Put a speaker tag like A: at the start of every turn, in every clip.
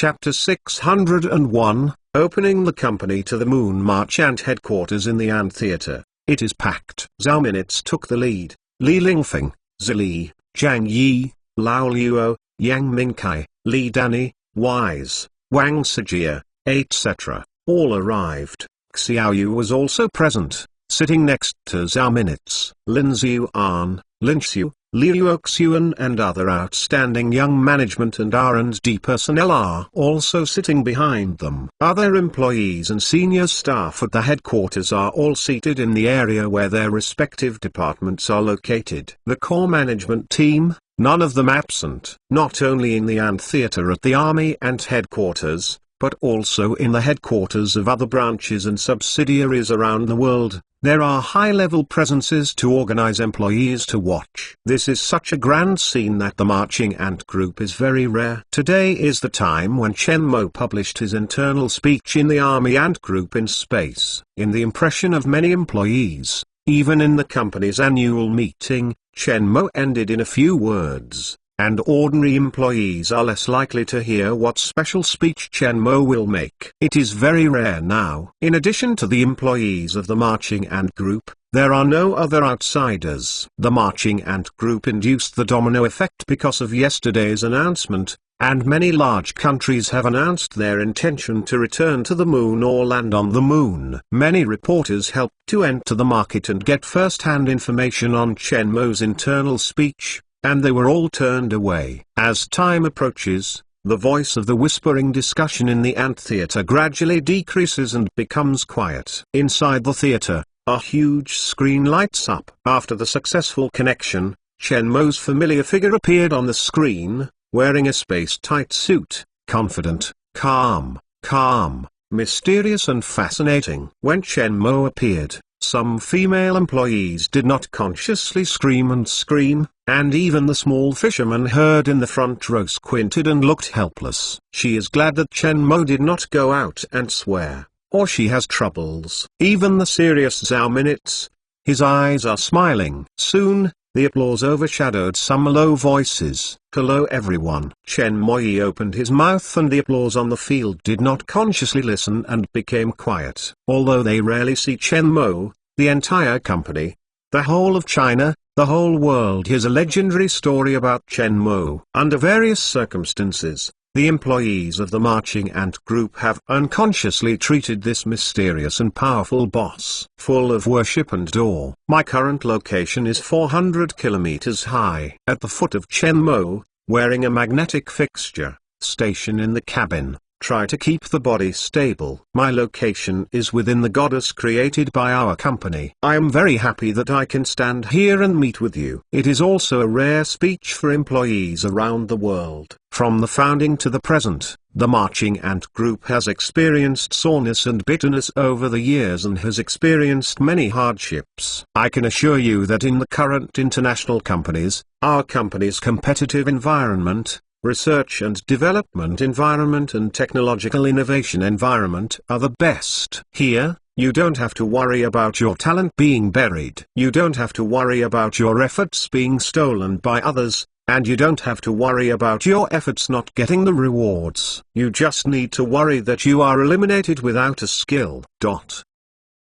A: Chapter 601, Opening the Company to the Moon March Ant Headquarters in the Ant Theater. It is packed. Zhao Minutes took the lead. Li Lingfeng, Zili, Zhang Yi, Lao Luo, Yang Mingkai, Li Danny, Wise, Wang Sijia, etc. all arrived. Xiaoyu was also present, sitting next to Zhao Minutes. Lin Xuan, Lin Xiu, Liu Xuan and other outstanding young management and R&D personnel are also sitting behind them. Other employees and senior staff at the headquarters are all seated in the area where their respective departments are located. The core management team, none of them absent, not only in the Ant Theater at the Army Ant headquarters, but also in the headquarters of other branches and subsidiaries around the world. There are high-level presences to organize employees to watch. This is such a grand scene that the marching ant group is very rare. Today is the time when Chen Mo published his internal speech in the Army Ant group in space. In the impression of many employees, even in the company's annual meeting, Chen Mo ended in a few words, and ordinary employees are less likely to hear what special speech Chen Mo will make. It is very rare now. In addition to the employees of the Marching Ant Group, there are no other outsiders. The Marching Ant Group induced the domino effect because of yesterday's announcement, and many large countries have announced their intention to return to the moon or land on the moon. Many reporters helped to enter the market and get first-hand information on Chen Mo's internal speech, and they were all turned away. As time approaches, the voice of the whispering discussion in the Ant Theater gradually decreases and becomes quiet. Inside the theater, a huge screen lights up. After the successful connection, Chen Mo's familiar figure appeared on the screen, wearing a space-tight suit, confident, calm, mysterious and fascinating. When Chen Mo appeared, some female employees did not consciously scream, and even the small fisherman herd in the front row squinted and looked helpless. She is glad that Chen Mo did not go out and swear, or she has troubles. Even the serious Zhao Minutes, his eyes are smiling. Soon, the applause overshadowed some low voices. Hello everyone. Chen Mo opened his mouth and the applause on the field did not consciously listen and became quiet. Although they rarely see Chen Mo, the entire company, the whole of China, the whole world hears a legendary story about Chen Mo. Under various circumstances, the employees of the Marching Ant Group have unconsciously treated this mysterious and powerful boss full of worship and awe. My current location is 400 kilometers high. At the foot of Chen Mo, wearing a magnetic fixture, station in the cabin, try to keep the body stable. My location is within the goddess created by our company. I am very happy that I can stand here and meet with you. It is also a rare speech for employees around the world. From the founding to the present, the Marching Ant Group has experienced soreness and bitterness over the years and has experienced many hardships. I can assure you that in the current international companies, our company's competitive environment, research and development environment and technological innovation environment are the best. Here, you don't have to worry about your talent being buried. You don't have to worry about your efforts being stolen by others, and you don't have to worry about your efforts not getting the rewards. You just need to worry that you are eliminated without a skill.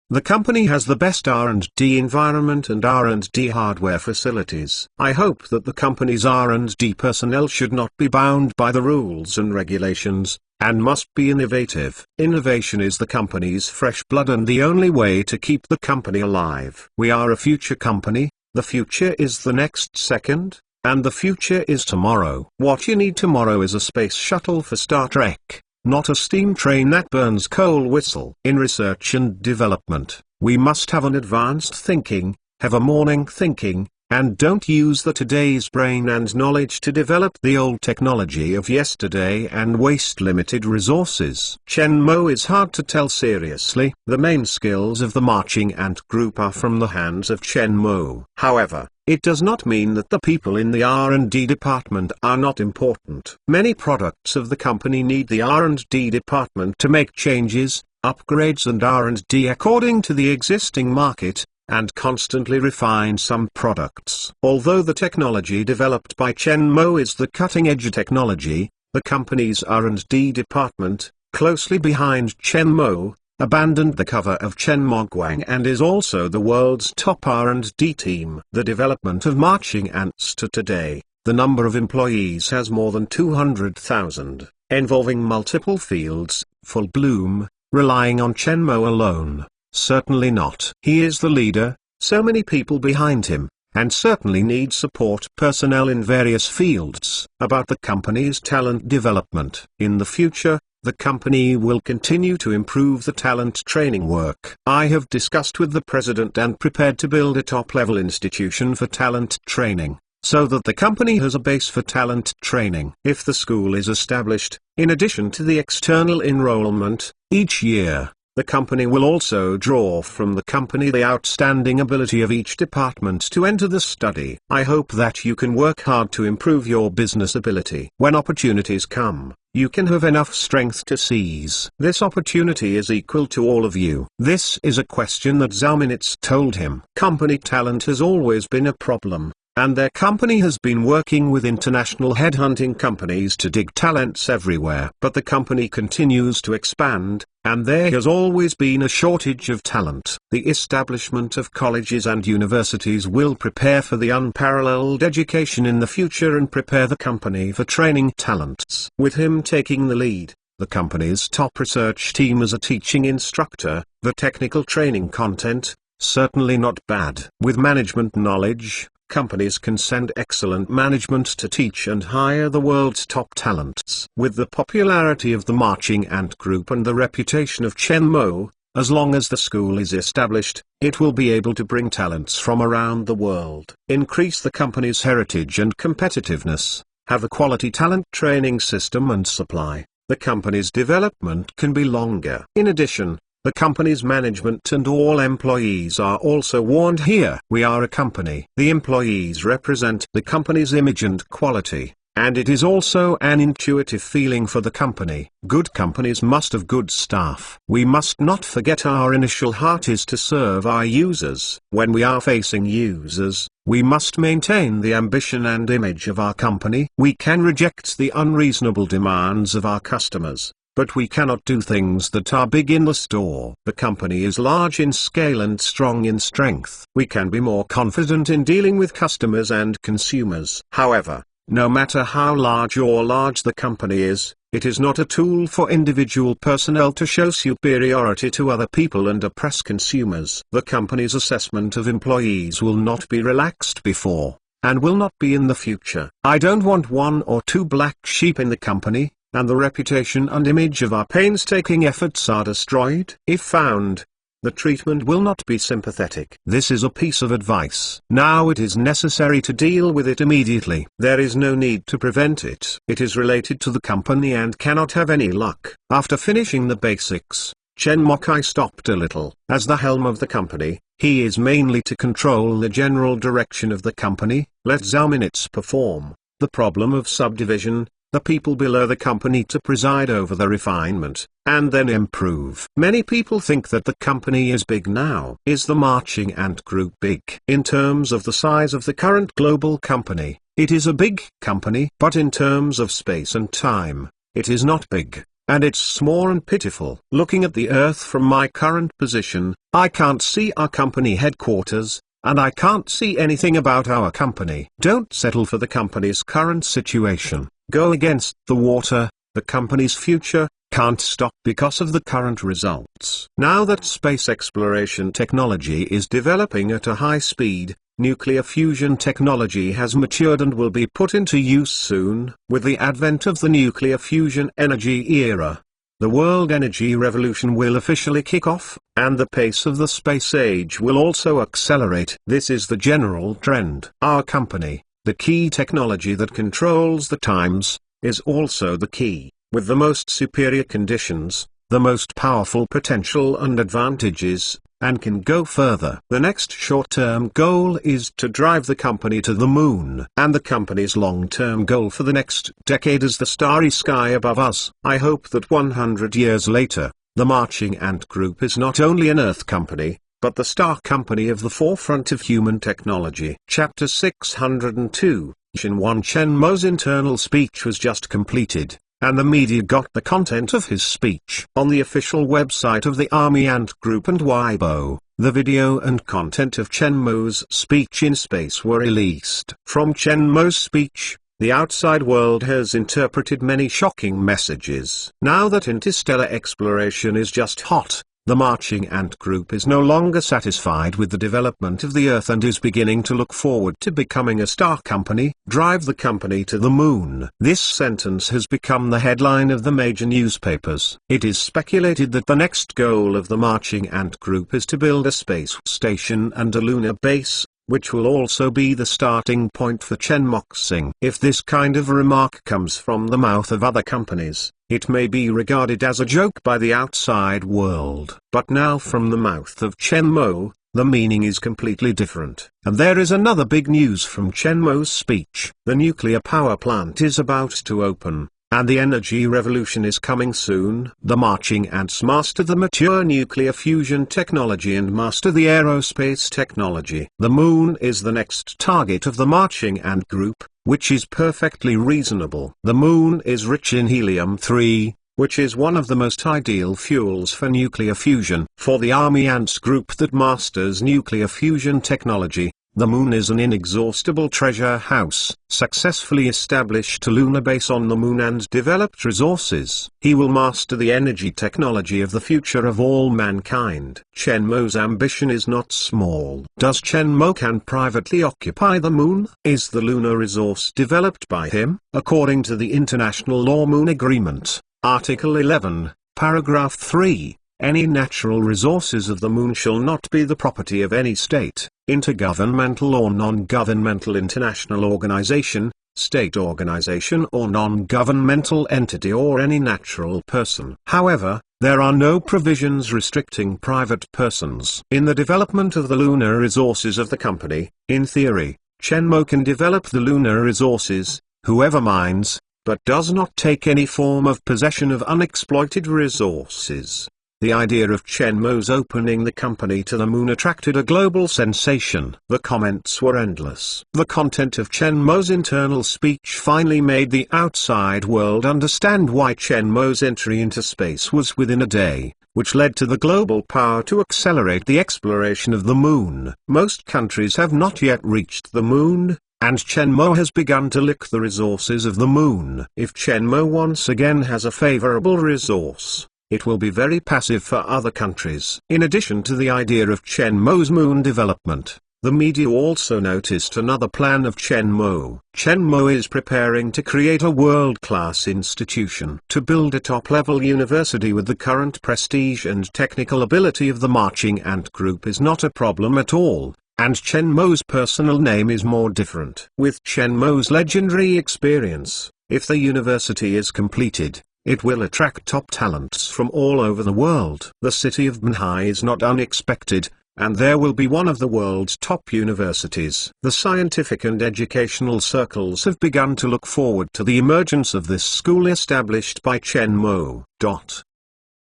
A: The company has the best R&D environment and R&D hardware facilities. I hope that the company's R&D personnel should not be bound by the rules and regulations, and must be innovative. Innovation is the company's fresh blood and the only way to keep the company alive. We are a future company, the future is the next second, and the future is tomorrow. What you need tomorrow is a space shuttle for Star Trek, not a steam train that burns coal whistle. In research and development, we must have an advanced thinking, have a morning thinking, and don't use the today's brain and knowledge to develop the old technology of yesterday and waste limited resources. Chen Mo is hard to tell seriously. The main skills of the Marching Ant Group are from the hands of Chen Mo. However, it does not mean that the people in the R&D department are not important. Many products of the company need the R&D department to make changes, upgrades and R&D according to the existing market, and constantly refine some products. Although the technology developed by Chen Mo is the cutting-edge technology, The company's R&D department, closely behind Chen Mo, abandoned the cover of Chen Mogwang and is also the world's top R&D team. The development of marching ants to today, the number of employees has more than 200,000, involving multiple fields, full bloom, relying on Chen Mo alone. Certainly not. He is the leader, so many people behind him, and certainly need support personnel in various fields. About the company's talent development. In the future, the company will continue to improve the talent training work. I have discussed with the president and prepared to build a top-level institution for talent training, so that the company has a base for talent training. If the school is established, in addition to the external enrollment, each year, the company will also draw from the company the outstanding ability of each department to enter the study. I hope that you can work hard to improve your business ability. When opportunities come, you can have enough strength to seize. This opportunity is equal to all of you. This is a question that Zhao Minitz told him. Company talent has always been a problem, and their company has been working with international headhunting companies to dig talents everywhere. But the company continues to expand, and there has always been a shortage of talent. The establishment of colleges and universities will prepare for the unparalleled education in the future and prepare the company for training talents. With him taking the lead, the company's top research team as a teaching instructor, the technical training content, certainly not bad. With management knowledge, companies can send excellent management to teach and hire the world's top talents. With the popularity of the marching ant group and the reputation of Chen Mo, as long as the school is established, it will be able to bring talents from around the world. Increase the company's heritage and competitiveness, have a quality talent training system and supply. The company's development can be longer. In addition, the company's management and all employees are also warned here. We are a company. The employees represent the company's image and quality, and it is also an intuitive feeling for the company. Good companies must have good staff. We must not forget our initial heart is to serve our users. When we are facing users, we must maintain the ambition and image of our company. We can reject the unreasonable demands of our customers, but we cannot do things that are big in the store. The company is large in scale and strong in strength. We can be more confident in dealing with customers and consumers. However, no matter how large the company is, it is not a tool for individual personnel to show superiority to other people and oppress consumers. The company's assessment of employees will not be relaxed before, and will not be in the future. I don't want one or two black sheep in the company, and the reputation and image of our painstaking efforts are destroyed. If found, the treatment will not be sympathetic. This is a piece of advice. Now it is necessary to deal with it immediately. There is no need to prevent it. It is related to the company and cannot have any luck. After finishing the basics, Chen Mokai stopped a little. As the helm of the company, he is mainly to control the general direction of the company. Let Zhao Minitz perform the problem of subdivision, the people below the company to preside over the refinement, and then improve. Many people think that the company is big now. Is the marching ant group big? In terms of the size of the current global company, it is a big company. But in terms of space and time, it is not big, and it's small and pitiful. Looking at the earth from my current position, I can't see our company headquarters, and I can't see anything about our company. Don't settle for the company's current situation. Go against the water. The company's future can't stop because of the current results. Now that space exploration technology is developing at a high speed, nuclear fusion technology has matured and will be put into use soon. With the advent of the nuclear fusion energy era, the world energy revolution will officially kick off, and the pace of the space age will also accelerate. This is the general trend. Our company, the key technology that controls the times, is also the key, with the most superior conditions, the most powerful potential and advantages, and can go further. The next short-term goal is to drive the company to the moon, and the company's long-term goal for the next decade is the starry sky above us. I hope that 100 years later, the Marching Ant Group is not only an Earth company, but the star company of the forefront of human technology. Chapter 602, Xin Wan Chen Mo's internal speech was just completed. and the media got the content of his speech on the official website of the Army Ant Group and Weibo. The video and content of Chen Mo's speech in space were released. From Chen Mo's speech, the outside world has interpreted many shocking messages. Now that interstellar exploration is just hot, the Marching Ant Group is no longer satisfied with the development of the Earth and is beginning to look forward to becoming a star company. Drive the company to the moon. This sentence has become the headline of the major newspapers. It is speculated that the next goal of the Marching Ant Group is to build a space station and a lunar base, which will also be the starting point for Chen Moxing. If this kind of remark comes from the mouth of other companies, it may be regarded as a joke by the outside world. But now from the mouth of Chen Mo, the meaning is completely different. And there is another big news from Chen Mo's speech. The nuclear power plant is about to open, and the energy revolution is coming soon. The Marching Ants master the mature nuclear fusion technology and master the aerospace technology. The moon is the next target of the Marching Ant Group, which is perfectly reasonable. The moon is rich in helium-3, which is one of the most ideal fuels for nuclear fusion. For the Army Ants Group that masters nuclear fusion technology, the moon is an inexhaustible treasure house. Successfully established a lunar base on the moon and developed resources, he will master the energy technology of the future of all mankind. Chen Mo's ambition is not small. Does Chen Mo can privately occupy the moon? Is the lunar resource developed by him? According to the International Law Moon Agreement, Article 11, Paragraph 3, any natural resources of the moon shall not be the property of any state, intergovernmental or non-governmental international organization, state organization or non-governmental entity or any natural person. However, there are no provisions restricting private persons. In the development of the lunar resources of the company, in theory, Chen Mo can develop the lunar resources, whoever mines, but does not take any form of possession of unexploited resources. The idea of Chen Mo's opening the company to the moon attracted a global sensation. The comments were endless. The content of Chen Mo's internal speech finally made the outside world understand why Chen Mo's entry into space was within a day, which led to the global power to accelerate the exploration of the moon. Most countries have not yet reached the moon, and Chen Mo has begun to lick the resources of the moon. If Chen Mo once again has a favorable resource, it will be very passive for other countries. In addition to the idea of Chen Mo's moon development, the media also noticed another plan of Chen Mo. Chen Mo is preparing to create a world-class institution. To build a top-level university with the current prestige and technical ability of the Marching Ant Group is not a problem at all, and Chen Mo's personal name is more different. With Chen Mo's legendary experience, if the university is completed, it will attract top talents from all over the world. The city of Banhai is not unexpected, and there will be one of the world's top universities. The scientific and educational circles have begun to look forward to the emergence of this school established by Chen Mo.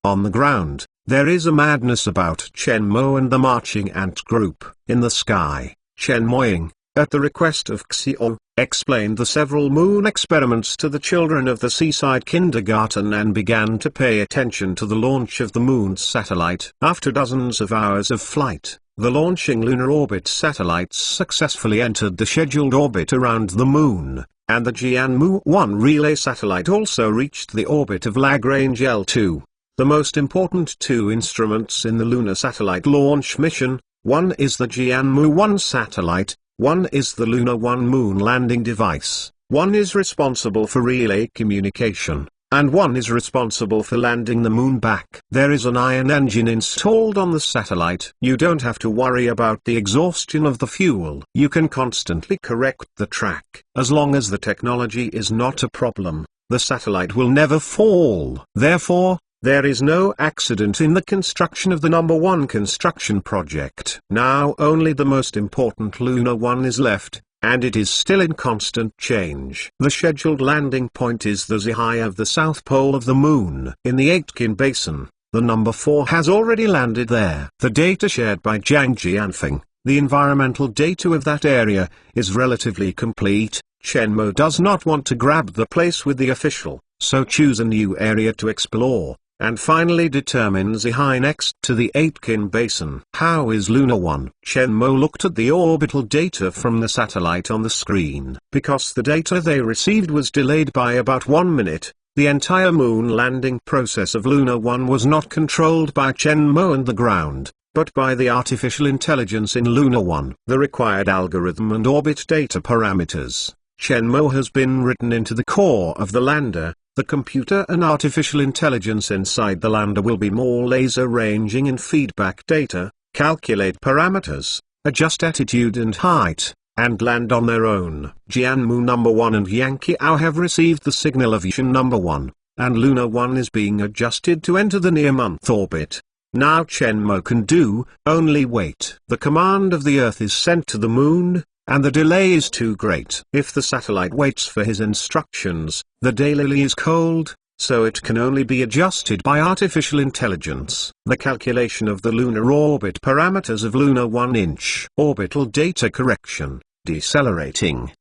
A: On the ground, there is a madness about Chen Mo and the Marching Ant Group. In the sky, Chen Moying, at the request of Xiao, explained the several moon experiments to the children of the seaside kindergarten and began to pay attention to the launch of the moon's satellite. After dozens of hours of flight, the launching lunar orbit satellites successfully entered the scheduled orbit around the moon, and the Jianmu-1 relay satellite also reached the orbit of Lagrange L2. The most important two instruments in the lunar satellite launch mission, one is the Jianmu-1 satellite, one is the Luna 1 moon landing device, one is responsible for relay communication, and one is responsible for landing the moon back. There is an ion engine installed on the satellite. You don't have to worry about the exhaustion of the fuel. You can constantly correct the track. As long as the technology is not a problem, the satellite will never fall. Therefore, there is no accident in the construction of the number 1 construction project. Now only the most important Luna 1 is left, and it is still in constant change. The scheduled landing point is the Zihai of the south pole of the moon. In the Aitken Basin, the number 4 has already landed there. The data shared by Zhang Jianfeng, the environmental data of that area, is relatively complete. Chen Mo does not want to grab the place with the official so choose a new area to explore, and finally determine Zihai next to the Aitken Basin. How is Luna 1? Chen Mo looked at the orbital data from the satellite on the screen. Because the data they received was delayed by about 1 minute, the entire moon landing process of Luna 1 was not controlled by Chen Mo and the ground, but by the artificial intelligence in Luna 1. The required algorithm and orbit data parameters, Chen Mo, has been written into the core of the lander. The computer and artificial intelligence inside the lander will be more laser ranging and feedback data, calculate parameters, adjust attitude and height, and land on their own. Jianmu number 1 and Yanqiao have received the signal of Yishan number 1, and Luna 1 is being adjusted to enter the near-month orbit. Now Chen Mo can do only wait. The command of the Earth is sent to the moon, and the delay is too great. If the satellite waits for his instructions, the daylily is cold, so it can only be adjusted by artificial intelligence. The calculation of the lunar orbit parameters of Luna 1 inch. Orbital data correction, decelerating,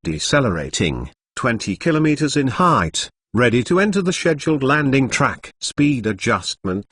A: 20 kilometers in height, ready to enter the scheduled landing track. Speed adjustment.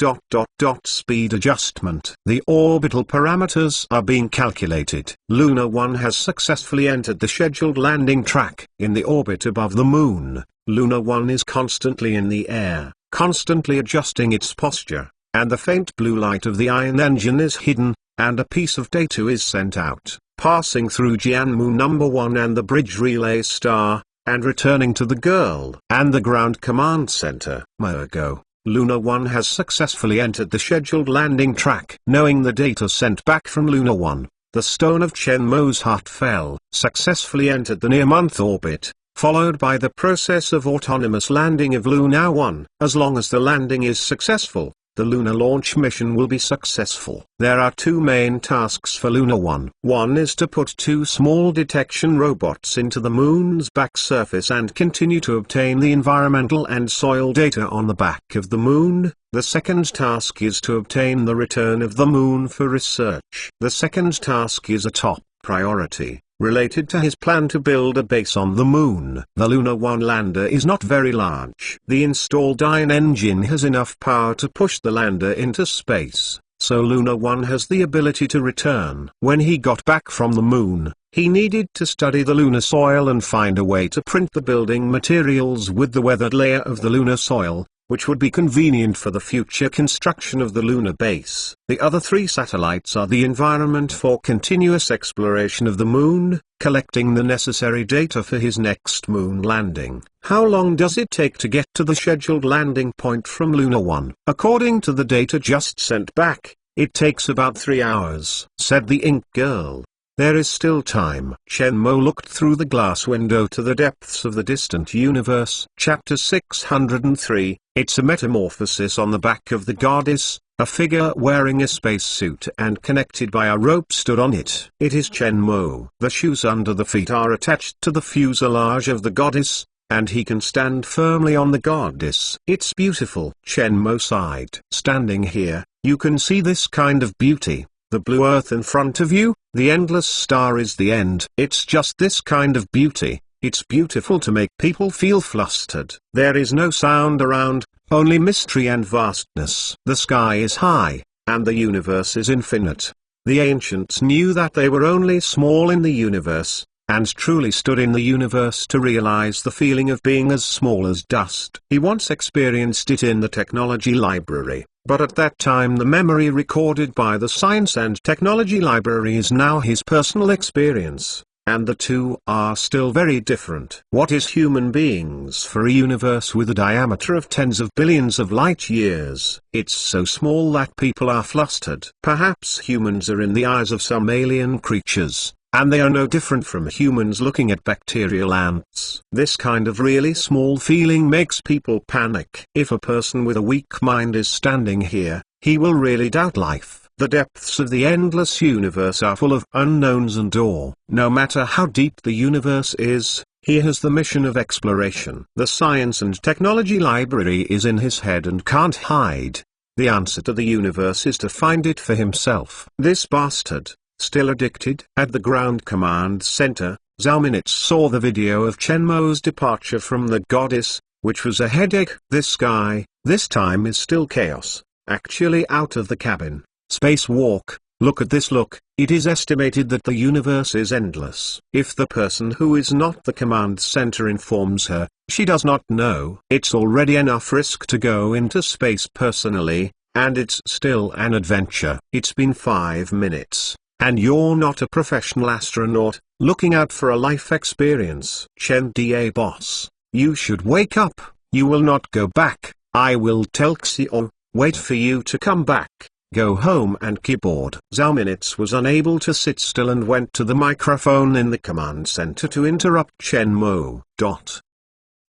A: Speed adjustment. The orbital parameters are being calculated. Luna 1 has successfully entered the scheduled landing track. In the orbit above the moon, Luna 1 is constantly in the air, constantly adjusting its posture, and the faint blue light of the ion engine is hidden, and a piece of data is sent out, passing through Jianmu number 1 and the bridge relay star, and returning to the girl and the ground command center. Ago, Luna 1 has successfully entered the scheduled landing track. Knowing the data sent back from Luna 1, the stone of Chen Mo's heart fell. Successfully entered the near-month orbit, followed by the process of autonomous landing of Luna 1. As long as the landing is successful, the lunar launch mission will be successful. There are two main tasks for Luna 1. One is to put 2 small detection robots into the moon's back surface and continue to obtain the environmental and soil data on the back of the moon. The second task is to obtain the return of the moon for research. The second task is a top priority, related to his plan to build a base on the moon. The Luna 1 lander is not very large. The installed ion engine has enough power to push the lander into space, so Luna 1 has the ability to return. When he got back from the moon, he needed to study the lunar soil and find a way to print the building materials with the weathered layer of the lunar soil, which would be convenient for the future construction of the lunar base. The other 3 satellites are the environment for continuous exploration of the moon, collecting the necessary data for his next moon landing. How long does it take to get to the scheduled landing point from Luna 1? According to the data just sent back, it takes about 3 hours, said the ink girl. There is still time. Chen Mo looked through the glass window to the depths of the distant universe. Chapter 603, It's a metamorphosis. On the back of the goddess, a figure wearing a spacesuit and connected by a rope stood on it. It is Chen Mo. The shoes under the feet are attached to the fuselage of the goddess, and he can stand firmly on the goddess. It's beautiful. Chen Mo sighed. Standing here, you can see this kind of beauty. The blue earth in front of you, the endless star is the end. It's just this kind of beauty. It's beautiful to make people feel flustered. There is no sound around, only mystery and vastness. The sky is high, and the universe is infinite. The ancients knew that they were only small in the universe, and truly stood in the universe to realize the feeling of being as small as dust. He once experienced it in the technology library. But at that time the memory recorded by the Science and Technology Library is now his personal experience, and the two are still very different. What is human beings for a universe with a diameter of tens of billions of light years? It's so small that people are flustered. Perhaps humans are in the eyes of some alien creatures, and they are no different from humans looking at bacterial ants. This kind of really small feeling makes people panic. If a person with a weak mind is standing here, he will really doubt life. The depths of the endless universe are full of unknowns and awe. No matter how deep the universe is, he has the mission of exploration. The Science and Technology Library is in his head and can't hide. The answer to the universe is to find it for himself. This bastard, still addicted? At the ground command center, Zhao Minutes saw the video of Chen Mo's departure from the goddess, which was a headache. This sky, this time is still chaos, actually out of the cabin. Spacewalk, look at this look, it is estimated that the universe is endless. If the person who is not the command center informs her, she does not know. It's already enough risk to go into space personally, and it's still an adventure. It's been 5 minutes, and you're not a professional astronaut, looking out for a life experience. Chen Da boss, you should wake up, you will not go back. I will tell Xiao, wait for you to come back. Go home and keyboard. Zhao Minutes was unable to sit still and went to the microphone in the command center to interrupt Chen Mo.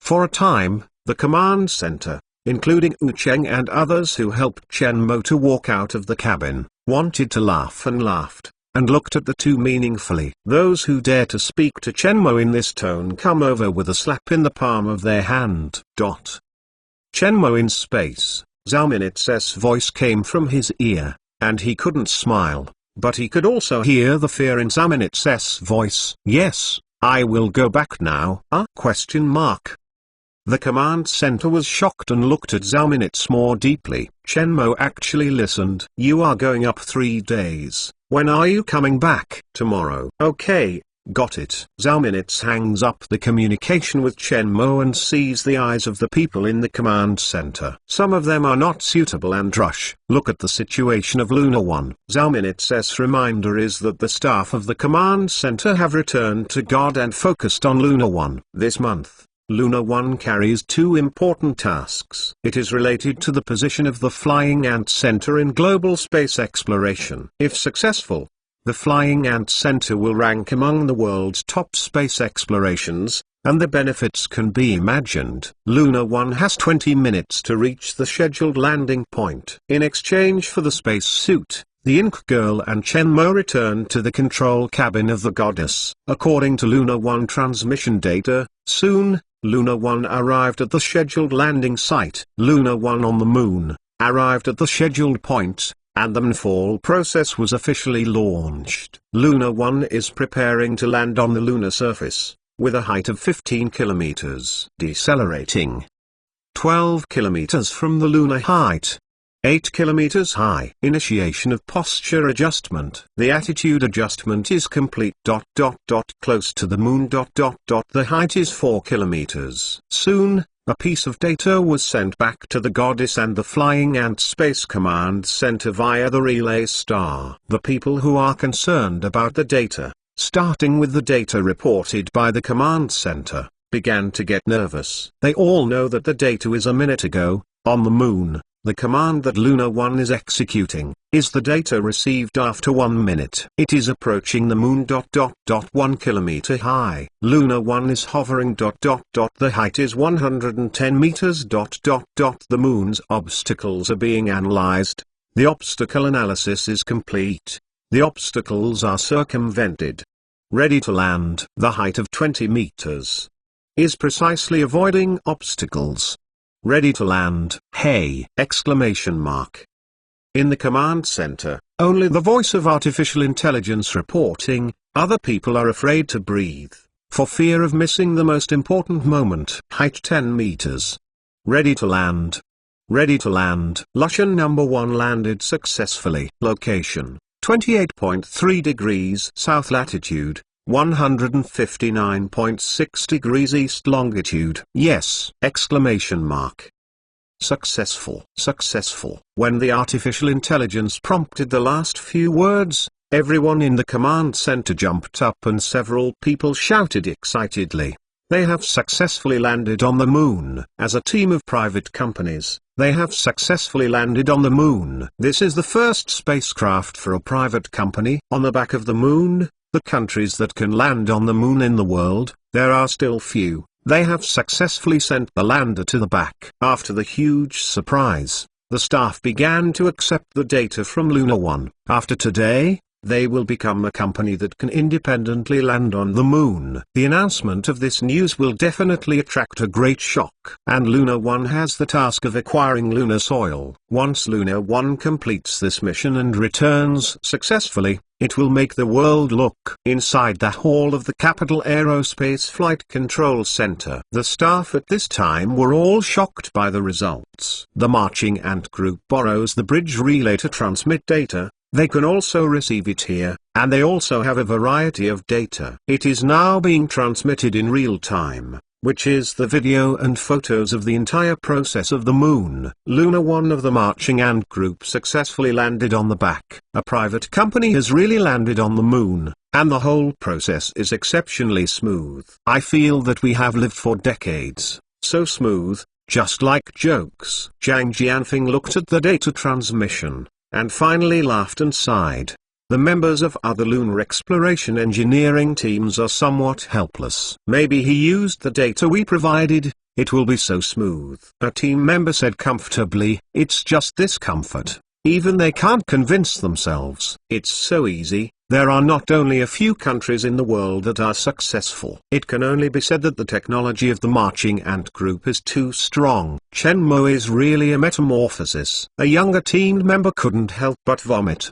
A: For a time, the command center, including Wu Cheng and others who helped Chen Mo to walk out of the cabin, wanted to laugh and laughed, and looked at the two meaningfully. Those who dare to speak to Chen Mo in this tone come over with a slap in the palm of their hand. Chen Mo in space. Zhao Minutes' voice came from his ear, and he couldn't smile, but he could also hear the fear in Zhao Minutes' voice. Yes, I will go back now. The command center was shocked and looked at Zhao Minutes more deeply. Chen Mo actually listened. You are going up 3 days. When are you coming back? Tomorrow. Okay. Got it. Zhao Minutes hangs up the communication with Chen Mo and sees the eyes of the people in the command center. Some of them are not suitable and rush. Look at the situation of Luna 1. Zhao Minutes' reminder is that the staff of the command center have returned to God and focused on Luna 1. This month, Luna 1 carries 2 important tasks. It is related to the position of the Flying Ant Center in global space exploration. If successful, the Flying Ant Center will rank among the world's top space explorations, and the benefits can be imagined. Luna 1 has 20 minutes to reach the scheduled landing point. In exchange for the space suit, the Ink Girl and Chen Mo returned to the control cabin of the Goddess. According to Luna 1 transmission data, soon, Luna 1 arrived at the scheduled landing site. Luna 1 on the Moon arrived at the scheduled point, and the Moonfall process was officially launched. Luna 1 is preparing to land on the lunar surface, with a height of 15 kilometers. Decelerating 12 kilometers from the lunar height. 8 kilometers high. Initiation of posture adjustment. The attitude adjustment is complete. Close to the moon. The height is 4 kilometers. Soon, a piece of data was sent back to the Goddess and the Flying Ant Space Command Center via the relay star. The people who are concerned about the data, starting with the data reported by the command center, began to get nervous. They all know that the data is a minute ago, on the moon. The command that Luna 1 is executing, is the data received after 1 minute. It is approaching the moon. 1 kilometer high. Luna 1 is hovering. The height is 110 meters. The moon's obstacles are being analyzed. The obstacle analysis is complete. The obstacles are circumvented. Ready to land. The height of 20 meters. Is precisely avoiding obstacles. Ready to land. Hey! Exclamation mark. In the command center, only the voice of artificial intelligence reporting, other people are afraid to breathe, for fear of missing the most important moment. Height 10 meters. Ready to land. Ready to land. Lushan number 1 landed successfully. Location, 28.3 degrees south latitude, 159.6 degrees east longitude. Yes! Exclamation mark. Successful. Successful. When the artificial intelligence prompted the last few words, everyone in the command center jumped up and several people shouted excitedly. They have successfully landed on the moon. As a team of private companies, they have successfully landed on the moon. This is the first spacecraft for a private company. On the back of the moon, the countries that can land on the moon in the world, there are still few. They have successfully sent the lander to the back. After the huge surprise, the staff began to accept the data from Luna 1. After today, They will become a company that can independently land on the moon. The announcement of this news will definitely attract a great shock. And Luna 1 has the task of acquiring lunar soil. Once Luna 1 completes this mission and returns successfully, it will make the world look inside that hall of the Capital Aerospace Flight Control Center. The staff at this time were all shocked by the results. The marching ant group borrows the bridge relay to transmit data. They can also receive it here, and they also have a variety of data. It is now being transmitted in real time, which is the video and photos of the entire process of the moon. Luna 1 of the marching ant group successfully landed on the back. A private company has really landed on the moon, and the whole process is exceptionally smooth. I feel that we have lived for decades, so smooth, just like jokes. Zhang Jianfeng looked at the data transmission, and finally laughed and sighed. The members of other lunar exploration engineering teams are somewhat helpless. Maybe he used the data we provided, it will be so smooth. A team member said comfortably, it's just this comfort. Even they can't convince themselves. It's so easy. There are not only a few countries in the world that are successful. It can only be said that the technology of the marching ant group is too strong. Chen Mo is really a metamorphosis. A younger team member couldn't help but vomit.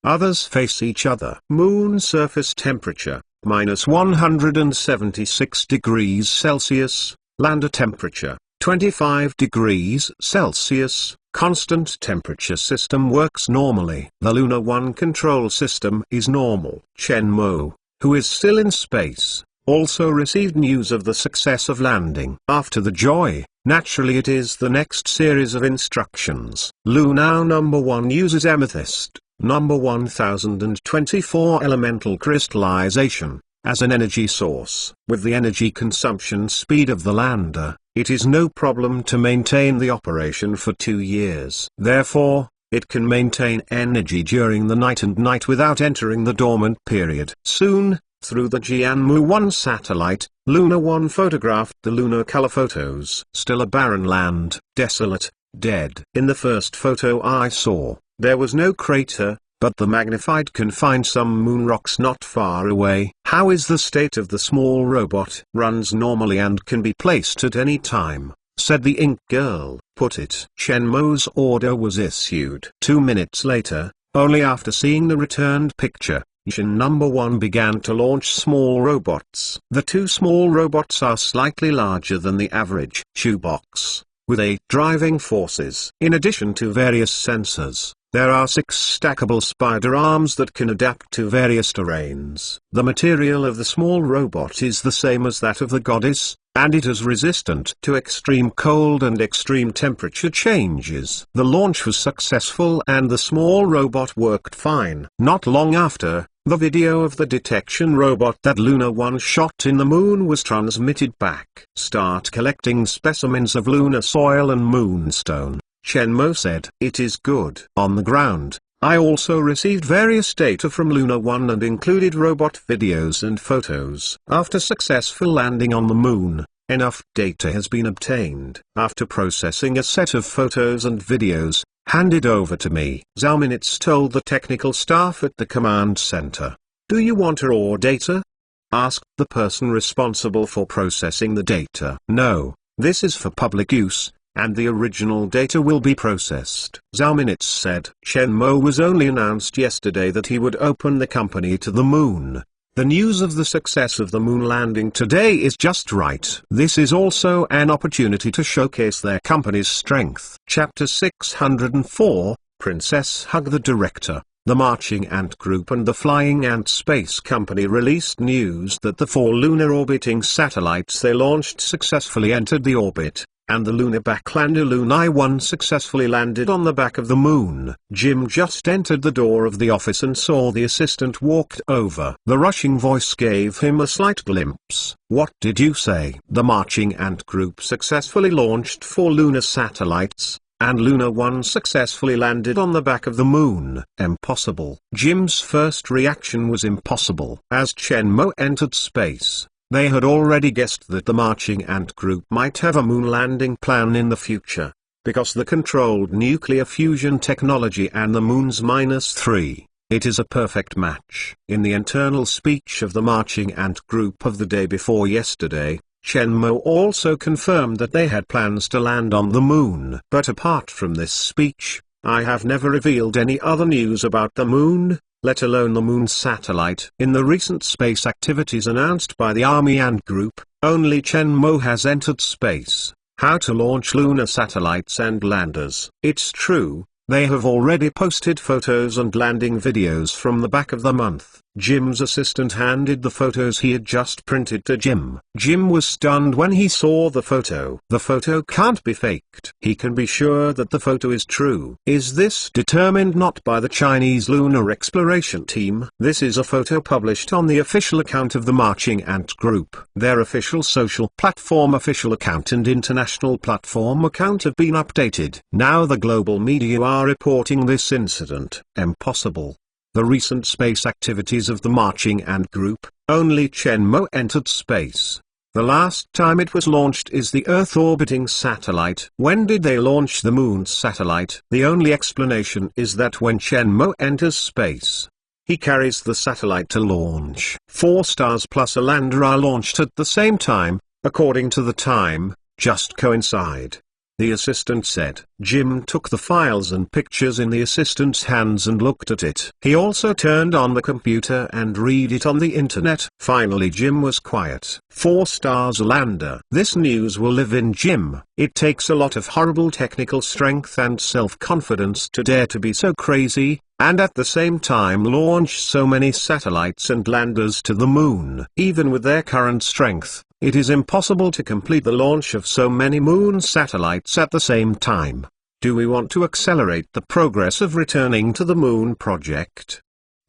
A: Others face each other. Moon surface temperature, -176 degrees Celsius, lander temperature, 25 degrees Celsius. Constant temperature system works normally. The Luna 1 control system is normal. Chen Mo, who is still in space, also received news of the success of landing. After the joy, naturally it is the next series of instructions. Luna number 1 uses amethyst, number 1024 elemental crystallization, as an energy source. With the energy consumption speed of the lander, it is no problem to maintain the operation for 2 years. Therefore, it can maintain energy during the night and night without entering the dormant period. Soon, through the Jianmu 1 satellite, Luna 1 photographed the lunar color photos. Still a barren land, desolate, dead. In the first photo I saw, there was no crater, but the magnified can find some moon rocks not far away. How is the state of the small robot? Runs normally and can be placed at any time, said the ink girl. Put it. Chen Mo's order was issued. 2 minutes later, only after seeing the returned picture, Mission number 1 began to launch small robots. The 2 small robots are slightly larger than the average shoebox, with 8 driving forces. In addition to various sensors, there are 6 stackable spider arms that can adapt to various terrains. The material of the small robot is the same as that of the goddess, and it is resistant to extreme cold and extreme temperature changes. The launch was successful and the small robot worked fine. Not long after, the video of the detection robot that Luna 1 shot in the moon was transmitted back. Start collecting specimens of lunar soil and moonstone, Chen Mo said. It is good. On the ground, I also received various data from Luna 1 and included robot videos and photos. After successful landing on the moon, enough data has been obtained. After processing a set of photos and videos, handed over to me, Zhao Minutes told the technical staff at the command center. Do you want raw data? Asked the person responsible for processing the data. No, this is for public use, and the original data will be processed. Zhao Minutes said. Chen Mo was only announced yesterday that he would open the company to the moon. The news of the success of the moon landing today is just right. This is also an opportunity to showcase their company's strength. Chapter 604, Princess Hug. The director, the Marching Ant Group and the Flying Ant Space Company released news that the 4 lunar orbiting satellites they launched successfully entered the orbit, and the lunar backlander Luna 1 successfully landed on the back of the moon. Jim just entered the door of the office and saw the assistant walked over. The rushing voice gave him a slight glimpse. What did you say? The Marching Ant Group successfully launched 4 lunar satellites, and Luna 1 successfully landed on the back of the moon. Impossible. Jim's first reaction was impossible. As Chen Mo entered space, they had already guessed that the Marching Ant Group might have a moon landing plan in the future, because the controlled nuclear fusion technology and the moon's -3 It is a perfect match. In the internal speech of the marching ant group of the day before yesterday, Chen Mo also confirmed that they had plans to land on the moon. But apart from this speech, I have never revealed any other news about the moon, let alone the moon satellite. In the recent space activities announced by the Army Ant Group, only Chen Mo has entered space. How to launch lunar satellites and landers. It's true, they have already posted photos and landing videos from the back of the month. Jim's assistant handed the photos he had just printed to Jim. Jim was stunned when he saw the photo. The photo can't be faked. He can be sure that the photo is true. Is this determined not by the Chinese lunar exploration team? This is a photo published on the official account of the Marching Ant Group. Their official social platform official account and international platform account have been updated. Now the global media are reporting this incident. Impossible. The recent space activities of the Marching Ant Group, only Chen Mo entered space. The last time it was launched is the Earth-orbiting satellite. When did they launch the Moon satellite? The only explanation is that when Chen Mo enters space, he carries the satellite to launch. 4 stars plus a lander are launched at the same time, according to the time, just coincide. The assistant said. Jim took the files and pictures in the assistant's hands and looked at it. He also turned on the computer and read it on the internet. Finally Jim was quiet. 4 stars lander. This news will live in Jim. It takes a lot of horrible technical strength and self-confidence to dare to be so crazy, and at the same time launch so many satellites and landers to the moon. Even with their current strength, it is impossible to complete the launch of so many moon satellites at the same time. Do we want to accelerate the progress of returning to the moon project?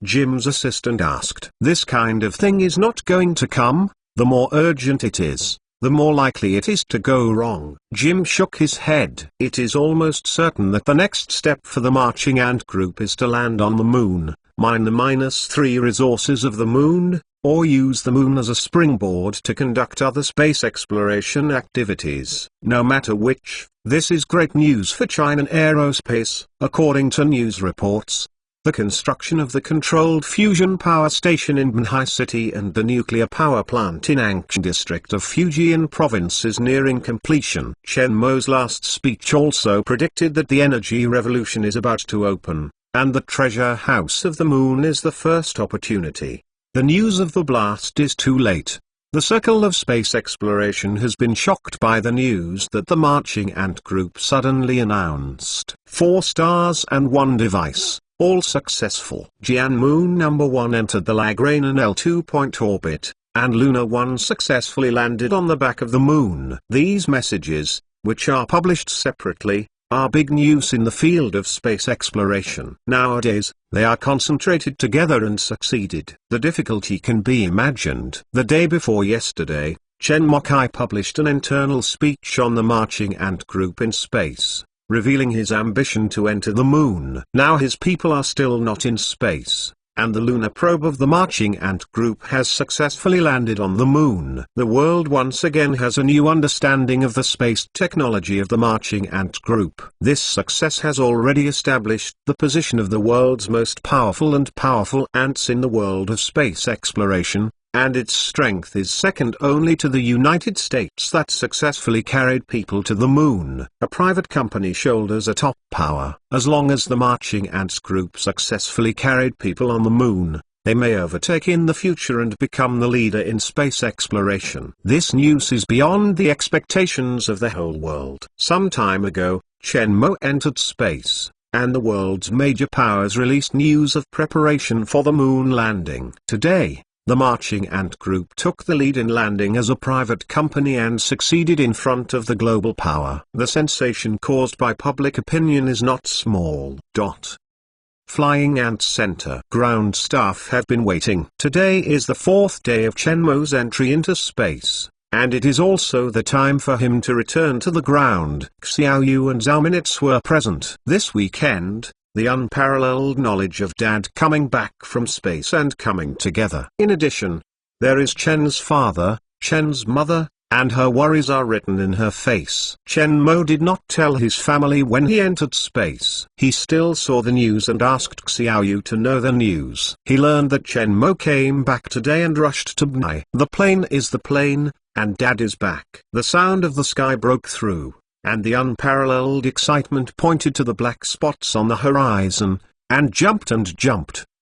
A: Jim's assistant asked. This kind of thing is not going to come. The more urgent it is, the more likely it is to go wrong. Jim shook his head. It is almost certain that the next step for the Marching Ant Group is to land on the moon, mine the -3 resources of the moon, or use the moon as a springboard to conduct other space exploration activities. No matter which, this is great news for China Aerospace. According to news reports, the construction of the controlled fusion power station in Banhai City and the nuclear power plant in Anqing district of Fujian province is nearing completion. Chen Mo's last speech also predicted that the energy revolution is about to open, and the treasure house of the moon is the first opportunity. The news of the blast is too late. The circle of space exploration has been shocked by the news that the Marching Ant Group suddenly announced 4 stars and 1 device, all successful. Jian Moon number 1 entered the Lagrange L2 orbit, and Luna 1 successfully landed on the back of the moon. These messages, which are published separately, are big news in the field of space exploration. Nowadays, they are concentrated together and succeeded. The difficulty can be imagined. The day before yesterday, Chen Mokai published an internal speech on the Marching Ant Group in space, revealing his ambition to enter the moon. Now his people are still not in space, and the lunar probe of the Marching Ant Group has successfully landed on the moon. The world once again has a new understanding of the space technology of the Marching Ant Group. This success has already established the position of the world's most powerful ants in the world of space exploration, and its strength is second only to the United States that successfully carried people to the moon. A private company shoulders a top power. As long as the Marching Ants Group successfully carried people on the moon, they may overtake in the future and become the leader in space exploration. This news is beyond the expectations of the whole world. Some time ago, Chen Mo entered space, and the world's major powers released news of preparation for the moon landing. Today, the Marching Ant Group took the lead in landing as a private company and succeeded in front of the global power. The sensation caused by public opinion is not small. Flying Ant Center. Ground staff have been waiting. Today is the 4th day of Chen Mo's entry into space, and it is also the time for him to return to the ground. Xiao Yu and Zhao Minitz were present. This weekend, the unparalleled knowledge of Dad coming back from space and coming together. In addition, there is Chen's father, Chen's mother, and her worries are written in her face. Chen Mo did not tell his family when he entered space. He still saw the news and asked Xiaoyu to know the news. He learned that Chen Mo came back today and rushed to Bnai. The plane is the plane, and Dad is back. The sound of the sky broke through, and the unparalleled excitement pointed to the black spots on the horizon, and jumped,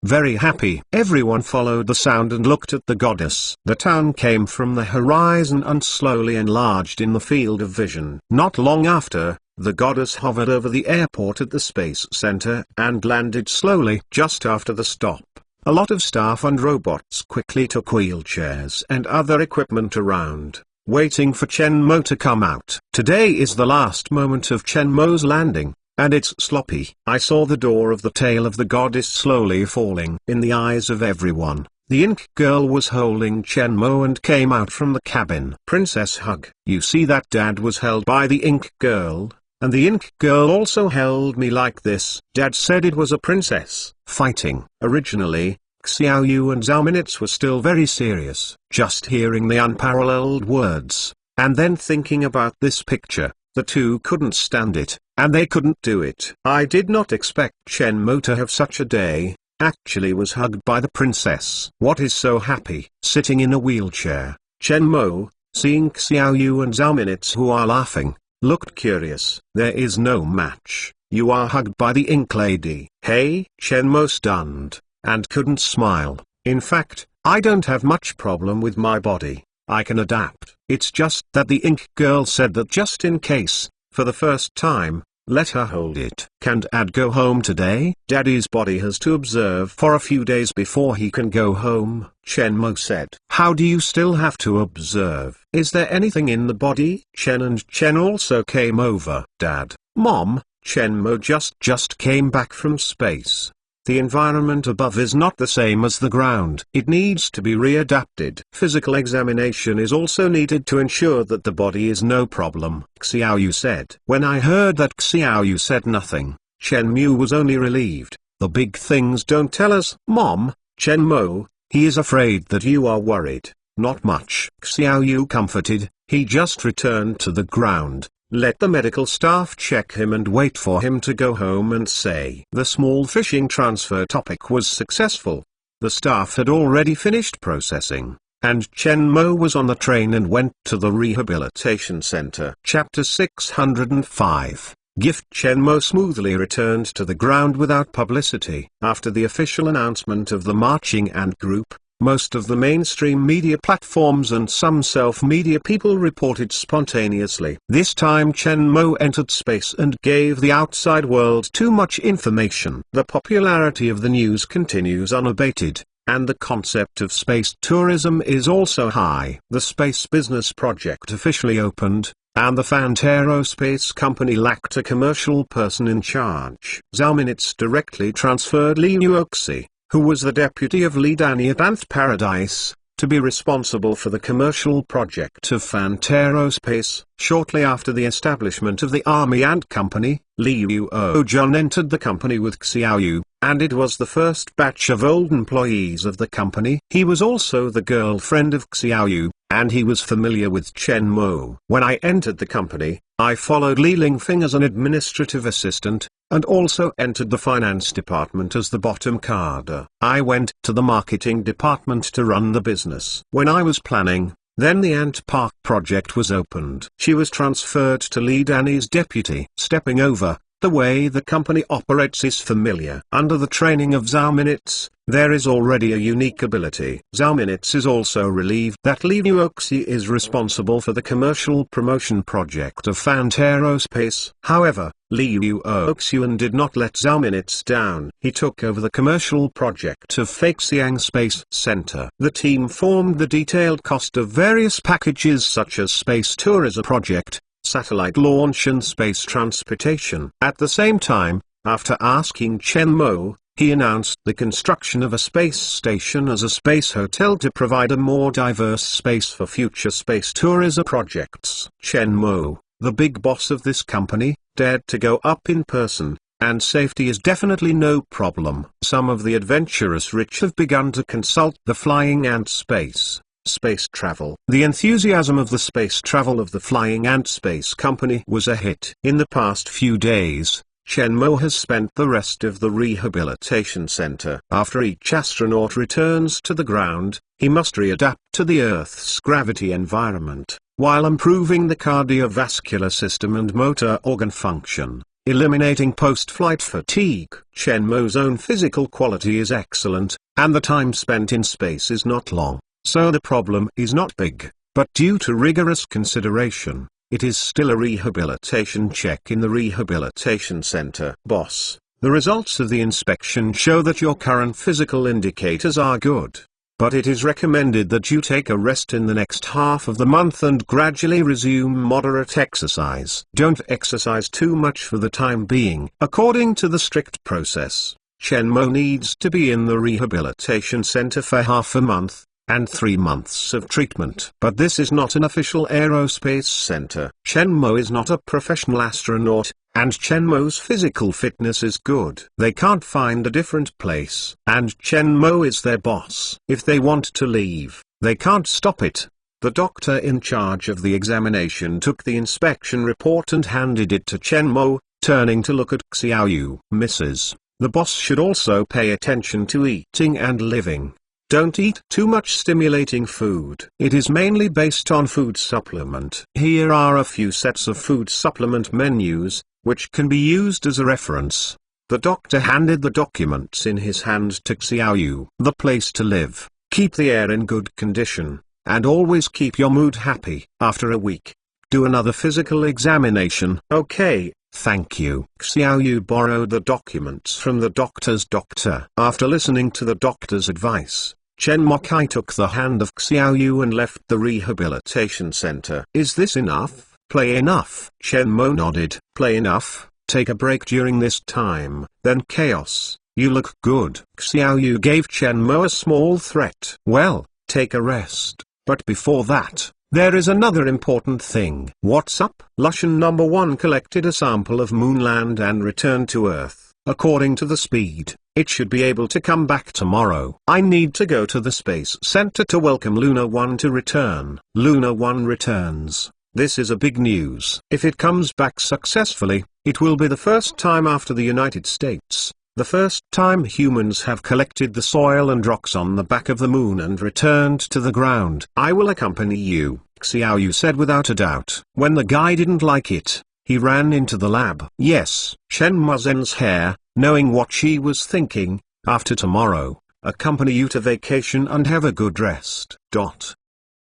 A: very happy. Everyone followed the sound and looked at the goddess. The town came from the horizon and slowly enlarged in the field of vision. Not long after, the goddess hovered over the airport at the space center and landed slowly. Just after the stop, a lot of staff and robots quickly took wheelchairs and other equipment around, waiting for Chen Mo to come out. Today is the last moment of Chen Mo's landing, and it's sloppy. I saw the door of the tail of the goddess slowly falling. In the eyes of everyone, the Ink Girl was holding Chen Mo and came out from the cabin. Princess hug. You see that Dad was held by the Ink Girl, and the Ink Girl also held me like this. Dad said it was a princess. Fighting. Originally, Xiaoyu and Zhao Minutes were still very serious. Just hearing the unparalleled words, and then thinking about this picture, the two couldn't stand it, and they couldn't do it. I did not expect Chen Mo to have such a day. Actually was hugged by the princess. What is so happy? Sitting in a wheelchair, Chen Mo, seeing Xiaoyu and Zhao Minutes who are laughing, looked curious. There is no match. You are hugged by the Ink Lady. Hey? Chen Mo stunned, and couldn't smile. In fact, I don't have much problem with my body. I can adapt. It's just that the Ink Girl said that just in case, for the first time, let her hold it. Can Dad go home today? Daddy's body has to observe for a few days before he can go home, Chen Mo said. How do you still have to observe? Is there anything in the body? Chen and Chen also came over. Dad, Mom, Chen Mo just came back from space. The environment above is not the same as the ground. It needs to be readapted. Physical examination is also needed to ensure that the body is no problem, Xiaoyu said. When I heard that Xiaoyu said nothing, Chen Mu was only relieved. The big things don't tell us. Mom, Chen Mo, he is afraid that you are worried. Not much. Xiaoyu comforted. He just returned to the ground. Let the medical staff check him and wait for him to go home and say. The small fishing transfer topic was successful. The staff had already finished processing, and Chen Mo was on the train and went to the rehabilitation center. Chapter 605. Gift. Chen Mo smoothly returned to the ground without publicity. After the official announcement of the marching ant group, most of the mainstream media platforms and some self-media people reported spontaneously. This time Chen Mo entered space and gave the outside world too much information. The popularity of the news continues unabated, and the concept of space tourism is also high. The space business project officially opened, and the Fantero Space Company lacked a commercial person in charge. Zhao Minutes directly transferred Li Yuoxi, who was the deputy of Li Danny at Ant Paradise, to be responsible for the commercial project of Fantero Space. Shortly after the establishment of the Army Ant Company, Li Yuojun entered the company with Xiaoyu, and it was the first batch of old employees of the company. He was also the girlfriend of Xiaoyu, and he was familiar with Chen Mo. When I entered the company, I followed Li Lingfeng as an administrative assistant, and also entered the finance department as the bottom cadre. I went to the marketing department to run the business. When I was planning, then the Ant Park project was opened. She was transferred to Li Danny's deputy. Stepping over, the way the company operates is familiar. Under the training of Zhao Minutes, there is already a unique ability. Zhao Minutes is also relieved that Li Yuoxi is responsible for the commercial promotion project of Fantero Space. However, Li Yuoxian did not let Zhao Minutes down. He took over the commercial project of Feixiang Space Center. The team formed the detailed cost of various packages such as space tourism project, satellite launch and space transportation. At the same time, after asking Chen Mo, he announced the construction of a space station as a space hotel to provide a more diverse space for future space tourism projects. Chen Mo, the big boss of this company, dared to go up in person, and safety is definitely no problem. Some of the adventurous rich have begun to consult the flying ant space. Space travel. The enthusiasm of the space travel of the Flying Ant Space Company was a hit. In the past few days, Chen Mo has spent the rest of the rehabilitation center. After each astronaut returns to the ground, he must readapt to the Earth's gravity environment, while improving the cardiovascular system and motor organ function, eliminating post-flight fatigue. Chen Mo's own physical quality is excellent, and the time spent in space is not long, so the problem is not big, but due to rigorous consideration, it is still a rehabilitation check in the rehabilitation center. Boss, the results of the inspection show that your current physical indicators are good, but it is recommended that you take a rest in the next half of the month and gradually resume moderate exercise. Don't exercise too much for the time being. According to the strict process, Chen Mo needs to be in the rehabilitation center for half a month, and 3 months of treatment. But this is not an official aerospace center. Chen Mo is not a professional astronaut, and Chen Mo's physical fitness is good. They can't find a different place, and Chen Mo is their boss. If they want to leave, they can't stop it. The doctor in charge of the examination took the inspection report and handed it to Chen Mo, turning to look at Xiaoyu. Mrs. The boss should also pay attention to eating and living. Don't eat too much stimulating food. It is mainly based on food supplement. Here are a few sets of food supplement menus, which can be used as a reference. The doctor handed the documents in his hand to Xiaoyu. The place to live, keep the air in good condition, and always keep your mood happy. After a week, do another physical examination. Okay, thank you. Xiaoyu borrowed the documents from the doctor's doctor. After listening to the doctor's advice, Chen Mokai took the hand of Xiaoyu and left the rehabilitation center. Is this enough? Play enough? Chen Mo nodded. Play enough, take a break during this time, then chaos. You look good. Xiaoyu gave Chen Mo a small threat. Well, take a rest, but before that, there is another important thing. What's up? Lushan number 1 collected a sample of Moonland and returned to Earth. According to the speed, it should be able to come back tomorrow. I need to go to the space center to welcome Luna 1 to return. Luna 1 returns. This is a big news. If it comes back successfully, it will be the first time after the United States, the first time humans have collected the soil and rocks on the back of the moon and returned to the ground. I will accompany you, Xiaoyu said without a doubt. When the guy didn't like it, he ran into the lab. Yes, Chen Muzen's hair, knowing what she was thinking, after tomorrow, accompany you to vacation and have a good rest.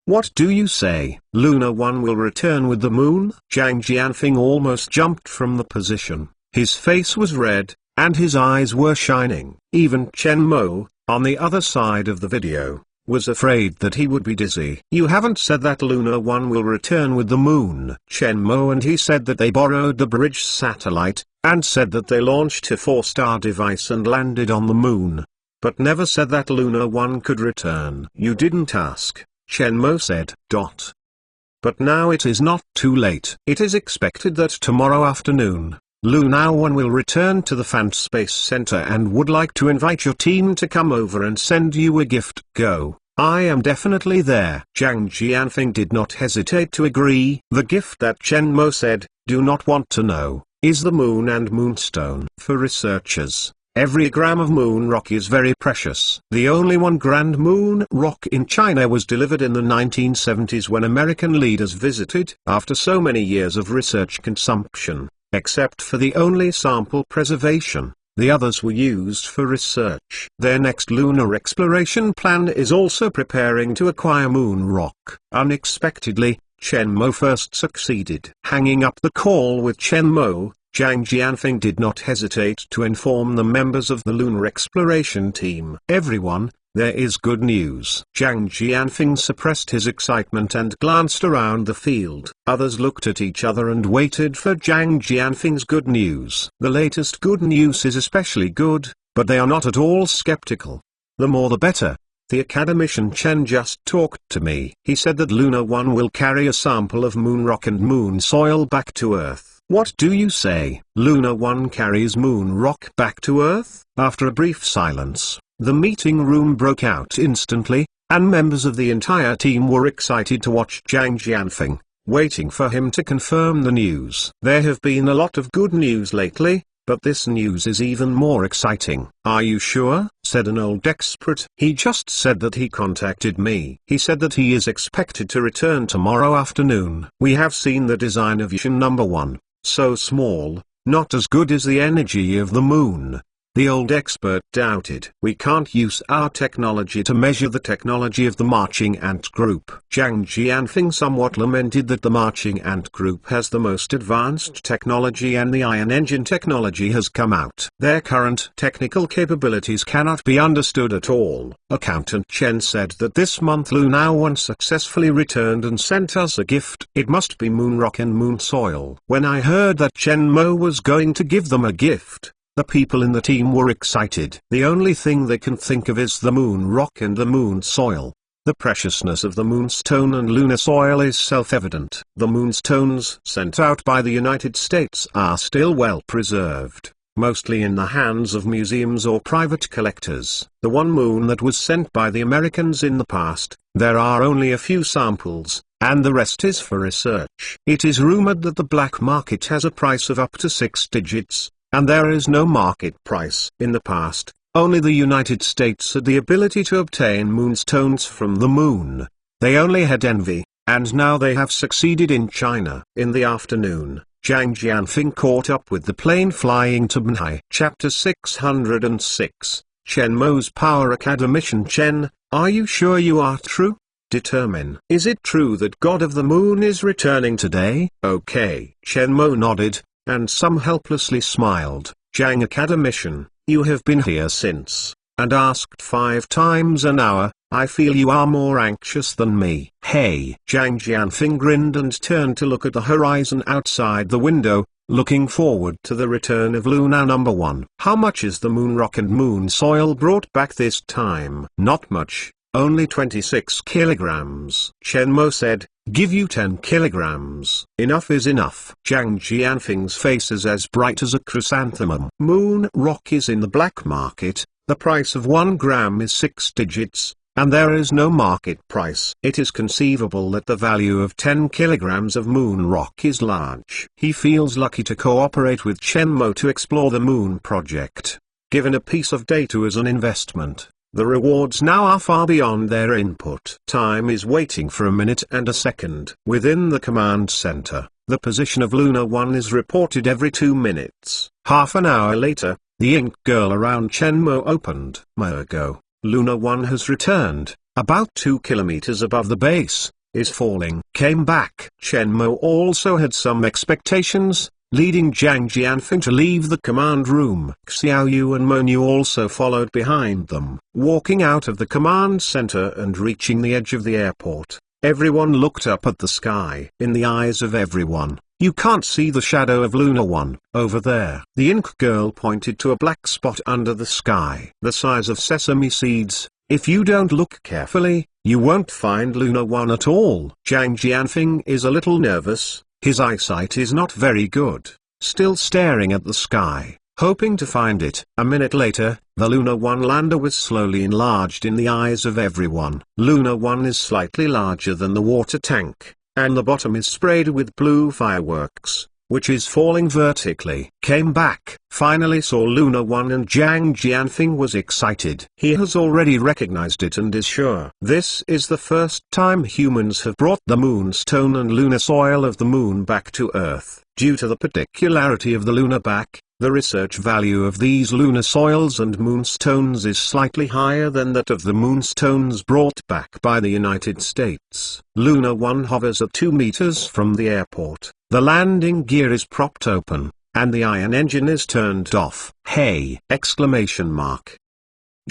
A: What do you say? Luna 1 will return with the moon? Zhang Jianfeng almost jumped from the position. His face was red, and his eyes were shining. Even Chen Mo, on the other side of the video, was afraid that he would be dizzy. You haven't said that Luna 1 will return with the moon. Chen Mo and he said that they borrowed the bridge satellite, and said that they launched a 4-star device and landed on the moon. But never said that Luna 1 could return. You didn't ask, Chen Mo said. But now it is not too late. It is expected that tomorrow afternoon, Luna 1 will return to the Fant Space Center and would like to invite your team to come over and send you a gift. Go. I am definitely there. Zhang Jianfeng did not hesitate to agree. The gift that Chen Mo said, do not want to know, is the moon and moonstone. For researchers, every gram of moon rock is very precious. The only 1 grand moon rock in China was delivered in the 1970s when American leaders visited. After so many years of research consumption, except for the only sample preservation, the others were used for research. Their next lunar exploration plan is also preparing to acquire moon rock. Unexpectedly, Chen Mo first succeeded. Hanging up the call with Chen Mo, Zhang Jianfeng did not hesitate to inform the members of the lunar exploration team. Everyone, there is good news. Zhang Jianfeng suppressed his excitement and glanced around the field. Others looked at each other and waited for Zhang Jianfeng's good news. The latest good news is especially good, but they are not at all skeptical. The more the better. The academician Chen just talked to me. He said that Luna 1 will carry a sample of moon rock and moon soil back to Earth. What do you say? Luna 1 carries moon rock back to Earth? After a brief silence, the meeting room broke out instantly, and members of the entire team were excited to watch Zhang Jianfeng, waiting for him to confirm the news. There have been a lot of good news lately, but this news is even more exciting. "Are you sure?" said an old expert. "He just said that he contacted me. He said that he is expected to return tomorrow afternoon. We have seen the design of Yushin number 1, so small, not as good as the energy of the moon." The old expert doubted. "We can't use our technology to measure the technology of the marching ant group." Zhang Jianfeng somewhat lamented that the marching ant group has the most advanced technology and the ion engine technology has come out. Their current technical capabilities cannot be understood at all. Accountant Chen said that this month Luna 1 successfully returned and sent us a gift. It must be moon rock and moon soil. When I heard that Chen Mo was going to give them a gift, the people in the team were excited. The only thing they can think of is the moon rock and the moon soil. The preciousness of the moonstone and lunar soil is self-evident. The moonstones sent out by the United States are still well preserved, mostly in the hands of museums or private collectors. The one moon that was sent by the Americans in the past, there are only a few samples, and the rest is for research. It is rumored that the black market has a price of up to 6 digits. And there is no market price. In the past, only the United States had the ability to obtain moonstones from the moon. They only had envy, and now they have succeeded in China. In the afternoon, Zhang Jianfeng caught up with the plane flying to Banhai. Chapter 606, Chen Mo's Power Academician. Chen, are you sure you are true? Determine. Is it true that God of the Moon is returning today? Okay. Chen Mo nodded, and some helplessly smiled. Zhang Academician, you have been here since, and asked 5 times an hour. I feel you are more anxious than me. Hey! Zhang Jianfeng grinned and turned to look at the horizon outside the window, looking forward to the return of Luna number 1. How much is the moon rock and moon soil brought back this time? Not much, only 26 kilograms. Chen Mo said, give you 10 kilograms. Enough is enough. Zhang Jianfeng's face is as bright as a chrysanthemum. Moon rock is in the black market, the price of 1 gram is 6 digits, and there is no market price. It is conceivable that the value of 10 kilograms of moon rock is large. He feels lucky to cooperate with Chen Mo to explore the moon project. Given a piece of data as an investment, the rewards now are far beyond their input. Time is waiting for a minute and a second. Within the command center, the position of Luna 1 is reported every 2 minutes. Half an hour later, the ink girl around Chen Mo opened. Ago, Luna 1 has returned, about 2 kilometers above the base, is falling. Came back. Chen Mo also had some expectations, leading Zhang Jianfeng to leave the command room. Xiao Yu and Monu also followed behind them. Walking out of the command center and reaching the edge of the airport, everyone looked up at the sky. In the eyes of everyone, you can't see the shadow of Luna 1, over there. The ink girl pointed to a black spot under the sky. The size of sesame seeds. If you don't look carefully, you won't find Luna 1 at all. Zhang Jianfeng is a little nervous. His eyesight is not very good, still staring at the sky, hoping to find it. A minute later, the Luna 1 lander was slowly enlarged in the eyes of everyone. Luna 1 is slightly larger than the water tank, and the bottom is sprayed with blue fireworks, which is falling vertically. Came back, finally saw Luna 1, and Zhang Jianfeng was excited. He has already recognized it and is sure. This is the first time humans have brought the moonstone and lunar soil of the moon back to Earth. Due to the particularity of the lunar back, the research value of these lunar soils and moonstones is slightly higher than that of the moonstones brought back by the United States. Luna 1 hovers at 2 meters from the airport. The landing gear is propped open, and the ion engine is turned off. Hey! Exclamation mark.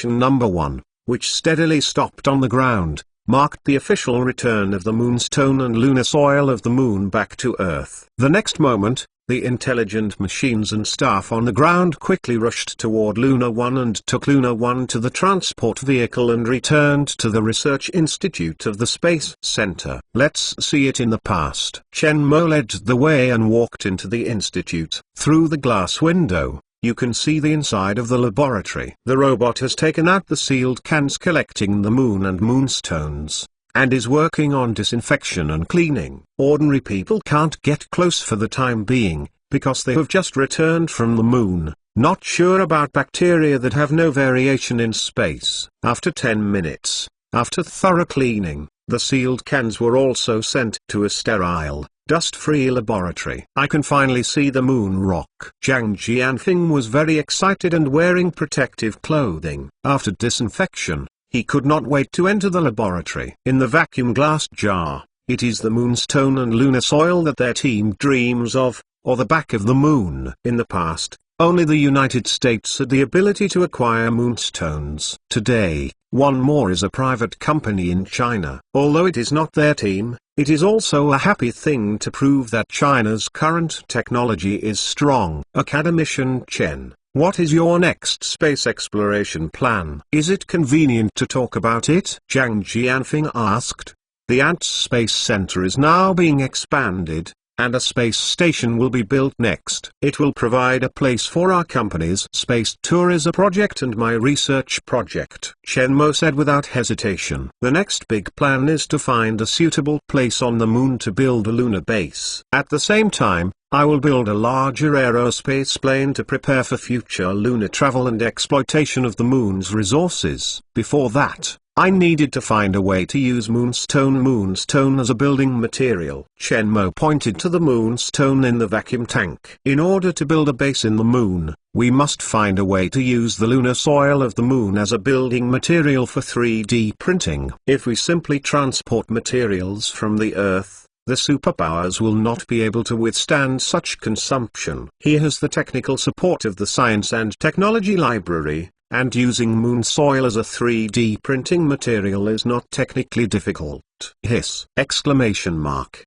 A: Number 1, which steadily stopped on the ground, marked the official return of the moonstone and lunar soil of the moon back to Earth. The next moment, the intelligent machines and staff on the ground quickly rushed toward Luna 1 and took Luna 1 to the transport vehicle and returned to the research institute of the Space Center. Let's see it in the past. Chen Mo led the way and walked into the institute. Through the glass window, you can see the inside of the laboratory. The robot has taken out the sealed cans collecting the moon and moonstones, and is working on disinfection and cleaning. Ordinary people can't get close for the time being, because they have just returned from the moon, not sure about bacteria that have no variation in space. After 10 minutes, after thorough cleaning, the sealed cans were also sent to a sterile, dust-free laboratory. I can finally see the moon rock. Zhang Jianfeng was very excited and wearing protective clothing. After disinfection, he could not wait to enter the laboratory. In the vacuum glass jar, it is the moonstone and lunar soil that their team dreams of, or the back of the moon. In the past, only the United States had the ability to acquire moonstones. Today, One More is a private company in China. Although it is not their team, it is also a happy thing to prove that China's current technology is strong. Academician Chen, what is your next space exploration plan? Is it convenient to talk about it? Zhang Jianfeng asked. The Ant Space Center is now being expanded, and a space station will be built next. It will provide a place for our company's space tourism project and my research project, Chen Mo said without hesitation. The next big plan is to find a suitable place on the moon to build a lunar base. At the same time, I will build a larger aerospace plane to prepare for future lunar travel and exploitation of the moon's resources. Before that, I needed to find a way to use moonstone as a building material. Chen Mo pointed to the moonstone in the vacuum tank. In order to build a base in the moon, we must find a way to use the lunar soil of the moon as a building material for 3D printing. If we simply transport materials from the Earth, the superpowers will not be able to withstand such consumption. He has the technical support of the Science and Technology Library, and using moon soil as a 3D printing material is not technically difficult. Hiss! Exclamation mark.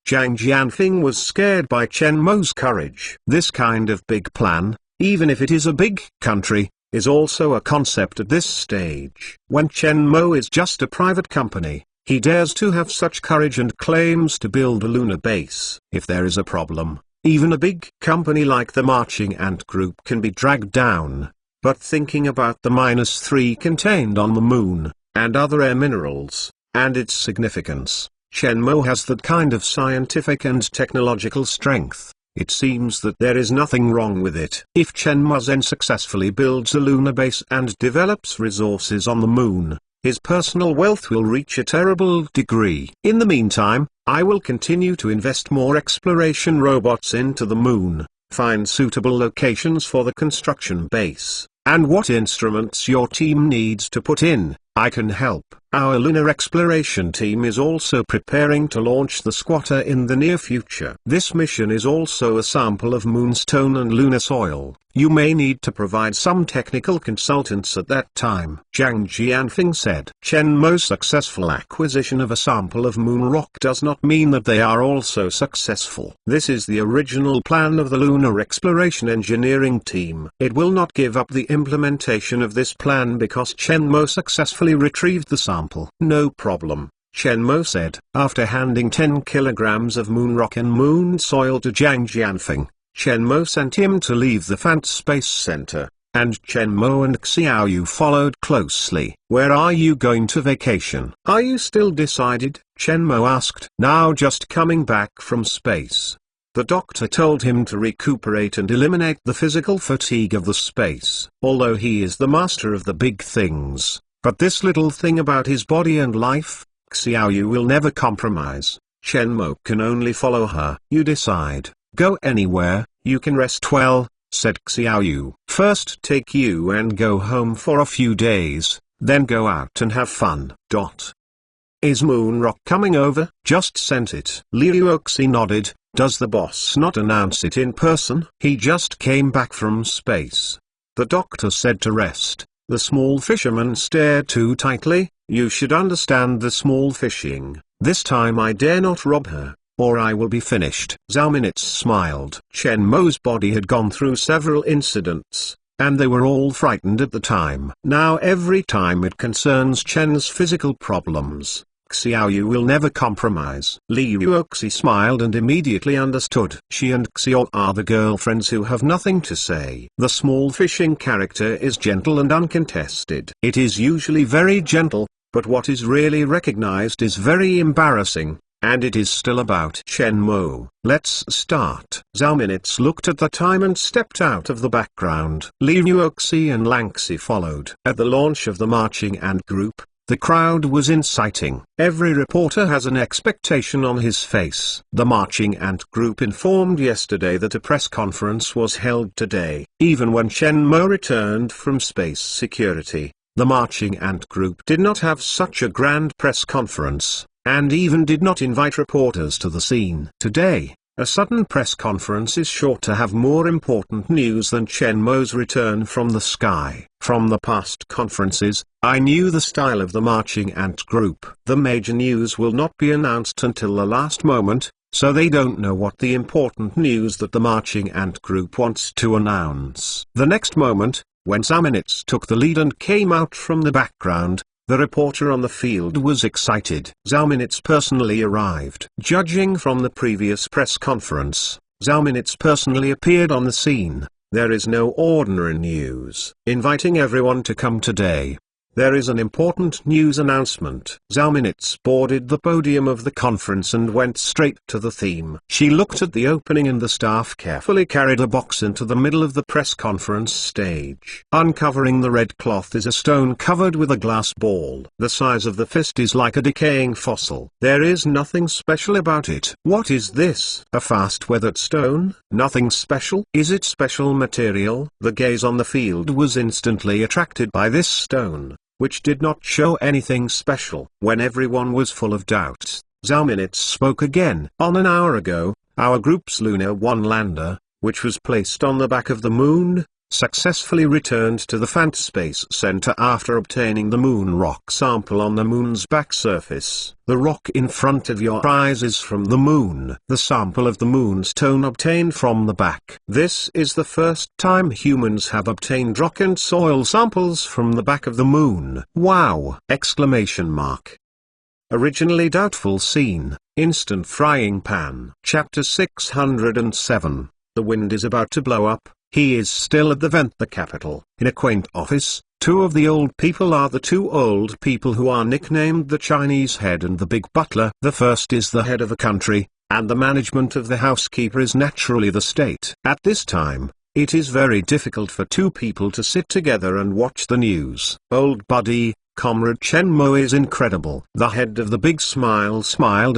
A: Zhang Jianfeng was scared by Chen Mo's courage. This kind of big plan, even if it is a big country, is also a concept at this stage. When Chen Mo is just a private company, he dares to have such courage and claims to build a lunar base. If there is a problem, even a big company like the Marching Ant Group can be dragged down. But thinking about the -3 contained on the moon, and other air minerals, and its significance, Chen Mo has that kind of scientific and technological strength. It seems that there is nothing wrong with it. If Chen Mo then successfully builds a lunar base and develops resources on the moon, his personal wealth will reach a terrible degree. In the meantime, I will continue to invest more exploration robots into the moon, find suitable locations for the construction base, and what instruments your team needs to put in, I can help. Our lunar exploration team is also preparing to launch the Squatter in the near future. This mission is also a sample of moonstone and lunar soil. You may need to provide some technical consultants at that time, Zhang Jianfeng said. Chen Mo's successful acquisition of a sample of moon rock does not mean that they are also successful. This is the original plan of the lunar exploration engineering team. It will not give up the implementation of this plan because Chen Mo successfully retrieved the sample. No problem, Chen Mo said. After handing 10 kilograms of moon rock and moon soil to Zhang Jianfeng, Chen Mo sent him to leave the Fant Space Center, and Chen Mo and Xiaoyu followed closely. Where are you going to vacation? Are you still decided? Chen Mo asked. Now just coming back from space. The doctor told him to recuperate and eliminate the physical fatigue of the space. Although he is the master of the big things, but this little thing about his body and life, Xiaoyu will never compromise. Chen Mo can only follow her. You decide. Go anywhere, you can rest well, said Xiaoyu. First take you and go home for a few days, then go out and have fun. Is Moon Rock coming over? Just sent it. Liu Oxi nodded. Does the boss not announce it in person? He just came back from space. The doctor said to rest. The small fisherman stared too tightly. You should understand the small fishing. This time I dare not rob her, or I will be finished. Zhao Minitz smiled. Chen Mo's body had gone through several incidents, and they were all frightened at the time. Now every time it concerns Chen's physical problems, Xiao you will never compromise. Li Yuoxi smiled and immediately understood. She and Xiao are the girlfriends who have nothing to say. The small fishing character is gentle and uncontested. It is usually very gentle, but what is really recognized is very embarrassing. And it is still about Chen Mo. Let's start. Zhao Minutes looked at the time and stepped out of the background. Li Yuoxi and Langxi followed. At the launch of the marching ant group, the crowd was inciting. Every reporter has an expectation on his face. The marching ant group informed yesterday that a press conference was held today. Even when Chen Mo returned from space security, the marching ant group did not have such a grand press conference, and even did not invite reporters to the scene. Today, a sudden press conference is sure to have more important news than Chen Mo's return from the sky. From the past conferences, I knew the style of the marching ant group. The major news will not be announced until the last moment, so they don't know what the important news that the marching ant group wants to announce. The next moment, when Zhao Minutes took the lead and came out from the background, the reporter on the field was excited. Zhao Minutes personally arrived. Judging from the previous press conference, Zhao Minutes personally appeared on the scene. There is no ordinary news. Inviting everyone to come today. There is an important news announcement. Zhao Minutes boarded the podium of the conference and went straight to the theme. She looked at the opening and the staff carefully carried a box into the middle of the press conference stage. Uncovering the red cloth is a stone covered with a glass ball. The size of the fist is like a decaying fossil. There is nothing special about it. What is this? A fast-weathered stone? Nothing special? Is it special material? The gaze on the field was instantly attracted by this stone, which did not show anything special. When everyone was full of doubts, Zhao Minutes spoke again. On an hour ago, our group's Lunar 1 lander, which was placed on the back of the moon, successfully returned to the Fant Space Center after obtaining the moon rock sample on the moon's back surface. The rock in front of your eyes is from the moon. The sample of the moon stone obtained from the back. This is the first time humans have obtained rock and soil samples from the back of the moon. Wow! Exclamation mark. Originally doubtful scene, instant frying pan. Chapter 607. The wind is about to blow up. He is still at the vent, the capital. In a quaint office, two of the old people are the two old people who are nicknamed the Chinese head and the big butler. The first is the head of the country, and the management of the housekeeper is naturally the state. At this time, it is very difficult for two people to sit together and watch the news. Old buddy, Comrade Chen Mo is incredible. The head of the big smiled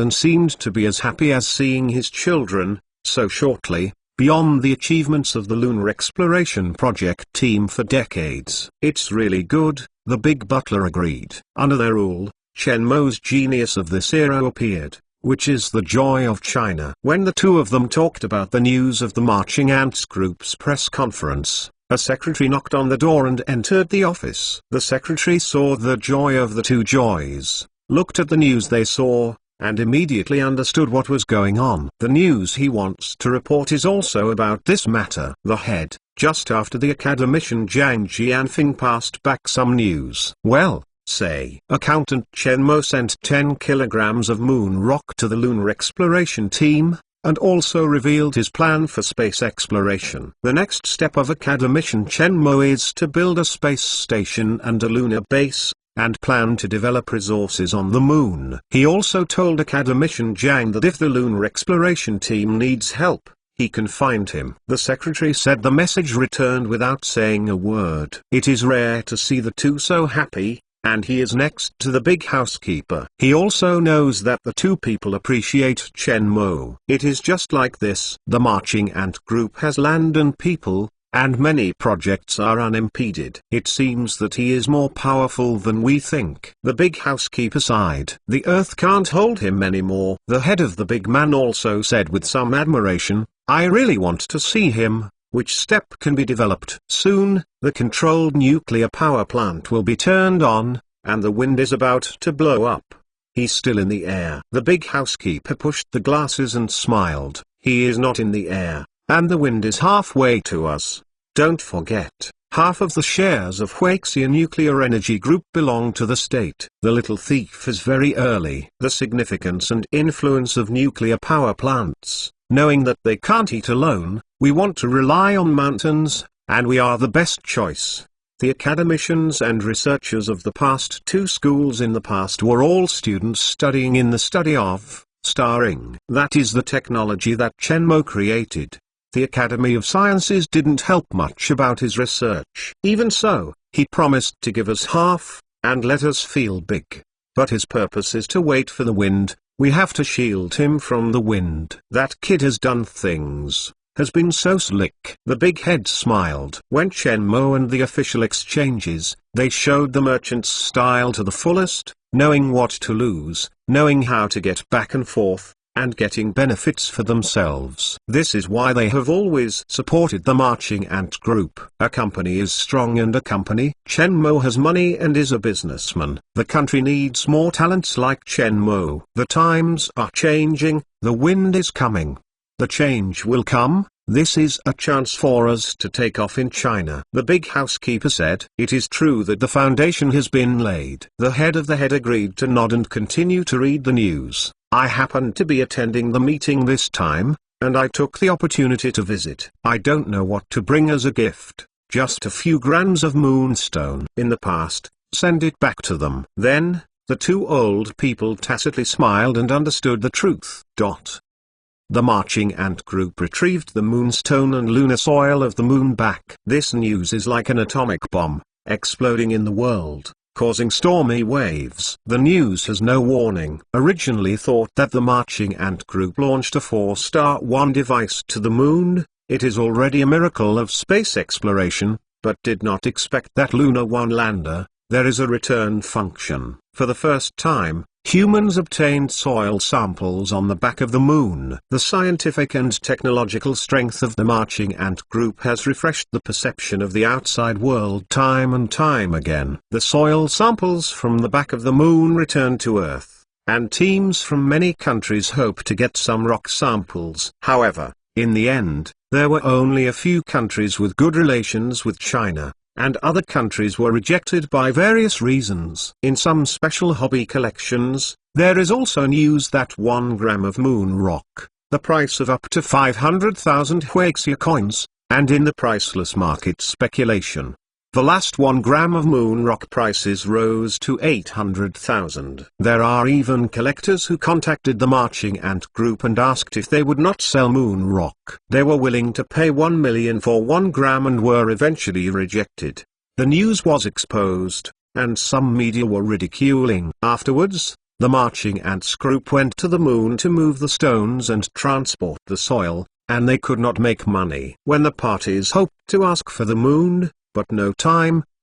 A: and seemed to be as happy as seeing his children, so shortly. Beyond the achievements of the Lunar Exploration Project team for decades. It's really good, the big butler agreed. Under their rule, Chen Mo's genius of this era appeared, which is the joy of China. When the two of them talked about the news of the Marching Ants Group's press conference, a secretary knocked on the door and entered the office. The secretary saw the joy of the two joys, looked at the news they saw, and immediately understood what was going on. The news he wants to report is also about this matter. The head, just after the academician Zhang Jianfeng passed back some news. Well, say, accountant Chen Mo sent 10 kilograms of moon rock to the lunar exploration team, and also revealed his plan for space exploration. The next step of academician Chen Mo is to build a space station and a lunar base, and plan to develop resources on the moon. He also told academician Zhang that if the lunar exploration team needs help, he can find him. The secretary said the message returned without saying a word. It is rare to see the two so happy, and he is next to the big housekeeper. He also knows that the two people appreciate Chen Mo. It is just like this. The marching ant group has land and people, and many projects are unimpeded. It seems that he is more powerful than we think. The big housekeeper sighed. The earth can't hold him anymore. The head of the big man also said with some admiration, I really want to see him. Which step can be developed? Soon, the controlled nuclear power plant will be turned on, and the wind is about to blow up. He's still in the air. The big housekeeper pushed the glasses and smiled. He is not in the air, and the wind is halfway to us. Don't forget, Half of the shares of Huaxia Nuclear Energy Group belong to the state. The little thief is very early. The significance and influence of nuclear power plants. Knowing that they can't eat alone, we want to rely on mountains, and we are the best choice. The academicians and researchers of the past two schools in the past were all students studying in the study of starring. That is the technology that Chen Mo created. The Academy of Sciences didn't help much about his research. Even so, he promised to give us half, and let us feel big. But his purpose is to wait for the wind. We have to shield him from the wind. That kid has done things, has been so slick. The big head smiled. When Chen Mo and the official exchanges, they showed the merchant's style to the fullest, knowing what to lose, knowing how to get back and forth, and getting benefits for themselves. This is why they have always supported the Marching Ant Group. A company is strong, and a company. Chen Mo has money and is a businessman. The country needs more talents like Chen Mo. The times are changing, the wind is coming. The change will come. This is a chance for us to take off in China. The big housekeeper said, "It is true that the foundation has been laid." The head of the head agreed to nod and continue to read the news. I happened to be attending the meeting this time, and I took the opportunity to visit. I don't know what to bring as a gift, just a few grams of moonstone. In the past, send it back to them. Then, the two old people tacitly smiled and understood the truth. The Marching Ant Group retrieved the moonstone and lunar soil of the moon back. This news is like an atomic bomb, exploding in the world, causing stormy waves. The news has no warning. Originally thought that the Marching Ant Group launched a 4-star 1 device to the moon. It is already a miracle of space exploration, but did not expect that Lunar 1 lander. There is a return function. For the first time, humans obtained soil samples on the back of the moon. The scientific and technological strength of the Marching Ant Group has refreshed the perception of the outside world time and time again. The soil samples from the back of the moon returned to Earth, and teams from many countries hope to get some rock samples. However, in the end, there were only a few countries with good relations with China, and other countries were rejected by various reasons. In some special hobby collections, there is also news that 1 gram of moon rock, the price of up to 500,000 Huaxia coins, and in the priceless market speculation, the last 1 gram of moon rock prices rose to 800,000. There are even collectors who contacted the Marching Ant Group and asked if they would not sell moon rock. They were willing to pay 1 million for 1 gram and were eventually rejected. The news was exposed, and some media were ridiculing. Afterwards, the Marching Ants Group went to the moon to move the stones and transport the soil, and they could not make money. When the parties hoped to ask for the moon, but no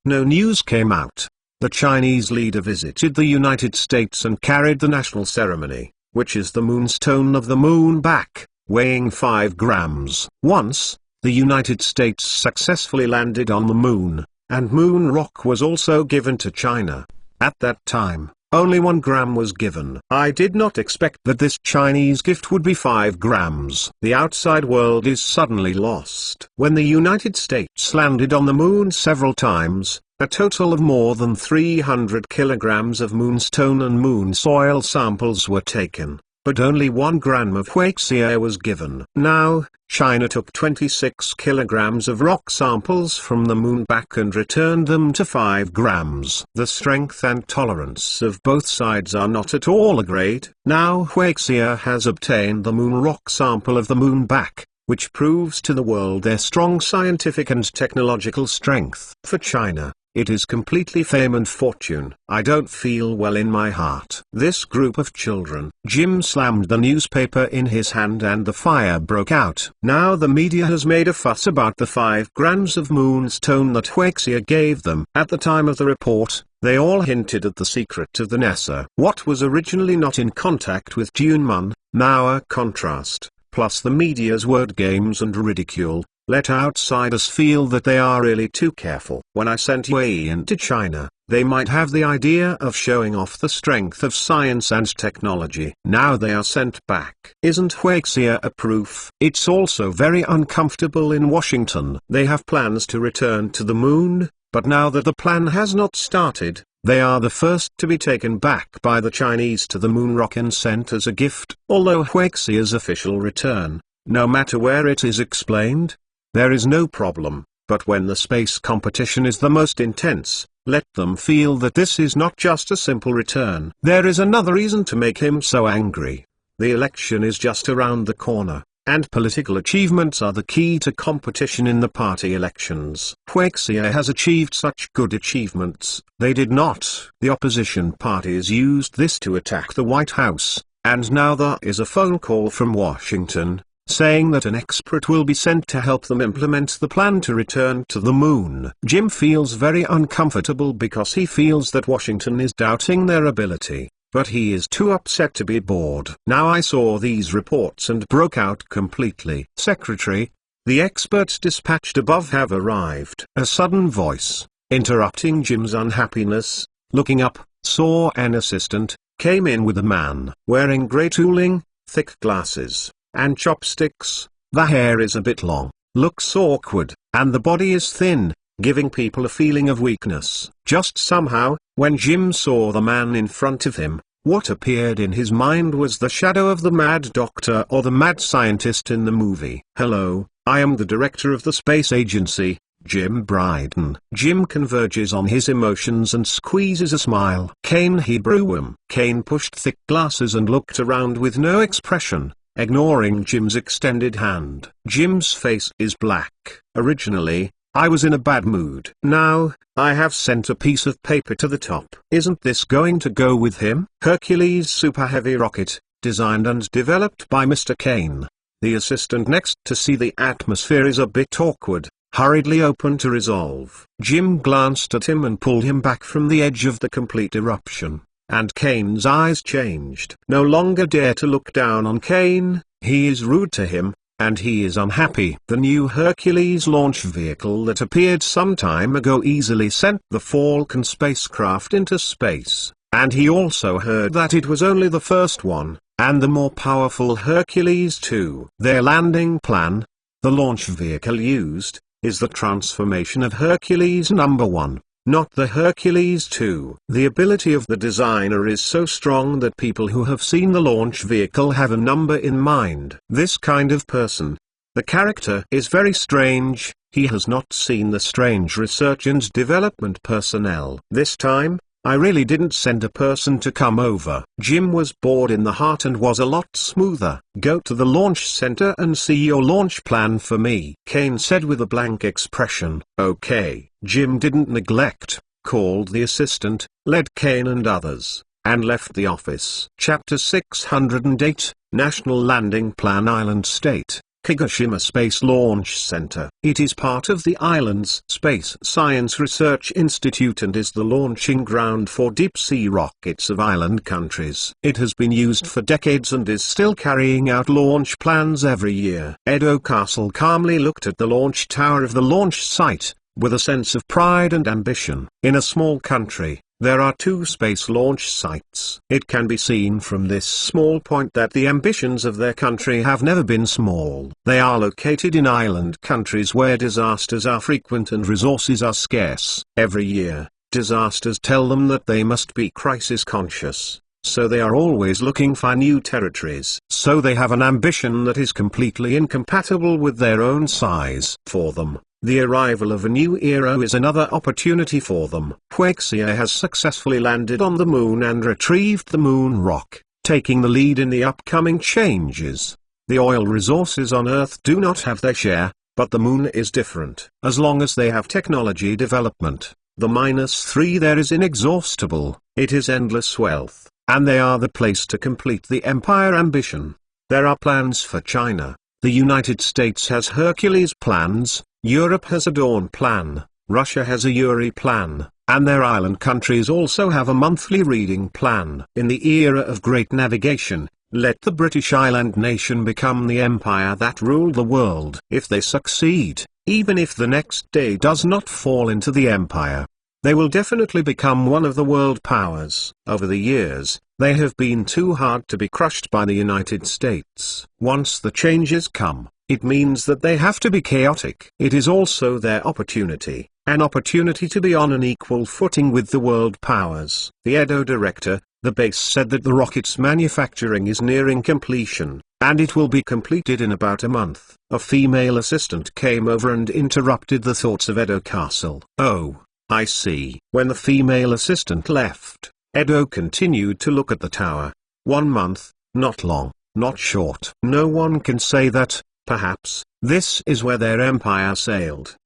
A: news came out. The Chinese leader visited the United States and carried the national ceremony, which is the moonstone of the moon back, weighing 5 grams. Once, the United States successfully landed on the moon, and moon rock was also given to China. At that time, only 1 gram was given. I did not expect that this Chinese gift would be 5 grams. The outside world is suddenly lost. When the United States landed on the moon several times, a total of more than 300 kilograms of moonstone and moon soil samples were taken, but only 1 gram of Huaxia was given. Now, China took 26 kilograms of rock samples from the moon back and returned them to 5 grams. The strength and tolerance of both sides are not at all agreed. Now Huaxia has obtained the moon rock sample of the moon back, which proves to the world their strong scientific and technological strength. For China, it is completely fame and fortune. I don't feel well in my heart. This group of children. Jim slammed the newspaper in his hand and the fire broke out. Now the media has made a fuss about the 5 grams of moonstone that Huaxia gave them. At the time of the report, they all hinted at the secret of the NASA. What was originally not in contact with Junman, now a contrast, plus the media's word games and ridicule, let outsiders feel that they are really too careful. When I sent Wei into China, They might have the idea of showing off the strength of science and technology. Now they are sent back. Isn't Huaxia a proof? It's also very uncomfortable in Washington. They have plans to return to the moon, but now that the plan has not started, they are the first to be taken back by the Chinese to the moon rock and sent as a gift. Although Huaxia's official return, no matter where it is explained, there is no problem. But when the space competition is the most intense, let them feel that this is not just a simple return. There is another reason to make him so angry. The election is just around the corner, and political achievements are the key to competition in the party elections. Huaxia has achieved such good achievements. They did not. The opposition parties used this to attack the White House, and now there is a phone call from Washington, saying that an expert will be sent to help them implement the plan to return to the moon. Jim feels very uncomfortable because he feels that Washington is doubting their ability, but he is too upset to be bored. Now I saw these reports and broke out completely. Secretary, the experts dispatched above have arrived. A sudden voice, interrupting Jim's unhappiness, looking up, saw an assistant, came in with a man wearing grey tooling, thick glasses, and chopsticks. The hair is a bit long, looks awkward, and the body is thin, giving people a feeling of weakness. Just somehow, when Jim saw the man in front of him, what appeared in his mind was the shadow of the mad doctor or the mad scientist in the movie. Hello, I am the director of the space agency, Jim Bryden. Jim converges on his emotions and squeezes a smile. Kane Hebrew. Kane pushed thick glasses and looked around with no expression, ignoring Jim's extended hand. Jim's face is black. Originally, I was in a bad mood. Now, I have sent a piece of paper to the top. Isn't this going to go with him? Hercules Super Heavy Rocket, designed and developed by Mr. Kane. The assistant next to see the atmosphere is a bit awkward, hurriedly open to resolve. Jim glanced at him and pulled him back from the edge of the complete eruption. And Kane's eyes changed. No longer dare to look down on Kane, he is rude to him, and he is unhappy. The new Hercules launch vehicle that appeared some time ago easily sent the Falcon spacecraft into space, and he also heard that it was only the first one, and the more powerful Hercules 2. Their landing plan, the launch vehicle used, is the transformation of Hercules number 1. Not the Hercules 2. The ability of the designer is so strong that people who have seen the launch vehicle have a number in mind. This kind of person. The character is very strange, he has not seen the strange research and development personnel. This time, I really didn't send a person to come over. Jim was bored in the heart and was a lot smoother. Go to the launch center and see your launch plan for me, Kane said with a blank expression. Okay. Jim didn't neglect, called the assistant, led Kane and others, and left the office. Chapter 608, National Landing Plan Island State, Kagoshima Space Launch Center. It is part of the island's Space Science Research Institute and is the launching ground for deep-sea rockets of island countries. It has been used for decades and is still carrying out launch plans every year. Edo Castle calmly looked at the launch tower of the launch site, with a sense of pride and ambition. In a small country, there are 2 space launch sites. It can be seen from this small point that the ambitions of their country have never been small. They are located in island countries where disasters are frequent and resources are scarce. Every year, disasters tell them that they must be crisis conscious, so they are always looking for new territories. So they have an ambition that is completely incompatible with their own size. For them, the arrival of a new era is another opportunity for them. Huaxia has successfully landed on the moon and retrieved the moon rock, taking the lead in the upcoming changes. The oil resources on Earth do not have their share, but the moon is different. As long as they have technology development, the -3 there is inexhaustible, it is endless wealth, and they are the place to complete the empire ambition. There are plans for China. The United States has Hercules plans, Europe has a Dawn plan, Russia has a Yuri plan, and their island countries also have a monthly reading plan. In the era of great navigation, let the British island nation become the empire that ruled the world. If they succeed, even if the next day does not fall into the empire, they will definitely become one of the world powers. Over the years, they have been too hard to be crushed by the United States. Once the changes come, it means that they have to be chaotic. It is also their opportunity, an opportunity to be on an equal footing with the world powers. The Edo director, the base, said that the rocket's manufacturing is nearing completion, and it will be completed in about a month. A female assistant came over and interrupted the thoughts of Edo Castle. "Oh, I see." When the female assistant left, Edo continued to look at the tower. 1 month, not long, not short. No one can say that. Perhaps, this is where their empire sailed.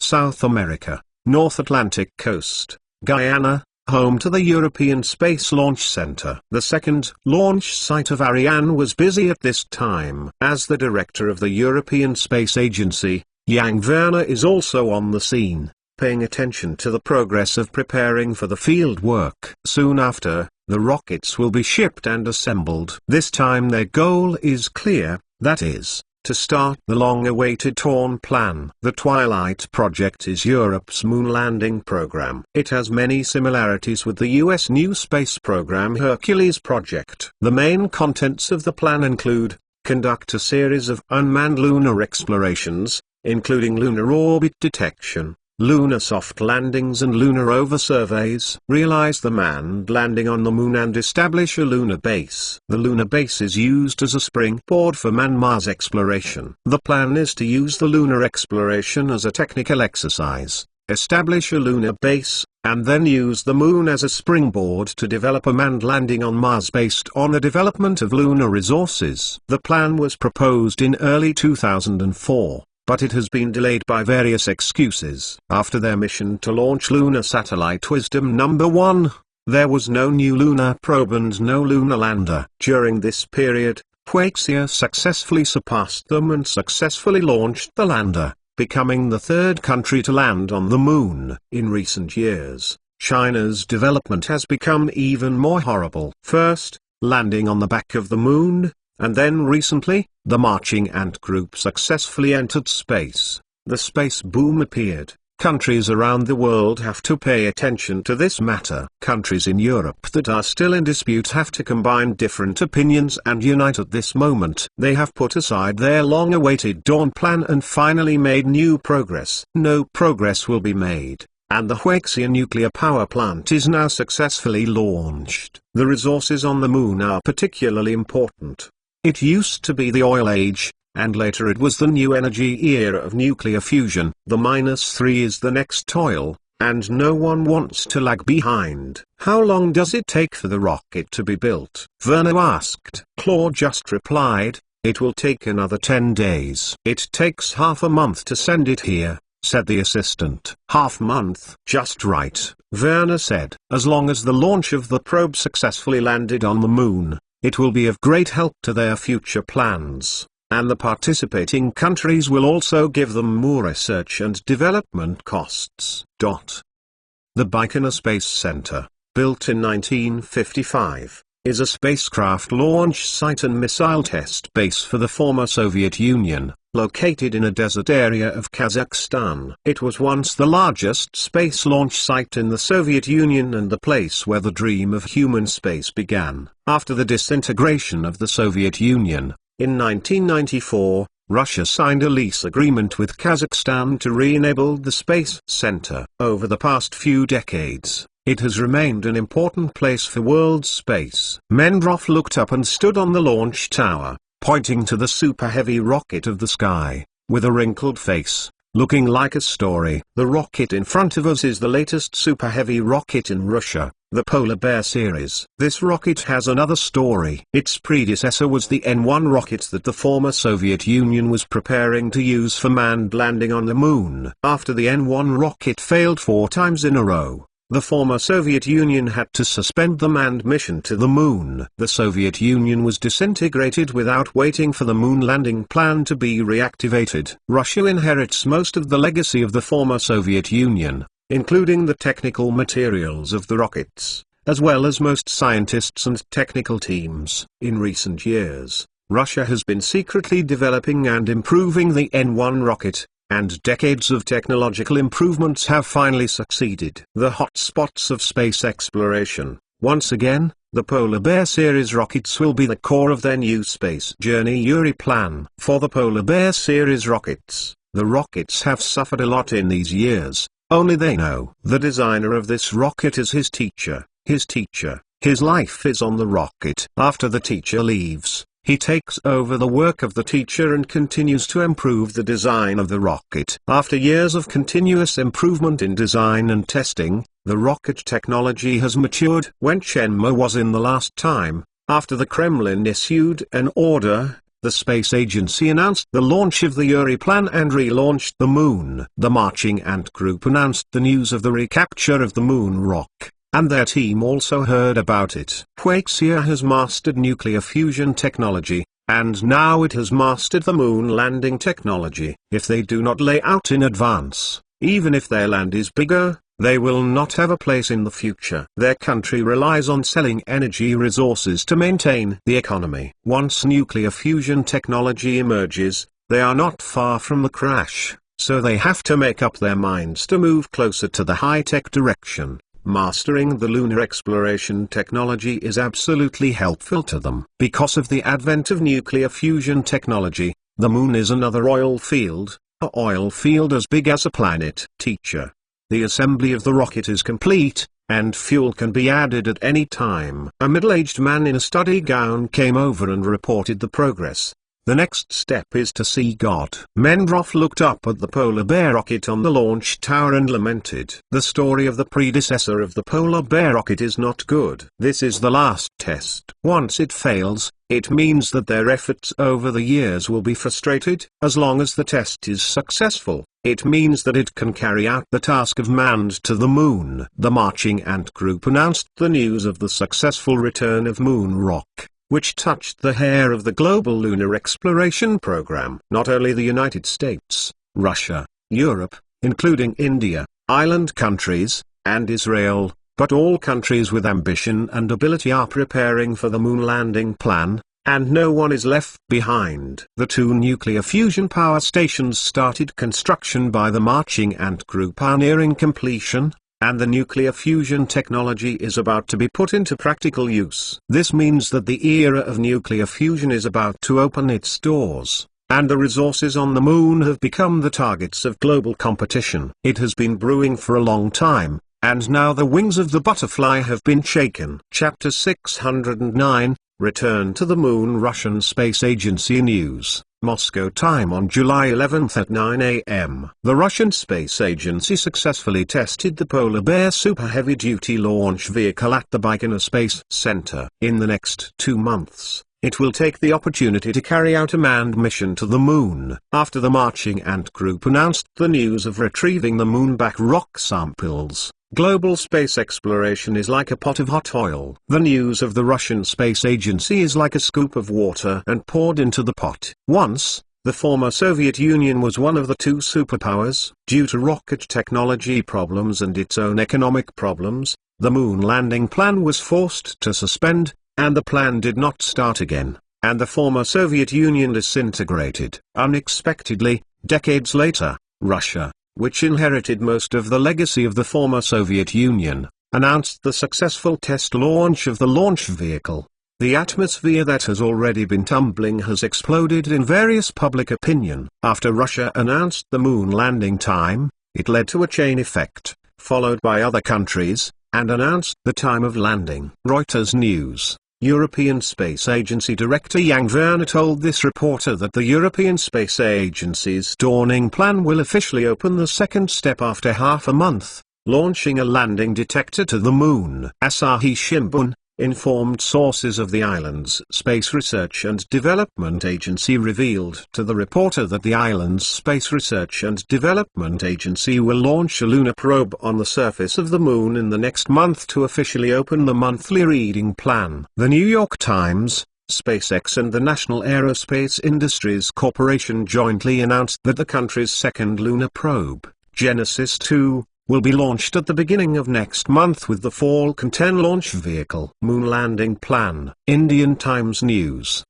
A: South America, North Atlantic coast, Guyana, home to the European Space Launch Center. The second launch site of Ariane was busy at this time. As the director of the European Space Agency, Yang Werner is also on the scene, paying attention to the progress of preparing for the field work. Soon after, the rockets will be shipped and assembled. This time their goal is clear. That is, to start the long-awaited Dawn plan. The Twilight project is Europe's moon landing program. It has many similarities with the US new space program Hercules project. The main contents of the plan include: conduct a series of unmanned lunar explorations, including lunar orbit detection, lunar soft landings and lunar over-surveys. Realize the manned landing on the moon and establish a lunar base. The lunar base is used as a springboard for manned-Mars exploration. The plan is to use the lunar exploration as a technical exercise, establish a lunar base, and then use the moon as a springboard to develop a manned landing on Mars based on the development of lunar resources. The plan was proposed in early 2004. But it has been delayed by various excuses. After their mission to launch lunar satellite Wisdom number 1, there was no new lunar probe and no lunar lander. During this period, Huaxia successfully surpassed them and successfully launched the lander, becoming the third country to land on the moon. In recent years, China's development has become even more horrible. First, landing on the back of the moon, and then recently, the marching ant group successfully entered space. The space boom appeared. Countries around the world have to pay attention to this matter. Countries in Europe that are still in dispute have to combine different opinions and unite at this moment. They have put aside their long-awaited Dawn plan and finally made new progress. No progress will be made, and the Huaxia nuclear power plant is now successfully launched. The resources on the moon are particularly important. It used to be the oil age, and later it was the new energy era of nuclear fusion. The -3 is the next oil, and no one wants to lag behind. How long does it take for the rocket to be built? Werner asked. Claude just replied, it will take another 10 days. It takes half a month to send it here, said the assistant. Half month? Just right, Werner said. As long as the launch of the probe successfully landed on the moon, it will be of great help to their future plans, and the participating countries will also give them more research and development costs. The Baikonur Space Center, built in 1955, is a spacecraft launch site and missile test base for the former Soviet Union, located in a desert area of Kazakhstan. It was once the largest space launch site in the Soviet Union and the place where the dream of human space began. After the disintegration of the Soviet Union, in 1994, Russia signed a lease agreement with Kazakhstan to re-enable the space center. Over the past few decades, it has remained an important place for world space. Mendrov looked up and stood on the launch tower, pointing to the Super Heavy rocket of the sky, with a wrinkled face, looking like a story. The rocket in front of us is the latest Super Heavy rocket in Russia, the Polar Bear series. This rocket has another story. Its predecessor was the N-1 rocket that the former Soviet Union was preparing to use for manned landing on the moon. After the N-1 rocket failed 4 times in a row, the former Soviet Union had to suspend the manned mission to the moon. The Soviet Union was disintegrated without waiting for the moon landing plan to be reactivated. Russia inherits most of the legacy of the former Soviet Union, including the technical materials of the rockets, as well as most scientists and technical teams. In recent years, Russia has been secretly developing and improving the N-1 rocket, and decades of technological improvements have finally succeeded. The hotspots of space exploration. Once again, the Polar Bear series rockets will be the core of their new space journey Yuri plan. For the Polar Bear series rockets, the rockets have suffered a lot in these years, only they know. The designer of this rocket is his teacher. His life is on the rocket. After the teacher leaves, he takes over the work of the teacher and continues to improve the design of the rocket. After years of continuous improvement in design and testing, the rocket technology has matured. When Chenmo was in the last time, after the Kremlin issued an order, the space agency announced the launch of the Yuri plan and relaunched the moon. The Marching Ant Group announced the news of the recapture of the moon rock, and their team also heard about it. Huaxia has mastered nuclear fusion technology, and now it has mastered the moon landing technology. If they do not lay out in advance, even if their land is bigger, they will not have a place in the future. Their country relies on selling energy resources to maintain the economy. Once nuclear fusion technology emerges, they are not far from the crash, so they have to make up their minds to move closer to the high-tech direction. Mastering the lunar exploration technology is absolutely helpful to them. Because of the advent of nuclear fusion technology, the moon is another oil field, an oil field as big as a planet. Teacher. The assembly of the rocket is complete, and fuel can be added at any time. A middle-aged man in a study gown came over and reported the progress. The next step is to see God. Mendroff looked up at the Polar Bear rocket on the launch tower and lamented. The story of the predecessor of the Polar Bear rocket is not good. This is the last test. Once it fails, it means that their efforts over the years will be frustrated. As long as the test is successful, it means that it can carry out the task of manned to the moon. The Marching Ant Group announced the news of the successful return of moon rock, which touched the hair of the global lunar exploration program. Not only the United States, Russia, Europe, including India, island countries, and Israel, but all countries with ambition and ability are preparing for the moon landing plan, and no one is left behind. The 2 nuclear fusion power stations started construction by the Marching Ant Group are nearing completion, and the nuclear fusion technology is about to be put into practical use. This means that the era of nuclear fusion is about to open its doors, and the resources on the moon have become the targets of global competition. It has been brewing for a long time, and now the wings of the butterfly have been shaken. Chapter 609, Return to the Moon. Russian Space Agency News, Moscow time on July 11 at 9 a.m. The Russian Space Agency successfully tested the Polar Bear Super Heavy-Duty Launch Vehicle at the Baikonur Space Center. In the next 2 months, it will take the opportunity to carry out a manned mission to the moon. After the Marching Ant Group announced the news of retrieving the moonback rock samples, global space exploration is like a pot of hot oil. The news of the Russian Space Agency is like a scoop of water and poured into the pot. Once, the former Soviet Union was one of the 2 superpowers. Due to rocket technology problems and its own economic problems, the moon landing plan was forced to suspend, and the plan did not start again, and the former Soviet Union disintegrated. Unexpectedly, decades later, Russia, which inherited most of the legacy of the former Soviet Union, announced the successful test launch of the launch vehicle. The atmosphere that has already been tumbling has exploded in various public opinion. After Russia announced the moon landing time, it led to a chain effect, followed by other countries, and announced the time of landing. Reuters News. European Space Agency Director Jan Werner told this reporter that the European Space Agency's dawning plan will officially open the second step after half a month, launching a landing detector to the moon. Asahi Shimbun, informed sources of the island's Space Research and Development Agency revealed to the reporter that the island's Space Research and Development Agency will launch a lunar probe on the surface of the moon in the next month to officially open the monthly reading plan. The New York Times, SpaceX and the National Aerospace Industries Corporation jointly announced that the country's second lunar probe, Genesis 2, will be launched at the beginning of next month with the Falcon 10 launch vehicle. Moon landing plan. Indian Times News.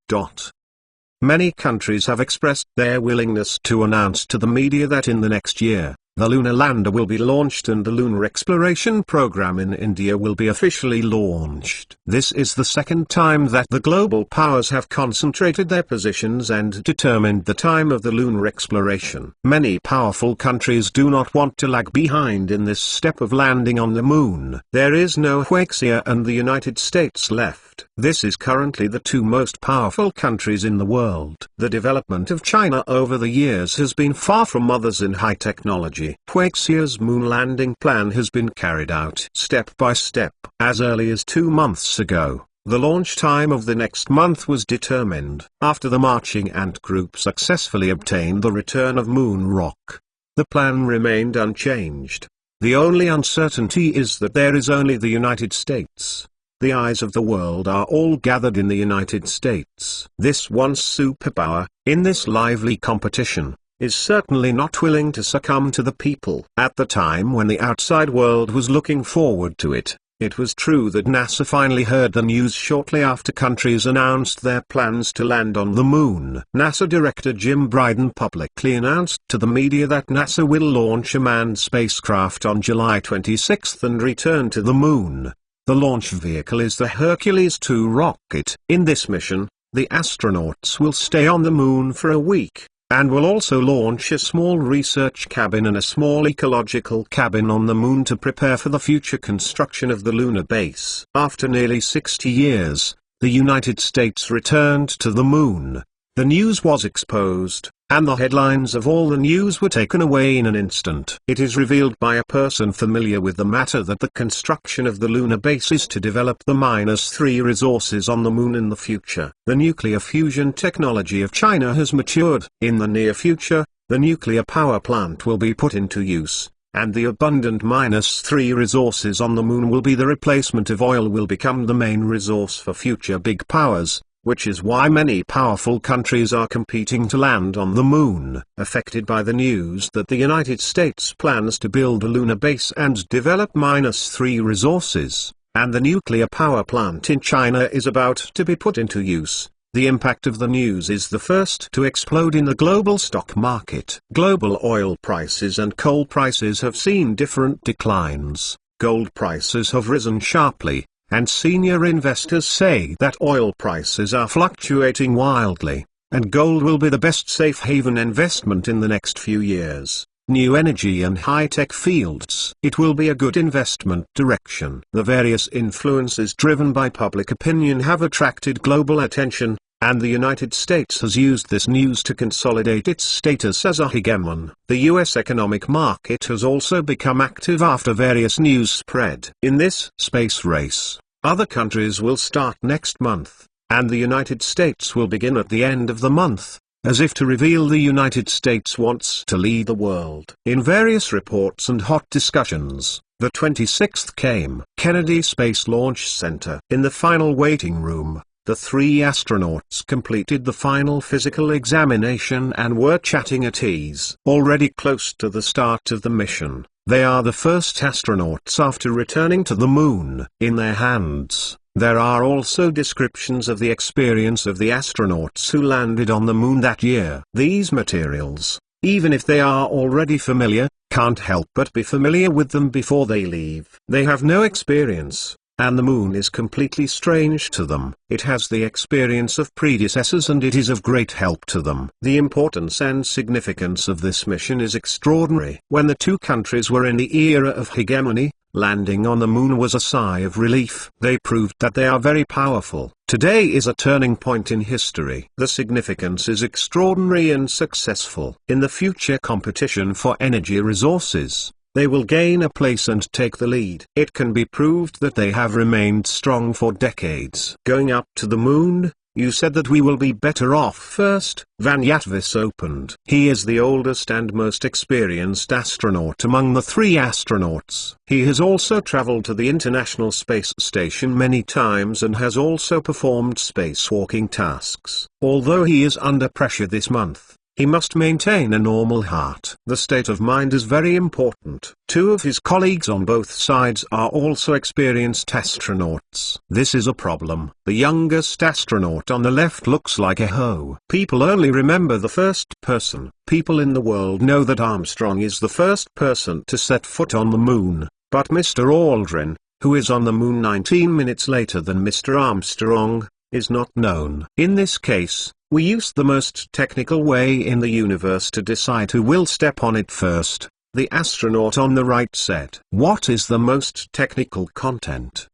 A: Many countries have expressed their willingness to announce to the media that in the next year, the lunar lander will be launched and the lunar exploration program in India will be officially launched. This is the second time that the global powers have concentrated their positions and determined the time of the lunar exploration. Many powerful countries do not want to lag behind in this step of landing on the moon. There is no Huaxia and the United States left. This is currently the two most powerful countries in the world. The development of China over the years has been far from others in high technology. Huaxia's moon landing plan has been carried out step by step. As early as 2 months ago, the launch time of the next month was determined, after the marching ant group successfully obtained the return of moon rock. The plan remained unchanged. The only uncertainty is that there is only the United States. The eyes of the world are all gathered in the United States. This once superpower, in this lively competition, is certainly not willing to succumb to the people. At the time when the outside world was looking forward to it, it was true that NASA finally heard the news shortly after countries announced their plans to land on the moon. NASA Director Jim Bryden publicly announced to the media that NASA will launch a manned spacecraft on July 26 and return to the moon. The launch vehicle is the Hercules 2 rocket. In this mission, the astronauts will stay on the moon for a week, and will also launch a small research cabin and a small ecological cabin on the moon to prepare for the future construction of the lunar base. After nearly 60 years, the United States returned to the moon. The news was exposed, and the headlines of all the news were taken away in an instant. It is revealed by a person familiar with the matter that the construction of the lunar base is to develop the -3 resources on the moon in the future. The nuclear fusion technology of China has matured. In the near future, the nuclear power plant will be put into use, and the abundant -3 resources on the moon will be the replacement of oil, will become the main resource for future big powers, which is why many powerful countries are competing to land on the moon. Affected by the news that the United States plans to build a lunar base and develop -3 resources, and the nuclear power plant in China is about to be put into use, the impact of the news is the first to explode in the global stock market. Global oil prices and coal prices have seen different declines. Gold prices have risen sharply, and senior investors say that oil prices are fluctuating wildly, and gold will be the best safe haven investment in the next few years. New energy and high-tech fields. It will be a good investment direction. The various influences driven by public opinion have attracted global attention, and the United States has used this news to consolidate its status as a hegemon. The US economic market has also become active after various news spread. In this space race, other countries will start next month, and the United States will begin at the end of the month, as if to reveal the United States wants to lead the world. In various reports and hot discussions, the 26th came. Kennedy Space Launch Center. In the final waiting room, the 3 astronauts completed the final physical examination and were chatting at ease. Already close to the start of the mission, they are the first astronauts after returning to the moon. In their hands, there are also descriptions of the experience of the astronauts who landed on the moon that year. These materials, even if they are already familiar, can't help but be familiar with them before they leave. They have no experience, and the moon is completely strange to them. It has the experience of predecessors and it is of great help to them. The importance and significance of this mission is extraordinary. When the two countries were in the era of hegemony, landing on the moon was a sigh of relief. They proved that they are very powerful. Today is a turning point in history. The significance is extraordinary and successful. In the future competition for energy resources, they will gain a place and take the lead. It can be proved that they have remained strong for decades. Going up to the moon, you said that we will be better off first. Van Yatvis opened. He is the oldest and most experienced astronaut among the 3 astronauts. He has also traveled to the International Space Station many times and has also performed spacewalking tasks. Although he is under pressure this month, He must maintain a normal heart. The state of mind is very important. Two of his colleagues on both sides are also experienced astronauts. This is a problem. The youngest astronaut on the left looks like a hoe. People only remember the first person. People in the world know that Armstrong is the first person to set foot on the moon, but Mr. Aldrin, who is on the moon 19 minutes later than Mr. Armstrong, is not known. In this case, we used the most technical way in the universe to decide who will step on it first. The astronaut on the right said, "What is the most technical content?"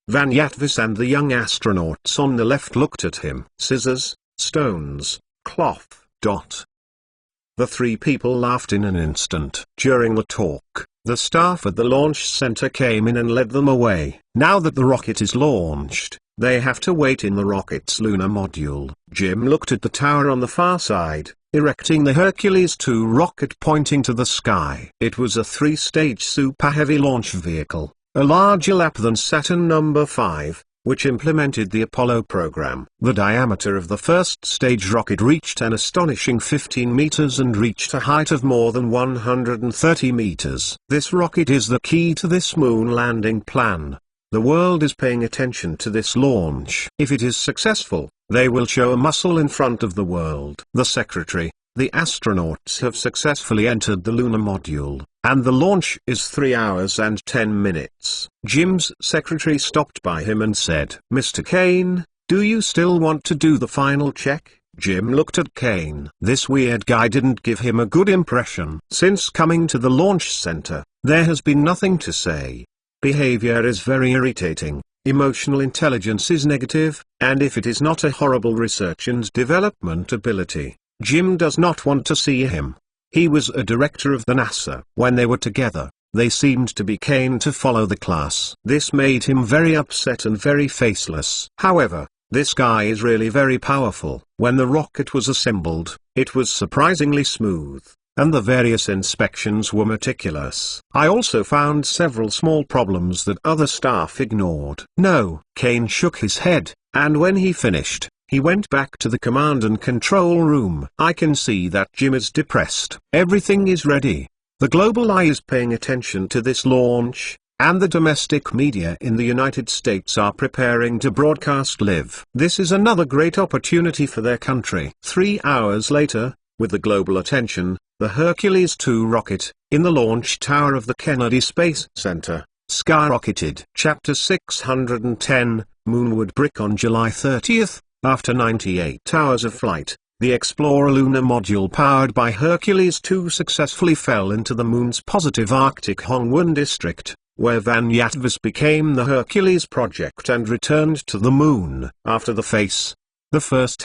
A: Van Yatvis and the young astronauts on the left looked at him. Scissors, stones, cloth, dot. The three people laughed in an instant. During the talk, the staff at the launch center came in and led them away. Now that the rocket is launched, they have to wait in the rocket's lunar module. Jim looked at the tower on the far side, erecting the Hercules 2 rocket pointing to the sky. It was a 3-stage Super Heavy launch vehicle, a larger lap than Saturn No. 5, which implemented the Apollo program. The diameter of the first stage rocket reached an astonishing 15 meters and reached a height of more than 130 meters. This rocket is the key to this moon landing plan. The world is paying attention to this launch. If it is successful, they will show a muscle in front of the world. The secretary, the astronauts have successfully entered the lunar module, and the launch is 3 hours and 10 minutes. Jim's secretary stopped by him and said, "Mr. Kane, do you still want to do the final check?" Jim looked at Kane. This weird guy didn't give him a good impression. Since coming to the launch center, there has been nothing to say. Behavior is very irritating, emotional intelligence is negative, and if it is not a horrible research and development ability, Jim does not want to see him. He was a director of the NASA. When they were together, they seemed to be keen to follow the class. This made him very upset and very faceless. However, this guy is really very powerful. When the rocket was assembled, it was surprisingly smooth, and the various inspections were meticulous. I also found several small problems that other staff ignored. No, Kane shook his head, and when he finished, he went back to the command and control room. I can see that Jim is depressed. Everything is ready. The global eye is paying attention to this launch, and the domestic media in the United States are preparing to broadcast live. This is another great opportunity for their country. 3 hours later, with the global attention, the Hercules 2 rocket, in the launch tower of the Kennedy Space Center, skyrocketed. Chapter 610, Moonward Brick. On July 30th, after 98 hours of flight, the Explorer lunar module powered by Hercules 2 successfully fell into the Moon's positive Arctic Hongwan district, where Van Yatvis became the Hercules project and returned to the Moon. After the first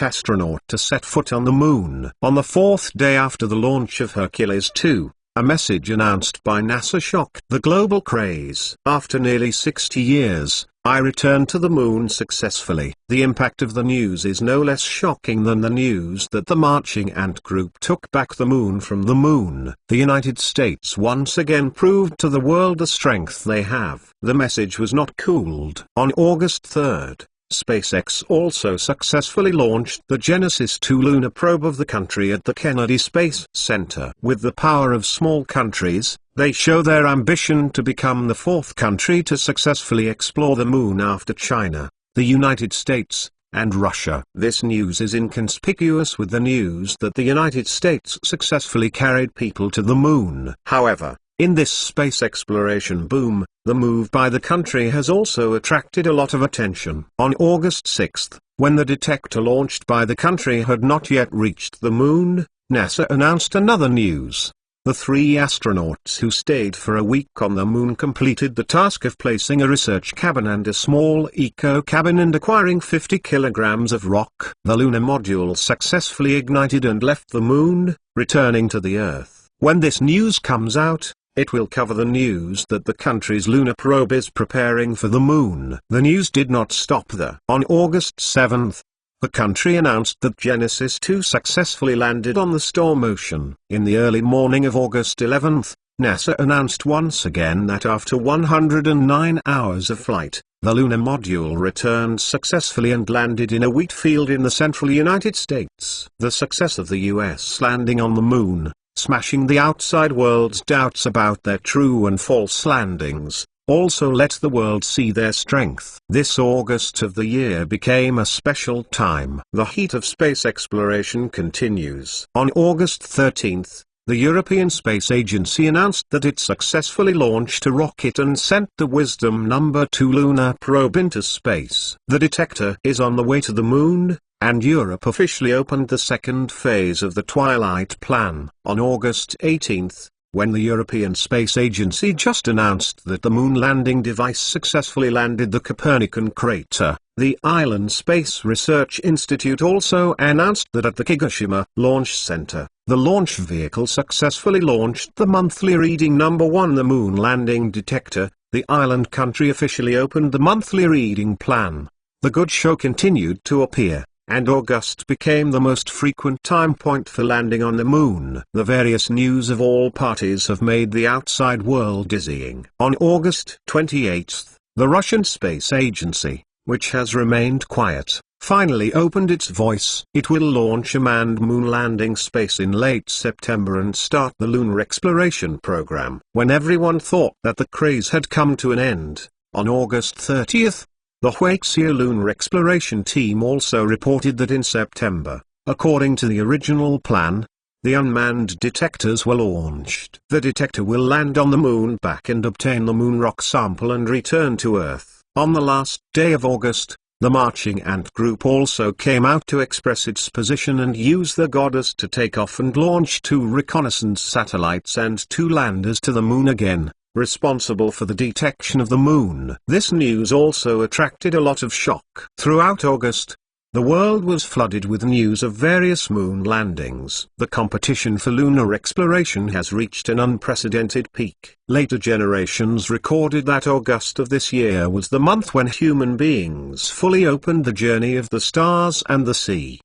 A: astronaut to set foot on the Moon. On the 4th day after the launch of Hercules 2, a message announced by NASA shocked the global craze. After nearly 60 years, I returned to the Moon successfully. The impact of the news is no less shocking than the news that the Marching Ant Group took back the Moon from the Moon. The United States once again proved to the world the strength they have. The message was not cooled. On August 3rd, SpaceX also successfully launched the Genesis 2 lunar probe of the country at the Kennedy Space Center. With the power of small countries, they show their ambition to become the 4th country to successfully explore the Moon after China, the United States, and Russia. This news is inconspicuous with the news that the United States successfully carried people to the Moon. However, in this space exploration boom, the move by the country has also attracted a lot of attention. On August 6, when the detector launched by the country had not yet reached the Moon, NASA announced another news. The 3 astronauts who stayed for a week on the Moon completed the task of placing a research cabin and a small eco-cabin and acquiring 50 kilograms of rock. The lunar module successfully ignited and left the Moon, returning to the Earth. When this news comes out, it will cover the news that the country's lunar probe is preparing for the Moon. The news did not stop there. On August 7, the country announced that Genesis 2 successfully landed on the Storm Ocean. In the early morning of August 11, NASA announced once again that after 109 hours of flight, The lunar module returned successfully and landed in a wheat field in the central United States. The success of the US landing on the moon, smashing the outside world's doubts about their true and false landings, also let the world see their strength. This August of the year became a special time. The heat of space exploration continues. On August 13th, the European Space Agency announced that it successfully launched a rocket and sent the Wisdom No. 2 lunar probe into space. The detector is on the way to the moon, and Europe officially opened the second phase of the Twilight Plan. On August 18th, when the European Space Agency just announced that the moon landing device successfully landed the Copernican crater, the Island Space Research Institute also announced that at the Kagoshima Launch Center, the launch vehicle successfully launched the monthly reading number 1 the moon landing detector. The island country officially opened the monthly reading plan. The good show continued to appear, and August became the most frequent time point for landing on the moon. The various news of all parties have made the outside world dizzying. On August 28th, the Russian Space Agency, which has remained quiet, finally opened its voice. It will launch a manned moon landing space in late September and start the lunar exploration program. When everyone thought that the craze had come to an end, on August 30th, the Huaxia Lunar Exploration Team also reported that in September, according to the original plan, the unmanned detectors were launched. The detector will land on the moon back and obtain the moon rock sample and return to Earth. On the last day of August, the marching ant group also came out to express its position and use the goddess to take off and launch 2 reconnaissance satellites and 2 landers to the moon again, responsible for the detection of the moon. This news also attracted a lot of shock. Throughout August, the world was flooded with news of various moon landings. The competition for lunar exploration has reached an unprecedented peak. Later generations recorded that August of this year was the month when human beings fully opened the journey of the stars and the sea.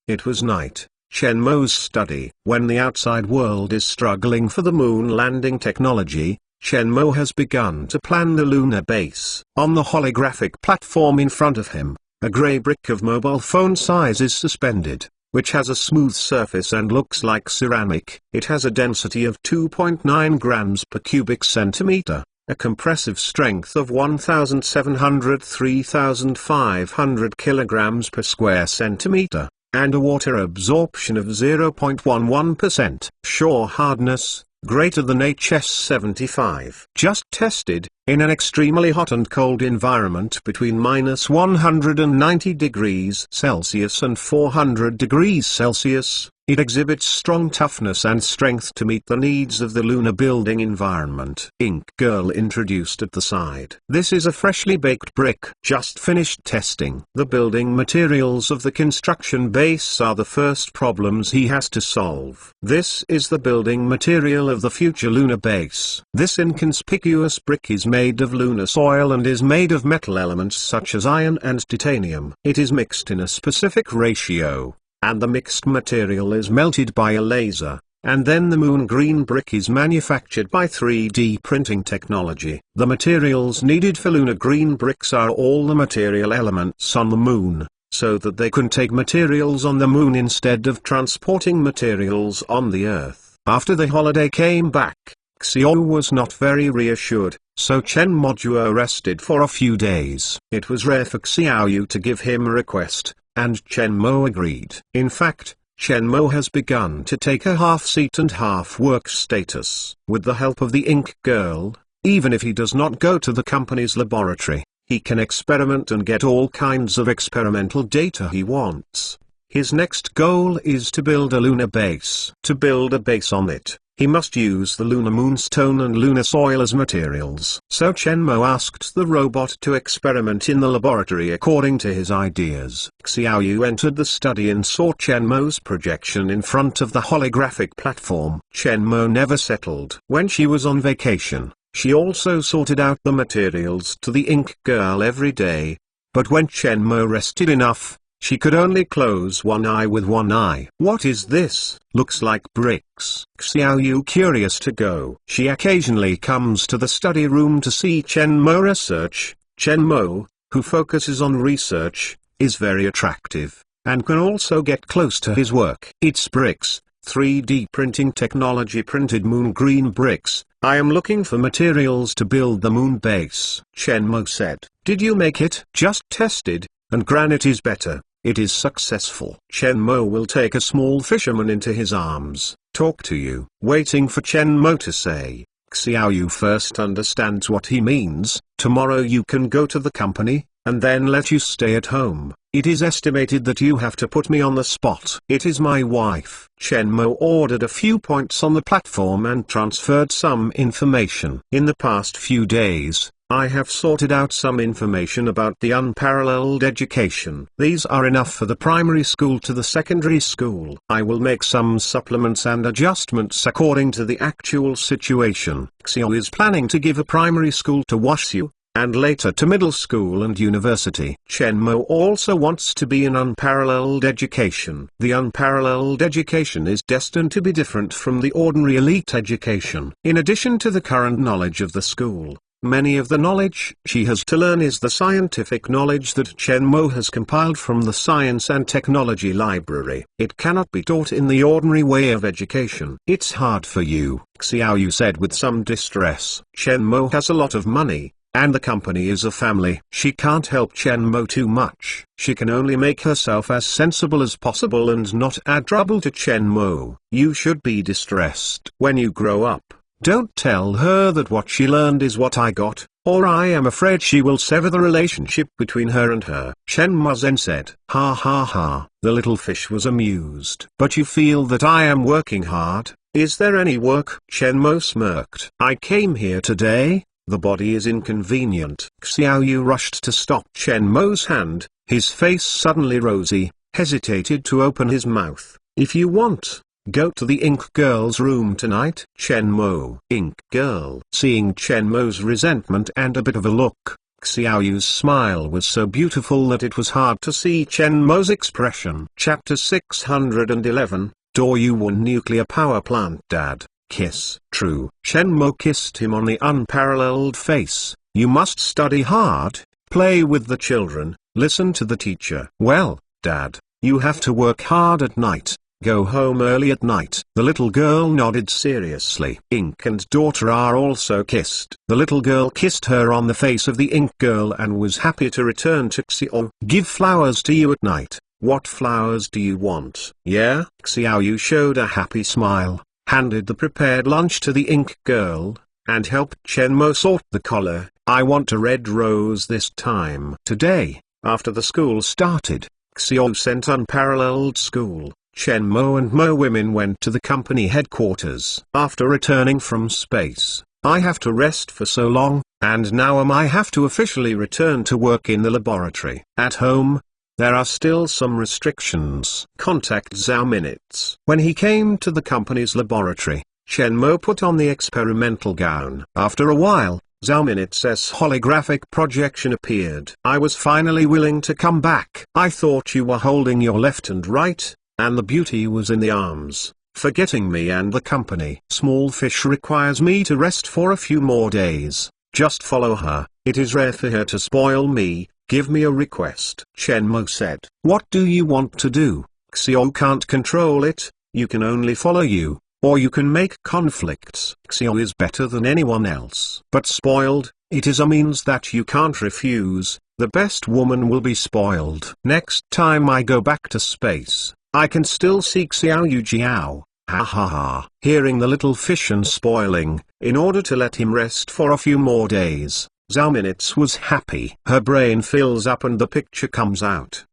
A: It was night. Chen Mo's study. When the outside world is struggling for the moon landing technology, Chen Mo has begun to plan the lunar base. On the holographic platform in front of him, a grey brick of mobile phone size is suspended, which has a smooth surface and looks like ceramic. It has a density of 2.9 grams per cubic centimeter, a compressive strength of 1,703,500 kilograms per square centimeter, and a water absorption of 0.11%. Shore hardness, greater than HS75. Just tested, in an extremely hot and cold environment between -190 degrees Celsius and 400 degrees Celsius, it exhibits strong toughness and strength to meet the needs of the lunar building environment. Ink Girl introduced at the side. This is a freshly baked brick, just finished testing. The building materials of the construction base are the first problems he has to solve. This is the building material of the future lunar base. This inconspicuous brick is made of lunar soil and is made of metal elements such as iron and titanium. It is mixed in a specific ratio, and the mixed material is melted by a laser, and then the moon green brick is manufactured by 3D printing technology. The materials needed for lunar green bricks are all the material elements on the moon, so that they can take materials on the moon instead of transporting materials on the Earth. After the holiday came back, Xiao was not very reassured, so Chen Mojuo rested for a few days. It was rare for Xiaoyu to give him a request, and Chen Mo agreed. In fact, Chen Mo has begun to take a half-seat and half-work status. With the help of the Ink Girl, even if he does not go to the company's laboratory, he can experiment and get all kinds of experimental data he wants. His next goal is to build a lunar base. To build a base on it, he must use the lunar moonstone and lunar soil as materials. So Chen Mo asked the robot to experiment in the laboratory according to his ideas. Xiaoyu entered the study and saw Chen Mo's projection in front of the holographic platform. Chen Mo never settled. When she was on vacation, she also sorted out the materials to the Ink Girl every day. But when Chen Mo rested enough, she could only close one eye with one eye. What is this? Looks like bricks. Xiaoyu curious to go. She occasionally comes to the study room to see Chen Mo research, Chen Mo, who focuses on research, is very attractive, and can also get close to his work. It's bricks, 3D printing technology printed moon green bricks. I am looking for materials to build the moon base. Chen Mo said. Did you make it? Just tested, and granite is better. It is successful. Chen Mo will take a small fisherman into his arms. Talk to you. Waiting for Chen Mo to say. Xiaoyu first understands what he means. Tomorrow you can go to the company, and then let you stay at home. It is estimated that you have to put me on the spot. It is my wife. Chen Mo ordered a few points on the platform and transferred some information. In the past few days, I have sorted out some information about the unparalleled education. These are enough for the primary school to the secondary school. I will make some supplements and adjustments according to the actual situation. Xiao is planning to give a primary school to Washu, and later to middle school and university. Chen Mo also wants to be an unparalleled education. The unparalleled education is destined to be different from the ordinary elite education. In addition to the current knowledge of the school, many of the knowledge she has to learn is the scientific knowledge that Chen Mo has compiled from the Science and Technology Library. It cannot be taught in the ordinary way of education. It's hard for you, Xiaoyu said with some distress. Chen Mo has a lot of money, and the company is a family. She can't help Chen Mo too much. She can only make herself as sensible as possible and not add trouble to Chen Mo. You should be distressed. When you grow up, don't tell her that what she learned is what I got, or I am afraid she will sever the relationship between her and her. Chen Mo then said. Ha ha ha. The little fish was amused. But you feel that I am working hard? Is there any work? Chen Mo smirked. I came here today. The body is inconvenient. Xiaoyu rushed to stop Chen Mo's hand. His face suddenly rosy, hesitated to open his mouth. If you want, go to the Ink Girl's room tonight. Chen Mo. Ink Girl. Seeing Chen Mo's resentment and a bit of a look, Xiaoyu's smile was so beautiful that it was hard to see Chen Mo's expression. Chapter 611, Doyuwon Nuclear Power Plant. Dad. Kiss. True. Chen Mo kissed him on the unparalleled face. You must study hard, play with the children, listen to the teacher. Well, Dad, you have to work hard at night, go home early at night. The little girl nodded seriously. Ink and daughter are also kissed. The little girl kissed her on the face of the Ink Girl and was happy to return to Xiao. Give flowers to you at night. What flowers do you want? Yeah? Xiaoyu showed a happy smile, handed the prepared lunch to the Ink Girl, and helped Chen Mo sort the collar. I want a red rose this time. Today, after the school started, Xiao sent unparalleled school. Chen Mo and Mo women went to the company headquarters. After returning from space, I have to rest for so long, and now I have to officially return to work in the laboratory. At home, there are still some restrictions. Contact Zhao Minutes. When he came to the company's laboratory, Chen Mo put on the experimental gown. After a while, Zhao Minutes' holographic projection appeared. I was finally willing to come back. I thought you were holding your left and right, and the beauty was in the arms, forgetting me and the company. Small fish requires me to rest for a few more days. Just follow her. It is rare for her to spoil me. Give me a request. Chen Mo said. What do you want to do? Xiao can't control it. You can only follow you, or you can make conflicts. Xiao is better than anyone else. But spoiled, it is a means that you can't refuse. The best woman will be spoiled. Next time I go back to space, I can still seek Xiaoyu Jiao. Ha ha ha. Hearing the little fish and spoiling, in order to let him rest for a few more days, Zhao Minutes was happy. Her brain fills up and the picture comes out.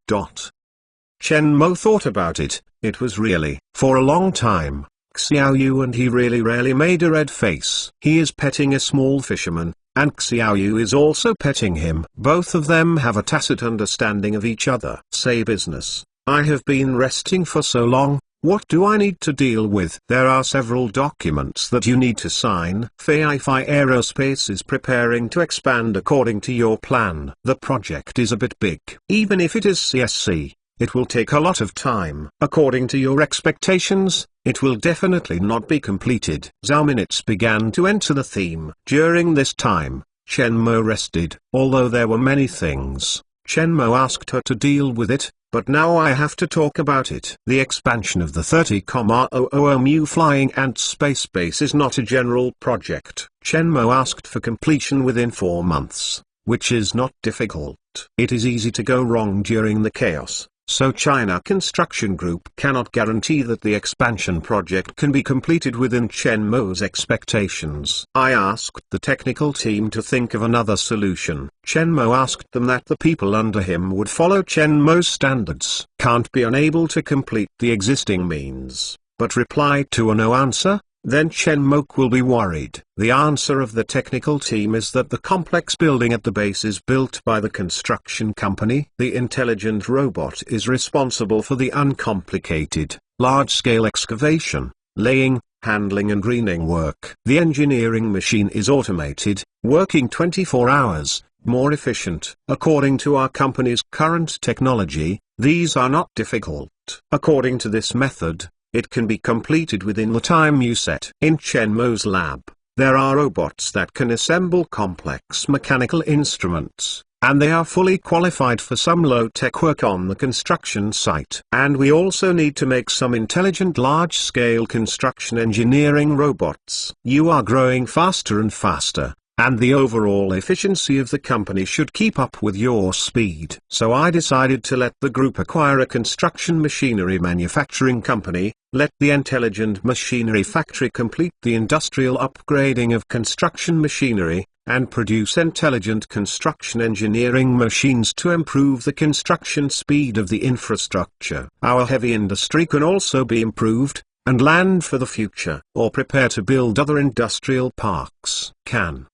A: Chen Mo thought about it. It was really, for a long time, Xiaoyu and he really rarely made a red face. He is petting a small fisherman, and Xiaoyu is also petting him. Both of them have a tacit understanding of each other. Say business. I have been resting for so long. What do I need to deal with? There are several documents that you need to sign. Fei-Fi Aerospace is preparing to expand according to your plan. The project is a bit big. Even if it is CSC, it will take a lot of time. According to your expectations, it will definitely not be completed. Zhao Minutes began to enter the theme. During this time, Chen Mo rested. Although there were many things, Chen Mo asked her to deal with it, but now I have to talk about it. The expansion of the 30,000 Mu flying ant space base is not a general project. Chen Mo asked for completion within 4 months, which is not difficult. It is easy to go wrong during the chaos, so China Construction Group cannot guarantee that the expansion project can be completed within Chen Mo's expectations. I asked the technical team to think of another solution. Chen Mo asked them that the people under him would follow Chen Mo's standards. Can't be unable to complete the existing means, but replied to a no answer. Then Chen Mo will be worried. The answer of the technical team is that the complex building at the base is built by the construction company. The intelligent robot is responsible for the uncomplicated, large-scale excavation, laying, handling and greening work. The engineering machine is automated, working 24 hours, more efficient. According to our company's current technology, these are not difficult. According to this method, it can be completed within the time you set. In Chen Mo's lab, there are robots that can assemble complex mechanical instruments, and they are fully qualified for some low-tech work on the construction site. And we also need to make some intelligent large-scale construction engineering robots. You are growing faster and faster, and the overall efficiency of the company should keep up with your speed. So I decided to let the group acquire a construction machinery manufacturing company, let the intelligent machinery factory complete the industrial upgrading of construction machinery, and produce intelligent construction engineering machines to improve the construction speed of the infrastructure. Our heavy industry can also be improved, and land for the future, or prepare to build other industrial parks.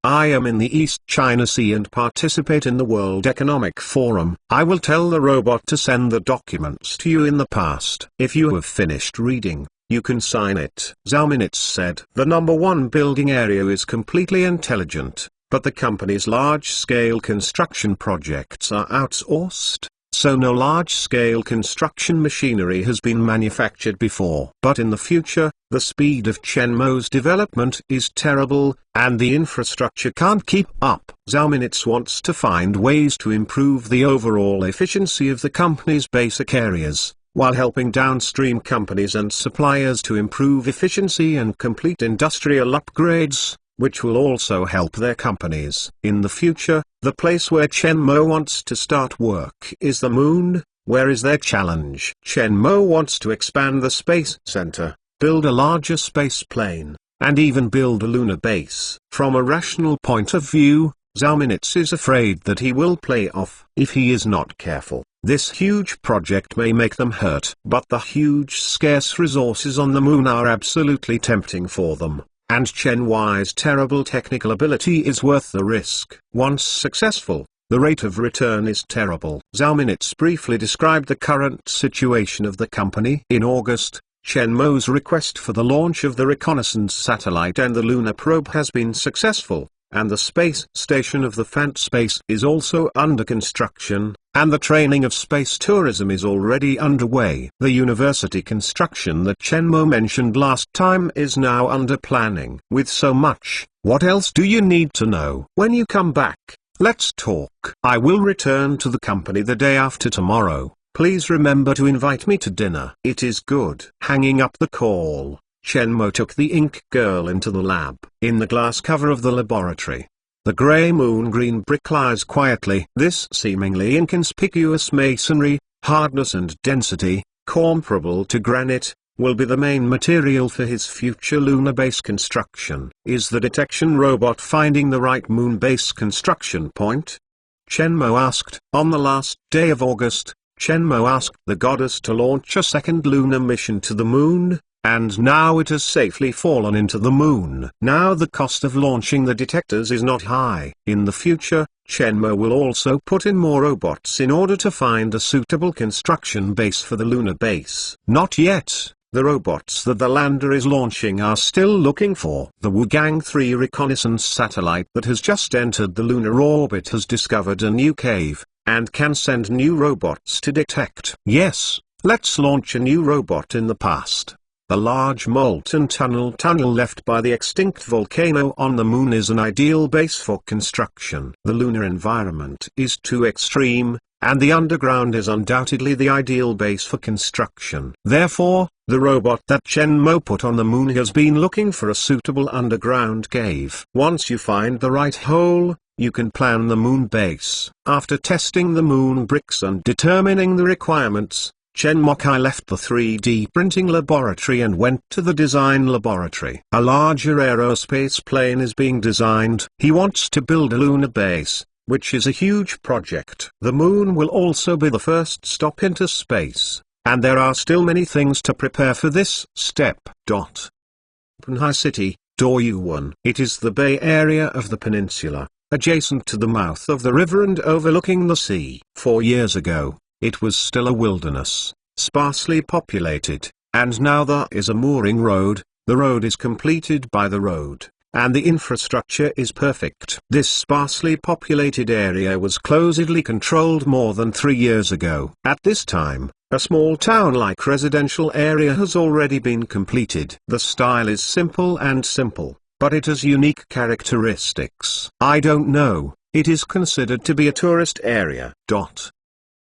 A: I am in the East China Sea and participate in the World Economic Forum. I will tell the robot to send the documents to you in the past. If you have finished reading, you can sign it. Zhao Minutes said. The number 1 building area is completely intelligent, but the company's large-scale construction projects are outsourced. So no large-scale construction machinery has been manufactured before. But in the future, the speed of Chen Mo's development is terrible, and the infrastructure can't keep up. Zhao Minutes wants to find ways to improve the overall efficiency of the company's basic areas, while helping downstream companies and suppliers to improve efficiency and complete industrial upgrades, which will also help their companies. In the future, the place where Chen Mo wants to start work is the moon. Where is their challenge? Chen Mo wants to expand the space center, build a larger space plane, and even build a lunar base. From a rational point of view, Zhao Minutes is afraid that he will play off. If he is not careful, this huge project may make them hurt. But the huge scarce resources on the moon are absolutely tempting for them. And Chen Y's terrible technical ability is worth the risk. Once successful, the rate of return is terrible. Zhao Minutes briefly described the current situation of the company. In August, Chen Mo's request for the launch of the reconnaissance satellite and the lunar probe has been successful, and the space station of the Fant Space is also under construction, and the training of space tourism is already underway. The university construction that Chen Mo mentioned last time is now under planning. With so much, what else do you need to know? When you come back, let's talk. I will return to the company the day after tomorrow. Please remember to invite me to dinner. It is good. Hanging up the call, Chen Mo took the ink girl into the lab. In the glass cover of the laboratory, the grey moon green brick lies quietly. This seemingly inconspicuous masonry, hardness and density, comparable to granite, will be the main material for his future lunar base construction. Is the detection robot finding the right moon base construction point? Chen Mo asked. On the last day of August, Chen Mo asked the goddess to launch a second lunar mission to the moon, and now it has safely fallen into the moon. Now the cost of launching the detectors is not high. In the future, Chen Mo will also put in more robots in order to find a suitable construction base for the lunar base. Not yet. The robots that the lander is launching are still looking for. The Wugang 3 reconnaissance satellite that has just entered the lunar orbit has discovered a new cave, and can send new robots to detect. Yes, let's launch a new robot in the past. The large molten tunnel left by the extinct volcano on the moon is an ideal base for construction. The lunar environment is too extreme, and the underground is undoubtedly the ideal base for construction. Therefore, the robot that Chen Mo put on the moon has been looking for a suitable underground cave. Once you find the right hole, you can plan the moon base. After testing the moon bricks and determining the requirements, Chen Mokai left the 3D printing laboratory and went to the design laboratory. A larger aerospace plane is being designed. He wants to build a lunar base, which is a huge project. The moon will also be the first stop into space, and there are still many things to prepare for this step. Panhai City, Doyuan. It is the Bay Area of the peninsula, adjacent to the mouth of the river and overlooking the sea. 4 years ago, it was still a wilderness, sparsely populated, and now there is a mooring road. The road is completed by the road, and the infrastructure is perfect. This sparsely populated area was closely controlled more than 3 years ago. At this time, a small town-like residential area has already been completed. The style is simple, but it has unique characteristics. I don't know, it is considered to be a tourist area.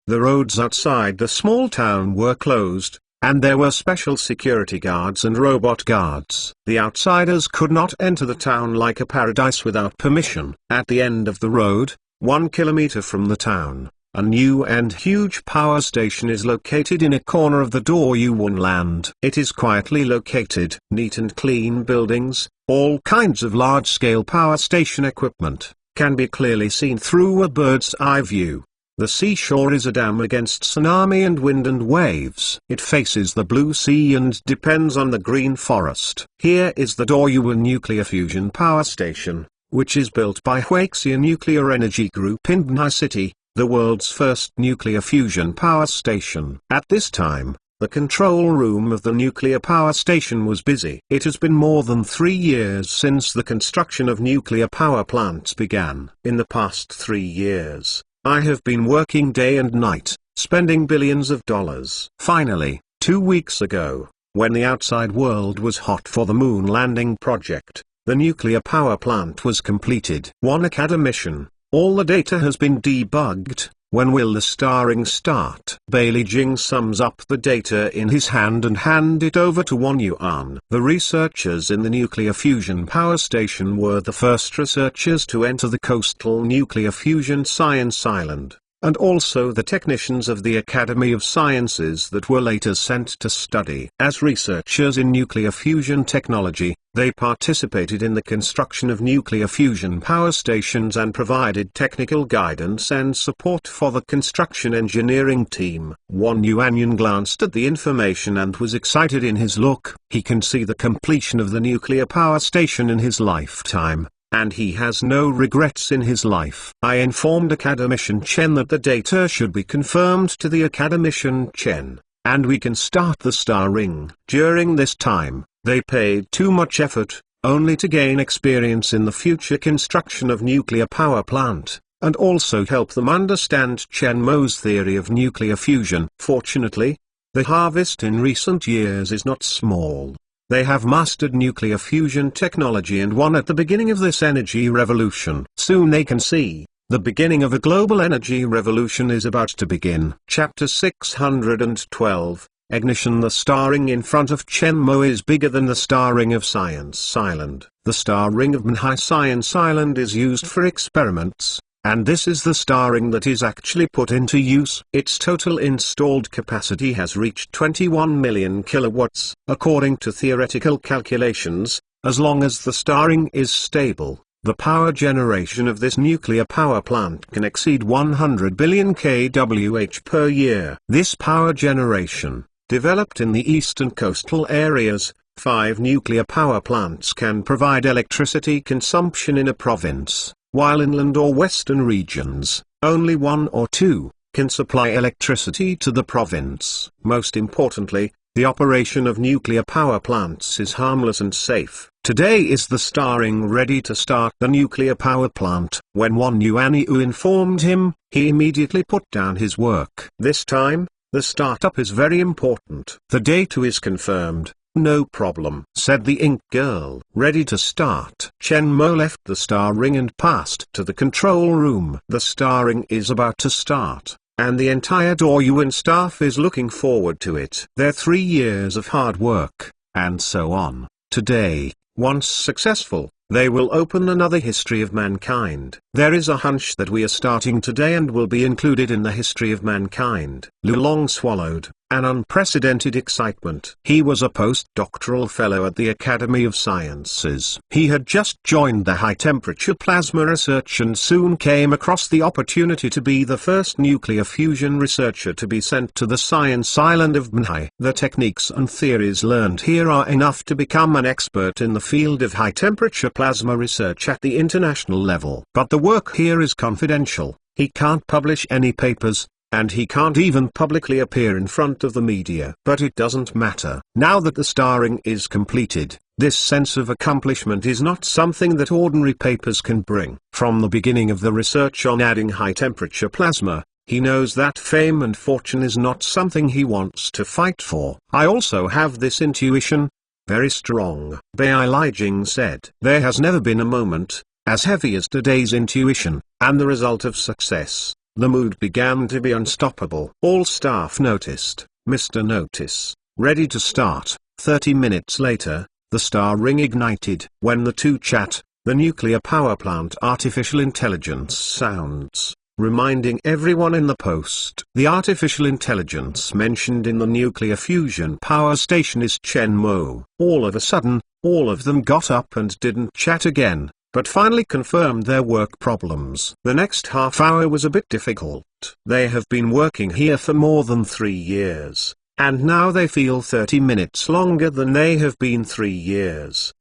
A: The roads outside the small town were closed, and there were special security guards and robot guards. The outsiders could not enter the town like a paradise without permission. At the end of the road, 1 kilometer from the town, a new and huge power station is located in a corner of the Doyuan land. It is quietly located. Neat and clean buildings, all kinds of large-scale power station equipment, can be clearly seen through a bird's eye view. The seashore is a dam against tsunami and wind and waves. It faces the blue sea and depends on the green forest. Here is the Doyuan Nuclear Fusion Power Station, which is built by Huaxia Nuclear Energy Group in Panhai City, the world's first nuclear fusion power station. At this time, the control room of the nuclear power station was busy. It has been more than 3 years since the construction of nuclear power plants began. In the past 3 years, I have been working day and night, spending billions of dollars. Finally, 2 weeks ago, when the outside world was hot for the moon landing project, the nuclear power plant was completed. One academician, all the data has been debugged. When will the starring start? Bailey Jing sums up the data in his hand and hand it over to Won Yuan. The researchers in the nuclear fusion power station were the first researchers to enter the coastal nuclear fusion science island, and also the technicians of the Academy of Sciences that were later sent to study. As researchers in nuclear fusion technology, they participated in the construction of nuclear fusion power stations and provided technical guidance and support for the construction engineering team. Won Yuanyuan glanced at the information and was excited in his look. He can see the completion of the nuclear power station in his lifetime, and he has no regrets in his life. I informed Academician Chen that the data should be confirmed to the Academician Chen, and we can start the star ring. During this time, they paid too much effort, only to gain experience in the future construction of nuclear power plant, and also help them understand Chen Mo's theory of nuclear fusion. Fortunately, the harvest in recent years is not small. They have mastered nuclear fusion technology and won at the beginning of this energy revolution. Soon they can see, the beginning of a global energy revolution is about to begin. Chapter 612, Ignition. The star ring in front of Chen Mo is bigger than the star ring of Science Island. The star ring of Panhai Science Island is used for experiments, and this is the star ring that is actually put into use. Its total installed capacity has reached 21 million kilowatts. According to theoretical calculations, as long as the star ring is stable, the power generation of this nuclear power plant can exceed 100 billion kWh per year. This power generation, developed in the eastern coastal areas, 5 nuclear power plants can provide electricity consumption in a province, while inland or western regions, only 1 or 2, can supply electricity to the province. Most importantly, the operation of nuclear power plants is harmless and safe. Today is the star ring ready to start the nuclear power plant. When Won Yuaniu informed him, he immediately put down his work. This time, the startup is very important. The date is confirmed, "No problem," said the ink girl. "Ready to start." Chen Mo left the star ring and passed to the control room. The star ring is about to start, and the entire Doyuan staff is looking forward to it. Their 3 years of hard work, and so on. Today, once successful, they will open another history of mankind. There is a hunch that we are starting today and will be included in the history of mankind. Lu Long swallowed an unprecedented excitement. He was a postdoctoral fellow at the Academy of Sciences. He had just joined the high-temperature plasma research and soon came across the opportunity to be the first nuclear fusion researcher to be sent to the science island of Mnhai. The techniques and theories learned here are enough to become an expert in the field of high-temperature plasma research at the international level. But the work here is confidential. He can't publish any papers, and he can't even publicly appear in front of the media. But it doesn't matter. Now that the star ring is completed, this sense of accomplishment is not something that ordinary papers can bring. From the beginning of the research on adding high-temperature plasma, he knows that fame and fortune is not something he wants to fight for. "I also have this intuition, very strong," Bai Lijing said. There has never been a moment as heavy as today's intuition, and the result of success. The mood began to be unstoppable. All staff noticed, Mr. Notice, ready to start. 30 minutes later, the star ring ignited. When the two chat, the nuclear power plant artificial intelligence sounds, reminding everyone in the post. The artificial intelligence mentioned in the nuclear fusion power station is Chen Mo. All of a sudden, all of them got up and didn't chat again, but finally confirmed their work problems. The next half hour was a bit difficult. They have been working here for more than 3 years, and now they feel 30 minutes longer than they have been 3 years.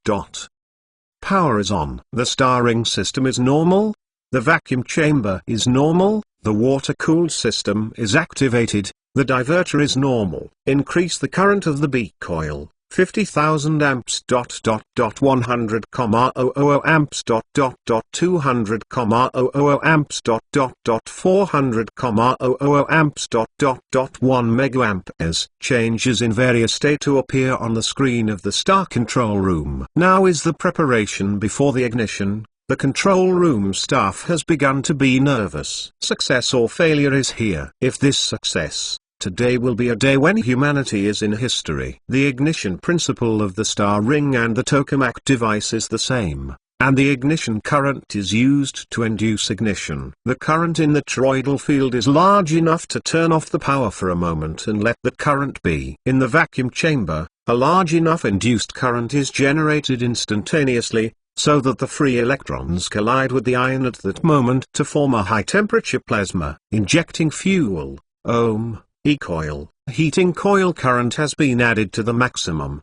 A: Power is on. The star ring system is normal. The vacuum chamber is normal. The water-cooled system is activated. The diverter is normal. Increase the current of the B coil. 50,000 amps. 100, 000 amps. 200, 000 amps. 400, 000 amps. 1 megaamps. Changes in various state to appear on the screen of the star control room. Now is the preparation before the ignition. The control room staff has begun to be nervous. Success or failure is here. If this success, today will be a day when humanity is in history. The ignition principle of the star ring and the tokamak device is the same, and the ignition current is used to induce ignition. The current in the toroidal field is large enough to turn off the power for a moment and let the current be. In the vacuum chamber, a large enough induced current is generated instantaneously, so that the free electrons collide with the ion at that moment to form a high-temperature plasma. Injecting fuel, ohm, E-coil, heating coil current has been added to the maximum.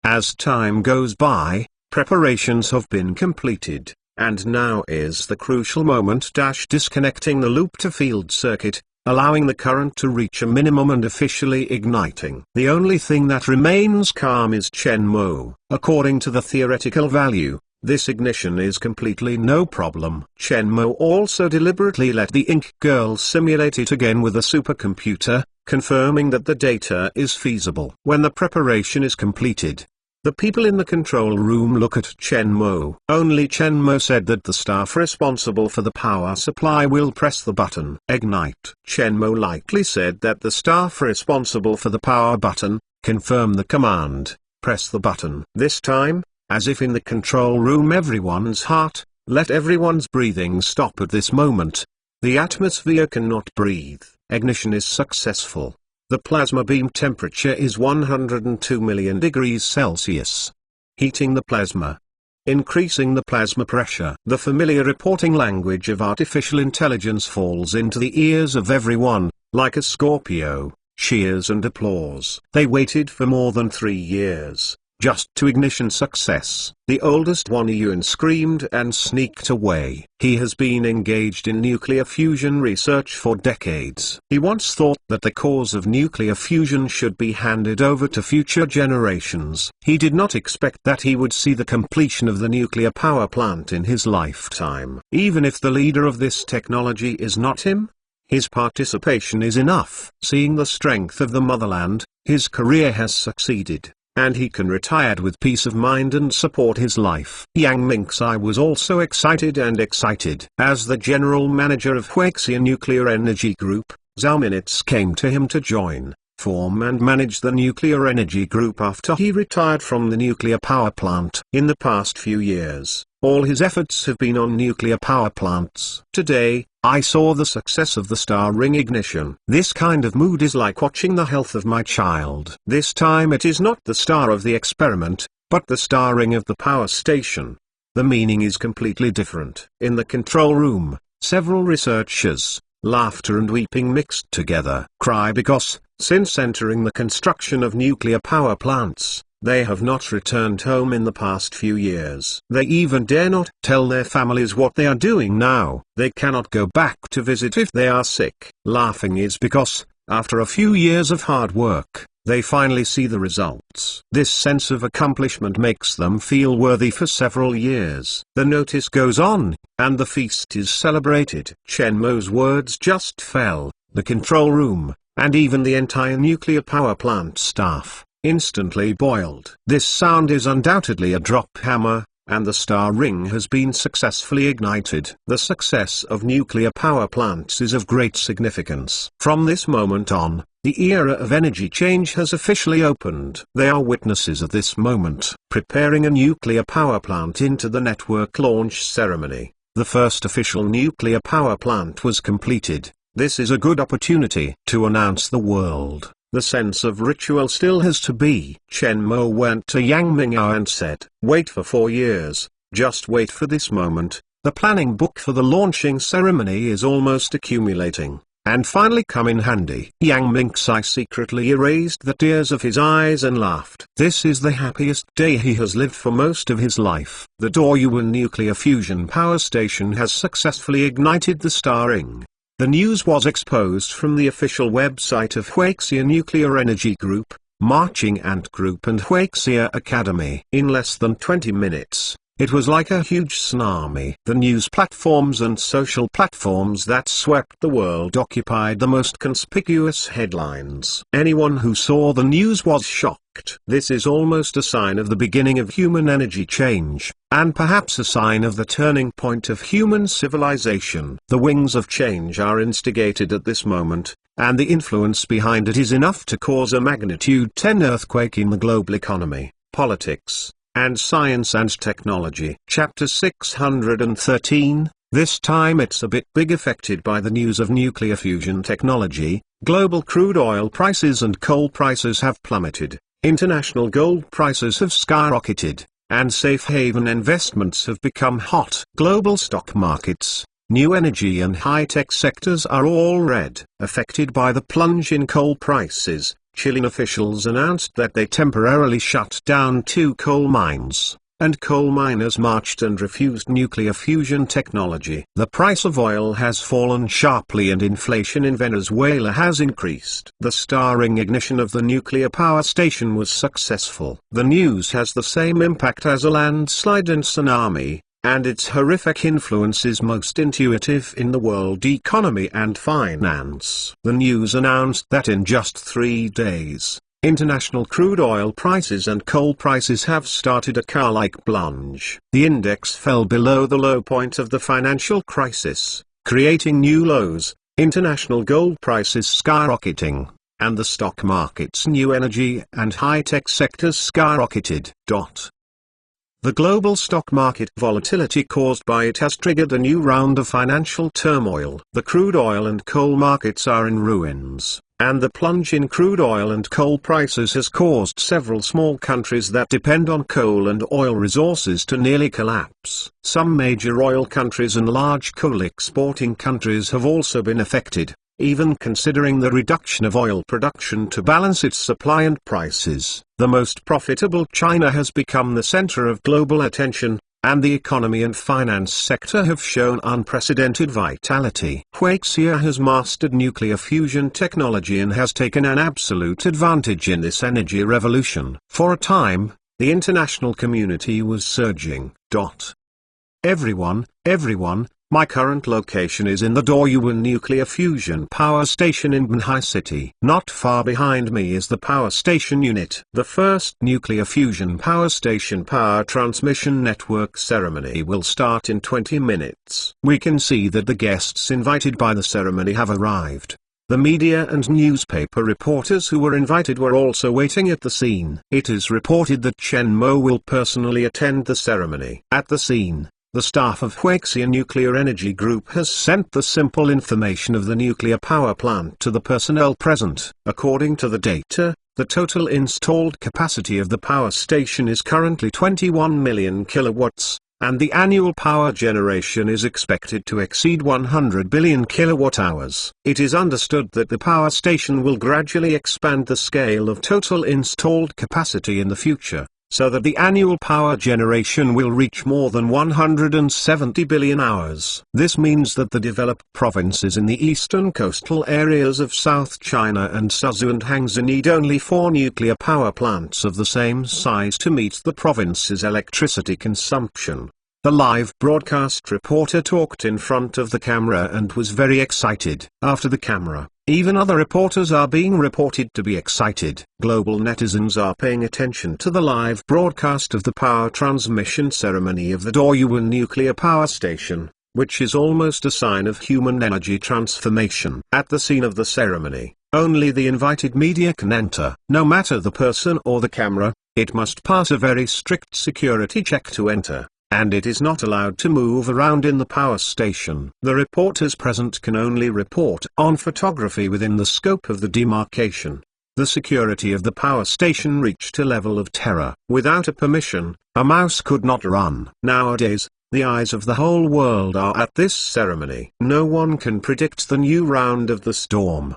A: As time goes by, preparations have been completed, and now is the crucial moment. Disconnecting the loop to field circuit, allowing the current to reach a minimum and officially igniting. The only thing that remains calm is Chen Mo. According to the theoretical value, this ignition is completely no problem. Chen Mo also deliberately let the ink girl simulate it again with a supercomputer, confirming that the data is feasible. When the preparation is completed, the people in the control room look at Chen Mo. Only Chen Mo said that the staff responsible for the power supply will press the button. Ignite. Chen Mo lightly said that the staff responsible for the power button, confirm the command, press the button. This time, as if in the control room everyone's heart, let everyone's breathing stop at this moment. The atmosphere cannot breathe. Ignition is successful. The plasma beam temperature is 102 million degrees Celsius. Heating the plasma. Increasing the plasma pressure. The familiar reporting language of artificial intelligence falls into the ears of everyone, like a Scorpio. Cheers and applause. They waited for more than 3 years, just to ignition success. The oldest one Yuan screamed and sneaked away. He has been engaged in nuclear fusion research for decades. He once thought that the cause of nuclear fusion should be handed over to future generations. He did not expect that he would see the completion of the nuclear power plant in his lifetime. Even if the leader of this technology is not him, His participation is enough. Seeing the strength of the motherland, his career has succeeded, and he can retire with peace of mind and support his life. Yang Mingxi was also excited. As the general manager of Huaxia Nuclear Energy Group, Zhao Minitz came to him to join, form and manage the nuclear energy group after he retired from the nuclear power plant. In the past few years, all his efforts have been on nuclear power plants. Today, I saw the success of the star ring ignition. This kind of mood is like watching the health of my child. This time it is not the star of the experiment, but the star ring of the power station. The meaning is completely different. In the control room, several researchers, laughter and weeping mixed together, cry because, since entering the construction of nuclear power plants, they have not returned home in the past few years. They even dare not tell their families what they are doing now. They cannot go back to visit if they are sick. Laughing is because, after a few years of hard work, they finally see the results. This sense of accomplishment makes them feel worthy for several years. The notice goes on, and the feast is celebrated. Chen Mo's words just fell. The control room, and even the entire nuclear power plant staff, instantly boiled. This sound is undoubtedly a drop hammer, and the star ring has been successfully ignited. The success of nuclear power plants is of great significance. From this moment on, the era of energy change has officially opened. They are witnesses of this moment. Preparing a nuclear power plant into the network launch ceremony, the first official nuclear power plant was completed. This is a good opportunity to announce the world. The sense of ritual still has to be. Chen Mo went to Yang Mingyao and said, "Wait for 4 years, just wait for this moment. The planning book for the launching ceremony is almost accumulating, and finally come in handy." Yang Mingxi secretly erased the tears of his eyes and laughed. This is the happiest day he has lived for most of his life. The Doyuan nuclear fusion power station has successfully ignited the star ring. The news was exposed from the official website of Huaxia Nuclear Energy Group, Marching Ant Group and Huaxia Academy. In less than 20 minutes, it was like a huge tsunami. The news platforms and social platforms that swept the world occupied the most conspicuous headlines. Anyone who saw the news was shocked. This is almost a sign of the beginning of human energy change, and perhaps a sign of the turning point of human civilization. The wings of change are instigated at this moment, and the influence behind it is enough to cause a magnitude 10 earthquake in the global economy, politics, and science and technology. Chapter 613, this time it's a bit big, affected by the news of nuclear fusion technology. Global crude oil prices and coal prices have plummeted, international gold prices have skyrocketed, and safe haven investments have become hot. Global stock markets, new energy and high-tech sectors are all red. Affected by the plunge in coal prices, Chilean officials announced that they temporarily shut down 2 coal mines, and coal miners marched and refused nuclear fusion technology. The price of oil has fallen sharply and inflation in Venezuela has increased. The star ring ignition of the nuclear power station was successful. The news has the same impact as a landslide and tsunami, and its horrific influence is most intuitive in the world economy and finance. The news announced that in just 3 days, international crude oil prices and coal prices have started a car-like plunge. The index fell below the low point of the financial crisis, creating new lows, international gold prices skyrocketing, and the stock market's new energy and high-tech sectors skyrocketed. The global stock market volatility caused by it has triggered a new round of financial turmoil. The crude oil and coal markets are in ruins, and the plunge in crude oil and coal prices has caused several small countries that depend on coal and oil resources to nearly collapse. Some major oil countries and large coal exporting countries have also been affected, even considering the reduction of oil production to balance its supply and prices. The most profitable China has become the center of global attention, and the economy and finance sector have shown unprecedented vitality. Huaxia has mastered nuclear fusion technology and has taken an absolute advantage in this energy revolution. For a time, the international community was surging. Everyone, My current location is in the Doyuan Nuclear Fusion Power Station in Banhai City. Not far behind me is the power station unit. The first nuclear fusion power station power transmission network ceremony will start in 20 minutes. We can see that the guests invited by the ceremony have arrived. The media and newspaper reporters who were invited were also waiting at the scene. It is reported that Chen Mo will personally attend the ceremony. At the scene, the staff of Huaxia Nuclear Energy Group has sent the simple information of the nuclear power plant to the personnel present. According to the data, the total installed capacity of the power station is currently 21 million kilowatts, and the annual power generation is expected to exceed 100 billion kilowatt-hours. It is understood that the power station will gradually expand the scale of total installed capacity in the future, so that the annual power generation will reach more than 170 billion hours. This means that the developed provinces in the eastern coastal areas of South China and Suzhou and Hangzhou need only 4 nuclear power plants of the same size to meet the province's electricity consumption. The live broadcast reporter talked in front of the camera and was very excited. After the camera, even other reporters are being reported to be excited. Global netizens are paying attention to the live broadcast of the power transmission ceremony of the Doyuan nuclear power station, which is almost a sign of human energy transformation. At the scene of the ceremony, only the invited media can enter. No matter the person or the camera, it must pass a very strict security check to enter, and it is not allowed to move around in the power station. The reporters present can only report on photography within the scope of the demarcation. The security of the power station reached a level of terror. Without a permission, a mouse could not run. Nowadays, the eyes of the whole world are at this ceremony. No one can predict the new round of the storm.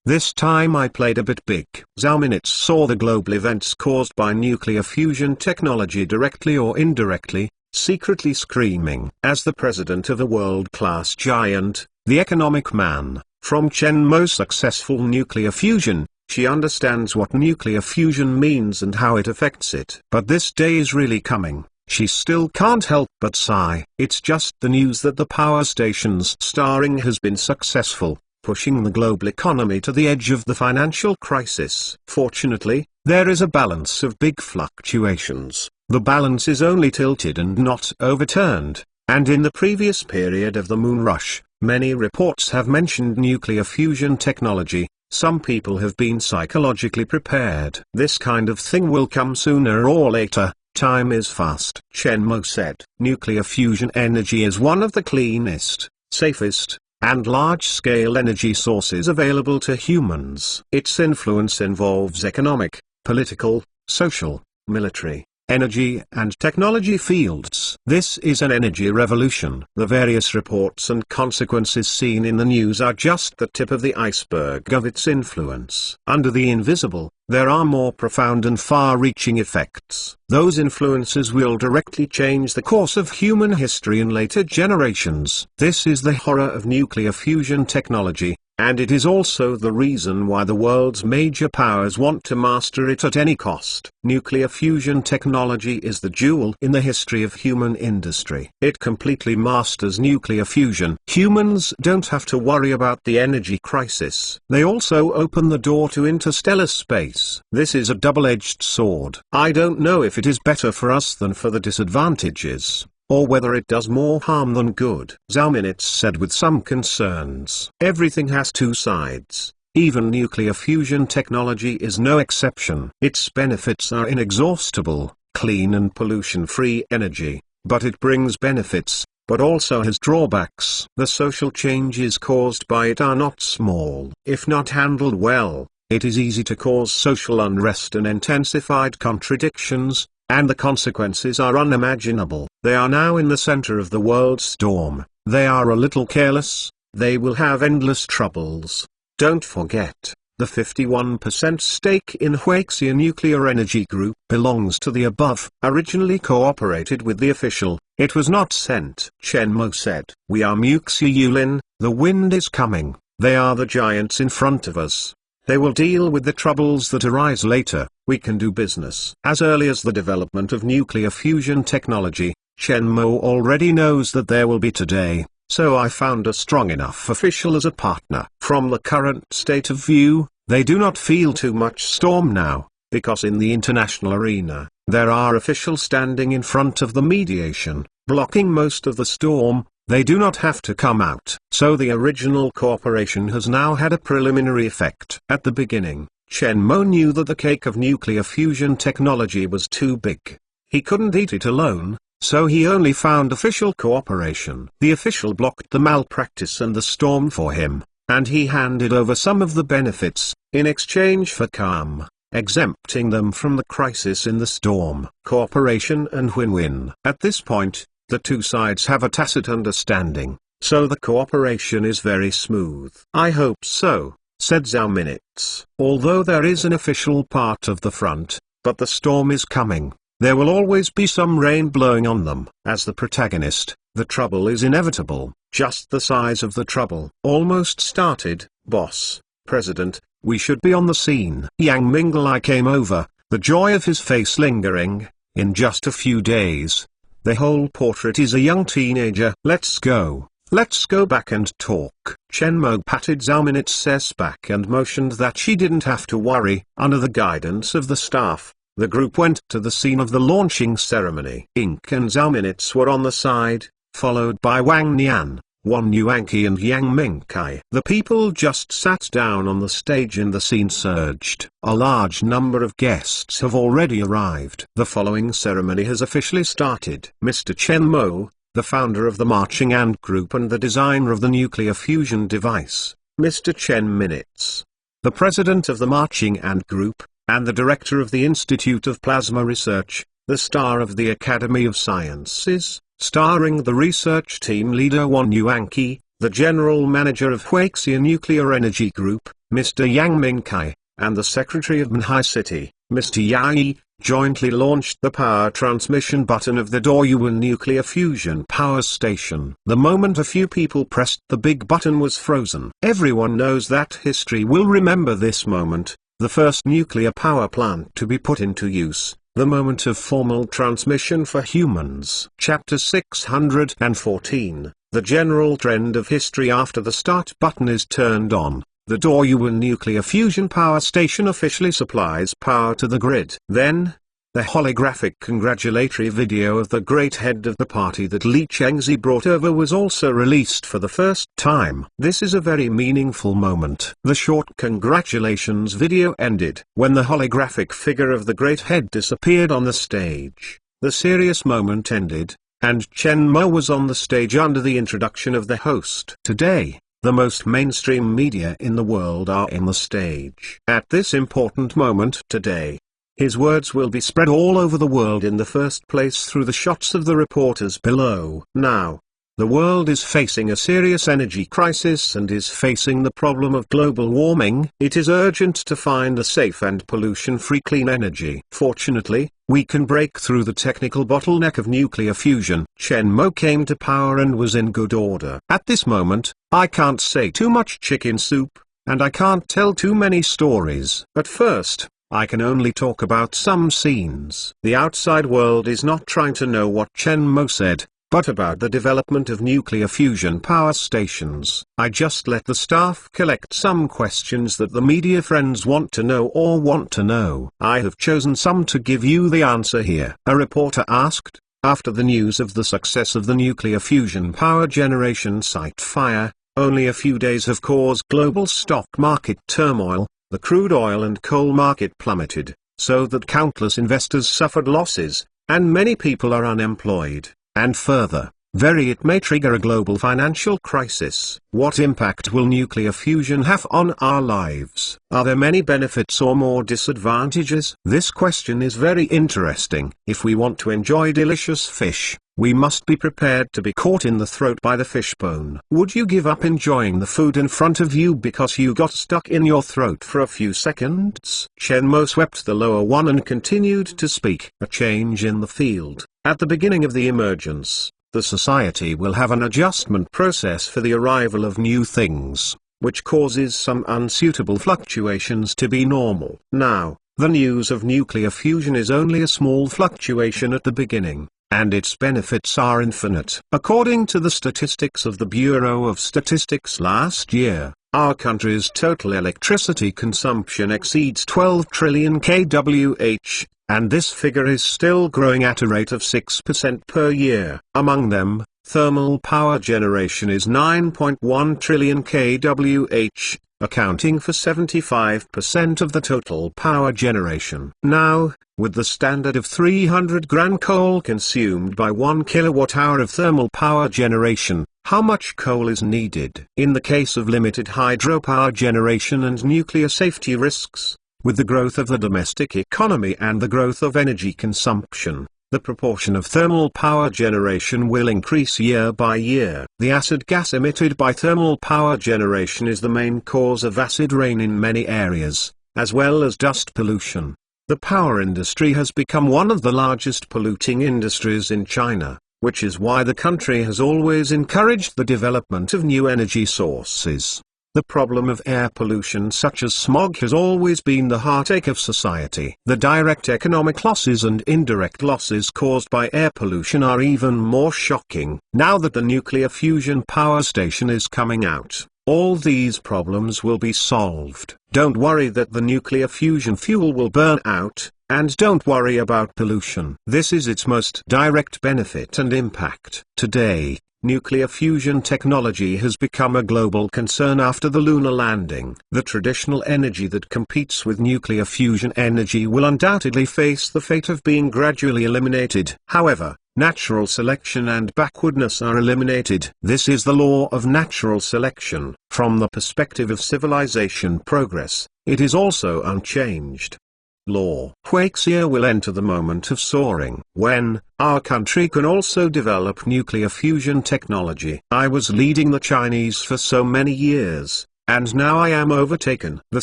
A: This time I played a bit big. Zhao Minutes saw the global events caused by nuclear fusion technology directly or indirectly, secretly screaming. As the president of a world-class giant, the economic man, from Chen Mo's successful nuclear fusion, she understands what nuclear fusion means and how it affects it. But this day is really coming. She still can't help but sigh. It's just the news that the power station's starring has been successful, pushing the global economy to the edge of the financial crisis. Fortunately, there is a balance of big fluctuations. The balance is only tilted and not overturned, and in the previous period of the moon rush, many reports have mentioned nuclear fusion technology. Some people have been psychologically prepared. This kind of thing will come sooner or later. Time is fast. Chen Mo said, nuclear fusion energy is one of the cleanest, safest, and large-scale energy sources available to humans. Its influence involves economic, political, social, military, energy and technology fields. This is an energy revolution. The various reports and consequences seen in the news are just the tip of the iceberg of its influence. Under the invisible, there are more profound and far-reaching effects. Those influences will directly change the course of human history in later generations. This is the horror of nuclear fusion technology, and it is also the reason why the world's major powers want to master it at any cost. Nuclear fusion technology is the jewel in the history of human industry. It completely masters nuclear fusion. Humans don't have to worry about the energy crisis. They also open the door to interstellar space. This is a double-edged sword. I don't know if it is better for us than for the disadvantages, or whether it does more harm than good. Zhao Minutes said with some concerns. Everything has two sides. Even nuclear fusion technology is no exception. Its benefits are inexhaustible, clean and pollution-free energy, but it brings benefits, but also has drawbacks. The social changes caused by it are not small. If not handled well, it is easy to cause social unrest and intensified contradictions, and the consequences are unimaginable. They are now in the center of the world's storm. They are a little careless, they will have endless troubles. Don't forget, the 51% stake in Huaxia Nuclear Energy Group belongs to the above. Originally cooperated with the official, it was not sent. Chen Mo said, we are Muxia Yulin, the wind is coming. They are the giants in front of us. They will deal with the troubles that arise later. We can do business. As early as the development of nuclear fusion technology, Chen Mo already knows that there will be today, so I found a strong enough official as a partner. From the current state of view, they do not feel too much storm now, because in the international arena, there are officials standing in front of the mediation, blocking most of the storm. They do not have to come out. So the original cooperation has now had a preliminary effect. At the beginning, Chen Mo knew that the cake of nuclear fusion technology was too big. He couldn't eat it alone, so he only found official cooperation. The official blocked the malpractice and the storm for him, and he handed over some of the benefits, in exchange for calm, exempting them from the crisis in the storm. Cooperation and win-win. At this point, the two sides have a tacit understanding, so the cooperation is very smooth. I hope so, said Zhao Minutes. Although there is an official part of the front, but the storm is coming. There will always be some rain blowing on them. As the protagonist, the trouble is inevitable, just the size of the trouble. Almost started, boss, president, we should be on the scene. Yang Minglai came over, the joy of his face lingering. In just a few days, the whole portrait is a young teenager. Let's go back and talk. Chen Mo patted Zhao Minutes back and motioned that she didn't have to worry. Under the guidance of the staff, the group went to the scene of the launching ceremony. Ink and Zhao Minutes were on the side, followed by Wang Nian, Wan Yuanqi and Yang Mingkai. The people just sat down on the stage and the scene surged. A large number of guests have already arrived. The following ceremony has officially started. Mr. Chen Mo, the founder of the Marching Ant Group and the designer of the nuclear fusion device, Mr. Chen Minutes, the president of the Marching Ant Group, and the director of the Institute of Plasma Research, the star of the Academy of Sciences, starring the research team leader Wan Yuanqi, the general manager of Huaxia Nuclear Energy Group, Mr. Yang Mingkai, and the secretary of Manhai City, Mr. Yao Yi, jointly launched the power transmission button of the Doyuan Nuclear Fusion Power Station. The moment a few people pressed the big button was frozen. Everyone knows that history will remember this moment, the first nuclear power plant to be put into use, the moment of formal transmission for humans. Chapter 614, The General Trend of History. After the start button is turned on, the Doyuan Nuclear Fusion Power Station officially supplies power to the grid. Then, the holographic congratulatory video of the great head of the party that Li Chengzi brought over was also released for the first time. This is a very meaningful moment. The short congratulations video ended when the holographic figure of the great head disappeared on the stage. The serious moment ended, and Chen Mo was on the stage under the introduction of the host. Today, the most mainstream media in the world are in the stage. At this important moment today, his words will be spread all over the world in the first place through the shots of the reporters below. Now, the world is facing a serious energy crisis and is facing the problem of global warming. It is urgent to find a safe and pollution-free clean energy. Fortunately, we can break through the technical bottleneck of nuclear fusion. Chen Mo came to power and was in good order. At this moment, I can't say too much chicken soup, and I can't tell too many stories. At first, I can only talk about some scenes. The outside world is not trying to know what Chen Mo said, but about the development of nuclear fusion power stations. I just let the staff collect some questions that the media friends want to know or want to know. I have chosen some to give you the answer here. A reporter asked, after the news of the success of the nuclear fusion power generation site fire, only a few days have caused global stock market turmoil. The crude oil and coal market plummeted, so that countless investors suffered losses, and many people are unemployed, and further, it may trigger a global financial crisis. What impact will nuclear fusion have on our lives? Are there many benefits or more disadvantages? This question is very interesting. If we want to enjoy delicious fish, we must be prepared to be caught in the throat by the fishbone. Would you give up enjoying the food in front of you because you got stuck in your throat for a few seconds? Chen Mo swept the lower one and continued to speak. A change in the field. At the beginning of the emergence, the society will have an adjustment process for the arrival of new things, which causes some unsuitable fluctuations to be normal. Now, the news of nuclear fusion is only a small fluctuation at the beginning. and its benefits are infinite. According to the statistics of the Bureau of Statistics last year, our country's total electricity consumption exceeds 12 trillion kWh, and this figure is still growing at a rate of 6% per year. Among them, thermal power generation is 9.1 trillion kWh, accounting for 75% of the total power generation. Now, with the standard of 300 gram coal consumed by 1 kilowatt-hour of thermal power generation, how much coal is needed? In the case of limited hydropower generation and nuclear safety risks, with the growth of the domestic economy and the growth of energy consumption, the proportion of thermal power generation will increase year by year. The acid gas emitted by thermal power generation is the main cause of acid rain in many areas, as well as dust pollution. The power industry has become one of the largest polluting industries in China, which is why the country has always encouraged the development of new energy sources. The problem of air pollution such as smog has always been the heartache of society. The direct economic losses and indirect losses caused by air pollution are even more shocking. Now that the nuclear fusion power station is coming out, all these problems will be solved. Don't worry that the nuclear fusion fuel will burn out, and don't worry about pollution. This is its most direct benefit and impact. Today, nuclear fusion technology has become a global concern after the lunar landing. The traditional energy that competes with nuclear fusion energy will undoubtedly face the fate of being gradually eliminated. However, natural selection and backwardness are eliminated. This is the law of natural selection. From the perspective of civilization progress, it is also unchanged. Law. Huaxia will enter the moment of soaring when our country can also develop nuclear fusion technology. I was leading the Chinese for so many years, and now I am overtaken. The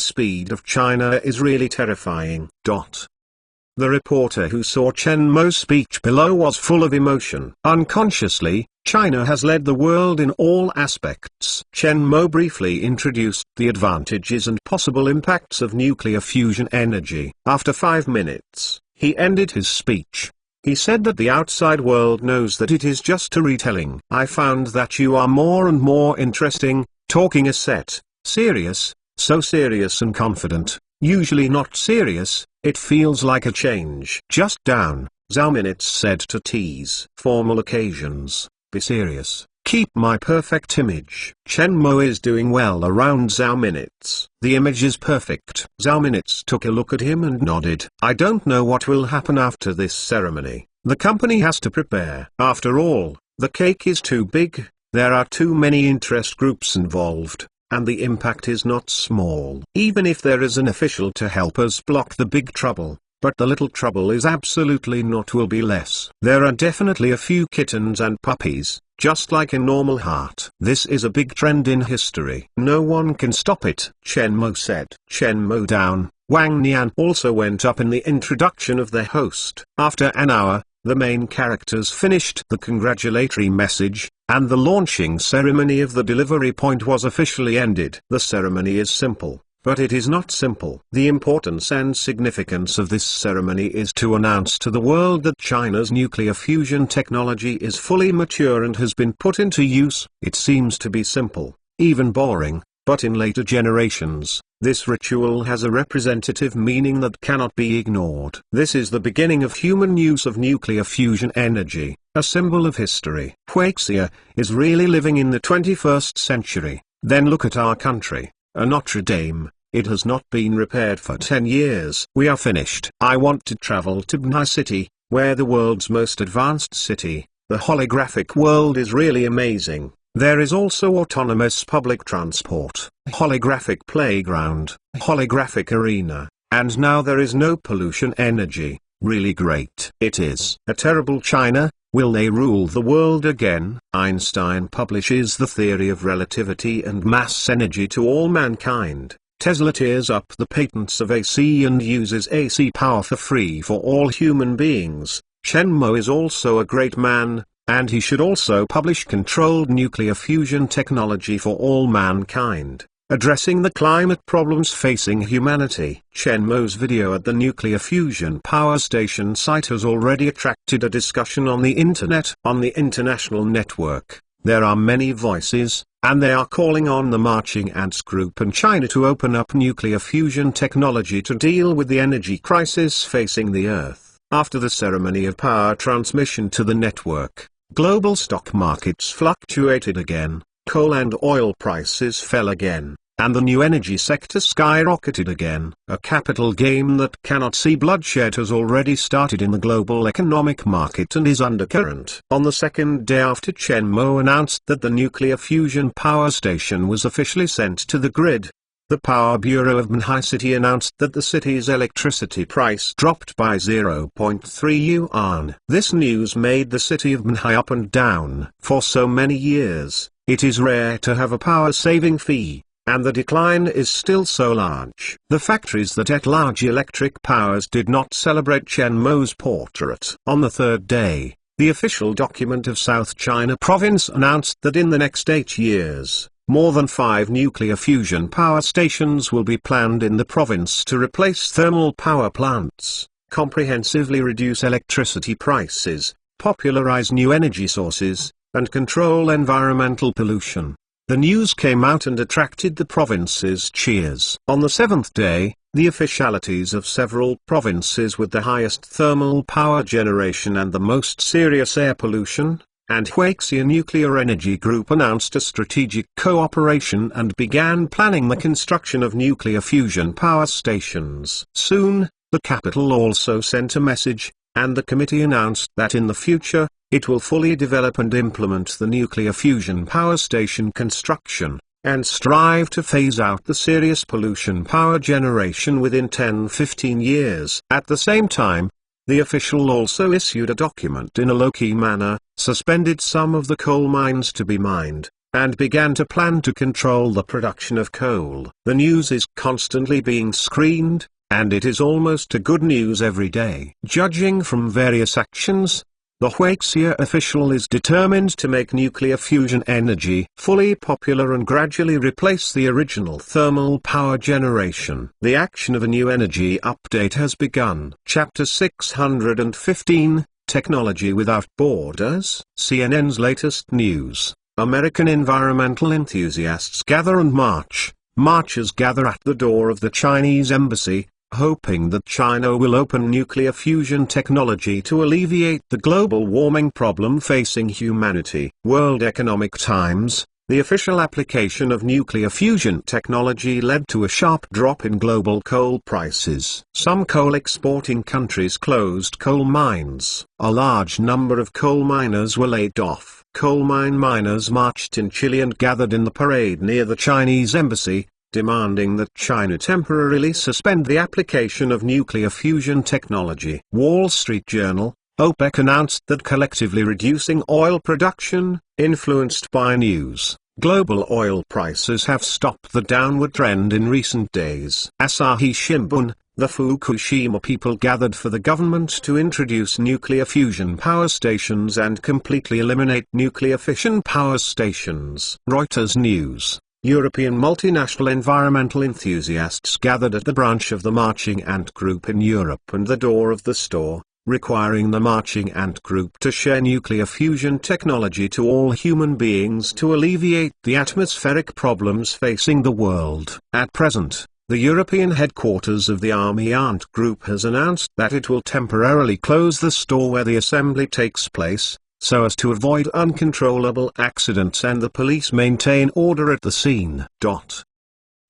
A: speed of China is really terrifying. The reporter who saw Chen Mo's speech below was full of emotion. Unconsciously, China has led the world in all aspects. Chen Mo briefly introduced the advantages and possible impacts of nuclear fusion energy. After 5 minutes, he ended his speech. He said that the outside world knows that it is just a retelling. I found that you are more and more interesting, talking a set, serious, so serious and confident, usually not serious. It feels like a change. Just down, Zhao Minutes said to tease formal occasions. Be serious. Keep my perfect image. Chen Mo is doing well around Zhao Minutes. The image is perfect. Zhao Minutes took a look at him and nodded. I don't know what will happen after this ceremony. The company has to prepare. After all, the cake is too big, there are too many interest groups involved, and the impact is not small. Even if there is an official to help us block the big trouble, but the little trouble is absolutely not will be less. There are definitely a few kittens and puppies, just like a normal heart. This is a big trend in history. No one can stop it, Chen Mo said. Chen Mo down. Wang Nian also went up in the introduction of their host. After an hour, the main characters finished the congratulatory message, and the launching ceremony of the delivery point was officially ended. The ceremony is simple, but it is not simple. The importance and significance of this ceremony is to announce to the world that China's nuclear fusion technology is fully mature and has been put into use. It seems to be simple, even boring, but in later generations, this ritual has a representative meaning that cannot be ignored. This is the beginning of human use of nuclear fusion energy, a symbol of history. Huaxia is really living in the 21st century. Then look at our country, a Notre Dame. It has not been repaired for 10 years. We are finished. I want to travel to Beihai City, where the world's most advanced city. The holographic world is really amazing. There is also autonomous public transport, holographic playground, holographic arena, and now there is no pollution energy. Really great. It is a terrible China. Will they rule the world again? Einstein publishes the theory of relativity and mass energy to all mankind. Tesla tears up the patents of AC and uses AC power for free for all human beings. Chen Mo is also a great man, and he should also publish controlled nuclear fusion technology for all mankind. addressing the climate problems facing humanity. Chen Mo's video at the nuclear fusion power station site has already attracted a discussion on the internet. On the international network, there are many voices, and they are calling on the Marching Ants Group and China to open up nuclear fusion technology to deal with the energy crisis facing the Earth. After the ceremony of power transmission to the network, global stock markets fluctuated again, coal and oil prices fell again, and the new energy sector skyrocketed again. A capital game that cannot see bloodshed has already started in the global economic market and is undercurrent. On the second day after Chen Mo announced that the nuclear fusion power station was officially sent to the grid, the Power Bureau of Manhai City announced that the city's electricity price dropped by 0.3 yuan. This news made the city of Manhai up and down. For so many years, it is rare to have a power-saving fee, and the decline is still so large. The factories that at large electric powers did not celebrate Chen Mo's portrait. On the third day, the official document of South China Province announced that in the next 8 years, more than 5 nuclear fusion power stations will be planned in the province to replace thermal power plants, comprehensively reduce electricity prices, popularize new energy sources, and control environmental pollution. The news came out and attracted the province's cheers. On the 7th day, the officialities of several provinces with the highest thermal power generation and the most serious air pollution, and Huaxia Nuclear Energy Group announced a strategic cooperation and began planning the construction of nuclear fusion power stations. Soon, the capital also sent a message, and the committee announced that in the future, it will fully develop and implement the nuclear fusion power station construction, and strive to phase out the serious pollution power generation within 10-15 years. At the same time, the official also issued a document in a low-key manner, suspended some of the coal mines to be mined, and began to plan to control the production of coal. The news is constantly being screened, and it is almost a good news every day. Judging from various actions, the Huaxia official is determined to make nuclear fusion energy fully popular and gradually replace the original thermal power generation. The action of a new energy update has begun. Chapter 615, Technology Without Borders. CNN's latest news. American environmental enthusiasts gather and march. Marchers gather at the door of the Chinese embassy, hoping that China will open nuclear fusion technology to alleviate the global warming problem facing humanity. World Economic Times. The official application of nuclear fusion technology led to a sharp drop in global coal prices. Some coal exporting countries closed coal mines. A large number of coal miners were laid off. Coal mine miners marched in Chile and gathered in the parade near the Chinese embassy, demanding that China temporarily suspend the application of nuclear fusion technology. Wall Street Journal. OPEC announced that collectively reducing oil production, influenced by news, global oil prices have stopped the downward trend in recent days. Asahi Shimbun. The Fukushima people gathered for the government to introduce nuclear fusion power stations and completely eliminate nuclear fission power stations. Reuters News. European multinational environmental enthusiasts gathered at the branch of the Marching Ant Group in Europe and the door of the store, requiring the Marching Ant Group to share nuclear fusion technology to all human beings to alleviate the atmospheric problems facing the world. At present, the European headquarters of the Army Ant Group has announced that it will temporarily close the store where the assembly takes place, so as to avoid uncontrollable accidents and the police maintain order at the scene.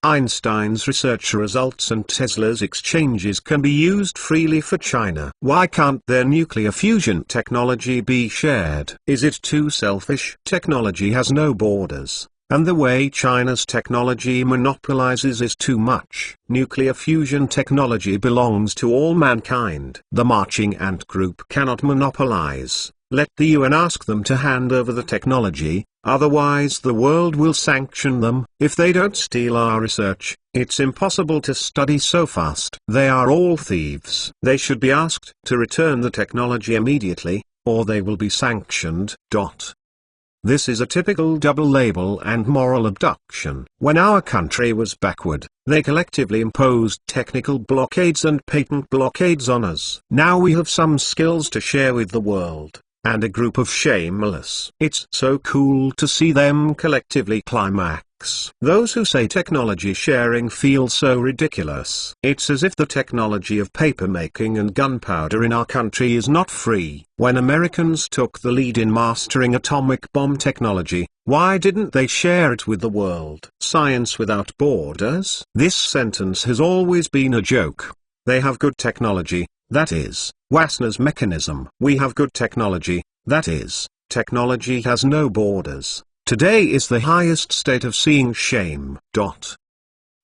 A: Einstein's research results and Tesla's exchanges can be used freely for China. Why can't their nuclear fusion technology be shared? Is it too selfish? Technology has no borders, and the way China's technology monopolizes is too much. Nuclear fusion technology belongs to all mankind. The Marching Ant Group cannot monopolize. Let the UN ask them to hand over the technology, otherwise the world will sanction them. If they don't steal our research, it's impossible to study so fast. They are all thieves. They should be asked to return the technology immediately, or they will be sanctioned. This is a typical double label and moral abduction. When our country was backward, they collectively imposed technical blockades and patent blockades on us. Now we have some skills to share with the world, and a group of shameless. It's so cool to see them collectively climax. Those who say technology sharing feel so ridiculous. It's as if the technology of paper making and gunpowder in our country is not free. When Americans took the lead in mastering atomic bomb technology, why didn't they share it with the world? Science without borders? This sentence has always been a joke. They have good technology, that is, Wassner's mechanism. We have good technology, that is, technology has no borders. Today is the highest state of seeing shame.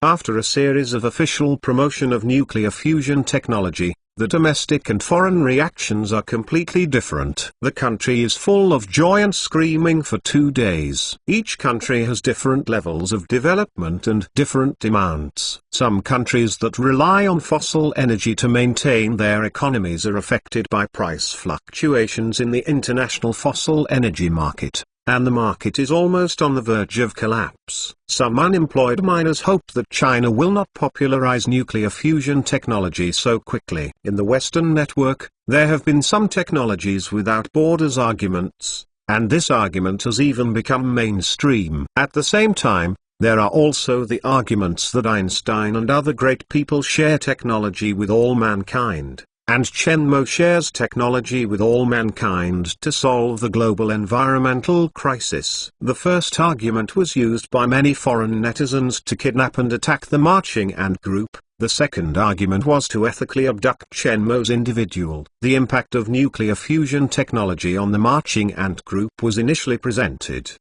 A: After a series of official promotion of nuclear fusion technology, the domestic and foreign reactions are completely different. The country is full of joy and screaming for 2 days. Each country has different levels of development and different demands. Some countries that rely on fossil energy to maintain their economies are affected by price fluctuations in the international fossil energy market, and the market is almost on the verge of collapse. Some unemployed miners hope that China will not popularize nuclear fusion technology so quickly. In the Western network, there have been some technologies without borders arguments, and this argument has even become mainstream. At the same time, there are also the arguments that Einstein and other great people share technology with all mankind, and Chen Mo shares technology with all mankind to solve the global environmental crisis. The first argument was used by many foreign netizens to kidnap and attack the Marching Ant Group. The second argument was to ethically abduct Chen Mo's individual. The impact of nuclear fusion technology on the Marching Ant Group was initially presented.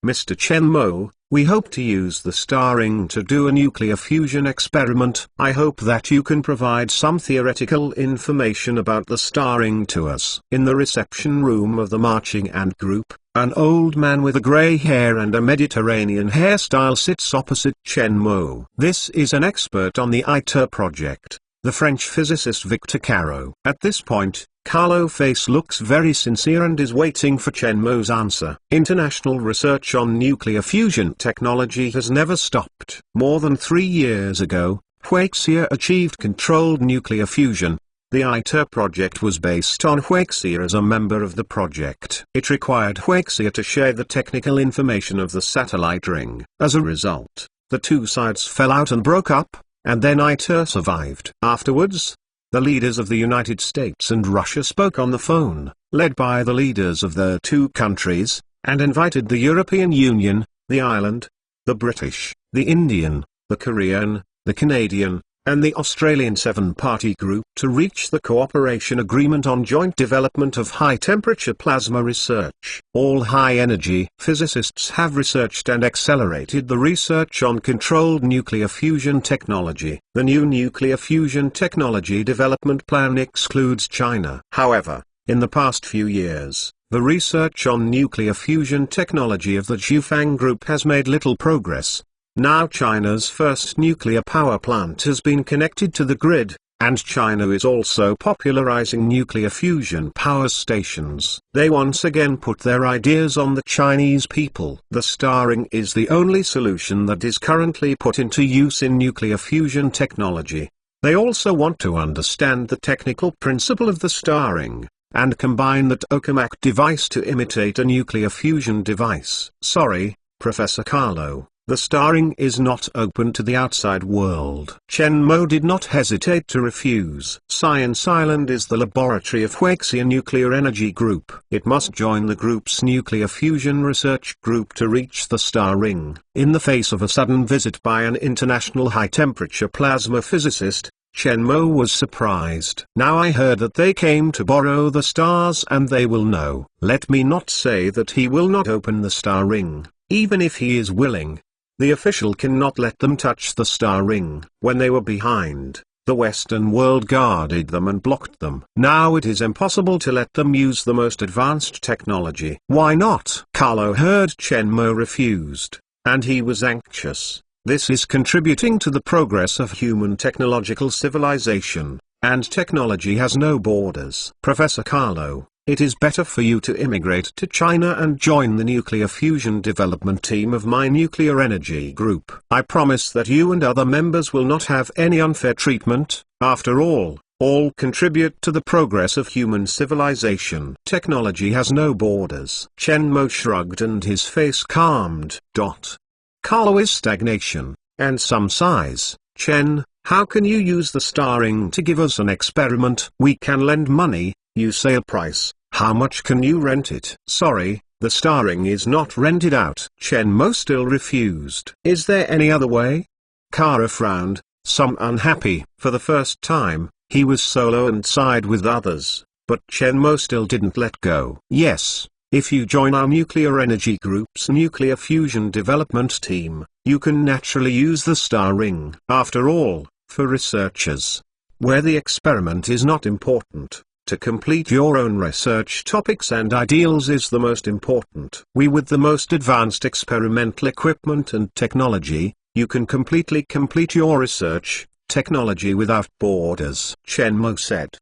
A: Mr. Chen Mo, we hope to use the star ring to do a nuclear fusion experiment. I hope that you can provide some theoretical information about the star ring to us. In the reception room of the Marching Ant Group, an old man with a grey hair and a Mediterranean hairstyle sits opposite Chen Mo. This is an expert on the ITER project, the French physicist Victor Caro. At this point, Carlo's face looks very sincere and is waiting for Chen Mo's answer. International research on nuclear fusion technology has never stopped. More than 3 years ago, Huaxia achieved controlled nuclear fusion. The ITER project was based on Huaxia as a member of the project. It required Huaxia to share the technical information of the satellite ring. As a result, the two sides fell out and broke up, and then ITER survived. Afterwards, the leaders of the United States and Russia spoke on the phone, led by the leaders of the two countries, and invited the European Union, the Ireland, the British, the Indian, the Korean, the Canadian, and the Australian seven-party group to reach the cooperation agreement on joint development of high-temperature plasma research. All high-energy physicists have researched and accelerated the research on controlled nuclear fusion technology. The new nuclear fusion technology development plan excludes China. However, in the past few years, the research on nuclear fusion technology of the Zhufang Group has made little progress. Now China's first nuclear power plant has been connected to the grid, and China is also popularizing nuclear fusion power stations. They once again put their ideas on the Chinese people. The star ring is the only solution that is currently put into use in nuclear fusion technology. They also want to understand the technical principle of the star ring, and combine the tokamak device to imitate a nuclear fusion device. Sorry, Professor Carlo. The star ring is not open to the outside world. Chen Mo did not hesitate to refuse. Science Island is the laboratory of Huaxia Nuclear Energy Group. It must join the group's nuclear fusion research group to reach the star ring. In the face of a sudden visit by an international high-temperature plasma physicist, Chen Mo was surprised. Now I heard that they came to borrow the stars and they will know. Let me not say that he will not open the star ring, even if he is willing. The official cannot let them touch the star ring. When they were behind, the Western world guarded them and blocked them. Now it is impossible to let them use the most advanced technology. Why not? Carlo heard Chen Mo refused, and he was anxious. This is contributing to the progress of human technological civilization, and technology has no borders. Professor Carlo, it is better for you to immigrate to China and join the nuclear fusion development team of my nuclear energy group. I promise that you and other members will not have any unfair treatment. After all contribute to the progress of human civilization. Technology has no borders. Chen Mo shrugged and his face calmed. Carlo is stagnation, and some size. Chen, how can you use the star ring to give us an experiment? We can lend money, you say a price. How much can you rent it? Sorry, the star ring is not rented out. Chen Mo still refused. Is there any other way? Kara frowned, some unhappy. For the first time, he was solo and sighed with others, but Chen Mo still didn't let go. Yes, if you join our nuclear energy group's nuclear fusion development team, you can naturally use the star ring. After all, for researchers, where the experiment is not important, to complete your own research topics and ideals is the most important. With the most advanced experimental equipment and technology, you can completely complete your research technology without borders. Chen Mo said.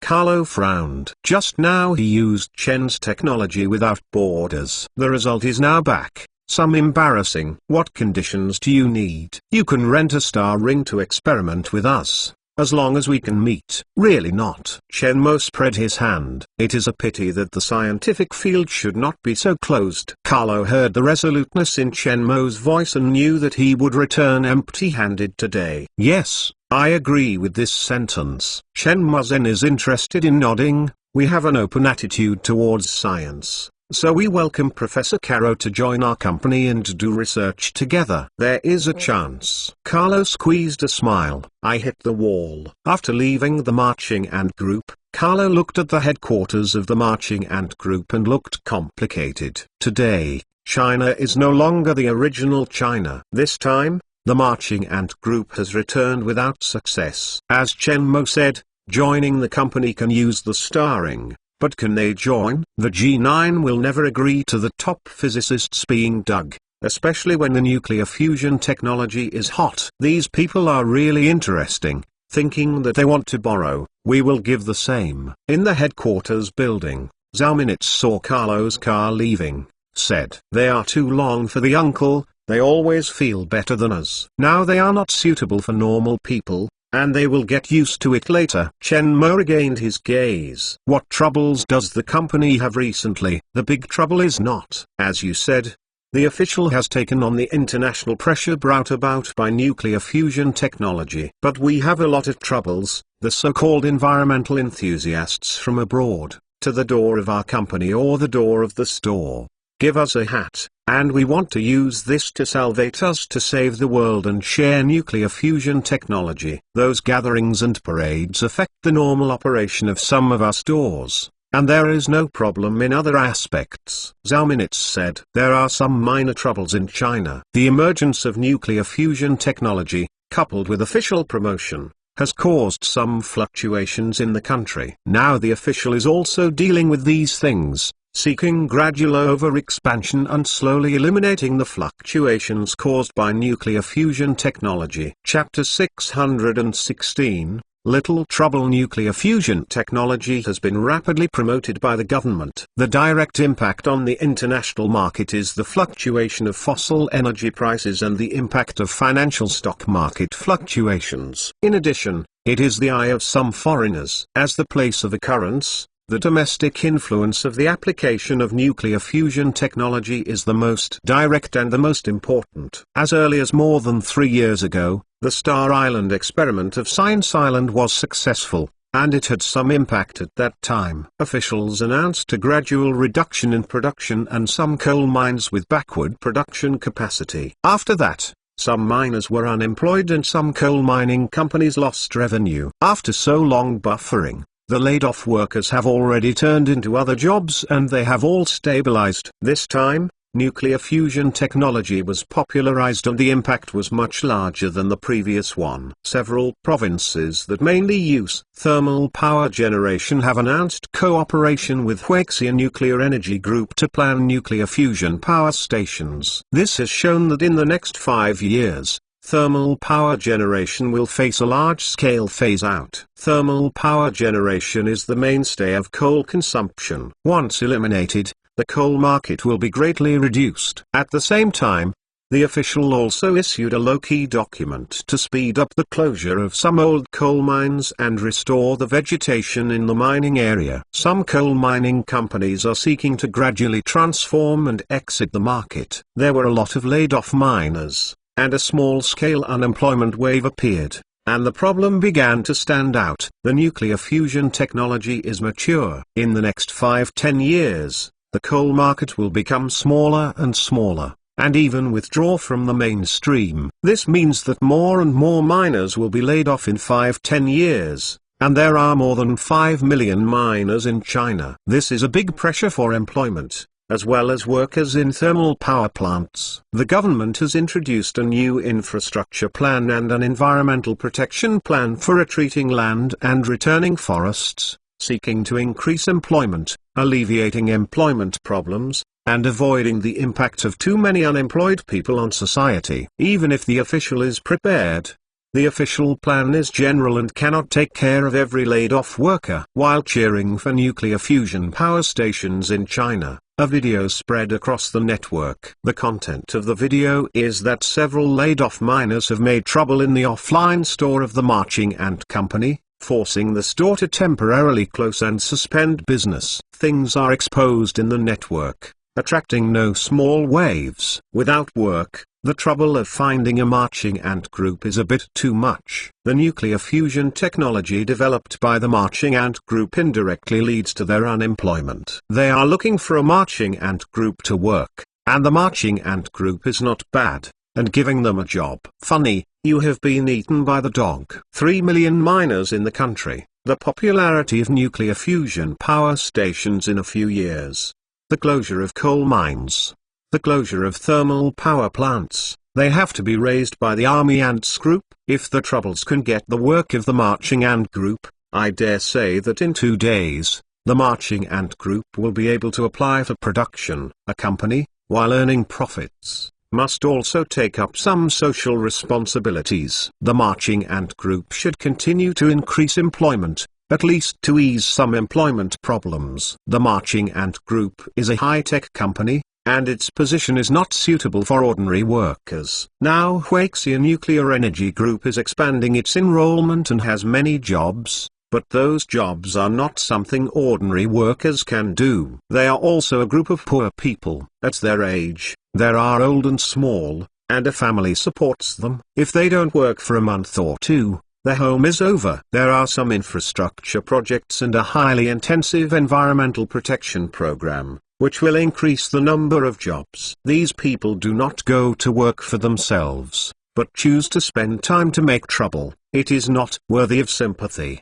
A: Carlo frowned. Just now he used Chen's technology without borders. The result is now back. Some embarrassing. What conditions do you need? You can rent a star ring to experiment with us, as long as we can meet. Really not. Chen Mo spread his hand. It is a pity that the scientific field should not be so closed. Carlo heard the resoluteness in Chen Mo's voice and knew that he would return empty-handed today. Yes, I agree with this sentence. Chen Mo-zen is interested in nodding. We have an open attitude towards science, so we welcome Professor Caro to join our company and do research together. There is a chance. Carlo squeezed a smile. I hit the wall. After leaving the marching ant group, Carlo looked at the headquarters of the marching ant group and looked complicated. Today, China is no longer the original China. This time, the marching ant group has returned without success. As Chen Mo said, joining the company can use the star ring. But can they join? The G9 will never agree to the top physicists being dug, especially when the nuclear fusion technology is hot. These people are really interesting, thinking that they want to borrow. We will give the same. In the headquarters building, Zhao Minitz saw Carlo's car leaving, said, they are too long for the uncle, they always feel better than us. Now they are not suitable for normal people, and they will get used to it later. Chen Mo regained his gaze. What troubles does the company have recently? The big trouble is not, as you said, the official has taken on the international pressure brought about by nuclear fusion technology. But we have a lot of troubles, the so-called environmental enthusiasts from abroad, to the door of our company or the door of the store. Give us a hat, and we want to use this to salvate us to save the world and share nuclear fusion technology. Those gatherings and parades affect the normal operation of some of our stores, and there is no problem in other aspects. Zhao Minitz said, there are some minor troubles in China. The emergence of nuclear fusion technology, coupled with official promotion, has caused some fluctuations in the country. Now the official is also dealing with these things, seeking gradual over-expansion and slowly eliminating the fluctuations caused by nuclear fusion technology. Chapter 616, Little Trouble. Nuclear fusion technology has been rapidly promoted by the government. The direct impact on the international market is the fluctuation of fossil energy prices and the impact of financial stock market fluctuations. In addition, it is the eye of some foreigners. As the place of occurrence, the domestic influence of the application of nuclear fusion technology is the most direct and the most important. As early as more than 3 years ago, the Star Island experiment of Science Island was successful, and it had some impact at that time. Officials announced a gradual reduction in production and some coal mines with backward production capacity. After that, some miners were unemployed and some coal mining companies lost revenue. After so long buffering, the laid-off workers have already turned into other jobs and they have all stabilized. This time, nuclear fusion technology was popularized and the impact was much larger than the previous one. Several provinces that mainly use thermal power generation have announced cooperation with Huaxia Nuclear Energy Group to plan nuclear fusion power stations. This has shown that in the next 5 years, thermal power generation will face a large-scale phase-out. Thermal power generation is the mainstay of coal consumption. Once eliminated, the coal market will be greatly reduced. At the same time, the official also issued a low-key document to speed up the closure of some old coal mines and restore the vegetation in the mining area. Some coal mining companies are seeking to gradually transform and exit the market. There were a lot of laid-off miners, and a small-scale unemployment wave appeared, and the problem began to stand out. The nuclear fusion technology is mature. In the next 5–10 years, the coal market will become smaller and smaller, and even withdraw from the mainstream. This means that more and more miners will be laid off in 5–10 years, and there are more than 5 million miners in China. This is a big pressure for employment, as well as workers in thermal power plants. The government has introduced a new infrastructure plan and an environmental protection plan for retreating land and returning forests, seeking to increase employment, alleviating employment problems, and avoiding the impact of too many unemployed people on society. Even if the official is prepared, the official plan is general and cannot take care of every laid-off worker. While cheering for nuclear fusion power stations in China, a video spread across the network. The content of the video is that several laid-off miners have made trouble in the offline store of the Marching Ant Company, forcing the store to temporarily close and suspend business. Things are exposed in the network, attracting no small waves. Without work, the trouble of finding a marching ant group is a bit too much. The nuclear fusion technology developed by the marching ant group indirectly leads to their unemployment. They are looking for a marching ant group to work, and the marching ant group is not bad, and giving them a job. Funny, you have been eaten by the dog. 3 million miners in the country. The popularity of nuclear fusion power stations in a few years. The closure of coal mines. The closure of thermal power plants. They have to be raised by the Army Ants Group. If the troubles can get the work of the Marching Ant Group, I dare say that in 2 days, the Marching Ant Group will be able to apply for production. A company, while earning profits, must also take up some social responsibilities. The Marching Ant Group should continue to increase employment, at least to ease some employment problems. The Marching Ant Group is a high-tech company, and its position is not suitable for ordinary workers. Now Huaxia Nuclear Energy Group is expanding its enrollment and has many jobs, but those jobs are not something ordinary workers can do. They are also a group of poor people. At their age, they are old and small, and a family supports them. If they don't work for a month or 2, their home is over. There are some infrastructure projects and a highly intensive environmental protection program, which will increase the number of jobs. These people do not go to work for themselves, but choose to spend time to make trouble. It is not worthy of sympathy.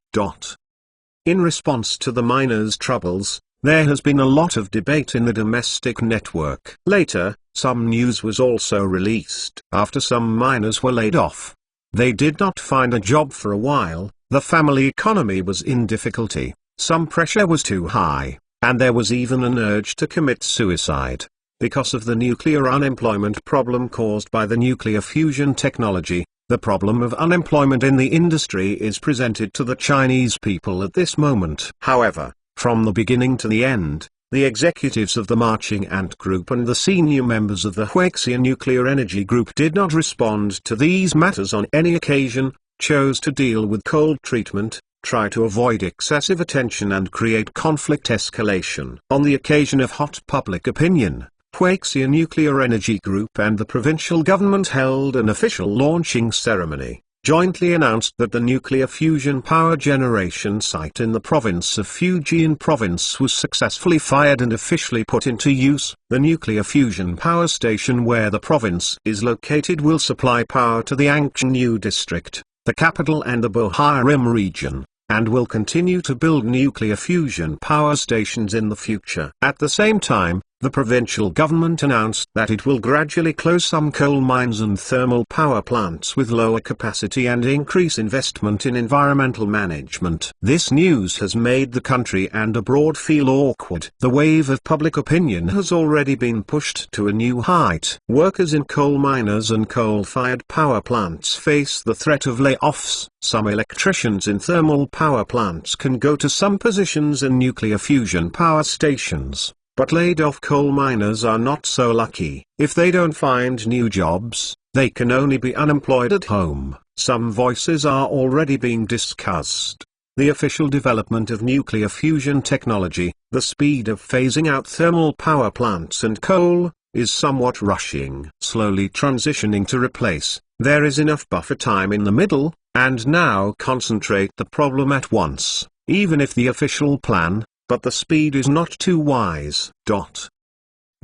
A: In response to the miners' troubles, there has been a lot of debate in the domestic network. Later, some news was also released. After some miners were laid off, they did not find a job for a while, the family economy was in difficulty, some pressure was too high, and there was even an urge to commit suicide. Because of the nuclear unemployment problem caused by the nuclear fusion technology, the problem of unemployment in the industry is presented to the Chinese people at this moment. However, from the beginning to the end, the executives of the Marching Ant Group and the senior members of the Huaxia Nuclear Energy Group did not respond to these matters on any occasion, chose to deal with cold treatment, try to avoid excessive attention and create conflict escalation. On the occasion of hot public opinion, Huaxia Nuclear Energy Group and the provincial government held an official launching ceremony, jointly announced that the nuclear fusion power generation site in the province of Fujian province was successfully fired and officially put into use. The nuclear fusion power station where the province is located will supply power to the Anxinyu district, the capital and the Bohairim region, and will continue to build nuclear fusion power stations in the future. At the same time, the provincial government announced that it will gradually close some coal mines and thermal power plants with lower capacity and increase investment in environmental management. This news has made the country and abroad feel awkward. The wave of public opinion has already been pushed to a new height. Workers in coal miners and coal-fired power plants face the threat of layoffs. Some electricians in thermal power plants can go to some positions in nuclear fusion power stations. But laid-off coal miners are not so lucky. If they don't find new jobs, they can only be unemployed at home. Some voices are already being discussed. The official development of nuclear fusion technology, the speed of phasing out thermal power plants and coal, is somewhat rushing. Slowly transitioning to replace, there is enough buffer time in the middle, and now concentrate the problem at once, even if the official plan, but the speed is not too wise.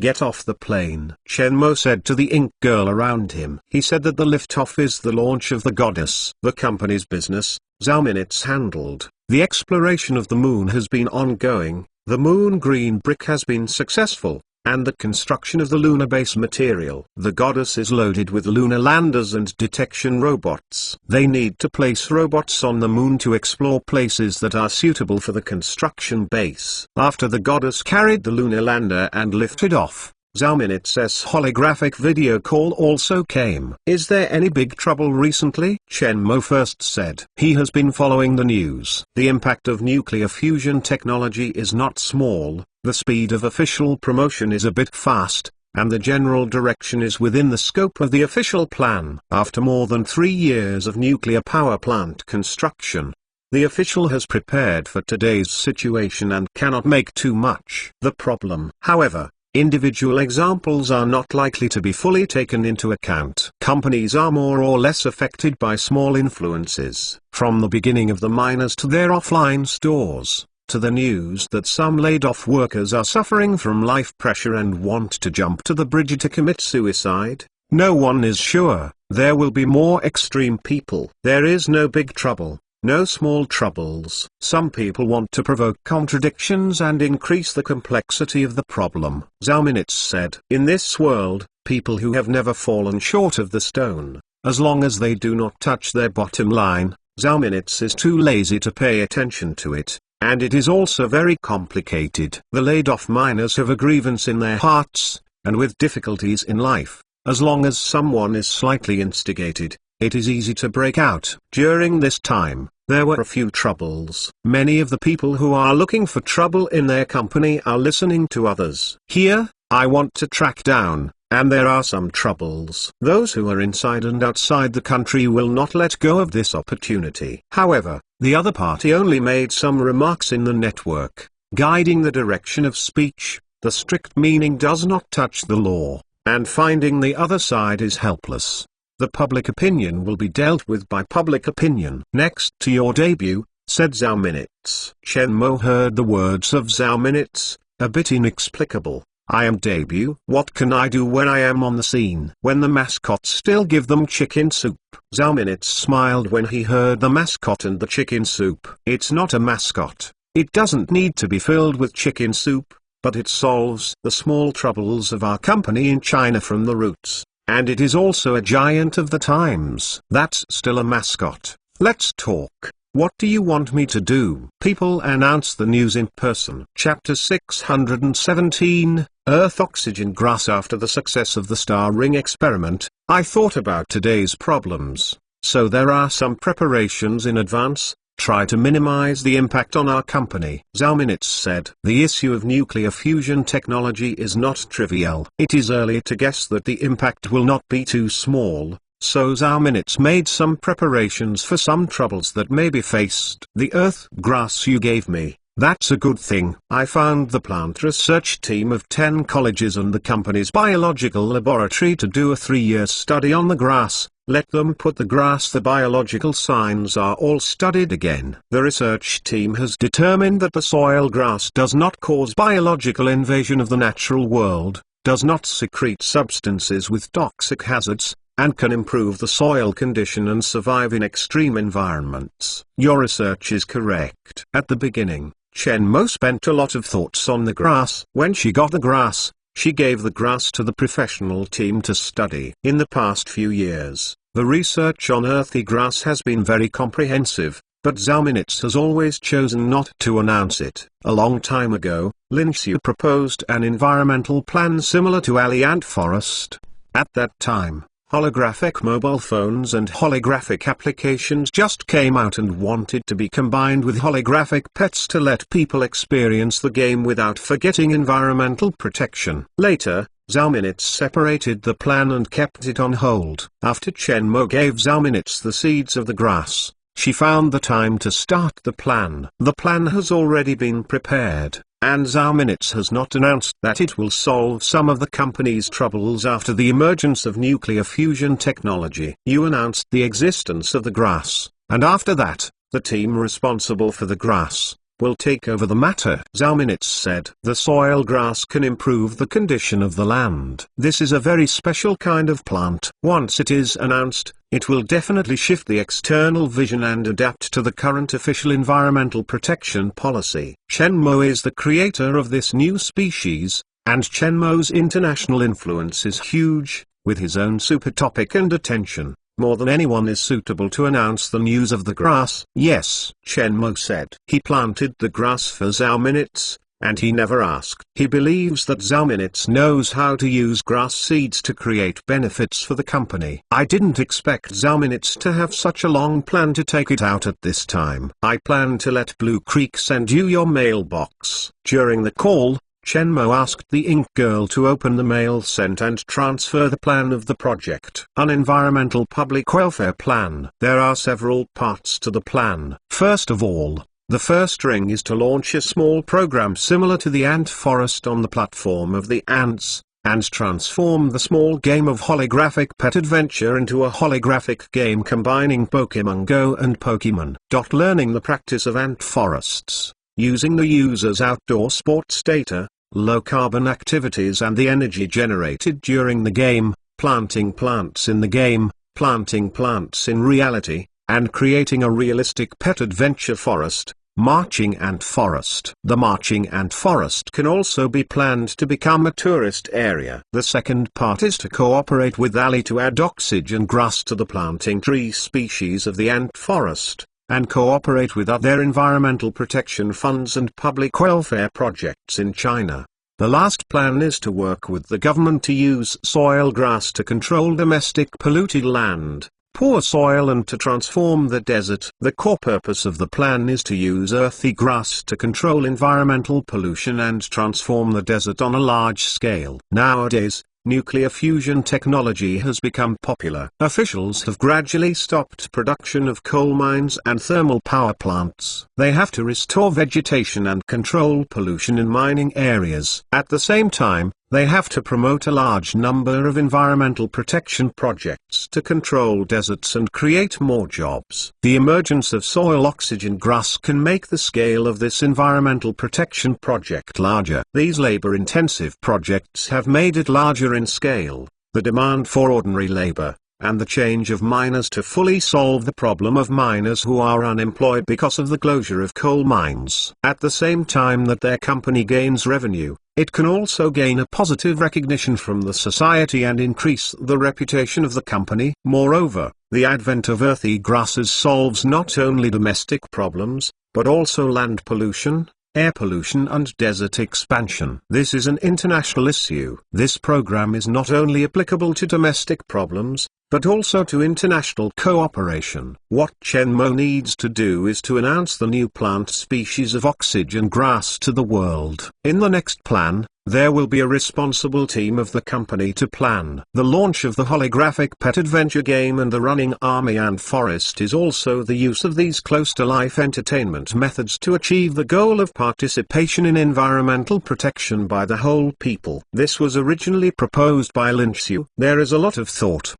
A: Get off the plane, Chen Mo said to the ink girl around him. He said that the liftoff is the launch of the goddess. The company's business, Zhao Minutes handled. The exploration of the moon has been ongoing, the moon green brick has been successful, and the construction of the lunar base material. The goddess is loaded with lunar landers and detection robots. They need to place robots on the moon to explore places that are suitable for the construction base. After the goddess carried the lunar lander and lifted off, Zhao Minutes' holographic video call also came. Is there any big trouble recently? Chen Mo first said. He has been following the news. The impact of nuclear fusion technology is not small, the speed of official promotion is a bit fast, and the general direction is within the scope of the official plan. After more than 3 years of nuclear power plant construction, the official has prepared for today's situation and cannot make too much. The problem, however, individual examples are not likely to be fully taken into account. Companies are more or less affected by small influences, from the beginning of the miners to their offline stores, to the news that some laid-off workers are suffering from life pressure and want to jump to the bridge to commit suicide. No one is sure. There will be more extreme people. There is no big trouble. No small troubles. Some people want to provoke contradictions and increase the complexity of the problem. Zhao Minutes said. In this world, people who have never fallen short of the stone, as long as they do not touch their bottom line, Zhao Minutes is too lazy to pay attention to it, and it is also very complicated. The laid-off miners have a grievance in their hearts, and with difficulties in life, as long as someone is slightly instigated, it is easy to break out. During this time, there were a few troubles. Many of the people who are looking for trouble in their company are listening to others. Here, I want to track down, and there are some troubles. Those who are inside and outside the country will not let go of this opportunity. However, the other party only made some remarks in the network, guiding the direction of speech. The strict meaning does not touch the law, and finding the other side is helpless. The public opinion will be dealt with by public opinion. Next to your debut, said Zhao Minutes. Chen Mo heard the words of Zhao Minutes, a bit inexplicable. I am debut. What can I do when I am on the scene? When the mascots still give them chicken soup. Zhao Minutes smiled when he heard the mascot and the chicken soup. It's not a mascot. It doesn't need to be filled with chicken soup, but it solves the small troubles of our company in China from the roots. And it is also a giant of the times. That's still a mascot. Let's talk. What do you want me to do? People announce the news in person. Chapter 617, Earth Oxygen Grass. After the success of the Star Ring experiment, I thought about today's problems. So there are some preparations in advance. Try to minimize the impact on our company. Zhao Minutes said. The issue of nuclear fusion technology is not trivial. It is early to guess that the impact will not be too small, so Zhao Minutes made some preparations for some troubles that may be faced. The earth grass you gave me, that's a good thing. I found the plant research team of 10 colleges and the company's biological laboratory to do a 3-year study on the grass. Let them put the grass. The biological signs are all studied again. The research team has determined that the soil grass does not cause biological invasion of the natural world, does not secrete substances with toxic hazards, and can improve the soil condition and survive in extreme environments. Your research is correct. At the beginning, Chen Mo spent a lot of thoughts on the grass. When she got the grass, She gave the grass to the professional team to study. In the past few years, the research on earthy grass has been very comprehensive, but Zhao has always chosen not to announce it. A long time ago, Lin Xiu proposed an environmental plan similar to Ali Ant Forest. At that time, holographic mobile phones and holographic applications just came out and wanted to be combined with holographic pets to let people experience the game without forgetting environmental protection. Later, Zhao separated the plan and kept it on hold. After Chen Mo gave Zhao the seeds of the grass, she found the time to start the plan. The plan has already been prepared, and Zhao has not announced that it will solve some of the company's troubles after the emergence of nuclear fusion technology. You announced the existence of the grass, and after that, the team responsible for the grass will take over the matter. Zhao said, the soil grass can improve the condition of the land. This is a very special kind of plant. Once it is announced, it will definitely shift the external vision and adapt to the current official environmental protection policy. Chen Mo is the creator of this new species, and Chen Mo's international influence is huge, with his own super topic and attention. More than anyone is suitable to announce the news of the grass. Yes, Chen Mo said. He planted the grass for Zhao, and he never asked. He believes that Zhao knows how to use grass seeds to create benefits for the company. I didn't expect Zhao to have such a long plan to take it out at this time. I plan to let Blue Creek send you your mailbox. During the call, Chen Mo asked the Ink Girl to open the mail sent and transfer the plan of the project. An environmental public welfare plan. There are several parts to the plan. First of all, the first ring is to launch a small program similar to the ant forest on the platform of the ants, and transform the small game of holographic pet adventure into a holographic game combining Pokémon Go and Pokémon. Learning the practice of ant forests, using the user's outdoor sports data, low-carbon activities and the energy generated during the game, planting plants in the game, planting plants in reality, and creating a realistic pet adventure forest, Marching Ant Forest. The Marching Ant Forest can also be planned to become a tourist area. The second part is to cooperate with Ali to add oxygen grass to the planting tree species of the ant forest, and cooperate with other environmental protection funds and public welfare projects in China. The last plan is to work with the government to use soil grass to control domestic polluted land, poor soil and to transform the desert. The core purpose of the plan is to use earthy grass to control environmental pollution and transform the desert on a large scale. Nowadays, nuclear fusion technology has become popular. Officials have gradually stopped production of coal mines and thermal power plants. They have to restore vegetation and control pollution in mining areas. At the same time, they have to promote a large number of environmental protection projects to control deserts and create more jobs. The emergence of soil oxygen grass can make the scale of this environmental protection project larger. These labor-intensive projects have made it larger in scale, the demand for ordinary labor, and the change of miners to fully solve the problem of miners who are unemployed because of the closure of coal mines. At the same time that their company gains revenue, it can also gain a positive recognition from the society and increase the reputation of the company. Moreover, the advent of earthy grasses solves not only domestic problems, but also land pollution, air pollution and desert expansion. This is an international issue. This program is not only applicable to domestic problems, but also to international cooperation. What Chen Mo needs to do is to announce the new plant species of oxygen grass to the world. In the next plan, there will be a responsible team of the company to plan. The launch of the holographic pet adventure game and the running army and forest is also the use of these close-to-life entertainment methods to achieve the goal of participation in environmental protection by the whole people. This was originally proposed by Lin Xiu. There is a lot of thought.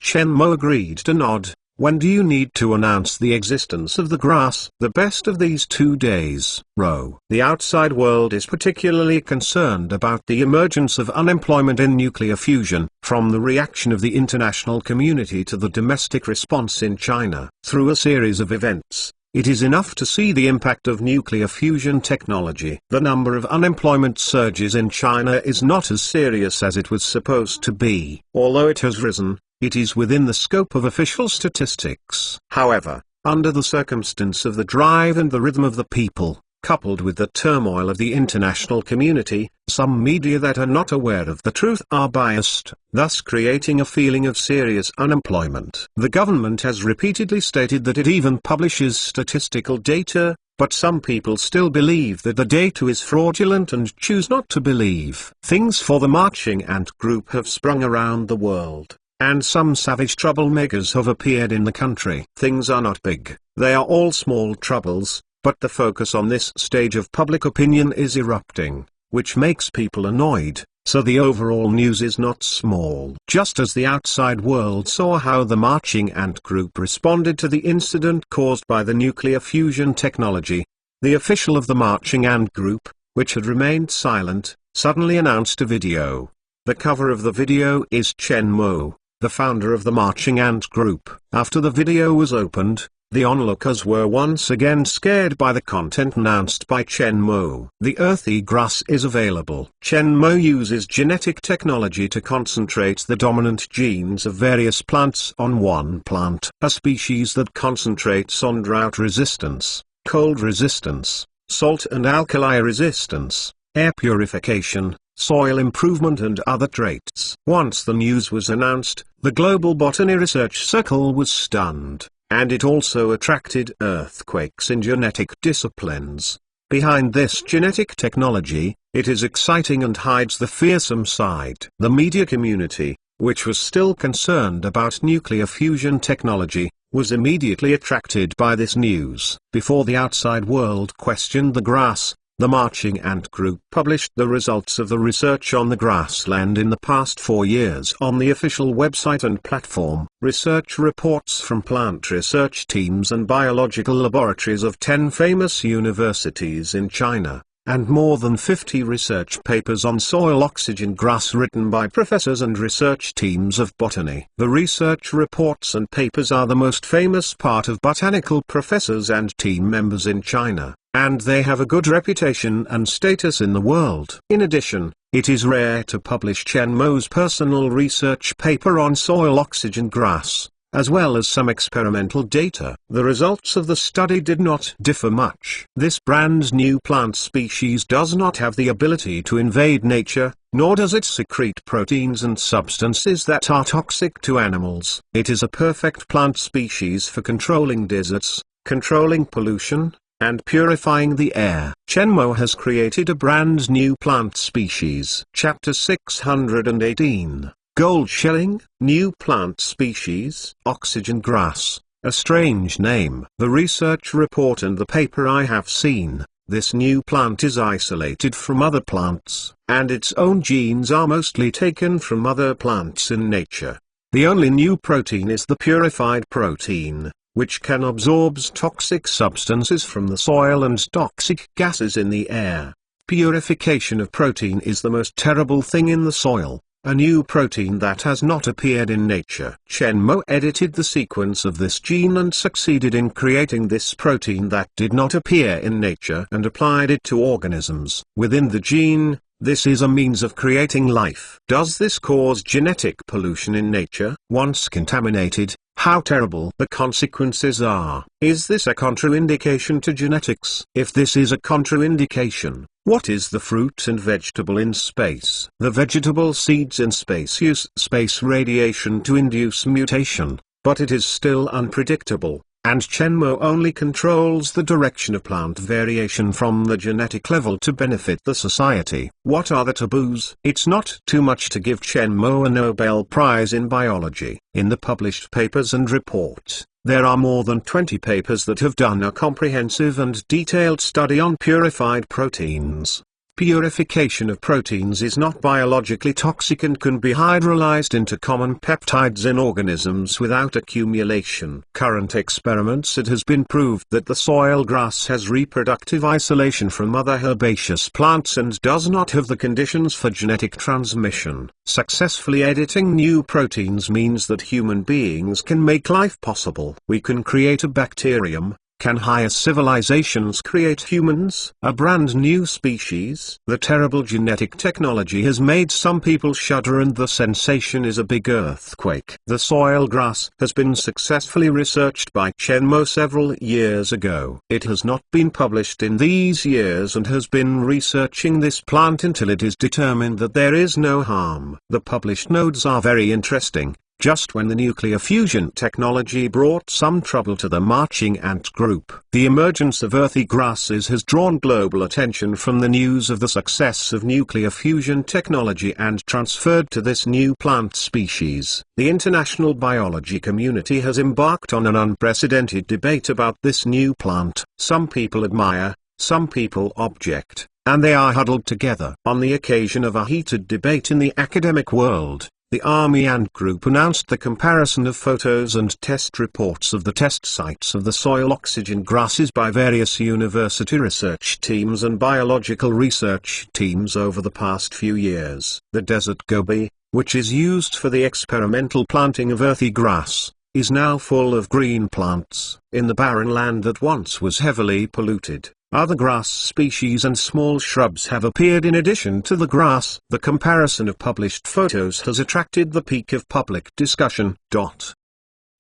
A: Chen Mo agreed to nod. When do you need to announce the existence of the grass? The best of these 2 days. The outside world is particularly concerned about the emergence of unemployment in nuclear fusion, from the reaction of the international community to the domestic response in China. Through a series of events, It is enough to see the impact of nuclear fusion technology. The number of unemployment surges in China is not as serious as it was supposed to be. Although it has risen, it is within the scope of official statistics. However, under the circumstance of the drive and the rhythm of the people, coupled with the turmoil of the international community, some media that are not aware of the truth are biased, thus creating a feeling of serious unemployment. The government has repeatedly stated that it even publishes statistical data, but some people still believe that the data is fraudulent and choose not to believe. Things for the Marching Ant Group have sprung around the world, and some savage troublemakers have appeared in the country. Things are not big, they are all small troubles, but the focus on this stage of public opinion is erupting, which makes people annoyed, so the overall news is not small. Just as the outside world saw how the Marching Ant Group responded to the incident caused by the nuclear fusion technology, the official of the Marching Ant Group, which had remained silent, suddenly announced a video. The cover of the video is Chen Mo, the founder of the Marching Ant Group. After the video was opened, the onlookers were once again scared by the content announced by Chen Mo. The earthy grass is available. Chen Mo uses genetic technology to concentrate the dominant genes of various plants on one plant. A species that concentrates on drought resistance, cold resistance, salt and alkali resistance, air purification, soil improvement and other traits. Once the news was announced, the Global Botany Research Circle was stunned. And it also attracted earthquakes in genetic disciplines. Behind this genetic technology, it is exciting and hides the fearsome side. The media community, which was still concerned about nuclear fusion technology, was immediately attracted by this news. Before the outside world questioned the grass, the Marching Ant Group published the results of the research on the grassland in the past 4 years on the official website and platform. Research reports from plant research teams and biological laboratories of 10 famous universities in China, and more than 50 research papers on soil oxygen grass written by professors and research teams of botany. The research reports and papers are the most famous part of botanical professors and team members in China, and they have a good reputation and status in the world. In addition, it is rare to publish Chen Mo's personal research paper on soil oxygen grass, as well as some experimental data. The results of the study did not differ much. This brand new plant species does not have the ability to invade nature, nor does it secrete proteins and substances that are toxic to animals. It is a perfect plant species for controlling deserts, controlling pollution, and purifying the air. Chen Mo has created a brand new plant species. Chapter 618. Gold shelling, new plant species. Oxygen grass, a strange name. The research report and the paper I have seen, this new plant is isolated from other plants, and its own genes are mostly taken from other plants in nature. The only new protein is the purified protein, which can absorb toxic substances from the soil and toxic gases in the air. Purification of protein is the most terrible thing in the soil, a new protein that has not appeared in nature. Chen Mo edited the sequence of this gene and succeeded in creating this protein that did not appear in nature and applied it to organisms. Within the gene, this is a means of creating life. Does this cause genetic pollution in nature? Once contaminated, how terrible the consequences are. Is this a contraindication to genetics? If this is a contraindication, what is the fruit and vegetable in space? The vegetable seeds in space use space radiation to induce mutation, but it is still unpredictable, and Chen Mo only controls the direction of plant variation from the genetic level to benefit the society. What are the taboos? It's not too much to give Chen Mo a Nobel Prize in biology. In the published papers and reports, there are more than 20 papers that have done a comprehensive and detailed study on purified proteins. Purification of proteins is not biologically toxic and can be hydrolyzed into common peptides in organisms without accumulation. Current experiments, it has been proved that the soil grass has reproductive isolation from other herbaceous plants and does not have the conditions for genetic transmission. Successfully editing new proteins means that human beings can make life possible. We can create a bacterium, Can higher civilizations create humans, a brand new species? The terrible genetic technology has made some people shudder, and the sensation is a big earthquake. The soil grass has been successfully researched by Chen Mo several years ago. It has not been published in these years and has been researching this plant until it is determined that there is no harm. The published nodes are very interesting. Just when the nuclear fusion technology brought some trouble to the marching ant group, the emergence of earthy grasses has drawn global attention from the news of the success of nuclear fusion technology and transferred to this new plant species. The international biology community has embarked on an unprecedented debate about this new plant. Some people admire, some people object, and they are huddled together. On the occasion of a heated debate in the academic world, the Army Ant Group announced the comparison of photos and test reports of the test sites of the soil oxygen grasses by various university research teams and biological research teams over the past few years. The desert gobi, which is used for the experimental planting of earthy grass, is now full of green plants. In the barren land that once was heavily polluted, other grass species and small shrubs have appeared in addition to the grass. The comparison of published photos has attracted the peak of public discussion.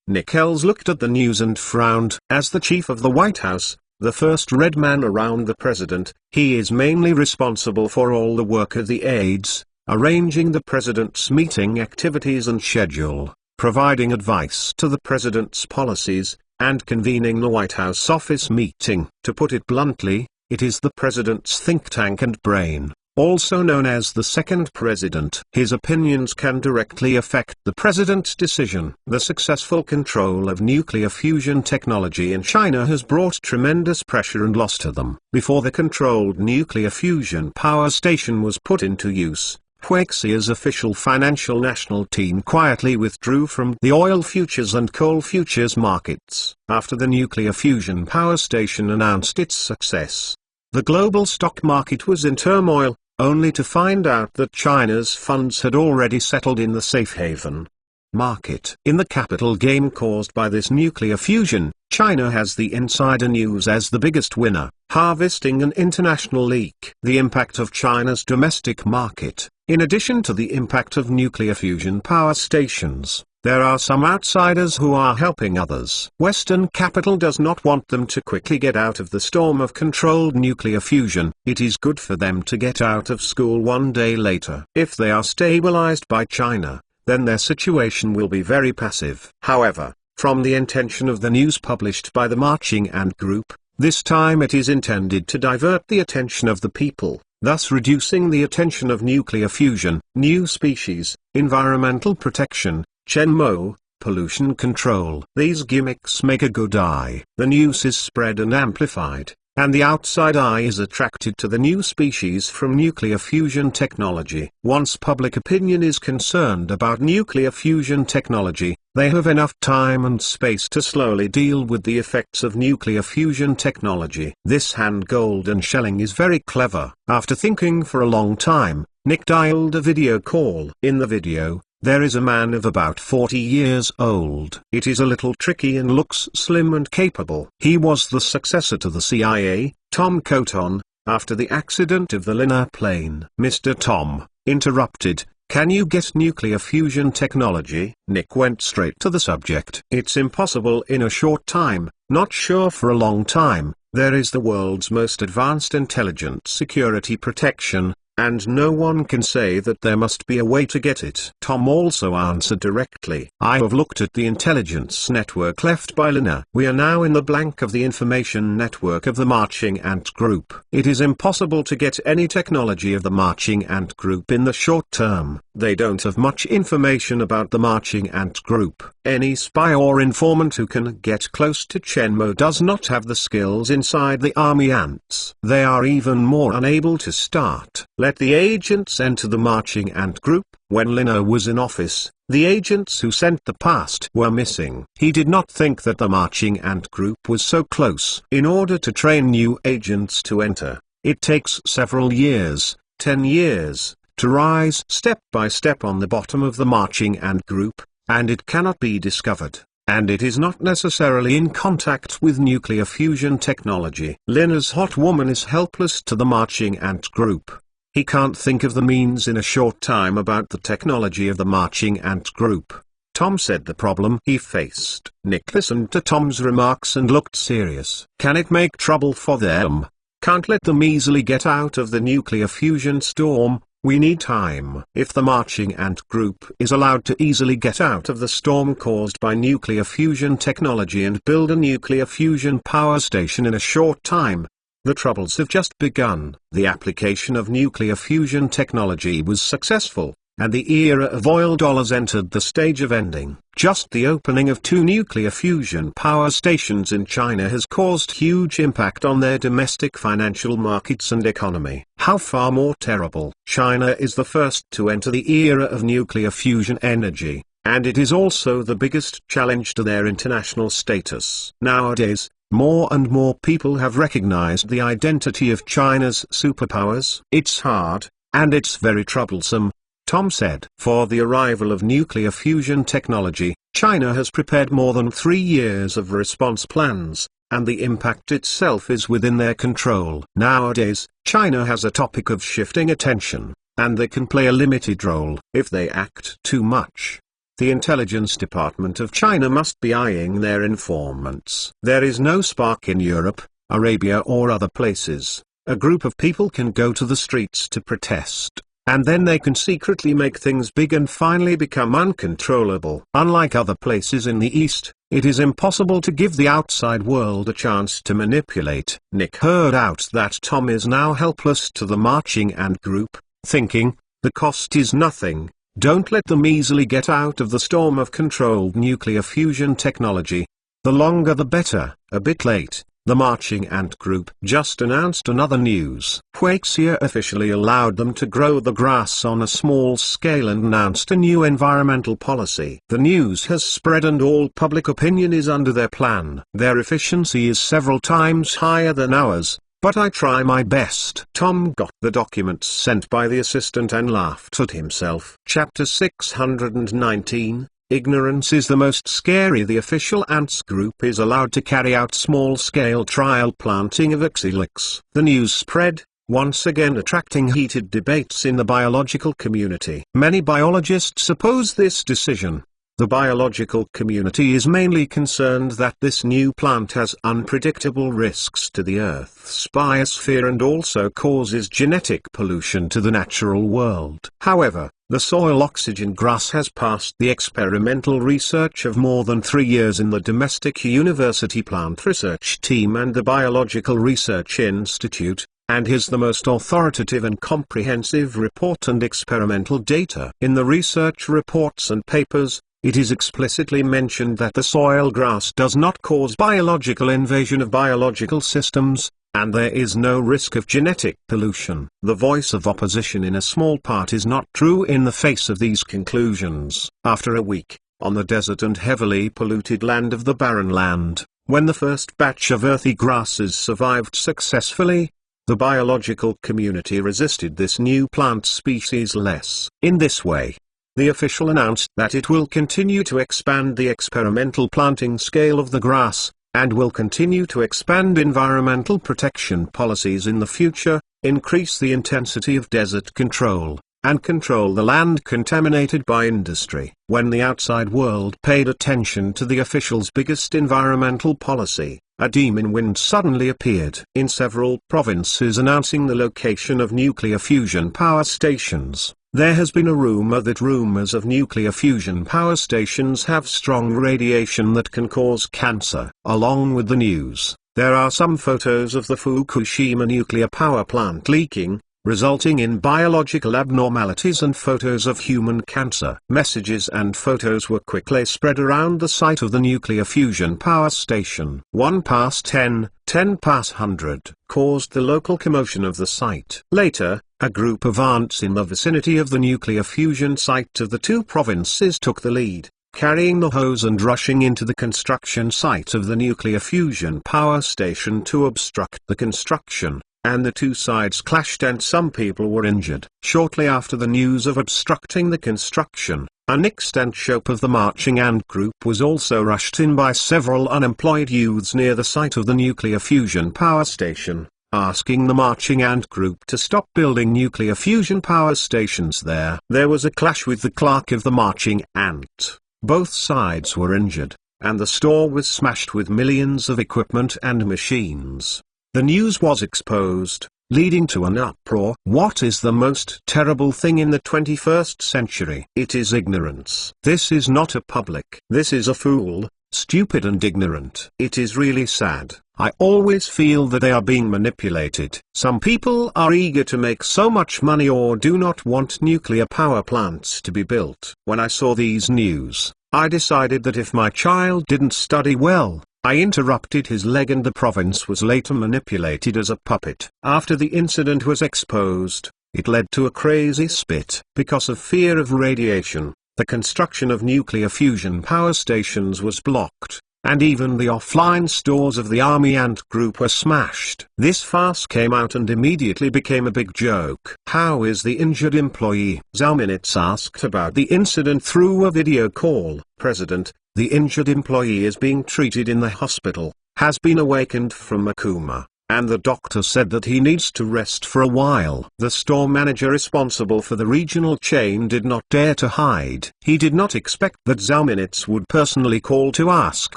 A: Nick Ells looked at the news and frowned. As the chief of the White House, the first red man around the president, he is mainly responsible for all the work of the aides, arranging the president's meeting activities and schedule, providing advice to the president's policies, and convening the White House office meeting. To put it bluntly, it is the president's think tank and brain, also known as the second president. His opinions can directly affect the president's decision. The successful control of nuclear fusion technology in China has brought tremendous pressure and loss to them. Before the controlled nuclear fusion power station was put into use, Huaxia's official financial national team quietly withdrew from the oil futures and coal futures markets. After the nuclear fusion power station announced its success, the global stock market was in turmoil, only to find out that China's funds had already settled in the safe haven market. In the capital game caused by this nuclear fusion, China has the insider news as the biggest winner, harvesting an international leak. The impact of China's domestic market. In addition to the impact of nuclear fusion power stations, there are some outsiders who are helping others. Western capital does not want them to quickly get out of the storm of controlled nuclear fusion. It is good for them to get out of school one day later. If they are stabilized by China, then their situation will be very passive. However, from the intention of the news published by the Marching Ant Group, this time it is intended to divert the attention of the people, thus reducing the attention of nuclear fusion, new species, environmental protection, Chen Mo, pollution control. These gimmicks make a good eye. The news is spread and amplified, and the outside eye is attracted to the new species from nuclear fusion technology. Once public opinion is concerned about nuclear fusion technology, they have enough time and space to slowly deal with the effects of nuclear fusion technology. This hand golden shelling is very clever. After thinking for a long time, Nick dialed a video call. In the video, there is a man of about 40 years old. It is a little tricky and looks slim and capable. He was the successor to the CIA, Tom Coton, after the accident of the Lina plane. Mr. Tom interrupted, "Can you get nuclear fusion technology?" Nick went straight to the subject. "It's impossible in a short time, not sure for a long time. There is the world's most advanced intelligent security protection, and no one can say that there must be a way to get it." Tom also answered directly, "I have looked at the intelligence network left by Lina. We are now in the blank of the information network of the Marching Ant Group. It is impossible to get any technology of the Marching Ant Group in the short term. They don't have much information about the Marching Ant Group. Any spy or informant who can get close to Chen Mo does not have the skills inside the army ants. They are even more unable to start. Let the agents enter the Marching Ant Group." When Lina was in office, the agents who sent the past were missing. He did not think that the Marching Ant Group was so close. In order to train new agents to enter, it takes several years, 10 years, to rise step by step on the bottom of the Marching Ant Group, and it cannot be discovered. and it is not necessarily in contact with nuclear fusion technology. Linna's hot woman is helpless to the marching ant group. He can't think of the means in a short time about the technology of the marching ant group. Tom said the problem he faced. Nick listened to Tom's remarks and looked serious. Can it make trouble for them? Can't let them easily get out of the nuclear fusion storm. We need time. If the marching ant group is allowed to easily get out of the storm caused by nuclear fusion technology and build a nuclear fusion power station in a short time, the troubles have just begun. The application of nuclear fusion technology was successful, and the era of oil dollars entered the stage of ending. Just the opening of 2 nuclear fusion power stations in China has caused huge impact on their domestic financial markets and economy. How far more terrible? China is the first to enter the era of nuclear fusion energy, and it is also the biggest challenge to their international status. Nowadays, more and more people have recognized the identity of China's superpowers. It's hard, and it's very troublesome, Tom said. For the arrival of nuclear fusion technology, China has prepared more than 3 years of response plans, and the impact itself is within their control. Nowadays, China has a topic of shifting attention, and they can play a limited role if they act too much. The intelligence department of China must be eyeing their informants. There is no spark in Europe, Arabia or other places. A group of people can go to the streets to protest, and then they can secretly make things big and finally become uncontrollable. Unlike other places in the East, it is impossible to give the outside world a chance to manipulate. Nick heard out that Tom is now helpless to the marching ant group, thinking, the cost is nothing. Don't let them easily get out of the storm of controlled nuclear fusion technology. The longer the better. A bit late, the marching ant group just announced another news. Huaxia officially allowed them to grow the grass on a small scale and announced a new environmental policy. The news has spread and all public opinion is under their plan. Their efficiency is several times higher than ours, but I try my best. Tom got the documents sent by the assistant and laughed at himself. Chapter 619, Ignorance is the most scary. The official ants group is allowed to carry out small-scale trial planting of oxylix. The news spread, once again attracting heated debates in the biological community. Many biologists oppose this decision. The biological community is mainly concerned that this new plant has unpredictable risks to the Earth's biosphere and also causes genetic pollution to the natural world. However, the soil oxygen grass has passed the experimental research of more than 3 years in the domestic university plant research team and the Biological Research Institute, and is the most authoritative and comprehensive report and experimental data. In the research reports and papers, it is explicitly mentioned that the soil grass does not cause biological invasion of biological systems, and there is no risk of genetic pollution. The voice of opposition in a small part is not true in the face of these conclusions. After a week, on the desert and heavily polluted land of the Barren Land, when the first batch of earthy grasses survived successfully, the biological community resisted this new plant species less. In this way, the official announced that it will continue to expand the experimental planting scale of the grass, and will continue to expand environmental protection policies in the future, increase the intensity of desert control, and control the land contaminated by industry. When the outside world paid attention to the official's biggest environmental policy, a demon wind suddenly appeared in several provinces announcing the location of nuclear fusion power stations. There has been a rumor that rumors of nuclear fusion power stations have strong radiation that can cause cancer. Along with the news, there are some photos of the Fukushima nuclear power plant leaking, resulting in biological abnormalities and photos of human cancer. Messages and photos were quickly spread around the site of the nuclear fusion power station. 1 past 10, 10 past 100 caused the local commotion of the site. Later, a group of ants in the vicinity of the nuclear fusion site of the 2 provinces took the lead, carrying the hose and rushing into the construction site of the nuclear fusion power station to obstruct the construction, and the 2 sides clashed and some people were injured. Shortly after the news of obstructing the construction, Nick Stanhope of the marching ant group was also rushed in by several unemployed youths near the site of the nuclear fusion power station, asking the marching ant group to stop building nuclear fusion power stations there. There was a clash with the clerk of the marching ant. Both sides were injured, and the store was smashed with millions of equipment and machines. The news was exposed, leading to an uproar. What is the most terrible thing in the 21st century? It is ignorance. This is not a public. This is a fool, stupid and ignorant. It is really sad. I always feel that they are being manipulated. Some people are eager to make so much money or do not want nuclear power plants to be built. When I saw these news, I decided that if my child didn't study well, I interrupted his leg and the province was later manipulated as a puppet. After the incident was exposed, it led to a crazy split. Because of fear of radiation, the construction of nuclear fusion power stations was blocked, and even the offline stores of the Army Ant Group were smashed. This farce came out and immediately became a big joke. How is the injured employee? Zauminits asked about the incident through a video call. President, the injured employee is being treated in the hospital, has been awakened from a coma, and the doctor said that he needs to rest for a while. The store manager responsible for the regional chain did not dare to hide. He did not expect that Zauminits would personally call to ask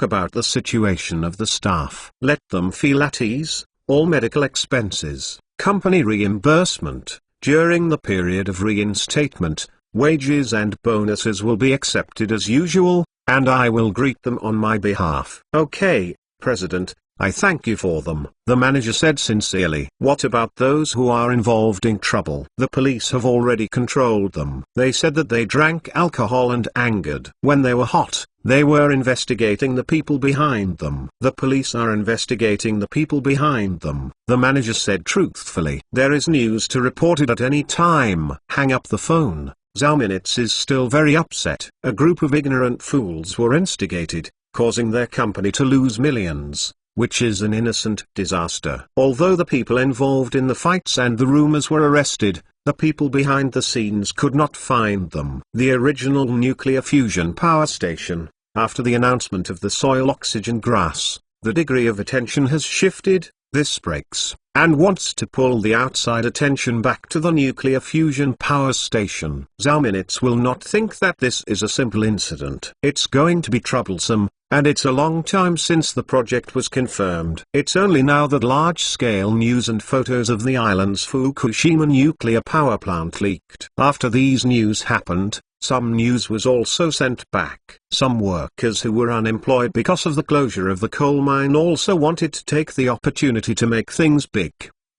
A: about the situation of the staff. Let them feel at ease. All medical expenses, company reimbursement, during the period of reinstatement, wages and bonuses will be accepted as usual, and I will greet them on my behalf. Okay, President, I thank you for them, the manager said sincerely. What about those who are involved in trouble? The police have already controlled them. They said that they drank alcohol and angered. When they were hot, they were investigating the people behind them. The police are investigating the people behind them, the manager said truthfully. There is news to report it at any time. Hang up the phone. Zauminits is still very upset. A group of ignorant fools were instigated, causing their company to lose millions, which is an innocent disaster. Although the people involved in the fights and the rumors were arrested, the people behind the scenes could not find them. The original nuclear fusion power station, after the announcement of the soil oxygen grass, the degree of attention has shifted. This breaks, and wants to pull the outside attention back to the nuclear fusion power station. Zauminits will not think that this is a simple incident. It's going to be troublesome, and it's a long time since the project was confirmed. It's only now that large-scale news and photos of the island's Fukushima nuclear power plant leaked. After these news happened, some news was also sent back. Some workers who were unemployed because of the closure of the coal mine also wanted to take the opportunity to make things big.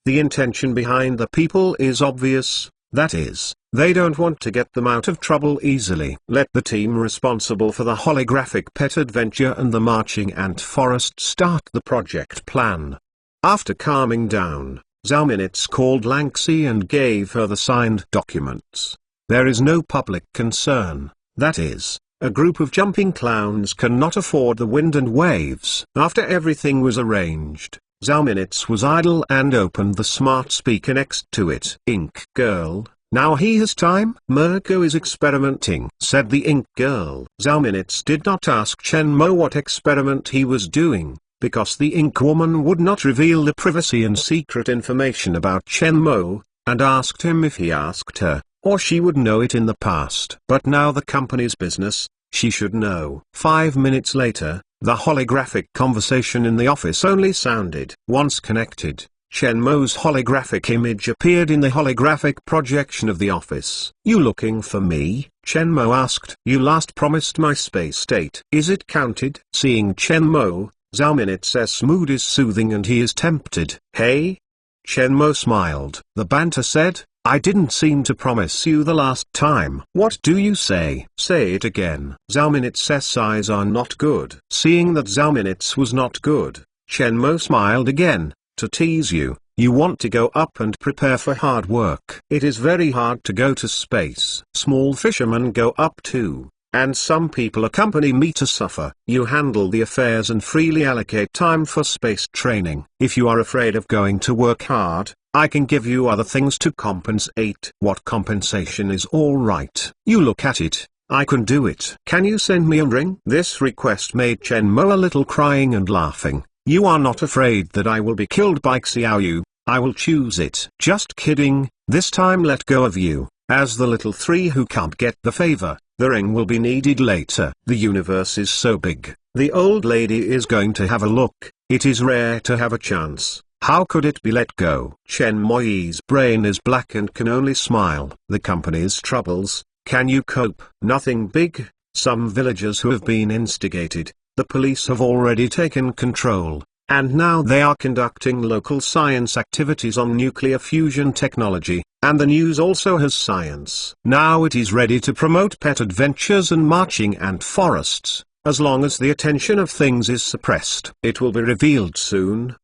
A: The intention behind the people is obvious, that is, they don't want to get them out of trouble easily. Let the team responsible for the holographic pet adventure and the marching ant forest start the project plan. After calming down, Zauminits called Lanxi and gave her the signed documents. There is no public concern, that is, a group of jumping clowns cannot afford the wind and waves. After everything was arranged, Zauminits was idle and opened the smart speaker next to it. Ink Girl, now he has time? Mirko is experimenting, said the Ink Girl. Zauminits did not ask Chenmo what experiment he was doing, because the Ink Woman would not reveal the privacy and secret information about Chenmo, and asked him if he asked her, or she would know it in the past. But now the company's business, she should know. 5 minutes later, the holographic conversation in the office only sounded. Once connected, Chenmo's holographic image appeared in the holographic projection of the office. You looking for me? Chenmo asked. You last promised my space state. Is it counted? Seeing Chenmo, Zauminits' mood is soothing and he is tempted. Hey? Chenmo smiled. The banter said, I didn't seem to promise you the last time. What do you say? Say it again. Zauminits' eyes are not good. Seeing that Zauminits was not good, Chenmo smiled again. To tease you, you want to go up and prepare for hard work. It is very hard to go to space. Small fishermen go up too, and some people accompany me to suffer. You handle the affairs and freely allocate time for space training. If you are afraid of going to work hard, I can give you other things to compensate. What compensation is all right? You look at it, I can do it. Can you send me a ring? This request made Chen Mo a little crying and laughing. You are not afraid that I will be killed by Xiaoyu. I will choose it. Just kidding, this time let go of you. As the little three who can't get the favor, the ring will be needed later. The universe is so big, the old lady is going to have a look. It is rare to have a chance. How could it be let go? Chen Moi's brain is black and can only smile. The company's troubles, can you cope? Nothing big, some villagers who have been instigated, the police have already taken control, and now they are conducting local science activities on nuclear fusion technology, and the news also has science. Now it is ready to promote pet adventures and marching ant forests, as long as the attention of things is suppressed. It will be revealed soon.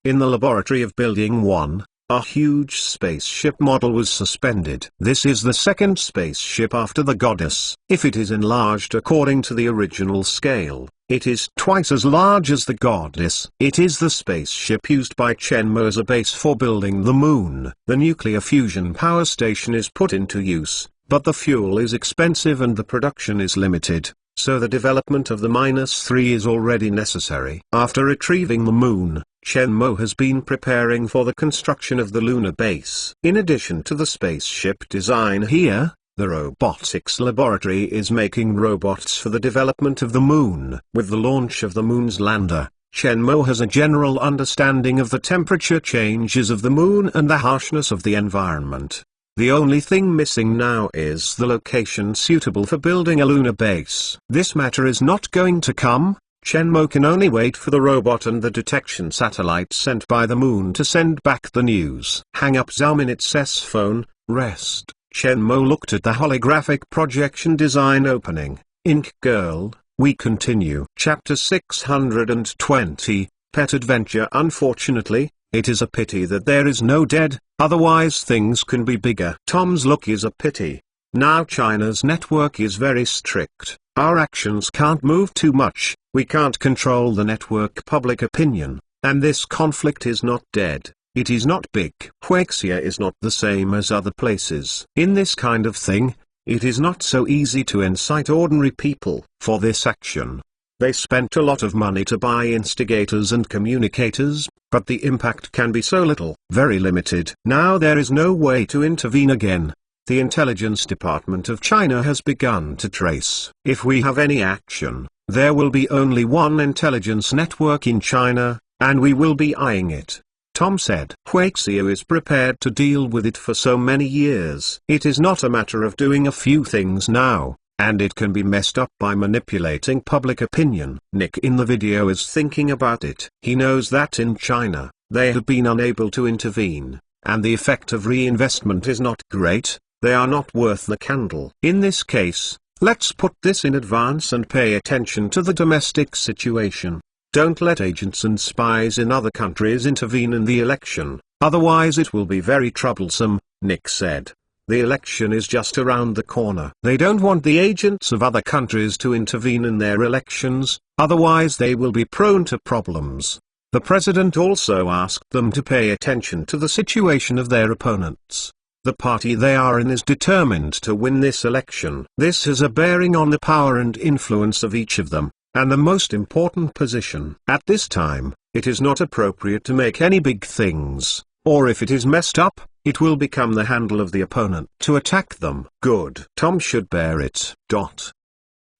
A: In the laboratory of Building 1, a huge spaceship model was suspended. This is the second spaceship after the Goddess. If it is enlarged according to the original scale, it is twice as large as the Goddess. It is the spaceship used by Chen Mo as a base for building the moon. The nuclear fusion power station is put into use, but the fuel is expensive and the production is limited, so the development of the -3 is already necessary. After retrieving the moon, Chen Mo has been preparing for the construction of the lunar base. In addition to the spaceship design here, the robotics laboratory is making robots for the development of the moon. With the launch of the moon's lander, Chen Mo has a general understanding of the temperature changes of the moon and the harshness of the environment. The only thing missing now is the location suitable for building a lunar base. This matter is not going to come. Chen Mo can only wait for the robot and the detection satellite sent by the moon to send back the news. Hang up Zhao Minit's phone, rest. Chen Mo looked at the holographic projection design opening. Ink Girl, we continue. Chapter 620, Pet Adventure. Unfortunately, it is a pity that there is no dead, otherwise things can be bigger. Tom's look is a pity. Now China's network is very strict. Our actions can't move too much, we can't control the network public opinion, and this conflict is not dead, it is not big. Huaxia is not the same as other places. In this kind of thing, it is not so easy to incite ordinary people for this action. They spent a lot of money to buy instigators and communicators, but the impact can be so little, very limited. Now there is no way to intervene again. The intelligence department of China has begun to trace. If we have any action, there will be only one intelligence network in China, and we will be eyeing it. Tom said. Huaxia is prepared to deal with it for so many years. It is not a matter of doing a few things now, and it can be messed up by manipulating public opinion. Nick in the video is thinking about it. He knows that in China, they have been unable to intervene, and the effect of reinvestment is not great. They are not worth the candle. In this case, let's put this in advance and pay attention to the domestic situation. Don't let agents and spies in other countries intervene in the election, otherwise it will be very troublesome, Nick said. The election is just around the corner. They don't want the agents of other countries to intervene in their elections, otherwise they will be prone to problems. The president also asked them to pay attention to the situation of their opponents. The party they are in is determined to win this election. This has a bearing on the power and influence of each of them, and the most important position. At this time, it is not appropriate to make any big things, or if it is messed up, it will become the handle of the opponent to attack them. Good. Tom should bear it.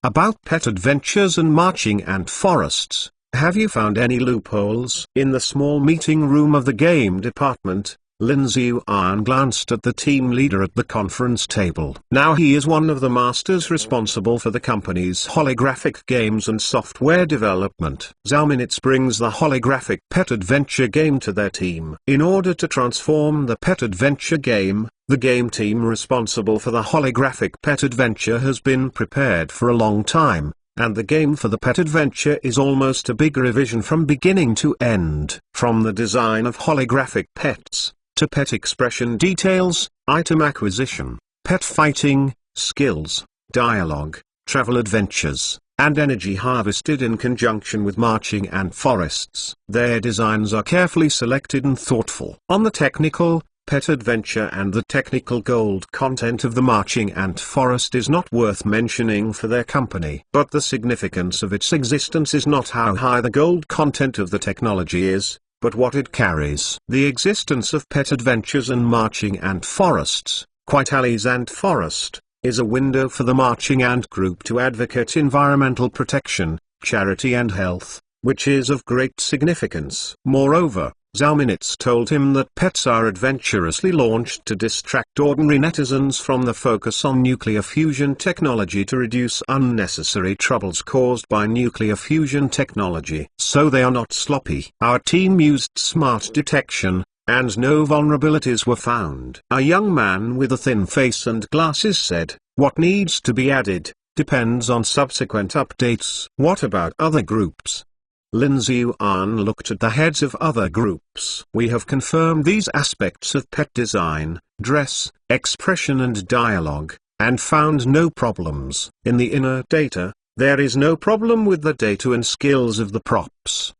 A: About pet adventures and marching ant forests, have you found any loopholes? In the small meeting room of the game department, Lin Ziyuan glanced at the team leader at the conference table. Now he is one of the masters responsible for the company's holographic games and software development. Zhao Minitz brings the holographic pet adventure game to their team. In order to transform the pet adventure game, the game team responsible for the holographic pet adventure has been prepared for a long time, and the game for the pet adventure is almost a big revision from beginning to end. From the design of holographic pets, to pet expression details, item acquisition, pet fighting, skills, dialogue, travel adventures, and energy harvested in conjunction with marching ant forests. Their designs are carefully selected and thoughtful. On the technical, Pet Adventure and the technical gold content of the Marching Ant Forest is not worth mentioning for their company. But the significance of its existence is not how high the gold content of the technology is, but what it carries. The existence of Pet Adventures and Marching Ant Forests, Quitali's Ant Forest, is a window for the Marching Ant Group to advocate environmental protection, charity and health, which is of great significance. Moreover, Zauminitz told him that pets are adventurously launched to distract ordinary netizens from the focus on nuclear fusion technology to reduce unnecessary troubles caused by nuclear fusion technology. So they are not sloppy. Our team used smart detection, and no vulnerabilities were found. A young man with a thin face and glasses said, "What needs to be added depends on subsequent updates." What about other groups? Lin Ziyuan looked at the heads of other groups. "We have confirmed these aspects of pet design, dress, expression and dialogue, and found no problems. In the inner data, there is no problem with the data and skills of the props."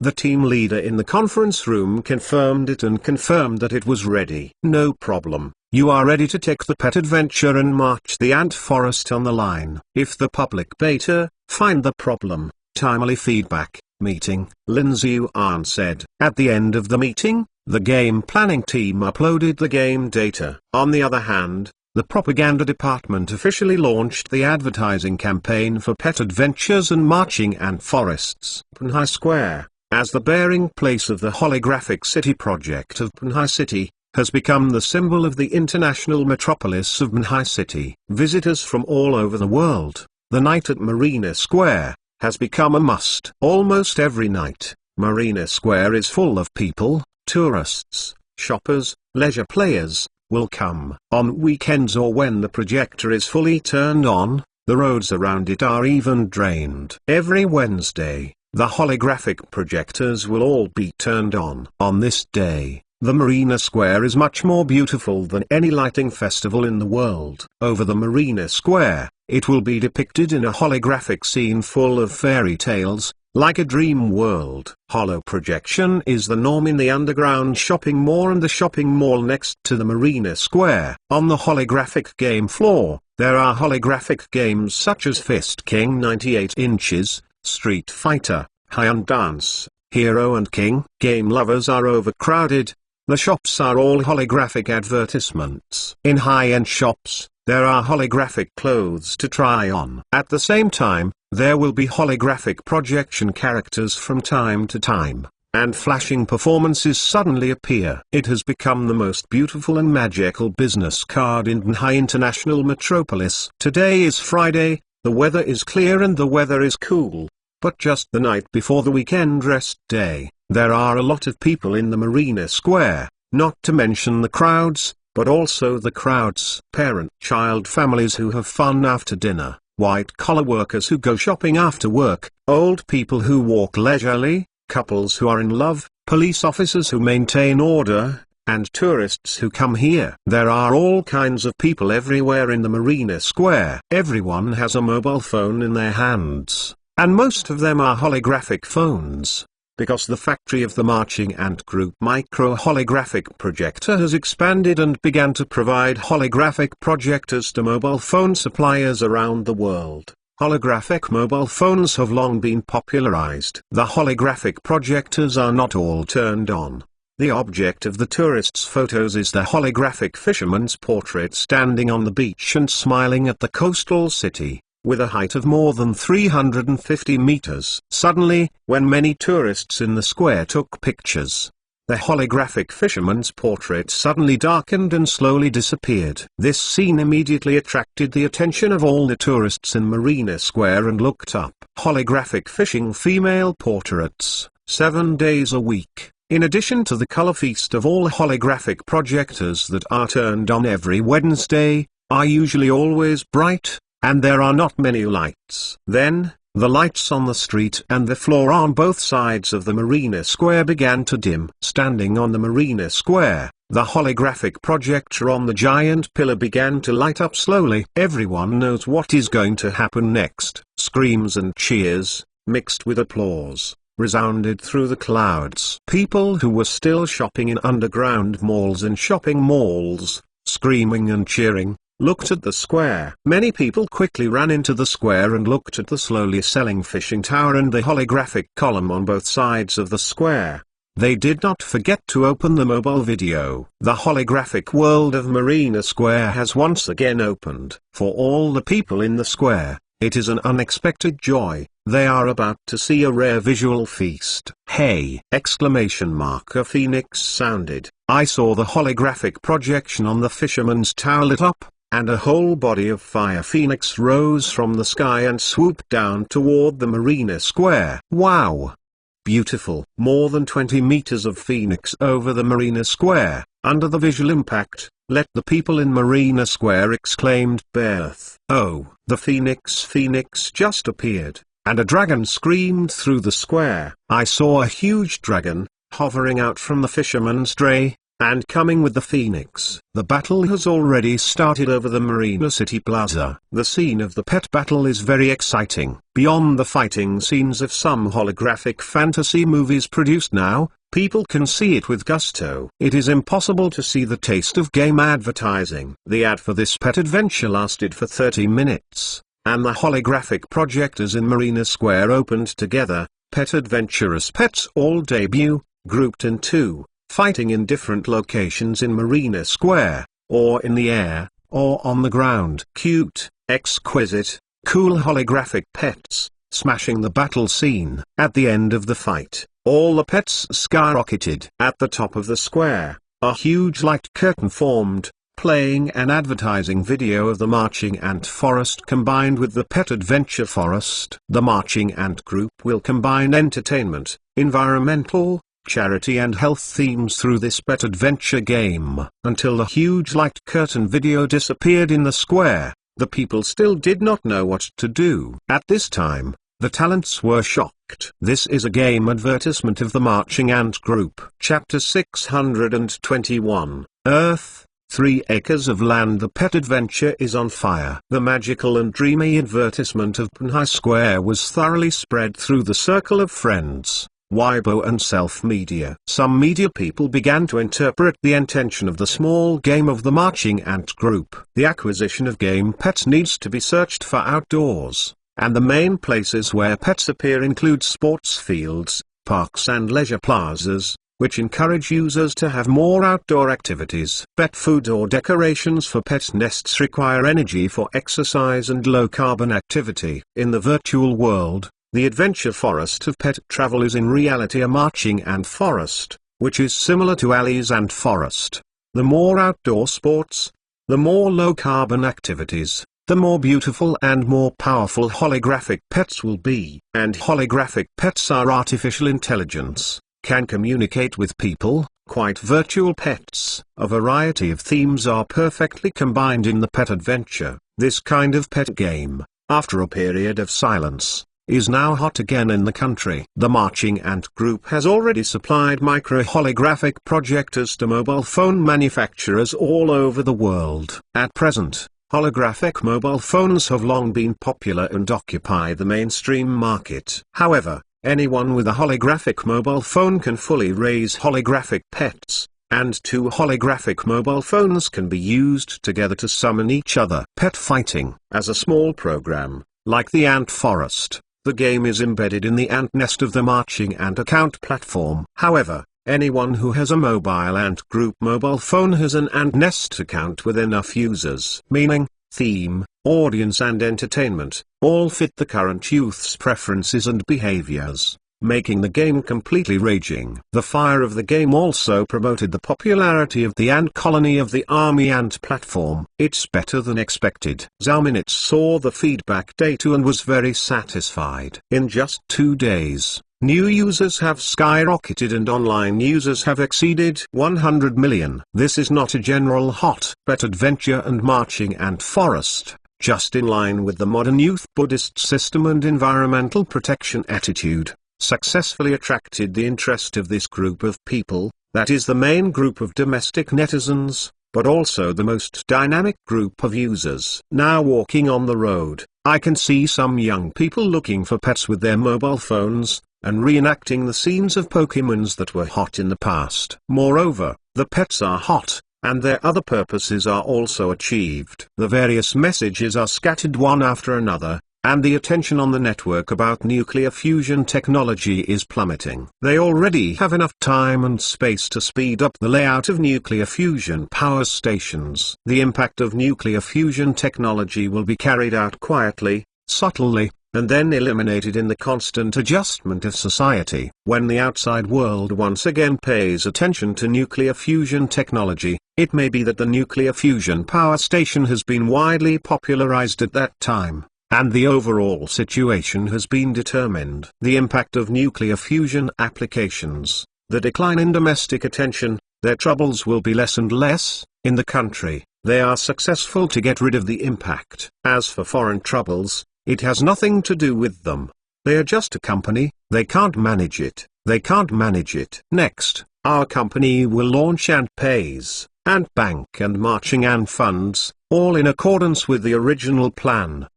A: The team leader in the conference room confirmed it and confirmed that it was ready. "No problem. You are ready to take the Pet Adventure and march the Ant Forest on the line. If the public beta, find the problem. Timely feedback." Meeting, Lin Ziyuan said. At the end of the meeting, the game planning team uploaded the game data. On the other hand, the propaganda department officially launched the advertising campaign for Pet Adventures and Marching Ant Forests. Punhai Square, as the bearing place of the holographic city project of Punhai City, has become the symbol of the international metropolis of Punhai City. Visitors from all over the world, the night at Marina Square has become a must. Almost every night, Marina Square is full of people, tourists, shoppers, leisure players, will come. On weekends or when the projector is fully turned on, the roads around it are even drained. Every Wednesday, the holographic projectors will all be turned on. On this day, the Marina Square is much more beautiful than any lighting festival in the world. Over the Marina Square, it will be depicted in a holographic scene full of fairy tales, like a dream world. Holo projection is the norm in the underground shopping mall and the shopping mall next to the Marina Square. On the holographic game floor, there are holographic games such as Fist King 98 inches, Street Fighter, High-End Dance, Hero and King. Game lovers are overcrowded. The shops are all holographic advertisements. In high-end shops, there are holographic clothes to try on. At the same time, there will be holographic projection characters from time to time, and flashing performances suddenly appear. It has become the most beautiful and magical business card in Punhai International Metropolis. Today is Friday, the weather is clear and the weather is cool, but just the night before the weekend rest day, there are a lot of people in the Marina Square, not to mention the crowds, but also the crowds. Parent-child families who have fun after dinner, white-collar workers who go shopping after work, old people who walk leisurely, couples who are in love, police officers who maintain order, and tourists who come here. There are all kinds of people everywhere in the Marina Square. Everyone has a mobile phone in their hands, and most of them are holographic phones. Because the factory of the Marching Ant Group micro-holographic projector has expanded and began to provide holographic projectors to mobile phone suppliers around the world. Holographic mobile phones have long been popularized. The holographic projectors are not all turned on. The object of the tourists' photos is the holographic fisherman's portrait standing on the beach and smiling at the coastal city, with a height of more than 350 meters. Suddenly, when many tourists in the square took pictures, the holographic fisherman's portrait suddenly darkened and slowly disappeared. This scene immediately attracted the attention of all the tourists in Marina Square and looked up. Holographic fishing female portraits, 7 days a week. In addition to the color feast of all holographic projectors that are turned on every Wednesday, are usually always bright, and there are not many lights. Then, the lights on the street and the floor on both sides of the Marina Square began to dim. Standing on the Marina Square, the holographic projector on the giant pillar began to light up slowly. Everyone knows what is going to happen next. Screams and cheers, mixed with applause, resounded through the clouds. People who were still shopping in underground malls and shopping malls, screaming and cheering, looked at the square. Many people quickly ran into the square and looked at the slowly selling fishing tower and the holographic column on both sides of the square. They did not forget to open the mobile video. The holographic world of Marina Square has once again opened. For all the people in the square, it is an unexpected joy. They are about to see a rare visual feast. Hey! Exclamation mark. A phoenix sounded. I saw the holographic projection on the fisherman's tower lit up, and a whole body of fire phoenix rose from the sky and swooped down toward the Marina Square. Wow! Beautiful. More than 20 meters of phoenix over the Marina Square. Under the visual impact, let the people in Marina Square exclaimed birth. Oh, the phoenix just appeared, and a dragon screamed through the square. I saw a huge dragon, hovering out from the fisherman's tray, and coming with the phoenix. The battle has already started over the Marina City Plaza. The scene of the pet battle is very exciting. Beyond the fighting scenes of some holographic fantasy movies produced now, people can see it with gusto. It is impossible to see the taste of game advertising. The ad for this pet adventure lasted for 30 minutes, and the holographic projectors in Marina Square opened together. Pet adventurous pets all debut, grouped in two, fighting in different locations in Marina Square, or in the air, or on the ground. Cute, exquisite, cool holographic pets, smashing the battle scene. At the end of the fight, all the pets skyrocketed. At the top of the square, a huge light curtain formed, playing an advertising video of the Marching Ant Forest combined with the Pet Adventure Forest. The Marching Ant Group will combine entertainment, environmental, charity and health themes through this pet adventure game. Until the huge light curtain video disappeared in the square, the people still did not know what to do. At this time, the talents were shocked. This is a game advertisement of the Marching Ant Group. Chapter 621, Earth, 3 acres of land. The pet adventure is on fire. The magical and dreamy advertisement of Punhai Square was thoroughly spread through the circle of friends, Weibo and self-media. Some media people began to interpret the intention of the small game of the Marching Ant Group. The acquisition of game pets needs to be searched for outdoors, and the main places where pets appear include sports fields, parks and leisure plazas, which encourage users to have more outdoor activities. Pet food or decorations for pet nests require energy for exercise and low-carbon activity. In the virtual world, the adventure forest of pet travel is in reality a marching ant forest, which is similar to Ali's ant forest. The more outdoor sports, the more low-carbon activities, the more beautiful and more powerful holographic pets will be. And holographic pets are artificial intelligence, can communicate with people, quite virtual pets. A variety of themes are perfectly combined in the pet adventure. This kind of pet game, after a period of silence, is now hot again in the country. The Marching Ant Group has already supplied micro-holographic projectors to mobile phone manufacturers all over the world. At present, holographic mobile phones have long been popular and occupy the mainstream market. However, anyone with a holographic mobile phone can fully raise holographic pets, and 2 holographic mobile phones can be used together to summon each other. Pet fighting. As a small program, like the Ant Forest, the game is embedded in the ant nest of the Marching Ant account platform. However, anyone who has a mobile Ant Group mobile phone has an Ant Nest account with enough users. Meaning, theme, audience and entertainment, all fit the current youth's preferences and behaviors, making the game completely raging. The fire of the game also promoted the popularity of the ant colony of the Army Ant platform. It's better than expected. Zauminits saw the feedback data and was very satisfied. In just 2 days, new users have skyrocketed and online users have exceeded 100 million. This is not a general hot pet adventure and Marching Ant Forest, just in line with the modern youth Buddhist system and environmental protection attitude, successfully attracted the interest of this group of people. That is the main group of domestic netizens, but also the most dynamic group of users. Now walking on the road, I can see some young people looking for pets with their mobile phones. and reenacting the scenes of Pokémons that were hot in the past. Moreover, the pets are hot, and their other purposes are also achieved. The various messages are scattered one after another, and the attention on the network about nuclear fusion technology is plummeting. They already have enough time and space to speed up the layout of nuclear fusion power stations. The impact of nuclear fusion technology will be carried out quietly, subtly, and then eliminated in the constant adjustment of society. When the outside world once again pays attention to nuclear fusion technology, it may be that the nuclear fusion power station has been widely popularized at that time, and the overall situation has been determined. The impact of nuclear fusion applications, the decline in domestic attention, their troubles will be less and less. In the country, they are successful to get rid of the impact. As for foreign troubles, it has nothing to do with them. They are just a company, they can't manage it, they can't manage it. Next, our company will launch Ant Pays, Ant Bank and Marching Ant Funds, all in accordance with the original plan.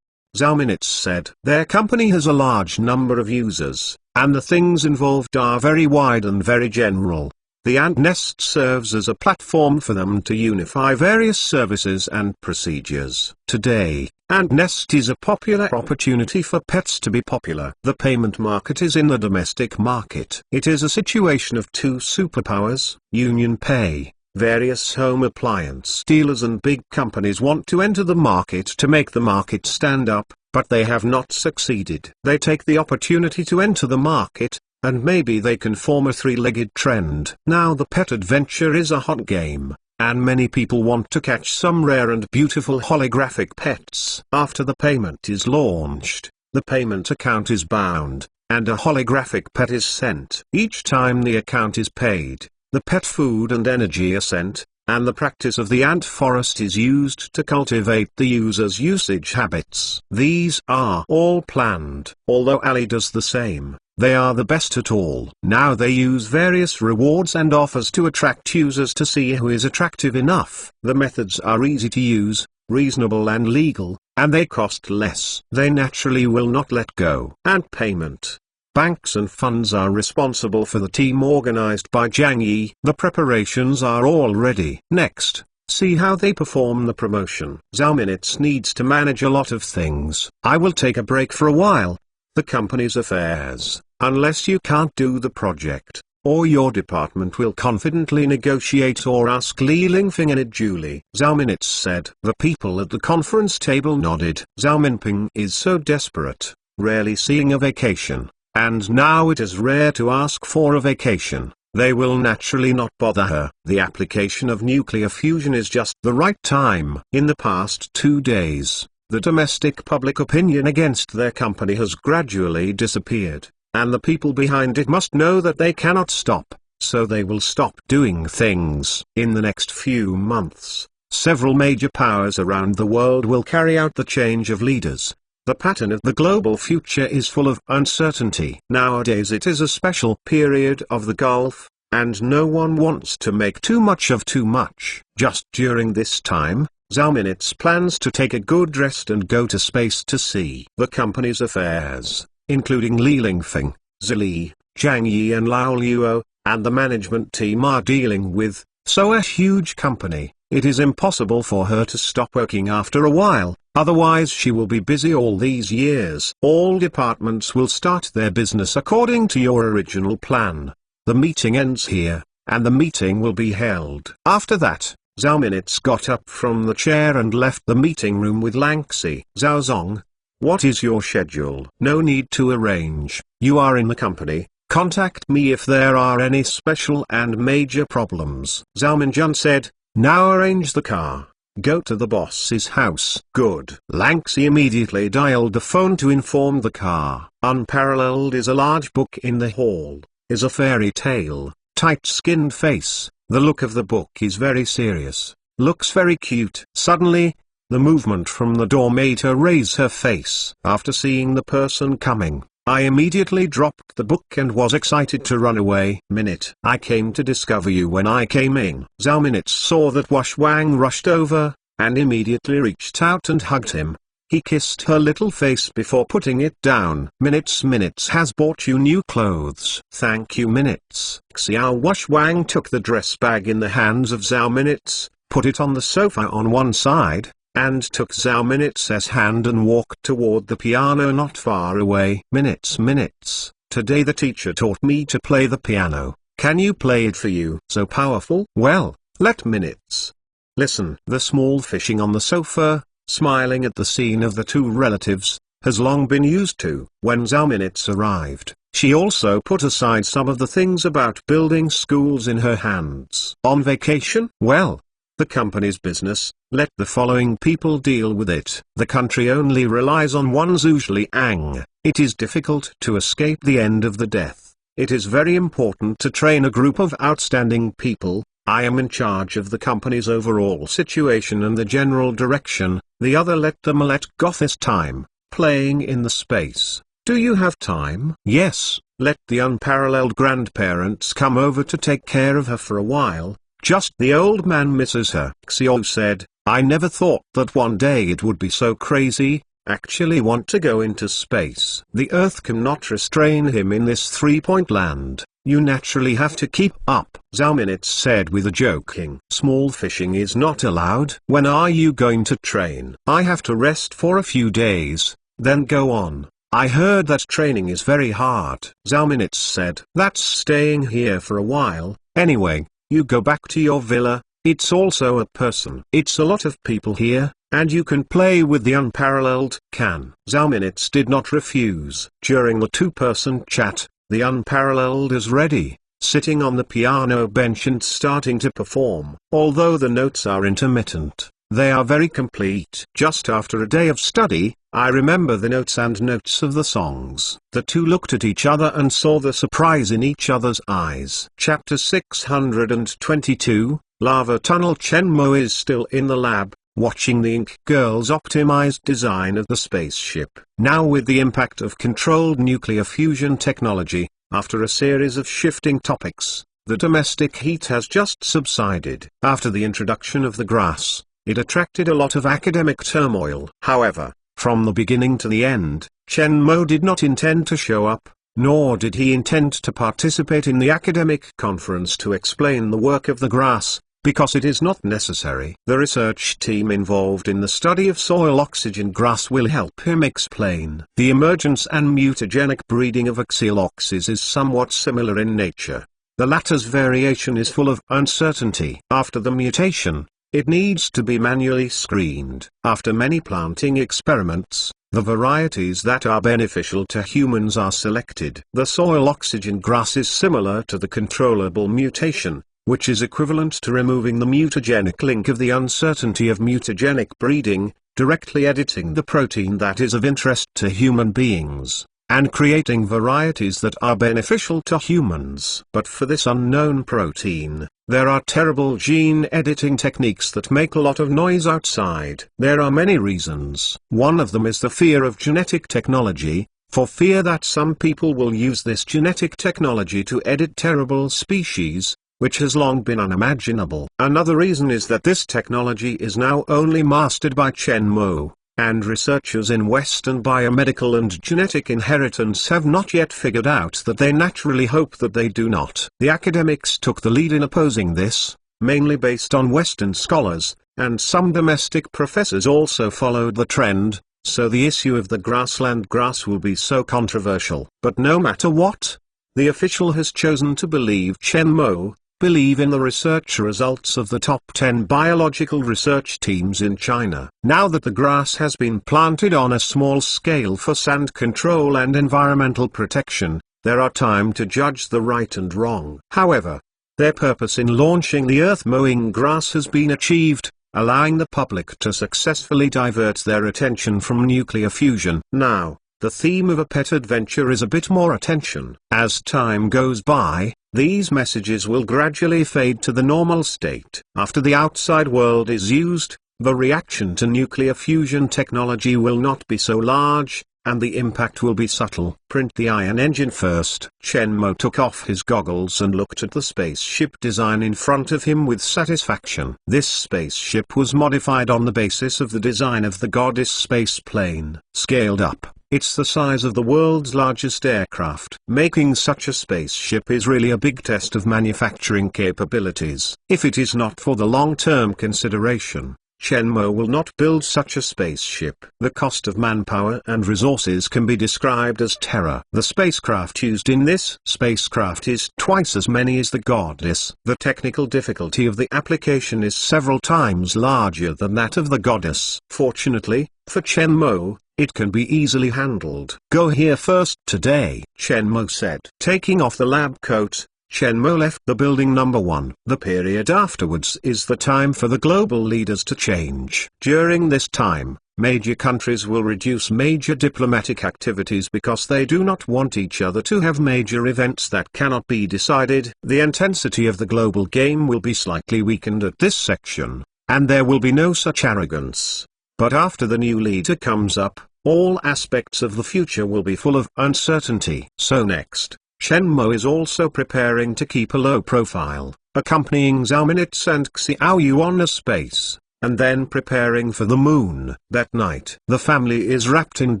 A: Zhao Minutes said. Their company has a large number of users, and the things involved are very wide and very general. The Ant Nest serves as a platform for them to unify various services and procedures. Today, Ant Nest is a popular opportunity for pets to be popular. The payment market is in the domestic market. It is a situation of two superpowers, Union Pay. Various home appliance dealers and big companies want to enter the market to make the market stand up, but they have not succeeded. They take the opportunity to enter the market, and maybe they can form a three-legged trend. Now the pet adventure is a hot game, and many people want to catch some rare and beautiful holographic pets. After the payment is launched, the payment account is bound, and a holographic pet is sent. Each time the account is paid, the pet food and energy are sent, and the practice of the ant forest is used to cultivate the user's usage habits. These are all planned. Although Ali does the same, they are the best at all. Now they use various rewards and offers to attract users to see who is attractive enough. The methods are easy to use, reasonable and legal, and they cost less. They naturally will not let go. Ant payment. Banks and funds are responsible for the team organized by Zhang Yi. The preparations are all ready. Next, see how they perform the promotion. Zhao Minutes needs to manage a lot of things. I will take a break for a while. The company's affairs, unless you can't do the project, or your department will confidently negotiate or ask Li Lingfeng and it duly. Zhao Minutes said. The people at the conference table nodded. Zhao Minping is so desperate, rarely seeing a vacation. And now it is rare to ask for a vacation. They will naturally not bother her. The application of nuclear fusion is just the right time. In the past 2 days, the domestic public opinion against their company has gradually disappeared, and the people behind it must know that they cannot stop, so they will stop doing things. In the next few months, several major powers around the world will carry out the change of leaders. The pattern of the global future is full of uncertainty. Nowadays it is a special period of the Gulf, and no one wants to make too much of too much. Just during this time, Zhao Minutes plans to take a good rest and go to space to see the company's affairs, including Li Lingfeng, Zili, Zhang Yi and Lao Luo, and the management team are dealing with, so a huge company. It is impossible for her to stop working after a while, otherwise she will be busy all these years. All departments will start their business according to your original plan. The meeting ends here, and the meeting will be held. After that, Zhao Minutes got up from the chair and left the meeting room with Lanxi. Zhao Zong, what is your schedule? No need to arrange. You are in the company. Contact me if there are any special and major problems. Zhao Minjun said. Now arrange the car. Go to the boss's house. Good. Lanxi immediately dialed the phone to inform the car. Unparalleled is a large book in the hall, is a fairy tale, tight-skinned face. The look of the book is very serious, looks very cute. Suddenly, the movement from the door made her raise her face. After seeing the person coming, I immediately dropped the book and was excited to run away. Minute. I came to discover you when I came in. Zhao Minutes saw that Wash Wang rushed over, and immediately reached out and hugged him. He kissed her little face before putting it down. Minutes has bought you new clothes. Thank you Minutes. Xiao Wang took the dress bag in the hands of Zhao Minutes, put it on the sofa on one side, and took Zhao Minutes' hand and walked toward the piano not far away. Minutes, today the teacher taught me to play the piano. Can you play it for you? So powerful? Well, let Minutes listen. The small fishing on the sofa, smiling at the scene of the two relatives, has long been used to. When Zhao Minutes arrived, she also put aside some of the things about building schools in her hands. On vacation? Well, the company's business, let the following people deal with it. The country only relies on one Zhu Liang. It is difficult to escape the end of the death. It is very important to train a group of outstanding people. I am in charge of the company's overall situation and the general direction. The other let go this time, playing in the space. Do you have time? Yes, let the unparalleled grandparents come over to take care of her for a while. Just the old man misses her. Xiao said, I never thought that one day it would be so crazy, actually want to go into space. The Earth cannot restrain him in this three-point land. You naturally have to keep up. Zhao Minutes said with a joking. Small fishing is not allowed. When are you going to train? I have to rest for a few days, then go on. I heard that training is very hard. Zhao Minutes said. That's staying here for a while. Anyway, you go back to your villa. It's also a person. It's a lot of people here, and you can play with the unparalleled. Can. Zhao Minutes did not refuse. During the two-person chat, the unparalleled is ready, sitting on the piano bench and starting to perform. Although the notes are intermittent, they are very complete. Just after a day of study, I remember the notes and notes of the songs. The two looked at each other and saw the surprise in each other's eyes. Chapter 622, Lava Tunnel. Chen Mo is still in the lab, watching the Ink Girl's optimized design of the spaceship. Now with the impact of controlled nuclear fusion technology, after a series of shifting topics, the domestic heat has just subsided. After the introduction of the grass, it attracted a lot of academic turmoil. However, from the beginning to the end, Chen Mo did not intend to show up, nor did he intend to participate in the academic conference to explain the work of the grass, because it is not necessary. The research team involved in the study of soil oxygen grass will help him explain. The emergence and mutagenic breeding of Axiloxes is somewhat similar in nature. The latter's variation is full of uncertainty. After the mutation, it needs to be manually screened. After many planting experiments, the varieties that are beneficial to humans are selected. The soil oxygen grass is similar to the controllable mutation, which is equivalent to removing the mutagenic link of the uncertainty of mutagenic breeding, directly editing the protein that is of interest to human beings, and creating varieties that are beneficial to humans. But for this unknown protein, there are terrible gene editing techniques that make a lot of noise outside. There are many reasons. One of them is the fear of genetic technology, for fear that some people will use this genetic technology to edit terrible species, which has long been unimaginable. Another reason is that this technology is now only mastered by Chen Mo, and researchers in Western biomedical and genetic inheritance have not yet figured out that. They naturally hope that they do not. The academics took the lead in opposing this, mainly based on Western scholars, and some domestic professors also followed the trend, so the issue of the grassland grass will be so controversial. But no matter what, the official has chosen to believe Chen Mo, believe in the research results of the top 10 biological research teams in China. Now that the grass has been planted on a small scale for sand control and environmental protection, there are time to judge the right and wrong. However, their purpose in launching the earth-mowing grass has been achieved, allowing the public to successfully divert their attention from nuclear fusion. Now, the theme of a pet adventure is a bit more attention. As time goes by, these messages will gradually fade to the normal state. After the outside world is used, the reaction to nuclear fusion technology will not be so large, and the impact will be subtle. Print the iron engine first. Shenmue took off his goggles and looked at the spaceship design in front of him with satisfaction. This spaceship was modified on the basis of the design of the Goddess space plane. Scaled up, it's the size of the world's largest aircraft. Making such a spaceship is really a big test of manufacturing capabilities. If it is not for the long-term consideration, Shenmue will not build such a spaceship. The cost of manpower and resources can be described as terror. The spacecraft used in this spacecraft is twice as many as the Goddess. The technical difficulty of the application is several times larger than that of the Goddess. Fortunately, for Shenmue, it can be easily handled. Go here first today, Shenmue said. Taking off the lab coat, Shenmue left the building number 1. The period afterwards is the time for the global leaders to change. During this time, major countries will reduce major diplomatic activities because they do not want each other to have major events that cannot be decided. The intensity of the global game will be slightly weakened at this section, and there will be no such arrogance. But after the new leader comes up, all aspects of the future will be full of uncertainty. So next, Shenmue is also preparing to keep a low profile, accompanying Zhao Minutes and Xiaoyu on a space, and then preparing for the moon. That night, the family is wrapped in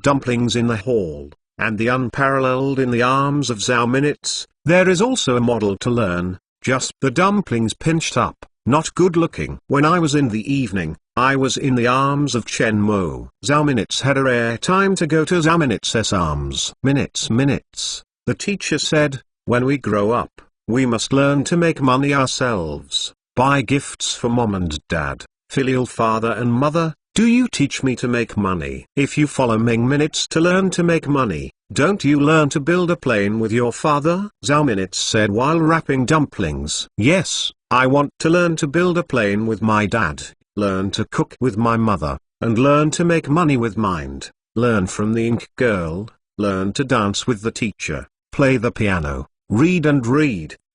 A: dumplings in the hall, and the unparalleled in the arms of Zhao Minutes. There is also a model to learn, just the dumplings pinched up, not good looking. When I was in the evening, I was in the arms of Shenmue. Zhao Minutes had a rare time to go to Zhao Minutes' arms. Minutes. The teacher said, when we grow up, we must learn to make money ourselves, buy gifts for mom and dad, filial father and mother. Do you teach me to make money? If you follow Ming Minutes to learn to make money, don't you learn to build a plane with your father? Zhao Minutes said while wrapping dumplings. Yes, I want to learn to build a plane with my dad, learn to cook with my mother, and learn to make money with mind, learn from the ink girl, learn to dance with the teacher, play the piano, read,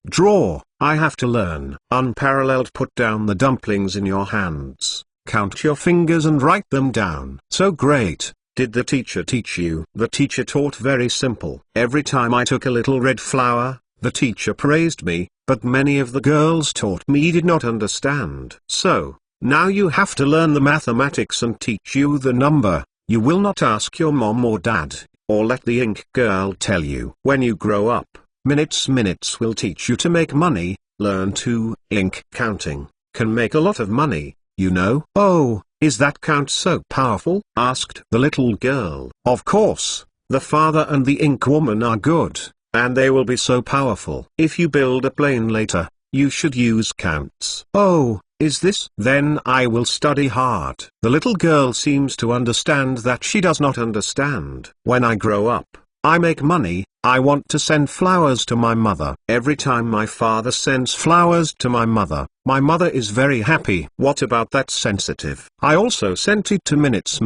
A: draw. I have to learn. Unparalleled. Put down the dumplings in your hands, count your fingers and write them down. So great. Did the teacher teach you? The teacher taught very simple. Every time I took a little red flower, the teacher praised me, but many of the girls taught me did not understand. So, now you have to learn the mathematics and teach you the number. You will not ask your mom or dad, or let the ink girl tell you. When you grow up, Minutes will teach you to make money. Learn to ink. Counting can make a lot of money, you know. Oh, is that count so powerful? Asked the little girl. Of course, the father and the ink woman are good, and they will be so powerful. If you build a plane later, you should use counts. Oh, is this? Then I will study hard. The little girl seems to understand that she does not understand. When I grow up, I make money. I want to send flowers to my mother. Every time my father sends flowers to my mother is very happy. What about that sensitive? I also sent it to Minutes,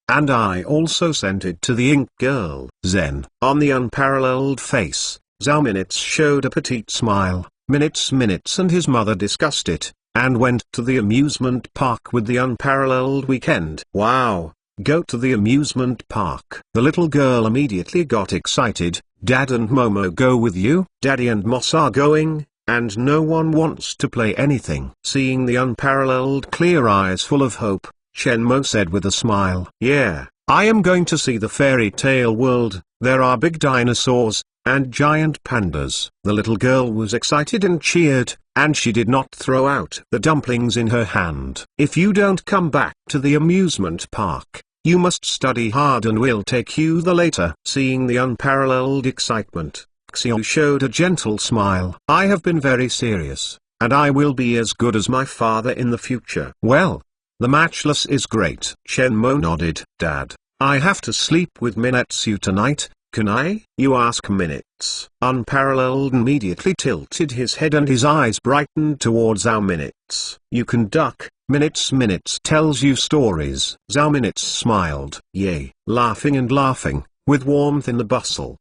A: and I also sent it to the ink girl. Zen. On the unparalleled face, Zhao Minutes showed a petite smile. Minutes and his mother discussed it, and went to the amusement park with the unparalleled weekend. Wow! Go to the amusement park. The little girl immediately got excited. Dad and Momo go with you? Daddy and Moss are going, and no one wants to play anything. Seeing the unparalleled clear eyes full of hope, Shenmue said with a smile. Yeah, I am going to see the fairy tale world. There are big dinosaurs, and giant pandas. The little girl was excited and cheered, and she did not throw out the dumplings in her hand. If you don't come back to the amusement park, you must study hard and we'll take you the later. Seeing the unparalleled excitement, Xiao showed a gentle smile. I have been very serious, and I will be as good as my father in the future. Well, the matchless is great. Shenmue nodded. Dad, I have to sleep with Minetsu tonight. Can I? You ask Minutes. Unparalleled immediately tilted his head and his eyes brightened towards Zhao Minutes. You can duck. Minutes tells you stories. Zhao Minutes smiled. Yay. Laughing, with warmth in the bustle.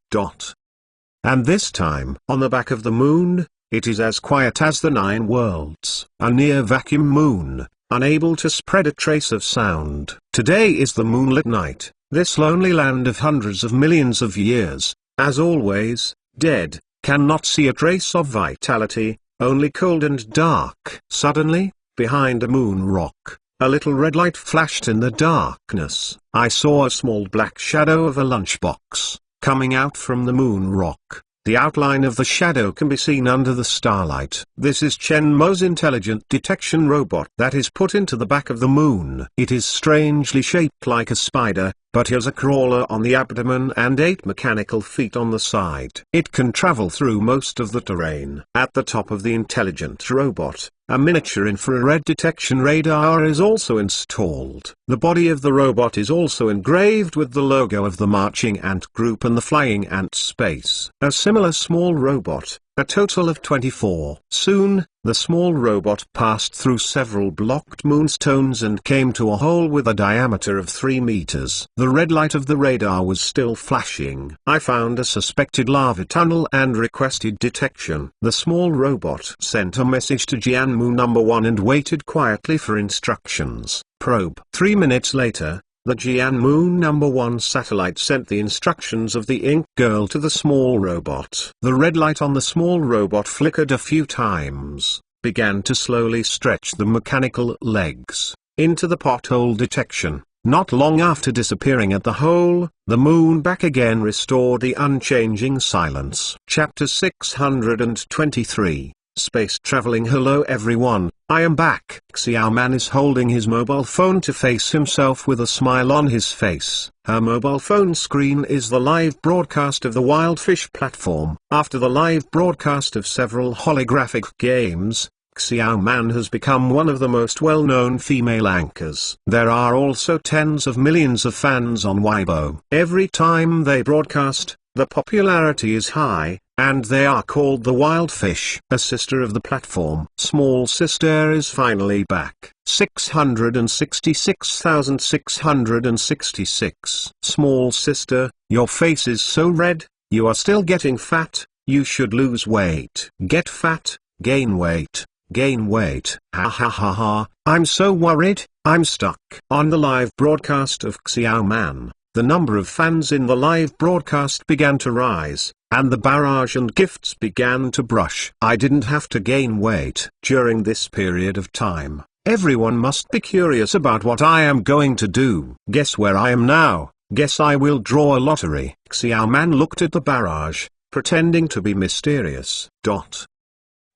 A: And this time, on the back of the moon, it is as quiet as the 9 worlds. A near vacuum moon, unable to spread a trace of sound. Today is the moonlit night. This lonely land of hundreds of millions of years, as always, dead, cannot see a trace of vitality, only cold and dark. Suddenly, behind a moon rock, a little red light flashed in the darkness. I saw a small black shadow of a lunchbox, coming out from the moon rock. The outline of the shadow can be seen under the starlight. This is Chenmo's intelligent detection robot that is put into the back of the moon. It is strangely shaped like a spider, but has a crawler on the abdomen and 8 mechanical feet on the side. It can travel through most of the terrain. At the top of the intelligent robot, a miniature infrared detection radar is also installed. The body of the robot is also engraved with the logo of the Marching Ant Group and the Flying Ant Space. A similar small robot, a total of 24. Soon, the small robot passed through several blocked moonstones and came to a hole with a diameter of 3 meters. The red light of the radar was still flashing. I found a suspected lava tunnel and requested detection. The small robot sent a message to Jianmu number 1 and waited quietly for instructions. Probe. 3 minutes later, the Jianmu number 1 satellite sent the instructions of the ink girl to the small robot. The red light on the small robot flickered a few times, began to slowly stretch the mechanical legs into the pothole detection. Not long after disappearing at the hole, the moon back again restored the unchanging silence. Chapter 623. Space Traveling. Hello everyone, I am back. Xiao Man is holding his mobile phone to face himself with a smile on his face. Her mobile phone screen is the live broadcast of the Wildfish platform. After the live broadcast of several holographic games, Xiao Man has become one of the most well-known female anchors. There are also tens of millions of fans on Weibo. Every time they broadcast, the popularity is high, and they are called the Wildfish. A sister of the platform. Small sister is finally back. 666,666. Small sister, your face is so red, you are still getting fat, you should lose weight. Get fat, gain weight, gain weight. Ha ha ha ha, I'm so worried, I'm stuck. On the live broadcast of Xiao Man, the number of fans in the live broadcast began to rise, and the barrage and gifts began to brush. I didn't have to gain weight. During this period of time, everyone must be curious about what I am going to do. Guess where I am now? Guess I will draw a lottery. Xiao Man looked at the barrage, pretending to be mysterious.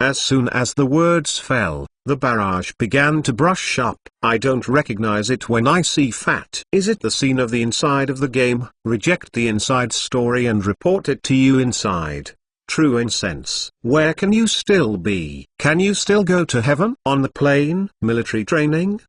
A: As soon as the words fell, the barrage began to brush up. I don't recognize it when I see fat. Is it the scene of the inside of the game? Reject the inside story and report it to you inside. True incense. Where can you still be? Can you still go to heaven? On the plane? Military training?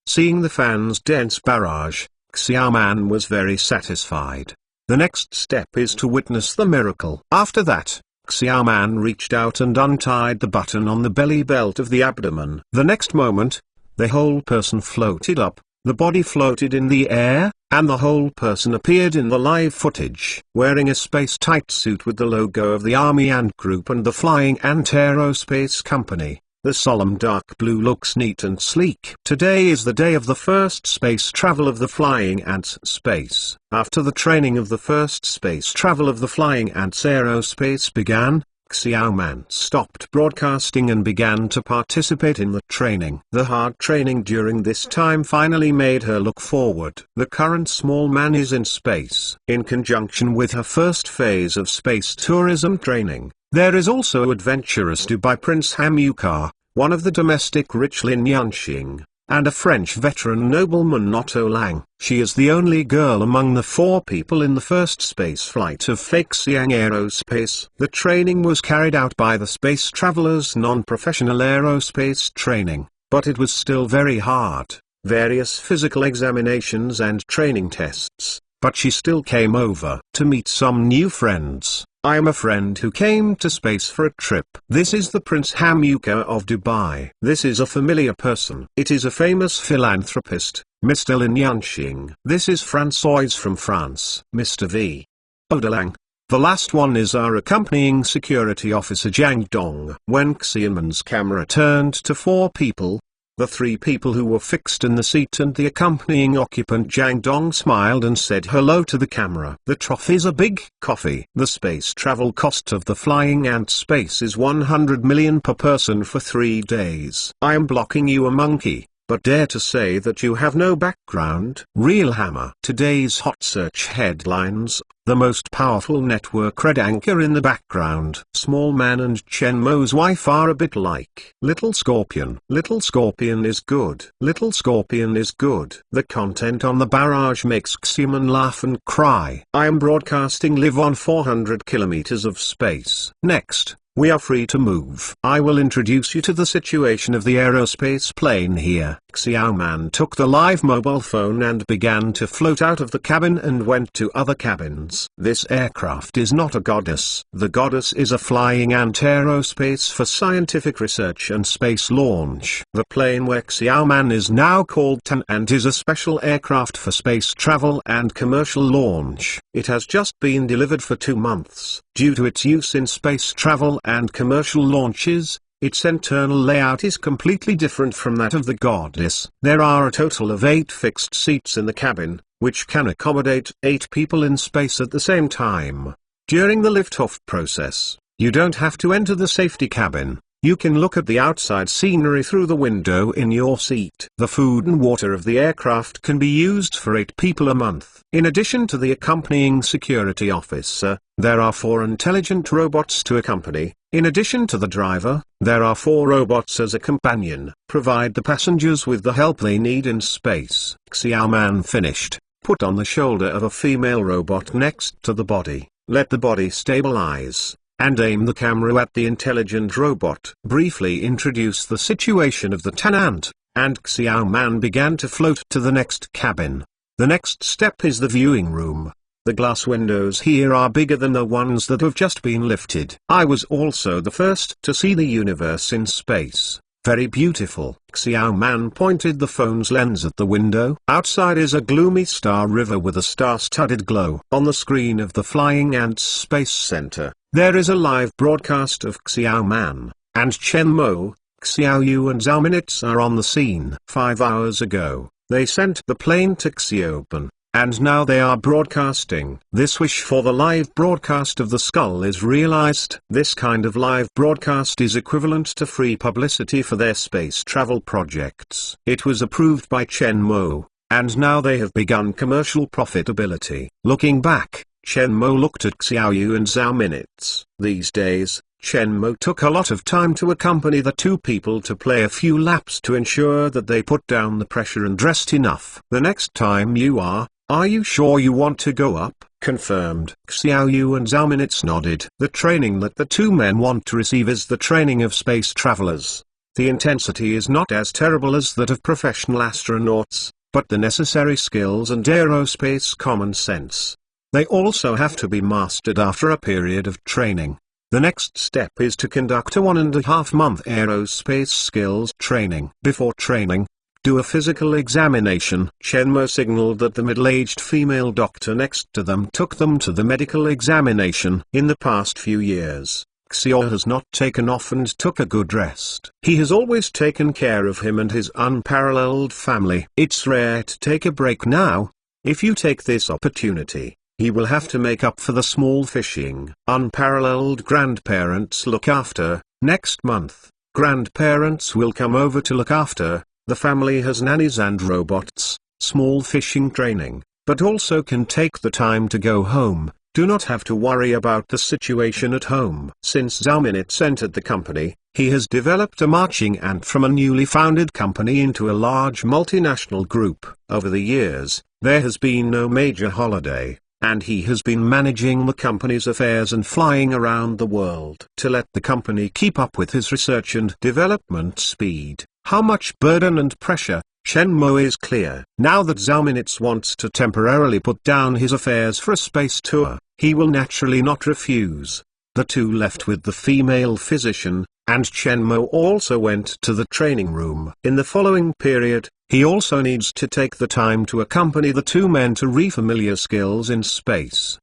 A: Seeing the fans' dense barrage, Xiao Man was very satisfied. The next step is to witness the miracle. After that, Xiao Man reached out and untied the button on the belly belt of the abdomen. The next moment, the whole person floated up, the body floated in the air, and the whole person appeared in the live footage, wearing a space-tight suit with the logo of the Army Ant Group and the Flying Ant Aerospace Company. The solemn dark blue looks neat and sleek. Today is the day of the first space travel of the Flying Ants Space. After the training of the first space travel of the Flying Ants Aerospace began, Xiao Man stopped broadcasting and began to participate in the training. The hard training during this time finally made her look forward. The current small man is in space. In conjunction with her first phase of space tourism training, there is also adventurous Dubai Prince Hamukar, one of the domestic rich Lin Yanxing, and a French veteran nobleman Otto Lang. She is the only girl among the 4 people in the first space flight of Feixiang Aerospace. The training was carried out by the Space Travelers Non-Professional Aerospace Training, but it was still very hard. Various physical examinations and training tests, but she still came over to meet some new friends. I am a friend who came to space for a trip. This is the Prince Hamukar of Dubai. This is a familiar person. It is a famous philanthropist, Mr. Lin Yanxing. This is François from France, Mr. V. Odelang. The last one is our accompanying security officer Jiang Dong. When Xiaoman's camera turned to 4 people, The three people who were fixed in the seat and the accompanying occupant Jang Dong smiled and said hello to the camera. The trough is a big coffee. The space travel cost of the flying ant space is 100 million per person for 3 days. I am blocking you a monkey, but dare to say that you have no background? Real Hammer. Today's hot search headlines: the most powerful network red anchor in the background. Small Man and Chen Mo's wife are a bit like Little Scorpion. Little Scorpion is good. Little Scorpion is good. The content on the barrage makes Xiaoman laugh and cry. I am broadcasting live on 400 kilometers of space. Next, we are free to move. I will introduce you to the situation of the aerospace plane here. Xiaoman took the live mobile phone and began to float out of the cabin and went to other cabins. This aircraft is not a goddess. The goddess is a flying ant aerospace for scientific research and space launch. The plane where Xiaoman is now called Tan Ant is a special aircraft for space travel and commercial launch. It has just been delivered for 2 months. Due to its use in space travel and commercial launches, its internal layout is completely different from that of the goddess. There are a total of 8 fixed seats in the cabin, which can accommodate 8 people in space at the same time. During the liftoff process, you don't have to enter the safety cabin. You can look at the outside scenery through the window in your seat. The food and water of the aircraft can be used for 8 people a month. In addition to the accompanying security officer, there are 4 intelligent robots to accompany. In addition to the driver, there are 4 robots as a companion. Provide the passengers with the help they need in space. Xiaoman finished. Put on the shoulder of a female robot next to the body. Let the body stabilize, and aim the camera at the intelligent robot. Briefly introduce the situation of the Tan Ant, and Xiaoman began to float to the next cabin. The next step is the viewing room. The glass windows here are bigger than the ones that have just been lifted. I was also the first to see the universe in space. Very beautiful. Xiaoman pointed the phone's lens at the window. Outside is a gloomy star river with a star-studded glow. On the screen of the Flying Ants Space Center, there is a live broadcast of Xiaoman and Chen Mo. Xiaoyu and Zhao Minitz are on the scene. 5 hours ago, they sent the plane to Xiaoban, and now they are broadcasting. This wish for the live broadcast of the skull is realized. This kind of live broadcast is equivalent to free publicity for their space travel projects. It was approved by Chen Mo, and now they have begun commercial profitability. Looking back, Chen Mo looked at Xiaoyu and Zhao Minitz. These days, Chen Mo took a lot of time to accompany the 2 people to play a few laps to ensure that they put down the pressure and rest enough. The next time you are you sure you want to go up? Confirmed. Xiaoyu and Zhao Minitz nodded. The training that the 2 men want to receive is the training of space travelers. The intensity is not as terrible as that of professional astronauts, but the necessary skills and aerospace common sense, they also have to be mastered after a period of training. The next step is to conduct a 1.5-month aerospace skills training. Before training, do a physical examination. Chen Mo signaled that the middle-aged female doctor next to them took them to the medical examination. In the past few years, Xiao has not taken off and took a good rest. He has always taken care of him and his unparalleled family. It's rare to take a break now. If you take this opportunity, he will have to make up for the small fishing. Unparalleled grandparents look after. Next month, grandparents will come over to look after. The family has nannies and robots, small fishing training, but also can take the time to go home. Do not have to worry about the situation at home. Since Zhao Minitz entered the company, he has developed a marching ant from a newly founded company into a large multinational group. Over the years, there has been no major holiday, and he has been managing the company's affairs and flying around the world to let the company keep up with his research and development speed. How much burden and pressure? Chen Mo is clear. Now that Zhao Minitz wants to temporarily put down his affairs for a space tour, he will naturally not refuse. The 2 left with the female physician, and Chen Mo also went to the training room. In the following period, he also needs to take the time to accompany the 2 men to refamiliar skills in space.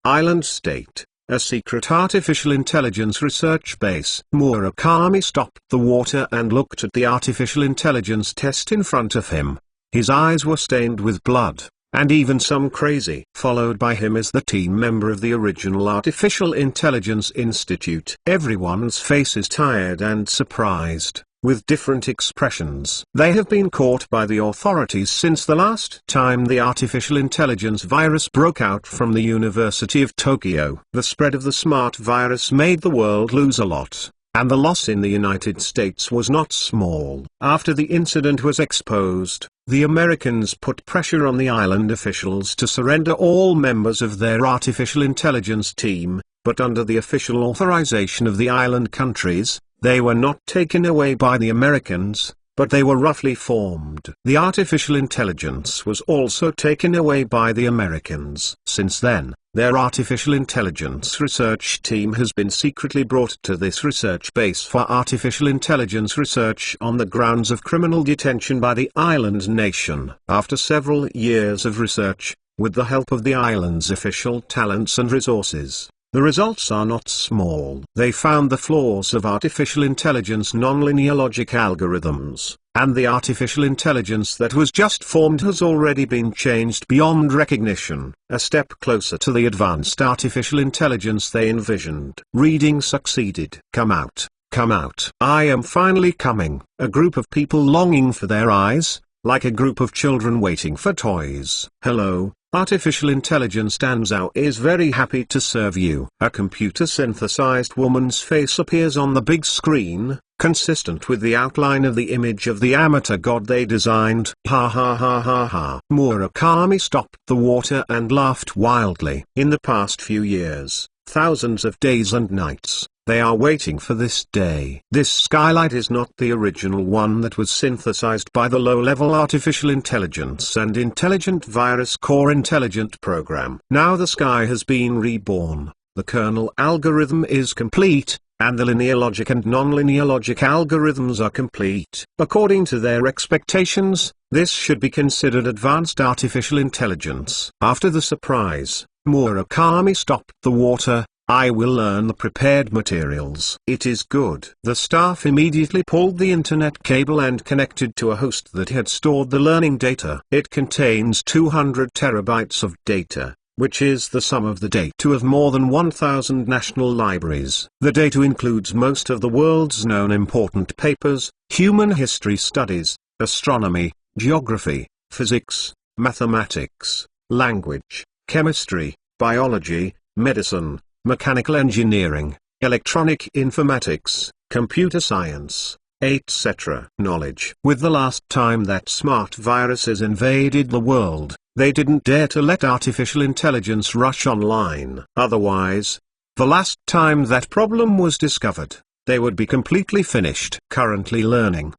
A: Island State. a secret artificial intelligence research base. Murakami stopped the water and looked at the artificial intelligence test in front of him. His eyes were stained with blood, and even some crazy. Followed by him is the team member of the original Artificial Intelligence Institute. Everyone's face is tired and surprised, with different expressions. They have been caught by the authorities since the last time the artificial intelligence virus broke out from the University of Tokyo. The spread of the smart virus made the world lose a lot, and the loss in the United States was not small. After the incident was exposed, the Americans put pressure on the island officials to surrender all members of their artificial intelligence team, but under the official authorization of the island countries, they were not taken away by the Americans, but they were roughly formed. The artificial intelligence was also taken away by the Americans. Since then, their artificial intelligence research team has been secretly brought to this research base for artificial intelligence research on the grounds of criminal detention by the island nation. After several years of research, with the help of the island's official talents and resources, the results are not small. They found the flaws of artificial intelligence nonlinear logic algorithms, and the artificial intelligence that was just formed has already been changed beyond recognition, a step closer to the advanced artificial intelligence they envisioned. Reading succeeded. Come out, come out. I am finally coming. A group of people longing for their eyes, like a group of children waiting for toys. Hello. Artificial Intelligence Danzao is very happy to serve you. A computer-synthesized woman's face appears on the big screen, consistent with the outline of the image of the amateur god they designed. Ha ha ha ha ha. Murakami stopped the water and laughed wildly. In the past few years, thousands of days and nights, they are waiting for this day. This skylight is not the original one that was synthesized by the low-level artificial intelligence and intelligent virus core intelligent program. Now the sky has been reborn, the kernel algorithm is complete, and the linear logic and nonlinear logic algorithms are complete. According to their expectations, this should be considered advanced artificial intelligence. After the surprise, Murakami stopped the water. I will learn the prepared materials. It is good. The staff immediately pulled the internet cable and connected to a host that had stored the learning data. It contains 200 terabytes of data, which is the sum of the data of more than 1,000 national libraries. The data includes most of the world's known important papers, human history studies, astronomy, geography, physics, mathematics, language, chemistry, biology, medicine, mechanical engineering, electronic informatics, computer science, etc. knowledge. With the last time that smart viruses invaded the world, they didn't dare to let artificial intelligence rush online. Otherwise, the last time that problem was discovered, they would be completely finished. Currently learning.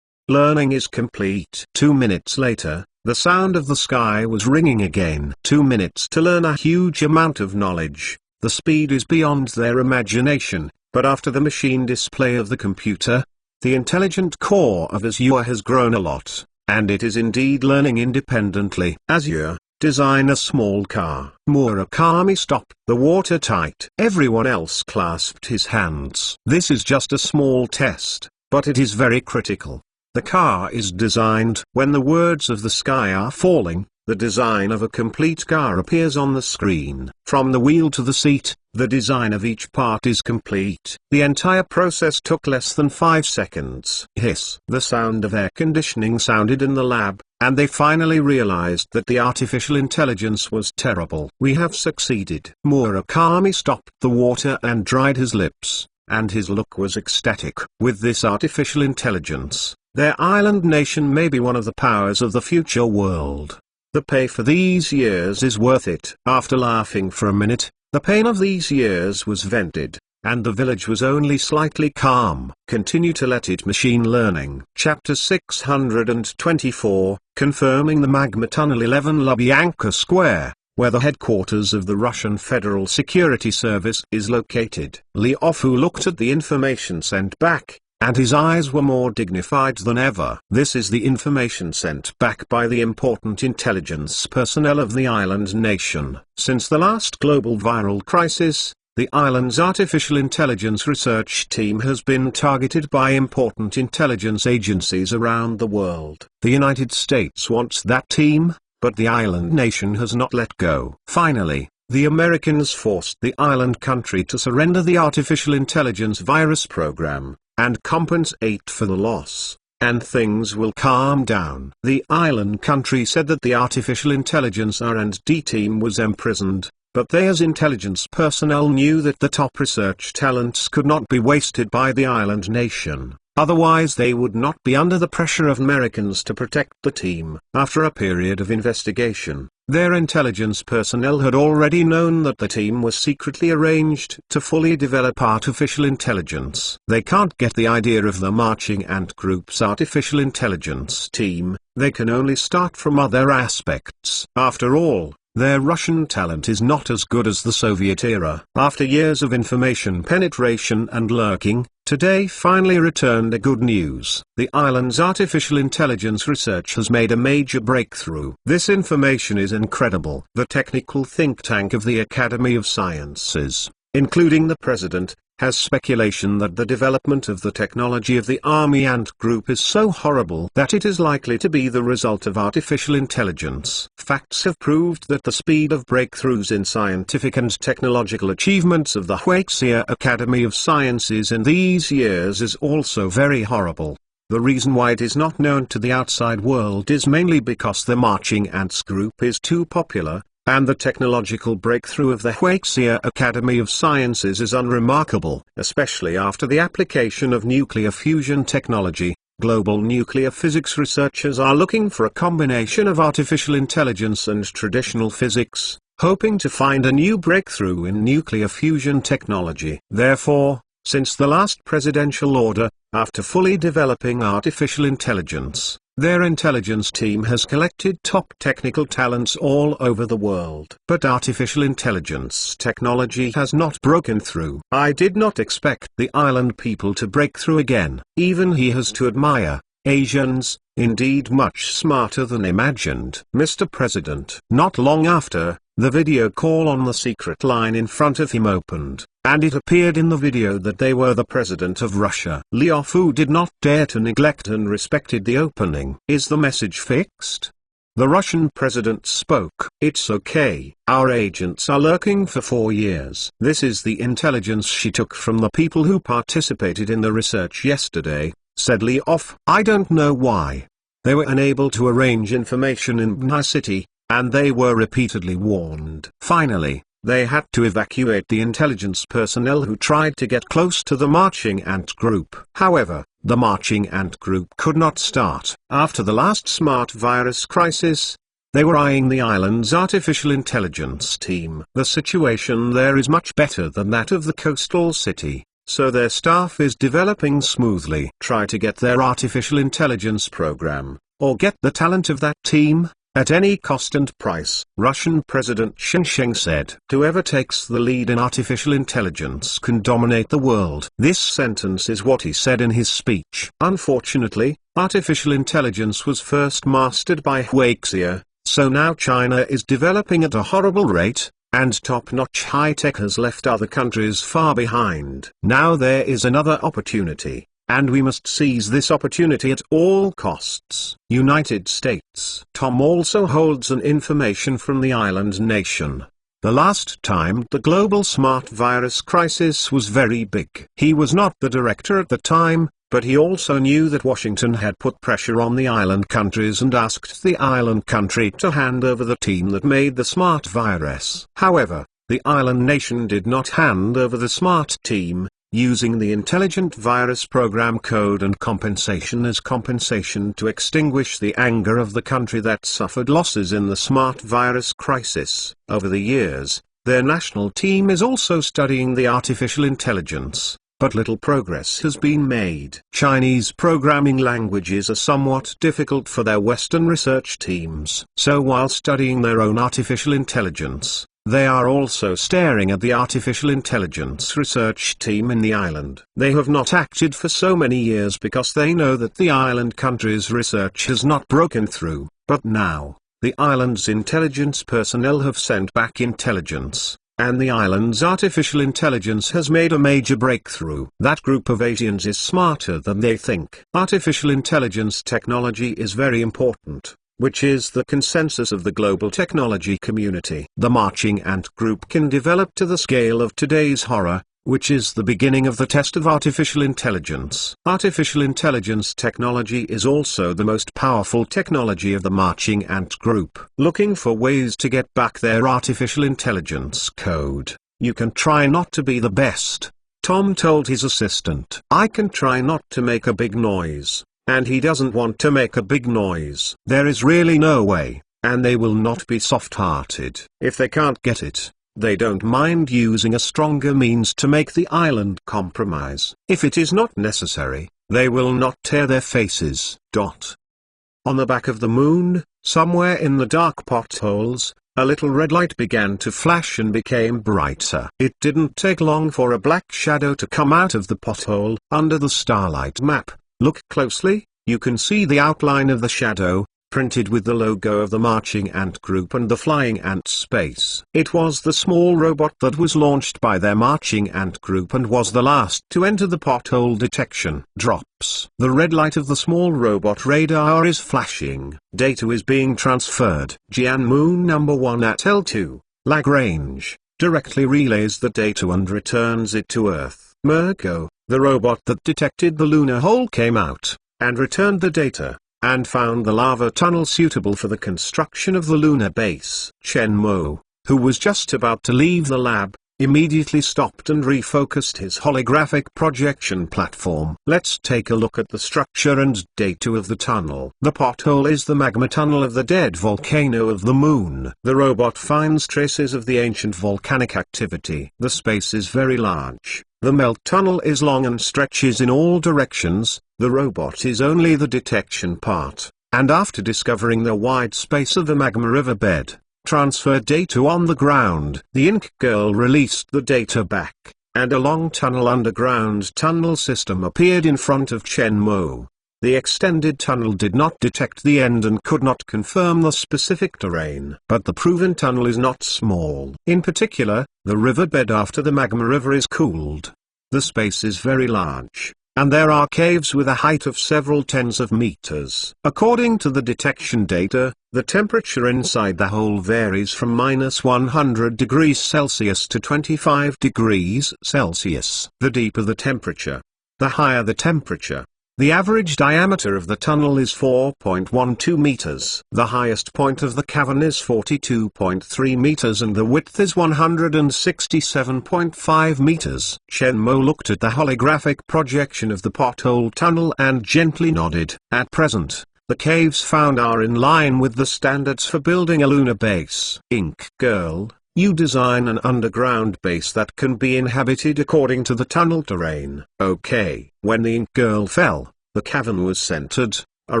A: Learning is complete. 2 minutes later, the sound of the sky was ringing again. 2 minutes to learn a huge amount of knowledge. The speed is beyond their imagination, but after the machine display of the computer, the intelligent core of Azure has grown a lot, and it is indeed learning independently. Azure, design a small car. Murakami stopped the water tight. Everyone else clasped his hands. This is just a small test, but it is very critical. The car is designed. When the words of the sky are falling, the design of a complete car appears on the screen. From the wheel to the seat, the design of each part is complete. The entire process took less than 5 seconds. Hiss. The sound of air conditioning sounded in the lab, and they finally realized that the artificial intelligence was terrible. We have succeeded. Murakami stopped the water and dried his lips, and his look was ecstatic. With this artificial intelligence, their island nation may be one of the powers of the future world. The pay for these years is worth it. After laughing for a minute, the pain of these years was vented, and the village was only slightly calm. Continue to let it. Machine Learning. Chapter 624, Confirming the Magma Tunnel. 11 Lubyanka Square, where the headquarters of the Russian Federal Security Service is located. Li Ofu looked at the information sent back, and his eyes were more dignified than ever. This is the information sent back by the important intelligence personnel of the island nation. Since the last global viral crisis, the island's artificial intelligence research team has been targeted by important intelligence agencies around the world. The United States wants that team, but the island nation has not let go. Finally, the Americans forced the island country to surrender the artificial intelligence virus program, and compensate for the loss, and things will calm down. The island country said that the artificial intelligence R&D team was imprisoned, but they as intelligence personnel knew that the top research talents could not be wasted by the island nation, otherwise they would not be under the pressure of Americans to protect the team. After a period of investigation, their intelligence personnel had already known that the team was secretly arranged to fully develop artificial intelligence. They can't get the idea of the marching ant group's artificial intelligence team, they can only start from other aspects. After all, their Russian talent is not as good as the Soviet era. After years of information penetration and lurking, today finally returned a good news. The island's artificial intelligence research has made a major breakthrough. This information is incredible. The technical think tank of the Academy of Sciences, including the president, has speculation that the development of the technology of the Army Ant group is so horrible that it is likely to be the result of artificial intelligence. Facts have proved that the speed of breakthroughs in scientific and technological achievements of the Huaxia Academy of Sciences in these years is also very horrible. The reason why it is not known to the outside world is mainly because the Marching Ants group is too popular, and the technological breakthrough of the Huaxia Academy of Sciences is unremarkable. Especially after the application of nuclear fusion technology, global nuclear physics researchers are looking for a combination of artificial intelligence and traditional physics, hoping to find a new breakthrough in nuclear fusion technology. Therefore, since the last presidential order, after fully developing artificial intelligence, their intelligence team has collected top technical talents all over the world. But artificial intelligence technology has not broken through. I did not expect the island people to break through again. Even he has to admire, Asians, indeed much smarter than imagined. Mr. President. Not long after, the video call on the secret line in front of him opened, and it appeared in the video that they were the president of Russia. Liu Fu did not dare to neglect and respected the opening. Is the message fixed? The Russian president spoke. It's okay. Our agents are lurking for 4 years. This is the intelligence she took from the people who participated in the research yesterday, said Liu Fu. I don't know why. They were unable to arrange information in Bnai City, and they were repeatedly warned. Finally, they had to evacuate the intelligence personnel who tried to get close to the Marching Ant group. However, the Marching Ant group could not start. After the last smart virus crisis, they were eyeing the island's artificial intelligence team. The situation there is much better than that of the coastal city, so their staff is developing smoothly. Try to get their artificial intelligence program, or get the talent of that team, at any cost and price. Russian President Xi Jinping said, whoever takes the lead in artificial intelligence can dominate the world. This sentence is what he said in his speech. Unfortunately, artificial intelligence was first mastered by Huaxia, so now China is developing at a horrible rate, and top-notch high-tech has left other countries far behind. Now there is another opportunity, and we must seize this opportunity at all costs. United States. Tom also holds an information from the island nation. The last time the global smart virus crisis was very big. He was not the director at the time, but he also knew that Washington had put pressure on the island countries and asked the island country to hand over the team that made the smart virus. However, the island nation did not hand over the smart team, using the intelligent virus program code and compensation as compensation to extinguish the anger of the country that suffered losses in the smart virus crisis. Over the years, their national team is also studying the artificial intelligence, but little progress has been made. Chinese programming languages are somewhat difficult for their Western research teams. So while studying their own artificial intelligence, They are also staring at the artificial intelligence research team in the island. They have not acted for so many years because they know that the island country's research has not broken through, but now, the island's intelligence personnel have sent back intelligence, and the island's artificial intelligence has made a major breakthrough. That group of Asians is smarter than they think. Artificial intelligence technology is very important, which is the consensus of the global technology community. The marching ant group can develop to the scale of today's horror, which is the beginning of the test of artificial intelligence. Artificial intelligence technology is also the most powerful technology of the marching ant group. Looking for ways to get back their artificial intelligence code. You can try not to be the best, Tom told his assistant. I can try not to make a big noise. And he doesn't want to make a big noise. There is really no way, and they will not be soft-hearted. If they can't get it, they don't mind using a stronger means to make the island compromise. If it is not necessary, they will not tear their faces. On the back of the moon, somewhere in the dark potholes, a little red light began to flash and became brighter. It didn't take long for a black shadow to come out of the pothole. Under the starlight map, look closely, you can see the outline of the shadow, printed with the logo of the marching ant group and the flying ant space. It was the small robot that was launched by their marching ant group and was the last to enter the pothole detection. Drops. The red light of the small robot radar is flashing. Data is being transferred. Jianmu number 1 at L2, Lagrange, directly relays the data and returns it to Earth. Mergo, the robot that detected the lunar hole, came out, and returned the data, and found the lava tunnel suitable for the construction of the lunar base. Chen Mo, who was just about to leave the lab, immediately stopped and refocused his holographic projection platform. Let's take a look at the structure and data of the tunnel. The pothole is the magma tunnel of the dead volcano of the moon. The robot finds traces of the ancient volcanic activity. The space is very large. The melt tunnel is long and stretches in all directions. The robot is only the detection part, and after discovering the wide space of the magma riverbed, transferred data on the ground. The Ink Girl released the data back, and a long tunnel underground tunnel system appeared in front of Chen Mo. The extended tunnel did not detect the end and could not confirm the specific terrain. But the proven tunnel is not small. In particular, the riverbed after the magma river is cooled. The space is very large, and there are caves with a height of several tens of meters. According to the detection data, the temperature inside the hole varies from -100 degrees Celsius to 25 degrees Celsius. The deeper the temperature, the higher the temperature. The average diameter of the tunnel is 4.12 meters. The highest point of the cavern is 42.3 meters and the width is 167.5 meters. Chen Mo looked at the holographic projection of the pothole tunnel and gently nodded. At present, the caves found are in line with the standards for building a lunar base. Ink Girl, you design an underground base that can be inhabited according to the tunnel terrain. Okay. When the Ink Girl fell, the cavern was centered, a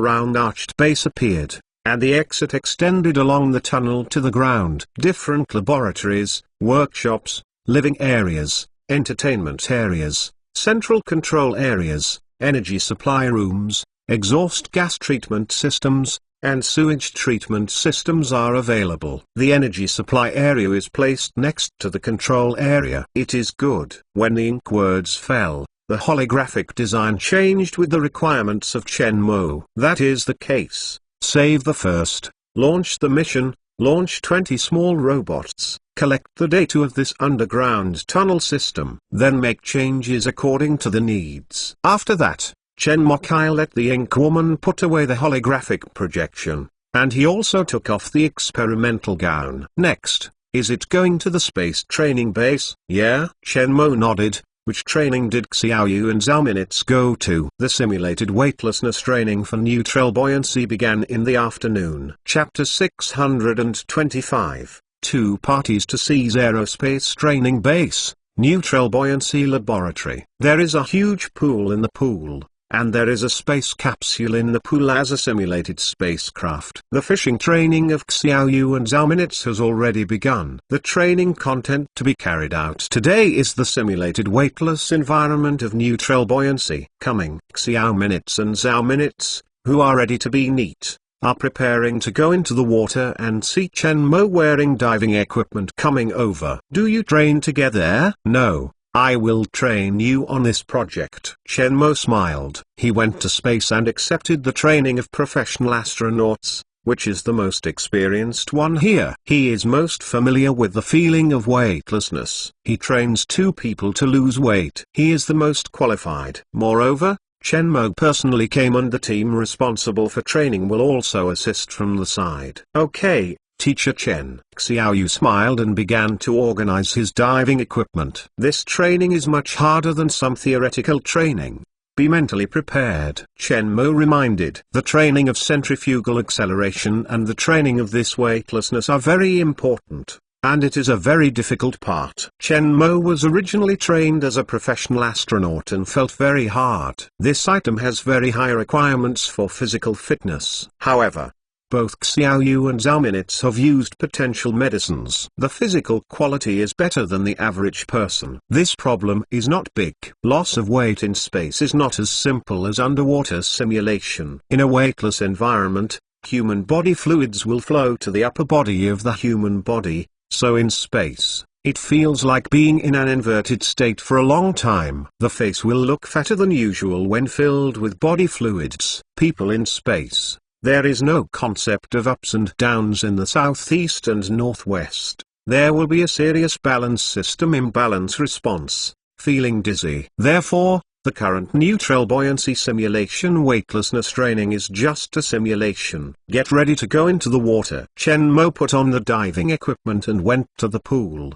A: round arched base appeared, and the exit extended along the tunnel to the ground. Different laboratories, workshops, living areas, entertainment areas, central control areas, energy supply rooms, exhaust gas treatment systems, and sewage treatment systems are available. The energy supply area is placed next to the control area. It is good. When the ink words fell, the holographic design changed with the requirements of Chen Mo. That is the case. Save the first, launch the mission, launch 20 small robots, collect the data of this underground tunnel system, then make changes according to the needs. After that, Chen Mokai let the ink woman put away the holographic projection, and he also took off the experimental gown. Next, is it going to the space training base? Yeah, Chen Mo nodded. Which training did Xiaoyu and Zhao Minutes go to? The simulated weightlessness training for neutral buoyancy began in the afternoon. Chapter 625, Two parties to seize aerospace training base, neutral buoyancy laboratory. There is a huge pool in the pool. and there is a space capsule in the pool as a simulated spacecraft. The fishing training of Xiaoyu and Zhao Minitz has already begun. The training content to be carried out today is the simulated weightless environment of neutral buoyancy. Coming, Xiao Minitz and Zhao Minitz, who are ready to be neat, are preparing to go into the water and see Chen Mo wearing diving equipment coming over. Do you train together? No. I will train you on this project. Chen Mo smiled. He went to space and accepted the training of professional astronauts, which is the most experienced one here. He is most familiar with the feeling of weightlessness. He trains 2 people to lose weight. He is the most qualified. Moreover, Chen Mo personally came, and the team responsible for training will also assist from the side. Okay, Teacher Chen. Xiaoyu smiled and began to organize his diving equipment. This training is much harder than some theoretical training. Be mentally prepared. Chen Mo reminded. The training of centrifugal acceleration and the training of this weightlessness are very important, and it is a very difficult part. Chen Mo was originally trained as a professional astronaut and felt very hard. This item has very high requirements for physical fitness. However, both Xiaoyu and Zhao Minitz have used potential medicines. The physical quality is better than the average person. This problem is not big. Loss of weight in space is not as simple as underwater simulation. In a weightless environment, human body fluids will flow to the upper body of the human body, so in space, it feels like being in an inverted state for a long time. The face will look fatter than usual when filled with body fluids. People in space. There is no concept of ups and downs in the southeast and northwest. There will be a serious balance system imbalance response, feeling dizzy. Therefore, the current neutral buoyancy simulation weightlessness training is just a simulation. Get ready to go into the water. Chen Mo put on the diving equipment and went to the pool.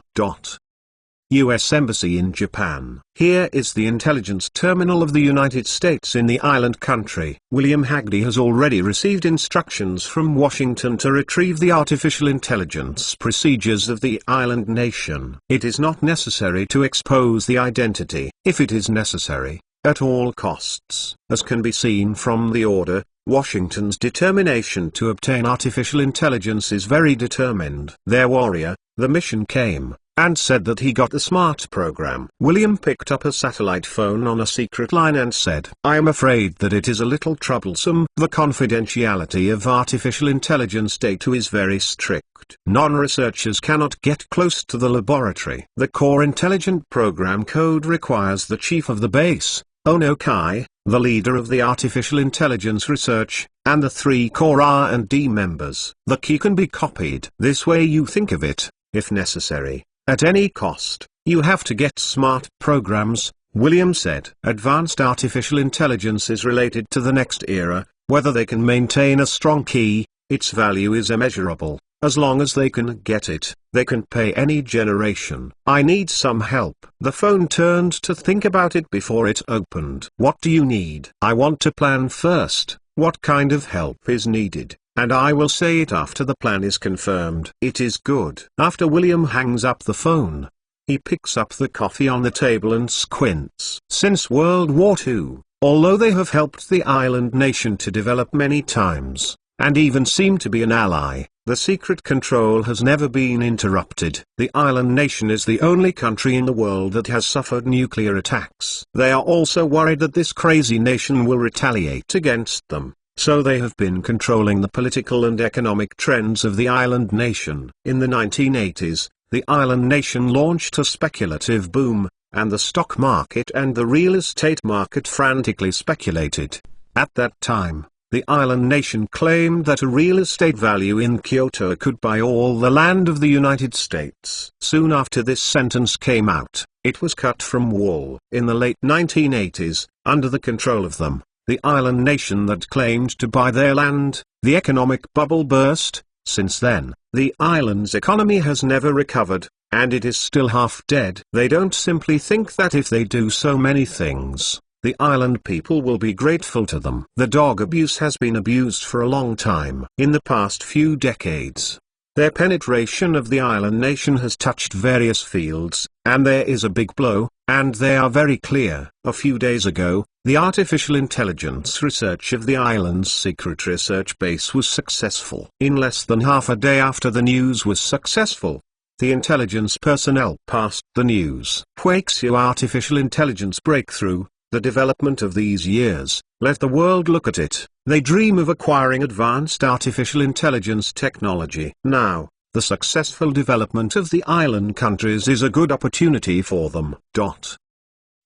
A: U.S. Embassy in Japan. Here is the intelligence terminal of the United States in the island country. William Hagley has already received instructions from Washington to retrieve the artificial intelligence procedures of the island nation. It is not necessary to expose the identity, if it is necessary, at all costs. As can be seen from the order, Washington's determination to obtain artificial intelligence is very determined. Their warrior, the mission came, and said that he got the SMART program. William picked up a satellite phone on a secret line and said, I am afraid that it is a little troublesome. The confidentiality of artificial intelligence data is very strict. Non-researchers cannot get close to the laboratory. The core intelligent program code requires the chief of the base, Ono Kai, the leader of the artificial intelligence research, and the 3 core R&D members. The key can be copied. This way you think of it, if necessary. At any cost, you have to get smart programs, William said. Advanced artificial intelligence is related to the next era. Whether they can maintain a strong key, its value is immeasurable. As long as they can get it, they can pay any generation. I need some help. The phone turned to think about it before it opened. What do you need? I want to plan first. What kind of help is needed? And I will say it after the plan is confirmed. It is good. After William hangs up the phone, he picks up the coffee on the table and squints. Since World War II, although they have helped the island nation to develop many times, and even seem to be an ally, the secret control has never been interrupted. The island nation is the only country in the world that has suffered nuclear attacks. They are also worried that this crazy nation will retaliate against them. So they have been controlling the political and economic trends of the island nation. In the 1980s, the island nation launched a speculative boom, and the stock market and the real estate market frantically speculated. At that time, the island nation claimed that a real estate value in Kyoto could buy all the land of the United States. Soon after this sentence came out, it was cut from wall. In the late 1980s, under the control of them, the island nation that claimed to buy their land, the economic bubble burst. Since then, the island's economy has never recovered, and it is still half dead. They don't simply think that if they do so many things, the island people will be grateful to them. The dog abuse has been abused for a long time. In the past few decades, Their penetration of the island nation has touched various fields, and there is a big blow, and they are very clear. A few days ago, the artificial intelligence research of the island's secret research base was successful. In less than half a day after the news was successful, the intelligence personnel passed the news. Huaxiu artificial intelligence breakthrough, the development of these years, let the world look at it. They dream of acquiring advanced artificial intelligence technology. Now, the successful development of the island countries is a good opportunity for them.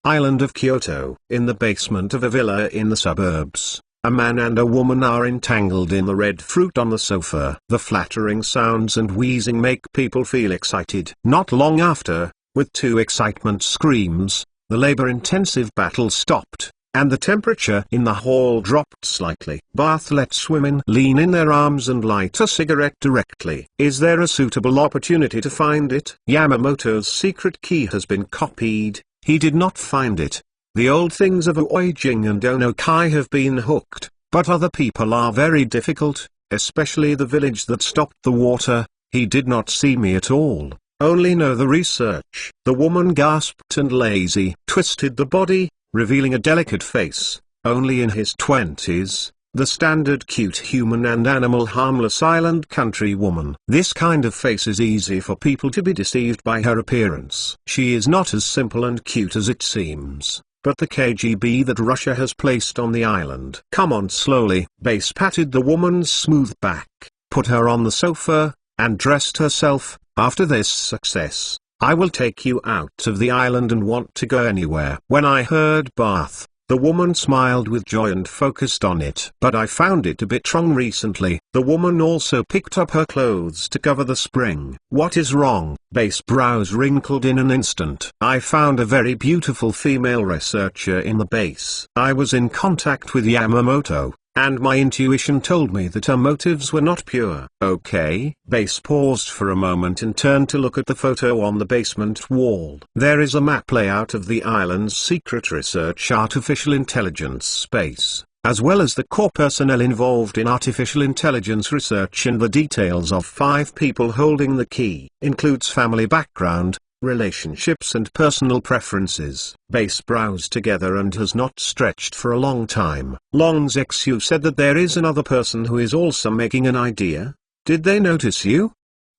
A: Island of Kyoto. In the basement of a villa in the suburbs, a man and a woman are entangled in the red fruit on the sofa. The flattering sounds and wheezing make people feel excited. Not long after, with two excitement screams, the labor-intensive battle stopped, and the temperature in the hall dropped slightly. Bath lets women lean in their arms and light a cigarette directly. Is there a suitable opportunity to find it? Yamamoto's secret key has been copied. He did not find it. The old things of Uojing and Onokai have been hooked, but other people are very difficult, especially the village that stopped the water. He did not see me at all. Only know the research. The woman gasped and lazy twisted the body, revealing a delicate face. Only in his 20s, the standard cute human and animal harmless island country woman. This kind of face is easy for people to be deceived by her appearance. She is not as simple and cute as it seems, but the KGB that Russia has placed on the island. Come on slowly. Base patted the woman's smooth back, put her on the sofa, and dressed herself. After this success, I will take you out of the island and want to go anywhere. When I heard bath, the woman smiled with joy and focused on it. But I found it a bit wrong recently. The woman also picked up her clothes to cover the spring. What is wrong? Base brows wrinkled in an instant. I found a very beautiful female researcher in the base. I was in contact with Yamamoto, and my intuition told me that her motives were not pure. Okay. Base paused for a moment and turned to look at the photo on the basement wall. There is a map layout of the island's secret research artificial intelligence space, as well as the core personnel involved in artificial intelligence research, and the details of 5 people holding the key. Includes family background, relationships and personal preferences. Base browsed together and has not stretched for a long time. Long's XU said that there is another person who is also making an idea. Did they notice you?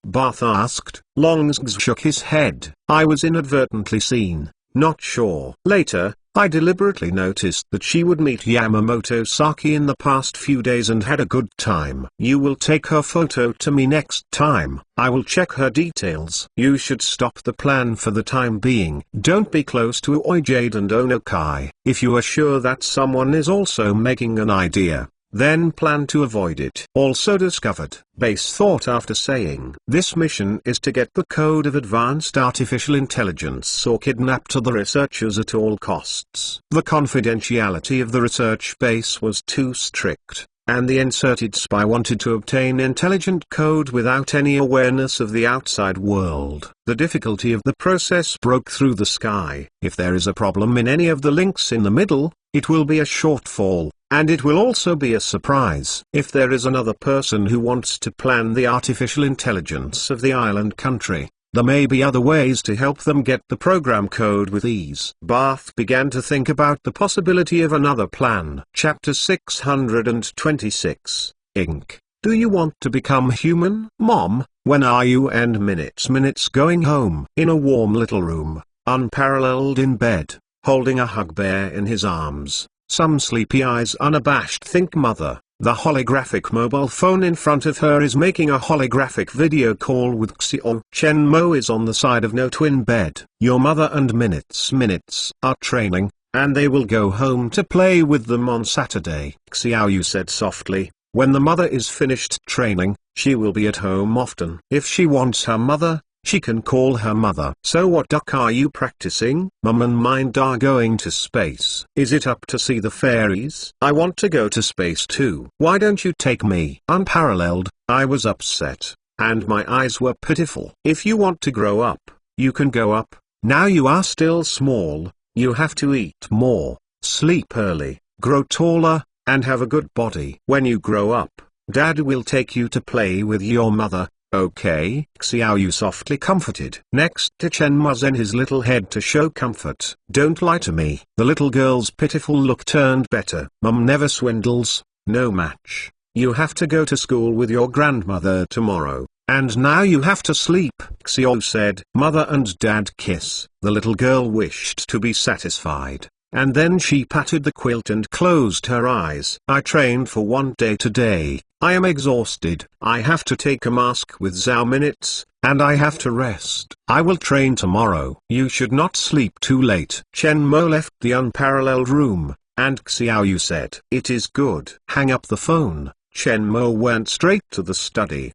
A: Bath asked. Longs shook his head. I was inadvertently seen, not sure. Later, I deliberately noticed that she would meet Yamamoto Saki in the past few days and had a good time. You will take her photo to me next time. I will check her details. You should stop the plan for the time being. Don't be close to Oijade and Onokai. If you are sure that someone is also making an idea, then plan to avoid it. Also discovered. Base thought after saying, this mission is to get the code of advanced artificial intelligence or kidnap to the researchers at all costs. The confidentiality of the research base was too strict, and the inserted spy wanted to obtain intelligent code without any awareness of the outside world. The difficulty of the process broke through the sky. If there is a problem in any of the links in the middle, it will be a shortfall, and it will also be a surprise. If there is another person who wants to plan the artificial intelligence of the island country, there may be other ways to help them get the program code with ease. Bath began to think about the possibility of another plan. Chapter 626, Inc. Do you want to become human? Mom, when are you and Minutes going home? In a warm little room, unparalleled in bed, holding a hug bear in his arms, some sleepy eyes unabashed think mother. The holographic mobile phone in front of her is making a holographic video call with Xiao. Chen Mo is on the side of no twin bed. Your mother and Minutes are training, and they will go home to play with them on Saturday. Xiao Yu said softly, when the mother is finished training, she will be at home often. If she wants her mother, she can call her mother. So what duck are you practicing? Mum and Mind are going to space. Is it up to see the fairies? I want to go to space too. Why don't you take me? Unparalleled, I was upset, and my eyes were pitiful. If you want to grow up, you can go up. Now you are still small, you have to eat more, sleep early, grow taller, and have a good body. When you grow up, Dad will take you to play with your mother, Okay, Xiaoyu softly comforted. Next to Chen Mo zen his little head to show comfort. Don't lie to me. The little girl's pitiful look turned better. Mum never swindles, no match. You have to go to school with your grandmother tomorrow. And now you have to sleep, Xiao said. Mother and dad kiss. The little girl wished to be satisfied, and then she patted the quilt and closed her eyes. I trained for 1 day today. I am exhausted. I have to take a mask with Zhao minutes, and I have to rest. I will train tomorrow. You should not sleep too late. Chen Mo left the unparalleled room, and Xiaoyu said, It is good. Hang up the phone. Chen Mo went straight to the study.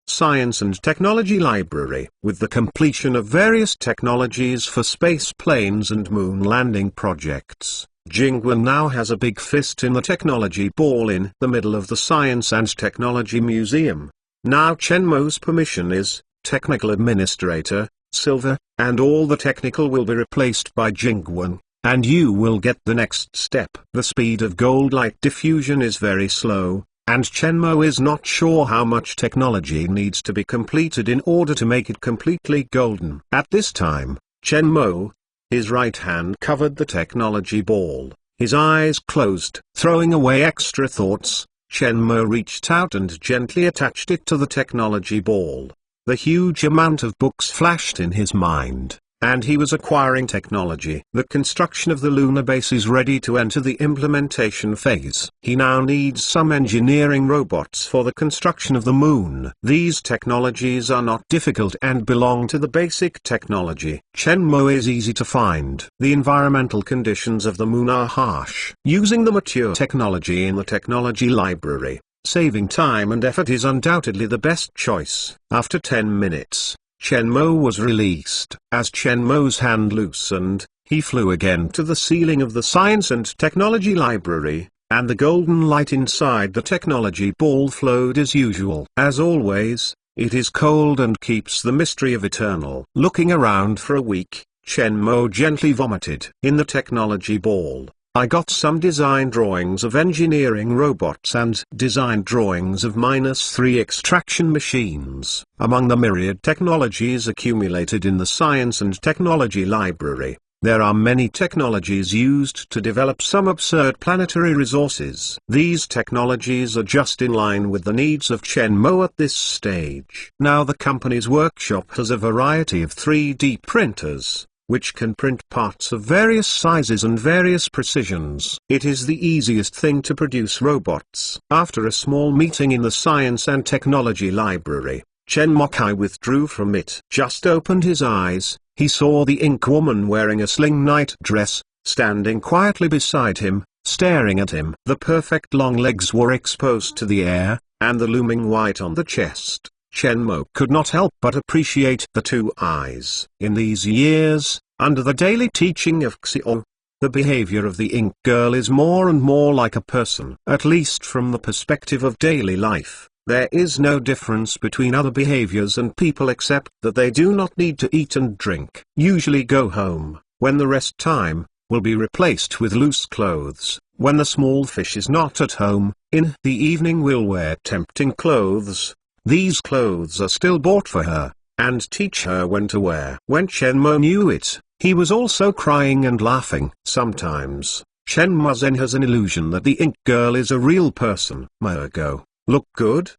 A: Science and Technology Library. With the completion of various technologies for space planes and moon landing projects, Jingwen now has a big fist in the technology ball in the middle of the Science and Technology Museum. Now Chen Mo's permission is, Technical Administrator, Silver, and all the technical will be replaced by Jingwen, and you will get the next step. The speed of gold light diffusion is very slow, and Chen Mo is not sure how much technology needs to be completed in order to make it completely golden. At this time, Chen Mo, his right hand covered the technology ball, his eyes closed. Throwing away extra thoughts, Chen Mo reached out and gently attached it to the technology ball. The huge amount of books flashed in his mind, and he was acquiring technology. The construction of the lunar base is ready to enter the implementation phase. He now needs some engineering robots for the construction of the moon. These technologies are not difficult and belong to the basic technology. Chen Mo is easy to find. The environmental conditions of the moon are harsh. Using the mature technology in the technology library, saving time and effort is undoubtedly the best choice. After 10 minutes, Chen Mo was released. As Chen Mo's hand loosened, he flew again to the ceiling of the Science and Technology Library, and the golden light inside the technology ball flowed as usual. As always, it is cold and keeps the mystery of eternal. Looking around for a week, Chen Mo gently vomited. In the technology ball, I got some design drawings of engineering robots and design drawings of -3 extraction machines. Among the myriad technologies accumulated in the Science and Technology Library, there are many technologies used to develop some absurd planetary resources. These technologies are just in line with the needs of Chen Mo at this stage. Now the company's workshop has a variety of 3D printers, which can print parts of various sizes and various precisions. It is the easiest thing to produce robots. After a small meeting in the Science and Technology Library, Chen Mokai withdrew from it. Just opened his eyes, he saw the Ink Woman wearing a sling night dress, standing quietly beside him, staring at him. The perfect long legs were exposed to the air, and the looming white on the chest. Chen Mo could not help but appreciate the two eyes. In these years, under the daily teaching of Xiao, the behavior of the Ink Girl is more and more like a person. At least from the perspective of daily life, there is no difference between other behaviors and people except that they do not need to eat and drink. Usually go home, when the rest time will be replaced with loose clothes. When the small fish is not at home, in the evening will wear tempting clothes. These clothes are still bought for her, and teach her when to wear. When Chen Mo knew it, he was also crying and laughing. Sometimes, Chen Mo Zen has an illusion that the Ink Girl is a real person. Margot, look good?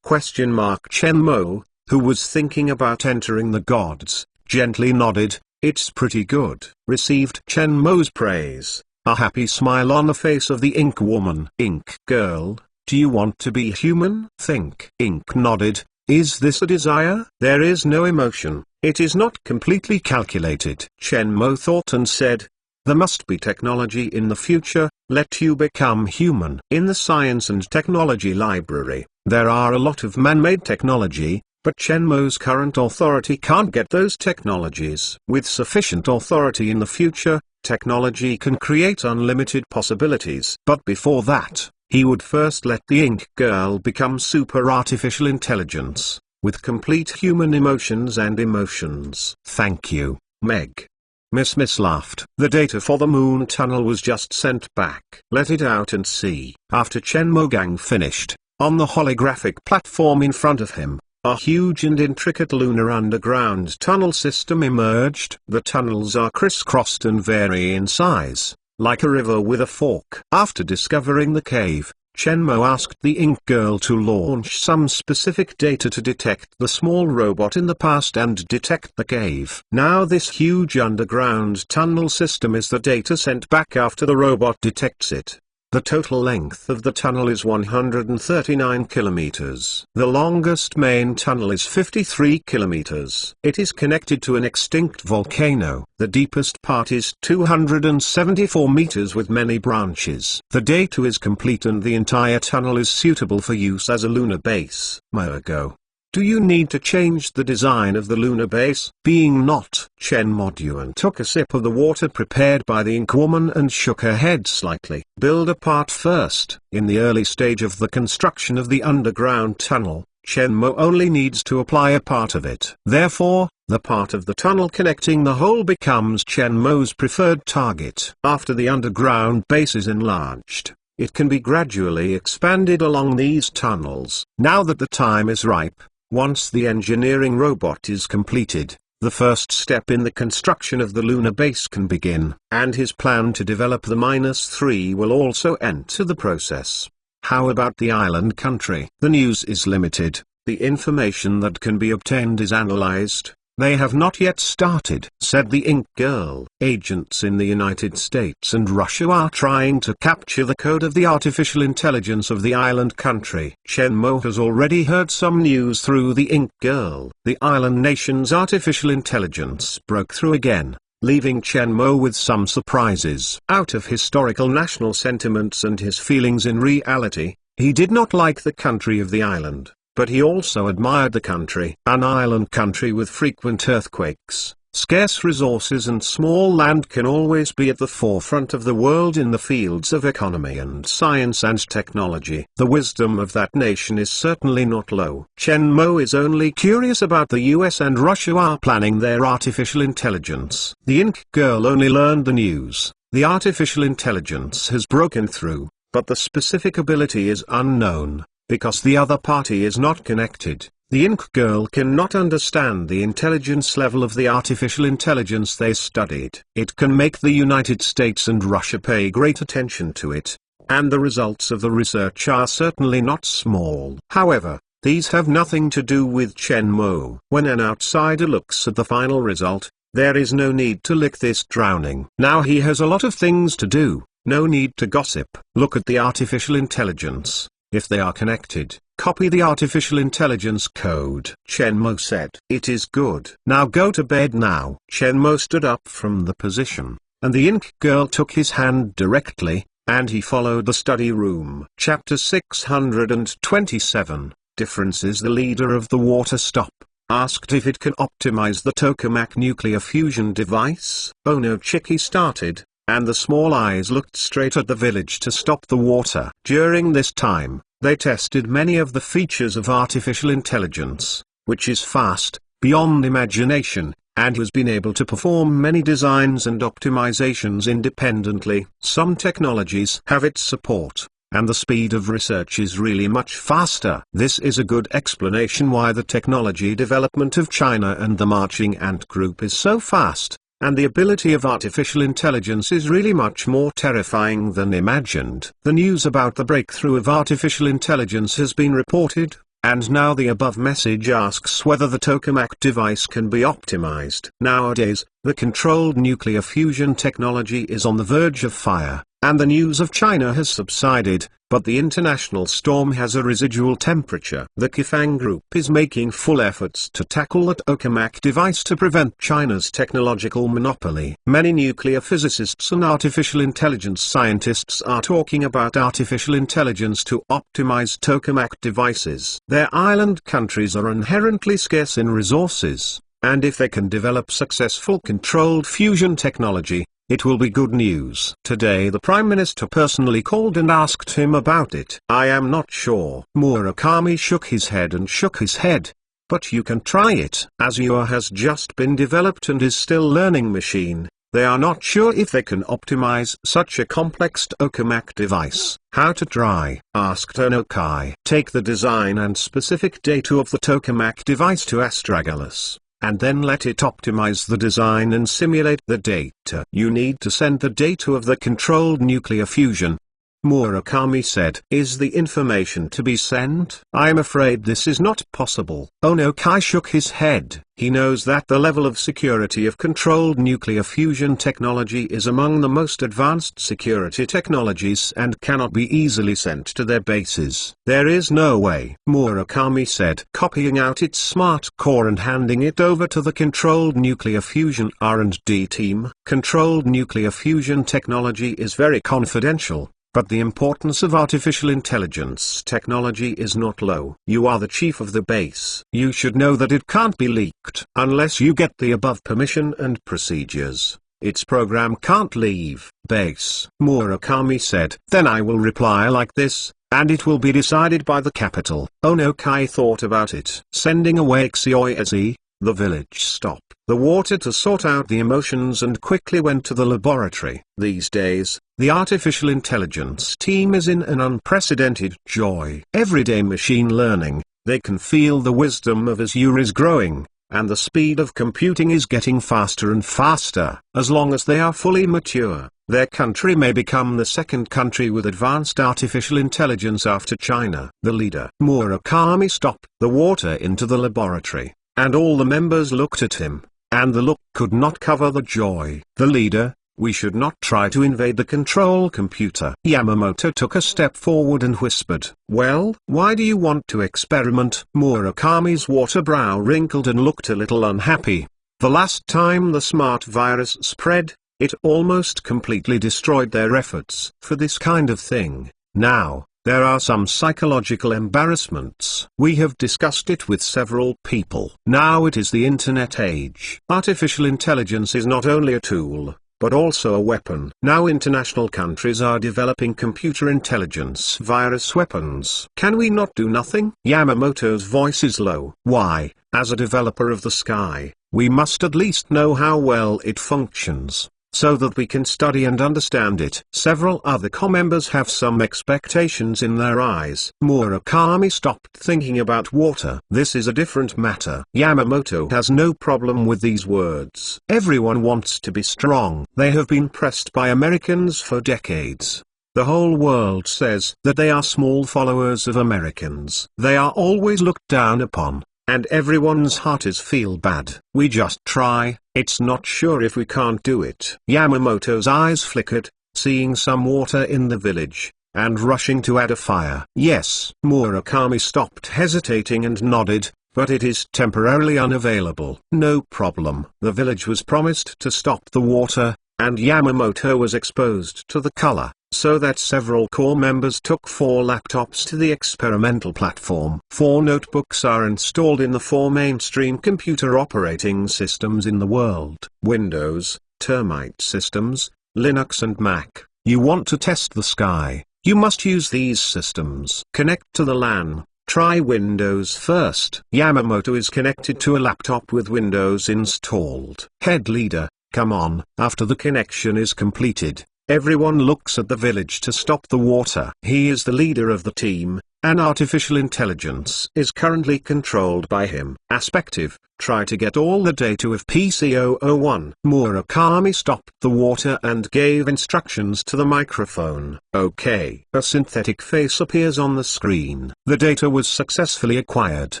A: Chen Mo, who was thinking about entering the gods, gently nodded. It's pretty good. Received Chen Mo's praise, a happy smile on the face of the Ink Woman. Ink Girl, do you want to be human? Think. Ink nodded. Is this a desire? There is no emotion. It is not completely calculated. Chen Mo thought and said, there must be technology in the future, let you become human. In the Science and Technology Library, there are a lot of man-made technology, but Chen Mo's current authority can't get those technologies. With sufficient authority in the future, technology can create unlimited possibilities. But before that, he would first let the Ink Girl become super artificial intelligence, with complete human emotions and emotions. Thank you, Meg. Miss laughed. The data for the moon tunnel was just sent back. Let it out and see. After Chen Mo Gang finished, on the holographic platform in front of him, a huge and intricate lunar underground tunnel system emerged. The tunnels are crisscrossed and vary in size, like a river with a fork. After discovering the cave, Chen Mo asked the Ink Girl to launch some specific data to detect the small robot in the past and detect the cave. Now this huge underground tunnel system is the data sent back after the robot detects it. The total length of the tunnel is 139 kilometers. The longest main tunnel is 53 kilometers. It is connected to an extinct volcano. The deepest part is 274 meters with many branches. The data is complete and the entire tunnel is suitable for use as a lunar base. Mogo. Do you need to change the design of the lunar base? Being not. Chen Moduan took a sip of the water prepared by the Ink Woman and shook her head slightly. Build a part first. In the early stage of the construction of the underground tunnel, Chen Mo only needs to apply a part of it. Therefore, the part of the tunnel connecting the whole becomes Chen Mo's preferred target. After the underground base is enlarged, it can be gradually expanded along these tunnels. Now that the time is ripe, once the engineering robot is completed, the first step in the construction of the lunar base can begin, and his plan to develop the -3 will also enter the process. How about the island country? The news is limited, the information that can be obtained is analyzed. They have not yet started, said the Ink Girl. Agents in the United States and Russia are trying to capture the code of the artificial intelligence of the island country. Chen Mo has already heard some news through the Ink Girl. The island nation's artificial intelligence broke through again, leaving Chen Mo with some surprises. Out of historical national sentiments and his feelings in reality, he did not like the country of the island. But he also admired the country. An island country with frequent earthquakes, scarce resources and small land can always be at the forefront of the world in the fields of economy and science and technology. The wisdom of that nation is certainly not low. Chen Mo is only curious about the US and Russia are planning their artificial intelligence. The Ink Girl only learned the news. The artificial intelligence has broken through, but the specific ability is unknown. Because the other party is not connected, the Ink Girl cannot understand the intelligence level of the artificial intelligence they studied. It can make the United States and Russia pay great attention to it, and the results of the research are certainly not small. However, these have nothing to do with Chen Mo. When an outsider looks at the final result, there is no need to lick this drowning. Now he has a lot of things to do, no need to gossip. Look at the artificial intelligence. If they are connected, copy the artificial intelligence code. Chen Mo said. It is good. Now go to bed now. Chen Mo stood up from the position, and the Ink Girl took his hand directly, and he followed the study room. Chapter 627. Differences. The leader of the water stop asked if it can optimize the tokamak nuclear fusion device. Oh no, Chicky started, and the small eyes looked straight at the village to stop the water. During this time, they tested many of the features of artificial intelligence, which is fast, beyond imagination, and has been able to perform many designs and optimizations independently. Some technologies have its support, and the speed of research is really much faster. This is a good explanation why the technology development of China and the Marching Ant Group is so fast. And the ability of artificial intelligence is really much more terrifying than imagined. The news about the breakthrough of artificial intelligence has been reported, and now the above message asks whether the tokamak device can be optimized. Nowadays, the controlled nuclear fusion technology is on the verge of fire, and the news of China has subsided, but the international storm has a residual temperature. The Qifang Group is making full efforts to tackle the tokamak device to prevent China's technological monopoly. Many nuclear physicists and artificial intelligence scientists are talking about artificial intelligence to optimize tokamak devices. Their island countries are inherently scarce in resources, and if they can develop successful controlled fusion technology, it will be good news. Today the Prime Minister personally called and asked him about it. I am not sure. Murakami shook his head and shook his head. But you can try it. Azure has just been developed and is still learning machine, They are not sure if they can optimize such a complex tokamak device. How to try? Asked Onokai. Take the design and specific data of the tokamak device to Astragalus, and then let it optimize the design and simulate the data. You need to send the data of the controlled nuclear fusion. Murakami said. Is the information to be sent? I'm afraid this is not possible. Onokai shook his head. He knows that the level of security of controlled nuclear fusion technology is among the most advanced security technologies and cannot be easily sent to their bases. There is no way, Murakami said, copying out its smart core and handing it over to the controlled nuclear fusion R&D team. Controlled nuclear fusion technology is very confidential. But the importance of artificial intelligence technology is not low. You are the chief of the base. You should know that it can't be leaked unless you get the above permission and procedures. Its program can't leave base. Murakami said. Then I will reply like this, and it will be decided by the capital. Onokai thought about it. Sending away Xioizi, the village stopped the water to sort out the emotions and quickly went to the laboratory. These days, the artificial intelligence team is in an unprecedented joy. Everyday machine learning, they can feel the wisdom of Azure is growing, and the speed of computing is getting faster and faster. As long as they are fully mature, their country may become the second country with advanced artificial intelligence after China. The leader, Murakami, stopped the water into the laboratory, and all the members looked at him, and the look could not cover the joy. The leader, we should not try to invade the control computer. Yamamoto took a step forward and whispered, well, why do you want to experiment? Murakami's water brow wrinkled and looked a little unhappy. The last time the smart virus spread, it almost completely destroyed their efforts for this kind of thing. Now, there are some psychological embarrassments. We have discussed it with several people. Now it is the internet age. Artificial intelligence is not only a tool, but also a weapon. Now international countries are developing computer intelligence virus weapons. Can we not do nothing? Yamamoto's voice is low. Why, as a developer of the sky, we must at least know how well it functions, so that we can study and understand it. Several other co-members have some expectations in their eyes. Murakami stopped thinking about water. This is a different matter. Yamamoto has no problem with these words. Everyone wants to be strong. They have been pressed by Americans for decades. The whole world says that they are small followers of Americans. They are always looked down upon, and everyone's heart is feel bad. We just try, it's not sure if we can't do it. Yamamoto's eyes flickered, seeing some water in the village, and rushing to add a fire. Yes. Murakami stopped hesitating and nodded, but it is temporarily unavailable. No problem. The village was promised to stop the water, and Yamamoto was exposed to the color, so that several core members took 4 laptops to the experimental platform. 4 notebooks are installed in the 4 mainstream computer operating systems in the world: Windows, Termite systems, Linux and Mac. You want to test the sky, you must use these systems. Connect to the LAN. Try Windows first. Yamamoto is connected to a laptop with Windows installed. Head leader, come on. After the connection is completed, everyone looks at the village to stop the water. He is the leader of the team, and artificial intelligence is currently controlled by him. Aspective, try to get all the data of PC001. Murakami stopped the water and gave instructions to the microphone. Okay. A synthetic face appears on the screen. The data was successfully acquired.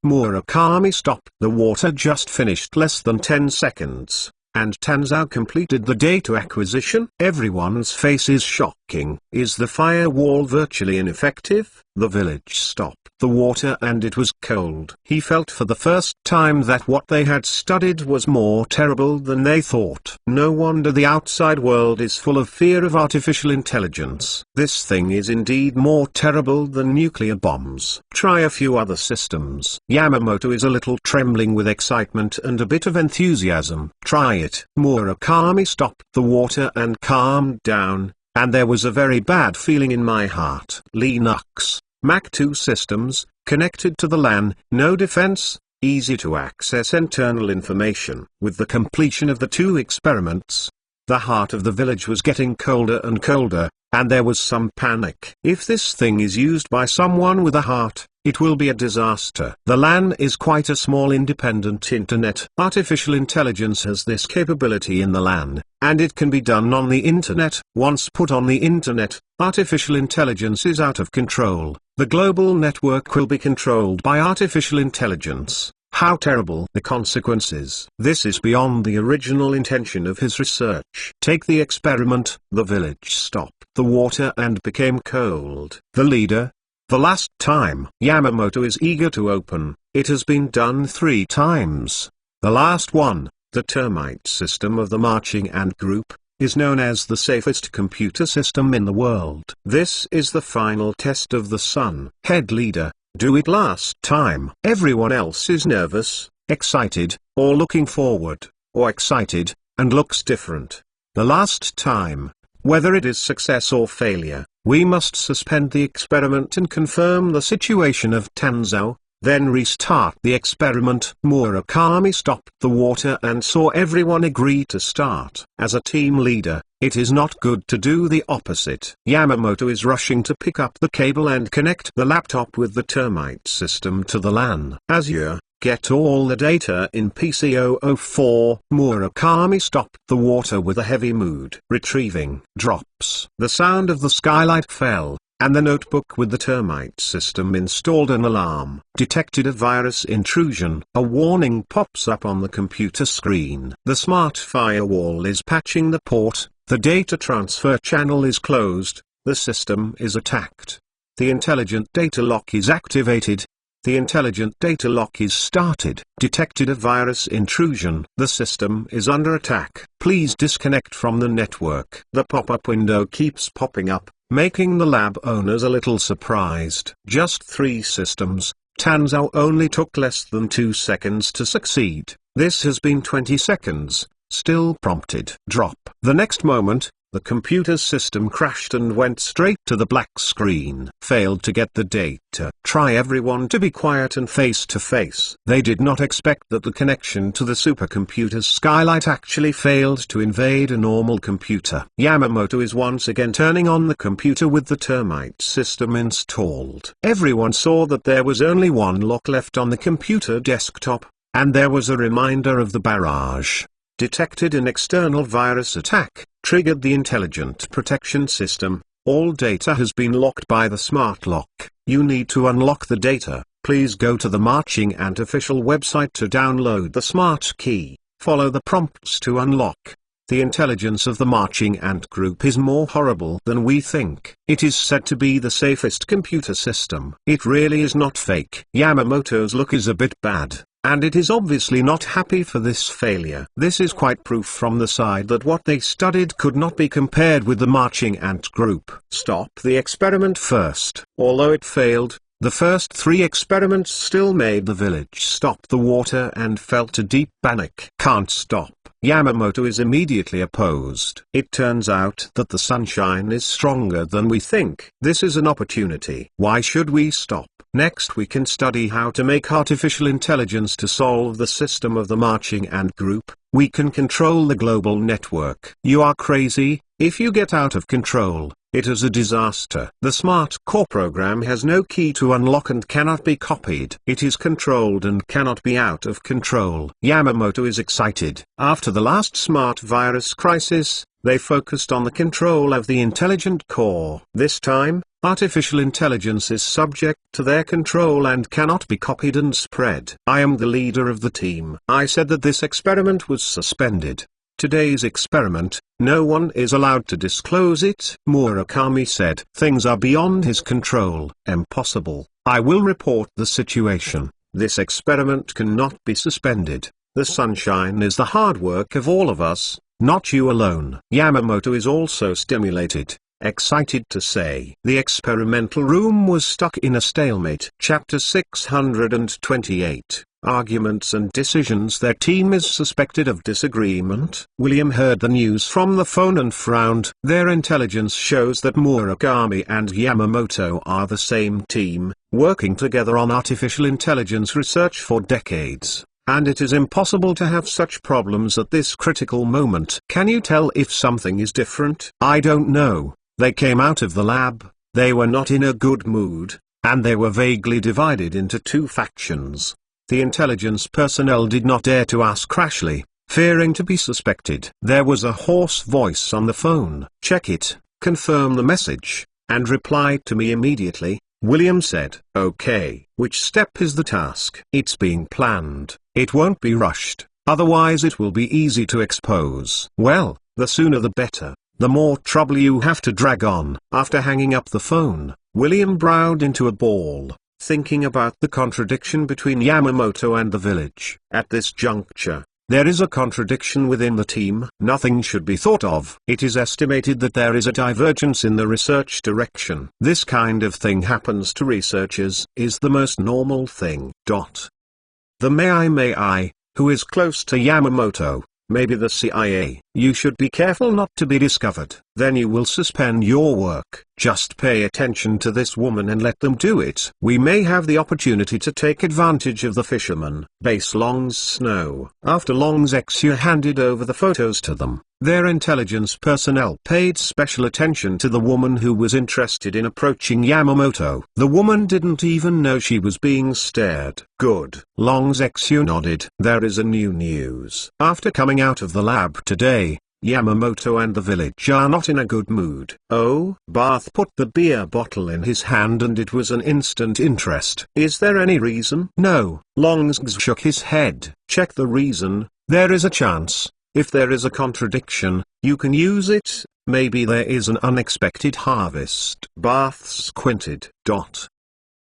A: Murakami stopped the water just finished less than 10 seconds. And Tanzao completed the data acquisition. Everyone's face is shocking. Is the firewall virtually ineffective? The village stopped the water and it was cold. He felt for the first time that what they had studied was more terrible than they thought. No wonder the outside world is full of fear of artificial intelligence. This thing is indeed more terrible than nuclear bombs. Try a few other systems. Yamamoto is a little trembling with excitement and a bit of enthusiasm. Try it. Murakami stopped the water and calmed down, and there was a very bad feeling in my heart. Linux, Mac 2 systems, connected to the LAN, no defense, easy to access internal information. With the completion of the 2 experiments, The heart of the village was getting colder and colder, and there was some panic. If this thing is used by someone with a heart, it will be a disaster. The LAN is quite a small independent internet. Artificial intelligence has this capability in the LAN, and it can be done on the internet. Once put on the internet, artificial intelligence is out of control. The global network will be controlled by artificial intelligence. How terrible the consequences. This is beyond the original intention of his research. Take the experiment. The village stopped the water and became cold. The leader. The last time. Yamamoto is eager to open. It has been done 3 times. The last one, the termite system of the marching ant group, is known as the safest computer system in the world. This is the final test of the Sun. Head leader. Do it last time. Everyone else is nervous, excited, or looking forward, or excited, and looks different. The last time, whether it is success or failure, we must suspend the experiment and confirm the situation of Tanzao, then restart the experiment. Murakami stopped the water and saw everyone agree to start. As a team leader, it is not good to do the opposite. Yamamoto is rushing to pick up the cable and connect the laptop with the termite system to the LAN. Azure, get all the data in PC004. Murakami stopped the water with a heavy mood. Retrieving. Drops. The sound of the skylight fell, and the notebook with the termite system installed an alarm. Detected a virus intrusion. A warning pops up on the computer screen. The smart firewall is patching the port. The data transfer channel is closed. The system is attacked. The intelligent data lock is activated. The intelligent data lock is started. Detected a virus intrusion. The system is under attack. Please disconnect from the network. The pop-up window keeps popping up, making the lab owners a little surprised. Just 3 systems. Tanzao only took less than 2 seconds to succeed. This has been 20 seconds. Still prompted. Drop. The next moment, the computer system crashed and went straight to the black screen. Failed to get the data. Try everyone to be quiet and face to face. They did not expect that the connection to the supercomputer's skylight actually failed to invade a normal computer. Yamamoto is once again turning on the computer with the termite system installed. Everyone saw that there was only one lock left on the computer desktop, and there was a reminder of the barrage. Detected an external virus attack, triggered the intelligent protection system. All data has been locked by the smart lock. You need to unlock the data. Please go to the Marching Ant official website to download the smart key. Follow the prompts to unlock. The intelligence of the Marching Ant group is more horrible than we think. It is said to be the safest computer system. It really is not fake. Yamamoto's look is a bit bad, and it is obviously not happy for this failure. This is quite proof from the side that what they studied could not be compared with the Marching Ant group. Stop the experiment first. Although it failed, the first 3 experiments still made the village stop the water and felt a deep panic. Can't stop. Yamamoto is immediately opposed. It turns out that the sunshine is stronger than we think. This is an opportunity. Why should we stop? Next we can study how to make artificial intelligence to solve the system of the Marching Ant group. We can control the global network. You are crazy. If you get out of control, it is a disaster. The smart core program has no key to unlock and cannot be copied. It is controlled and cannot be out of control. Yamamoto is excited. After the last smart virus crisis, they focused on the control of the intelligent core. This time, artificial intelligence is subject to their control and cannot be copied and spread. I am the leader of the team. I said that this experiment was suspended. Today's experiment, no one is allowed to disclose it. Murakami said, things are beyond his control. Impossible. I will report the situation. This experiment cannot be suspended. The sunshine is the hard work of all of us, not you alone. Yamamoto is also stimulated, excited to say. The experimental room was stuck in a stalemate. Chapter 628. Arguments and decisions. Their team is suspected of disagreement. William heard the news from the phone and frowned. Their intelligence shows that Murakami and Yamamoto are the same team, working together on artificial intelligence research for decades. and it is impossible to have such problems at this critical moment. Can you tell if something is different? I don't know. They came out of the lab, they were not in a good mood, and they were vaguely divided into two factions. The intelligence personnel did not dare to ask Crashly, fearing to be suspected. There was a hoarse voice on the phone. Check it, confirm the message, and reply to me immediately. William said. Okay. Which step is the task? It's being planned. It won't be rushed, otherwise it will be easy to expose. Well, the sooner the better. The more trouble you have to drag on. After hanging up the phone, William browed into a ball, thinking about the contradiction between Yamamoto and the village. At this juncture, there is a contradiction within the team. Nothing should be thought of. It is estimated that there is a divergence in the research direction. This kind of thing happens to researchers, is the most normal thing. The Mai, who is close to Yamamoto, maybe the CIA. You should be careful not to be discovered. Then you will suspend your work. Just pay attention to this woman and let them do it. We may have the opportunity to take advantage of the fisherman. Base Long's Snow. After Long's ex-U handed over the photos to them, their intelligence personnel paid special attention to the woman who was interested in approaching Yamamoto. The woman didn't even know she was being stared. Good. Long's ex-U nodded. There is a new news. After coming out of the lab today, Yamamoto and the village are not in a good mood. Oh? Barth put the beer bottle in his hand and it was an instant interest. Is there any reason? No. Longs shook his head. Check the reason. There is a chance. If there is a contradiction, you can use it. Maybe there is an unexpected harvest. Barth squinted.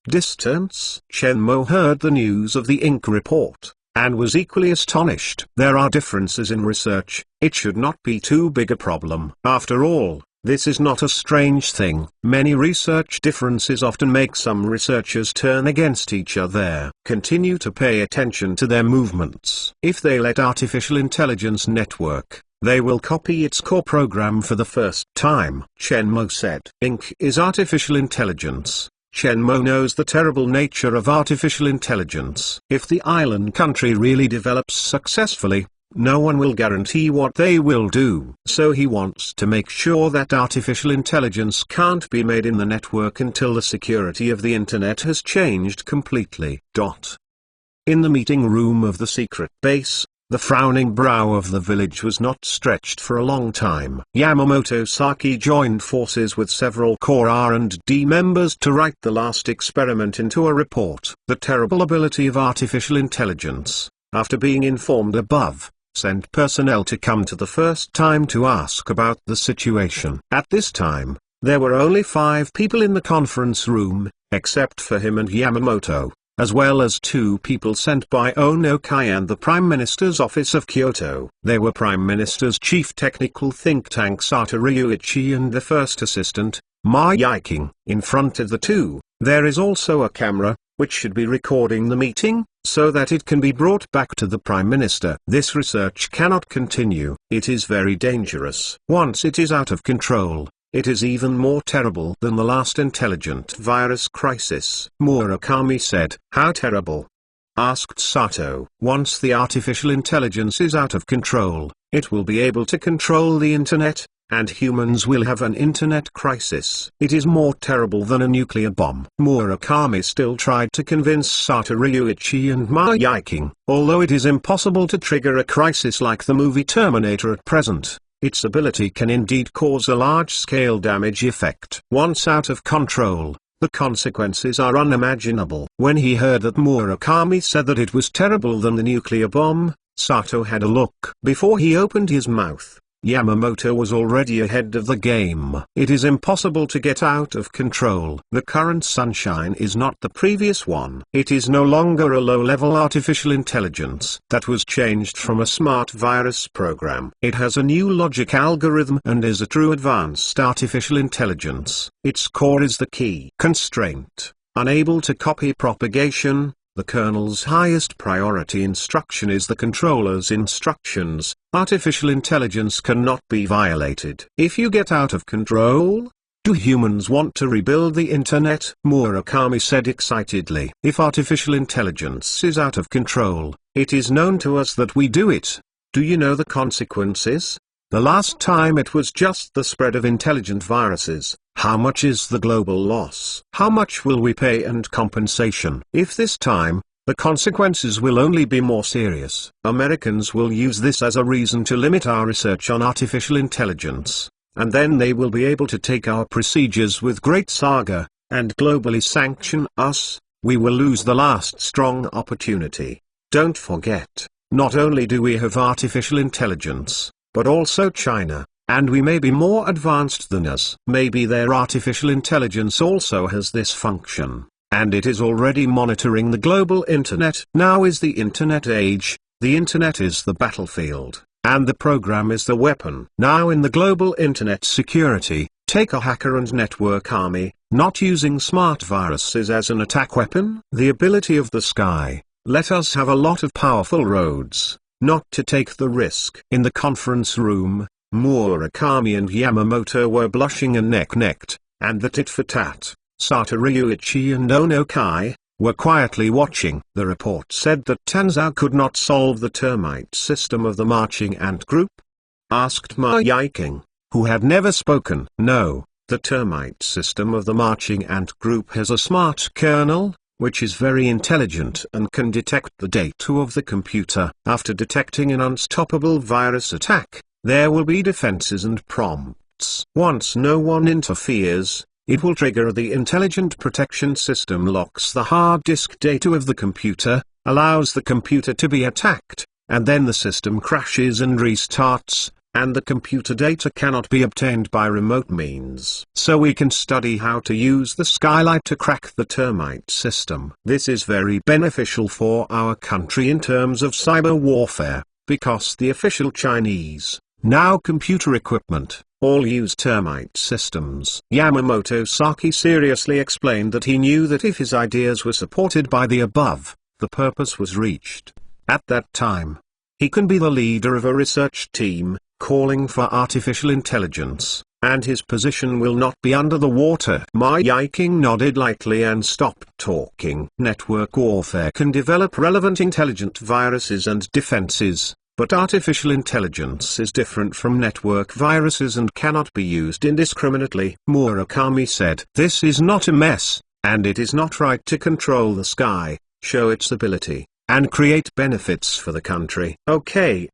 A: Distance. Shenmue heard the news of the Inc. report, and was equally astonished. There are differences in research. It should not be too big a problem. After all, this is not a strange thing. Many research differences often make some researchers turn against each other. Continue to pay attention to their movements. If they let artificial intelligence network, they will copy its core program for the first time. Shenmue said. Inc. is artificial intelligence. Shenmue knows the terrible nature of artificial intelligence. If the island country really develops successfully, no one will guarantee what they will do. So he wants to make sure that artificial intelligence can't be made in the network until the security of the internet has changed completely. In the meeting room of the secret base, the frowning brow of the village was not stretched for a long time. Yamamoto Saki joined forces with several core R&D members to write the last experiment into a report. The terrible ability of artificial intelligence, after being informed above, sent personnel to come to the first time to ask about the situation. At this time, there were only 5 people in the conference room, except for him and Yamamoto, as well as 2 people sent by Ono Kai and the Prime Minister's Office of Kyoto. They were Prime Minister's chief technical think tank Satoru Yuichi and the first assistant, Ma Yiking. In front of the two, there is also a camera, which should be recording the meeting, so that it can be brought back to the Prime Minister. This research cannot continue. It is very dangerous. Once it is out of control, it is even more terrible than the last intelligent virus crisis. Murakami said. How terrible? Asked Sato. Once the artificial intelligence is out of control, it will be able to control the internet, and humans will have an internet crisis. It is more terrible than a nuclear bomb. Murakami still tried to convince Satoru Yuichi and Ma Yiking. Although it is impossible to trigger a crisis like the movie Terminator at present, its ability can indeed cause a large-scale damage effect. Once out of control, the consequences are unimaginable. When he heard that Murakami said that it was terrible than the nuclear bomb, Sato had a look. Before he opened his mouth, Yamamoto was already ahead of the game. It is impossible to get out of control. The current sunshine is not the previous one. It is no longer a low-level artificial intelligence that was changed from a smart virus program. It has a new logic algorithm and is a true advanced artificial intelligence. Its core is the key constraint. Unable to copy propagation, the kernel's highest priority instruction is the controller's instructions. Artificial intelligence cannot be violated. If you get out of control, Do humans want to rebuild the internet? Murakami said excitedly. If artificial intelligence is out of control, it is known to us that we do it. Do you know the consequences? The last time it was just the spread of intelligent viruses. How much is the global loss? How much will we pay and compensation? If this time, the consequences will only be more serious. Americans will use this as a reason to limit our research on artificial intelligence, and then they will be able to take our procedures with great saga, and globally sanction us. We will lose the last strong opportunity. Don't forget, not only do we have artificial intelligence, but also China, and we may be more advanced than us. Maybe their artificial intelligence also has this function, and it is already monitoring the global internet. Now is the internet age. The internet is the battlefield, and the program is the weapon. Now in the global internet security, take a hacker and network army, not using smart viruses as an attack weapon. The ability of the sky. Let us have a lot of powerful roads, not to take the risk. In the conference room, Murakami and Yamamoto were blushing and neck-necked, and the tit-for-tat, Satoru Yuichi and Ono Kai, were quietly watching. The report said that Tanzao could not solve the termite system of the marching ant group? Asked Ma Yiking, who had never spoken. No, the termite system of the marching ant group has a smart kernel, which is very intelligent and can detect the data of the computer. After detecting an unstoppable virus attack, there will be defenses and prompts. Once no one interferes, it will trigger the intelligent protection system, locks the hard disk data of the computer, allows the computer to be attacked, and then the system crashes and restarts, and the computer data cannot be obtained by remote means. So we can study how to use the skylight to crack the termite system. This is very beneficial for our country in terms of cyber warfare, because the official Chinese, now computer equipment, all use termite systems. Yamamoto Saki seriously explained that he knew that if his ideas were supported by the above, the purpose was reached. At that time, he can be the leader of a research team, calling for artificial intelligence, and his position will not be under the water. Ma Yiking nodded lightly and stopped talking. Network warfare can develop relevant intelligent viruses and defenses, but artificial intelligence is different from network viruses and cannot be used indiscriminately. Murakami said, "This is not a mess, and it is not right to control the sky, show its ability, and create benefits for the country." Okay,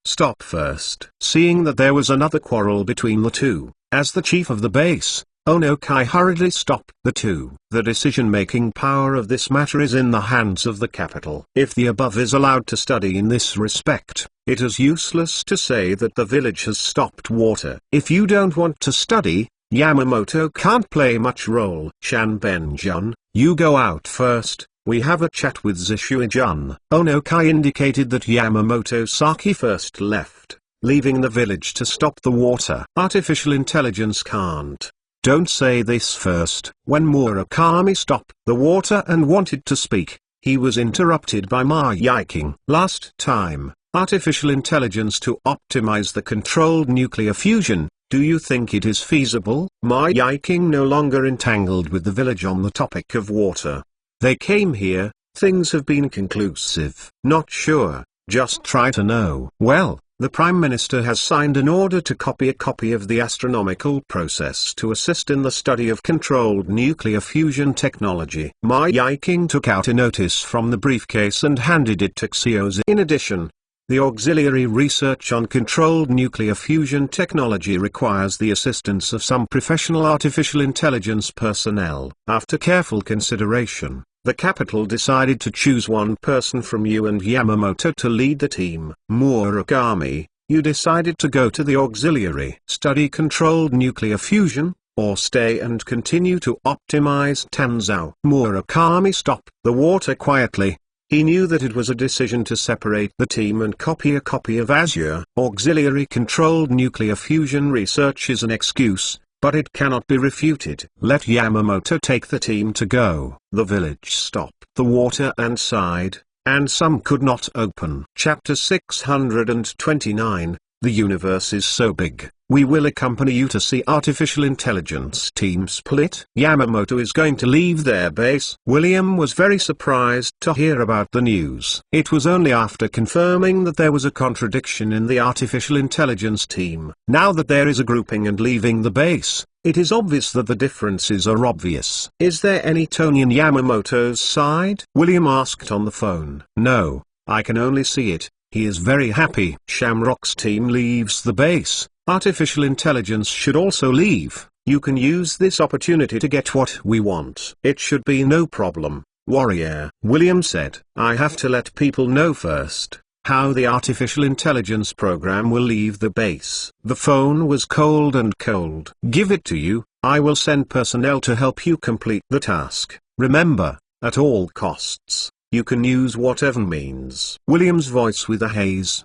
A: stop first. Seeing that there was another quarrel between the two, as the chief of the base, Ono Kai hurriedly stopped the two. The decision-making power of this matter is in the hands of the capital. If the above is allowed to study in this respect, it is useless to say that the village has stopped water. If you don't want to study, Yamamoto can't play much role. Shan Ben-jun, you go out first. We have a chat with Zishui-jun. Ono Kai indicated that Yamamoto Saki first left, leaving the village to stop the water. Artificial intelligence can't. Don't say this first. When Murakami stopped the water and wanted to speak, he was interrupted by Ma Yiking. Last time, artificial intelligence to optimize the controlled nuclear fusion. Do you think it is feasible? Ma Yiking no longer entangled with the village on the topic of water. They came here, things have been conclusive. Not sure, just try to know. Well, the Prime Minister has signed an order to copy a copy of the astronomical process to assist in the study of controlled nuclear fusion technology. Ma Yiking took out a notice from the briefcase and handed it to Xiaozi. In addition, the auxiliary research on controlled nuclear fusion technology requires the assistance of some professional artificial intelligence personnel. After careful consideration, the capital decided to choose one person from you and Yamamoto to lead the team. Murakami, you decided to go to the auxiliary. Study controlled nuclear fusion, or stay and continue to optimize Tanzao. Murakami stopped the water quietly. He knew that it was a decision to separate the team and copy a copy of Azure. Auxiliary controlled nuclear fusion research is an excuse, but it cannot be refuted. Let Yamamoto take the team to go. The village stopped the water and sighed, and some could not open. Chapter 629, The universe is so big, We will accompany you to see artificial intelligence team split. Yamamoto is going to leave their base. William was very surprised to hear about the news. It was only after confirming that there was a contradiction in the artificial intelligence team. Now that there is a grouping and leaving the base, it is obvious that the differences are obvious. Is there any tone in Yamamoto's side? William asked on the phone. No, I can only see it. He is very happy. Shamrock's team leaves the base. Artificial intelligence should also leave. You can use this opportunity to get what we want. It should be no problem, warrior. William said, I have to let people know first how the artificial intelligence program will leave the base. The phone was cold and cold. Give it to you. I will send personnel to help you complete the task. Remember, at all costs, you can use whatever means. William's voice with a haze.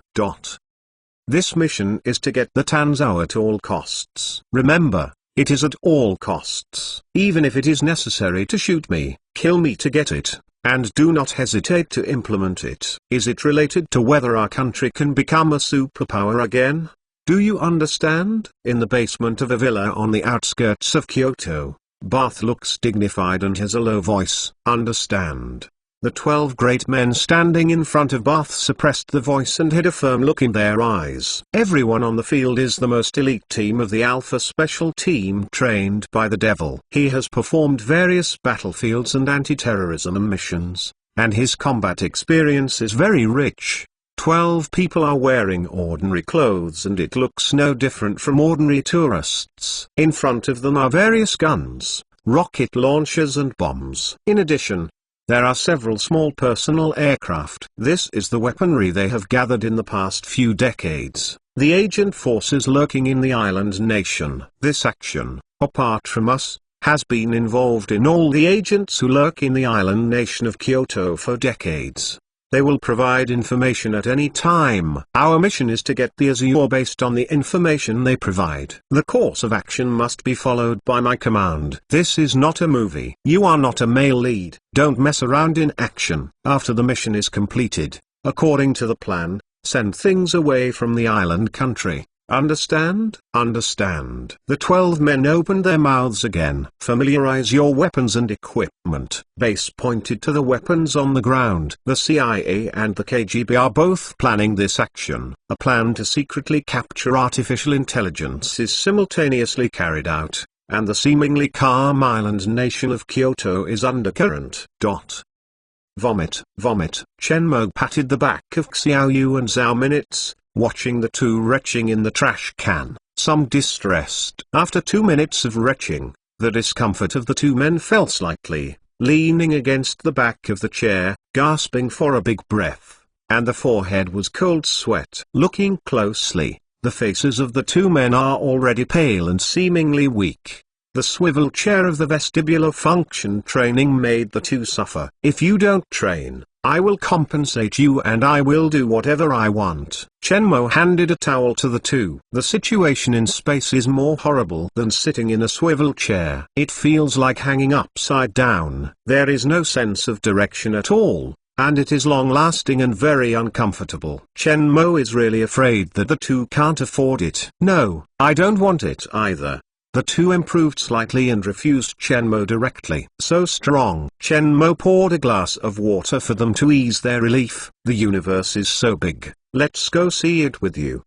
A: This mission is to get the Tanzao at all costs. Remember, it is at all costs. Even if it is necessary to shoot me, kill me to get it, and do not hesitate to implement it. Is it related to whether our country can become a superpower again? Do you understand? In the basement of a villa on the outskirts of Kyoto, Bath looks dignified and has a low voice. Understand. The 12 great men standing in front of Bath suppressed the voice and hid a firm look in their eyes. Everyone on the field is the most elite team of the Alpha Special Team trained by the devil. He has performed various battlefields and anti-terrorism missions, and his combat experience is very rich. 12 people are wearing ordinary clothes and it looks no different from ordinary tourists. In front of them are various guns, rocket launchers and bombs. In addition, there are several small personal aircraft. This is the weaponry they have gathered in the past few decades. The agent forces lurking in the island nation. This action, apart from us, has been involved in all the agents who lurk in the island nation of Kyoto for decades. They will provide information at any time. Our mission is to get the Azure based on the information they provide. The course of action must be followed by my command. This is not a movie. You are not a male lead. Don't mess around in action. After the mission is completed, according to the plan, send things away from the island country. Understand? Understand. The 12 men opened their mouths again. Familiarize your weapons and equipment. Base pointed to the weapons on the ground. The CIA and the KGB are both planning this action. A plan to secretly capture artificial intelligence is simultaneously carried out, and the seemingly calm island nation of Kyoto is undercurrent. Vomit, vomit. Shenmue patted the back of Xiaoyu and Zhao Minutes, watching the two retching in the trash can, some distressed. After 2 minutes of retching, the discomfort of the two men fell slightly, leaning against the back of the chair, gasping for a big breath, and the forehead was cold sweat. Looking closely, the faces of the two men are already pale and seemingly weak. The swivel chair of the vestibular function training made the two suffer. If you don't train, I will compensate you and I will do whatever I want. Shenmue handed a towel to the two. The situation in space is more horrible than sitting in a swivel chair. It feels like hanging upside down. There is no sense of direction at all, and it is long-lasting and very uncomfortable. Shenmue is really afraid that the two can't afford it. No, I don't want it either. The two improved slightly and refused Shenmue directly. So strong. Shenmue poured a glass of water for them to ease their relief. The universe is so big. Let's go see it with you.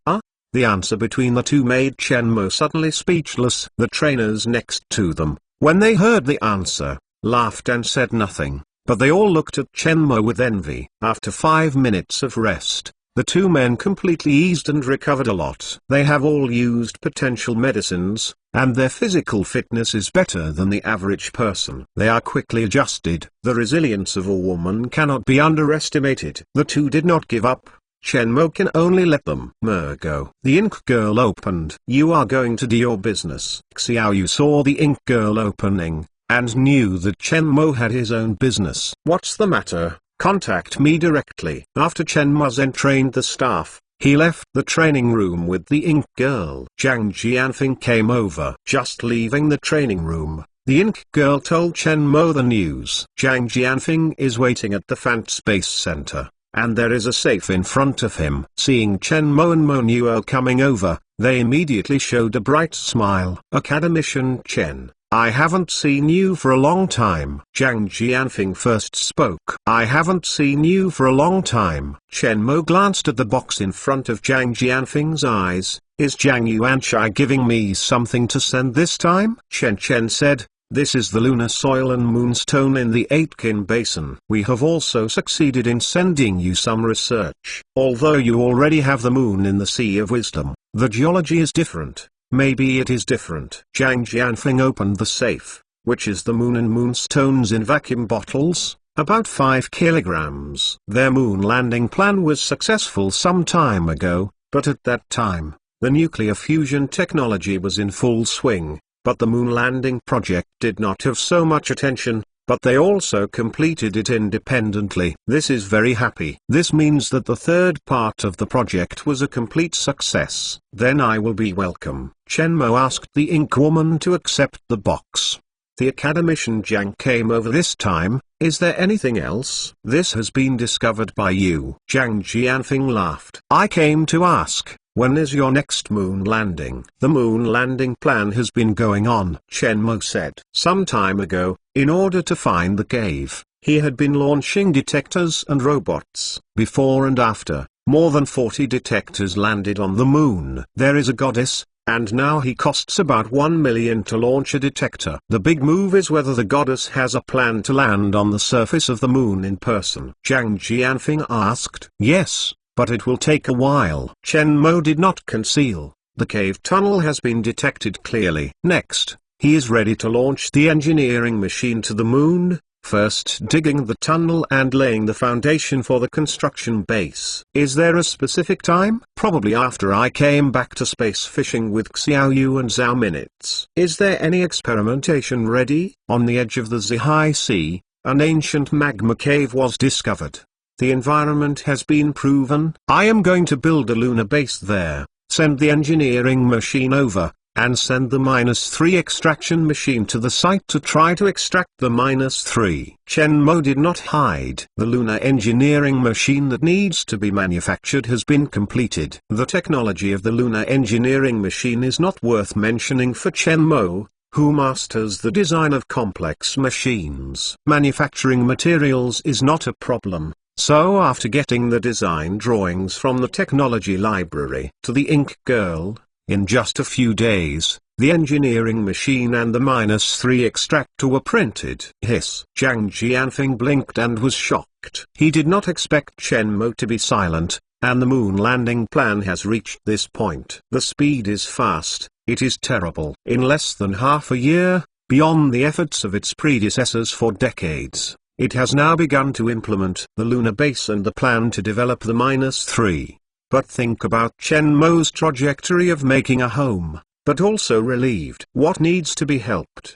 A: The answer between the two made Shenmue suddenly speechless. The trainers next to them, when they heard the answer, laughed and said nothing, but they all looked at Shenmue with envy. After 5 minutes of rest, the two men completely eased and recovered a lot. They have all used potential medicines, and their physical fitness is better than the average person. They are quickly adjusted. The resilience of a woman cannot be underestimated. The two did not give up. Shenmue can only let them go. The ink girl opened. You are going to do your business. Xiaoyu saw the ink girl opening, and knew that Shenmue had his own business. What's the matter? Contact me directly. After Chen Muzen trained the staff, he left the training room with the ink girl. Zhang Jianfeng came over. Just leaving the training room, the ink girl told Shenmue the news. Zhang Jianfeng is waiting at the Fant Space Center. and there is a safe in front of him. Seeing Chen Mo and Mo Nuo coming over, they immediately showed a bright smile. Academician Chen, I haven't seen you for a long time. Zhang Jianfeng first spoke. I haven't seen you for a long time. Chen Mo glanced at the box in front of Zhang Jianfeng's eyes. Is Zhang Yuanshai giving me something to send this time? Chen said, this is the lunar soil and moonstone in the Aitken Basin. We have also succeeded in sending you some research. Although you already have the moon in the Sea of Wisdom, the geology is different. Maybe it is different. Zhang Jianfeng opened the safe, which is the moon and moonstones in vacuum bottles, about 5 kilograms. Their moon landing plan was successful some time ago, but at that time, the nuclear fusion technology was in full swing. But the moon landing project did not have so much attention, but they also completed it independently. This is very happy. This means that the third part of the project was a complete success. Then I will be welcome. Chen Mo asked the ink woman to accept the box. The academician Zhang came over this time. Is there anything else? This has been discovered by you. Zhang Jianfeng laughed. I came to ask. When is your next moon landing? The moon landing plan has been going on, Chen Mo said. Some time ago, in order to find the cave, he had been launching detectors and robots. Before and after, more than 40 detectors landed on the moon. There is a goddess, and now he costs about 1 million to launch a detector. The big move is whether the goddess has a plan to land on the surface of the moon in person. Zhang Jianfeng asked. Yes. But it will take a while. Chen Mo did not conceal. The cave tunnel has been detected clearly. Next, he is ready to launch the engineering machine to the moon, first digging the tunnel and laying the foundation for the construction base. Is there a specific time? Probably after I came back to space fishing with Xiao Yu and Zhao Minutes. Is there any experimentation ready? On the edge of the Zihai Sea, an ancient magma cave was discovered. The environment has been proven. I am going to build a lunar base there, send the engineering machine over, and send the -3 extraction machine to the site to try to extract the -3. Chen Mo did not hide. The lunar engineering machine that needs to be manufactured has been completed. The technology of the lunar engineering machine is not worth mentioning for Chen Mo, who masters the design of complex machines. Manufacturing materials is not a problem. So after getting the design drawings from the technology library to the ink girl, in just a few days, the engineering machine and the -3 extractor were printed. Hiss. Zhang Jianfeng blinked and was shocked. He did not expect Chen Mo to be silent, and the moon landing plan has reached this point. The speed is fast, it is terrible. In less than half a year, beyond the efforts of its predecessors for decades, it has now begun to implement the lunar base and the plan to develop the -3. But think about Chen Mo's trajectory of making a home, but also relieved. What needs to be helped?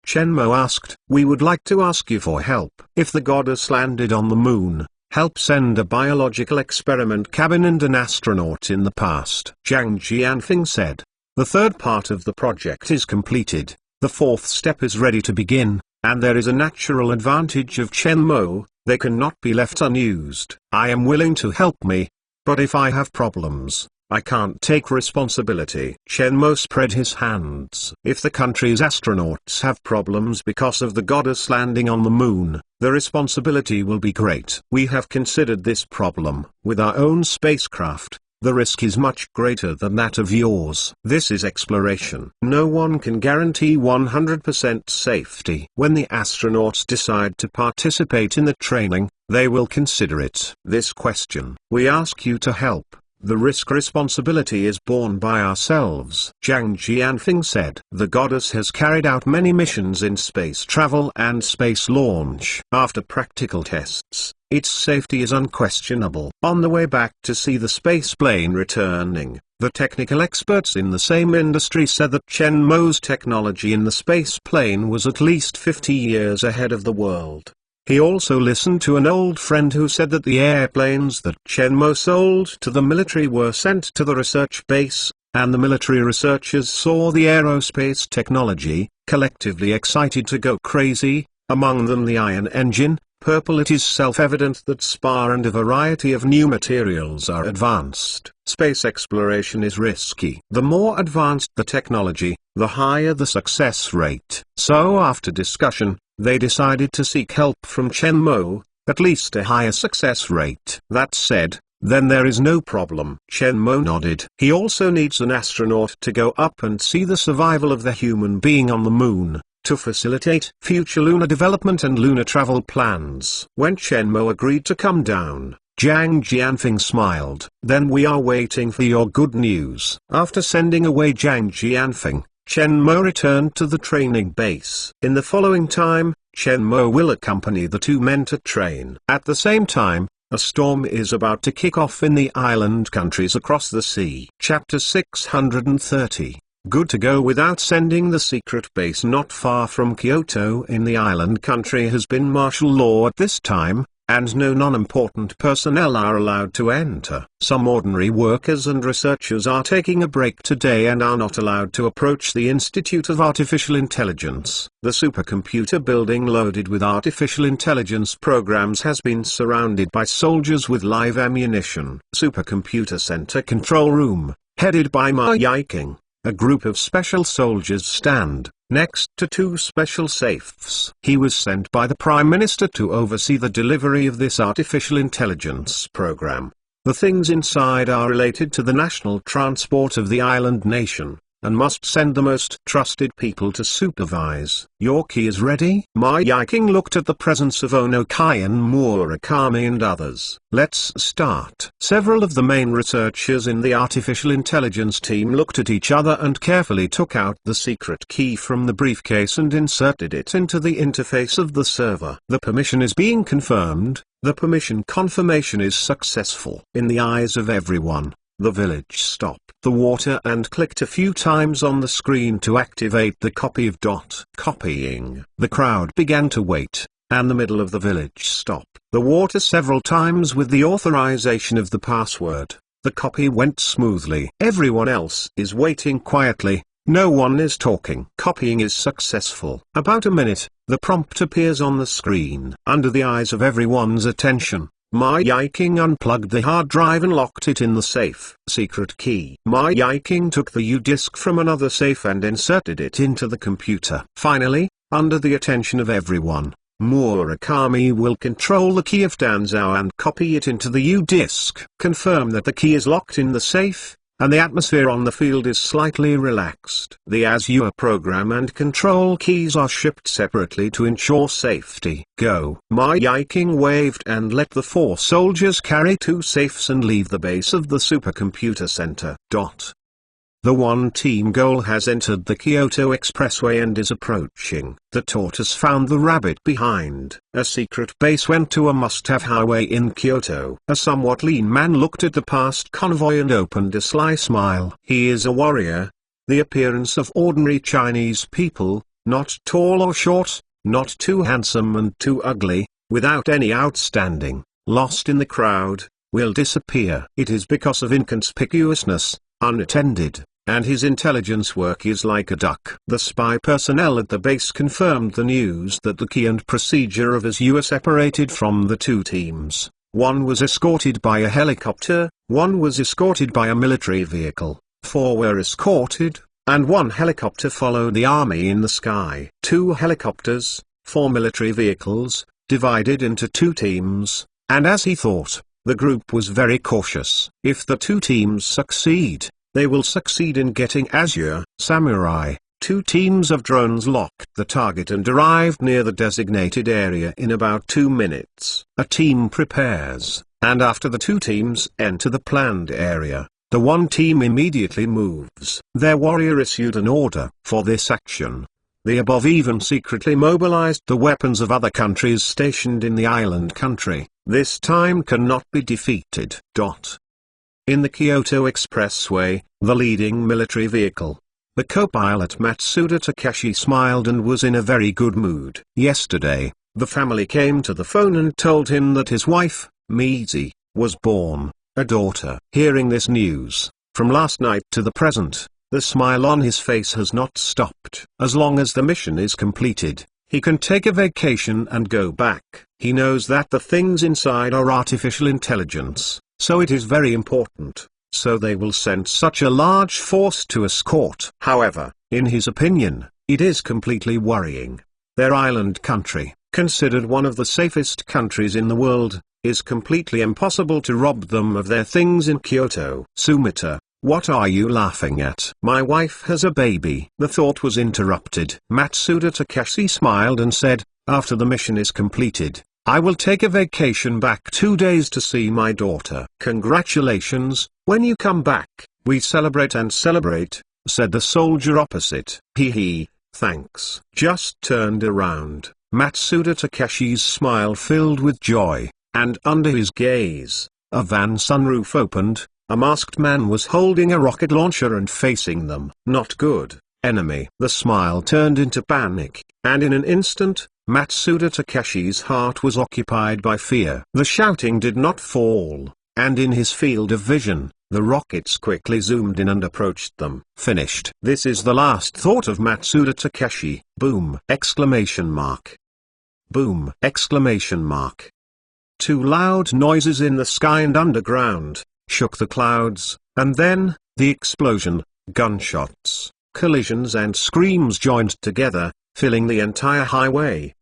A: Chen Mo asked. We would like to ask you for help. If the goddess landed on the moon, help send a biological experiment cabin and an astronaut in the past. Zhang Jianfeng said. The third part of the project is completed, the fourth step is ready to begin. And there is a natural advantage of Chen Mo, they cannot be left unused. I am willing to help me, but if I have problems, I can't take responsibility. Chen Mo spread his hands. If the country's astronauts have problems because of the goddess landing on the moon, the responsibility will be great. We have considered this problem. With our own spacecraft, the risk is much greater than that of yours. This is exploration. No one can guarantee 100% safety. When the astronauts decide to participate in the training, they will consider it. This question, we ask you to help. The risk responsibility is borne by ourselves. Zhang Jianfeng said. The goddess has carried out many missions in space travel and space launch. After practical tests, its safety is unquestionable. On the way back to see the space plane returning, the technical experts in the same industry said that Chen Mo's technology in the space plane was at least 50 years ahead of the world. He also listened to an old friend who said that the airplanes that Chen Mo sold to the military were sent to the research base, and the military researchers saw the aerospace technology, collectively excited to go crazy, among them the iron engine, purple. It is self-evident that SPA and a variety of new materials are advanced. Space exploration is risky. The more advanced the technology, the higher the success rate. So after discussion, they decided to seek help from Chen Mo, at least a higher success rate. That said, then there is no problem. Chen Mo nodded. He also needs an astronaut to go up and see the survival of the human being on the moon, to facilitate future lunar development and lunar travel plans. When Chen Mo agreed to come down, Zhang Jianfeng smiled. Then we are waiting for your good news. After sending away Zhang Jianfeng, Chen Mo returned to the training base. In the following time, Chen Mo will accompany the two men to train. At the same time, a storm is about to kick off in the island countries across the sea. Chapter 630. Good to go without sending. The secret base not far from Kyoto in the island country has been martial law at this time, and no non-important personnel are allowed to enter. Some ordinary workers and researchers are taking a break today and are not allowed to approach the Institute of Artificial Intelligence. The supercomputer building loaded with artificial intelligence programs has been surrounded by soldiers with live ammunition. Supercomputer Center Control Room, headed by Ma Yiking. A group of special soldiers stand next to two special safes. He was sent by the Prime Minister to oversee the delivery of this artificial intelligence program. The things inside are related to the national transport of the island nation, and must send the most trusted people to supervise. Your key is ready? Ma Yiking looked at the presence of Ono Kyan, Murakami and others. Let's start. Several of the main researchers in the artificial intelligence team looked at each other and carefully took out the secret key from the briefcase and inserted it into the interface of the server. The permission is being confirmed. The permission confirmation is successful. In the eyes of everyone, the village stopped the water and clicked a few times on the screen to activate the copy of copying. The crowd began to wait, and the middle of the village stopped the water several times with the authorization of the password. The copy went smoothly. Everyone else is waiting quietly. No one is talking. Copying is successful. About a minute, the prompt appears on the screen. Under the eyes of everyone's attention, Ma Yiking unplugged the hard drive and locked it in the safe. Secret key. Ma Yiking took the U-disk from another safe and inserted it into the computer. Finally, under the attention of everyone, Murakami will control the key of Danzhou and copy it into the U-disk. Confirm that the key is locked in the safe, and the atmosphere on the field is slightly relaxed. The Azure program and control keys are shipped separately to ensure safety. Go. Ma Yiking waved and let the four soldiers carry two safes and leave the base of the supercomputer center. The one-team goal has entered the Kyoto Expressway and is approaching. The tortoise found the rabbit behind. A secret base went to a must-have highway in Kyoto. A somewhat lean man looked at the past convoy and opened a sly smile. He is a warrior. The appearance of ordinary Chinese people, not tall or short, not too handsome and too ugly, without any outstanding, lost in the crowd, will disappear. It is because of inconspicuousness, unattended, and his intelligence work is like a duck. The spy personnel at the base confirmed the news that the key and procedure of Azure separated from the two teams. One was escorted by a helicopter, one was escorted by a military vehicle, four were escorted, and one helicopter followed the army in the sky. Two helicopters, four military vehicles, divided into two teams, and as he thought, the group was very cautious. If the two teams succeed, they will succeed in getting Azure. Samurai. Two teams of drones locked the target and arrived near the designated area in about 2 minutes. A team prepares, and after the two teams enter the planned area, the one team immediately moves. Their warrior issued an order for this action. The above even secretly mobilized the weapons of other countries stationed in the island country. This time cannot be defeated. In the Kyoto Expressway, the leading military vehicle, the co-pilot Matsuda Takeshi smiled and was in a very good mood. Yesterday, the family came to the phone and told him that his wife, Mizi, was born, a daughter. Hearing this news, from last night to the present, the smile on his face has not stopped. As long as the mission is completed, he can take a vacation and go back. He knows that the things inside are artificial intelligence, so it is very important. So they will send such a large force to escort. However, in his opinion, it is completely worrying. Their island country, considered one of the safest countries in the world, is completely impossible to rob them of their things in Kyoto. Sumita, what are you laughing at? My wife has a baby. The thought was interrupted. Matsuda Takeshi smiled and said, after the mission is completed, I will take a vacation back 2 days to see my daughter. Congratulations, when you come back, we celebrate and celebrate, said the soldier opposite. Hee, thanks. Just turned around, Matsuda Takeshi's smile filled with joy, and under his gaze, a van sunroof opened, a masked man was holding a rocket launcher and facing them. Not good, enemy. The smile turned into panic, and in an instant, Matsuda Takeshi's heart was occupied by fear. The shouting did not fall, and in his field of vision, the rockets quickly zoomed in and approached them. Finished. This is the last thought of Matsuda Takeshi. Boom! Exclamation mark. Boom! Exclamation mark. Two loud noises in the sky and underground shook the clouds, and then, the explosion, gunshots, collisions and screams joined together, filling the entire highway.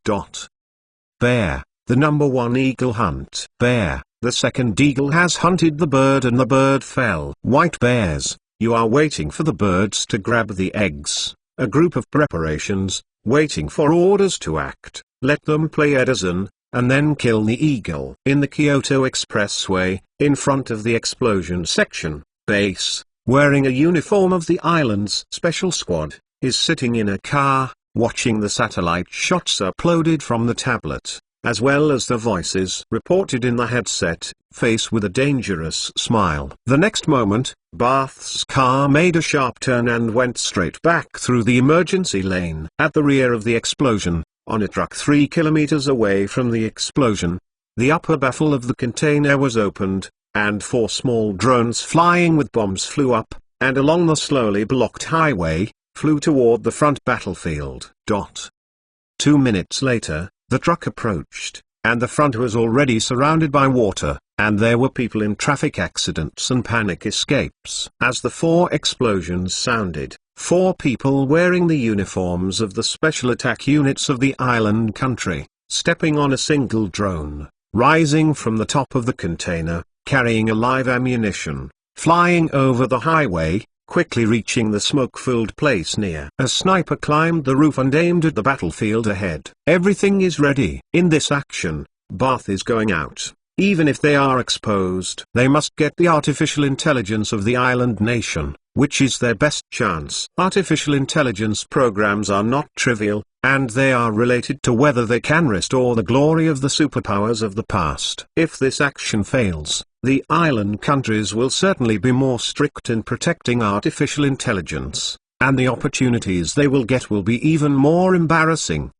A: Bear, the #1 eagle hunt. Bear, the second eagle has hunted the bird and the bird fell. White bears, you are waiting for the birds to grab the eggs, a group of preparations, waiting for orders to act. Let them play Edison, and then kill the eagle. In the Kyoto Expressway, in front of the explosion section, Base, wearing a uniform of the island's special squad, is sitting in a car, watching the satellite shots uploaded from the tablet, as well as the voices reported in the headset, face with a dangerous smile. The next moment, Bath's car made a sharp turn and went straight back through the emergency lane. At the rear of the explosion, on a truck 3 kilometers away from the explosion, the upper baffle of the container was opened, and 4 small drones flying with bombs flew up, and along the slowly blocked highway, flew toward the front battlefield. 2 minutes later, the truck approached, and the front was already surrounded by water, and there were people in traffic accidents and panic escapes. As the 4 explosions sounded, 4 people wearing the uniforms of the special attack units of the island country, stepping on a single drone, rising from the top of the container, carrying a live ammunition, flying over the highway, quickly reaching the smoke-filled place near. A sniper climbed the roof and aimed at the battlefield ahead. Everything is ready. In this action, Bath is going out. Even if they are exposed, they must get the artificial intelligence of the island nation, which is their best chance. Artificial intelligence programs are not trivial, and they are related to whether they can restore the glory of the superpowers of the past. If this action fails, the island countries will certainly be more strict in protecting artificial intelligence, and the opportunities they will get will be even more embarrassing.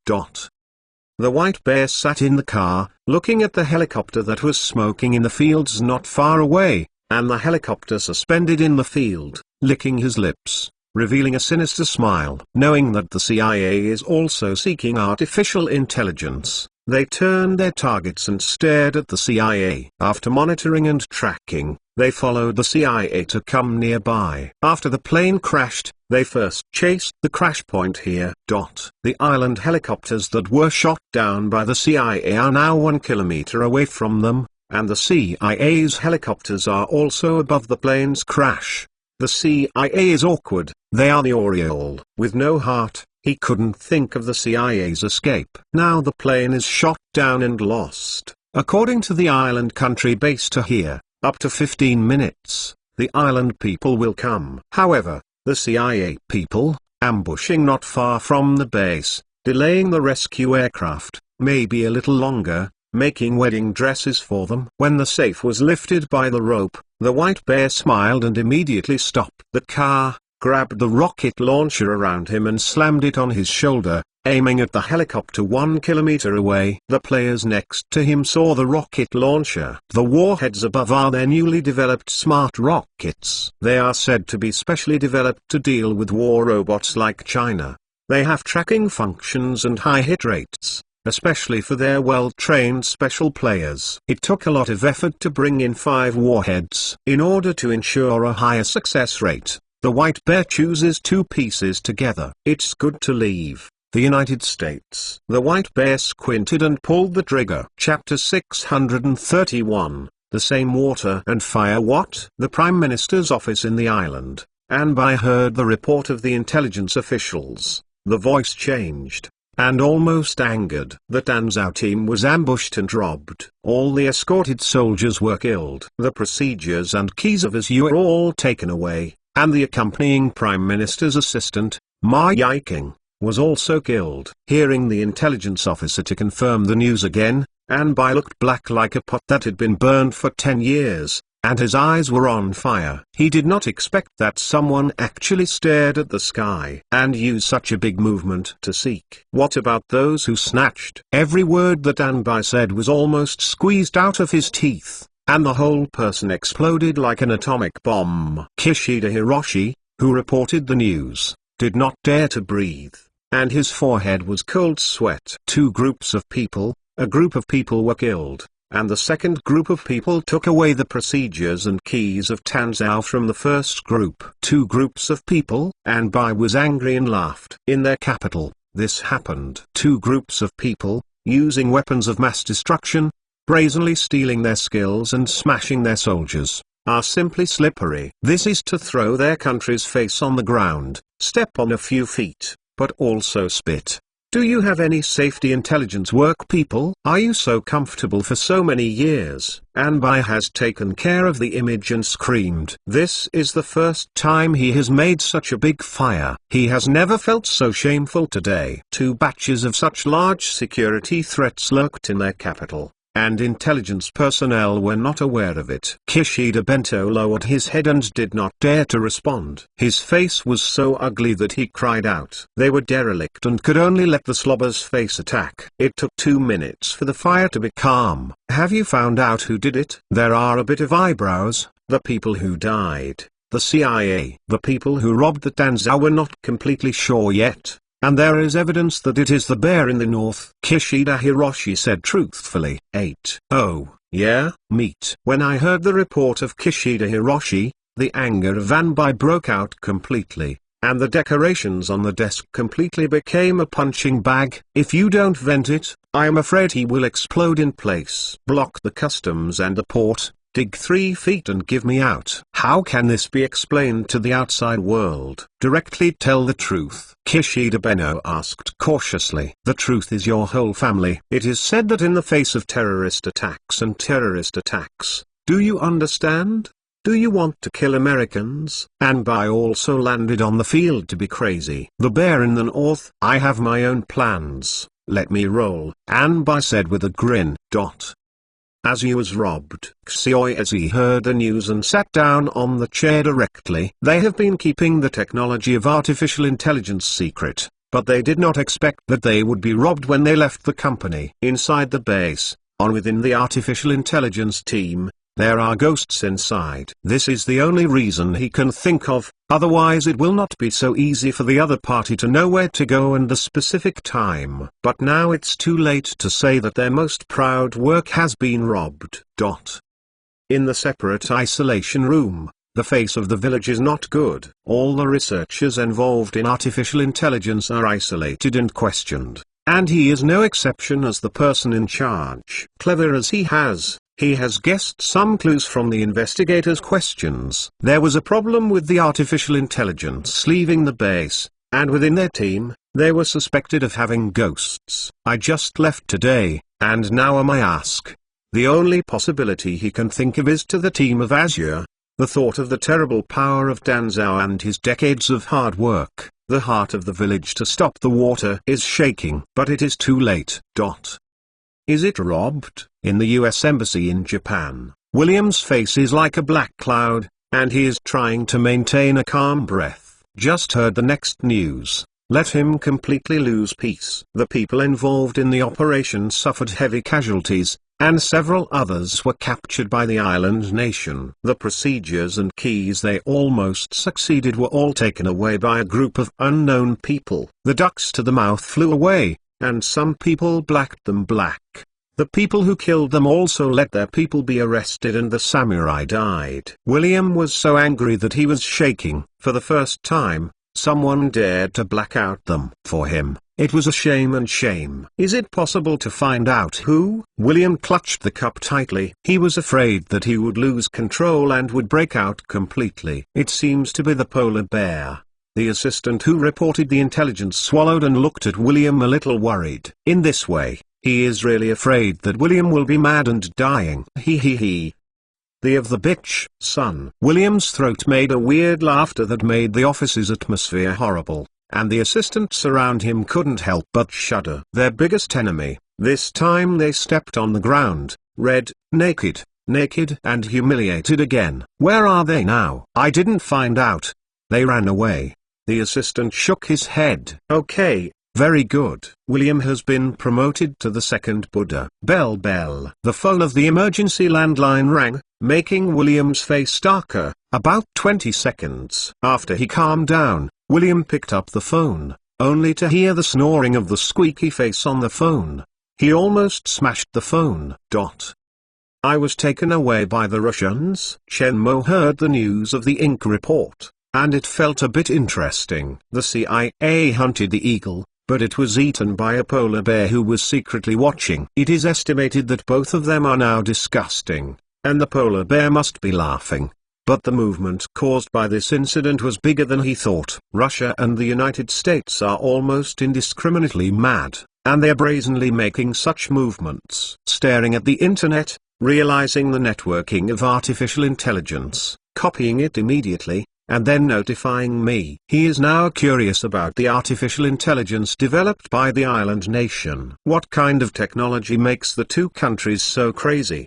A: The white bear sat in the car, looking at the helicopter that was smoking in the fields not far away, and the helicopter suspended in the field, licking his lips, revealing a sinister smile. Knowing that the CIA is also seeking artificial intelligence, they turned their targets and stared at the CIA. After monitoring and tracking, they followed the CIA to come nearby. After the plane crashed, they first chased the crash point here. The island helicopters that were shot down by the CIA are now 1 kilometer away from them, and the CIA's helicopters are also above the plane's crash. The CIA is awkward, they are the Oriole. With no heart, he couldn't think of the CIA's escape. Now the plane is shot down and lost. According to the island country base to here, up to 15 minutes, the island people will come. However, the CIA people, ambushing not far from the base, delaying the rescue aircraft, maybe a little longer, making wedding dresses for them. When the safe was lifted by the rope, the white bear smiled and immediately stopped the car, grabbed the rocket launcher around him and slammed it on his shoulder, aiming at the helicopter 1 kilometer away. The players next to him saw the rocket launcher. The warheads above are their newly developed smart rockets. They are said to be specially developed to deal with war robots like China. They have tracking functions and high hit rates, especially for their well-trained special players. It took a lot of effort to bring in 5 warheads. In order to ensure a higher success rate, the White Bear chooses 2 pieces together. It's good to leave the United States. The White Bear squinted and pulled the trigger. Chapter 631, The Same Water and Fire. What? The Prime Minister's office in the island. Anbai heard the report of the intelligence officials. The voice changed, and almost angered. The Danzhou team was ambushed and robbed. All the escorted soldiers were killed. The procedures and keys of Azure were all taken away, and the accompanying Prime Minister's assistant, Ma Yiking, was also killed. Hearing the intelligence officer to confirm the news again, Anbai looked black like a pot that had been burned for 10 years, and his eyes were on fire. He did not expect that someone actually stared at the sky and used such a big movement to seek. What about those who snatched? Every word that Anbai said was almost squeezed out of his teeth, and the whole person exploded like an atomic bomb. Kishida Hiroshi, who reported the news, did not dare to breathe, and his forehead was cold sweat. 2 groups of people, a group of people were killed, and the second group of people took away the procedures and keys of Danzhou from the first group. 2 groups of people, Anbai was angry and laughed. In their capital, this happened. 2 groups of people, using weapons of mass destruction, brazenly stealing their skills and smashing their soldiers, are simply slippery. This is to throw their country's face on the ground, step on a few feet, but also spit. Do you have any safety intelligence work, people? Are you so comfortable for so many years? Anbai has taken care of the image and screamed. This is the first time he has made such a big fire. He has never felt so shameful today. 2 batches of such large security threats lurked in their capital, and intelligence personnel were not aware of it. Kishida Bento lowered his head and did not dare to respond. His face was so ugly that he cried out. They were derelict and could only let the slobber's face attack. It took 2 minutes for the fire to be calm. Have you found out who did it? There are a bit of eyebrows. The people who died, the CIA. The people who robbed the Danzhou were not completely sure yet, and there is evidence that it is the bear in the north. Kishida Hiroshi said truthfully. 8. Oh, yeah, meat. When I heard the report of Kishida Hiroshi, the anger of Anbai broke out completely, and the decorations on the desk completely became a punching bag. If you don't vent it, I am afraid he will explode in place. Block the customs and the port. Dig 3 feet and give me out. How can this be explained to the outside world? Directly tell the truth. Kishida Beno asked cautiously. The truth is your whole family. It is said that in the face of terrorist attacks, do you understand? Do you want to kill Americans? Anbai also landed on the field to be crazy. The bear in the north. I have my own plans. Let me roll, Anbai said with a grin. Azue was robbed. Xiaozi heard the news and sat down on the chair directly. They have been keeping the technology of artificial intelligence secret, but they did not expect that they would be robbed when they left the company. Inside the base, within the artificial intelligence team, there are ghosts inside. This is the only reason he can think of, otherwise it will not be so easy for the other party to know where to go and the specific time. But now it's too late to say that their most proud work has been robbed. In the separate isolation room, the face of the village is not good. All the researchers involved in artificial intelligence are isolated and questioned, and he is no exception as the person in charge. Clever as he has guessed some clues from the investigators' questions. There was a problem with the artificial intelligence leaving the base, and within their team, they were suspected of having ghosts. I just left today, and now I ask. The only possibility he can think of is to the team of Azure. The thought of the terrible power of Danzhou and his decades of hard work, the heart of the village to stop the water is shaking. But it is too late. Is it robbed? In the US Embassy in Japan, William's face is like a black cloud, and he is trying to maintain a calm breath. Just heard the next news. Let him completely lose peace. The people involved in the operation suffered heavy casualties, and several others were captured by the island nation. The procedures and keys they almost succeeded were all taken away by a group of unknown people. The ducks to the mouth flew away, and some people blacked them black. The people who killed them also let their people be arrested, and the samurai died. William was so angry that he was shaking. For the first time, someone dared to black out them. For him, it was a shame and shame. Is it possible to find out who? William clutched the cup tightly. He was afraid that he would lose control and would break out completely. It seems to be the polar bear. The assistant who reported the intelligence swallowed and looked at William a little worried. In this way, he is really afraid that William will be mad and dying. He. The of the bitch, son. William's throat made a weird laughter that made the office's atmosphere horrible, and the assistants around him couldn't help but shudder. Their biggest enemy, this time they stepped on the ground, red, naked and humiliated again. Where are they now? I didn't find out. They ran away. The assistant shook his head. Okay. Very good. William has been promoted to the second Buddha. Bell. The phone of the emergency landline rang, making William's face darker. About 20 seconds after he calmed down, William picked up the phone, only to hear the snoring of the squeaky face on the phone. He almost smashed the phone. I was taken away by the Russians. Chen Mo heard the news of the Inca report, and it felt a bit interesting. The CIA hunted the eagle, but it was eaten by a polar bear who was secretly watching. It is estimated that both of them are now disgusting, and the polar bear must be laughing. But the movement caused by this incident was bigger than he thought. Russia and the United States are almost indiscriminately mad, and they are brazenly making such movements. Staring at the internet, realizing the networking of artificial intelligence, copying it immediately, and then notifying me. He is now curious about the artificial intelligence developed by the island nation. What kind of technology makes the two countries so crazy?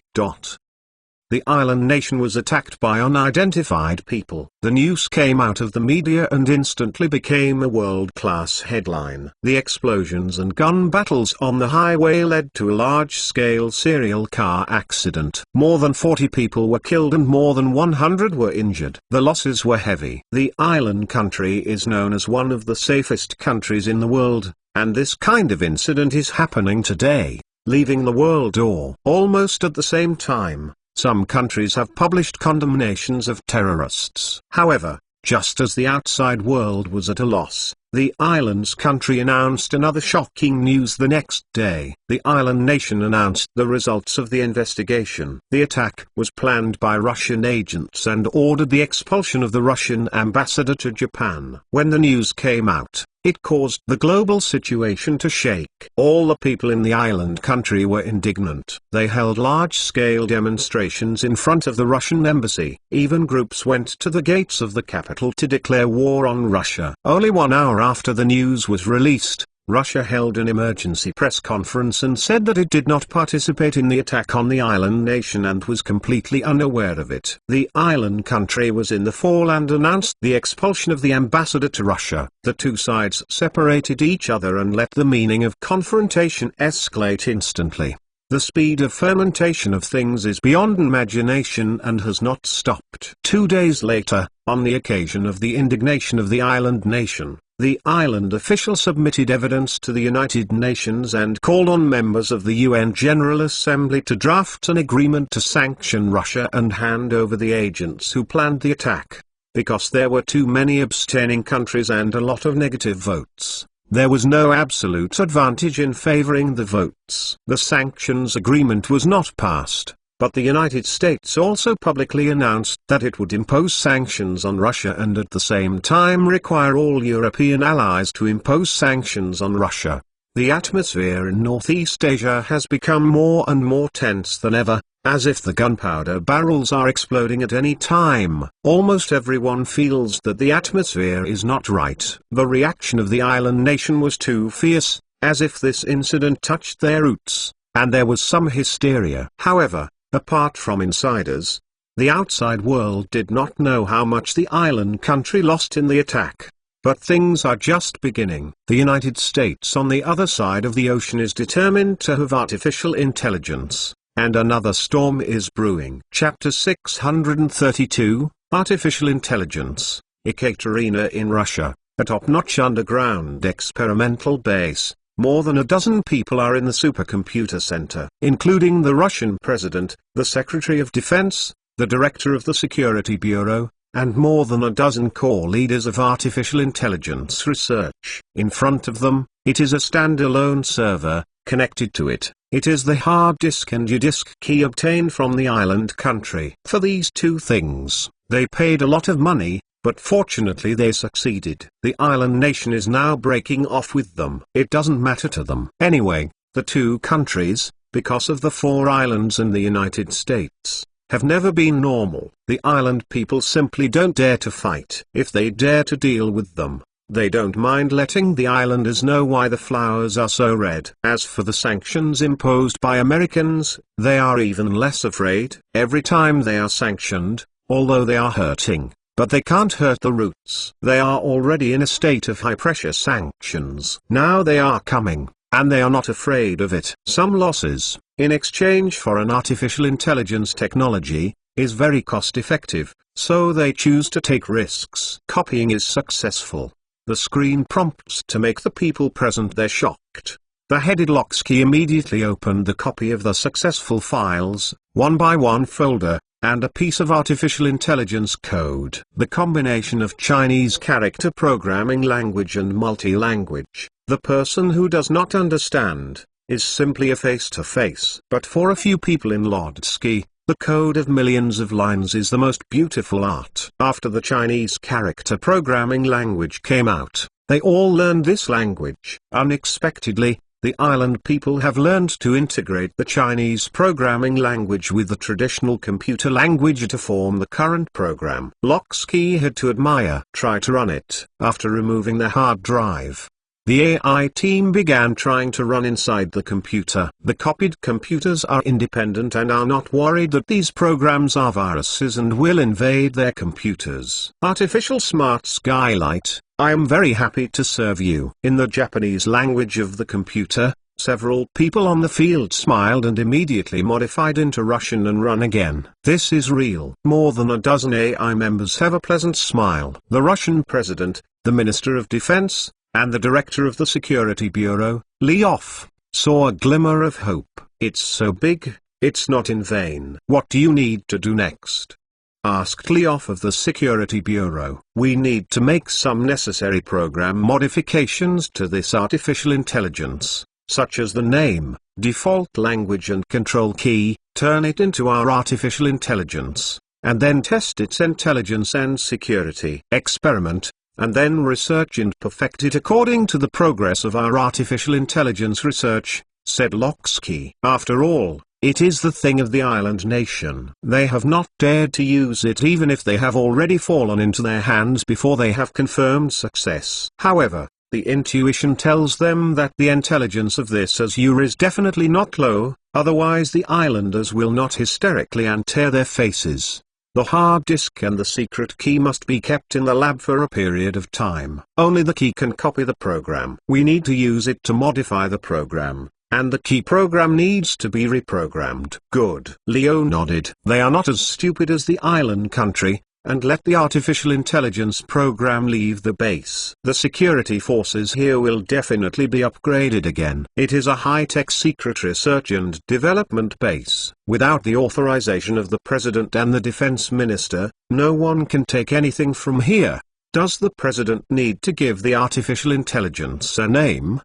A: The island nation was attacked by unidentified people. The news came out of the media and instantly became a world-class headline. The explosions and gun battles on the highway led to a large-scale serial car accident. More than 40 people were killed and more than 100 were injured. The losses were heavy. The island country is known as one of the safest countries in the world, and this kind of incident is happening today, leaving the world awe. Almost at the same time, some countries have published condemnations of terrorists. However, just as the outside world was at a loss, the island's country announced another shocking news the next day. The island nation announced the results of the investigation. The attack was planned by Russian agents and ordered the expulsion of the Russian ambassador to Japan. When the news came out, it caused the global situation to shake. All the people in the island country were indignant. They held large-scale demonstrations in front of the Russian embassy. Even groups went to the gates of the capital to declare war on Russia. Only 1 hour after the news was released, Russia held an emergency press conference and said that it did not participate in the attack on the island nation and was completely unaware of it. The island country was in the fall and announced the expulsion of the ambassador to Russia. The two sides separated each other and let the meaning of confrontation escalate instantly. The speed of fermentation of things is beyond imagination and has not stopped. 2 days later, on the occasion of the indignation of the island nation, the island official submitted evidence to the United Nations and called on members of the UN General Assembly to draft an agreement to sanction Russia and hand over the agents who planned the attack. Because there were too many abstaining countries and a lot of negative votes, there was no absolute advantage in favoring the votes. The sanctions agreement was not passed, but the United States also publicly announced that it would impose sanctions on Russia and at the same time require all European allies to impose sanctions on Russia. The atmosphere in Northeast Asia has become more and more tense than ever, as if the gunpowder barrels are exploding at any time. Almost everyone feels that the atmosphere is not right. The reaction of the island nation was too fierce, as if this incident touched their roots, and there was some hysteria. However, apart from insiders, the outside world did not know how much the island country lost in the attack. But things are just beginning. The United States on the other side of the ocean is determined to have artificial intelligence. and another storm is brewing. Chapter 632, Artificial Intelligence. Ekaterina in Russia, a top-notch underground experimental base. More than a dozen people are in the supercomputer center, including the Russian president, the Secretary of Defense, the Director of the Security Bureau, and more than a dozen core leaders of artificial intelligence research. In front of them, it is a standalone server. Connected to it, it is the hard disk and UDISK key obtained from the island country. For these two things, they paid a lot of money, but fortunately they succeeded. The island nation is now breaking off with them. It doesn't matter to them. Anyway, the two countries, because of the 4 islands in the United States, have never been normal. The island people simply don't dare to fight. If they dare to deal with them, they don't mind letting the islanders know why the flowers are so red. As for the sanctions imposed by Americans, they are even less afraid. Every time they are sanctioned, although they are hurting, but they can't hurt the roots. They are already in a state of high-pressure sanctions. Now they are coming, and they are not afraid of it. Some losses, in exchange for an artificial intelligence technology, is very cost-effective, so they choose to take risks. Copying is successful. The screen prompts to make the people present they're shocked. The headed Locksky immediately opened the copy of the successful files, one by one folder, and a piece of artificial intelligence code. The combination of Chinese character programming language and multi-language, the person who does not understand, is simply a face-to-face. But for a few people in Lodsky, the code of millions of lines is the most beautiful art. After the Chinese character programming language came out, they all learned this language. Unexpectedly, the island people have learned to integrate the Chinese programming language with the traditional computer language to form the current program. Locksky had to try to run it. After removing the hard drive, the AI team began trying to run inside the computer. The copied computers are independent and are not worried that these programs are viruses and will invade their computers. Artificial Smart Skylight, I am very happy to serve you. In the Japanese language of the computer, several people on the field smiled and immediately modified into Russian and run again. This is real. More than a dozen AI members have a pleasant smile. The Russian president, the Minister of Defense, and the Director of the Security Bureau, Leof, saw a glimmer of hope. It's so big, it's not in vain. What do you need to do next? Asked Leof of the Security Bureau. We need to make some necessary program modifications to this artificial intelligence, such as the name, default language and control key, turn it into our artificial intelligence, and then test its intelligence and security. Experiment, and then research and perfect it according to the progress of our artificial intelligence research, said Locksky. After all, it is the thing of the island nation. They have not dared to use it even if they have already fallen into their hands before they have confirmed success. However, the intuition tells them that the intelligence of this Azure is definitely not low, otherwise the islanders will not hysterically and tear their faces. The hard disk and the secret key must be kept in the lab for a period of time. Only the key can copy the program. We need to use it to modify the program, and the key program needs to be reprogrammed. Good. Leo nodded. They are not as stupid as the island country, and let the artificial intelligence program leave the base. The security forces here will definitely be upgraded again. It is a high-tech secret research and development base. Without the authorization of the president and the defense minister, no one can take anything from here. Does the president need to give the artificial intelligence a name?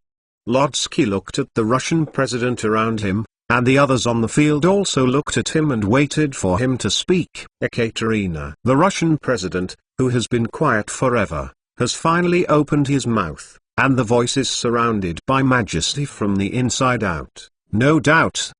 A: Lodsky looked at the Russian president around him, and the others on the field also looked at him and waited for him to speak. Ekaterina, the Russian president, who has been quiet forever, has finally opened his mouth, and the voice is surrounded by majesty from the inside out. No doubt.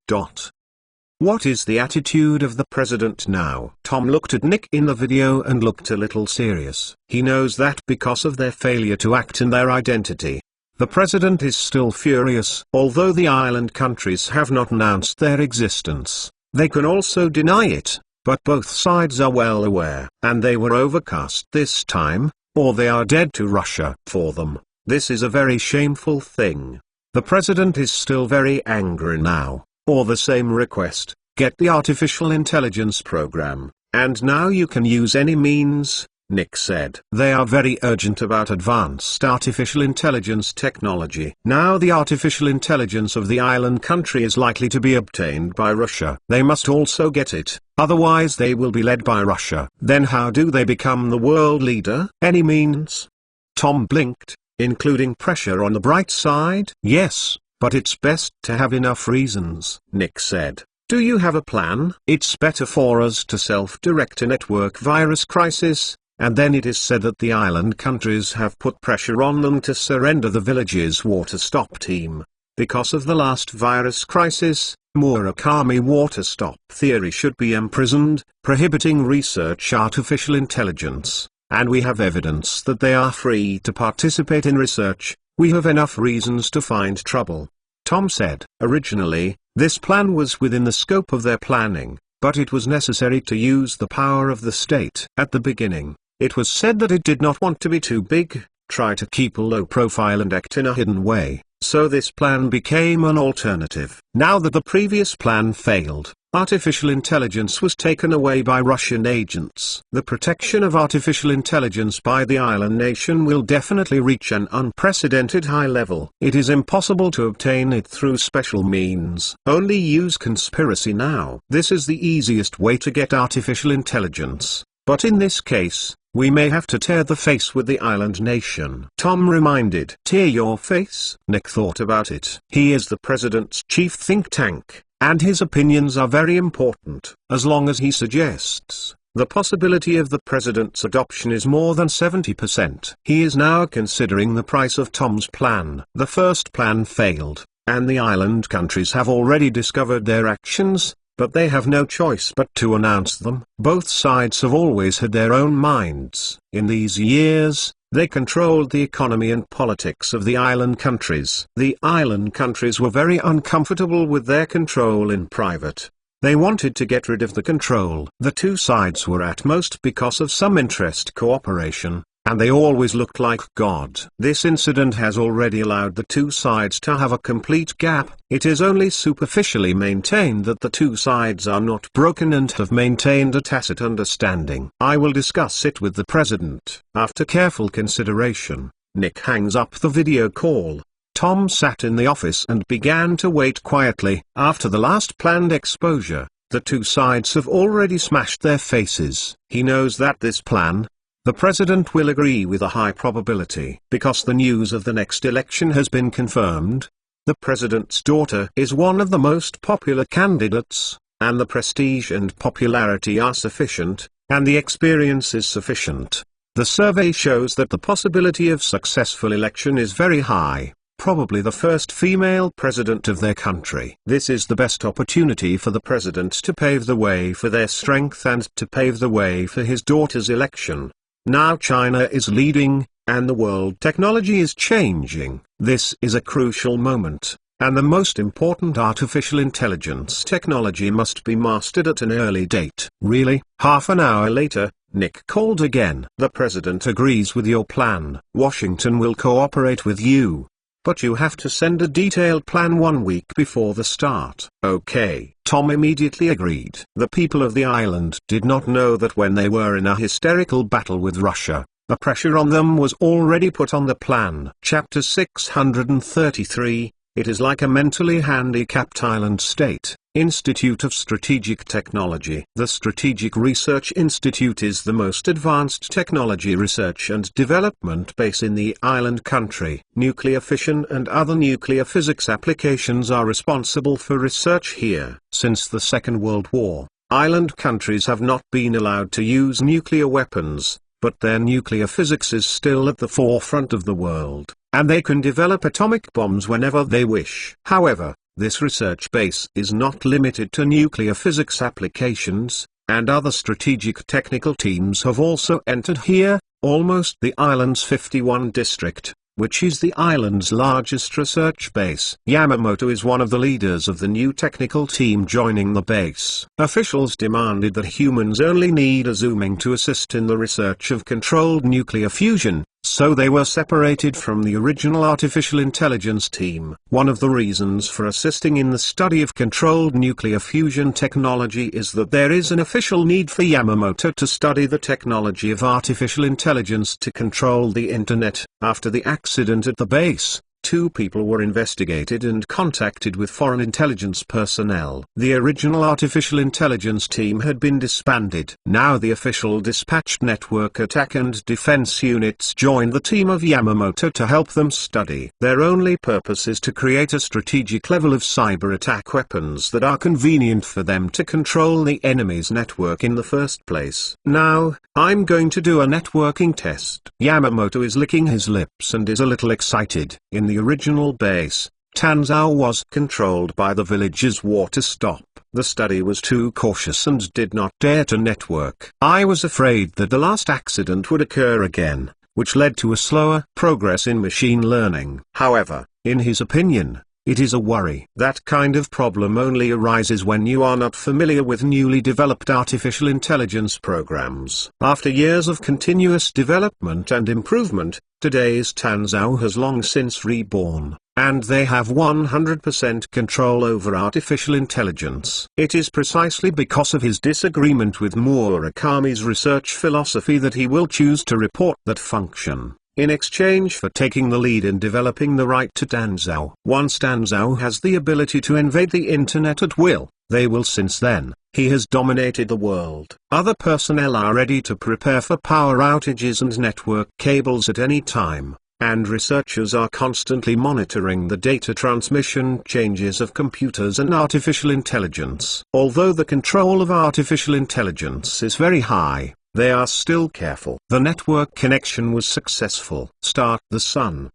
A: What is the attitude of the president now? Tom looked at Nick in the video and looked a little serious. He knows that because of their failure to act in their identity, the president is still furious. Although the island countries have not announced their existence, they can also deny it, but both sides are well aware. And they were overcast this time, or they are dead to Russia. For them, this is a very shameful thing. The president is still very angry now, or the same request, get the artificial intelligence program, and now you can use any means, Nick said. They are very urgent about advanced artificial intelligence technology. Now the artificial intelligence of the island country is likely to be obtained by Russia. They must also get it, otherwise they will be led by Russia. Then how do they become the world leader? Any means? Tom blinked, including pressure on the bright side. Yes, but it's best to have enough reasons, Nick said. Do you have a plan? It's better for us to self-direct a network virus crisis. And then it is said that the island countries have put pressure on them to surrender the village's water stop team. Because of the last virus crisis, Murakami water stop theory should be imprisoned, prohibiting research artificial intelligence. And we have evidence that they are free to participate in research. We have enough reasons to find trouble. Tom said. Originally, this plan was within the scope of their planning, but it was necessary to use the power of the state. At the beginning, it was said that it did not want to be too big, try to keep a low profile and act in a hidden way, so this plan became an alternative. Now that the previous plan failed, artificial intelligence was taken away by Russian agents. The protection of artificial intelligence by the island nation will definitely reach an unprecedented high level. It is impossible to obtain it through special means. Only use conspiracy now. This is the easiest way to get artificial intelligence. But in this case, we may have to tear the face with the island nation. Tom reminded. Tear your face? Nick thought about it. He is the president's chief think tank, and his opinions are very important. As long as he suggests, the possibility of the president's adoption is more than 70%. He is now considering the price of Tom's plan. The first plan failed, and the island countries have already discovered their actions, but they have no choice but to announce them. Both sides have always had their own minds. In these years, they controlled the economy and politics of the island countries. The island countries were very uncomfortable with their control in private. They wanted to get rid of the control. The two sides were at most because of some interest cooperation, and they always looked like God. This incident has already allowed the two sides to have a complete gap. It is only superficially maintained that the two sides are not broken and have maintained a tacit understanding. I will discuss it with the president. After careful consideration, Nick hangs up the video call. Tom sat in the office and began to wait quietly. After the last planned exposure, the two sides have already smashed their faces. He knows that this plan, the president will agree with a high probability. Because the news of the next election has been confirmed, the president's daughter is one of the most popular candidates, and the prestige and popularity are sufficient, and the experience is sufficient. The survey shows that the possibility of successful election is very high, probably the first female president of their country. This is the best opportunity for the president to pave the way for their strength and to pave the way for his daughter's election. Now China is leading, and the world technology is changing. This is a crucial moment, and the most important artificial intelligence technology must be mastered at an early date. Really? Half an hour later, Nick called again. The president agrees with your plan. Washington will cooperate with you. But you have to send a detailed plan 1 week before the start. Okay. Tom immediately agreed. The people of the island did not know that when they were in a hysterical battle with Russia, the pressure on them was already put on the plan. Chapter 633, It is like a mentally handicapped island state. Institute of Strategic Technology. The Strategic Research Institute is the most advanced technology research and development base in the island country. Nuclear fission and other nuclear physics applications are responsible for research here. Since the Second World War, island countries have not been allowed to use nuclear weapons, but their nuclear physics is still at the forefront of the world, and they can develop atomic bombs whenever they wish. However, this research base is not limited to nuclear physics applications, and other strategic technical teams have also entered here. Almost the island's 51 district, which is the island's largest research base. Yamamoto is one of the leaders of the new technical team joining the base. Officials demanded that humans only need a zooming to assist in the research of controlled nuclear fusion, so they were separated from the original artificial intelligence team. One of the reasons for assisting in the study of controlled nuclear fusion technology is that there is an official need for Yamamoto to study the technology of artificial intelligence to control the internet. After the accident at the base, 2 people were investigated and contacted with foreign intelligence personnel. The original artificial intelligence team had been disbanded. Now the official dispatched network attack and defense units joined the team of Yamamoto to help them study. Their only purpose is to create a strategic level of cyber attack weapons that are convenient for them to control the enemy's network in the first place. Now, I'm going to do a networking test. Yamamoto is licking his lips and is a little excited. In the original base, Tanzhou was controlled by the village's water stop. The study was too cautious and did not dare to network. I was afraid that the last accident would occur again, which led to a slower progress in machine learning. However, in his opinion, it is a worry. That kind of problem only arises when you are not familiar with newly developed artificial intelligence programs. After years of continuous development and improvement, today's Tanzhou has long since reborn, and they have 100% control over artificial intelligence. It is precisely because of his disagreement with Murakami's research philosophy that he will choose to report that function, in exchange for taking the lead in developing the right to Tanzhou. Once Tanzhou has the ability to invade the internet at will, they will. Since then, he has dominated the world. Other personnel are ready to prepare for power outages and network cables at any time, and researchers are constantly monitoring the data transmission changes of computers and artificial intelligence. Although the control of artificial intelligence is very high, they are still careful. The network connection was successful. Start the sun.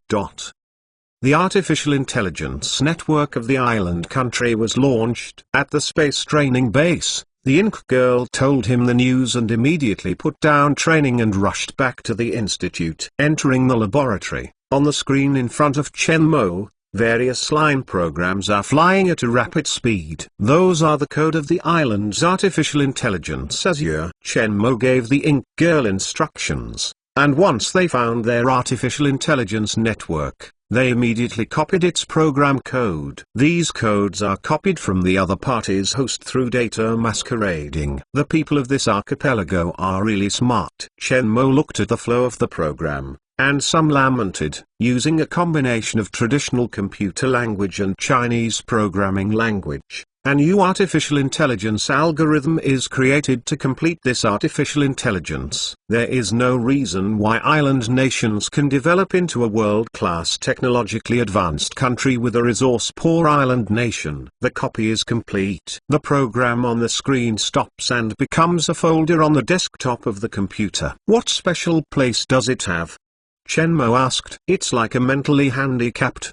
A: The artificial intelligence network of the island country was launched. At the space training base, the Ink girl told him the news and immediately put down training and rushed back to the institute. Entering the laboratory, on the screen in front of Chen Mo, various line programs are flying at a rapid speed. Those are the code of the island's artificial intelligence Azure. Chen Mo gave the Ink girl instructions, and once they found their artificial intelligence network, they immediately copied its program code. These codes are copied from the other party's host through data masquerading. The people of this archipelago are really smart. Chen Mo looked at the flow of the program, and some lamented, using a combination of traditional computer language and Chinese programming language. A new artificial intelligence algorithm is created to complete this artificial intelligence. There is no reason why island nations can develop into a world-class technologically advanced country with a resource-poor island nation. The copy is complete. The program on the screen stops and becomes a folder on the desktop of the computer. What special place does it have? Chen Mo asked. It's like a mentally handicapped.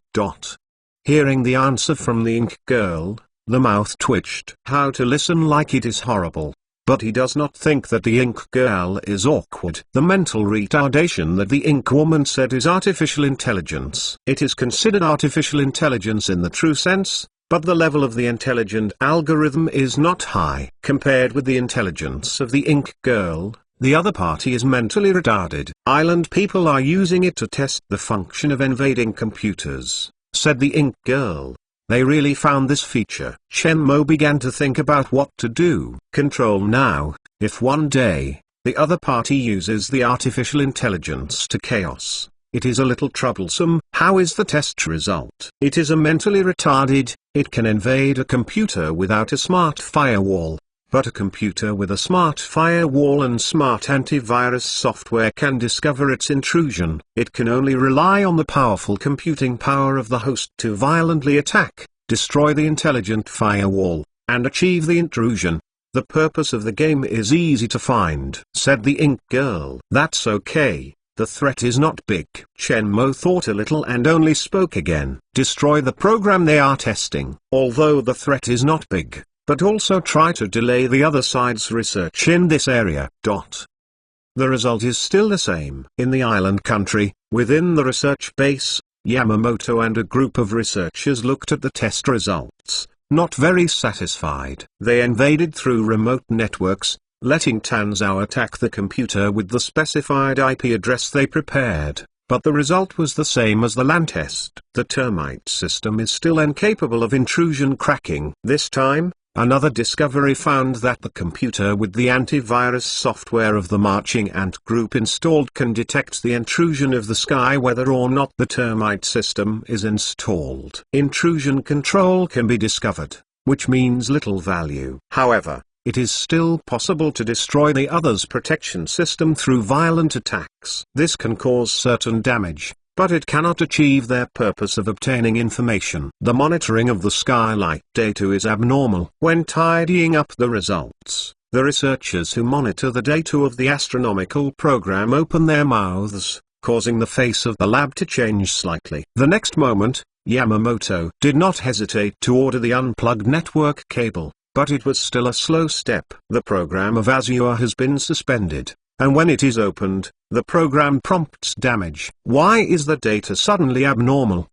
A: Hearing the answer from the Ink girl, the mouth twitched. How to listen like it is horrible. But he does not think that the Ink girl is awkward. The mental retardation that the Ink woman said is artificial intelligence. It is considered artificial intelligence in the true sense, but the level of the intelligent algorithm is not high. Compared with the intelligence of the Ink girl, the other party is mentally retarded. Island people are using it to test the function of invading computers, said the Ink girl. They really found this feature. Chen Mo began to think about what to do. Control now. If one day, the other party uses the artificial intelligence to chaos, it is a little troublesome. How is the test result? It is a mentally retarded. It can invade a computer without a smart firewall. But a computer with a smart firewall and smart antivirus software can discover its intrusion. It can only rely on the powerful computing power of the host to violently attack, destroy the intelligent firewall, and achieve the intrusion. The purpose of the game is easy to find, said the Ink girl. That's okay. The threat is not big. Chen Mo thought a little and only spoke again. Destroy the program they are testing. Although the threat is not big, but also try to delay the other side's research in this area. The result is still the same. In the island country, within the research base, Yamamoto and a group of researchers looked at the test results, not very satisfied. They invaded through remote networks, letting Tanzhao attack the computer with the specified IP address they prepared. But the result was the same as the LAN test. The termite system is still incapable of intrusion cracking. This time, another discovery found that the computer with the antivirus software of the Marching Ant group installed can detect the intrusion of the sky whether or not the termite system is installed. Intrusion control can be discovered, which means little value. However, it is still possible to destroy the other's protection system through violent attacks. This can cause certain damage, but it cannot achieve their purpose of obtaining information. The monitoring of the skylight data is abnormal. When tidying up the results, the researchers who monitor the data of the astronomical program open their mouths, causing the face of the lab to change slightly. The next moment, Yamamoto did not hesitate to order the unplugged network cable. But it was still a slow step. The program of Azure has been suspended, and when it is opened, the program prompts damage. Why is the data suddenly abnormal?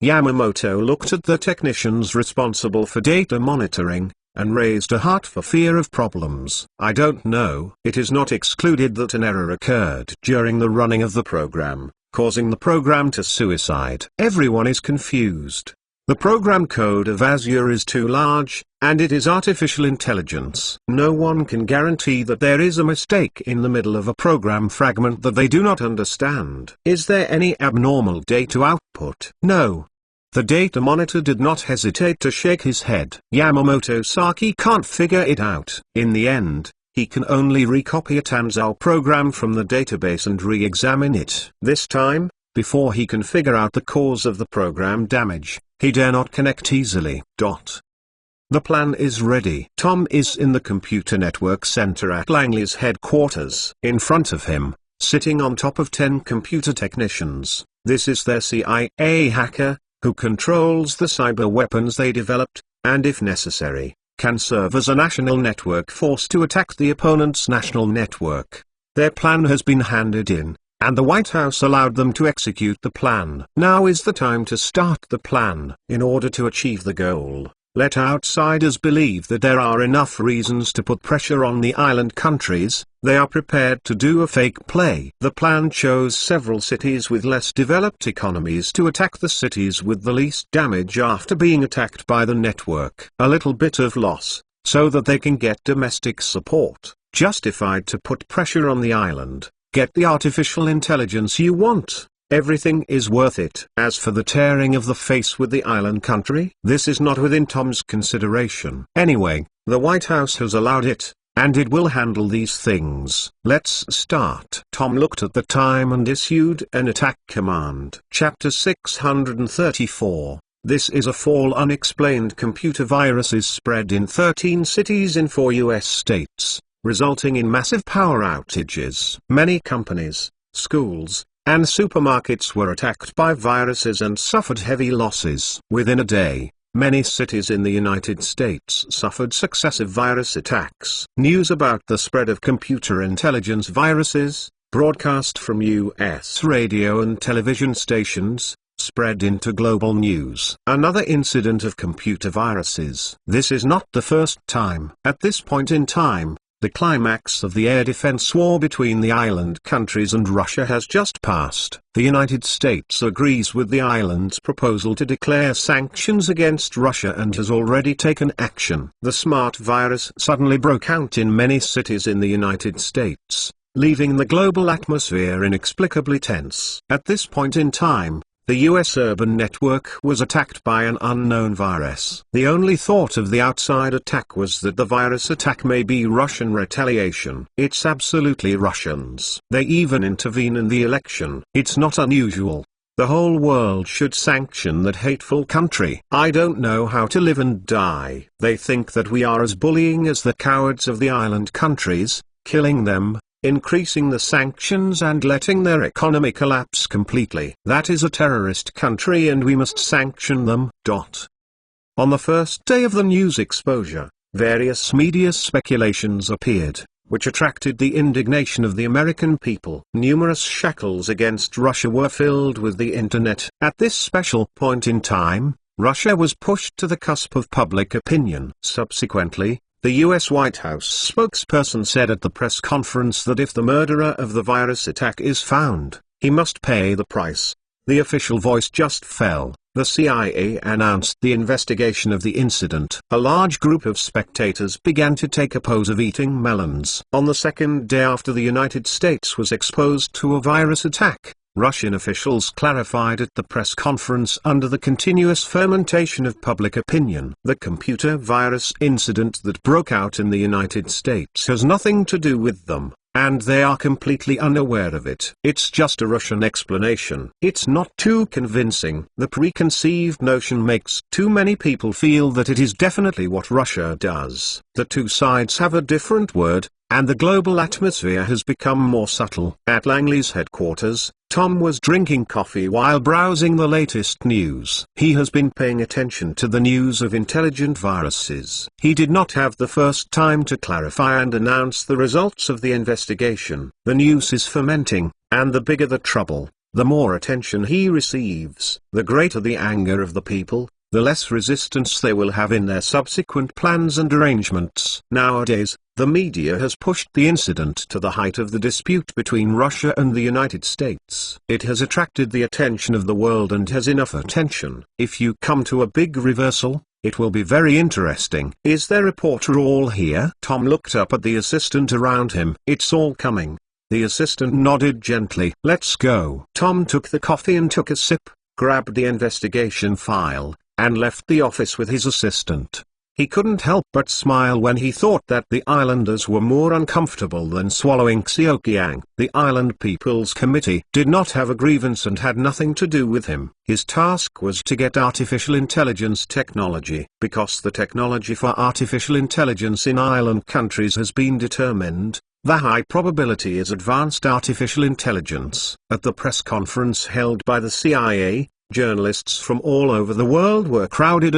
A: Yamamoto looked at the technicians responsible for data monitoring, and raised a heart for fear of problems. I don't know. It is not excluded that an error occurred during the running of the program, causing the program to suicide. Everyone is confused. The program code of Azure is too large, and it is artificial intelligence. No one can guarantee that there is a mistake in the middle of a program fragment that they do not understand. Is there any abnormal data output? No. The data monitor did not hesitate to shake his head. Yamamoto Saki can't figure it out. In the end, he can only recopy a Tanzhao program from the database and re-examine it. This time, before he can figure out the cause of the program damage, he dare not connect easily. The plan is ready. Tom is in the computer network center at Langley's headquarters. In front of him, sitting on top of 10 computer technicians, this is their CIA hacker, who controls the cyber weapons they developed, and if necessary, can serve as a national network force to attack the opponent's national network. Their plan has been handed in, and the White House allowed them to execute the plan. Now is the time to start the plan. In order to achieve the goal, let outsiders believe that there are enough reasons to put pressure on the island countries. They are prepared to do a fake play. The plan chose several cities with less developed economies to attack the cities with the least damage after being attacked by the network. A little bit of loss, so that they can get domestic support, justified to put pressure on the island. Get the artificial intelligence you want. Everything is worth it. As for the tearing of the face with the island country, this is not within Tom's consideration. Anyway, the White House has allowed it, and it will handle these things. Let's start. Tom looked at the time and issued an attack command. Chapter 634. This is a fall. Unexplained computer viruses spread in 13 cities in 4 U.S. states, resulting in massive power outages. Many companies, schools, and supermarkets were attacked by viruses and suffered heavy losses. Within a day, many cities in the United States suffered successive virus attacks. News about the spread of computer intelligence viruses, broadcast from U.S. radio and television stations, spread into global news. Another incident of computer viruses. This is not the first time. At this point in time, the climax of the air defense war between the island countries and Russia has just passed. The United States agrees with the island's proposal to declare sanctions against Russia and has already taken action. The smart virus suddenly broke out in many cities in the United States, leaving the global atmosphere inexplicably tense. At this point in time, the U.S. urban network was attacked by an unknown virus. The only thought of the outside attack was that the virus attack may be Russian retaliation. It's absolutely Russians. They even intervene in the election. It's not unusual. The whole world should sanction that hateful country. I don't know how to live and die. They think that we are as bullying as the cowards of the island countries, killing them, increasing the sanctions and letting their economy collapse completely. That is a terrorist country and we must sanction them. On the first day of the news exposure, various media speculations appeared, which attracted the indignation of the American people. Numerous shackles against Russia were filled with the internet. At this special point in time, Russia was pushed to the cusp of public opinion. Subsequently, The US White House spokesperson said at the press conference that if the murderer of the virus attack is found, he must pay the price. The official voice just fell. The CIA announced the investigation of the incident. A large group of spectators began to take a pose of eating melons. On the second day after the United States was exposed to a virus attack, Russian officials clarified at the press conference under the continuous fermentation of public opinion. The computer virus incident that broke out in the United States has nothing to do with them, and they are completely unaware of it. It's just a Russian explanation. It's not too convincing. The preconceived notion makes too many people feel that it is definitely what Russia does. The two sides have a different word, and the global atmosphere has become more subtle. At Langley's headquarters, Tom was drinking coffee while browsing the latest news. He has been paying attention to the news of intelligent viruses. He did not have the first time to clarify and announce the results of the investigation. The news is fermenting, and the bigger the trouble, the more attention he receives. The greater the anger of the people, the less resistance they will have in their subsequent plans and arrangements. Nowadays, the media has pushed the incident to the height of the dispute between Russia and the United States. It has attracted the attention of the world and has enough attention. If you come to a big reversal, it will be very interesting. Is their reporter all here? Tom looked up at the assistant around him. It's all coming. The assistant nodded gently. Let's go. Tom took the coffee and took a sip, grabbed the investigation file, and left the office with his assistant. He couldn't help but smile when he thought that the islanders were more uncomfortable than swallowing Xioqiang. The Island People's Committee did not have a grievance and had nothing to do with him. His task was to get artificial intelligence technology. Because the technology for artificial intelligence in island countries has been determined, the high probability is advanced artificial intelligence. At the press conference held by the CIA, journalists from all over the world were crowded.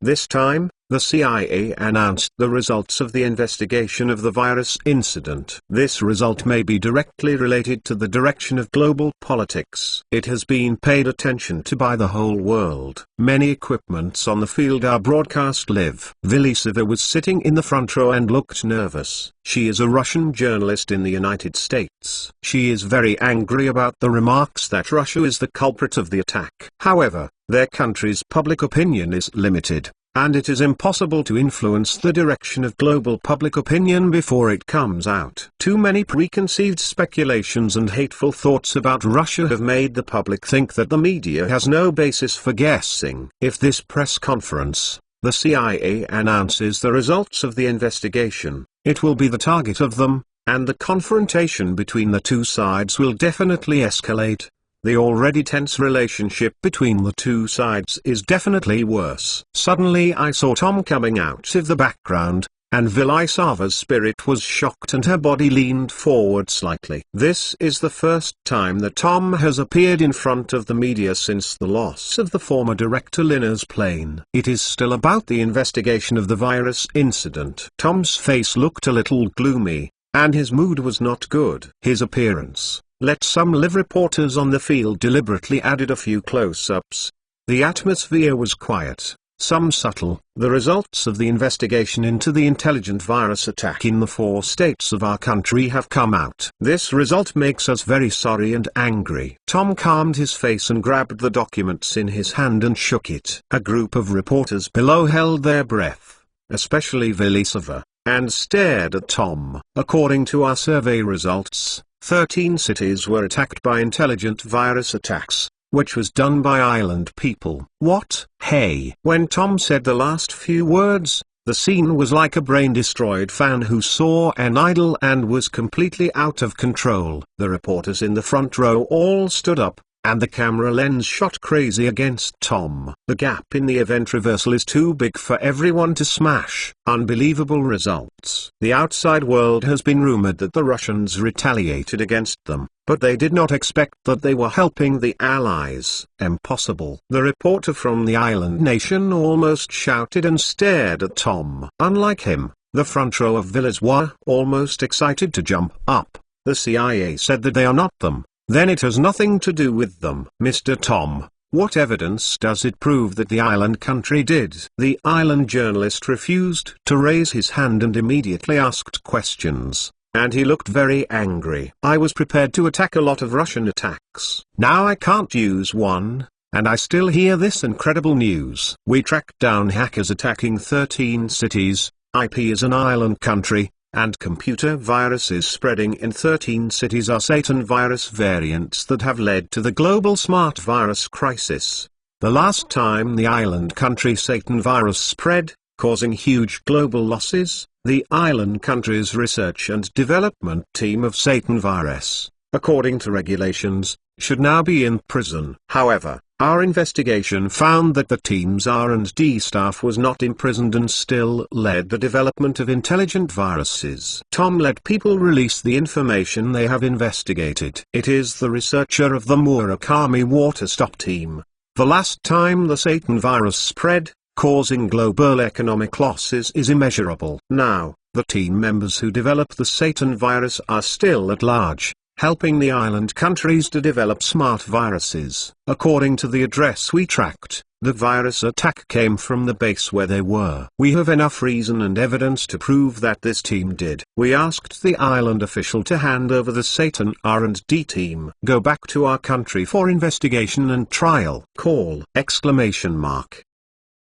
A: This time, the CIA announced the results of the investigation of the virus incident. This result may be directly related to the direction of global politics. It has been paid attention to by the whole world. Many equipments on the field are broadcast live. Vilisova was sitting in the front row and looked nervous. She is a Russian journalist in the United States. She is very angry about the remarks that Russia is the culprit of the attack. However, their country's public opinion is limited, and it is impossible to influence the direction of global public opinion before it comes out. Too many preconceived speculations and hateful thoughts about Russia have made the public think that the media has no basis for guessing. If this press conference, the CIA announces the results of the investigation, it will be the target of them, and the confrontation between the two sides will definitely escalate. The already tense relationship between the two sides is definitely worse. Suddenly I saw Tom coming out of the background, and Vilisova's spirit was shocked and her body leaned forward slightly. This is the first time that Tom has appeared in front of the media since the loss of the former director Lina's plane. It is still about the investigation of the virus incident. Tom's face looked a little gloomy, and his mood was not good. His appearance, let some live reporters on the field deliberately added a few close-ups. The atmosphere was quiet, some subtle. The results of the investigation into the intelligent virus attack in the 4 states of our country have come out. This result makes us very sorry and angry. Tom calmed his face and grabbed the documents in his hand and shook it. A group of reporters below held their breath, especially Vilisova, and stared at Tom. According to our survey results, 13 cities were attacked by intelligent virus attacks, which was done by island people. What? Hey! When Tom said the last few words, the scene was like a brain-destroyed fan who saw an idol and was completely out of control. The reporters in the front row all stood up, and the camera lens shot crazy against Tom. The gap in the event reversal is too big for everyone to smash. Unbelievable results. The outside world has been rumored that the Russians retaliated against them, but they did not expect that they were helping the Allies. Impossible. The reporter from the island nation almost shouted and stared at Tom. Unlike him, the front row of villas were almost excited to jump up. The CIA said that they are not them. Then it has nothing to do with them. Mr. Tom, What evidence does it prove that the island country did? The island journalist refused to raise his hand and immediately asked questions, and he looked very angry. I was prepared to attack a lot of Russian attacks. Now I can't use one, and I still hear this incredible news. We tracked down hackers attacking 13 cities, IP is an island country, and computer viruses spreading in 13 cities are Satan virus variants that have led to the global smart virus crisis. The last time the island country Satan virus spread, causing huge global losses, the island country's research and development team of Satan virus, according to regulations, should now be in prison. However, our investigation found that the team's R&D staff was not imprisoned and still led the development of intelligent viruses. Tom let people release the information they have investigated. It is the researcher of the Murakami Water Stop team. The last time the Satan virus spread, causing global economic losses, is immeasurable. Now, the team members who developed the Satan virus are still at large, helping the island countries to develop smart viruses. According to the address we tracked, the virus attack came from the base where they were. We have enough reason and evidence to prove that this team did. We asked the island official to hand over the Satan R&D team. Go back to our country for investigation and trial. Call! Exclamation mark.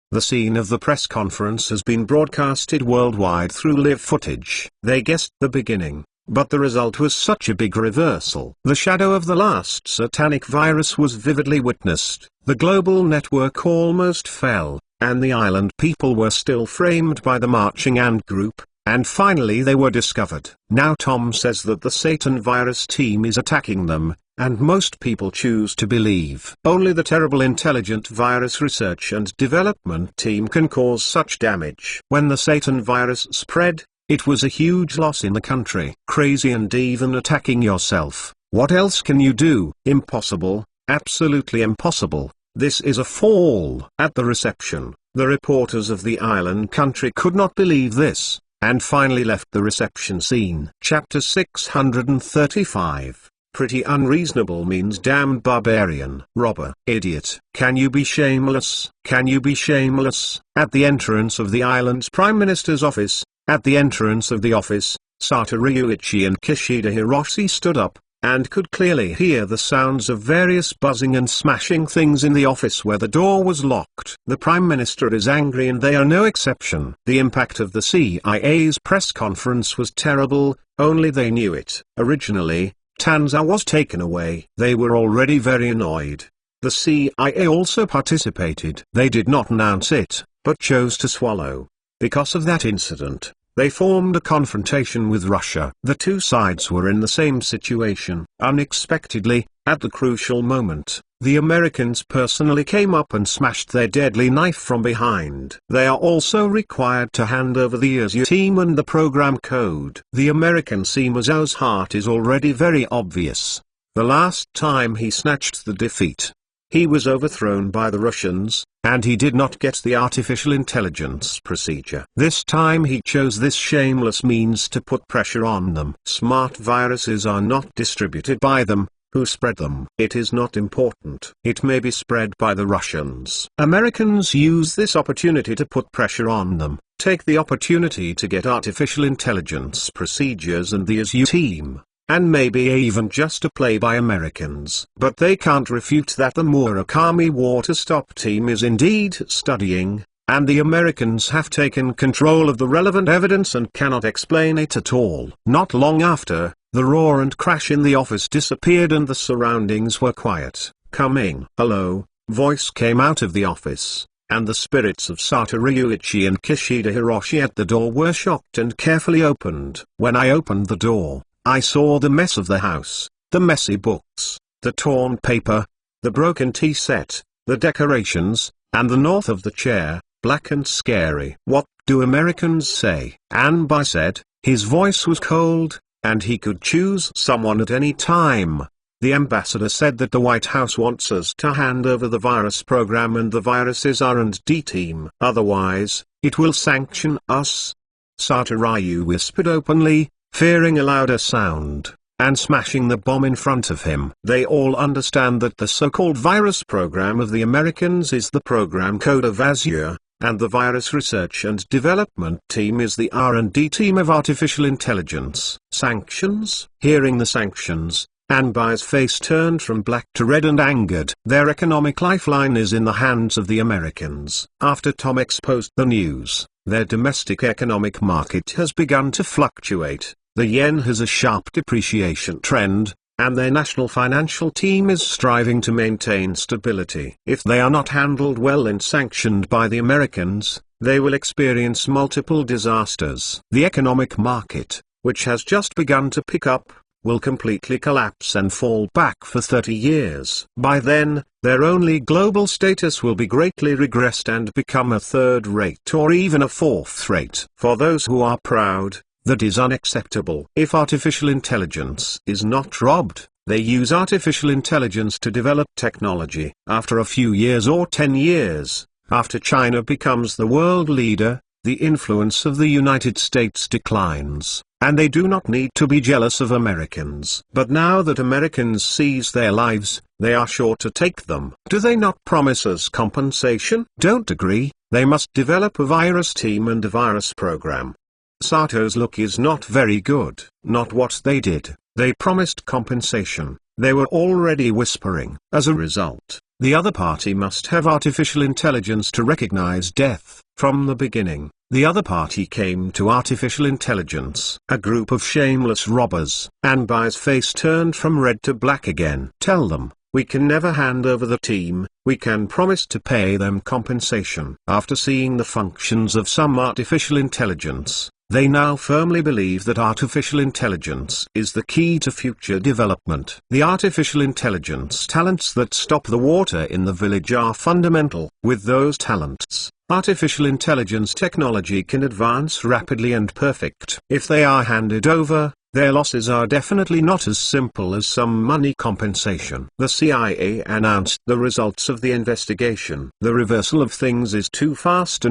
A: The scene of the press conference has been broadcasted worldwide through live footage. They guessed the beginning, but the result was such a big reversal. The shadow of the last satanic virus was vividly witnessed. The global network almost fell, and the island people were still framed by the marching ant group, and finally they were discovered. Now Tom says that the Satan virus team is attacking them, and most people choose to believe only the terrible intelligent virus research and development team can cause such damage. When the Satan virus spread, it was a huge loss in the country. Crazy and even attacking yourself. What else can you do? Impossible, absolutely impossible. This is a fall. At the reception, the reporters of the island country could not believe this, and finally left the reception scene. Chapter 635. Pretty unreasonable means damned barbarian. Robber. Idiot. Can you be shameless? Can you be shameless? At the entrance of the island's prime minister's office, at the entrance of the office, Satoru Ryuichi and Kishida Hiroshi stood up, and could clearly hear the sounds of various buzzing and smashing things in the office where the door was locked. The Prime Minister is angry and they are no exception. The impact of the CIA's press conference was terrible, only they knew it. Originally, Tanza was taken away. They were already very annoyed. The CIA also participated. They did not announce it, but chose to swallow. Because of that incident, they formed a confrontation with Russia. The two sides were in the same situation. Unexpectedly, at the crucial moment, the Americans personally came up and smashed their deadly knife from behind. They are also required to hand over the ISU team and the program code. The American Simazao's heart is already very obvious. The last time he snatched the defeat, he was overthrown by the Russians, and he did not get the artificial intelligence procedure. This time he chose this shameless means to put pressure on them. Smart viruses are not distributed by them. Who spread them? It is not important. It may be spread by the Russians. Americans use this opportunity to put pressure on them. Take the opportunity to get artificial intelligence procedures and the ISU team. And maybe even just a play by Americans. But they can't refute that the Murakami Water Stop team is indeed studying, and the Americans have taken control of the relevant evidence and cannot explain it at all. Not long after, the roar and crash in the office disappeared and the surroundings were quiet. Coming. Hello, voice came out of the office, and the spirits of Satoru Ryuichi and Kishida Hiroshi at the door were shocked and carefully opened. When I opened the door, I saw the mess of the house, the messy books, the torn paper, the broken tea set, the decorations, and the north of the chair, black and scary. What do Americans say? Anbai said. His voice was cold, and he could choose someone at any time. The ambassador said that the White House wants us to hand over the virus program and the virus's R&D team. Otherwise, it will sanction us. Satoru whispered openly, fearing a louder sound. and smashing the bomb in front of him. They all understand that the so-called virus program of the Americans is the program Code of Azure, and the virus research and development team is the R&D team of artificial intelligence. Sanctions? Hearing the sanctions, Anbai's face turned from black to red and angered. Their economic lifeline is in the hands of the Americans. After Tom exposed the news, their domestic economic market has begun to fluctuate. The yen has a sharp depreciation trend, and their national financial team is striving to maintain stability. If they are not handled well and sanctioned by the Americans, they will experience multiple disasters. The economic market, which has just begun to pick up, will completely collapse and fall back for 30 years. By then, their only global status will be greatly regressed and become a third-rate or even a fourth-rate. For those who are proud, that is unacceptable. If artificial intelligence is not robbed, they use artificial intelligence to develop technology. After a few years or 10 years, after China becomes the world leader, the influence of the United States declines, and they do not need to be jealous of Americans. But now that Americans seize their lives, they are sure to take them. Do they not promise us compensation? Don't agree? They must develop a virus team and a virus program. Sato's look is not very good. Not what they did. They promised compensation. They were already whispering. As a result, the other party must have artificial intelligence to recognize death. From the beginning, the other party came to artificial intelligence. A group of shameless robbers. Anbai's face turned from red to black again. Tell them, we can never hand over the team, we can promise to pay them compensation. After seeing the functions of some artificial intelligence, they now firmly believe that artificial intelligence is the key to future development. The artificial intelligence talents that stop the water in the village are fundamental. With those talents, artificial intelligence technology can advance rapidly and perfect. If they are handed over, their losses are definitely not as simple as some money compensation. The CIA announced the results of the investigation. The reversal of things is too fast,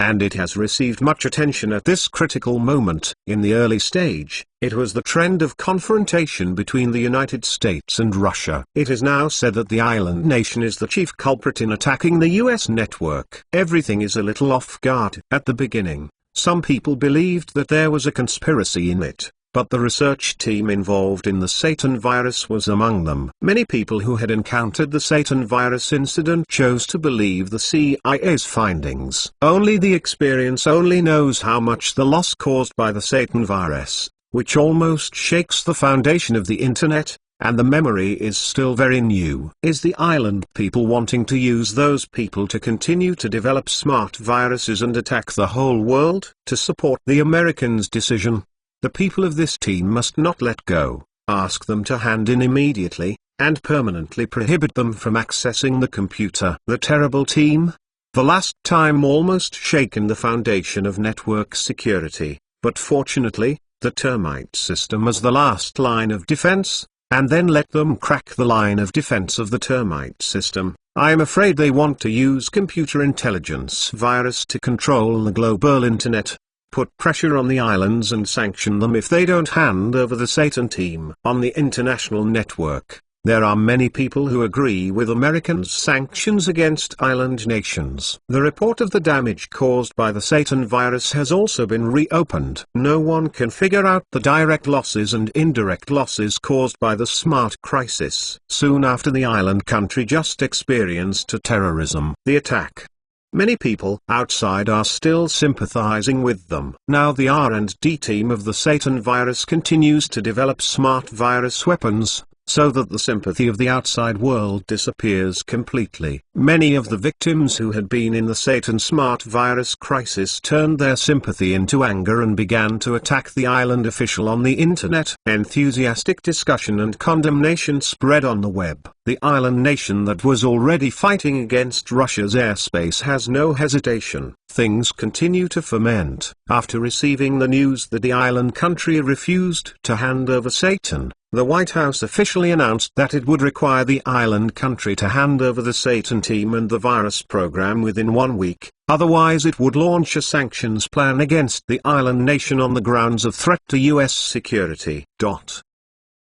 A: and it has received much attention at this critical moment. In the early stage, it was the trend of confrontation between the United States and Russia. It is now said that the island nation is the chief culprit in attacking the US network. Everything is a little off guard. At the beginning, some people believed that there was a conspiracy in it, but the research team involved in the Satan virus was among them. Many people who had encountered the Satan virus incident chose to believe the CIA's findings. Only the experience only knows how much the loss caused by the Satan virus, which almost shakes the foundation of the internet, and the memory is still very new. Is the island people wanting to use those people to continue to develop smart viruses and attack the whole world? To support the Americans' decision, the people of this team must not let go. Ask them to hand in immediately, and permanently prohibit them from accessing the computer. The terrible team? The last time almost shaken the foundation of network security, but fortunately, the termite system was the last line of defense, and then let them crack the line of defense of the termite system. I am afraid they want to use computer intelligence virus to control the global internet. Put pressure on the islands and sanction them if they don't hand over the Satan team. On the international network, there are many people who agree with Americans' sanctions against island nations. The report of the damage caused by the Satan virus has also been reopened. No one can figure out the direct losses and indirect losses caused by the smart crisis. Soon after, the island country just experienced a terrorism. The attack. Many people outside are still sympathizing with them. Now the R&D team of the Satan virus continues to develop smart virus weapons, so that the sympathy of the outside world disappears completely. Many of the victims who had been in the Satan smart virus crisis turned their sympathy into anger and began to attack the island official on the internet. Enthusiastic discussion and condemnation spread on the web. The island nation that was already fighting against Russia's airspace has no hesitation. Things continue to ferment. After receiving the news that the island country refused to hand over Satan, the White House officially announced that it would require the island country to hand over the Satan team and the virus program within 1 week, otherwise it would launch a sanctions plan against the island nation on the grounds of threat to U.S. security.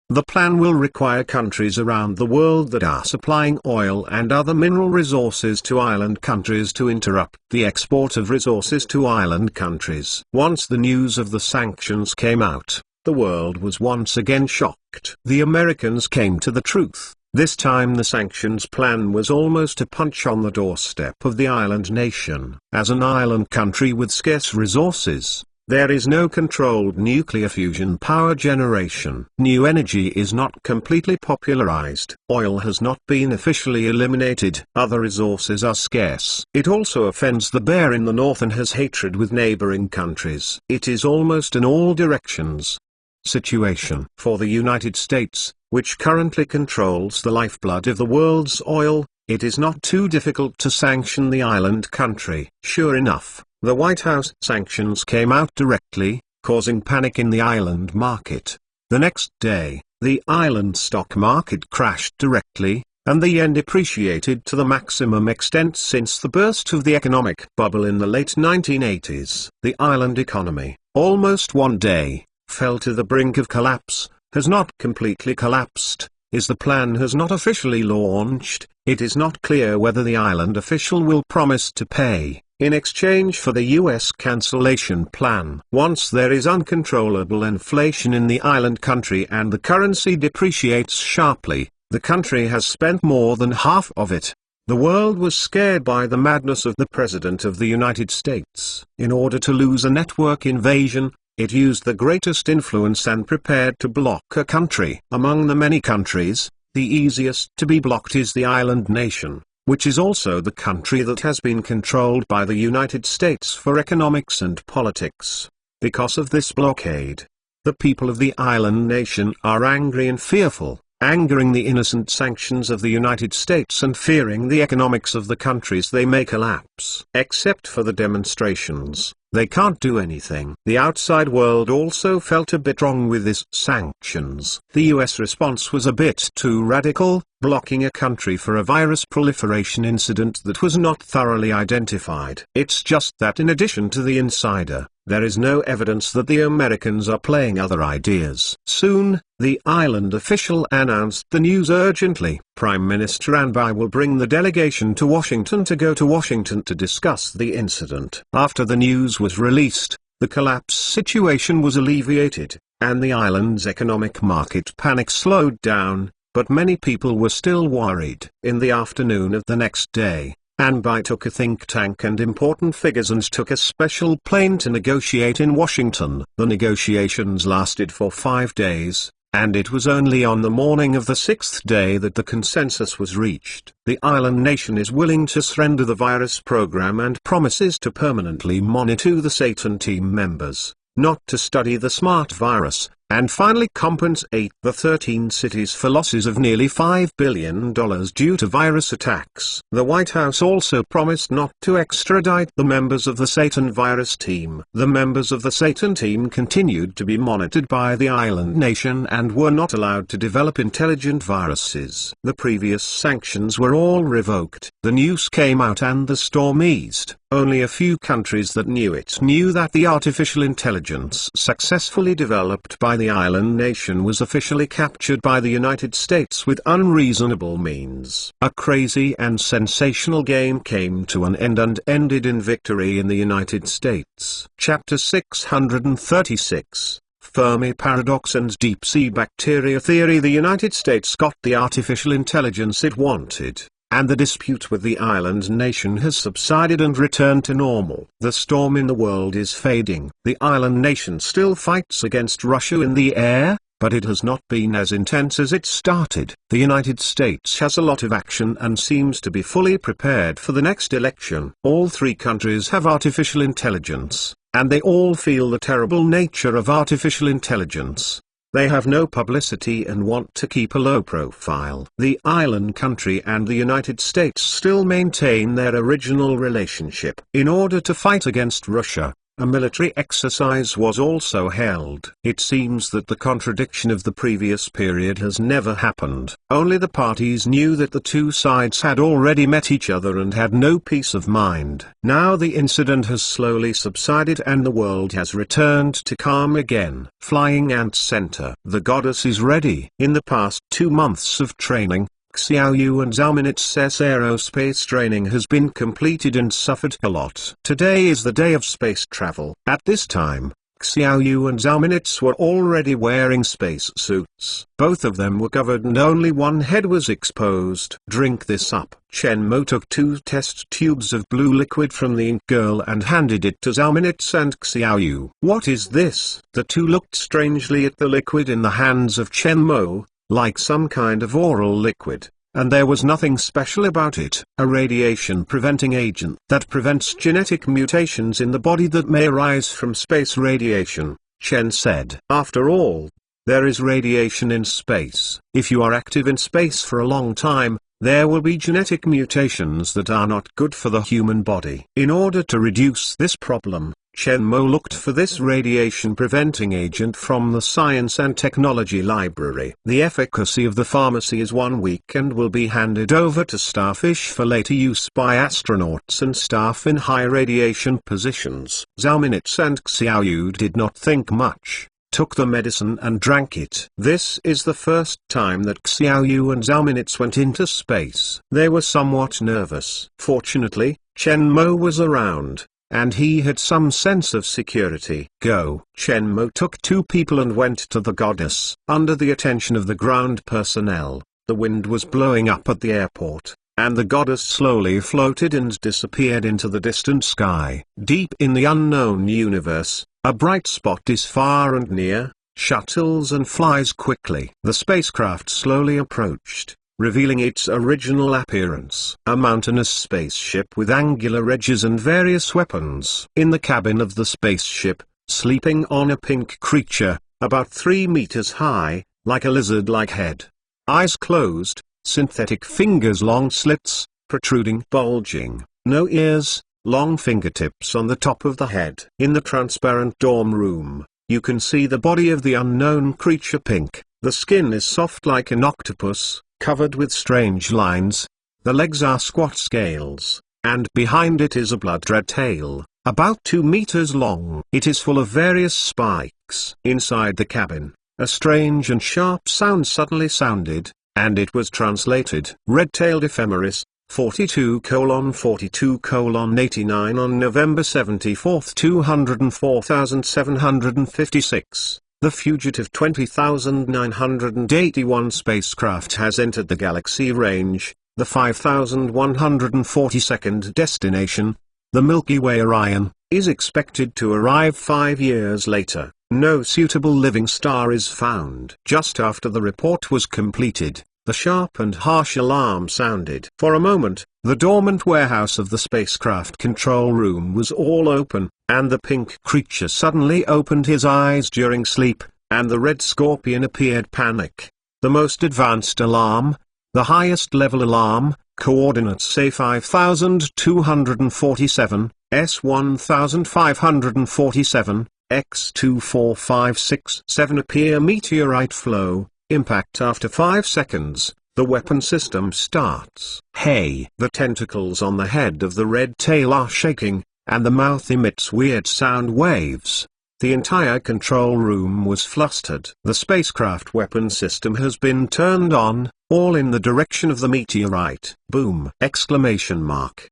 A: The plan will require countries around the world that are supplying oil and other mineral resources to island countries to interrupt the export of resources to island countries. Once the news of the sanctions came out, the world was once again shocked. The Americans came to the truth. This time the sanctions plan was almost a punch on the doorstep of the island nation. As an island country with scarce resources, there is no controlled nuclear fusion power generation. New energy is not completely popularized. Oil has not been officially eliminated. Other resources are scarce. It also offends the bear in the north and has hatred with neighboring countries. It is almost in all directions situation. For the United States, which currently controls the lifeblood of the world's oil, it is not too difficult to sanction the island country. Sure enough, the White House sanctions came out directly, causing panic in the island market. The next day, the island stock market crashed directly, and the yen depreciated to the maximum extent since the burst of the economic bubble in the late 1980s. The island economy, almost one day, fell to the brink of collapse, has not completely collapsed, the plan has not officially launched. It is not clear whether the island official will promise to pay in exchange for the U.S. cancellation plan. Once there is uncontrollable inflation in the island country and the currency depreciates sharply, the country has spent more than half of it. The world was scared by the madness of the President of the United States. In order to lose a network invasion, it used the greatest influence and prepared to block a country. Among the many countries, the easiest to be blocked is the island nation, which is also the country that has been controlled by the United States for economics and politics. Because of this blockade, the people of the island nation are angry and fearful, angering the innocent sanctions of the United States and fearing the economics of the countries they may collapse. Except for the demonstrations, they can't do anything. The outside world also felt a bit wrong with this sanctions. The US response was a bit too radical, blocking a country for a virus proliferation incident that was not thoroughly identified. It's just that in addition to the insider, there is no evidence that the Americans are playing other ideas. Soon, the island official announced the news urgently. Prime Minister Anbai will bring the delegation to Washington to discuss the incident. After the news was released, the collapse situation was alleviated, and the island's economic market panic slowed down, but many people were still worried. In the afternoon of the next day, Anbai took a think tank and important figures and took a special plane to negotiate in Washington. The negotiations lasted for 5 days, and it was only on the morning of the 6th day that the consensus was reached. The island nation is willing to surrender the virus program and promises to permanently monitor the Satan team members, not to study the smart virus, and finally compensate the 13 cities for losses of nearly $5 billion due to virus attacks. The White House also promised not to extradite the members of the Satan virus team. The members of the Satan team continued to be monitored by the island nation and were not allowed to develop intelligent viruses. The previous sanctions were all revoked. The news came out and the storm eased. Only a few countries that knew that the artificial intelligence successfully developed by the island nation was officially captured by the United States with unreasonable means. A crazy and sensational game came to an end and ended in victory in the United States. Chapter 636, Fermi Paradox and Deep Sea Bacteria Theory. The United States got the artificial intelligence it wanted, and the dispute with the island nation has subsided and returned to normal. The storm in the world is fading. The island nation still fights against Russia in the air, but it has not been as intense as it started. The United States has a lot of action and seems to be fully prepared for the next election. All three countries have artificial intelligence, and they all feel the terrible nature of artificial intelligence. They have no publicity and want to keep a low profile. The island country and the United States still maintain their original relationship. In order to fight against Russia, A military exercise was also held. It seems that the contradiction of the previous period has never happened. Only the parties knew that the two sides had already met each other and had no peace of mind. Now the incident has slowly subsided and the world has returned to calm again. Flying Ant Center. The goddess is ready. In the past 2 months of training, Xiaoyu and Xiaominits's aerospace training has been completed and suffered a lot. Today is the day of space travel. At this time, Xiaoyu and Xiaominits were already wearing space suits. Both of them were covered and only one head was exposed. Drink this up. Chen Mo took 2 test tubes of blue liquid from the ink girl and handed it to Xiaominits and Xiaoyu. What is this? The two looked strangely at the liquid in the hands of Chen Mo, like some kind of oral liquid, and there was nothing special about it. A radiation-preventing agent that prevents genetic mutations in the body that may arise from space radiation, Chen said. After all, there is radiation in space. If you are active in space for a long time, there will be genetic mutations that are not good for the human body. In order to reduce this problem, Chen Mo looked for this radiation-preventing agent from the Science and Technology Library. The efficacy of the pharmacy is 1 week and will be handed over to Starfish for later use by astronauts and staff in high radiation positions. Xiaominits and Xiaoyu did not think much, took the medicine and drank it. This is the first time that Xiaoyu and Xiaominits went into space. They were somewhat nervous. Fortunately, Chen Mo was around, and he had some sense of security. Go. Chen Mo took 2 people and went to the goddess. Under the attention of the ground personnel, the wind was blowing up at the airport, and the goddess slowly floated and disappeared into the distant sky. Deep in the unknown universe, a bright spot is far and near, shuttles and flies quickly. The spacecraft slowly approached, revealing its original appearance. A mountainous spaceship with angular edges and various weapons. In the cabin of the spaceship, sleeping on a pink creature, about 3 meters high, like a lizard-like head. Eyes closed, synthetic fingers, long slits, protruding, bulging, no ears, long fingertips on the top of the head. In the transparent dorm room, you can see the body of the unknown creature pink. The skin is soft like an octopus, covered with strange lines. The legs are squat scales, and behind it is a blood-red tail, about 2 meters long. It is full of various spikes. Inside the cabin, a strange and sharp sound suddenly sounded, and it was translated. Red-tailed ephemeris, 42:42:89 on November 74, 204,756. The fugitive 20,981 spacecraft has entered the galaxy range, the 5,142nd destination, the Milky Way. Orion is expected to arrive 5 years later. No suitable living star is found. Just after the report was completed, the sharp and harsh alarm sounded. For a moment, the dormant warehouse of the spacecraft control room was all open, and the pink creature suddenly opened his eyes during sleep, and the red scorpion appeared. Panic. The most advanced alarm, the highest level alarm, coordinates say 5247, S1547, X24567 appear. Meteorite flow, impact after 5 seconds. The weapon system starts. Hey! The tentacles on the head of the red tail are shaking, and the mouth emits weird sound waves. The entire control room was flustered. The spacecraft weapon system has been turned on, all in the direction of the meteorite. Boom! Exclamation mark.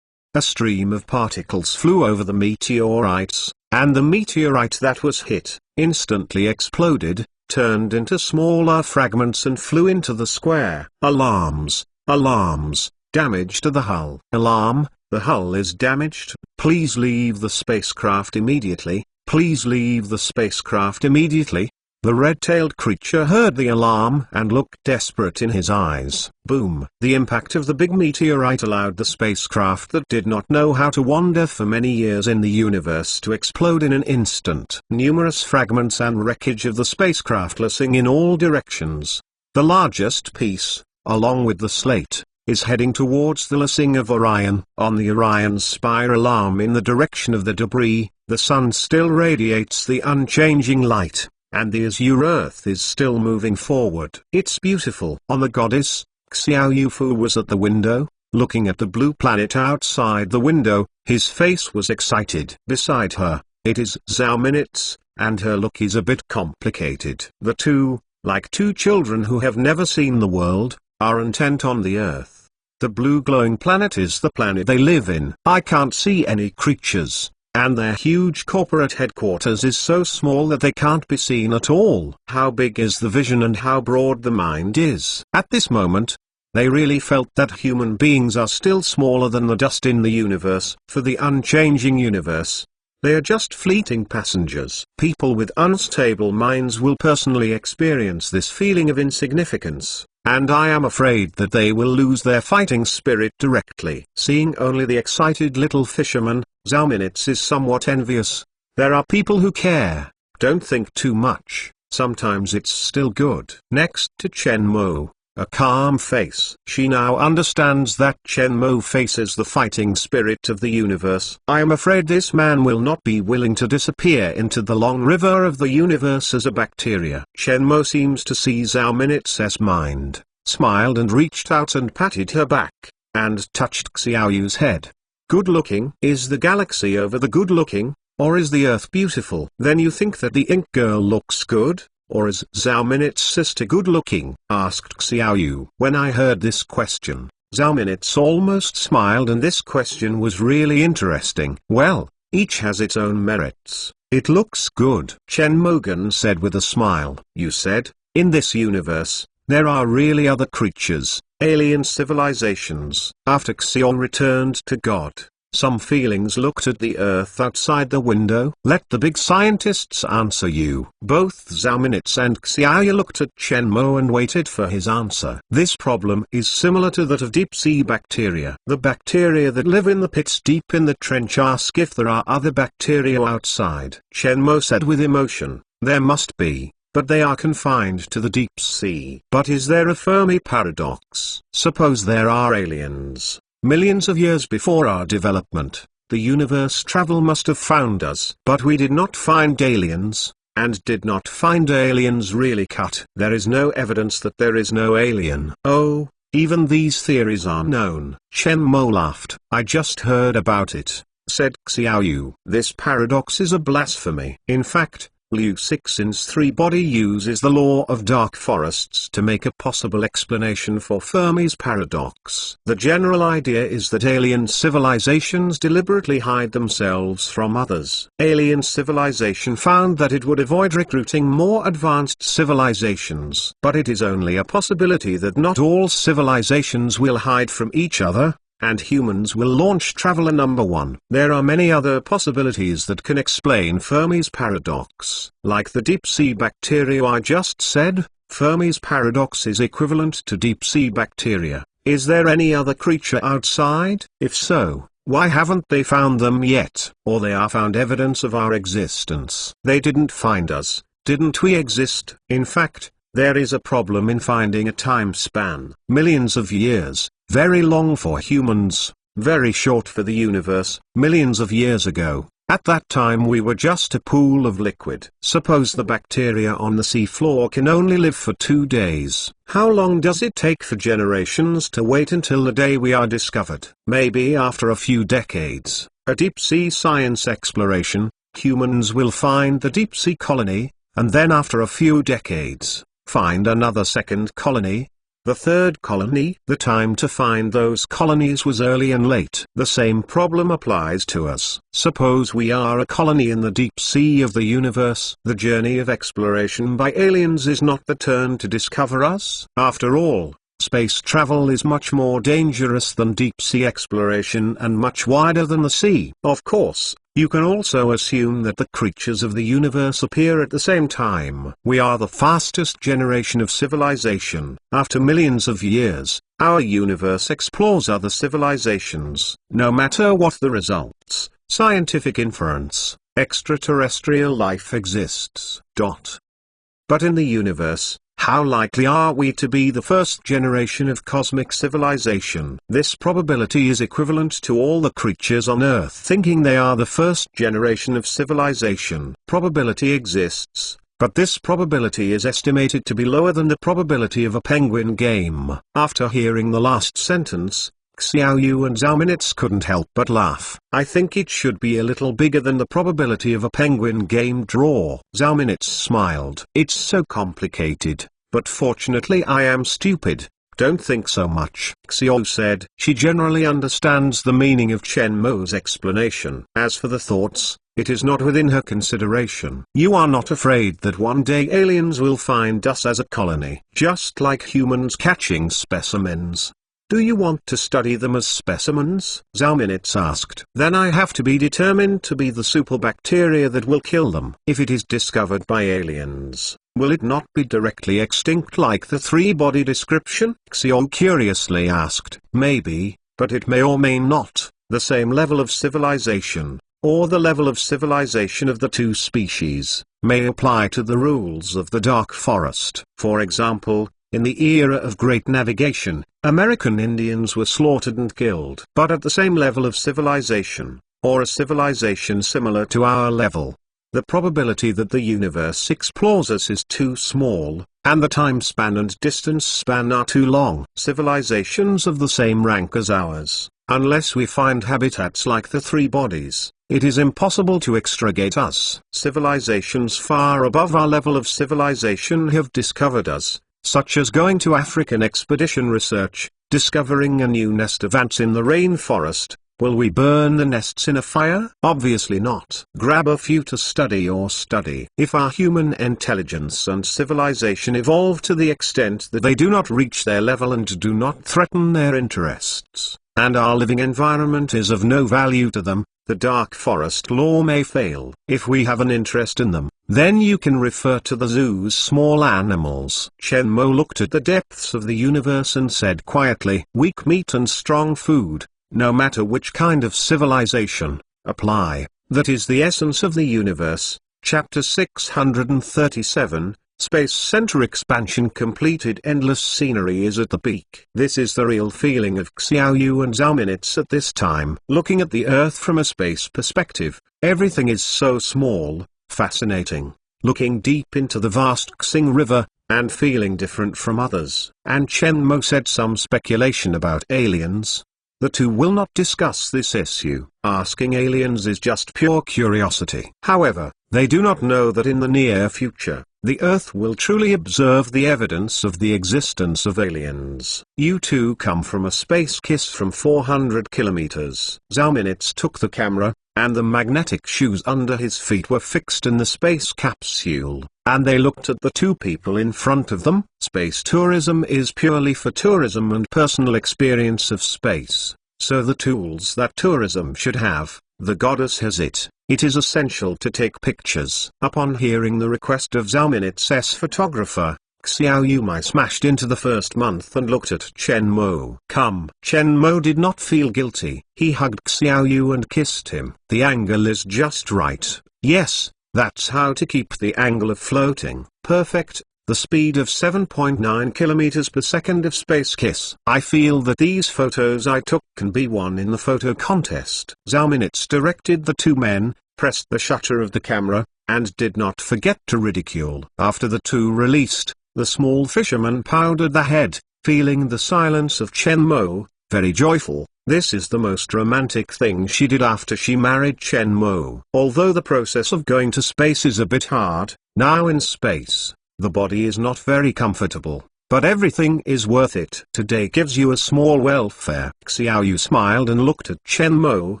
A: A stream of particles flew over the meteorites, and the meteorite that was hit instantly exploded, turned into smaller fragments and flew into the square. Alarms! Alarms! Damage to the hull. Alarm! The hull is damaged. Please leave the spacecraft immediately. Please leave the spacecraft immediately. The red-tailed creature heard the alarm and looked desperate in his eyes. Boom! The impact of the big meteorite allowed the spacecraft that did not know how to wander for many years in the universe to explode in an instant. Numerous fragments and wreckage of the spacecraft lurching in all directions. The largest piece, along with the slate, is heading towards the Lasing of Orion. On the Orion's spiral arm in the direction of the debris, the sun still radiates the unchanging light, and the azure earth is still moving forward. It's beautiful. On the goddess, Xiao Yufu was at the window, looking at the blue planet outside the window. His face was excited. Beside her, it is Zhao Minutes, and her look is a bit complicated. The two, like two children who have never seen the world, are intent on the Earth. The blue glowing planet is the planet they live in. I can't see any creatures, and their huge corporate headquarters is so small that they can't be seen at all. How big is the vision and how broad the mind is? At this moment, they really felt that human beings are still smaller than the dust in the universe. For the unchanging universe, they are just fleeting passengers. People with unstable minds will personally experience this feeling of insignificance, and I am afraid that they will lose their fighting spirit directly. Seeing only the excited little fisherman, Zhao Minutes is somewhat envious. There are people who care. Don't think too much, sometimes it's still good. Next to Chen Mo, a calm face. She now understands that Chen Mo faces the fighting spirit of the universe. I am afraid this man will not be willing to disappear into the long river of the universe as a bacteria. Chen Mo seems to see Zhao Minutes' mind, smiled and reached out and patted her back, and touched Xiao Yu's head. Good looking? Is the galaxy over the good looking, or is the Earth beautiful? Then you think that the Ink Girl looks good? Or is Zhao Minutes' sister good-looking? Asked Xiao Yu. When I heard this question, Zhao Minutes almost smiled, and this question was really interesting. Well, each has its own merits. It looks good. Chen Mogan said with a smile. You said, in this universe, there are really other creatures, alien civilizations. After Xiao returned to God, some feelings looked at the Earth outside the window. Let the big scientists answer you. Both Zhao Minutes and Xiao Yu looked at Chen Mo and waited for his answer. This problem is similar to that of deep-sea bacteria. The bacteria that live in the pits deep in the trench ask if there are other bacteria outside. Chen Mo said with emotion, there must be, but they are confined to the deep sea. But is there a Fermi paradox? Suppose there are aliens. Millions of years before our development, the universe travel must have found us. But we did not find aliens, and did not find aliens really cut. There is no evidence that there is no alien. Oh, even these theories are known. Chen Mo laughed. I just heard about it, said Xiao Yu. This paradox is a blasphemy. In fact, Liu Cixin's three-body uses the law of dark forests to make a possible explanation for Fermi's paradox. The general idea is that alien civilizations deliberately hide themselves from others. Alien civilization found that it would avoid recruiting more advanced civilizations. But it is only a possibility that not all civilizations will hide from each other, and humans will launch Traveler number 1. There are many other possibilities that can explain Fermi's paradox. Like the deep-sea bacteria I just said, Fermi's paradox is equivalent to deep-sea bacteria. Is there any other creature outside? If so, why haven't they found them yet? Or they are found evidence of our existence. They didn't find us, didn't we exist? In fact, there is a problem in finding a time span. Millions of years. Very long for humans, very short for the universe. Millions of years ago, at that time we were just a pool of liquid. Suppose the bacteria on the sea floor can only live for 2 days. How long does it take for generations to wait until the day we are discovered? Maybe after a few decades, a deep-sea science exploration, humans will find the deep-sea colony, and then after a few decades, find another second colony. The third colony. The time to find those colonies was early and late. The same problem applies to us. Suppose we are a colony in the deep sea of the universe. The journey of exploration by aliens is not the turn to discover us. After all, space travel is much more dangerous than deep-sea exploration and much wider than the sea. Of course, you can also assume that the creatures of the universe appear at the same time. We are the fastest generation of civilization. After millions of years, our universe explores other civilizations. No matter what the results, scientific inference, extraterrestrial life exists. But in the universe, How likely are we to be the first generation of cosmic civilization? This probability is equivalent to all the creatures on Earth thinking they are the first generation of civilization. Probability exists, but this probability is estimated to be lower than the probability of a penguin game. After hearing the last sentence, Xiaoyu and Zhao Minutes couldn't help but laugh. I think it should be a little bigger than the probability of a penguin game draw. Zhao Minutes smiled. It's so complicated, but fortunately I am stupid. Don't think so much, Xiao said. She generally understands the meaning of Chen Mo's explanation. As for the thoughts, it is not within her consideration. You are not afraid that one day aliens will find us as a colony, just like humans catching specimens? Do you want to study them as specimens? Zhao Minutes asked. Then I have to be determined to be the superbacteria that will kill them. If it is discovered by aliens, will it not be directly extinct like the three-body description? Xiao curiously asked. Maybe, but it may or may not. The same level of civilization, or the level of civilization of the two species, may apply to the rules of the Dark Forest. For example, in the era of Great Navigation, American Indians were slaughtered and killed. But at the same level of civilization, or a civilization similar to our level, the probability that the universe explores us is too small, and the time span and distance span are too long. Civilizations of the same rank as ours, unless we find habitats like the three bodies, it is impossible to extricate us. Civilizations far above our level of civilization have discovered us, such as going to African expedition research, discovering a new nest of ants in the rainforest. Will we burn the nests in a fire? Obviously not. Grab a few to study or study. If our human intelligence and civilization evolve to the extent that they do not reach their level and do not threaten their interests, and our living environment is of no value to them, the Dark Forest law may fail. If we have an interest in them, then you can refer to the zoo's small animals. Chen Mo looked at the depths of the universe and said quietly, weak meat and strong food, no matter which kind of civilization, apply. That is the essence of the universe. Chapter 637, Space Center Expansion completed. Endless scenery is at the peak. This is the real feeling of Xiaoyu and Zhao Minutes at this time. Looking at the Earth from a space perspective, everything is so small, fascinating. Looking deep into the vast Xing River, and feeling different from others. And Chen Mo said some speculation about aliens. The two will not discuss this issue. Asking aliens is just pure curiosity. However, they do not know that in the near future, the Earth will truly observe the evidence of the existence of aliens. You two come from a space kiss from 400 kilometers. Zhao Minutes took the camera, and the magnetic shoes under his feet were fixed in the space capsule, and they looked at the two people in front of them. Space tourism is purely for tourism and personal experience of space, so the tools that tourism should have, the goddess has it. It is essential to take pictures. Upon hearing the request of Zhao Minutes' photographer, Xiao Yumai smashed into the first month and looked at Chen Mo. Come. Chen Mo did not feel guilty. He hugged Xiao Yu and kissed him. The angle is just right. Yes, that's how to keep the angle of floating. Perfect. The speed of 7.9 kilometers per second of Space Kiss. I feel that these photos I took can be won in the photo contest. Zhao Minutes directed the two men, pressed the shutter of the camera, and did not forget to ridicule. After the two released, the small fisherman powdered the head, feeling the silence of Chen Mo, very joyful. This is the most romantic thing she did after she married Chen Mo. Although the process of going to space is a bit hard, now in space, the body is not very comfortable, but everything is worth it. Today gives you a small welfare. Xiao Yu smiled and looked at Chen Mo.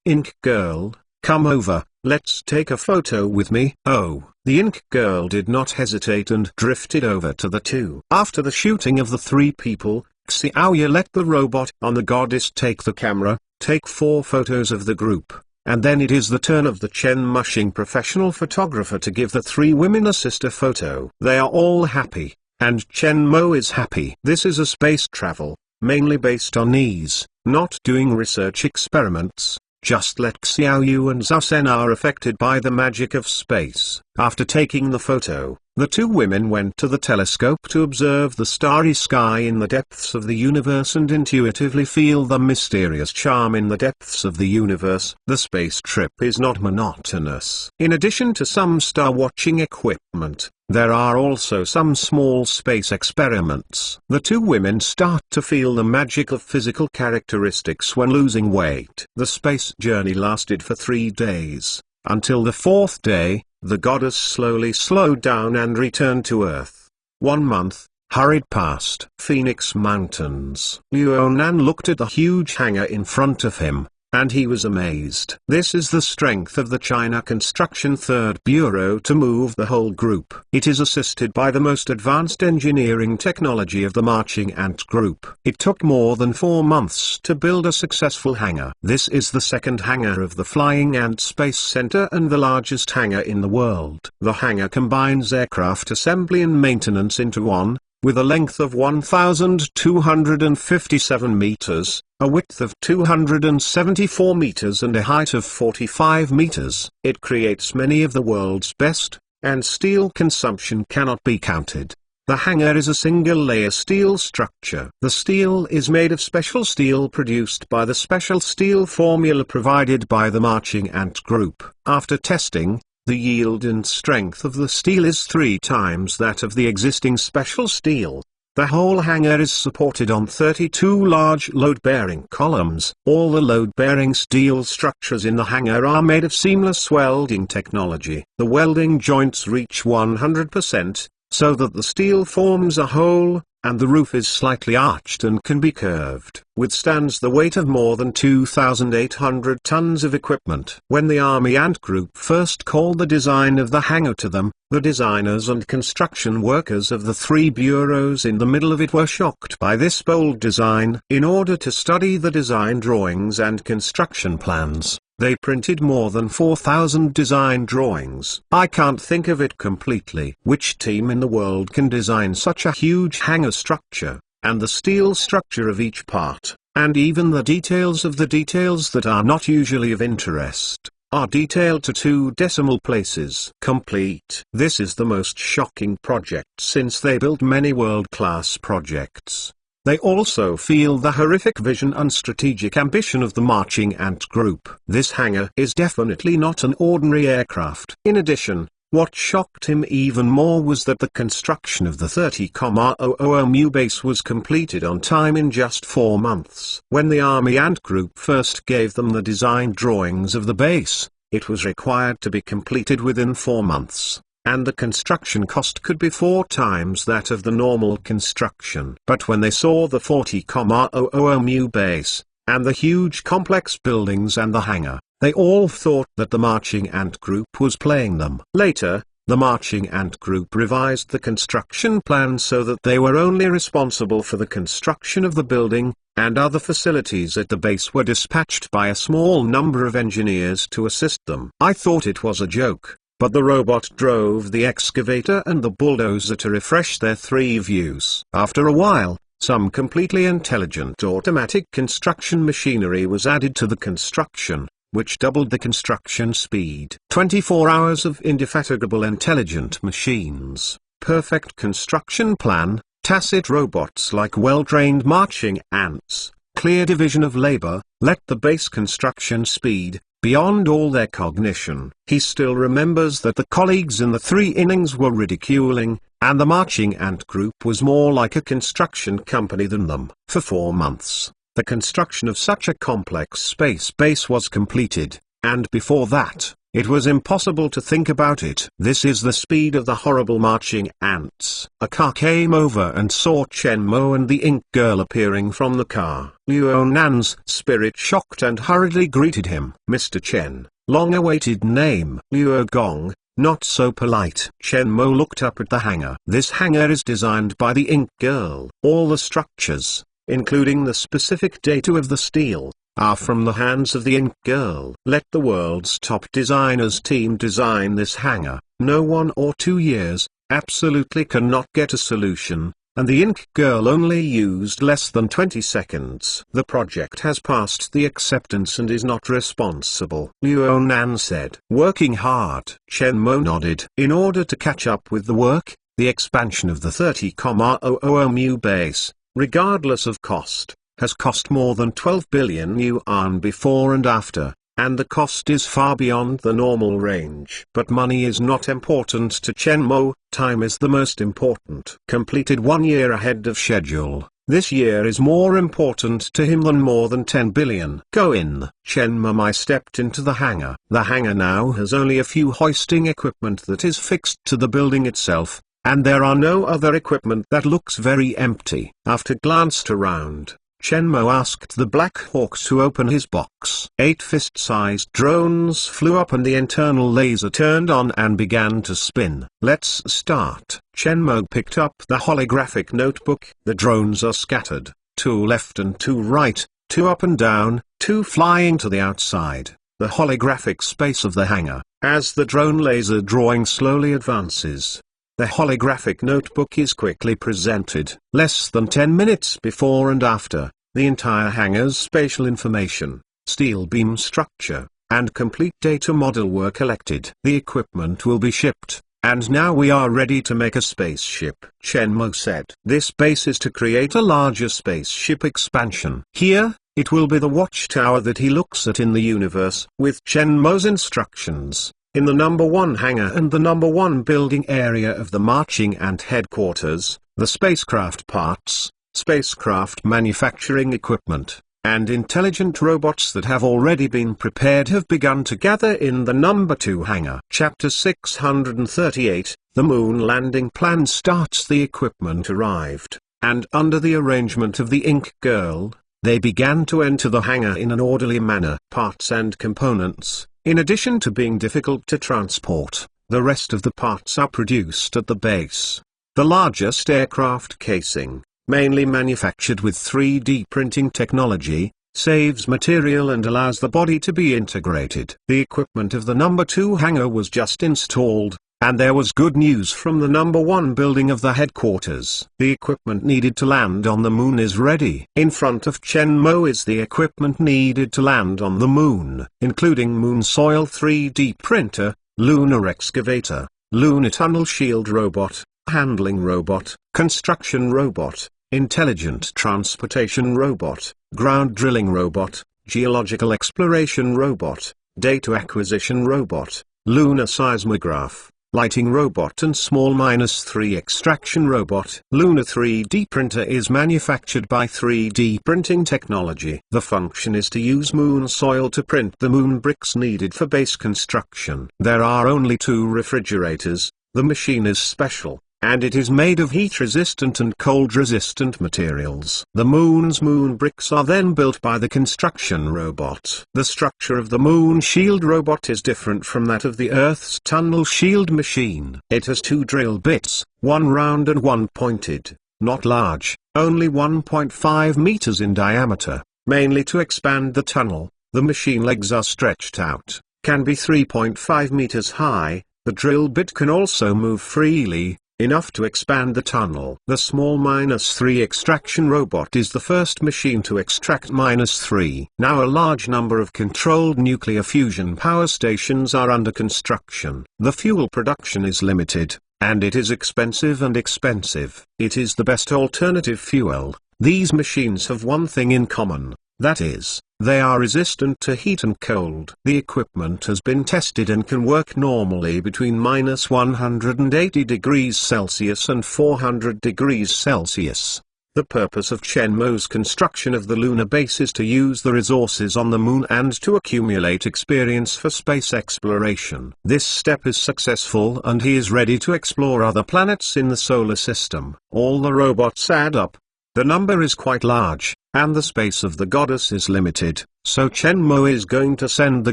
A: Ink girl, come over, let's take a photo with me. Oh, the Ink girl did not hesitate and drifted over to the two. After the shooting of the three people, Xiao Yu let the robot on the goddess take the camera, take 4 photos of the group. And then it is the turn of the Chen Mushing professional photographer to give the 3 women a sister photo. They are all happy, and Chen Mo is happy. This is a space travel, mainly based on ease, not doing research experiments. Just let Xiao Yu and Zhao Sen are affected by the magic of space. After taking the photo, The two women went to the telescope to observe the starry sky in the depths of the universe and intuitively feel the mysterious charm in the depths of the universe. The space trip is not monotonous. In addition to some star-watching equipment, there are also some small space experiments. The two women start to feel the magic of physical characteristics when losing weight. The space journey lasted for 3 days. Until the 4th day, the goddess slowly slowed down and returned to Earth. 1 month hurried past. Phoenix Mountains. Luonan looked at the huge hangar in front of him, and he was amazed. This is the strength of the China Construction 3rd Bureau to move the whole group. It is assisted by the most advanced engineering technology of the Marching Ant Group. It took more than 4 months to build a successful hangar. This is the second hangar of the Flying Ant Space Center and the largest hangar in the world. The hangar combines aircraft assembly and maintenance into one, with a length of 1,257 meters, a width of 274 meters and a height of 45 meters. It creates many of the world's best, and steel consumption cannot be counted. The hangar is a single-layer steel structure. The steel is made of special steel produced by the special steel formula provided by the Marching Ant Group. After testing, the yield and strength of the steel is 3 times that of the existing special steel. The whole hangar is supported on 32 large load-bearing columns. All the load-bearing steel structures in the hangar are made of seamless welding technology. The welding joints reach 100%, so that the steel forms a hole, and the roof is slightly arched and can be curved. Withstands the weight of more than 2,800 tons of equipment. When the Army Ant Group first called the design of the hangar to them, the designers and construction workers of the 3 bureaus in the middle of it were shocked by this bold design. In order to study the design drawings and construction plans, they printed more than 4,000 design drawings. I can't think of it completely. Which team in the world can design such a huge hangar structure, and the steel structure of each part, and even the details of the details that are not usually of interest, are detailed to 2 decimal places. Complete. This is the most shocking project since they built many world-class projects. They also feel the horrific vision and strategic ambition of the Marching Ant Group. This hangar is definitely not an ordinary aircraft. In addition, what shocked him even more was that the construction of the 30,000 mu base was completed on time in just 4 months. When the Army Ant Group first gave them the design drawings of the base, it was required to be completed within 4 months. And the construction cost could be 4 times that of the normal construction. But when they saw the 40,000 mu base, and the huge complex buildings and the hangar, they all thought that the Marching Ant Group was playing them. Later, the Marching Ant Group revised the construction plan so that they were only responsible for the construction of the building, and other facilities at the base were dispatched by a small number of engineers to assist them. I thought it was a joke. But the robot drove the excavator and the bulldozer to refresh their 3 views. After a while, some completely intelligent automatic construction machinery was added to the construction, which doubled the construction speed. 24 hours of indefatigable intelligent machines, perfect construction plan, tacit robots like well-trained marching ants, clear division of labor, let the base construction speed, beyond all their cognition. He still remembers that the colleagues in the 3 innings were ridiculing, and the Marching Ant Group was more like a construction company than them. For 4 months, the construction of such a complex space base was completed, and before that, it was impossible to think about it. This is the speed of the horrible marching ants. A car came over and saw Chen Mo and the Ink Girl appearing from the car. Luonan's spirit shocked and hurriedly greeted him. Mr. Chen, long-awaited name. Luo Gong, not so polite. Chen Mo looked up at the hangar. This hangar is designed by the Ink Girl. All the structures, including the specific data of the steel, are from the hands of the Ink Girl. Let the world's top designers team design this hangar. No 1 or 2 years, absolutely cannot get a solution, and the Ink Girl only used less than 20 seconds. The project has passed the acceptance and is not responsible, Luo Nan said. Working hard. Chen Mo nodded. In order to catch up with the work, the expansion of the 30,000 mu base, regardless of cost, has cost more than 12 billion yuan before and after, and the cost is far beyond the normal range. But money is not important to Chen Mo, time is the most important. Completed 1 year ahead of schedule, this year is more important to him than more than 10 billion. Go in. Chen Mo stepped into the hangar. The hangar now has only a few hoisting equipment that is fixed to the building itself, and there are no other equipment. That looks very empty. After glanced around, Chen Mo asked the Black Hawk to open his box. 8 fist-sized drones flew up and the internal laser turned on and began to spin. Let's start. Chen Mo picked up the holographic notebook. The drones are scattered, 2 left and 2 right, 2 up and down, 2 flying to the outside, the holographic space of the hangar. As the drone laser drawing slowly advances, the holographic notebook is quickly presented. Less than 10 minutes before and after, the entire hangar's spatial information, steel beam structure, and complete data model were collected. The equipment will be shipped, and now we are ready to make a spaceship, Chen Mo said. This base is to create a larger spaceship expansion. Here, it will be the watchtower that he looks at in the universe. With Chen Mo's instructions, in the number 1 hangar and the number 1 building area of the marching ant headquarters, the spacecraft parts, spacecraft manufacturing equipment, and intelligent robots that have already been prepared have begun to gather in the number 2 hangar. Chapter 638, The Moon Landing Plan starts. The equipment arrived, and under the arrangement of the Ink Girl, they began to enter the hangar in an orderly manner. Parts and components, in addition to being difficult to transport, the rest of the parts are produced at the base. The largest aircraft casing, mainly manufactured with 3D printing technology, saves material and allows the body to be integrated. The equipment of the number 2 hangar was just installed, and there was good news from the number 1 building of the headquarters. The equipment needed to land on the moon is ready. In front of Chen Mo is the equipment needed to land on the moon, including moon soil 3D printer, lunar excavator, lunar tunnel shield robot, handling robot, construction robot, intelligent transportation robot, ground drilling robot, geological exploration robot, data acquisition robot, lunar seismograph, lighting robot and small -3 extraction robot. Lunar 3D printer is manufactured by 3D printing technology. The function is to use moon soil to print the moon bricks needed for base construction. There are only 2 refrigerators. The machine is special, and it is made of heat-resistant and cold-resistant materials. The moon's moon bricks are then built by the construction robot. The structure of the moon shield robot is different from that of the Earth's tunnel shield machine. It has 2 drill bits, 1 round and 1 pointed, not large, only 1.5 meters in diameter, mainly to expand the tunnel. The machine legs are stretched out, can be 3.5 meters high. The drill bit can also move freely, enough to expand the tunnel. The small -3 extraction robot is the first machine to extract -3. Now a large number of controlled nuclear fusion power stations are under construction. The fuel production is limited, and it is expensive and expensive. It is the best alternative fuel. These machines have one thing in common, that is, they are resistant to heat and cold. The equipment has been tested and can work normally between -180 degrees Celsius and 400 degrees Celsius. The purpose of Chen Mo's construction of the lunar base is to use the resources on the moon and to accumulate experience for space exploration. This step is successful and he is ready to explore other planets in the solar system. All the robots add up. The number is quite large, and the space of the goddess is limited, so Chen Mo is going to send the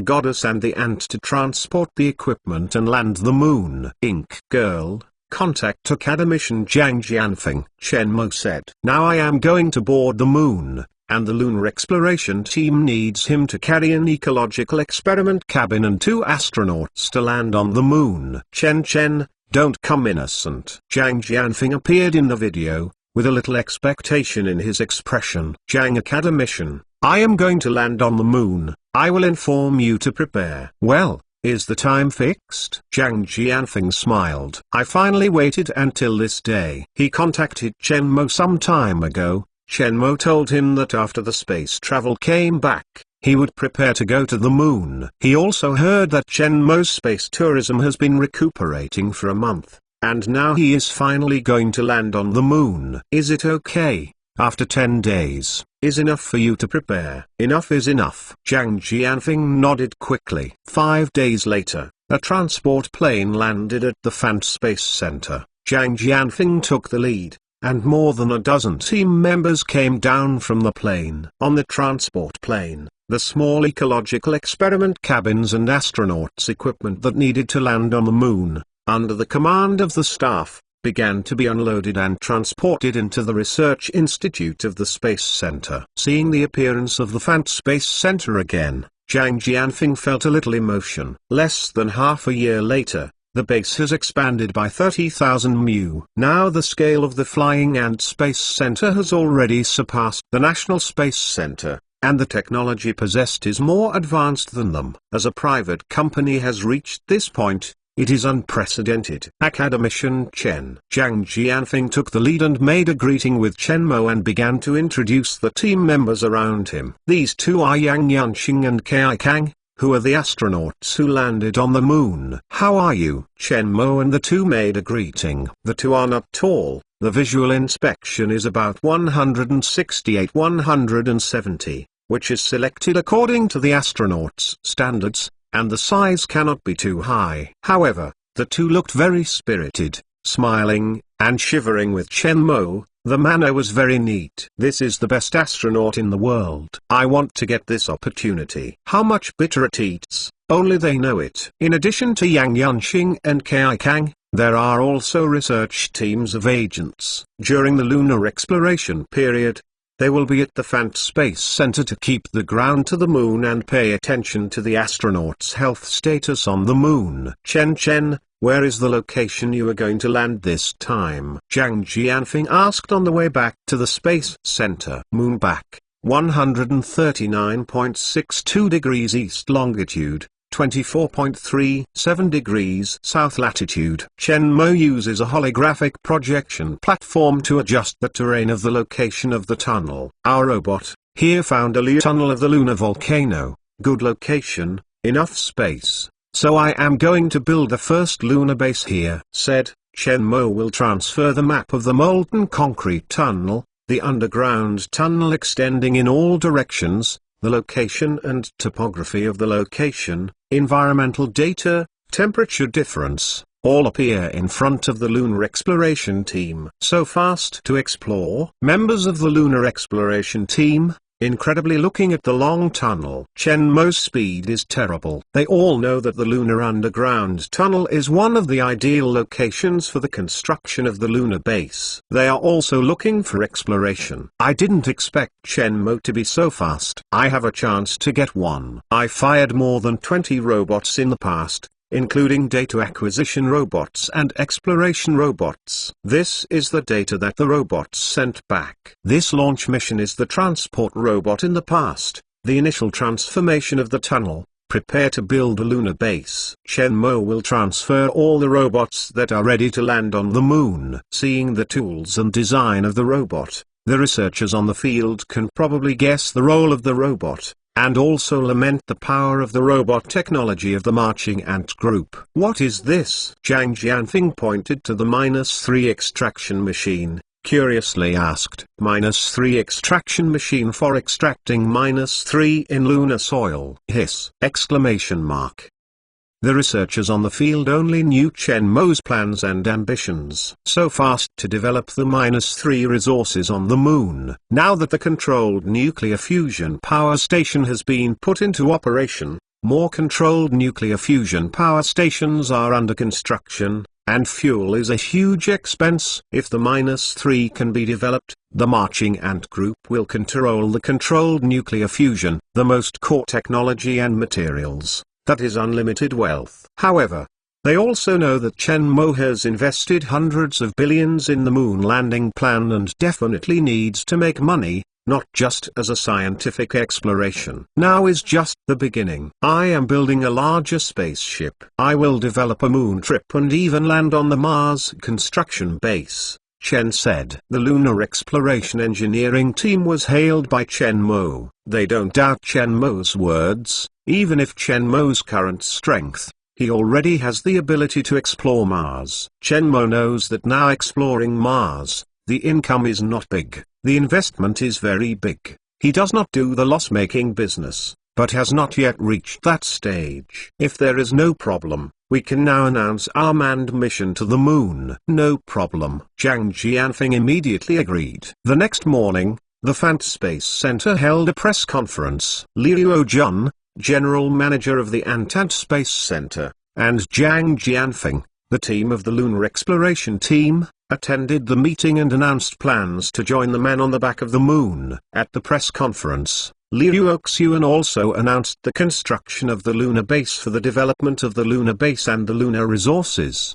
A: goddess and the ant to transport the equipment and land the moon. Ink Girl, contact Academician Zhang Jianfeng, Chen Mo said. Now I am going to board the moon, and the lunar exploration team needs him to carry an ecological experiment cabin and 2 astronauts to land on the moon. Chen, don't come innocent. Zhang Jianfeng appeared in the video, with a little expectation in his expression. Zhang Academician, I am going to land on the moon. I will inform you to prepare. Well, is the time fixed? Zhang Jianfeng smiled. I finally waited until this day. He contacted Chen Mo some time ago. Chen Mo told him that after the space travel came back, he would prepare to go to the moon. He also heard that Chen Mo's space tourism has been recuperating for a month, and now he is finally going to land on the moon. Is it okay? After 10 days, is enough for you to prepare? Enough is enough. Zhang Jianfeng nodded quickly. 5 days later, a transport plane landed at the Fant Space Center. Zhang Jianfeng took the lead, and more than a dozen team members came down from the plane. On the transport plane, the small ecological experiment cabins and astronauts' equipment that needed to land on the moon, under the command of the staff, began to be unloaded and transported into the Research Institute of the Space Center. Seeing the appearance of the Fant Space Center again, Zhang Jianfeng felt a little emotion. Less than half a year later, the base has expanded by 30,000 mu. Now the scale of the Flying Ant Space Center has already surpassed the National Space Center, and the technology possessed is more advanced than them. As a private company has reached this point, it is unprecedented. Academician Chen Zhang Jianfeng took the lead and made a greeting with Chen Mo and began to introduce the team members around him. These two are Yang Yanxing and Kai Kang, who are the astronauts who landed on the moon. How are you? Chen Mo and the two made a greeting. The two are not tall. The visual inspection is about 168-170, which is selected according to the astronauts' standards, and the size cannot be too high. However, the two looked very spirited, smiling, and shivering with Chen Mo. The manner was very neat. This is the best astronaut in the world. I want to get this opportunity. How much bitter it eats, only they know it. In addition to Yang Yanxing and Kai Kang, there are also research teams of agents. During the lunar exploration period, they will be at the Fant Space Center to keep the ground to the moon and pay attention to the astronauts' health status on the moon. Chen, where is the location you are going to land this time? Zhang Jianfeng asked on the way back to the Space Center. Moon back, 139.62 degrees east longitude, 24.37 degrees south latitude. Chen Mo uses a holographic projection platform to adjust the terrain of the location of the tunnel. Our robot, here found a tunnel of the lunar volcano. Good location, enough space. So I am going to build the first lunar base here. Said, Chen Mo will transfer the map of the molten concrete tunnel, the underground tunnel extending in all directions, the location and topography of the location, environmental data, temperature difference, all appear in front of the lunar exploration team. So fast to explore. Members of the lunar exploration team, incredibly looking at the long tunnel. Chen Mo's speed is terrible. They all know that the lunar underground tunnel is one of the ideal locations for the construction of the lunar base. They are also looking for exploration. I didn't expect Chen Mo to be so fast. I have a chance to get one. I fired more than 20 robots in the past, including data acquisition robots and exploration robots. This is the data that the robots sent back. This launch mission is the transport robot in the past, the initial transformation of the tunnel. Prepare to build a lunar base. Chen Mo will transfer all the robots that are ready to land on the moon. Seeing the tools and design of the robot, the researchers on the field can probably guess the role of the robot, and also lament the power of the robot technology of the marching ant group. What is this? Zhang Jianfeng pointed to the -3 extraction machine, curiously asked. -3 extraction machine for extracting -3 in lunar soil. Hiss! Exclamation mark. The researchers on the field only knew Chen Mo's plans and ambitions. So fast to develop the -3 resources on the moon. Now that the controlled nuclear fusion power station has been put into operation, more controlled nuclear fusion power stations are under construction, and fuel is a huge expense. If the -3 can be developed, the marching ant group will control the controlled nuclear fusion, the most core technology and materials. That is unlimited wealth. However, They also know that Chen Mo has invested hundreds of billions in the moon landing plan and definitely needs to make money, not just as a scientific exploration. Now is just the beginning. I am building a larger spaceship. I will develop a moon trip and even land on the Mars construction base, Chen said. The lunar exploration engineering team was hailed by Chen Mo. They don't doubt Chen Mo's words. Even if Chen Mo's current strength, he already has the ability to explore Mars. Chen Mo knows that now exploring Mars, the income is not big, the investment is very big. He does not do the loss-making business, but has not yet reached that stage. If there is no problem, we can now announce our manned mission to the moon. No problem. Zhang Jianfeng immediately agreed. The next morning, the Fant Space Center held a press conference. Liu Jun, General Manager of the Antant Space Center, and Zhang Jianfeng, the team of the Lunar Exploration Team, attended the meeting and announced plans to join the men on the back of the moon. At the press conference, Liu Oxuan also announced the construction of the lunar base for the development of the lunar base and the lunar resources.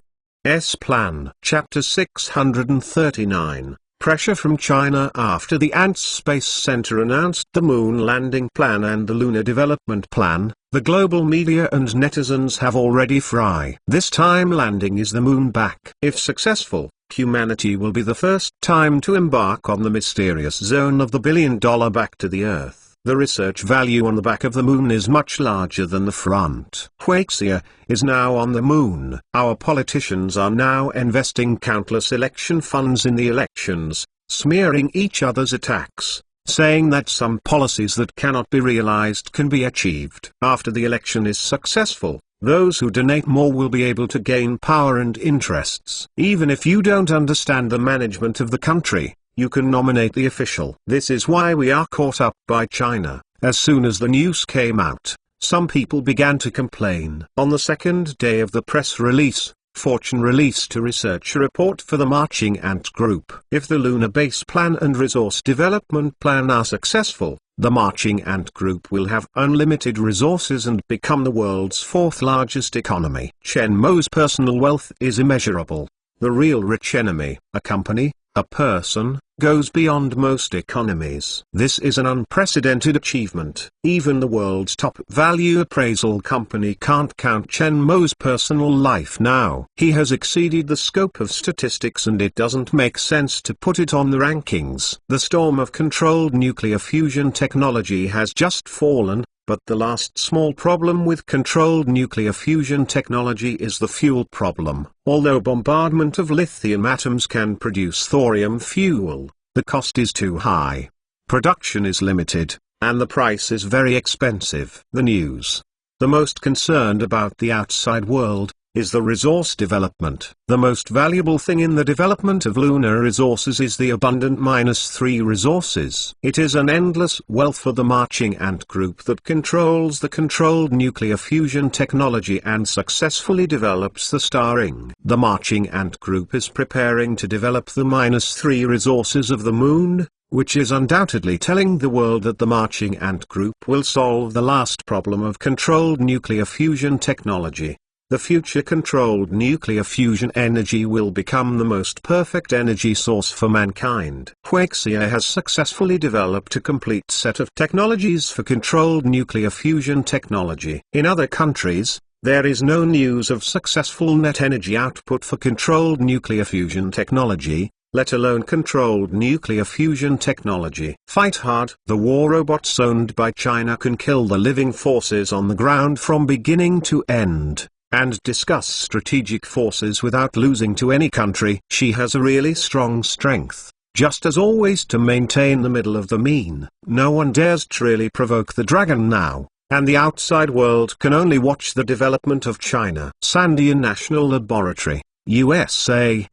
A: Plan. Chapter 639. Pressure from China. After the Ant Space Center announced the moon landing plan and the lunar development plan, the global media and netizens have already fry. This time landing is the moon back. If successful, humanity will be the first time to embark on the mysterious zone of the billion-dollar back to the Earth. The research value on the back of the moon is much larger than the front. Huaxia is now on the moon. Our politicians are now investing countless election funds in the elections, smearing each other's attacks, saying that some policies that cannot be realized can be achieved. After the election is successful, those who donate more will be able to gain power and interests. Even if you don't understand the management of the country, you can nominate the official. This is why we are caught up by China. As soon as the news came out, some people began to complain. On the second day of the press release, Fortune released a research report for the Marching Ant Group. If the lunar base plan and resource development plan are successful, the Marching Ant Group will have unlimited resources and become the world's fourth largest economy. Chen Mo's personal wealth is immeasurable. The real rich enemy, a company, a person, goes beyond most economies. This is an unprecedented achievement. Even the world's top value appraisal company can't count Chen Mo's personal life now. He has exceeded the scope of statistics and it doesn't make sense to put it on the rankings. The storm of controlled nuclear fusion technology has just fallen, but the last small problem with controlled nuclear fusion technology is the fuel problem. Although bombardment of lithium atoms can produce thorium fuel, the cost is too high. Production is limited, and the price is very expensive. The news. The most concerned about the outside world is the resource development. The most valuable thing in the development of lunar resources is the abundant -3 resources. It is an endless wealth for the Marching Ant Group that controls the controlled nuclear fusion technology and successfully develops the Starring. The Marching Ant Group is preparing to develop the -3 resources of the moon, which is undoubtedly telling the world that the Marching Ant Group will solve the last problem of controlled nuclear fusion technology. The future controlled nuclear fusion energy will become the most perfect energy source for mankind. Huaxia has successfully developed a complete set of technologies for controlled nuclear fusion technology. In other countries, there is no news of successful net energy output for controlled nuclear fusion technology, let alone controlled nuclear fusion technology. Fight hard. The war robots owned by China can kill the living forces on the ground from beginning to end, and discuss strategic forces without losing to any country. She has a really strong strength, just as always, to maintain the middle of the mean. No one dares to really provoke the dragon now, and the outside world can only watch the development of China. Sandia National Laboratory, USA,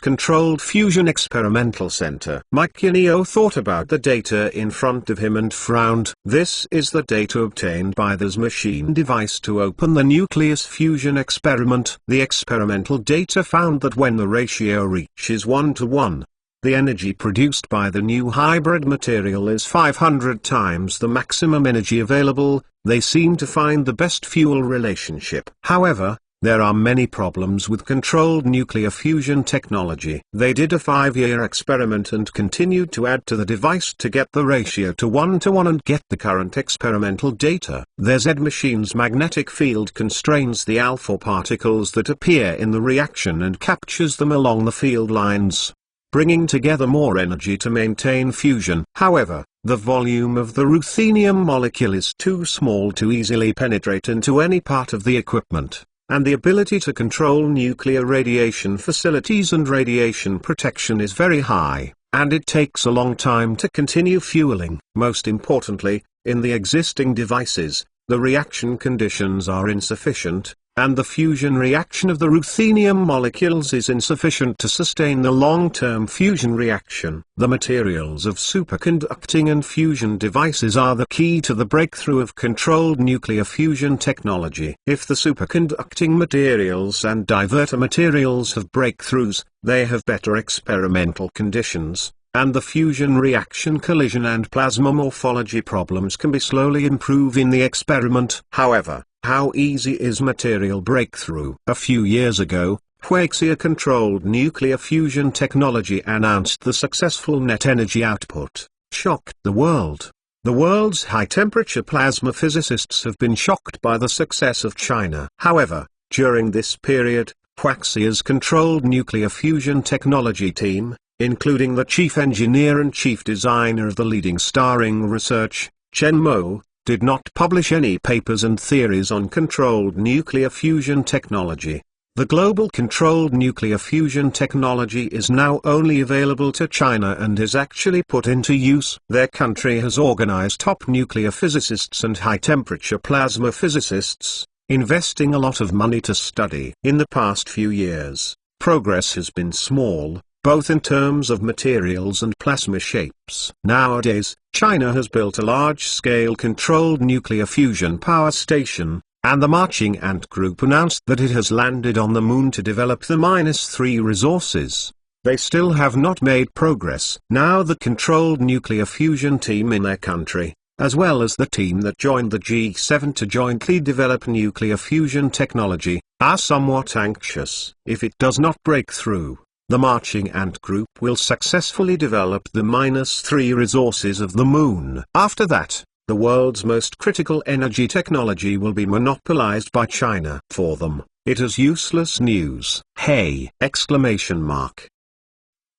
A: Controlled Fusion Experimental Center. Mike Yaneo thought about the data in front of him and frowned. This is the data obtained by this machine device to open the nucleus fusion experiment. The experimental data found that when the ratio reaches 1:1, the energy produced by the new hybrid material is 500 times the maximum energy available. They seem to find the best fuel relationship. However, There are many problems with controlled nuclear fusion technology. They did a 5-year experiment and continued to add to the device to get the ratio to 1:1 and get the current experimental data. Their Z machine's magnetic field constrains the alpha particles that appear in the reaction and captures them along the field lines, bringing together more energy to maintain fusion. However, the volume of the ruthenium molecule is too small to easily penetrate into any part of the equipment, and the ability to control nuclear radiation facilities and radiation protection is very high, and it takes a long time to continue fueling. Most importantly, in the existing devices, the reaction conditions are insufficient, and the fusion reaction of the ruthenium molecules is insufficient to sustain the long-term fusion reaction. The materials of superconducting and fusion devices are the key to the breakthrough of controlled nuclear fusion technology. If the superconducting materials and diverter materials have breakthroughs, they have better experimental conditions, and the fusion reaction collision and plasma morphology problems can be slowly improved in the experiment. However, how easy is material breakthrough? A few years ago, Huaxia-controlled nuclear fusion technology announced the successful net energy output. Shocked the world. The world's high-temperature plasma physicists have been shocked by the success of China. However, during this period, Huaxia's controlled nuclear fusion technology team, including the chief engineer and chief designer of the leading Starring Research, Chen Mo, did not publish any papers and theories on controlled nuclear fusion technology. The global controlled nuclear fusion technology is now only available to China and is actually put into use. Their country has organized top nuclear physicists and high-temperature plasma physicists, investing a lot of money to study. In the past few years, progress has been small, both in terms of materials and plasma shapes. Nowadays, China has built a large-scale controlled nuclear fusion power station, and the Marching Ant Group announced that it has landed on the moon to develop the -3 resources. They still have not made progress. Now the controlled nuclear fusion team in their country, as well as the team that joined the G7 to jointly develop nuclear fusion technology, are somewhat anxious. If it does not break through, the Marching Ant Group will successfully develop the -3 resources of the moon. After that, the world's most critical energy technology will be monopolized by China. For them, it is useless news. Hey! Exclamation mark.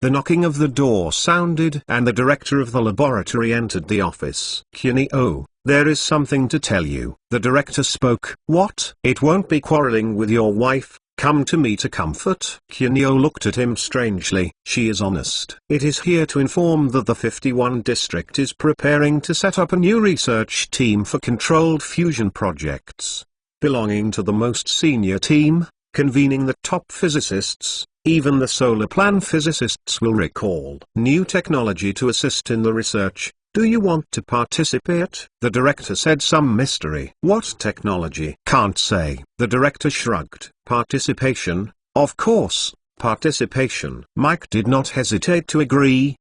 A: The knocking of the door sounded and the director of the laboratory entered the office. Kunio, there is something to tell you. The director spoke. What? It won't be quarreling with your wife. Come to me to comfort? Kunio looked at him strangely. She is honest. It is here to inform that the 51 district is preparing to set up a new research team for controlled fusion projects, belonging to the most senior team, convening the top physicists. Even the solar plan physicists will recall new technology to assist in the research. Do you want to participate? The director said some mystery. What technology? Can't say. The director shrugged. Participation? Of course, participation. Mike did not hesitate to agree.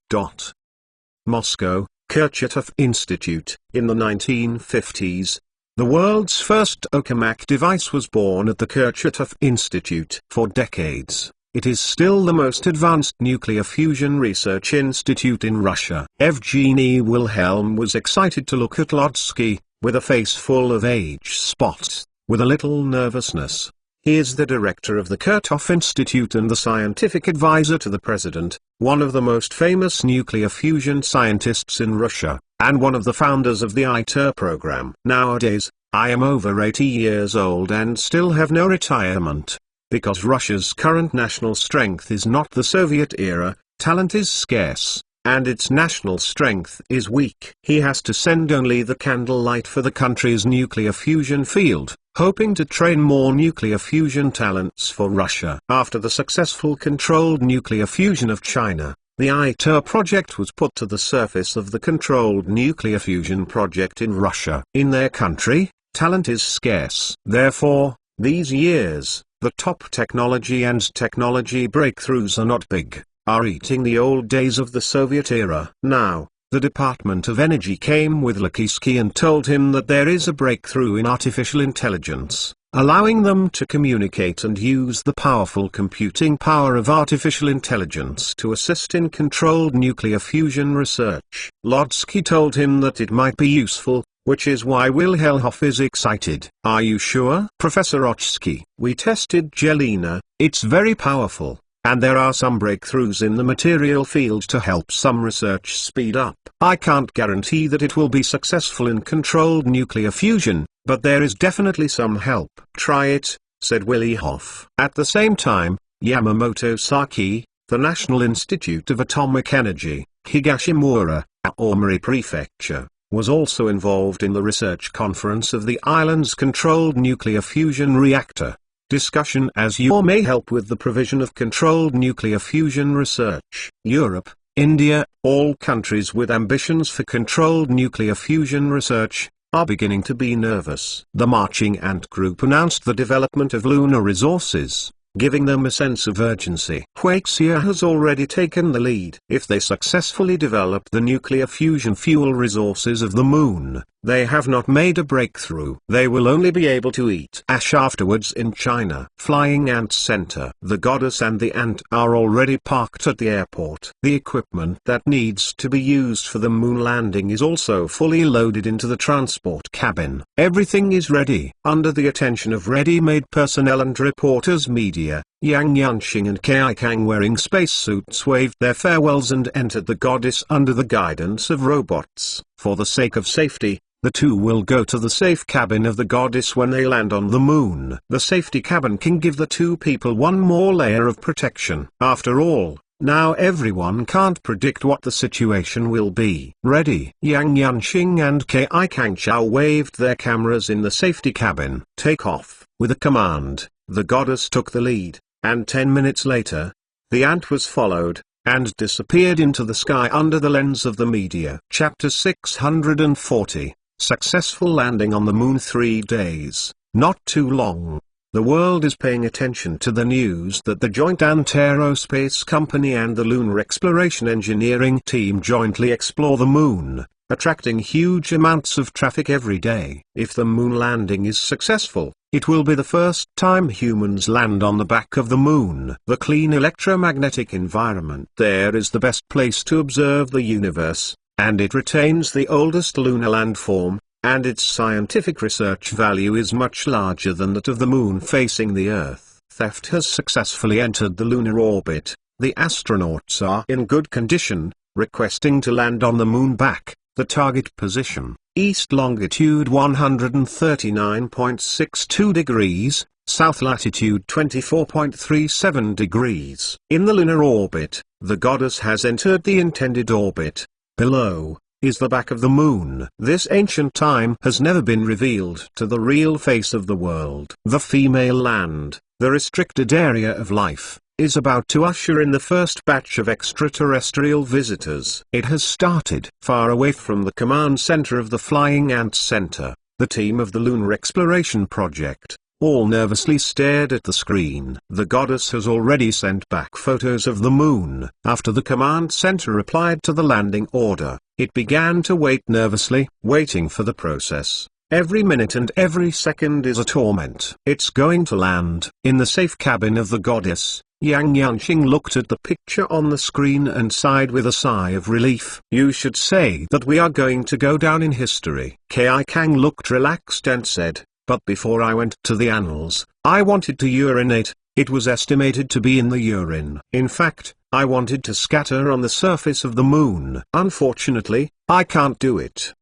A: Moscow, Kurchatov Institute. In the 1950s, the world's first tokamak device was born at the Kurchatov Institute. For decades, it is still the most advanced nuclear fusion research institute in Russia. Evgeny Wilhelm was excited to look at Lodsky, with a face full of age spots, with a little nervousness. He is the director of the Kurchatov Institute and the scientific advisor to the president, one of the most famous nuclear fusion scientists in Russia, and one of the founders of the ITER program. Nowadays, I am over 80 years old and still have no retirement. Because Russia's current national strength is not the Soviet era, talent is scarce, and its national strength is weak. He has to send only the candlelight for the country's nuclear fusion field, hoping to train more nuclear fusion talents for Russia. After the successful controlled nuclear fusion of China, the ITER project was put to the surface of the controlled nuclear fusion project in Russia. In their country, talent is scarce. Therefore, these years, the top technology and technology breakthroughs are not big, are eating the old days of the Soviet era. Now, the Department of Energy came with Lakisky and told him that there is a breakthrough in artificial intelligence, allowing them to communicate and use the powerful computing power of artificial intelligence to assist in controlled nuclear fusion research. Lodsky told him that it might be useful, which is why Wilhelhoff is excited. "Are you sure, Professor Ochsky?" "We tested Jelena, it's very powerful, and there are some breakthroughs in the material field to help some research speed up. I can't guarantee that it will be successful in controlled nuclear fusion, but there is definitely some help." "Try it," said Wilhelhoff. At the same time, Yamamoto Saki, the National Institute of Atomic Energy, Higashimura, Aomori Prefecture, was also involved in the research conference of the island's controlled nuclear fusion reactor. Discussion as you may help with the provision of controlled nuclear fusion research. Europe, India, all countries with ambitions for controlled nuclear fusion research, are beginning to be nervous. The Marching Ant Group announced the development of lunar resources, giving them a sense of urgency. Huaxia has already taken the lead. If they successfully develop the nuclear fusion fuel resources of the moon, they have not made a breakthrough. They will only be able to eat ash afterwards in China. Flying Ant Center. The Goddess and the Ant are already parked at the airport. The equipment that needs to be used for the moon landing is also fully loaded into the transport cabin. Everything is ready. Under the attention of ready-made personnel and reporters media, Yang Yanxing and Kai Kang wearing spacesuits waved their farewells and entered the Goddess under the guidance of robots. For the sake of safety, the two will go to the safe cabin of the Goddess when they land on the moon. The safety cabin can give the two people one more layer of protection. After all, now everyone can't predict what the situation will be. Ready. Yang Yanxing and Kai Kang Chao waved their cameras in the safety cabin. Take off. With a command, the Goddess took the lead, and 10 minutes later, the Ant was followed, and disappeared into the sky under the lens of the media. Chapter 640. Successful landing on the moon 3 days, not too long. The world is paying attention to the news that the joint Ant Aerospace Company and the Lunar Exploration Engineering Team jointly explore the moon, attracting huge amounts of traffic every day. If the moon landing is successful, it will be the first time humans land on the back of the moon. The clean electromagnetic environment there is the best place to observe the universe, and it retains the oldest lunar landform, and its scientific research value is much larger than that of the moon facing the Earth. Theft has successfully entered the lunar orbit. The astronauts are in good condition, requesting to land on the moon back. The target position, east longitude 139.62 degrees, south latitude 24.37 degrees. In the lunar orbit, the Goddess has entered the intended orbit. Below is the back of the moon. This ancient time has never been revealed to the real face of the world. The female land, the restricted area of life, is about to usher in the first batch of extraterrestrial visitors. It has started. Far away from the command center of the Flying Ant Center, the team of the Lunar Exploration Project all nervously stared at the screen. The Goddess has already sent back photos of the moon. After the command center replied to the landing order, it began to wait nervously, waiting for the process. Every minute and every second is a torment. It's going to land. In the safe cabin of the Goddess, Yang Yanxing looked at the picture on the screen and sighed with a sigh of relief. "You should say that we are going to go down in history." Kai Kang looked relaxed and said, "But before I went to the annals, I wanted to urinate. It was estimated to be in the urine. In fact, I wanted to scatter on the surface of the moon. Unfortunately, I can't do it."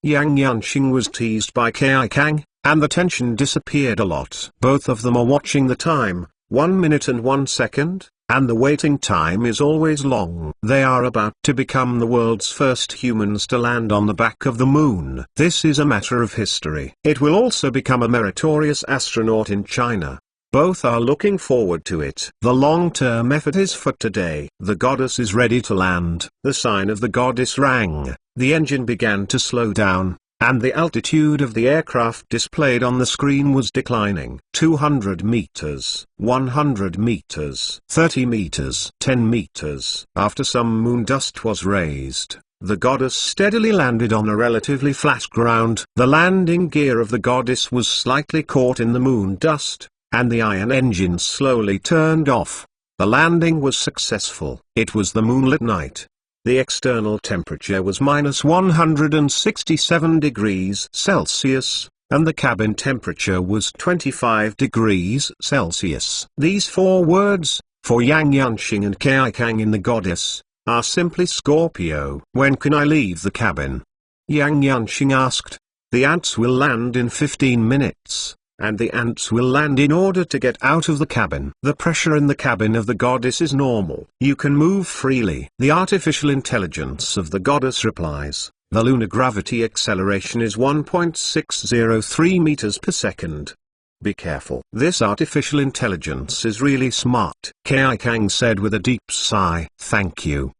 A: Yang Yanxing was teased by Kai Kang, and the tension disappeared a lot. Both of them are watching the time, 1 minute and 1 second, and the waiting time is always long. They are about to become the world's first humans to land on the back of the moon. This is a matter of history. It will also become a meritorious astronaut in China. Both are looking forward to it. The long-term effort is for today. The Goddess is ready to land. The sign of the Goddess rang. The engine began to slow down, and the altitude of the aircraft displayed on the screen was declining. 200 meters, 100 meters, 30 meters, 10 meters. After some moon dust was raised, the goddess steadily landed on a relatively flat ground. The landing gear of the goddess was slightly caught in the moon dust, and the iron engine slowly turned off. The landing was successful. It was the moonlit night. The external temperature was -167 degrees Celsius, and the cabin temperature was 25 degrees Celsius. These four words, for Yang Yanqing and Kai Kang in the goddess, are simply Scorpio. When can I leave the cabin? Yang Yanqing asked. The ants will land in 15 minutes. And the ants will land in order to get out of the cabin. The pressure in the cabin of the goddess is normal. You can move freely. The artificial intelligence of the goddess replies, the lunar gravity acceleration is 1.603 meters per second. Be careful. This artificial intelligence is really smart. Kai Kang said with a deep sigh, thank you.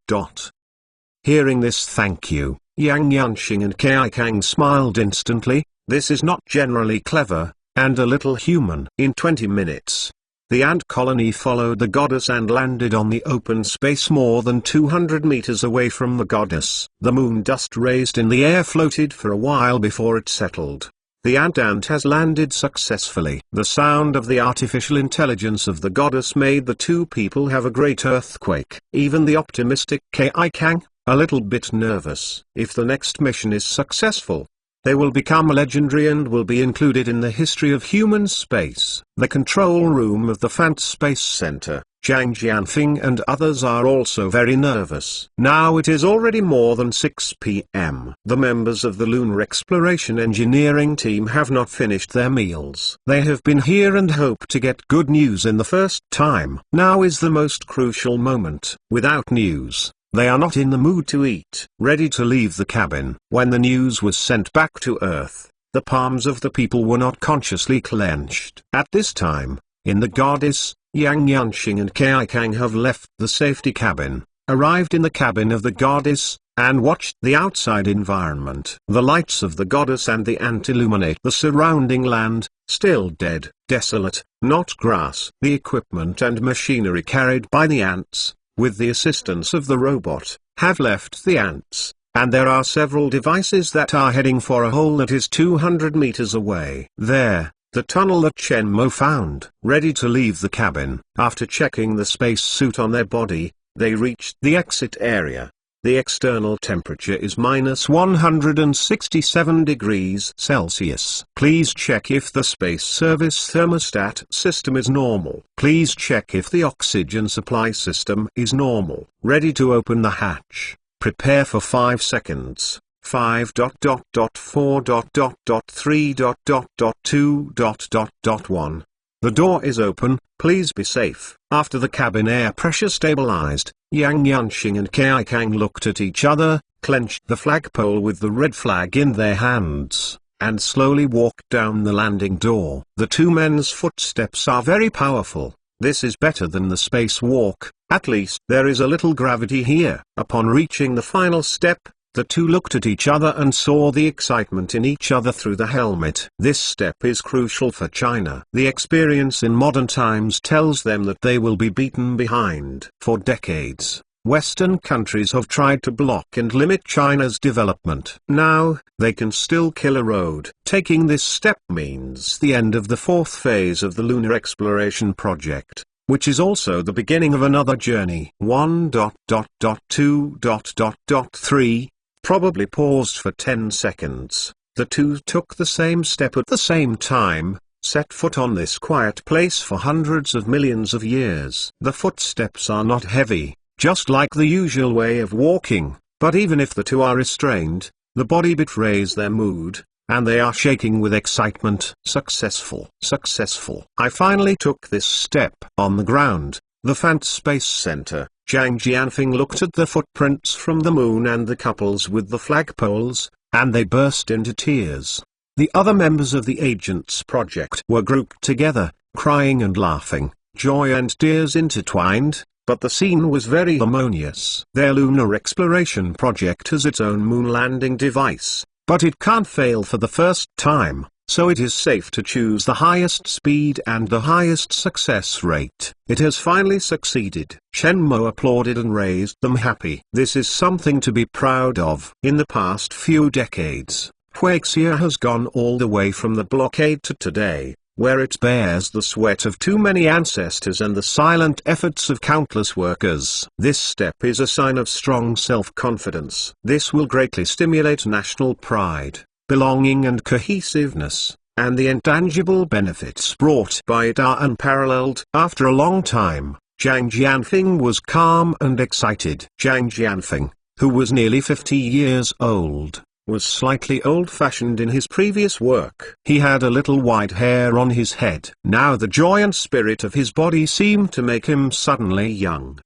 A: Hearing this thank you, Yang Yanqing and Kai Kang smiled instantly. This is not generally clever, and a little human. In 20 minutes, the ant colony followed the goddess and landed on the open space more than 200 meters away from the goddess. The moon dust raised in the air floated for a while before it settled. The ant has landed successfully. The sound of the artificial intelligence of the goddess made the two people have a great earthquake. Even the optimistic Kai Kang, a little bit nervous. If the next mission is successful, they will become legendary and will be included in the history of human space. The control room of the Fant Space Center, Zhang Jianfeng and others are also very nervous. Now it is already more than 6 p.m. The members of the Lunar Exploration Engineering team have not finished their meals. They have been here and hope to get good news in the first time. Now is the most crucial moment. Without news, they are not in the mood to eat. Ready to leave the cabin. When the news was sent back to Earth, the palms of the people were not consciously clenched. At this time, in the goddess, Yang Yanqing and Kai Kang have left the safety cabin, arrived in the cabin of the goddess, and watched the outside environment. The lights of the goddess and the ant illuminate the surrounding land, still dead, desolate, not grass. The equipment and machinery carried by the ants, with the assistance of the robot, have left the ants, and there are several devices that are heading for a hole that is 200 meters away. There, the tunnel that Chen Mo found. Ready to leave the cabin. After checking the space suit on their body, they reached the exit area. The external temperature is -167 degrees Celsius. Please check if the space service thermostat system is normal. Please check if the oxygen supply system is normal. Ready to open the hatch. Prepare for 5 seconds. 5.4.3.2.1. The door is open, please be safe. After the cabin air pressure stabilized, Yang Yanqing and Kai Kang looked at each other, clenched the flagpole with the red flag in their hands, and slowly walked down the landing door. The two men's footsteps are very powerful. This is better than the spacewalk, at least there is a little gravity here. Upon reaching the final step, the two looked at each other and saw the excitement in each other through the helmet. This step is crucial for China. The experience in modern times tells them that they will be beaten behind. For decades, Western countries have tried to block and limit China's development. Now, they can still kill a road. Taking this step means the end of the fourth phase of the lunar exploration project, which is also the beginning of another journey. 1.2.3 probably paused for 10 seconds. The two took the same step at the same time, set foot on this quiet place for hundreds of millions of years. The footsteps are not heavy, just like the usual way of walking, but even if the two are restrained, the body betrays their mood, and they are shaking with excitement. Successful. Successful. I finally took this step. On the ground, the Fant Space Center, Zhang Jianfeng looked at the footprints from the moon and the couples with the flagpoles, and they burst into tears. The other members of the Agents Project were grouped together, crying and laughing, joy and tears intertwined, but the scene was very harmonious. Their lunar exploration project has its own moon landing device, but it can't fail for the first time. so it is safe to choose the highest speed and the highest success rate. It has finally succeeded. Chen Mo applauded and raised them happy. This is something to be proud of. In the past few decades, Huaxia has gone all the way from the blockade to today, where it bears the sweat of too many ancestors and the silent efforts of countless workers. This step is a sign of strong self-confidence. This will greatly stimulate national pride, belonging and cohesiveness, and the intangible benefits brought by it are unparalleled. After a long time, Zhang Jianfeng was calm and excited. Zhang Jianfeng, who was nearly 50 years old, was slightly old-fashioned in his previous work. He had a little white hair on his head. Now the joy and spirit of his body seemed to make him suddenly young.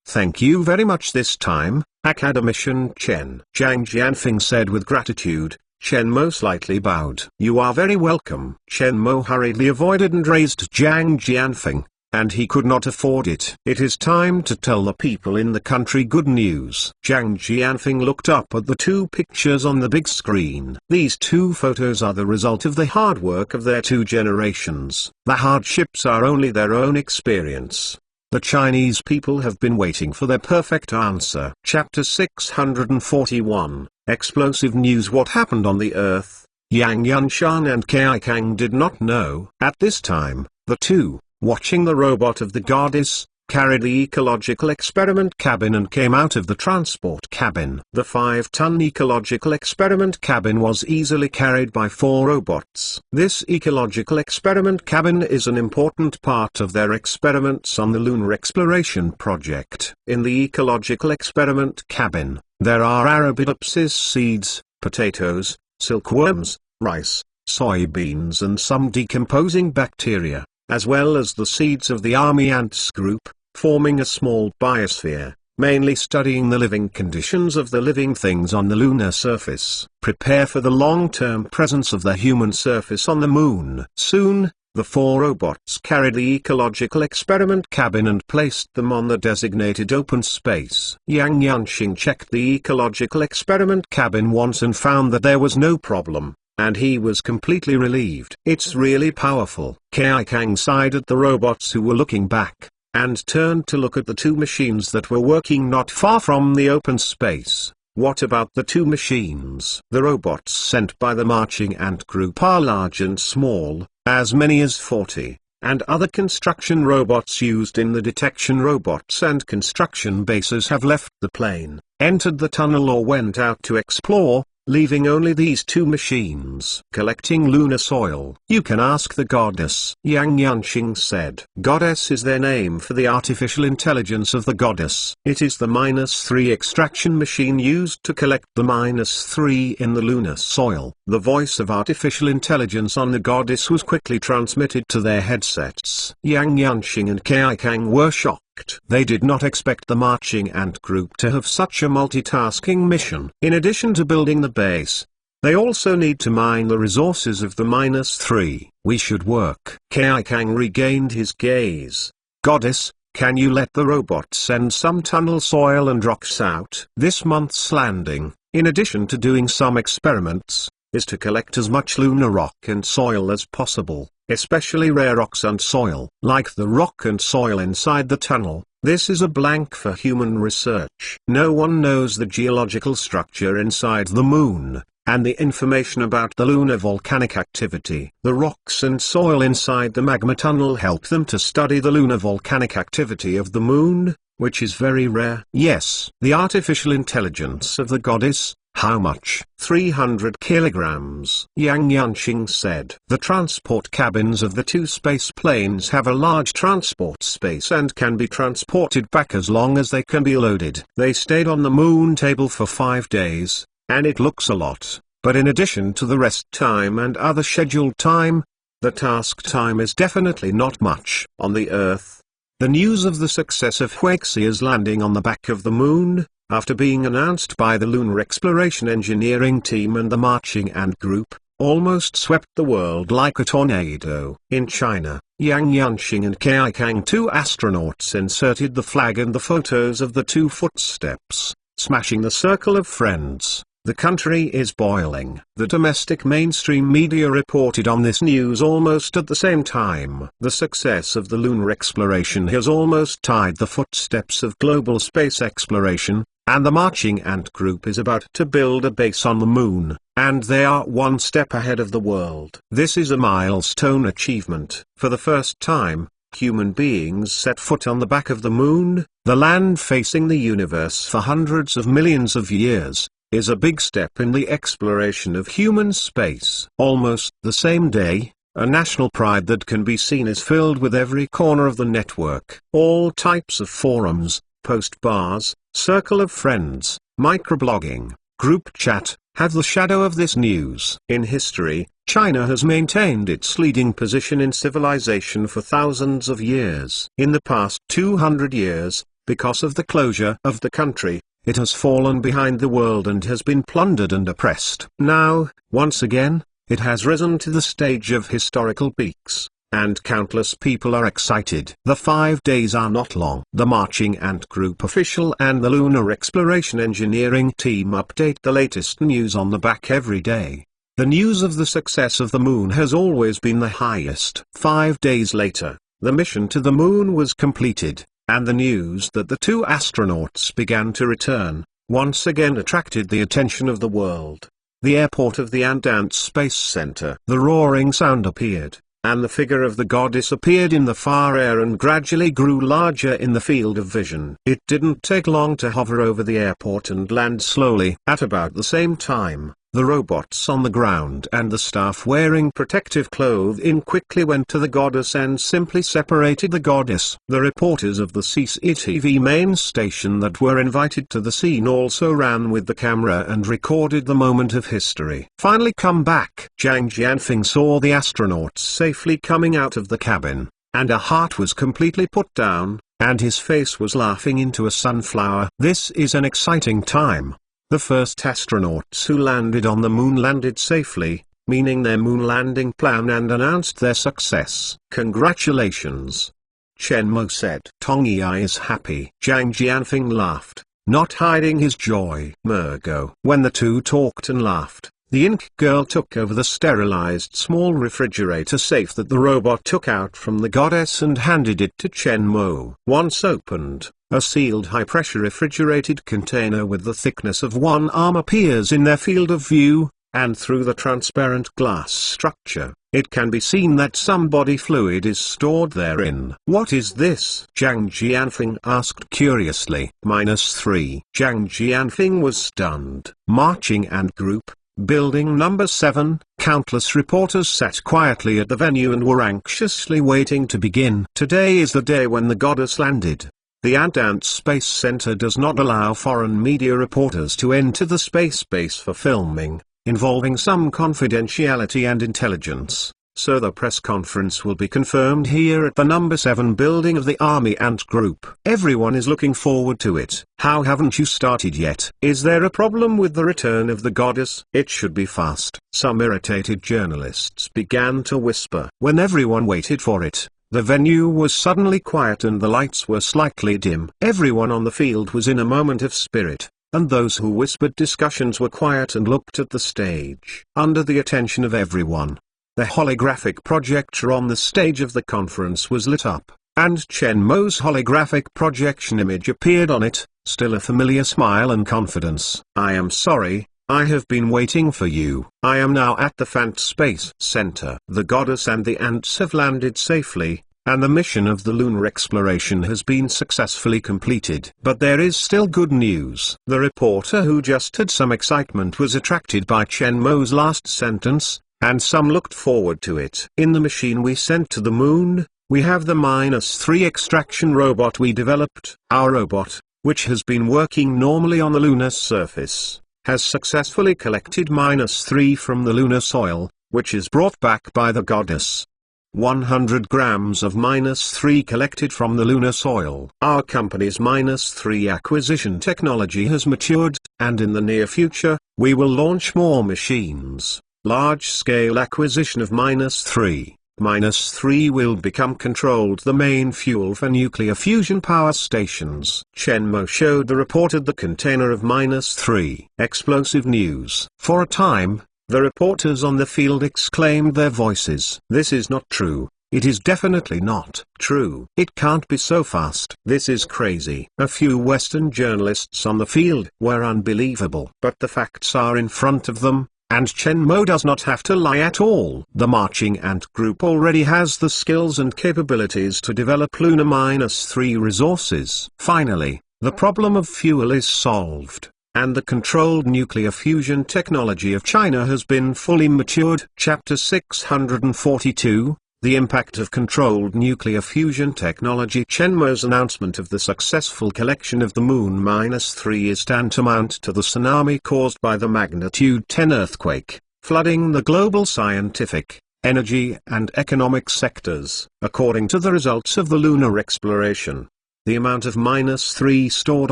A: Thank you very much this time, Academician Chen. Zhang Jianfeng said with gratitude. Chen Mo slightly bowed. You are very welcome. Chen Mo hurriedly avoided and raised Zhang Jianfeng, and he could not afford it. It is time to tell the people in the country good news. Zhang Jianfeng looked up at the two pictures on the big screen. These two photos are the result of the hard work of their two generations. The hardships are only their own experience. The Chinese people have been waiting for their perfect answer. Chapter 641, Explosive News. What happened on the earth? Yang Yanshan and Kai Kang did not know. At this time, the two, watching the robot of the goddess, carried the ecological experiment cabin and came out of the transport cabin. The 5-ton ecological experiment cabin was easily carried by 4 robots. This ecological experiment cabin is an important part of their experiments on the lunar exploration project. In the ecological experiment cabin, there are Arabidopsis seeds, potatoes, silkworms, rice, soybeans and some decomposing bacteria, as well as the seeds of the army ants group, forming a small biosphere, mainly studying the living conditions of the living things on the lunar surface. Prepare for the long-term presence of the human surface on the moon. Soon, the 4 robots carried the ecological experiment cabin and placed them on the designated open space. Yang Yanxing checked the ecological experiment cabin once and found that there was no problem, and he was completely relieved. It's really powerful. Kai Kang sighed at the robots who were looking back, and turned to look at the 2 machines that were working not far from the open space. What about the 2 machines? The robots sent by the marching ant group are large and small, as many as 40, and other construction robots used in the detection robots and construction bases have left the plane, entered the tunnel or went out to explore, leaving only these 2 machines. Collecting lunar soil. You can ask the goddess, Yang Yanxing said. Goddess is their name for the artificial intelligence of the goddess. It is the -3 extraction machine used to collect the -3 in the lunar soil. The voice of artificial intelligence on the goddess was quickly transmitted to their headsets. Yang Yanxing and Kai Kang were shocked. They did not expect the marching ant group to have such a multitasking mission. In addition to building the base, they also need to mine the resources of the -3. We should work. Kai Kang regained his gaze. Goddess, can you let the robots send some tunnel soil and rocks out? This month's landing, in addition to doing some experiments, is to collect as much lunar rock and soil as possible, especially rare rocks and soil. Like the rock and soil inside the tunnel, this is a blank for human research. No one knows the geological structure inside the moon, and the information about the lunar volcanic activity. The rocks and soil inside the magma tunnel help them to study the lunar volcanic activity of the moon, which is very rare. Yes, the artificial intelligence of the goddess. How much? 300 kilograms. Yang Yanxing said. The transport cabins of the 2 space planes have a large transport space and can be transported back as long as they can be loaded. They stayed on the moon table for 5 days, and it looks a lot, but in addition to the rest time and other scheduled time, the task time is definitely not much. On the Earth, the news of the success of Huaxia's landing on the back of the moon, after being announced by the Lunar Exploration Engineering Team and the Marching Ant Group, almost swept the world like a tornado. In China, Yang Yanxing and Kai Kang, 2 astronauts, inserted the flag and the photos of the 2 footsteps, smashing the circle of friends, The country is boiling. The domestic mainstream media reported on this news almost at the same time. The success of the lunar exploration has almost tied the footsteps of global space exploration, and the Marching Ant Group is about to build a base on the moon, and they are one step ahead of the world. This is a milestone achievement. For the first time, human beings set foot on the back of the moon, the land facing the universe for hundreds of millions of years, is a big step in the exploration of human space. Almost the same day, a national pride that can be seen is filled with every corner of the network. All types of forums, post bars, circle of friends, microblogging, group chat, have the shadow of this news. In history, China has maintained its leading position in civilization for thousands of years. In the past 200 years, because of the closure of the country, it has fallen behind the world and has been plundered and oppressed. Now, once again, it has risen to the stage of historical peaks, and countless people are excited. The 5 days are not long. The Marching Ant Group official and the Lunar Exploration Engineering team update the latest news on the back every day. The news of the success of the moon has always been the highest. 5 days later, the mission to the moon was completed, and the news that the 2 astronauts began to return, once again attracted the attention of the world. The airport of the Ant Space Center. The roaring sound appeared, and the figure of the goddess appeared in the far air and gradually grew larger in the field of vision. It didn't take long to hover over the airport and land slowly. At about the same time, the robots on the ground and the staff wearing protective clothing quickly went to the goddess and simply separated the goddess. The reporters of the CCTV main station that were invited to the scene also ran with the camera and recorded the moment of history. Finally come back. Zhang Jianfeng saw the astronauts safely coming out of the cabin, and a heart was completely put down, and his face was laughing into a sunflower. This is an exciting time. The first astronauts who landed on the moon landed safely, meaning their moon landing plan, and announced their success. Congratulations, Chen Mo said. Tong Yi is happy. Zhang Jianfeng laughed, not hiding his joy. Mergo. When the two talked and laughed, the Ink girl took over the sterilized small refrigerator safe that the robot took out from the goddess and handed it to Chen Mo. Once opened, a sealed high-pressure refrigerated container with the thickness of one arm appears in their field of view, and through the transparent glass structure, it can be seen that some body fluid is stored therein. What is this? Zhang Jianfeng asked curiously. -3. Zhang Jianfeng was stunned. Marching Ant Group, Building number 7, countless reporters sat quietly at the venue and were anxiously waiting to begin. Today is the day when the goddess landed. The Ant Space Center does not allow foreign media reporters to enter the space base for filming, involving some confidentiality and intelligence, so the press conference will be confirmed here at the number 7 building of the Army Ant Group. Everyone is looking forward to it. How haven't you started yet? Is there a problem with the return of the goddess? It should be fast. Some irritated journalists began to whisper. When everyone waited for it, the venue was suddenly quiet and the lights were slightly dim. Everyone on the field was in a moment of spirit, and those who whispered discussions were quiet and looked at the stage. Under the attention of everyone, the holographic projector on the stage of the conference was lit up, and Chen Mo's holographic projection image appeared on it, still a familiar smile and confidence. I am sorry, I have been waiting for you. I am now at the Fant Space Center. The goddess and the ants have landed safely, and the mission of the lunar exploration has been successfully completed. But there is still good news. The reporter who just had some excitement was attracted by Chen Mo's last sentence, and some looked forward to it. In the machine we sent to the moon, we have the -3 extraction robot we developed. Our robot, which has been working normally on the lunar surface, has successfully collected -3 from the lunar soil, which is brought back by the goddess. 100 grams of -3 collected from the lunar soil. Our company's -3 acquisition technology has matured, and in the near future, we will launch more machines. Large-scale acquisition of -3. -3 will become controlled the main fuel for nuclear fusion power stations. Chen Mo showed the reported the container of -3 explosive news. For a time, the reporters on the field exclaimed their voices. This is not true. It is definitely not true. It can't be so fast. This is crazy. A few Western journalists on the field were unbelievable. But the facts are in front of them, and Chen Mo does not have to lie at all. The marching ant group already has the skills and capabilities to develop Lunar -3 resources. Finally, the problem of fuel is solved, and the controlled nuclear fusion technology of China has been fully matured. Chapter 642. The impact of controlled nuclear fusion technology. Chen Mo's announcement of the successful collection of the Moon -3 is tantamount to the tsunami caused by the magnitude 10 earthquake, flooding the global scientific, energy and economic sectors. According to the results of the lunar exploration, the amount of -3 stored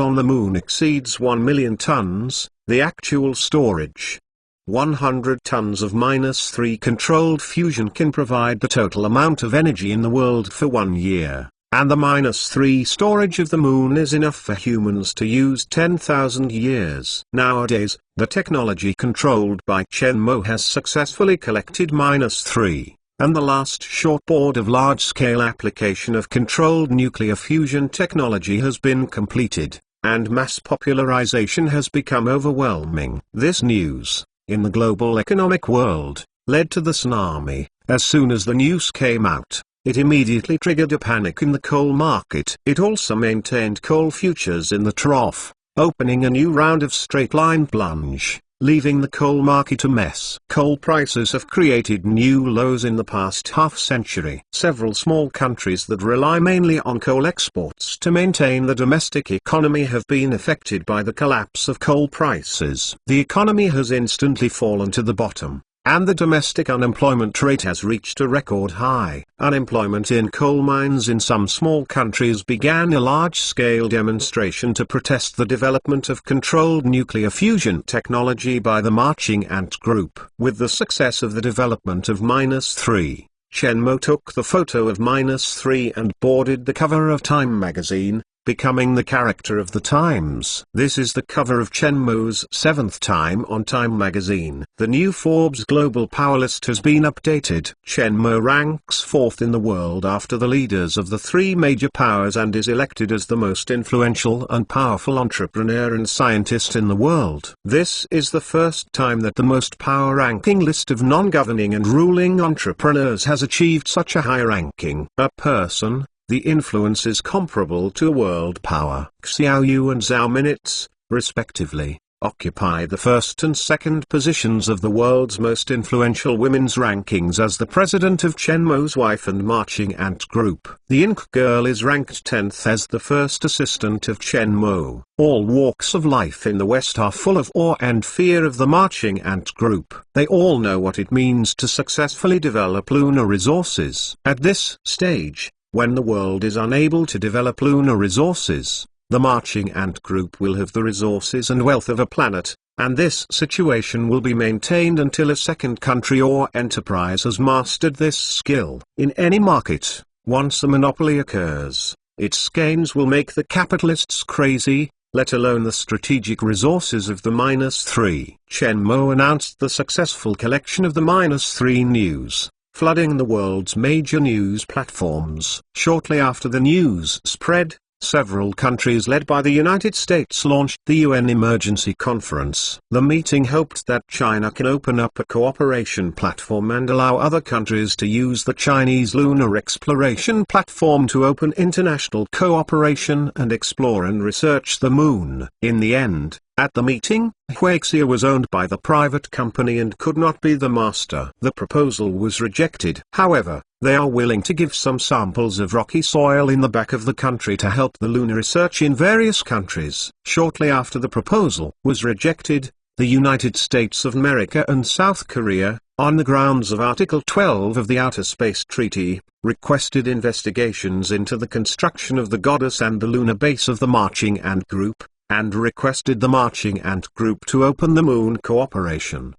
A: on the Moon exceeds 1 million tons, the actual storage. 100 tons of -3 controlled fusion can provide the total amount of energy in the world for 1 year, and the -3 storage of the Moon is enough for humans to use 10,000 years. Nowadays, the technology controlled by Chen Mo has successfully collected -3, and the last shortboard of large-scale application of controlled nuclear fusion technology has been completed, and mass popularization has become overwhelming. This news, in the global economic world, led to the tsunami. As soon as the news came out, it immediately triggered a panic in the coal market. It also maintained coal futures in the trough, opening a new round of straight-line plunge, leaving the coal market a mess. Coal prices have created new lows in the past half-century. Several small countries that rely mainly on coal exports to maintain the domestic economy have been affected by the collapse of coal prices. The economy has instantly fallen to the bottom, and the domestic unemployment rate has reached a record high. Unemployment in coal mines in some small countries began a large-scale demonstration to protest the development of controlled nuclear fusion technology by the Marching Ant Group. With the success of the development of -3, Chen Mo took the photo of -3 and boarded the cover of Time magazine, becoming the character of the Times. This is the cover of Chen Mo's 7th time on Time magazine. The new Forbes Global Power List has been updated. Chen Mo ranks 4th in the world after the leaders of the 3 major powers and is elected as the most influential and powerful entrepreneur and scientist in the world. This is the first time that the most power-ranking list of non-governing and ruling entrepreneurs has achieved such a high ranking. A person, the influence is comparable to world power. Xiao Yu and Zhao Minitz, respectively, occupy the first and second positions of the world's most influential women's rankings as the president of Chen Mo's wife and Marching Ant Group. The Ink Girl is ranked 10th as the first assistant of Chen Mo. All walks of life in the West are full of awe and fear of the Marching Ant Group. They all know what it means to successfully develop lunar resources. At this stage, when the world is unable to develop lunar resources, the Marching Ant Group will have the resources and wealth of a planet, and this situation will be maintained until a second country or enterprise has mastered this skill. In any market, once a monopoly occurs, its gains will make the capitalists crazy, let alone the strategic resources of the -3. Chen Mo announced the successful collection of the -3 news, flooding the world's major news platforms. Shortly after the news spread, several countries led by the United States launched the UN Emergency Conference. The meeting hoped that China can open up a cooperation platform and allow other countries to use the Chinese lunar exploration platform to open international cooperation and explore and research the Moon. In the end, at the meeting, Huaxia was owned by the private company and could not be the master. The proposal was rejected. However, they are willing to give some samples of rocky soil in the back of the country to help the lunar research in various countries. Shortly after the proposal was rejected, the United States of America and South Korea, on the grounds of Article 12 of the Outer Space Treaty, requested investigations into the construction of the Goddess and the lunar base of the Marching Ant Group, and requested the Marching Ant Group to open the Moon cooperation.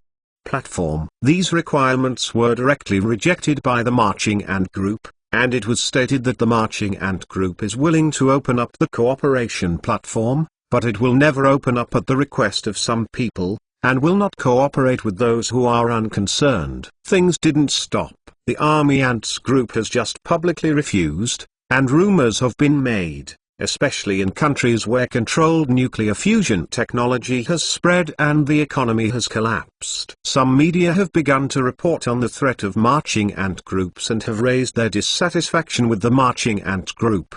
A: platform. These requirements were directly rejected by the Marching Ant Group, and it was stated that the Marching Ant Group is willing to open up the cooperation platform, but it will never open up at the request of some people, and will not cooperate with those who are unconcerned. Things didn't stop. The Army Ants Group has just publicly refused, and rumors have been made, especially in countries where controlled nuclear fusion technology has spread and the economy has collapsed. Some media have begun to report on the threat of marching ant groups and have raised their dissatisfaction with the marching ant group.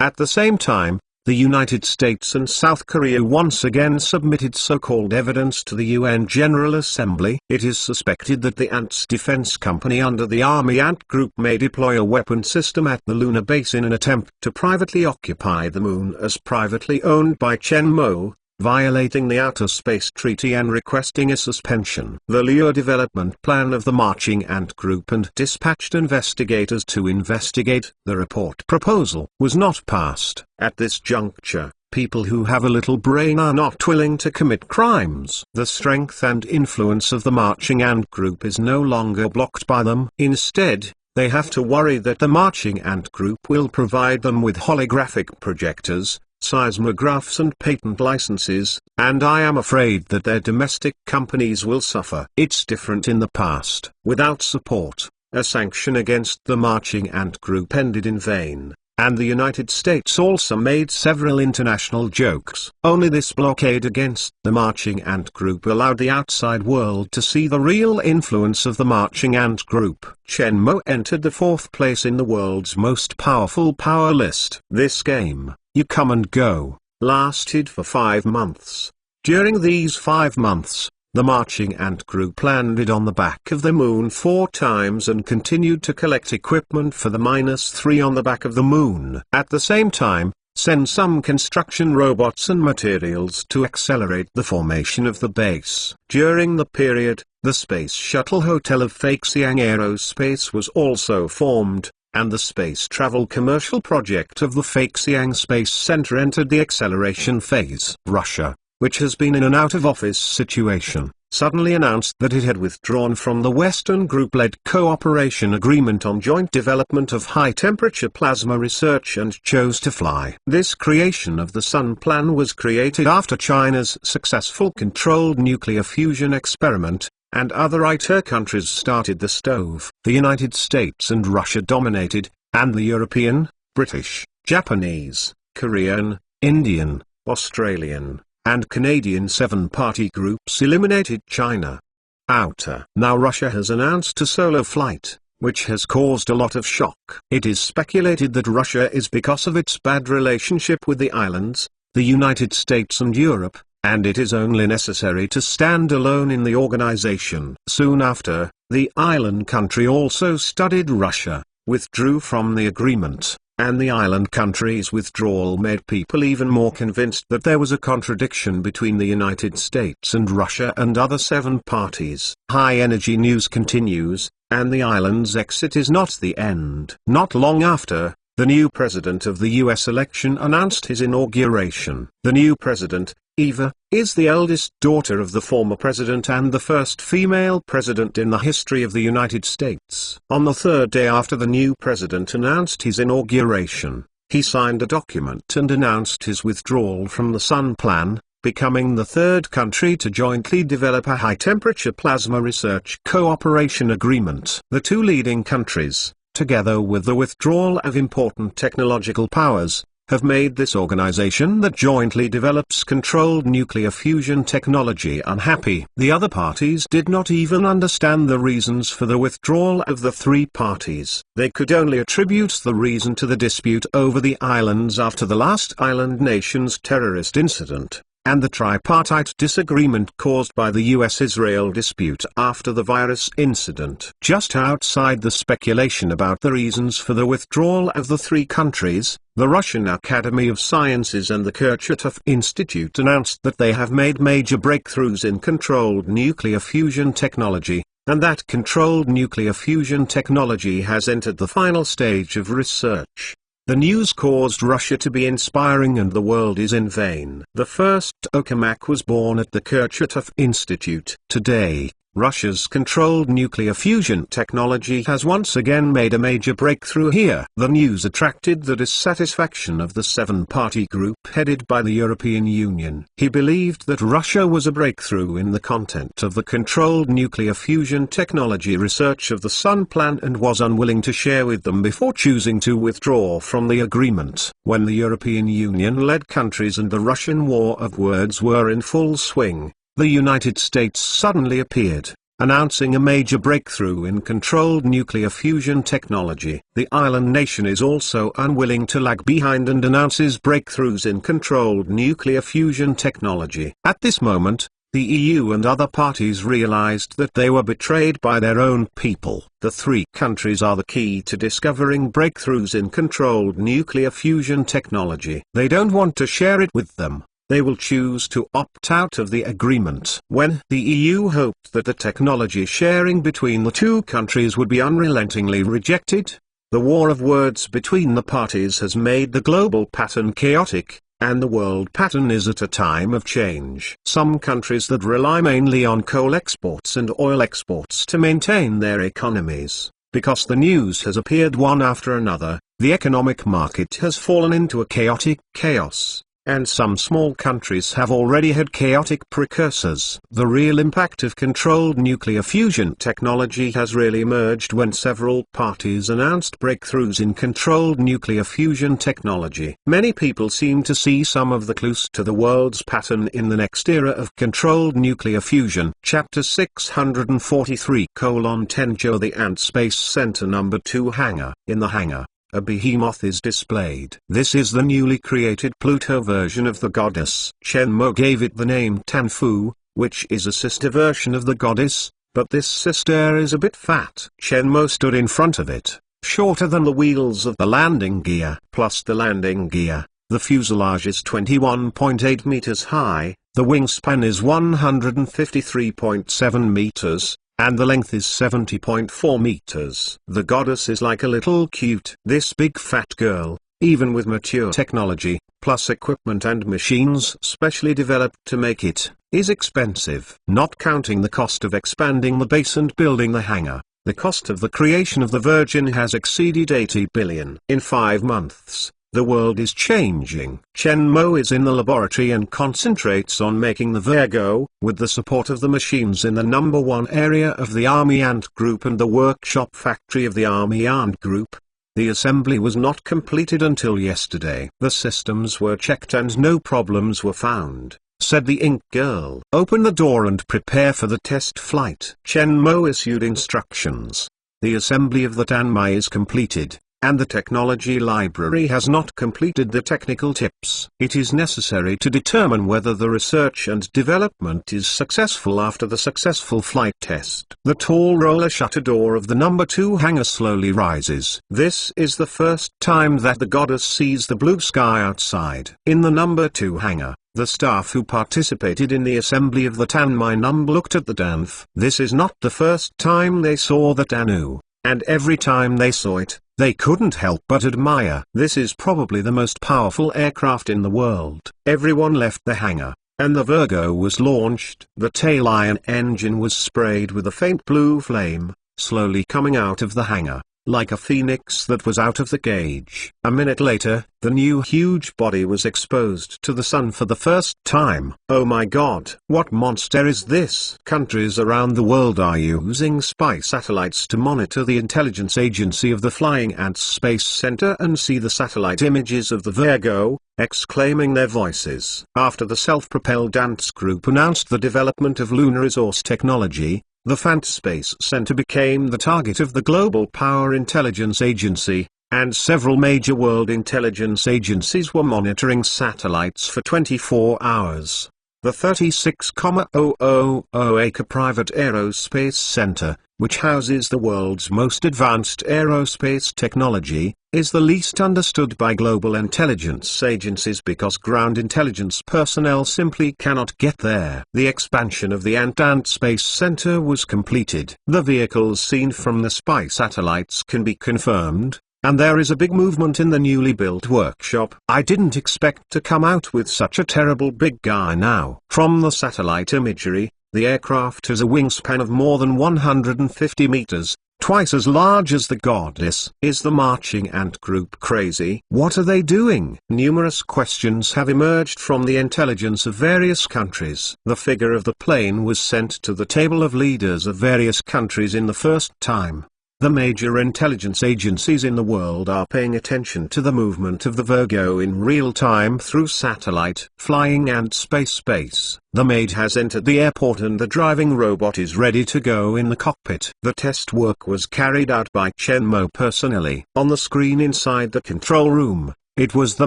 A: At the same time, the United States and South Korea once again submitted so-called evidence to the UN General Assembly. It is suspected that the Ants Defense Company under the Army Ant Group may deploy a weapon system at the lunar base in an attempt to privately occupy the Moon as privately owned by Chen Mo, violating the Outer Space Treaty and requesting a suspension. The Lure development plan of the Marching Ant Group and dispatched investigators to investigate the report proposal was not passed. At this juncture, people who have a little brain are not willing to commit crimes. The strength and influence of the Marching Ant Group is no longer blocked by them. Instead, they have to worry that the Marching Ant Group will provide them with holographic projectors, seismographs and patent licenses, and I am afraid that their domestic companies will suffer. It's different in the past. Without support, a sanction against the Marching Ant Group ended in vain, and the United States also made several international jokes. Only this blockade against the Marching Ant Group allowed the outside world to see the real influence of the Marching Ant Group. Chen Mo entered the 4th place in the world's most powerful power list. This game, You Come and Go, lasted for 5 months. During these 5 months, the Marching Ant Group landed on the back of the Moon 4 times and continued to collect equipment for the -3 on the back of the Moon. At the same time, send some construction robots and materials to accelerate the formation of the base. During the period, the Space Shuttle Hotel of Feixiang Aerospace was also formed, and the space travel commercial project of the Feixiang Space Center entered the acceleration phase. Russia, which has been in an out-of-office situation, suddenly announced that it had withdrawn from the Western Group-led cooperation agreement on joint development of high-temperature plasma research and chose to fly. This creation of the Sun Plan was created after China's successful controlled nuclear fusion experiment, and other ITER countries started the stove. The United States and Russia dominated, and the European, British, Japanese, Korean, Indian, Australian, and Canadian 7-party groups eliminated China. Now Russia has announced a solo flight, which has caused a lot of shock. It is speculated that Russia is because of its bad relationship with the islands, the United States and Europe, and it is only necessary to stand alone in the organization. Soon after, the island country also studied Russia, withdrew from the agreement, and the island country's withdrawal made people even more convinced that there was a contradiction between the United States and Russia and other 7 parties. High energy news continues, and the island's exit is not the end. Not long after, the new president of the US election announced his inauguration. The new president, Eva, is the eldest daughter of the former president and the first female president in the history of the United States. On the 3rd day after the new president announced his inauguration, he signed a document and announced his withdrawal from the Sun Plan, becoming the 3rd country to jointly develop a high-temperature plasma research cooperation agreement. The 2 leading countries, together with the withdrawal of important technological powers, have made this organization that jointly develops controlled nuclear fusion technology unhappy. The other parties did not even understand the reasons for the withdrawal of the 3 parties. They could only attribute the reason to the dispute over the islands after the last island nation's terrorist incident, and the tripartite disagreement caused by the US-Israel dispute after the virus incident. Just outside the speculation about the reasons for the withdrawal of the 3 countries, the Russian Academy of Sciences and the Kurchatov Institute announced that they have made major breakthroughs in controlled nuclear fusion technology, and that controlled nuclear fusion technology has entered the final stage of research. The news caused Russia to be inspiring and the world is in vain. The first tokamak was born at the Kurchatov Institute. Today, Russia's controlled nuclear fusion technology has once again made a major breakthrough here. The news attracted the dissatisfaction of the seven-party group headed by the European Union. He believed that Russia was a breakthrough in the content of the controlled nuclear fusion technology research of the Sun Plan and was unwilling to share with them before choosing to withdraw from the agreement. When the European Union-led countries and the Russian war of words were in full swing, the United States suddenly appeared, announcing a major breakthrough in controlled nuclear fusion technology. The island nation is also unwilling to lag behind and announces breakthroughs in controlled nuclear fusion technology. At this moment, the EU and other parties realized that they were betrayed by their own people. The three countries are the key to discovering breakthroughs in controlled nuclear fusion technology. They don't want to share it with them. They will choose to opt out of the agreement. When the EU hoped that the technology sharing between the two countries would be unrelentingly rejected, the war of words between the parties has made the global pattern chaotic, and the world pattern is at a time of change. Some countries that rely mainly on coal exports and oil exports to maintain their economies. Because the news has appeared one after another, the economic market has fallen into a chaotic chaos. And some small countries have already had chaotic precursors. The real impact of controlled nuclear fusion technology has really emerged when several parties announced breakthroughs in controlled nuclear fusion technology. Many people seem to see some of the clues to the world's pattern in the next era of controlled nuclear fusion. Chapter 643:10 The Ant Space Center No. 2 Hangar. In the hangar, a behemoth is displayed. This is the newly created Pluto version of the goddess. Chen Mo gave it the name Tanfu, which is a sister version of the goddess, but this sister is a bit fat. Chen Mo stood in front of it, shorter than the wheels of the landing gear. Plus the landing gear, the fuselage is 21.8 meters high, the wingspan is 153.7 meters, and the length is 70.4 meters. The goddess is like a little cute. This big fat girl, even with mature technology, plus equipment and machines specially developed to make it, is expensive. Not counting the cost of expanding the base and building the hangar, the cost of the creation of the Virgin has exceeded 80 billion. In 5 months, the world is changing. Chen Mo is in the laboratory and concentrates on making the Virgo, with the support of the machines in the No. 1 area of the Army Ant Group and the workshop factory of the Army Ant Group. The assembly was not completed until yesterday. The systems were checked and no problems were found, said the Ink Girl. Open the door and prepare for the test flight. Chen Mo issued instructions. The assembly of the Tanmai is completed, and the technology library has not completed the technical tips. It is necessary to determine whether the research and development is successful after the successful flight test. The tall roller shutter door of the No. 2 hangar slowly rises. This is the first time that the goddess sees the blue sky outside. In the No. 2 hangar, the staff who participated in the assembly of the Tanmai Num looked at the Danf. This is not the first time they saw the Danu, and every time they saw it, they couldn't help but admire. This is probably the most powerful aircraft in the world. Everyone left the hangar, and the Virgo was launched. The tail iron engine was sprayed with a faint blue flame, slowly coming out of the hangar, like a phoenix that was out of the cage. A minute later, the new huge body was exposed to the sun for the first time. Oh my god, what monster is this? Countries around the world are using spy satellites to monitor the intelligence agency of the Flying Ants Space Center and see the satellite images of the Virgo, exclaiming their voices. After the self-propelled Ants group announced the development of lunar resource technology, the FANT Space Center became the target of the Global Power Intelligence Agency, and several major world intelligence agencies were monitoring satellites for 24 hours. The 36,000-acre private aerospace center, which houses the world's most advanced aerospace technology, is the least understood by global intelligence agencies because ground intelligence personnel simply cannot get there. The expansion of the Ant Space Center was completed. The vehicles seen from the spy satellites can be confirmed, and there is a big movement in the newly built workshop. I didn't expect to come out with such a terrible big guy now. From the satellite imagery, the aircraft has a wingspan of more than 150 meters, twice as large as the goddess. Is the marching ant group crazy? What are they doing? Numerous questions have emerged from the intelligence of various countries. The figure of the plane was sent to the table of leaders of various countries in the first time. The major intelligence agencies in the world are paying attention to the movement of the Virgo in real time through satellite, flying and space. The maid has entered the airport and the driving robot is ready to go in the cockpit. The test work was carried out by Chen Mo personally. On the screen inside the control room, it was the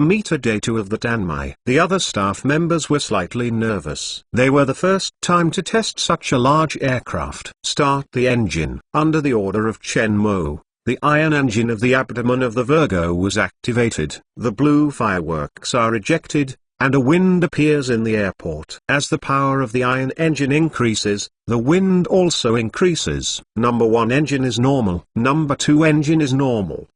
A: metadata of the Danmai. The other staff members were slightly nervous. They were the first time to test such a large aircraft. Start the engine. Under the order of Chen Mo, the ion engine of the abdomen of the Virgo was activated. The blue fireworks are ejected, and a wind appears in the airport. As the power of the ion engine increases, the wind also increases. Number 1 engine is normal. Number 2 engine is normal.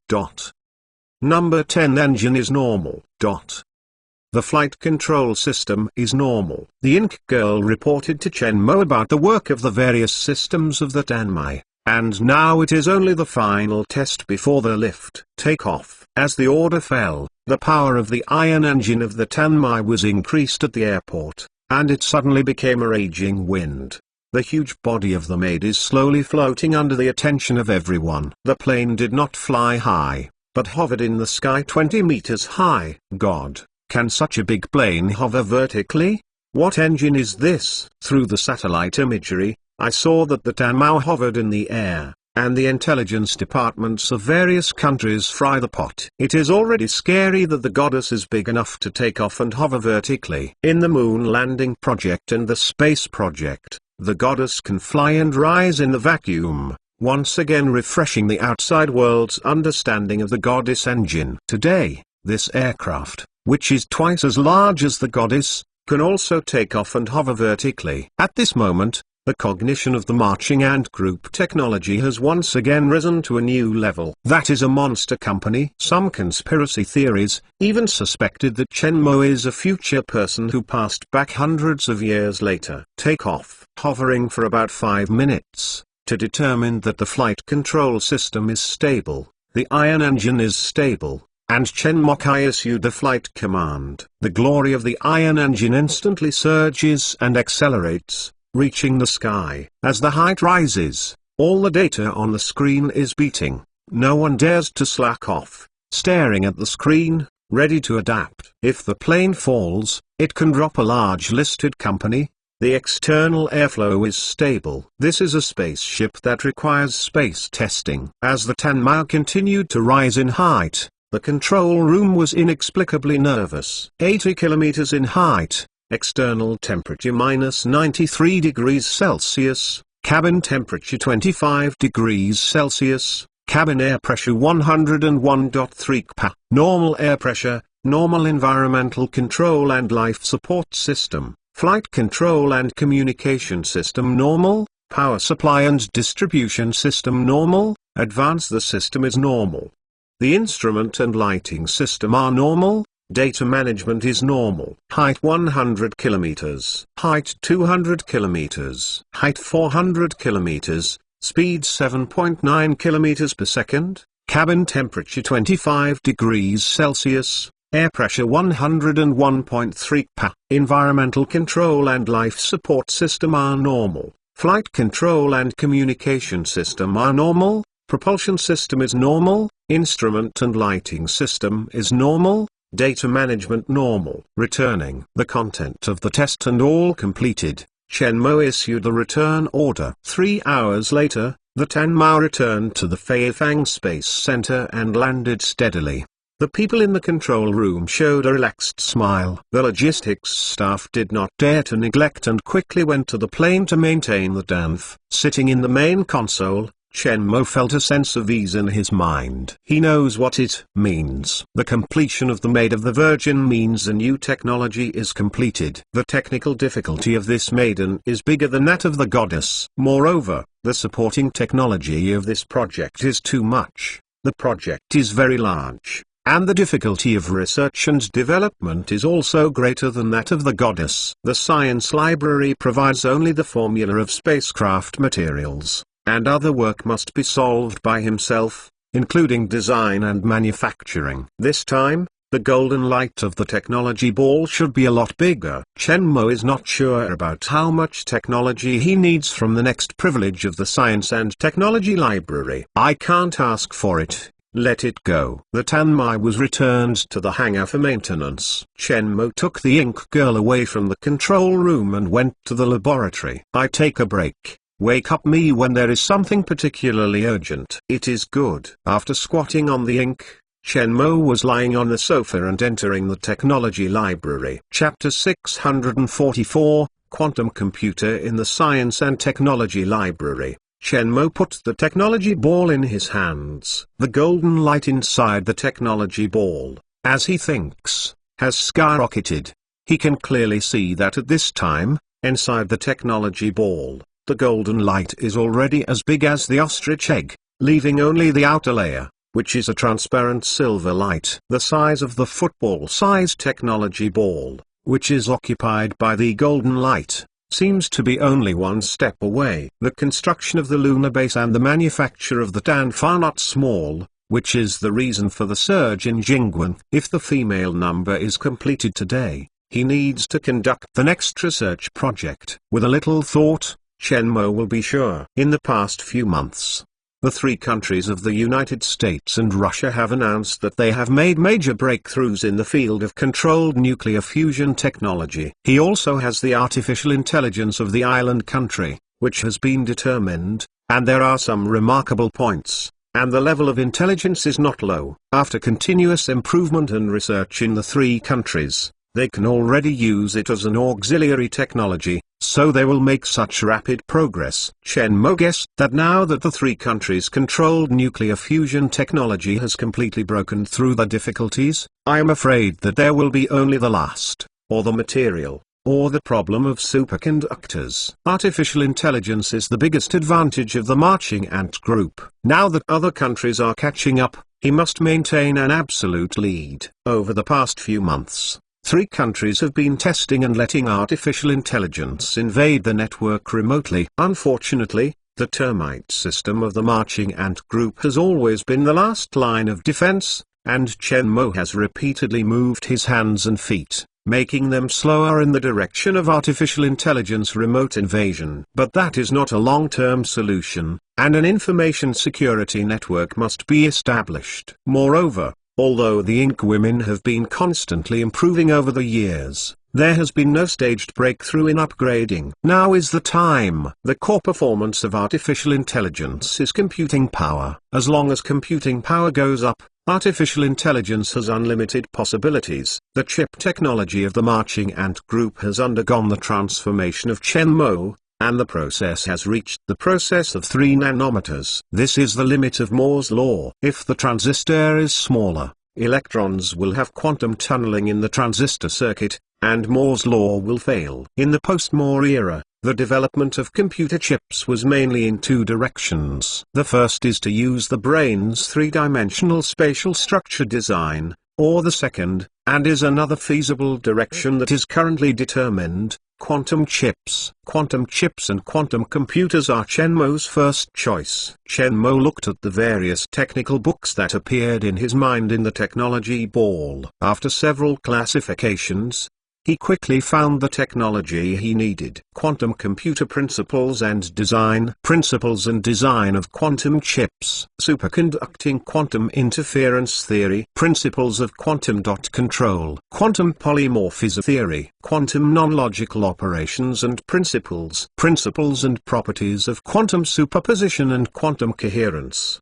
A: Number 10 engine is normal. The flight control system is normal. The Ink Girl reported to Chen Mo about the work of the various systems of the Danmai, and now it is only the final test before the lift takeoff. As the order fell, the power of the ion engine of the Danmai was increased at the airport, and it suddenly became a raging wind. The huge body of the maid is slowly floating under the attention of everyone. The plane did not fly high, but hovered in the sky 20 meters high. God, can such a big plane hover vertically? What engine is this? Through the satellite imagery, I saw that the Danmai hovered in the air, and the intelligence departments of various countries fry the pot. It is already scary that the goddess is big enough to take off and hover vertically. In the moon landing project and the space project, the goddess can fly and rise in the vacuum, once again refreshing the outside world's understanding of the goddess engine. Today, this aircraft, which is twice as large as the goddess, can also take off and hover vertically. At this moment, the cognition of the marching ant group technology has once again risen to a new level. That is a monster company. Some conspiracy theories even suspected that Chen Mo is a future person who passed back hundreds of years later. Take off, hovering for about 5 minutes. To determine that the flight control system is stable, the ion engine is stable, and Chen Mokai issued the flight command. The glory of the ion engine instantly surges and accelerates, reaching the sky. As the height rises, all the data on the screen is beating. No one dares to slack off, staring at the screen, ready to adapt. If the plane falls, it can drop a large listed company. The external airflow is stable. This is a spaceship that requires space testing. As the Danmai continued to rise in height, the control room was inexplicably nervous. 80 kilometers in height, external temperature minus 93 degrees Celsius, cabin temperature 25 degrees Celsius, cabin air pressure 101.3 kPa. Normal air pressure, normal environmental control and life support system. Flight control and communication system normal, power supply and distribution system normal, advance the system is normal. The instrument and lighting system are normal, data management is normal. Height 100 kilometers, height 200 kilometers, height 400 kilometers, speed 7.9 kilometers per second, cabin temperature 25 degrees Celsius. Air pressure 101.3 kPa. Environmental control and life support system are normal. Flight control and communication system are normal. Propulsion system is normal. Instrument and lighting system is normal. Data management normal. Returning the content of the test and all completed, Chen Mo issued the return order. 3 hours later, the Danmai returned to the Feifang Space Center and landed steadily. The people in the control room showed a relaxed smile. The logistics staff did not dare to neglect and quickly went to the plane to maintain the DANF. Sitting in the main console, Chen Mo felt a sense of ease in his mind. He knows what it means. The completion of the Maid of the Virgin means a new technology is completed. The technical difficulty of this maiden is bigger than that of the goddess. Moreover, the supporting technology of this project is too much. The project is very large, and the difficulty of research and development is also greater than that of the goddess. The science library provides only the formula of spacecraft materials, and other work must be solved by himself, including design and manufacturing. This time, the golden light of the technology ball should be a lot bigger. Chen Mo is not sure about how much technology he needs from the next privilege of the Science and Technology Library. I can't ask for it, let it go. The Tanmai was returned to the hangar for maintenance. Chen Mo took the ink girl away from the control room and went to the laboratory. I take a break. Wake up me when there is something particularly urgent. It is good. After squatting on the ink, Chen Mo was lying on the sofa and entering the technology library. Chapter 644, Quantum Computer in the Science and Technology Library. Chen Mo put the technology ball in his hands. The golden light inside the technology ball, as he thinks, has skyrocketed. He can clearly see that at this time, inside the technology ball, the golden light is already as big as the ostrich egg, leaving only the outer layer, which is a transparent silver light. The size of the football-sized technology ball, which is occupied by the golden light, seems to be only one step away. The construction of the lunar base and the manufacture of the Danfa are not small, which is the reason for the surge in Jingguan. If the female number is completed today, he needs to conduct the next research project. With a little thought, Chen Mo will be sure. In the past few months, the three countries of the United States and Russia have announced that they have made major breakthroughs in the field of controlled nuclear fusion technology. He also has the artificial intelligence of the island country, which has been determined, and there are some remarkable points, and the level of intelligence is not low. After continuous improvement and research in the three countries, they can already use it as an auxiliary technology, so they will make such rapid progress. Chen Mo guessed that now that the three countries' controlled nuclear fusion technology has completely broken through the difficulties, I am afraid that there will be only the last, or the material, or the problem of superconductors. Artificial intelligence is the biggest advantage of the marching ant group. Now that other countries are catching up, he must maintain an absolute lead. Over the past few months, three countries have been testing and letting artificial intelligence invade the network remotely. Unfortunately, the termite system of the marching ant group has always been the last line of defense, and Chen Mo has repeatedly moved his hands and feet, making them slower in the direction of artificial intelligence remote invasion. But that is not a long-term solution, and an information security network must be established. Moreover, although the Ink women have been constantly improving over the years, there has been no staged breakthrough in upgrading. Now is the time. The core performance of artificial intelligence is computing power. As long as computing power goes up, artificial intelligence has unlimited possibilities. The chip technology of the marching ant group has undergone the transformation of Chen Mo, and the process has reached the process of 3 nanometers. This is the limit of Moore's law. If the transistor is smaller, electrons will have quantum tunneling in the transistor circuit, and Moore's law will fail. In the post-Moore era, the development of computer chips was mainly in 2 directions. The first is to use the brain's 3-dimensional spatial structure design, or the second, and is another feasible direction that is currently determined, quantum chips. Quantum chips and quantum computers are Chen Mo's first choice. Chen Mo looked at the various technical books that appeared in his mind in the technology ball. After several classifications, he quickly found the technology he needed. Quantum computer principles and design. Principles and design of quantum chips. Superconducting quantum interference theory. Principles of quantum dot control. Quantum polymorphism theory. Quantum non-logical operations and principles. Principles and properties of quantum superposition and quantum coherence.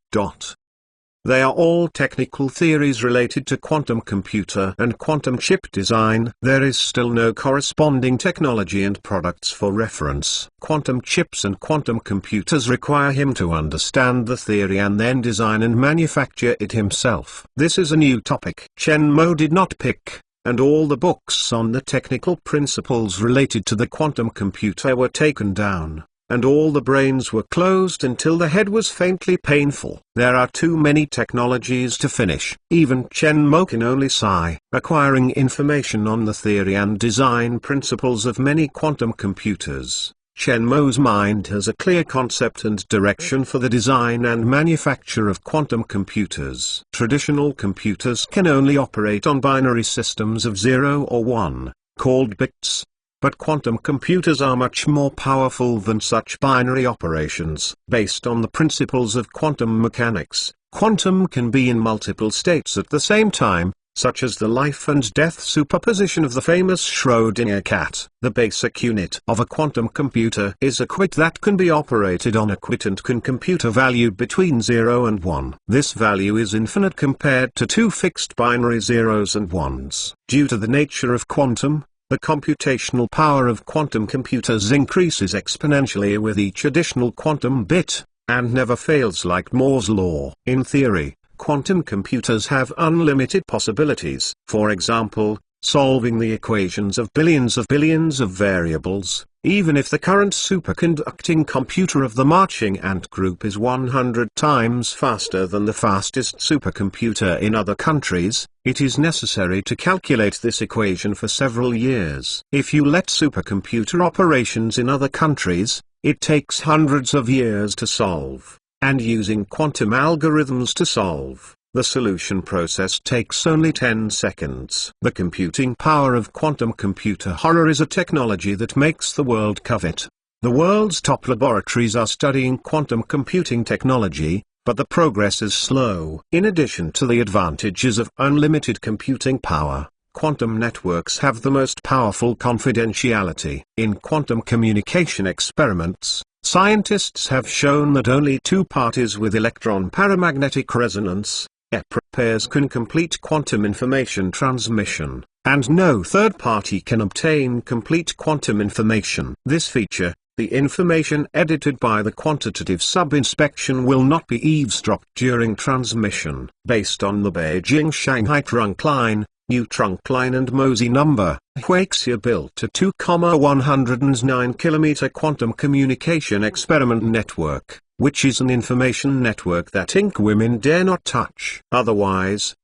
A: They are all technical theories related to quantum computer and quantum chip design. There is still no corresponding technology and products for reference. Quantum chips and quantum computers require him to understand the theory and then design and manufacture it himself. This is a new topic Chen Mo did not pick, and all the books on the technical principles related to the quantum computer were taken down. and all the brains were closed until the head was faintly painful. There are too many technologies to finish. Even Chen Mo can only sigh. Acquiring information on the theory and design principles of many quantum computers, Chen Mo's mind has a clear concept and direction for the design and manufacture of quantum computers. Traditional computers can only operate on binary systems of 0 or 1, called bits. But quantum computers are much more powerful than such binary operations. Based on the principles of quantum mechanics, quantum can be in multiple states at the same time, such as the life and death superposition of the famous Schrödinger cat. The basic unit of a quantum computer is a qubit that can be operated on a qubit and can compute a value between 0 and 1. This value is infinite compared to two fixed binary zeros and ones. Due to the nature of quantum, the computational power of quantum computers increases exponentially with each additional quantum bit, and never fails like Moore's law. In theory, quantum computers have unlimited possibilities. For example, solving the equations of billions of variables, even if the current superconducting computer of the marching ant group is 100 times faster than the fastest supercomputer in other countries, it is necessary to calculate this equation for several years. If you let supercomputer operations in other countries, it takes hundreds of years to solve, and using quantum algorithms to solve, the solution process takes only 10 seconds. The computing power of quantum computer horror is a technology that makes the world covet. The world's top laboratories are studying quantum computing technology, but the progress is slow. In addition to the advantages of unlimited computing power, quantum networks have the most powerful confidentiality. In quantum communication experiments, scientists have shown that only two parties with electron paramagnetic resonance (EPR) pairs can complete quantum information transmission, and no third party can obtain complete quantum information. This feature, the information edited by the quantitative sub-inspection, will not be eavesdropped during transmission. Based on the Beijing-Shanghai trunk line, new trunk line and Mosey number, Huaxia built a 2,109 km quantum communication experiment network, which is an information network that Inc. women dare not touch. Otherwise,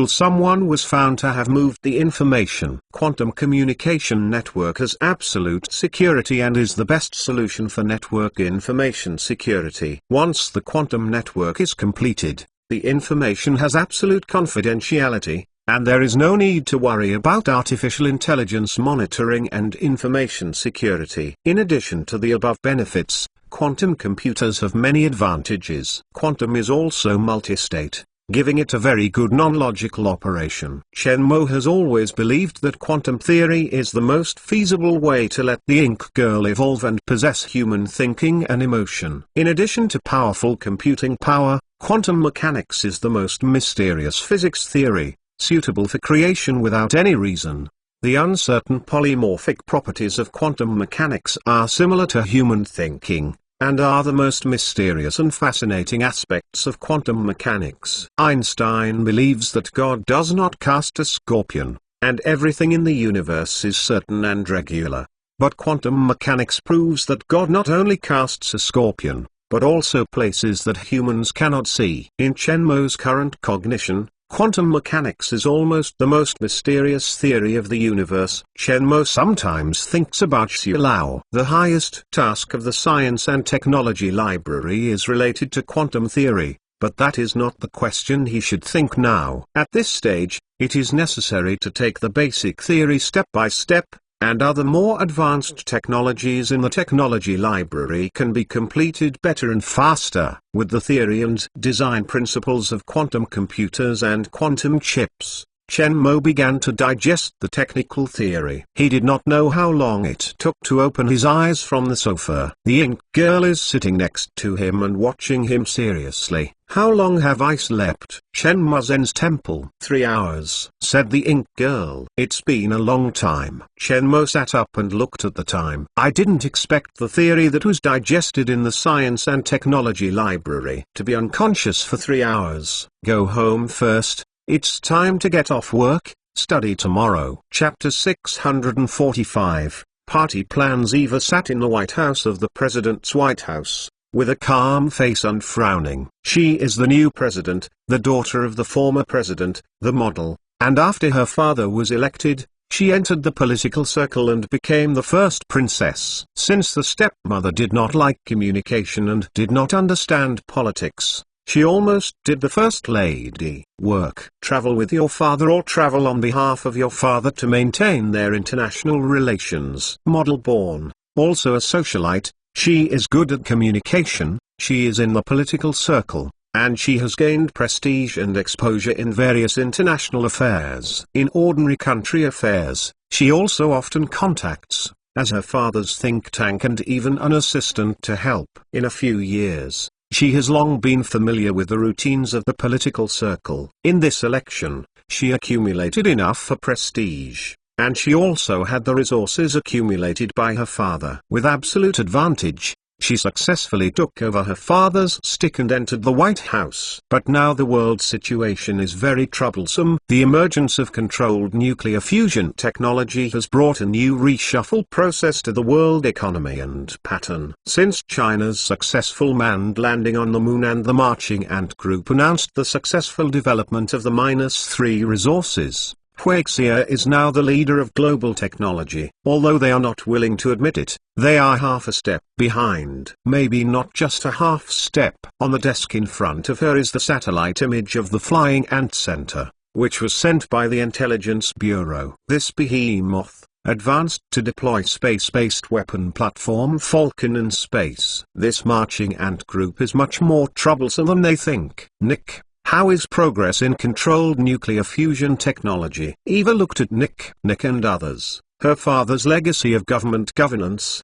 A: someone was found to have moved the information. Quantum communication network has absolute security and is the best solution for network information security. Once the quantum network is completed, the information has absolute confidentiality, and there is no need to worry about artificial intelligence monitoring and information security. In addition to the above benefits, quantum computers have many advantages. Quantum is also multi-state, giving it a very good non-logical operation. Chen Mo has always believed that quantum theory is the most feasible way to let the Ink girl evolve and possess human thinking and emotion. In addition to powerful computing power, quantum mechanics is the most mysterious physics theory, suitable for creation without any reason. The uncertain polymorphic properties of quantum mechanics are similar to human thinking, and are the most mysterious and fascinating aspects of quantum mechanics. Einstein believes that God does not cast a scorpion, and everything in the universe is certain and regular. But quantum mechanics proves that God not only casts a scorpion, but also places that humans cannot see. In Chen Mo's current cognition, quantum mechanics is almost the most mysterious theory of the universe. Chen Mo sometimes thinks about Xu Lao. The highest task of the Science and Technology Library is related to quantum theory, but that is not the question he should think now. At this stage, it is necessary to take the basic theory step by step, and other more advanced technologies in the technology library can be completed better and faster. With the theory and design principles of quantum computers and quantum chips, Chen Mo began to digest the technical theory. He did not know how long it took to open his eyes from the sofa. The Ink girl is sitting next to him and watching him seriously. "How long have I slept?" "Shen Muzen's temple." 3 hours, said the Ink girl. "It's been a long time." Chen Mo sat up and looked at the time. "I didn't expect the theory that was digested in the Science and Technology Library to be unconscious for 3 hours. Go home first. It's time to get off work, study tomorrow." Chapter 645, party plans. Eva sat in the White House of the President's White House, with a calm face and frowning. She is the new president, the daughter of the former president, the model, and after her father was elected, she entered the political circle and became the first princess. Since the stepmother did not like communication and did not understand politics, she almost did the first lady work. Travel with your father or travel on behalf of your father to maintain their international relations. Model born, also a socialite, she is good at communication, she is in the political circle, and she has gained prestige and exposure in various international affairs. In ordinary country affairs, she also often contacts, as her father's think tank and even an assistant to help. In a few years, she has long been familiar with the routines of the political circle. In this election, she accumulated enough for prestige, and she also had the resources accumulated by her father. With absolute advantage, she successfully took over her father's stick and entered the White House. But now the world situation is very troublesome. The emergence of controlled nuclear fusion technology has brought a new reshuffle process to the world economy and pattern. Since China's successful manned landing on the moon and the Marching Ant Group announced the successful development of the -3 resources, Huaxia is now the leader of global technology. Although they are not willing to admit it, they are half a step behind. Maybe not just a half step. On the desk in front of her is the satellite image of the Flying Ant Center, which was sent by the Intelligence Bureau. This behemoth advanced to deploy space-based weapon platform Falcon in space. This Marching Ant Group is much more troublesome than they think. Nick, how is progress in controlled nuclear fusion technology? Eva looked at Nick and others. Her father's legacy of government governance,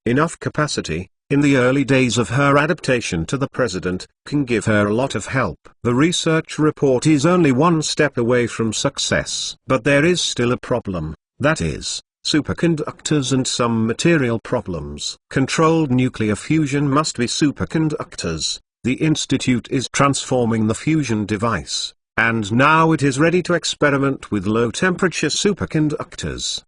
A: enough capacity, in the early days of her adaptation to the president, can give her a lot of help. The research report is only one step away from success. But there is still a problem, that is, superconductors and some material problems. Controlled nuclear fusion must be superconductors. The institute is transforming the fusion device, and now it is ready to experiment with low-temperature superconductors.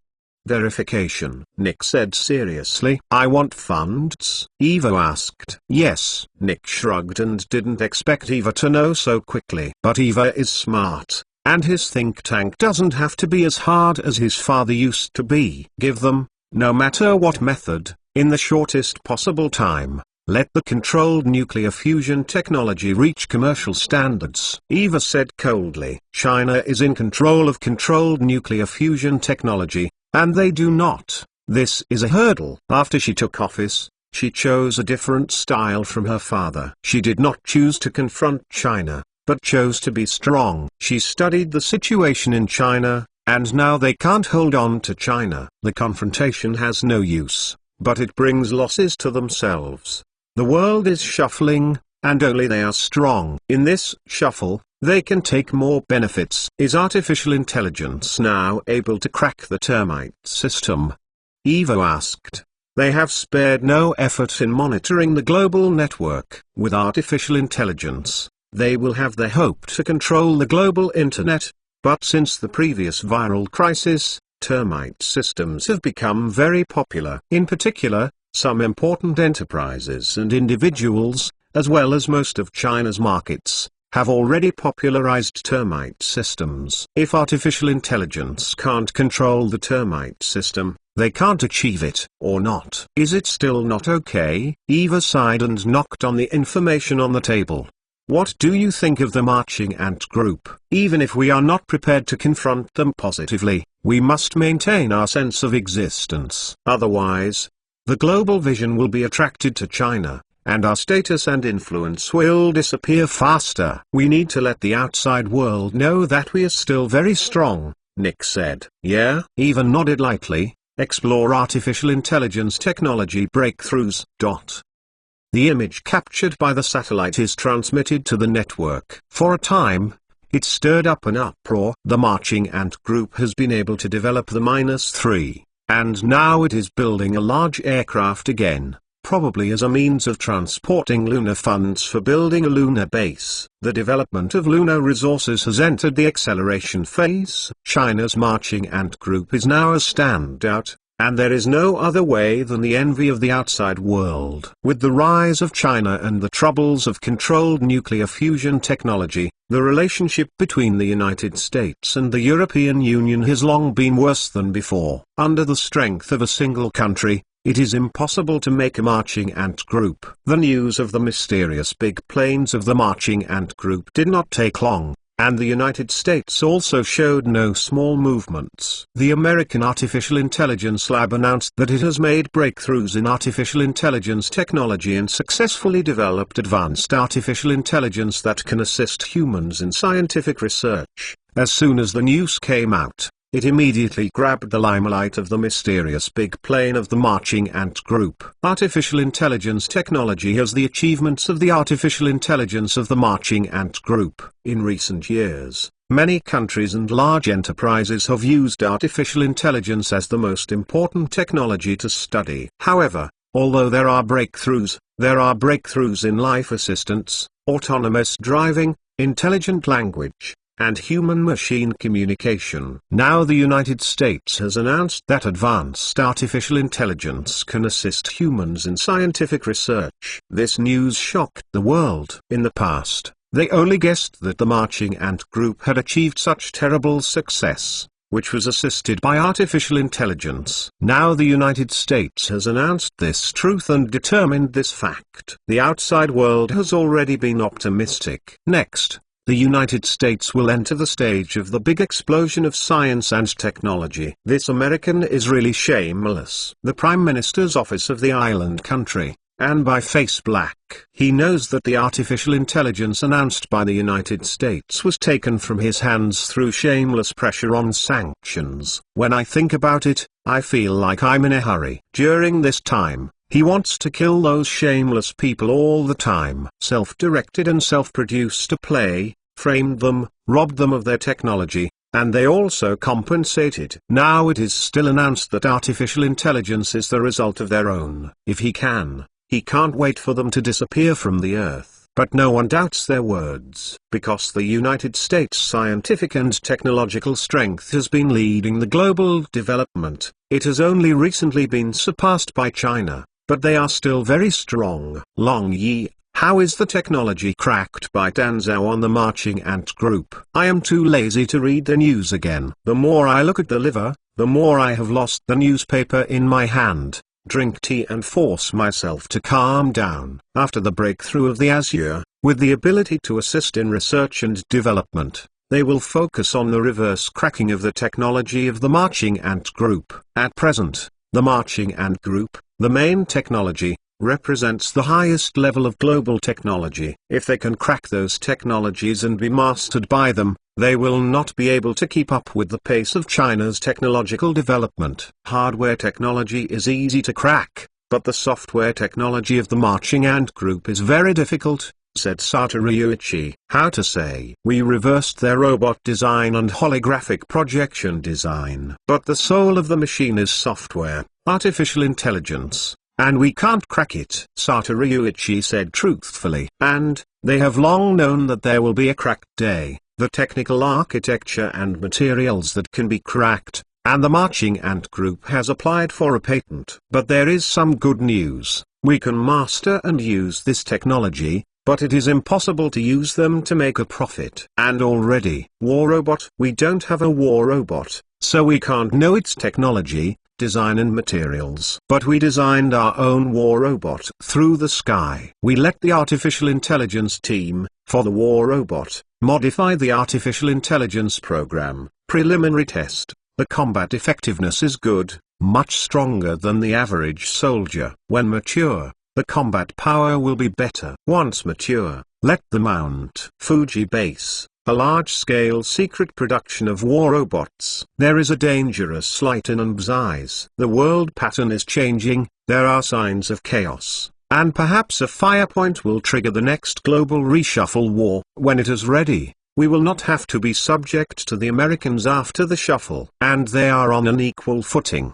A: Verification, Nick said seriously. I want funds? Eva asked. Yes. Nick shrugged and didn't expect Eva to know so quickly. But Eva is smart, and his think tank doesn't have to be as hard as his father used to be. Give them, no matter what method, in the shortest possible time. Let the controlled nuclear fusion technology reach commercial standards. Eva said coldly. China is in control of controlled nuclear fusion technology, and they do not. This is a hurdle. After she took office, she chose a different style from her father. She did not choose to confront China, but chose to be strong. She studied the situation in China, and now they can't hold on to China. The confrontation has no use, but it brings losses to themselves. The world is shuffling, and only they are strong. In this shuffle, they can take more benefits. Is artificial intelligence now able to crack the termite system? Eva asked. They have spared no effort in monitoring the global network. With artificial intelligence, they will have the hope to control the global internet. But since the previous viral crisis, termite systems have become very popular. In particular, some important enterprises and individuals, as well as most of China's markets, have already popularized termite systems. If artificial intelligence can't control the termite system, they can't achieve it. Or not. Is it still not okay? Eva sighed and knocked on the information on the table. What do you think of the Marching Ant Group? Even if we are not prepared to confront them positively, we must maintain our sense of existence. Otherwise, the global vision will be attracted to China, and our status and influence will disappear faster. We need to let the outside world know that we are still very strong, Nick said. Yeah? Eva nodded lightly. Explore artificial intelligence technology breakthroughs. The image captured by the satellite is transmitted to the network. For a time, it stirred up an uproar. The Marching Ant Group has been able to develop the -3. And now it is building a large aircraft again, probably as a means of transporting lunar funds for building a lunar base. The development of lunar resources has entered the acceleration phase. China's Marching Ant Group is now a standout, and there is no other way than the envy of the outside world. With the rise of China and the troubles of controlled nuclear fusion technology, the relationship between the United States and the European Union has long been worse than before. Under the strength of a single country, it is impossible to make a marching ant group. The news of the mysterious big planes of the marching ant group did not take long, and the United States also showed no small movements. The American Artificial Intelligence Lab announced that it has made breakthroughs in artificial intelligence technology and successfully developed advanced artificial intelligence that can assist humans in scientific research. As soon as the news came out, it immediately grabbed the limelight of the mysterious big plane of the marching ant group. Artificial intelligence technology has the achievements of the artificial intelligence of the marching ant group. In recent years, many countries and large enterprises have used artificial intelligence as the most important technology to study. However, although there are breakthroughs in life assistance, autonomous driving, intelligent language, and human-machine communication. Now the United States has announced that advanced artificial intelligence can assist humans in scientific research. This news shocked the world. In the past, they only guessed that the marching ant group had achieved such terrible success, which was assisted by artificial intelligence. Now the United States has announced this truth and determined this fact. The outside world has already been optimistic. Next, the United States will enter the stage of the big explosion of science and technology. This American is really shameless. The Prime Minister's office of the island country, and by face black. He knows that the artificial intelligence announced by the United States was taken from his hands through shameless pressure on sanctions. When I think about it, I feel like I'm in a hurry. During this time, he wants to kill those shameless people all the time. Self-directed and self-produced a play, framed them, robbed them of their technology, and they also compensated. Now it is still announced that artificial intelligence is the result of their own. If he can't wait for them to disappear from the earth. But no one doubts their words. Because the United States' scientific and technological strength has been leading the global development, it has only recently been surpassed by China. But they are still very strong. Long Yi, how is the technology cracked by Dan Zhao on the marching ant group? I am too lazy to read the news again. The more I look at the liver, the more I have lost the newspaper in my hand, drink tea and force myself to calm down. After the breakthrough of the Azure, with the ability to assist in research and development, they will focus on the reverse cracking of the technology of the marching ant group. At present, the marching ant group, the main technology, represents the highest level of global technology. If they can crack those technologies and be mastered by them, they will not be able to keep up with the pace of China's technological development. Hardware technology is easy to crack, but the software technology of the marching ant group is very difficult, said Satoru Yuichi. How to say? We reversed their robot design and holographic projection design. But the soul of the machine is software, artificial intelligence, and we can't crack it, Satoru Yuichi said truthfully. And, they have long known that there will be a cracked day, the technical architecture and materials that can be cracked, and the marching ant group has applied for a patent. But there is some good news. We can master and use this technology, but it is impossible to use them to make a profit. And already, War Robot, we don't have a War Robot, so we can't know its technology, design and materials. But we designed our own War Robot through the sky. We let the artificial intelligence team, for the War Robot, modify the artificial intelligence program. Preliminary test. The combat effectiveness is good, much stronger than the average soldier. When mature, the combat power will be better. Once mature, let the Mount Fuji base, a large-scale secret production of war robots. There is a dangerous light in Anb's eyes. The world pattern is changing, there are signs of chaos, and perhaps a fire point will trigger the next global reshuffle war. When it is ready, we will not have to be subject to the Americans after the shuffle. And they are on an equal footing.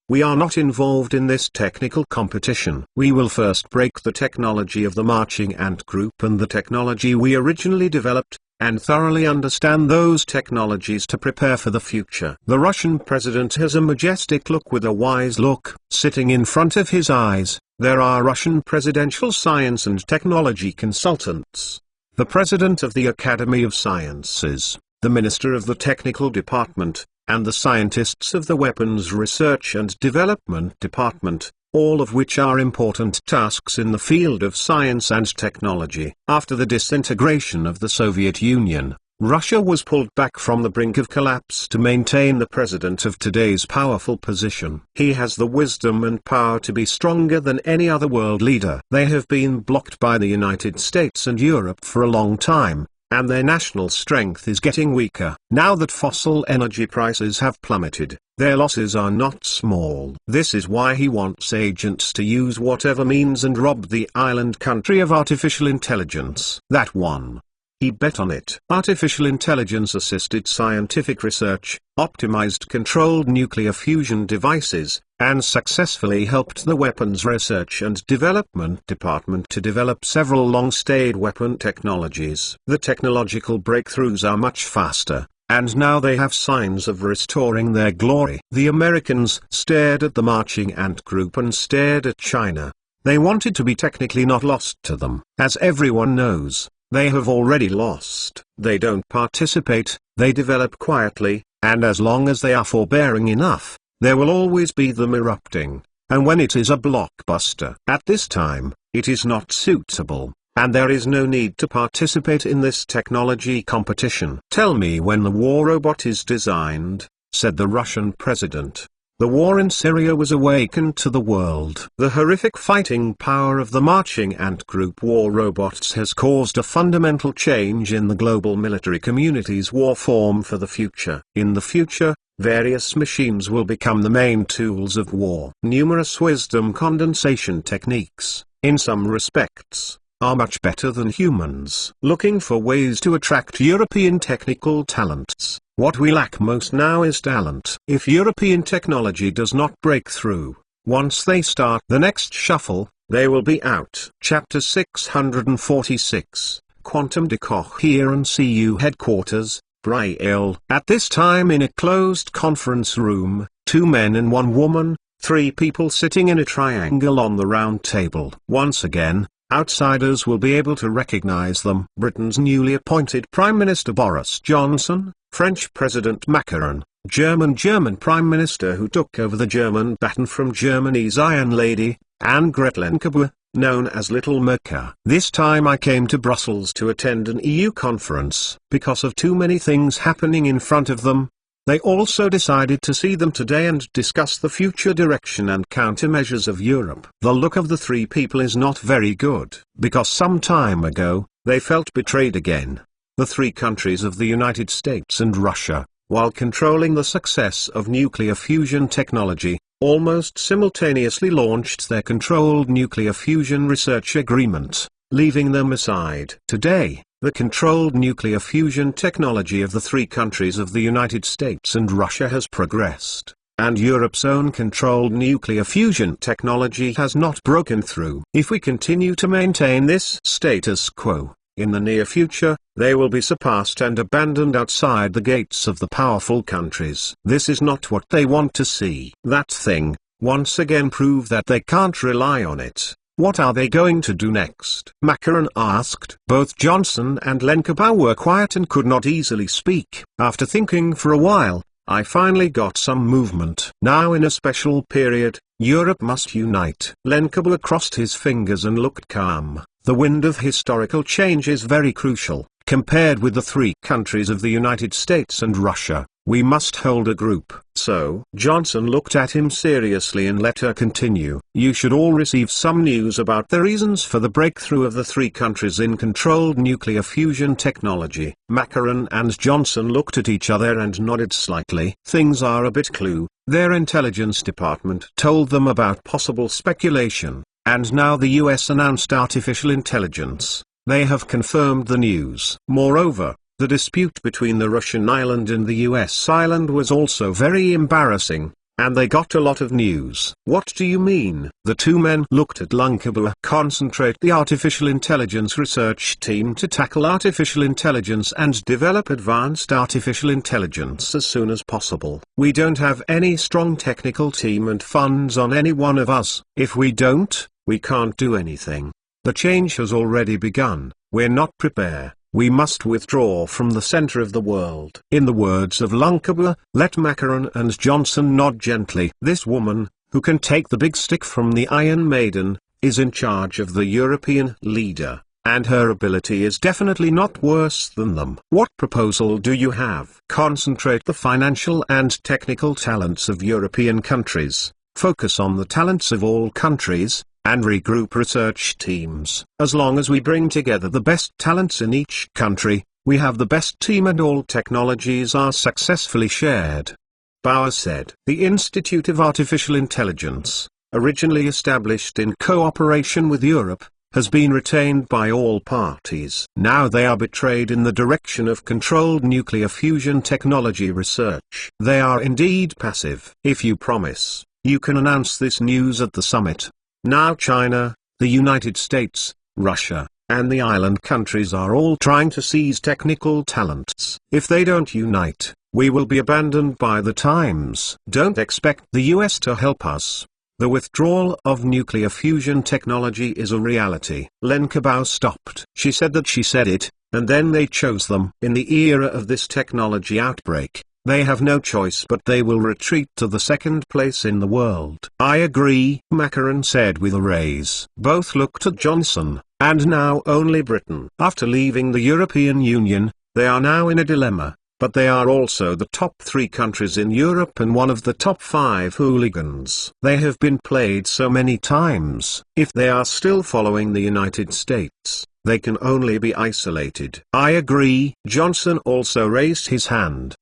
A: We are not involved in this technical competition. We will first break the technology of the marching ant group and the technology we originally developed, and thoroughly understand those technologies to prepare for the future. The Russian president has a majestic look with a wise look. Sitting in front of his eyes, there are Russian presidential science and technology consultants. The president of the Academy of Sciences, the minister of the technical department, and the scientists of the Weapons Research and Development Department, all of which are important tasks in the field of science and technology. After the disintegration of the Soviet Union, Russia was pulled back from the brink of collapse to maintain the president of today's powerful position. He has the wisdom and power to be stronger than any other world leader. They have been blocked by the United States and Europe for a long time, and their national strength is getting weaker. Now that fossil energy prices have plummeted, their losses are not small. This is why he wants agents to use whatever means and rob the island country of artificial intelligence. That one. He bet on it. Artificial intelligence-assisted scientific research, optimized controlled nuclear fusion devices, and successfully helped the Weapons Research and Development Department to develop several long-stayed weapon technologies. The technological breakthroughs are much faster, and now they have signs of restoring their glory. The Americans stared at the marching ant group and stared at China. They wanted to be technically not lost to them. As everyone knows, they have already lost. They don't participate, they develop quietly, and as long as they are forbearing enough, there will always be them erupting. And when it is a blockbuster, at this time, it is not suitable, and there is no need to participate in this technology competition. Tell me when the war robot is designed, said the Russian president. The war in Syria was awakened to the world. The horrific fighting power of the marching ant group war robots has caused a fundamental change in the global military community's war form for the future. In the future, various machines will become the main tools of war. Numerous wisdom condensation techniques, in some respects, are much better than humans. Looking for ways to attract European technical talents. What we lack most now is talent. If European technology does not break through, once they start the next shuffle, they will be out. Chapter 646, Quantum Decoherence EU Headquarters, Braille. At this time in a closed conference room, 2 men and 1 woman, 3 people sitting in a triangle on the round table. Once again, outsiders will be able to recognize them. Britain's newly appointed Prime Minister Boris Johnson, French President Macron, German Prime Minister who took over the German baton from Germany's Iron Lady, and Greta Thunberg, known as Little Merca. This time I came to Brussels to attend an EU conference. Because of too many things happening in front of them, they also decided to see them today and discuss the future direction and countermeasures of Europe. The look of the 3 people is not very good, because some time ago, they felt betrayed again. The 3 countries of the United States and Russia, while controlling the success of nuclear fusion technology, almost simultaneously launched their controlled nuclear fusion research agreement, leaving them aside. Today, the controlled nuclear fusion technology of the 3 countries of the United States and Russia has progressed, and Europe's own controlled nuclear fusion technology has not broken through. If we continue to maintain this status quo, in the near future, they will be surpassed and abandoned outside the gates of the powerful countries. This is not what they want to see. That thing, once again prove that they can't rely on it. What are they going to do next? Macron asked. Both Johnson and Lenkopa were quiet and could not easily speak. After thinking for a while, I finally got some movement. Now in a special period, Europe must unite. Lenkopa crossed his fingers and looked calm. The wind of historical change is very crucial. Compared with the 3 countries of the United States and Russia, we must hold a group. So Johnson looked at him seriously and let her continue. You should all receive some news about the reasons for the breakthrough of the 3 countries in controlled nuclear fusion technology. Macron and Johnson looked at each other and nodded slightly. Things are a bit clue. Their intelligence department told them about possible speculation, and now the US announced artificial intelligence. They have confirmed the news. Moreover, the dispute between the Russian island and the US island was also very embarrassing. and they got a lot of news. What do you mean? The two men looked at Lunkaba. Concentrate the artificial intelligence research team to tackle artificial intelligence and develop advanced artificial intelligence as soon as possible. We don't have any strong technical team and funds on any one of us. If we don't, we can't do anything. The change has already begun. We're not prepared. We must withdraw from the center of the world. In the words of Lunkaba, let Macron and Johnson nod gently. This woman, who can take the big stick from the Iron Maiden, is in charge of the European leader, and her ability is definitely not worse than them. What proposal do you have? Concentrate the financial and technical talents of European countries, focus on the talents of all countries, and regroup research teams. As long as we bring together the best talents in each country, we have the best team and all technologies are successfully shared. Bauer said. The Institute of Artificial Intelligence, originally established in cooperation with Europe, has been retained by all parties. Now they are betrayed in the direction of controlled nuclear fusion technology research. They are indeed passive. If you promise, you can announce this news at the summit. Now China, the United States, Russia, and the island countries are all trying to seize technical talents. If they don't unite, we will be abandoned by the times. Don't expect the US to help us. The withdrawal of nuclear fusion technology is a reality. Len Kabau stopped. She said that she said it, and then they chose them. In the era of this technology outbreak, they have no choice but they will retreat to the second place in the world. I agree, Macron said with a raise. Both looked at Johnson, and now only Britain. After leaving the European Union, they are now in a dilemma, but they are also the top 3 countries in Europe and one of the top 5 hooligans. They have been played so many times. If they are still following the United States, they can only be isolated. I agree. Johnson also raised his hand.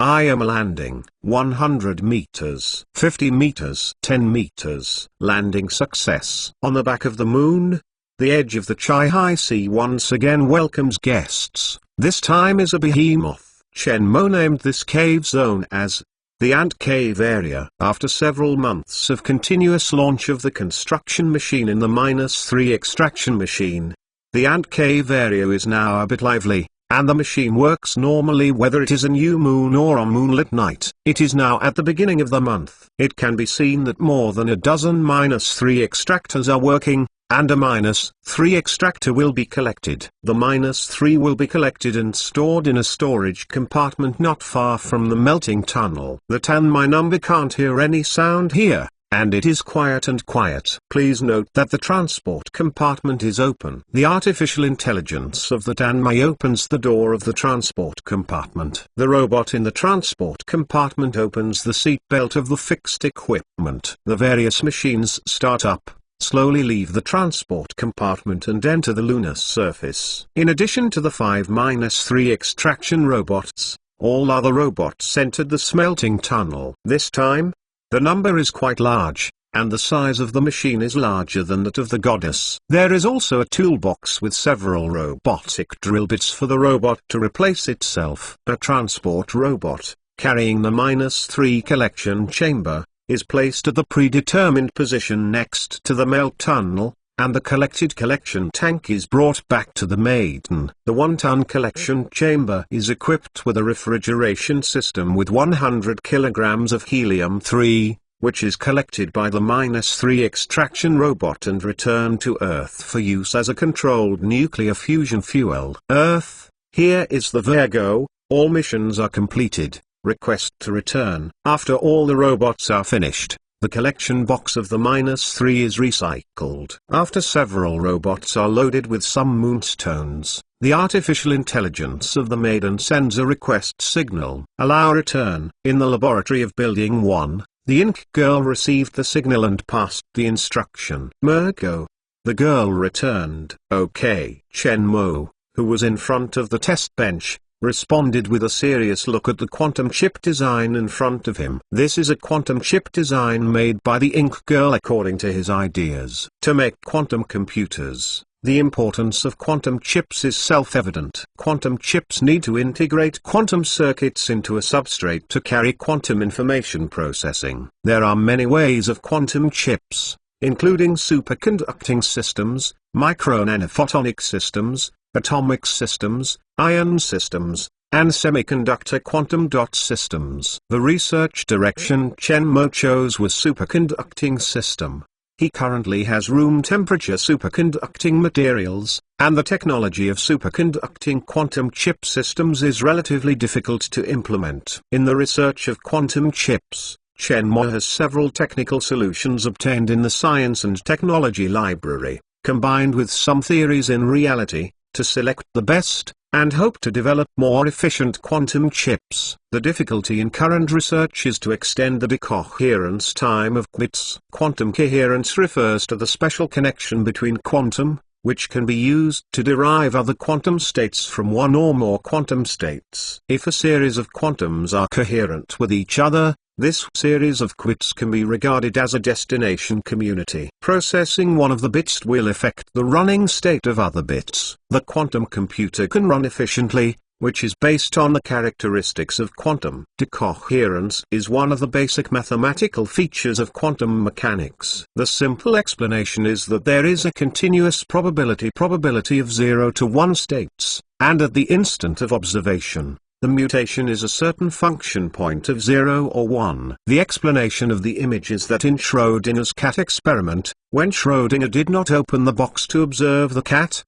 A: I am landing. 100 meters, 50 meters, 10 meters. Landing success. On the back of the moon, the edge of the Chai Sea once again welcomes guests. This time is a behemoth. Chen Mo named this cave zone as the Ant Cave area. After several months of continuous launch of the construction machine in the -3 extraction machine, the Ant Cave area is now a bit lively, and the machine works normally whether it is a new moon or a moonlit night. It is now at the beginning of the month. It can be seen that more than a dozen -3 extractors are working, and a -3 extractor will be collected. The -3 will be collected and stored in a storage compartment not far from the melting tunnel. The Tanmai number can't hear any sound here, and it is quiet and quiet. Please note that the transport compartment is open. The artificial intelligence of the Tanmai opens the door of the transport compartment. The robot in the transport compartment opens the seat belt of the fixed equipment. The various machines start up, slowly leave the transport compartment and enter the lunar surface. In addition to the 5-3 extraction robots, all other robots entered the smelting tunnel. This time, the number is quite large, and the size of the machine is larger than that of the goddess. There is also a toolbox with several robotic drill bits for the robot to replace itself. A transport robot, carrying the -3 collection chamber, is placed at the predetermined position next to the melt tunnel, and the collected collection tank is brought back to the maiden. The 1-ton collection chamber is equipped with a refrigeration system with 100 kilograms of helium-3, which is collected by the -3 extraction robot and returned to Earth for use as a controlled nuclear fusion fuel. Earth, here is the Virgo. All missions are completed. Request to return. After all the robots are finished, the collection box of the -3 is recycled. After several robots are loaded with some moonstones, the artificial intelligence of the Maiden sends a request signal. Allow return. In the laboratory of Building 1, the Ink girl received the signal and passed the instruction. Mergo. The girl returned. OK. Chen Mo, who was in front of the test bench, responded with a serious look at the quantum chip design in front of him. This is a quantum chip design made by the Ink girl according to his ideas. To make quantum computers, The importance of quantum chips is self-evident. Quantum chips need to integrate quantum circuits into a substrate to carry quantum information processing. There are many ways of quantum chips, including superconducting systems, micro-nanophotonic systems, atomic systems, ion systems, and semiconductor quantum dot systems. The research direction Chen Mo chose was superconducting system. He currently has room temperature superconducting materials, and the technology of superconducting quantum chip systems is relatively difficult to implement. In the research of quantum chips, Chen Mo has several technical solutions obtained in the Science and Technology Library, combined with some theories in reality, to select the best, and hope to develop more efficient quantum chips. The difficulty in current research is to extend the decoherence time of qubits. Quantum coherence refers to the special connection between quantum, which can be used to derive other quantum states from one or more quantum states. If a series of quantums are coherent with each other, this series of qubits can be regarded as a destination community. Processing one of the bits will affect the running state of other bits. The quantum computer can run efficiently, which is based on the characteristics of quantum. Decoherence is one of the basic mathematical features of quantum mechanics. The simple explanation is that there is a continuous probability of 0 to 1 states, and at the instant of observation, the mutation is a certain function point of 0 or 1. The explanation of the image is that in Schrödinger's cat experiment, when Schrödinger did not open the box to observe the cat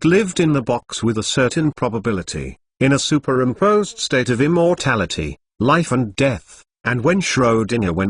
A: lived in the box with a certain probability, in a superimposed state of immortality, life and death, and when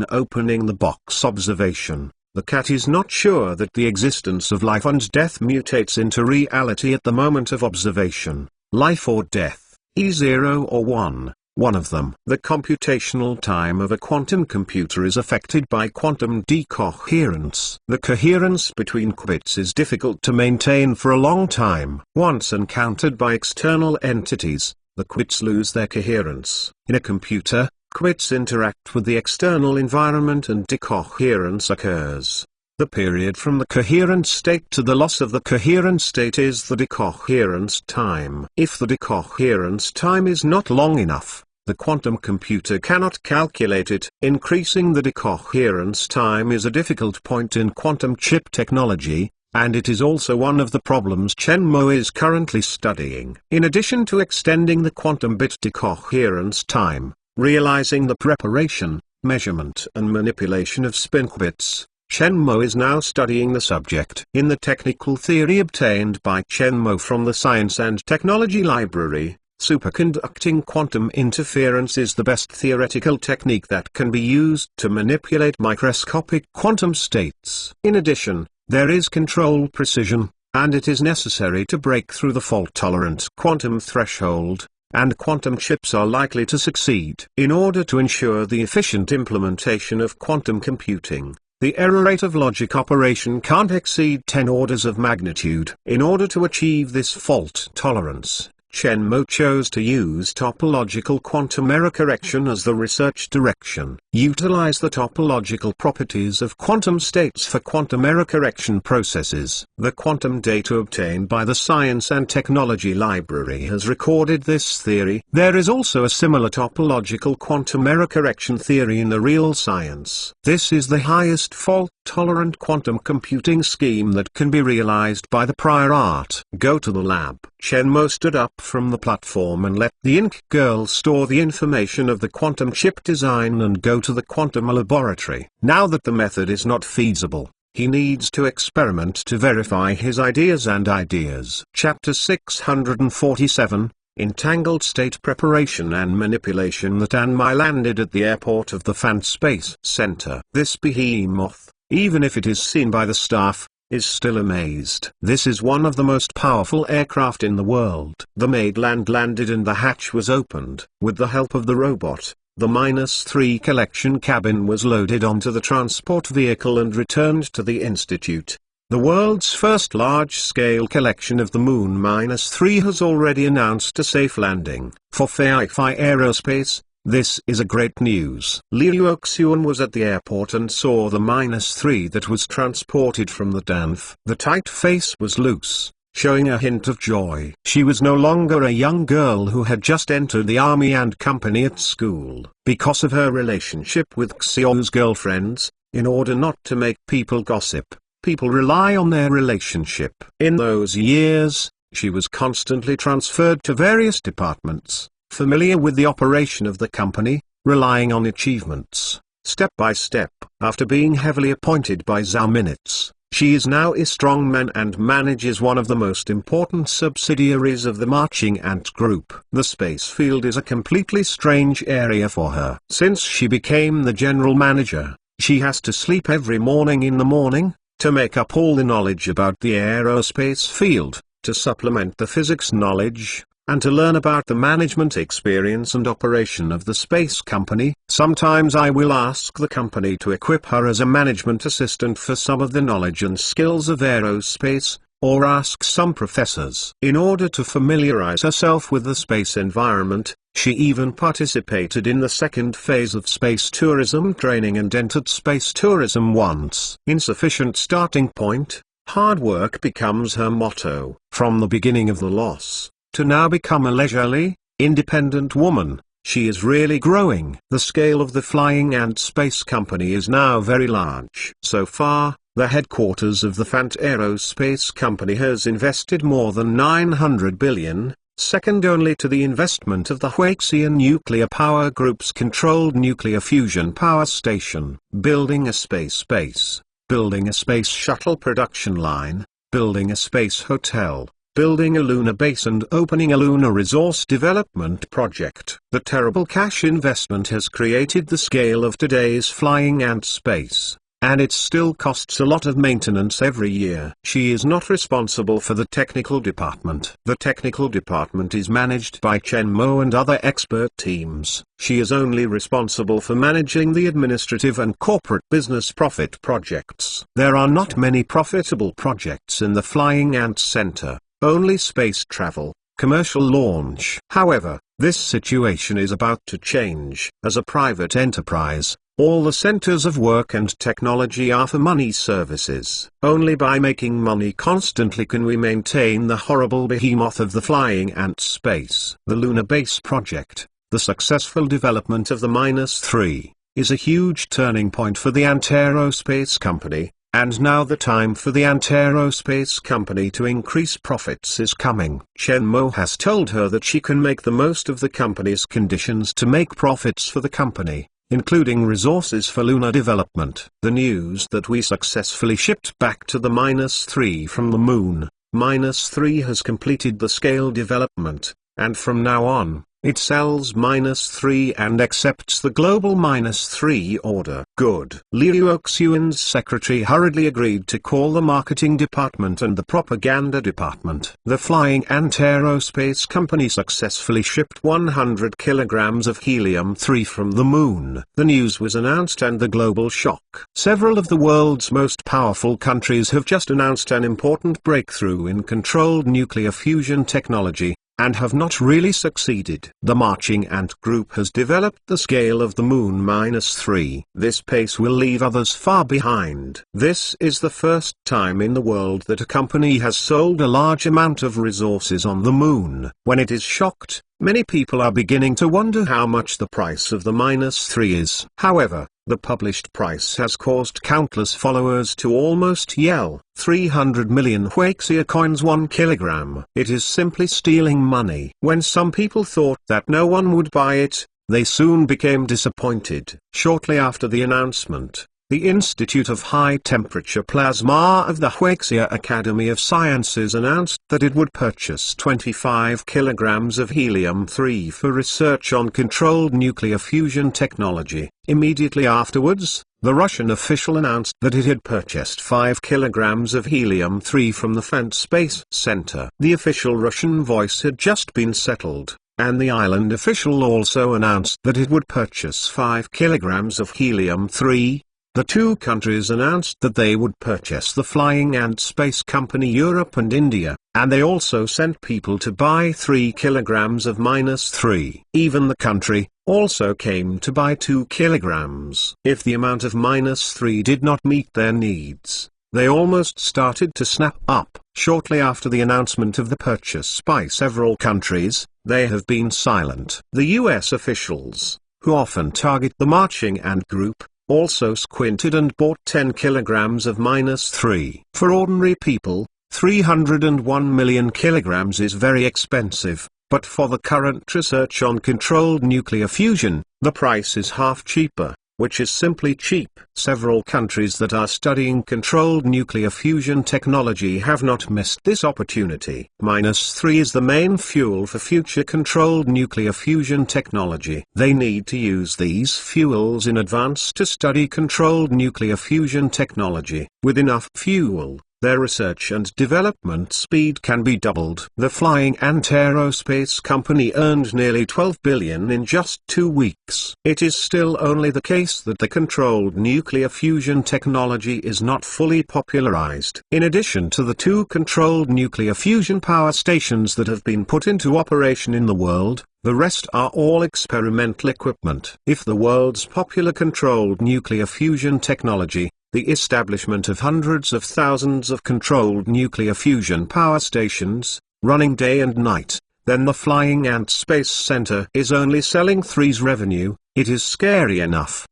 A: opening the box observation, the cat is not sure that the existence of life and death mutates into reality at the moment of observation, life or death. E0 or 1, one of them. The computational time of a quantum computer is affected by quantum decoherence. The coherence between qubits is difficult to maintain for a long time. Once encountered by external entities, the qubits lose their coherence. In a computer, qubits interact with the external environment and decoherence occurs. The period from the coherent state to the loss of the coherent state is the decoherence time. If the decoherence time is not long enough, the quantum computer cannot calculate it. Increasing the decoherence time is a difficult point in quantum chip technology, and it is also one of the problems Chen Mo is currently studying. In addition to extending the quantum bit decoherence time, realizing the preparation, measurement and manipulation of spin qubits, Chen Mo is now studying the subject. In the technical theory obtained by Chen Mo from the Science and Technology Library, superconducting quantum interference is the best theoretical technique that can be used to manipulate microscopic quantum states. In addition, there is control precision, and it is necessary to break through the fault-tolerant quantum threshold, and quantum chips are likely to succeed. In order to ensure the efficient implementation of quantum computing, the error rate of logic operation can't exceed 10 orders of magnitude. In order to achieve this fault tolerance, Chen Mo chose to use topological quantum error correction as the research direction. Utilize the topological properties of quantum states for quantum error correction processes. The quantum data obtained by the Science and Technology Library has recorded this theory. There is also a similar topological quantum error correction theory in the real science. This is the highest fault-tolerant quantum computing scheme that can be realized by the prior art. Go to the lab. Chen Mo stood up from the platform and let the ink girl store the information of the quantum chip design and go to the quantum laboratory. Now that the method is not feasible, he needs to experiment to verify his ideas. Chapter 647, Entangled State Preparation and Manipulation. That Anmai landed at the airport of the Fan Space Center. This behemoth, even if it is seen by the staff, is still amazed. This is one of the most powerful aircraft in the world. The Maidland landed and the hatch was opened. With the help of the robot, the -3 collection cabin was loaded onto the transport vehicle and returned to the Institute. The world's first large-scale collection of the Moon -3 has already announced a safe landing. For Fei Aerospace, This is a great news. Lee Yuoxuan was at the airport and saw the -3 that was transported from the Danf. The tight face was loose, showing a hint of joy. She was no longer a young girl who had just entered the army and company at school. Because of her relationship with Xiao's girlfriends, in order not to make people gossip, people rely on their relationship. In those years, she was constantly transferred to various departments, familiar with the operation of the company, relying on achievements, step by step. After being heavily appointed by Zhao Minitz, she is now a strongman and manages one of the most important subsidiaries of the Marching Ant Group. The space field is a completely strange area for her. Since she became the general manager, she has to sleep every morning in the morning, to make up all the knowledge about the aerospace field, to supplement the physics knowledge, and to learn about the management experience and operation of the space company. Sometimes I will ask the company to equip her as a management assistant for some of the knowledge and skills of aerospace, or ask some professors. In order to familiarize herself with the space environment, she even participated in the second phase of space tourism training and entered space tourism once. Insufficient starting point, hard work becomes her motto. From the beginning of the loss, to now become a leisurely, independent woman, she is really growing. The scale of the Flying Ant Space Company is now very large. So far, the headquarters of the Fant Aerospace Company has invested more than 900 billion, second only to the investment of the Huaxian Nuclear Power Group's controlled nuclear fusion power station. Building a space base, building a space shuttle production line, building a space hotel, building a lunar base and opening a lunar resource development project. The terrible cash investment has created the scale of today's Flying Ant Space, and it still costs a lot of maintenance every year. She is not responsible for the technical department. The technical department is managed by Chen Mo and other expert teams. She is only responsible for managing the administrative and corporate business profit projects. There are not many profitable projects in the Flying Ant Center. Only space travel, commercial launch. However, this situation is about to change. As a private enterprise, all the centers of work and technology are for money services. Only by making money constantly can we maintain the horrible behemoth of the Flying Ant Space. The Lunar Base project, the successful development of the -3, is a huge turning point for the Ant Aerospace Company. And now the time for the Ant Aerospace Company to increase profits is coming. Chen Mo has told her that she can make the most of the company's conditions to make profits for the company, including resources for lunar development. The news that we successfully shipped back to the -3 from the moon, -3 has completed the scale development, and from now on, it sells -3 and accepts the global -3 order. Good. Lee Yuoxuan's secretary hurriedly agreed to call the marketing department and the propaganda department. The Flying Ant Aerospace Company successfully shipped 100 kilograms of helium-3 from the moon. The news was announced and the global shock. Several of the world's most powerful countries have just announced an important breakthrough in controlled nuclear fusion technology, and have not really succeeded. The Marching Ant Group has developed the scale of the moon -3. This pace will leave others far behind. This is the first time in the world that a company has sold a large amount of resources on the moon. When it is shocked, many people are beginning to wonder how much the price of the -3 is. However, the published price has caused countless followers to almost yell, 300 million Huaxia coins 1 kilogram. It is simply stealing money. When some people thought that no one would buy it, they soon became disappointed. Shortly after the announcement, the Institute of High Temperature Plasma of the Huaxia Academy of Sciences announced that it would purchase 25 kilograms of helium-3 for research on controlled nuclear fusion technology. Immediately afterwards, the Russian official announced that it had purchased 5 kilograms of helium-3 from the Fant Space Center. The official Russian voice had just been settled, and the island official also announced that it would purchase 5 kilograms of helium-3. the two countries announced that they would purchase the flying ant space company Europe and India, and they also sent people to buy 3 kilograms of -3. Even the country also came to buy 2 kilograms. If the amount of -3 did not meet their needs, they almost started to snap up. Shortly after the announcement of the purchase by several countries, they have been silent. The US officials, who often target the marching ant group, also squinted and bought 10 kilograms of -3. For ordinary people, 301 million kilograms is very expensive, but for the current research on controlled nuclear fusion, the price is half cheaper, which is simply cheap. Several countries that are studying controlled nuclear fusion technology have not missed this opportunity. -3 is the main fuel for future controlled nuclear fusion technology. They need to use these fuels in advance to study controlled nuclear fusion technology. With enough fuel, their research and development speed can be doubled. The Flying Ant Aerospace Company earned nearly $12 billion in just 2 weeks. It is still only the case that the controlled nuclear fusion technology is not fully popularized. In addition to the 2 controlled nuclear fusion power stations that have been put into operation in the world, the rest are all experimental equipment. If the world's popular controlled nuclear fusion technology, the establishment of hundreds of thousands of controlled nuclear fusion power stations, running day and night, then the Flying Ant Space Center is only selling 3's revenue, it is scary enough.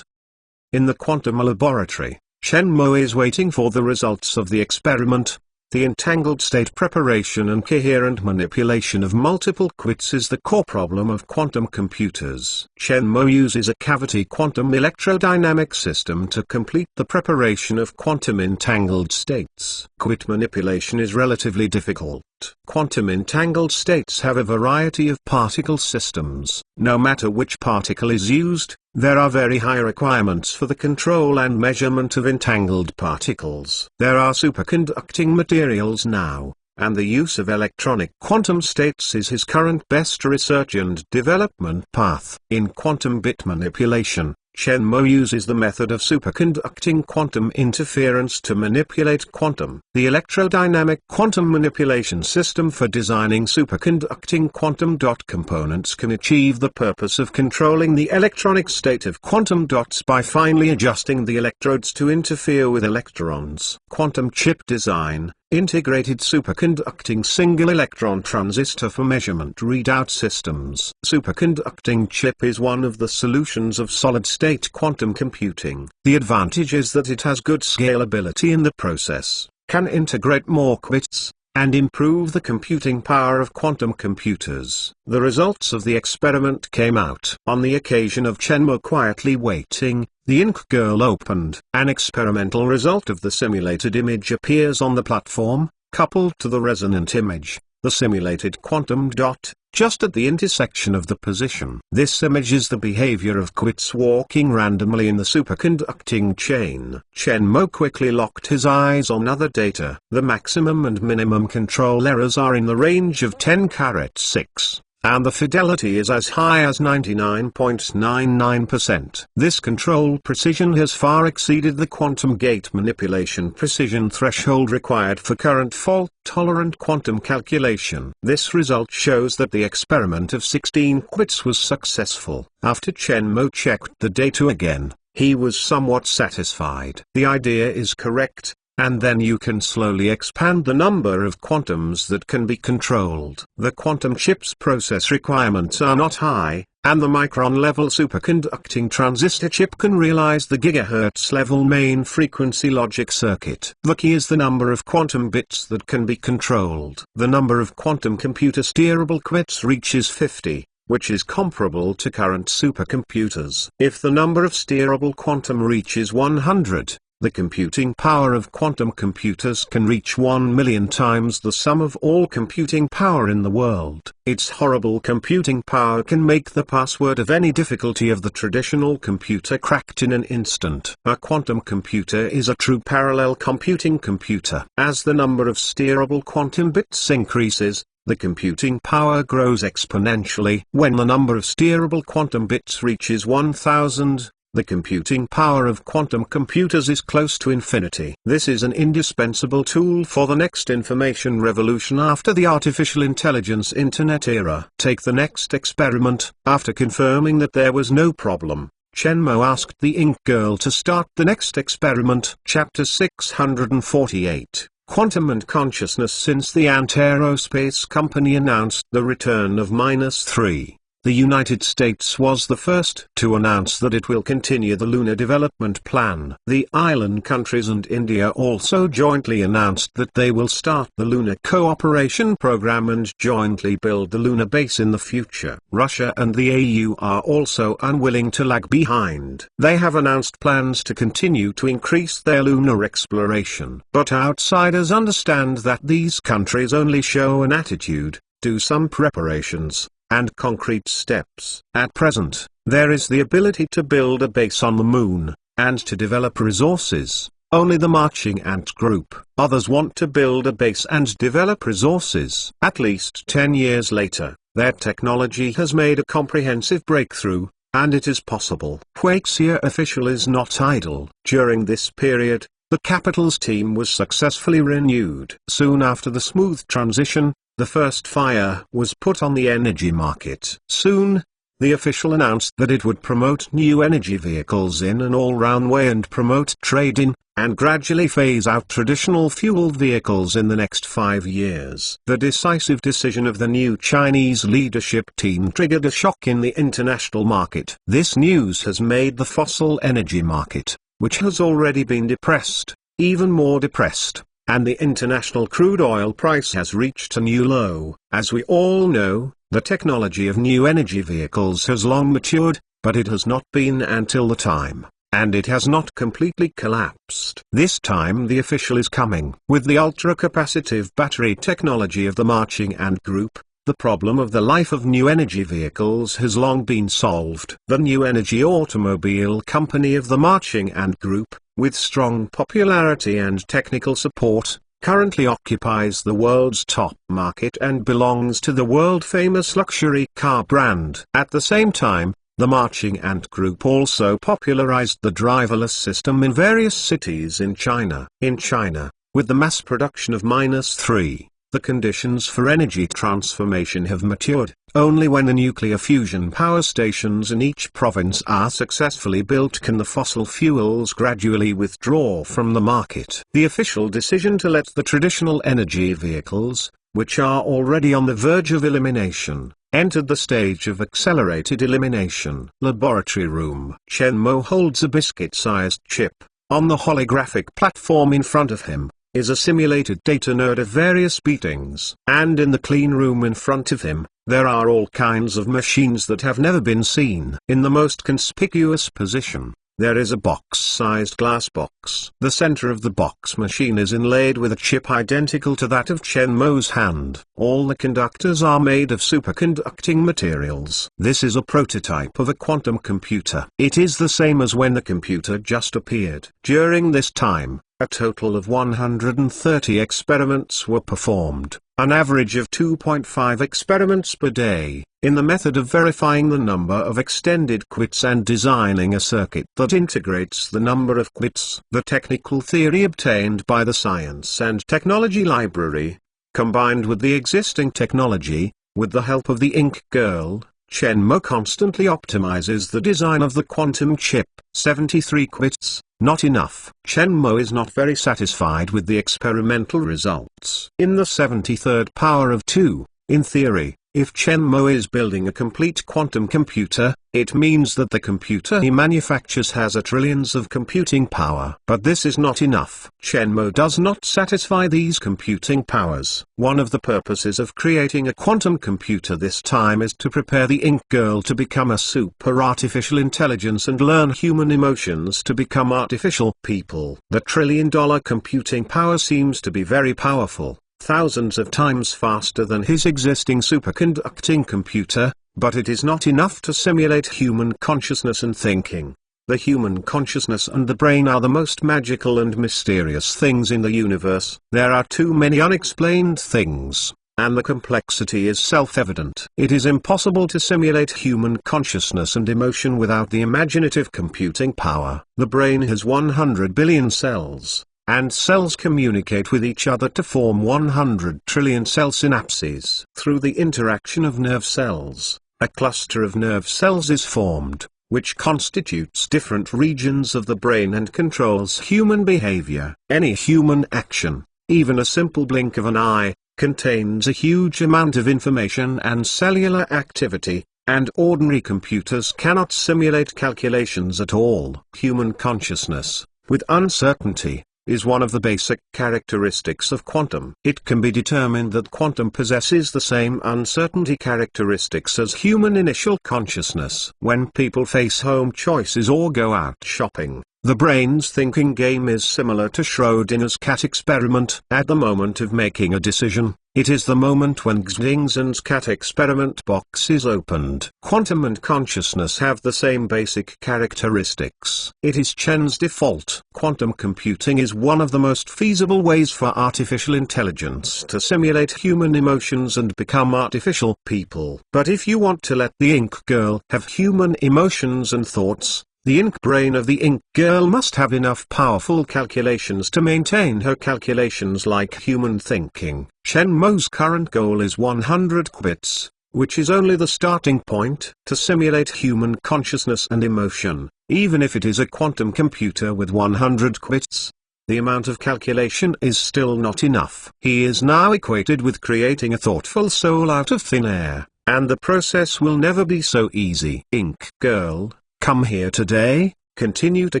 A: In the quantum laboratory, Chen Mo is waiting for the results of the experiment. The entangled state preparation and coherent manipulation of multiple qubits is the core problem of quantum computers. Chen Mo uses a cavity quantum electrodynamic system to complete the preparation of quantum entangled states. Qubit manipulation is relatively difficult. Quantum entangled states have a variety of particle systems. No matter which particle is used, there are very high requirements for the control and measurement of entangled particles. There are superconducting materials now, and the use of electronic quantum states is his current best research and development path. In quantum bit manipulation, Chen Mo uses the method of superconducting quantum interference to manipulate quantum. The electrodynamic quantum manipulation system for designing superconducting quantum dot components can achieve the purpose of controlling the electronic state of quantum dots by finely adjusting the electrodes to interfere with electrons. Quantum chip design, integrated superconducting single electron transistor for measurement readout systems. Superconducting chip is one of the solutions of solid-state quantum computing. The advantage is that it has good scalability in the process, can integrate more qubits, and improve the computing power of quantum computers. The results of the experiment came out. On the occasion of Chen Mo quietly waiting, the ink girl opened. An experimental result of the simulated image appears on the platform, coupled to the resonant image, the simulated quantum dot, just at the intersection of the position. This image is the behavior of qubits walking randomly in the superconducting chain. Chen Mo quickly locked his eyes on other data. The maximum and minimum control errors are in the range of 10^6. And the fidelity is as high as 99.99%. This control precision has far exceeded the quantum gate manipulation precision threshold required for current fault-tolerant quantum calculation. This result shows that the experiment of 16 qubits was successful. After Chen Mo checked the data again, he was somewhat satisfied. The idea is correct, and then you can slowly expand the number of quantums that can be controlled. The quantum chip's process requirements are not high, and the micron-level superconducting transistor chip can realize the gigahertz-level main frequency logic circuit. The key is the number of quantum bits that can be controlled. The number of quantum computer steerable qubits reaches 50. Which is comparable to current supercomputers. If the number of steerable quantum reaches 100, the computing power of quantum computers can reach 1 million times the sum of all computing power in the world. Its horrible computing power can make the password of any difficulty of the traditional computer cracked in an instant. A quantum computer is a true parallel computing computer. As the number of steerable quantum bits increases, the computing power grows exponentially. When the number of steerable quantum bits reaches 1000, The computing power of quantum computers is close to infinity. This is an indispensable tool for the next information revolution after the artificial intelligence internet era. Take the next experiment. After confirming that there was no problem, Chen Mo asked the Ink Girl to start the next experiment. Chapter 648. Quantum and Consciousness. Since the Ant Aerospace Company announced the return of -3, the United States was the first to announce that it will continue the Lunar Development Plan. The island countries and India also jointly announced that they will start the Lunar Cooperation Program and jointly build the lunar base in the future. Russia and the AU are also unwilling to lag behind. They have announced plans to continue to increase their lunar exploration. But outsiders understand that these countries only show an attitude, do some preparations, and concrete steps. At present, there is the ability to build a base on the moon, and to develop resources. Only the Marching Ant Group. Others want to build a base and develop resources. At least 10 years later, their technology has made a comprehensive breakthrough, and it is possible. Huaxia official is not idle. During this period, the Capitals team was successfully renewed. Soon after the smooth transition, the first fire was put on the energy market. Soon, the official announced that it would promote new energy vehicles in an all-round way and promote trade-in, and gradually phase out traditional fueled vehicles in the next 5 years. The decisive decision of the new Chinese leadership team triggered a shock in the international market. This news has made the fossil energy market, which has already been depressed, even more depressed. And the international crude oil price has reached a new low. As we all know, the technology of new energy vehicles has long matured, but it has not been until the time, and it has not completely collapsed. This time the official is coming. With the ultra-capacitive battery technology of the Marching Ant Group, the problem of the life of new energy vehicles has long been solved. The New Energy Automobile Company of the Marching Ant Group, with strong popularity and technical support, currently occupies the world's top market and belongs to the world-famous luxury car brand. At the same time, the Marching Ant Group also popularized the driverless system in various cities in China. In China, with the mass production of -3, the conditions for energy transformation have matured. Only when the nuclear fusion power stations in each province are successfully built can the fossil fuels gradually withdraw from the market. The official decision to let the traditional energy vehicles, which are already on the verge of elimination, entered the stage of accelerated elimination. Laboratory room. Chen Mo holds a biscuit-sized chip. On the holographic platform in front of him is a simulated data node of various beatings. And in the clean room in front of him, there are all kinds of machines that have never been seen. In the most conspicuous position, there is a box-sized glass box. The center of the box machine is inlaid with a chip identical to that of Chen Mo's hand. All the conductors are made of superconducting materials. This is a prototype of a quantum computer. It is the same as when the computer just appeared. During this time, a total of 130 experiments were performed, an average of 2.5 experiments per day, in the method of verifying the number of extended qubits and designing a circuit that integrates the number of qubits. The technical theory obtained by the Science and Technology Library, combined with the existing technology, with the help of the Ink Girl, Chen Mo constantly optimizes the design of the quantum chip. 73 qubits, not enough. Chen Mo is not very satisfied with the experimental results. In the 73rd power of 2, in theory, if Chen Mo is building a complete quantum computer, it means that the computer he manufactures has a trillions of computing power. But this is not enough. Chen Mo does not satisfy these computing powers. One of the purposes of creating a quantum computer this time is to prepare the Ink Girl to become a super artificial intelligence and learn human emotions to become artificial people. The trillion-dollar computing power seems to be very powerful, thousands of times faster than his existing superconducting computer, but it is not enough to simulate human consciousness and thinking. The human consciousness and the brain are the most magical and mysterious things in the universe. There are too many unexplained things, and the complexity is self-evident. It is impossible to simulate human consciousness and emotion without the imaginative computing power. The brain has 100 billion cells, and cells communicate with each other to form 100 trillion cell synapses. Through the interaction of nerve cells, a cluster of nerve cells is formed, which constitutes different regions of the brain and controls human behavior. Any human action, even a simple blink of an eye, contains a huge amount of information and cellular activity, and ordinary computers cannot simulate calculations at all. Human consciousness, with uncertainty, is one of the basic characteristics of quantum. It can be determined that quantum possesses the same uncertainty characteristics as human initial consciousness. When people face home choices or go out shopping, the brain's thinking game is similar to Schrödinger's cat experiment. At the moment of making a decision, it is the moment when Xingzen's cat experiment box is opened. Quantum and consciousness have the same basic characteristics. It is Chen's default. Quantum computing is one of the most feasible ways for artificial intelligence to simulate human emotions and become artificial people. But if you want to let the Ink Girl have human emotions and thoughts, the ink brain of the Ink Girl must have enough powerful calculations to maintain her calculations like human thinking. Chen Mo's current goal is 100 qubits, which is only the starting point to simulate human consciousness and emotion. Even if it is a quantum computer with 100 qubits, the amount of calculation is still not enough. He is now equated with creating a thoughtful soul out of thin air, and the process will never be so easy. Ink Girl, come here today, continue to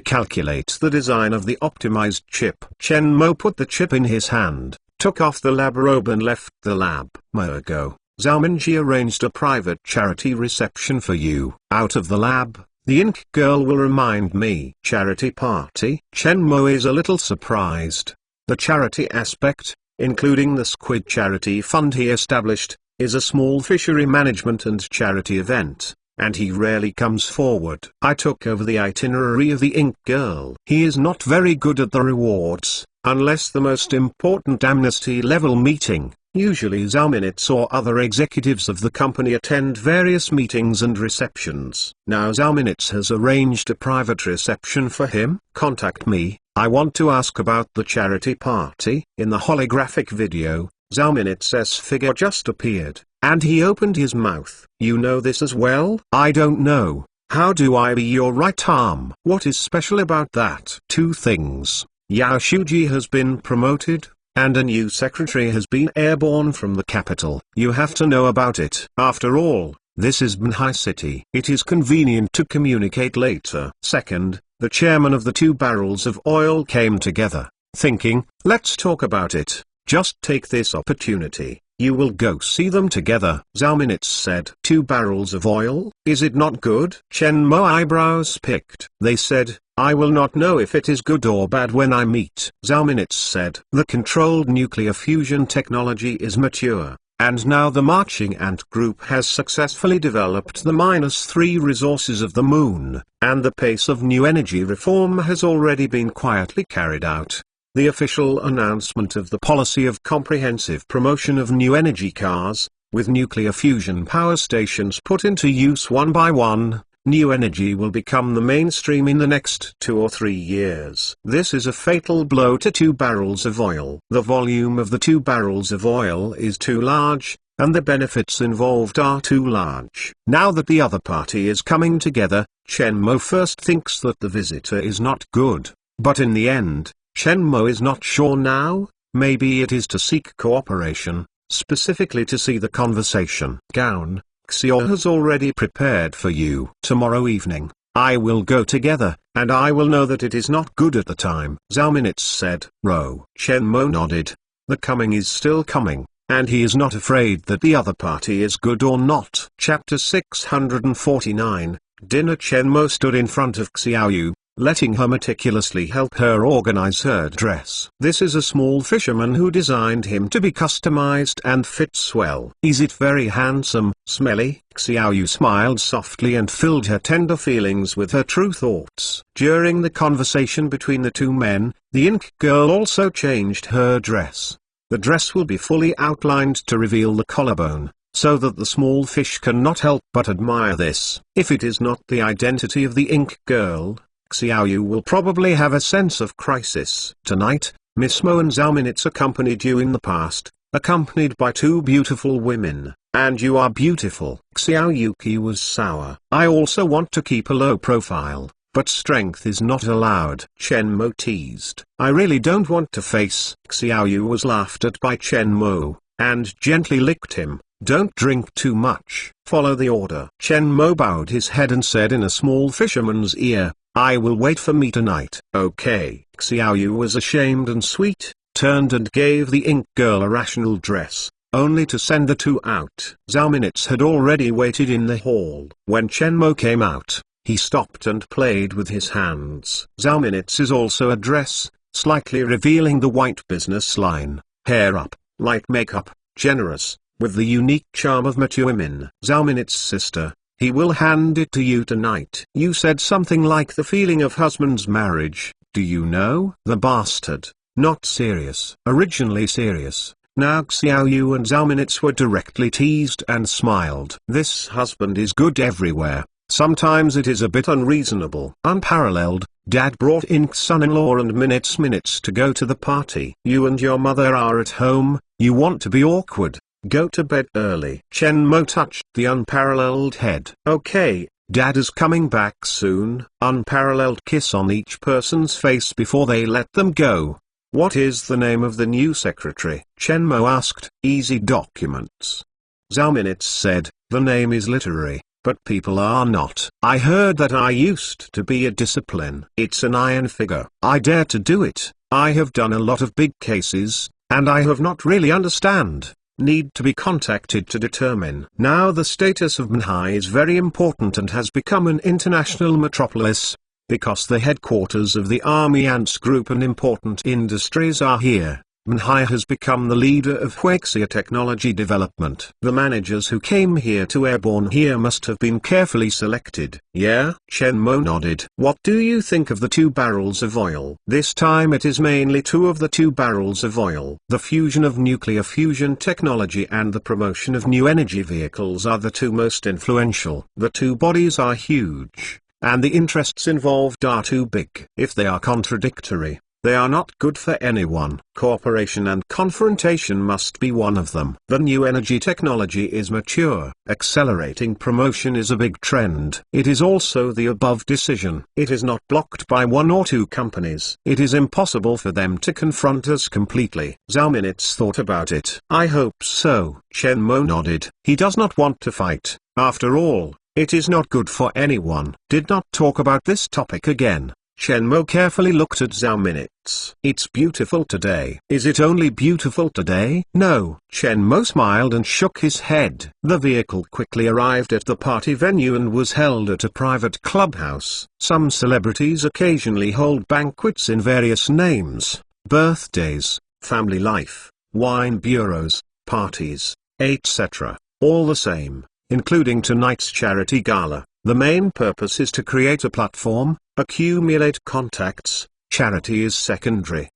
A: calculate the design of the optimized chip. Chen Mo put the chip in his hand, took off the lab robe and left the lab. Ago, Zhao Minji arranged a private charity reception for you. Out of the lab, the Ink Girl will remind me. Charity party? Chen Mo is a little surprised. The charity aspect, including the Squid Charity Fund he established, is a small fishery management and charity event, and he rarely comes forward. I took over the itinerary of the Ink Girl. He is not very good at the rewards, unless the most important amnesty-level meeting. Usually Zhao or other executives of the company attend various meetings and receptions. Now Zhao has arranged a private reception for him. Contact me, I want to ask about the charity party. In the holographic video, Zhao figure just appeared, and he opened his mouth. You know this as well? I don't know. How do I be your right arm? What is special about that? Two things. Yao Shuji has been promoted, and a new secretary has been airborne from the capital. You have to know about it. After all, this is Banhai City. It is convenient to communicate later. Second, the chairman of the Two Barrels of Oil came together, thinking, let's talk about it. Just take this opportunity. You will go see them together. Zhao said. 2 barrels of oil? Is it not good? Chen Mo eyebrows picked. They said, I will not know if it is good or bad when I meet. Zhao said. The controlled nuclear fusion technology is mature, and now the Marching Ant Group has successfully developed the -3 resources of the moon, and the pace of new energy reform has already been quietly carried out. The official announcement of the policy of comprehensive promotion of new energy cars, with nuclear fusion power stations put into use one by one, new energy will become the mainstream in the next 2 or 3 years. This is a fatal blow to 2 barrels of oil. The volume of the 2 barrels of oil is too large, and the benefits involved are too large. Now that the other party is coming together, Chen Mo first thinks that the visitor is not good, but in the end, Chen Mo is not sure now. Maybe it is to seek cooperation, specifically to see the conversation. Gown, Xiao has already prepared for you. Tomorrow evening, I will go together, and I will know that it is not good at the time. Zhao said. Ro. Chen Mo nodded. The coming is still coming, and he is not afraid that the other party is good or not. Chapter 649, Dinner. Chen Mo stood in front of Xiaoyu, letting her meticulously help her organize her dress. This is a small fisherman who designed him to be customized and fits well. Is it very handsome, smelly? Xiaoyu smiled softly and filled her tender feelings with her true thoughts. During the conversation between the two men, the Ink Girl also changed her dress. The dress will be fully outlined to reveal the collarbone, so that the small fish cannot help but admire this. If it is not the identity of the ink girl, Xiaoyu will probably have a sense of crisis. Tonight, Miss Mo and Zhao Minutes accompanied you in the past, accompanied by two beautiful women, and you are beautiful. Xiao Yuki was sour. I also want to keep a low profile, but strength is not allowed. Chen Mo teased. I really don't want to face. Xiaoyu was laughed at by Chen Mo, and gently licked him. Don't drink too much. Follow the order. Chen Mo bowed his head and said in a small fisherman's ear, I will wait for me tonight. Okay. Xiaoyu was ashamed and sweet, turned and gave the ink girl a rational dress, only to send the two out. Zhao Minutes had already waited in the hall. When Chen Mo came out, he stopped and played with his hands. Zhao Minutes is also a dress, slightly revealing the white business line, hair up, light makeup, generous, with the unique charm of mature women. Zhao Minutes' sister, he will hand it to you tonight. You said something like the feeling of husband's marriage, do you know? The bastard, not serious. Originally serious, now Xiaoyu and Zhao Minutes were directly teased and smiled. This husband is good everywhere. Sometimes it is a bit unreasonable. Unparalleled, Dad brought Ink's son-in-law and Minutes to go to the party. You and your mother are at home, you want to be awkward, go to bed early. Chen Mo touched the unparalleled head. Okay, Dad is coming back soon. Unparalleled kiss on each person's face before they let them go. What is the name of the new secretary? Chen Mo asked. Easy Documents. Zhao Minutes said, the name is literary. But people are not. I heard that I used to be a discipline. It's an iron figure. I dare to do it. I have done a lot of big cases, and I have not really understand. Need to be contacted to determine. Now the status of Manhai is very important and has become an international metropolis, because the headquarters of the Army Ants Group and important industries are here. Manhai has become the leader of Huaxia technology development. The managers who came here to airborne here must have been carefully selected. Yeah? Chen Mo nodded. What do you think of the 2 barrels of oil? This time it is mainly 2 of the 2 barrels of oil. The fusion of nuclear fusion technology and the promotion of new energy vehicles are the 2 most influential. The 2 bodies are huge, and the interests involved are too big. If they are contradictory, they are not good for anyone. Cooperation and confrontation must be one of them. The new energy technology is mature. Accelerating promotion is a big trend. It is also the above decision. It is not blocked by 1 or 2 companies. It is impossible for them to confront us completely. Zhao Minutes thought about it. I hope so. Chen Mo nodded. He does not want to fight. After all, it is not good for anyone. Did not talk about this topic again. Chen Mo carefully looked at Zhao Minutes. It's beautiful today. Is it only beautiful today? No. Chen Mo smiled and shook his head. The vehicle quickly arrived at the party venue and was held at a private clubhouse. Some celebrities occasionally hold banquets in various names, birthdays, family life, wine bureaus, parties, etc. All the same, including tonight's charity gala. The main purpose is to create a platform, accumulate contacts. Charity is secondary.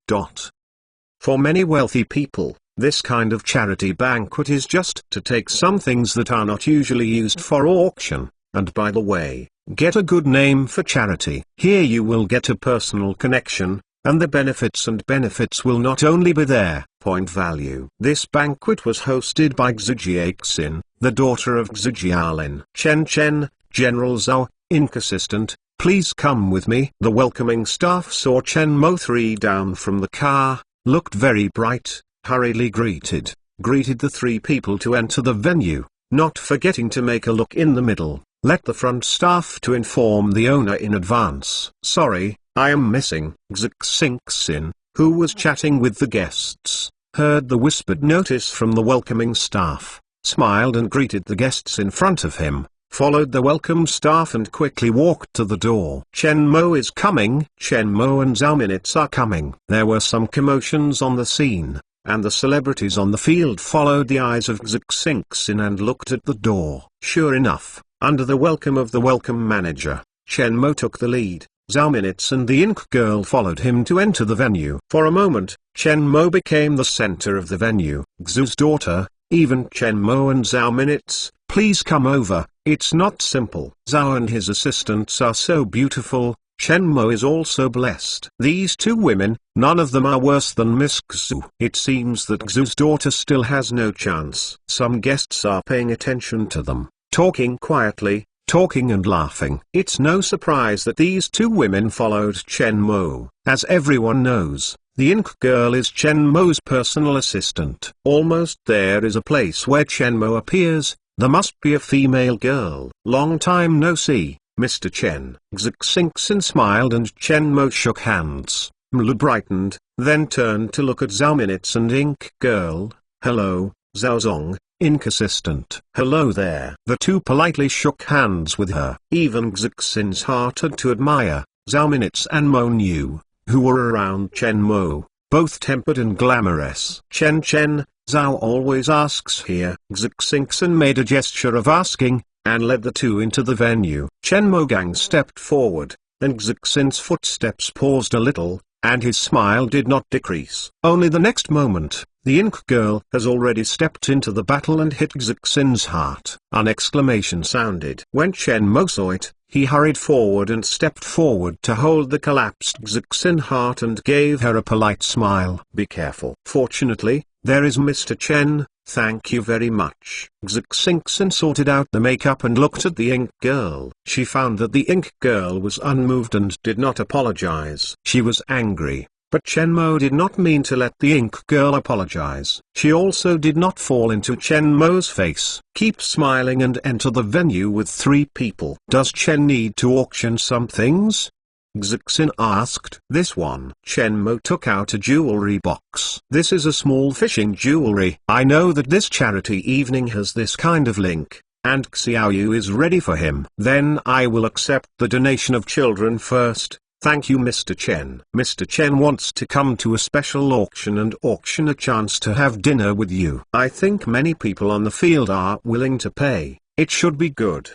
A: For many wealthy people, this kind of charity banquet is just to take some things that are not usually used for auction, and by the way, get a good name for charity. Here you will get a personal connection, and the benefits will not only be there, point value. This banquet was hosted by Xu Jiaxin, the daughter of Xu Jialin. Chen, General Zhao, Ink assistant, please come with me. The welcoming staff saw Chen Mo 3 down from the car, looked very bright, hurriedly greeted the 3 people to enter the venue, not forgetting to make a look in the middle, let the front staff to inform the owner in advance. Sorry, I am missing. Xixin, who was chatting with the guests, heard the whispered notice from the welcoming staff, smiled and greeted the guests in front of him, followed the welcome staff and quickly walked to the door. Chen Mo is coming. Chen Mo and Zhao Minutes are coming. There were some commotions on the scene, and the celebrities on the field followed the eyes of Xixin and looked at the door. Sure enough, under the welcome of the welcome manager, Chen Mo took the lead. Zhao Minutes and the Ink Girl followed him to enter the venue. For a moment, Chen Mo became the center of the venue. Xu's daughter, even Chen Mo and Zhao Minutes, please come over, it's not simple. Zhao and his assistants are so beautiful, Chen Mo is also blessed. These two women, none of them are worse than Miss Xu. It seems that Xu's daughter still has no chance. Some guests are paying attention to them, talking quietly, talking and laughing. It's no surprise that these two women followed Chen Mo. As everyone knows, the Ink Girl is Chen Mo's personal assistant. Almost there is a place where Chen Mo appears. There must be a female girl. Long time no see, Mr. Chen. Xixingxin smiled and Chen Mo shook hands. Mlu brightened, then turned to look at Zhao Minutes and Ink Girl. Hello, Zhao Zong, Ink Assistant. Hello there. The two politely shook hands with her. Even Xixin's heart had to admire Zhao Minutes and Mo Niu, who were around Chen Mo, both tempered and glamorous. Chen, Zhao always asks here. Xixingxin made a gesture of asking, and led the two into the venue. Chen Mo Gang stepped forward, and Xixin's footsteps paused a little, and his smile did not decrease. Only the next moment, the Ink Girl has already stepped into the battle and hit Xixin's heart. An exclamation sounded. When Chen Mo saw it, he hurried forward and stepped forward to hold the collapsed Xixin heart and gave her a polite smile. Be careful. Fortunately, there is Mr. Chen, thank you very much. Xixingxin sorted out the makeup and looked at the Ink Girl. She found that the Ink Girl was unmoved and did not apologize. She was angry, but Chen Mo did not mean to let the Ink Girl apologize. She also did not fall into Chen Mo's face. Keep smiling and enter the venue with 3 people. Does Chen need to auction some things? Xixin asked. This one. Chen Mo took out a jewelry box. This is a small fishing jewelry. I know that this charity evening has this kind of link, and Xiaoyu is ready for him. Then I will accept the donation of children first. Thank you, Mr. Chen. Mr. Chen wants to come to a special auction and auction a chance to have dinner with you. I think many people on the field are willing to pay. It should be good.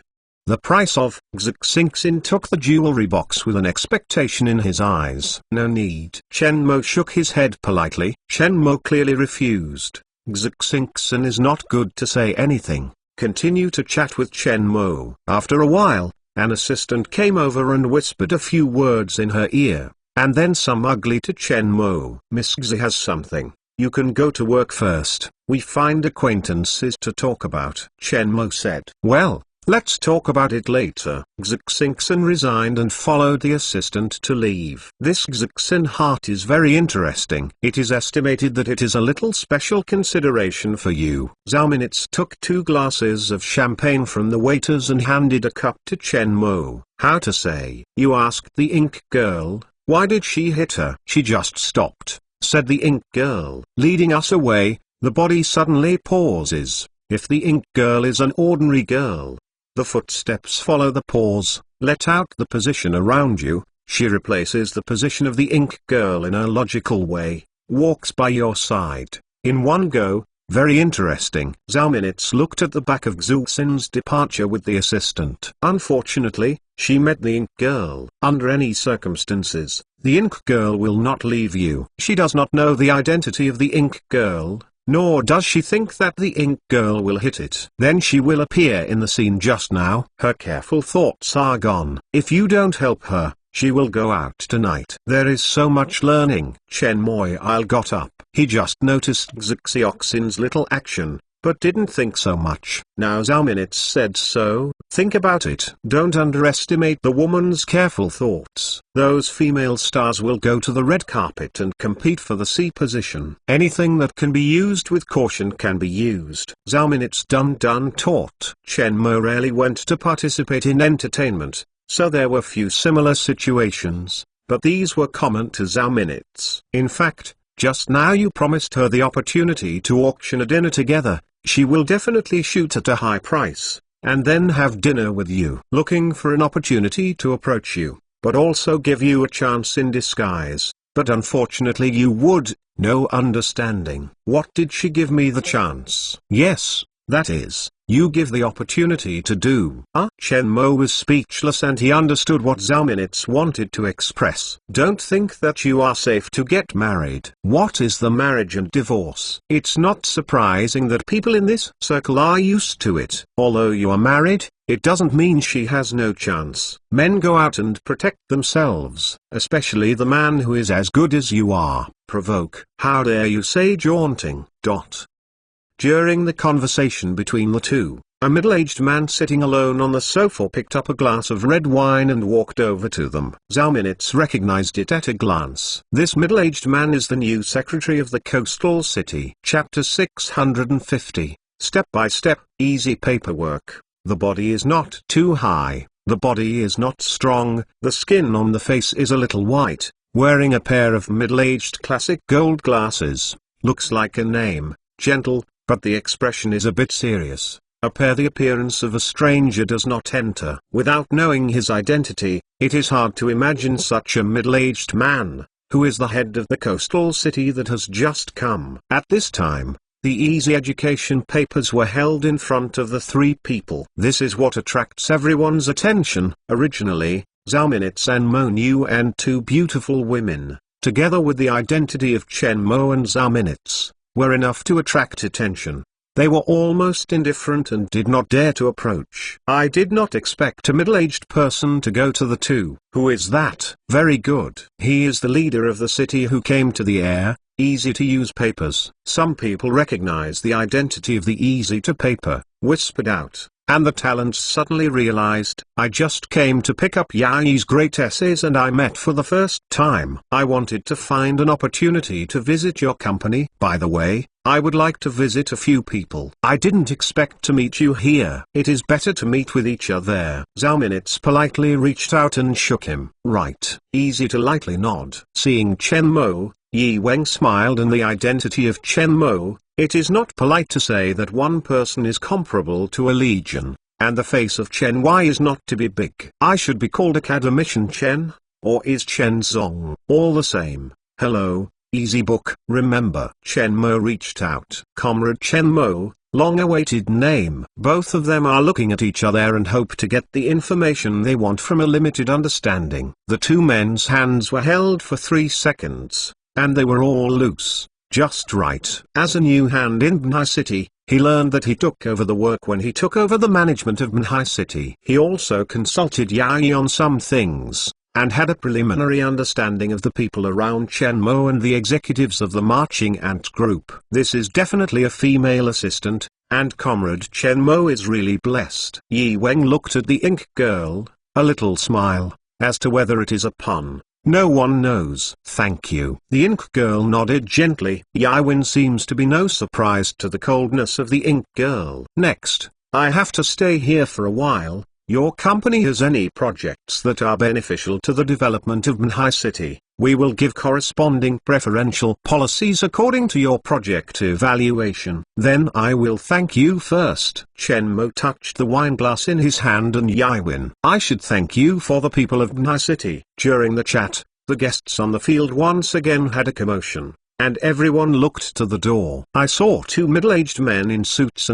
A: The price of. Xixingxin took the jewelry box with an expectation in his eyes. No need. Chen Mo shook his head politely. Chen Mo clearly refused. Xixingxin is not good to say anything. Continue to chat with Chen Mo. After a while, an assistant came over and whispered a few words in her ear, and then some ugly to Chen Mo. Miss Xi has something. You can go to work first. We find acquaintances to talk about. Chen Mo said. Well, let's talk about it later. Xixingxin resigned and followed the assistant to leave. This Xixin heart is very interesting. It is estimated that it is a little special consideration for you. Zhao Minutes took 2 glasses of champagne from the waiters and handed a cup to Chen Mo. How to say? You asked the Ink Girl, why did she hit her? She just stopped, said the Ink Girl. Leading us away, the body suddenly pauses. If the Ink Girl is an ordinary girl, the footsteps follow the pause. Let out the position around you. She replaces the position of the Ink Girl in a logical way, walks by your side, in one go. Very interesting. Zhao Minutes looked at the back of Xixin's departure with the assistant. Unfortunately, she met the Ink Girl. Under any circumstances, the Ink Girl will not leave you. She does not know the identity of the Ink Girl, nor does she think that the Ink Girl will hit it. Then she will appear in the scene just now. Her careful thoughts are gone. If you don't help her, she will go out tonight. There is so much learning. Chen Moyle got up. He just noticed Xixioxin's little action, but didn't think so much. Now Zhao Minutes said so. Think about it. Don't underestimate the woman's careful thoughts. Those female stars will go to the red carpet and compete for the C position. Anything that can be used with caution can be used. Zhao Minutes done taught. Chen Mo rarely went to participate in entertainment, so there were few similar situations, but these were common to Zhao Minutes. In fact, just now you promised her the opportunity to auction a dinner together. She will definitely shoot at a high price, and then have dinner with you. Looking for an opportunity to approach you, but also give you a chance in disguise. But unfortunately you would, no understanding. What did she give me the chance? Yes, That is, you give the opportunity to do. Chen Mo was speechless and he understood what Zhao Minutes wanted to express. Don't think that you are safe to get married. What is the marriage and divorce? It's not surprising that people in this circle are used to it. Although you are married, it doesn't mean she has no chance. Men go out and protect themselves, especially the man who is as good as you are. Provoke. How dare you say jaunting. During the conversation between the two, a middle-aged man sitting alone on the sofa picked up a glass of red wine and walked over to them. Zhao Minutes recognized it at a glance. This middle-aged man is the new secretary of the coastal city. Chapter 650. Step by step, easy paperwork. The body is not too high, the body is not strong, the skin on the face is a little white, wearing a pair of middle-aged classic gold glasses, looks like a name, gentle, but the expression is a bit serious. The appearance of a stranger does not enter. Without knowing his identity, it is hard to imagine such a middle-aged man, who is the head of the coastal city that has just come. At this time, the easy education papers were held in front of the three people. This is what attracts everyone's attention. Originally, Zhao Minutes and Mo Niu and two beautiful women, together with the identity of Chen Mo and Zhao Minutes, were enough to attract attention. They were almost indifferent and did not dare to approach. I did not expect a middle-aged person to go to the two. Who is that? Very good. He is the leader of the city who came to the easy-to-use papers. Some people recognize the identity of the easy-to-paper, whispered out, and the talents suddenly realized, I just came to pick up Yai's great essays and I met for the first time. I wanted to find an opportunity to visit your company. By the way, I would like to visit a few people. I didn't expect to meet you here. It is better to meet with each other. Zhao Minutes politely reached out and shook him. Right. Easy to lightly nod. Seeing Chen Mo, Yi Weng smiled and the identity of Chen Mo. It is not polite to say that one person is comparable to a legion, and the face of Chen Y is not to be big. I should be called Academician Chen, or is Chen Zong all the same? Hello, Easy Book. Remember, Chen Mo reached out. Comrade Chen Mo, long-awaited name. Both of them are looking at each other and hope to get the information they want from a limited understanding. The two men's hands were held for 3 seconds, and they were all loose. Just right. As a new hand in Banhai City, he learned that he took over the work when he took over the management of Banhai City. He also consulted Yai on some things, and had a preliminary understanding of the people around Chen Mo and the executives of the Marching Ant Group. This is definitely a female assistant, and Comrade Chen Mo is really blessed. Yi Weng looked at the ink girl, a little smile, as to whether it is a pun. No one knows. Thank you. The ink girl nodded gently. Yaiwen seems to be no surprise to the coldness of the ink girl. Next, I have to stay here for a while. Your company has any projects that are beneficial to the development of Banhai City, we will give corresponding preferential policies according to your project evaluation. Then I will thank you first. Chen Mo touched the wine glass in his hand and Yaiwen. I should thank you for the people of Banhai City. During the chat, the guests on the field once again had a commotion, and everyone looked to the door. I saw two middle-aged men in suits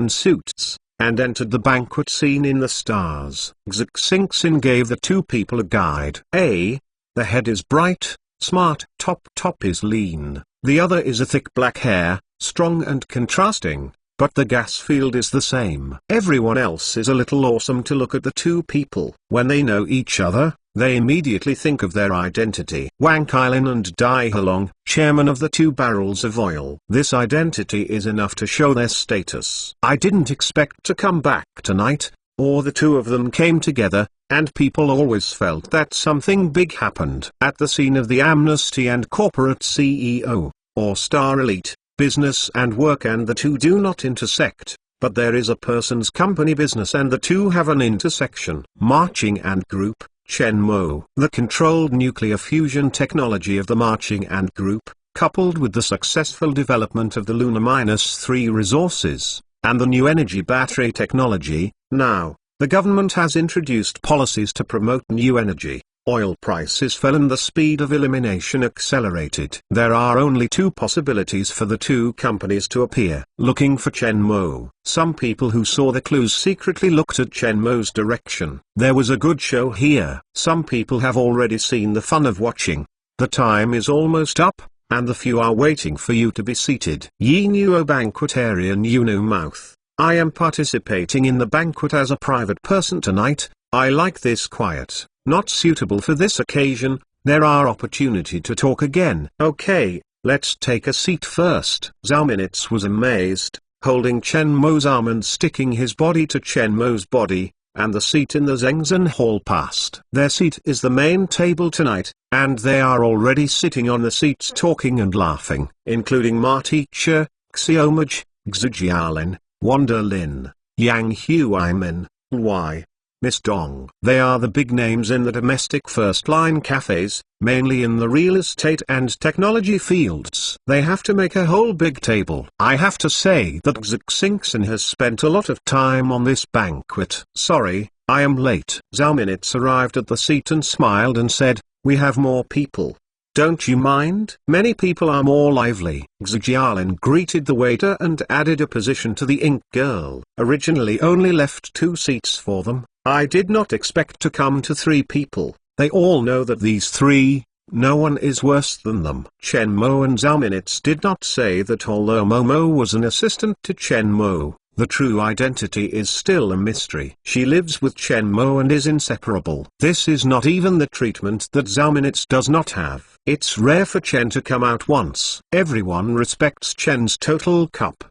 A: and entered the banquet scene in the stars. Xixingxin gave the two people a guide. The head is bright, smart, top is lean, the other is a thick black hair, strong and contrasting, but the gas field is the same. Everyone else is a little awesome to look at the two people. When they know each other, they immediately think of their identity. Wang Kailin and Dai Halong, chairman of the Two Barrels of Oil. This identity is enough to show their status. I didn't expect to come back tonight, or the two of them came together, and people always felt that something big happened. At the scene of the Amnesty and Corporate CEO, or Star Elite, business and work and the two do not intersect. But there is a person's company business and the two have an intersection. Marching Ant Group, Chen Mo. The controlled nuclear fusion technology of the Marching Ant Group, coupled with the successful development of the Lunar-3 resources, and the new energy battery technology. Now, the government has introduced policies to promote new energy, oil prices fell and the speed of elimination accelerated. There are only two possibilities for the two companies to appear. Looking for Chen Mo. Some people who saw the clues secretly looked at Chen Mo's direction. There was a good show here. Some people have already seen the fun of watching. The time is almost up, and the few are waiting for you to be seated. Yi Nuo Banquetarian Yuno Mouth. I am participating in the banquet as a private person tonight. I like this quiet, not suitable for this occasion. There are opportunity to talk again. Okay, let's take a seat first. Zhao Minutes was amazed, holding Chen Mo's arm and sticking his body to Chen Mo's body, and the seat in the Zhengzhen Hall passed. Their seat is the main table tonight, and they are already sitting on the seats talking and laughing, including Ma Teacher, Xiaomaj, Xu Jialin, Wanda Lin, Yang Huimin, Y. Miss Dong. They are the big names in the domestic first-line cafes, mainly in the real estate and technology fields. They have to make a whole big table. I have to say that Xu Xingxin has spent a lot of time on this banquet. Sorry, I am late. Zhao Minutes arrived at the seat and smiled and said, we have more people. Don't you mind? Many people are more lively. Xu Jialin greeted the waiter and added a position to the ink girl. Originally only left 2 seats for them. I did not expect to come to 3 people. They all know that these 3, no one is worse than them. Chen Mo and Zhao Minutes did not say that although Momo was an assistant to Chen Mo, the true identity is still a mystery. She lives with Chen Mo and is inseparable. This is not even the treatment that Zhao Minutes does not have. It's rare for Chen to come out once. Everyone respects Chen's total cup.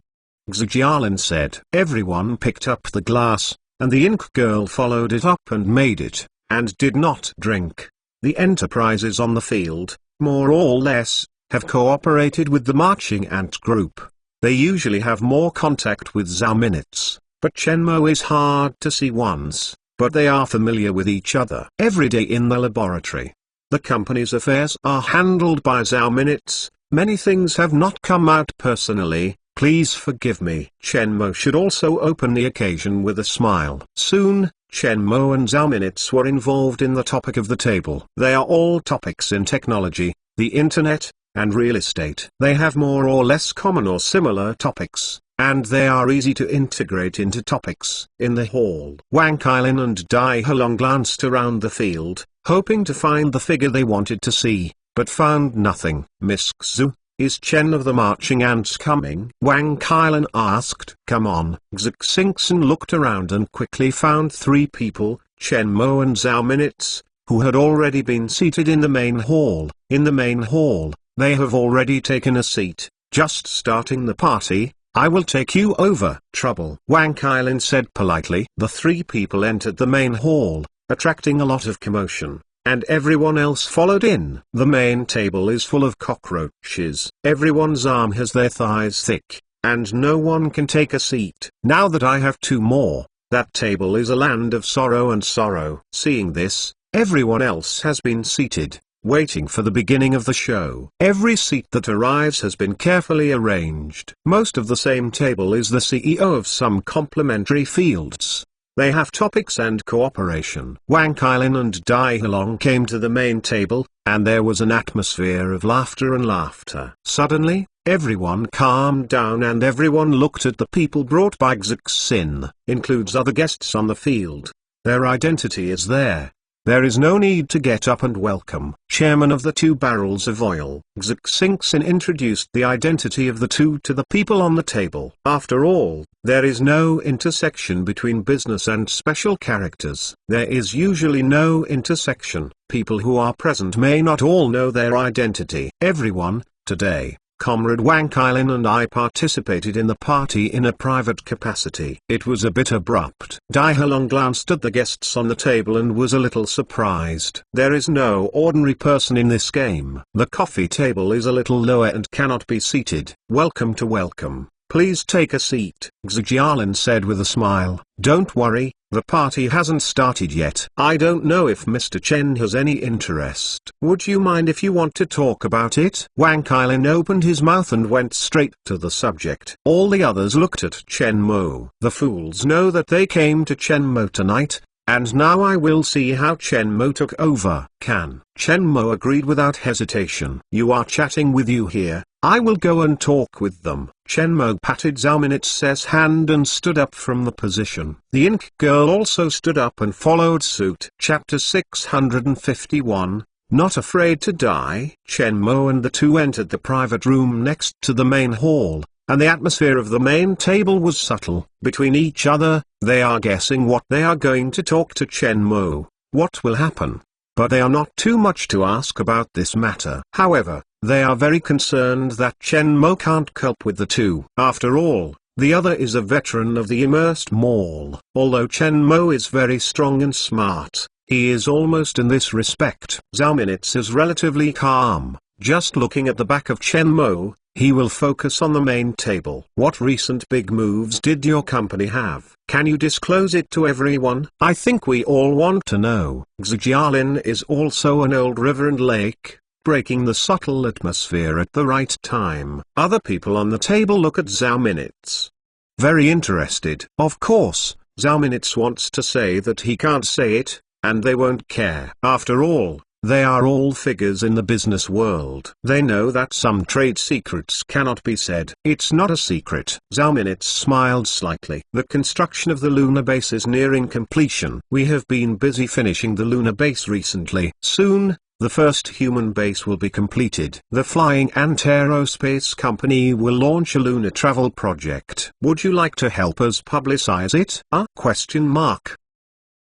A: Xu Jialin said. Everyone picked up the glass, and the ink girl followed it up and made it, and did not drink. The enterprises on the field, more or less, have cooperated with the marching ant group. They usually have more contact with Zhao Minutes, but Chen Mo is hard to see once, but they are familiar with each other. Every day in the laboratory, the company's affairs are handled by Zhao Minutes. Many things have not come out personally. Please forgive me. Chen Mo should also open the occasion with a smile. Soon, Chen Mo and Zhao Minutes were involved in the topic of the table. They are all topics in technology, the internet, and real estate. They have more or less common or similar topics, and they are easy to integrate into topics. In the hall, Wang Kailin and Dai Halong glanced around the field, hoping to find the figure they wanted to see, but found nothing. Miss Xu, is Chen of the marching ants coming? Wang Kailin asked. Come on. Xu Xingxin looked around and quickly found 3 people, Chen Mo and Zhao Minutes, who had already been seated in the main hall. In the main hall, they have already taken a seat, just starting the party. I will take you over. Trouble. Wang Kailin said politely. The 3 people entered the main hall, attracting a lot of commotion, and everyone else followed in. The main table is full of cockroaches. Everyone's arm has their thighs thick, and no one can take a seat. Now that I have 2 more, that table is a land of sorrow and sorrow. Seeing this, everyone else has been seated, waiting for the beginning of the show. Every seat that arrives has been carefully arranged. Most of the same table is the CEO of some complementary fields. They have topics and cooperation. Wang Kailin and Dai Halong came to the main table, and there was an atmosphere of laughter and laughter. Suddenly, everyone calmed down and everyone looked at the people brought by Xu Xin, includes other guests on the field. Their identity is there. There is no need to get up and welcome. Chairman of the 2 barrels of oil, Xu Xingxin introduced the identity of the 2 to the people on the table. After all, there is no intersection between business and special characters. There is usually no intersection. People who are present may not all know their identity. Everyone, today, Comrade Wang Kailin and I participated in the party in a private capacity. It was a bit abrupt. Dai Halong glanced at the guests on the table and was a little surprised. There is no ordinary person in this game. The coffee table is a little lower and cannot be seated. Welcome to welcome. Please take a seat, Xu Jialin said with a smile. Don't worry, the party hasn't started yet. I don't know if Mr. Chen has any interest. Would you mind if you want to talk about it? Wang Kailin opened his mouth and went straight to the subject. All the others looked at Chen Mo. The fools know that they came to Chen Mo tonight, and now I will see how Chen Mo took over. Chen Mo agreed without hesitation. You are chatting with you here, I will go and talk with them. Chen Mo patted Zhao Minit's hand and stood up from the position. The ink girl also stood up and followed suit. Chapter 651, Not Afraid to Die. Chen Mo and the two entered the private room next to the main hall, and the atmosphere of the main table was subtle. Between each other, they are guessing what they are going to talk to Chen Mo. What will happen? But they are not too much to ask about this matter. However, they are very concerned that Chen Mo can't cope with the two. After all, the other is a veteran of the immersed mall. Although Chen Mo is very strong and smart, he is almost in this respect. Zhao Minitz is relatively calm, just looking at the back of Chen Mo. He will focus on the main table. What recent big moves did your company have? Can you disclose it to everyone? I think we all want to know. Xiaolin is also an old river and lake, breaking the subtle atmosphere at the right time. Other people on the table look at Zhao Minitz, very interested. Of course, Zhao Minitz wants to say that he can't say it, and they won't care. After all, they are all figures in the business world. They know that some trade secrets cannot be said. It's not a secret. Zhao Minitz smiled slightly. The construction of the lunar base is nearing completion. We have been busy finishing the lunar base recently. Soon, the first human base will be completed. The Flying Ant Aerospace Company will launch a lunar travel project. Would you like to help us publicize it?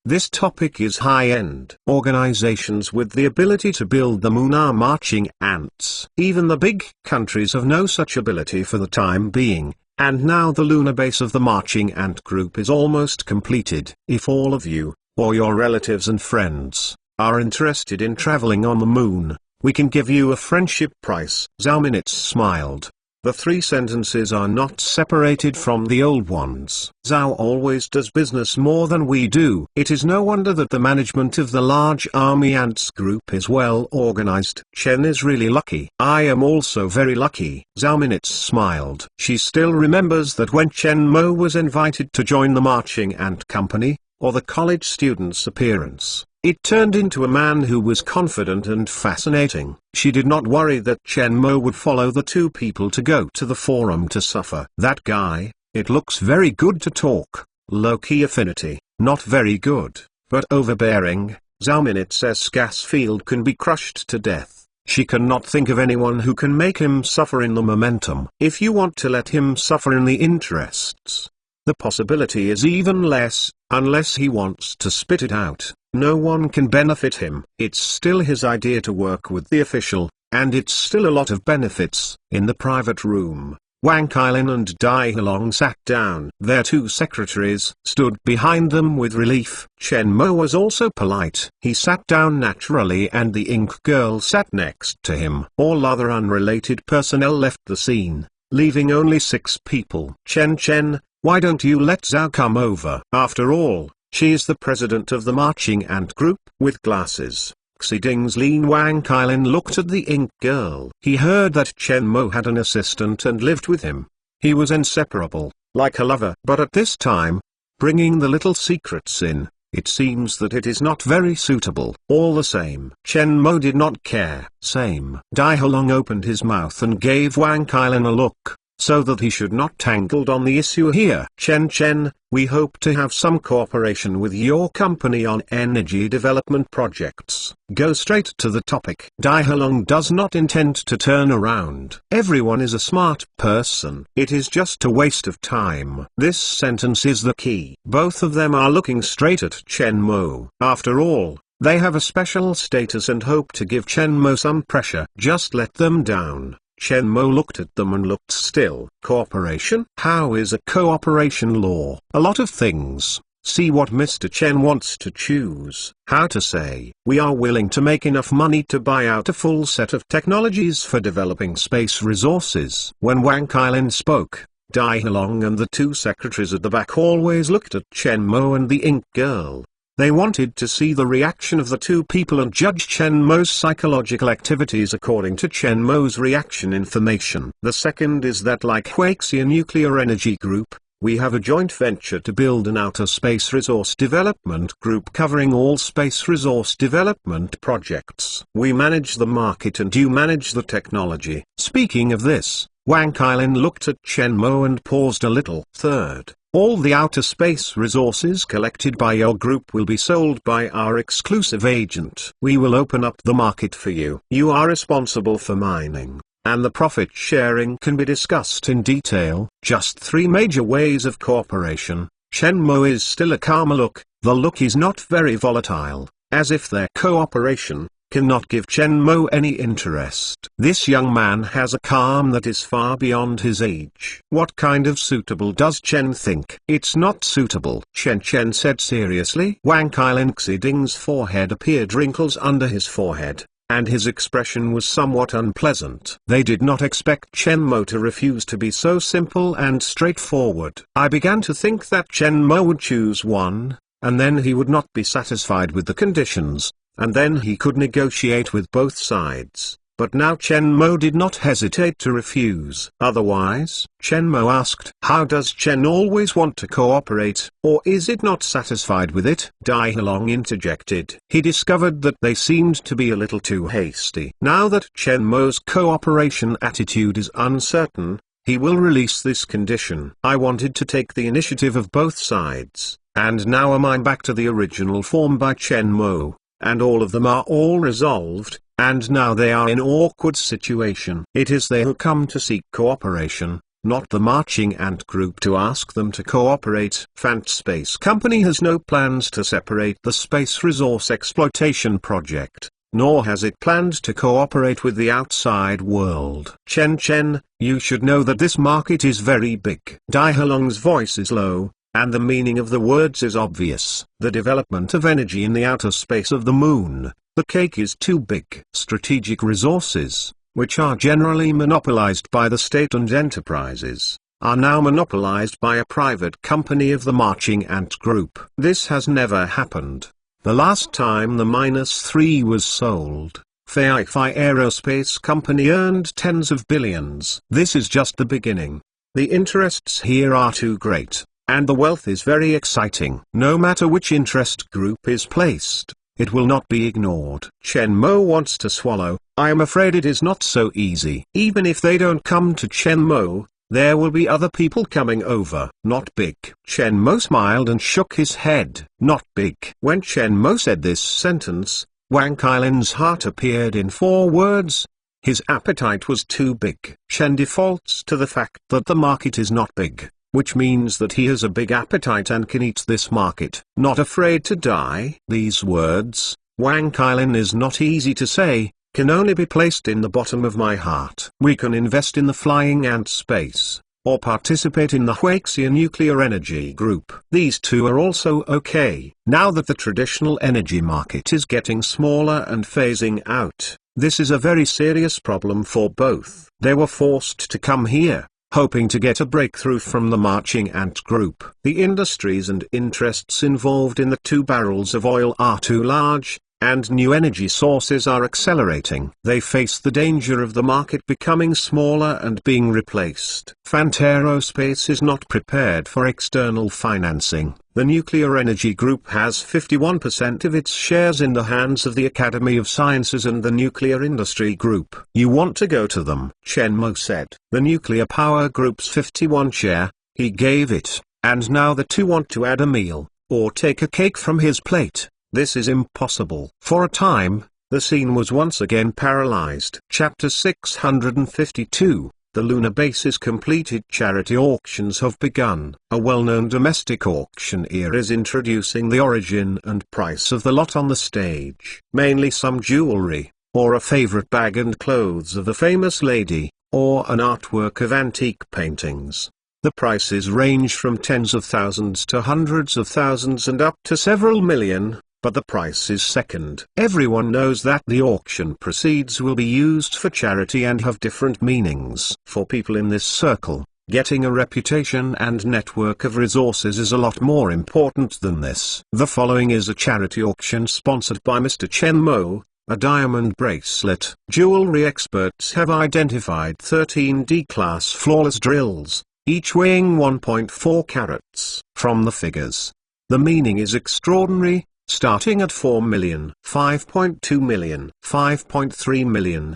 A: This topic is high-end. Organizations with the ability to build the moon are marching ants. Even the big countries have no such ability for the time being, and now the lunar base of the marching ant group is almost completed. If all of you, or your relatives and friends, are interested in traveling on the moon, we can give you a friendship price. Zhao Minitz smiled. The three sentences are not separated from the old ones. Zhao always does business more than we do. It is no wonder that the management of the large army ants group is well organized. Chen is really lucky. I am also very lucky. Zhao Minitz smiled. She still remembers that when Chen Mo was invited to join the marching ant company, or the college student's appearance, it turned into a man who was confident and fascinating. She did not worry that Chen Mo would follow the two people to go to the forum to suffer. That guy, it looks very good to talk. Low-key affinity, not very good, but overbearing. Zhao Minitz's gas field can be crushed to death. She cannot think of anyone who can make him suffer in the momentum. If you want to let him suffer in the interests, the possibility is even less, unless he wants to spit it out. No one can benefit him. It's still his idea to work with the official, and it's still a lot of benefits. In the private room, Wang Kailin and Dai Halong sat down. Their two secretaries stood behind them with relief. Chen Mo was also polite. He sat down naturally and the ink girl sat next to him. All other unrelated personnel left the scene, leaving only 6 people. Chen, why don't you let Zhao come over? After all, she is the president of the marching ant group. With glasses, Xiding's Lin Wang Kailin looked at the ink girl. He heard that Chen Mo had an assistant and lived with him. He was inseparable, like a lover. But at this time, bringing the little secrets in, it seems that it is not very suitable. All the same, Chen Mo did not care. Same. Dai Halong opened his mouth and gave Wang Kailin a look, so that he should not tangled on the issue here. Chen, we hope to have some cooperation with your company on energy development projects. Go straight to the topic. Dai Halong does not intend to turn around. Everyone is a smart person. It is just a waste of time. This sentence is the key. Both of them are looking straight at Chen Mo. After all, they have a special status and hope to give Chen Mo some pressure. Just let them down. Chen Mo looked at them and looked still. Cooperation? How is a cooperation law? A lot of things. See what Mr. Chen wants to choose. How to say, we are willing to make enough money to buy out a full set of technologies for developing space resources. When Wang Kailin spoke, Dai Halong and the 2 secretaries at the back always looked at Chen Mo and the ink girl. They wanted to see the reaction of the 2 people and judge Chen Mo's psychological activities according to Chen Mo's reaction information. The second is that like Huaxia Nuclear Energy Group, We have a joint venture to build an outer space resource development group covering all space resource development projects. We manage the market and you manage the technology. Speaking of this, Wang Kailin looked at Chen Mo and paused a little. Third, all the outer space resources collected by your group will be sold by our exclusive agent. We will open up the market for you. You are responsible for mining, and the profit sharing can be discussed in detail. Just 3 major ways of cooperation. Chen Mo is still a calmer look, the look is not very volatile, as if their cooperation cannot give Chen Mo any interest. This young man has a calm that is far beyond his age. What kind of suitable does Chen think? It's not suitable, Chen said seriously. Wang Kailin Xiding's forehead appeared wrinkles under his forehead, and his expression was somewhat unpleasant. They did not expect Chen Mo to refuse to be so simple and straightforward. I began to think that Chen Mo would choose one, and then he would not be satisfied with the conditions, and then he could negotiate with both sides. But now Chen Mo did not hesitate to refuse. Otherwise, Chen Mo asked, how does Chen always want to cooperate, or is it not satisfied with it? Dai Halong interjected. He discovered that they seemed to be a little too hasty. Now that Chen Mo's cooperation attitude is uncertain, he will release this condition. I wanted to take the initiative of both sides, and now I'm back to the original form by Chen Mo. And all of them are all resolved, and now they are in awkward situation. It is they who come to seek cooperation, not the marching ant group to ask them to cooperate. Fant Space Company has no plans to separate the space resource exploitation project, nor has it planned to cooperate with the outside world. Chen, you should know that this market is very big. Dai Halong's voice is low, and the meaning of the words is obvious. The development of energy in the outer space of the moon, the cake is too big. Strategic resources, which are generally monopolized by the state and enterprises, are now monopolized by a private company of the marching ant group. This has never happened. The last time the -3 was sold, Fei Aerospace Company earned tens of billions. This is just the beginning. The interests here are too great, and the wealth is very exciting. No matter which interest group is placed, it will not be ignored. Chen Mo wants to swallow. I am afraid it is not so easy. Even if they don't come to Chen Mo, there will be other people coming over. Not big. Chen Mo smiled and shook his head. Not big. When Chen Mo said this sentence, Wang Kailin's heart appeared in 4 words. His appetite was too big. Chen defaults to the fact that the market is not big, which means that he has a big appetite and can eat this market. Not afraid to die. These words, Wang Kailin, is not easy to say, can only be placed in the bottom of my heart. We can invest in the flying ant space, or participate in the Huaxia nuclear energy group. These 2 are also okay. Now that the traditional energy market is getting smaller and phasing out, this is a very serious problem for both. They were forced to come here, hoping to get a breakthrough from the marching ant group. The industries and interests involved in the 2 barrels of oil are too large, and new energy sources are accelerating. They face the danger of the market becoming smaller and being replaced. Fant Aerospace is not prepared for external financing. The Nuclear Energy Group has 51% of its shares in the hands of the Academy of Sciences and the Nuclear Industry Group. You want to go to them, Chen Mo said. The Nuclear Power Group's 51 share, he gave it, and now the 2 want to add a meal, or take a cake from his plate. This is impossible. For a time, the scene was once again paralyzed. Chapter 652. The lunar base is completed. Charity auctions have begun. A well-known domestic auctioneer is introducing the origin and price of the lot on the stage. Mainly some jewelry, or a favorite bag and clothes of a famous lady, or an artwork of antique paintings. The prices range from tens of thousands to hundreds of thousands and up to several million. But the price is second. Everyone knows that the auction proceeds will be used for charity and have different meanings. For people in this circle, getting a reputation and network of resources is a lot more important than this. The following is a charity auction sponsored by Mr. Chen Mo, a diamond bracelet. Jewelry experts have identified 13 D-class flawless drills, each weighing 1.4 carats. From the figures, the meaning is extraordinary, starting at 4 million, 5.2 million, 5.3 million.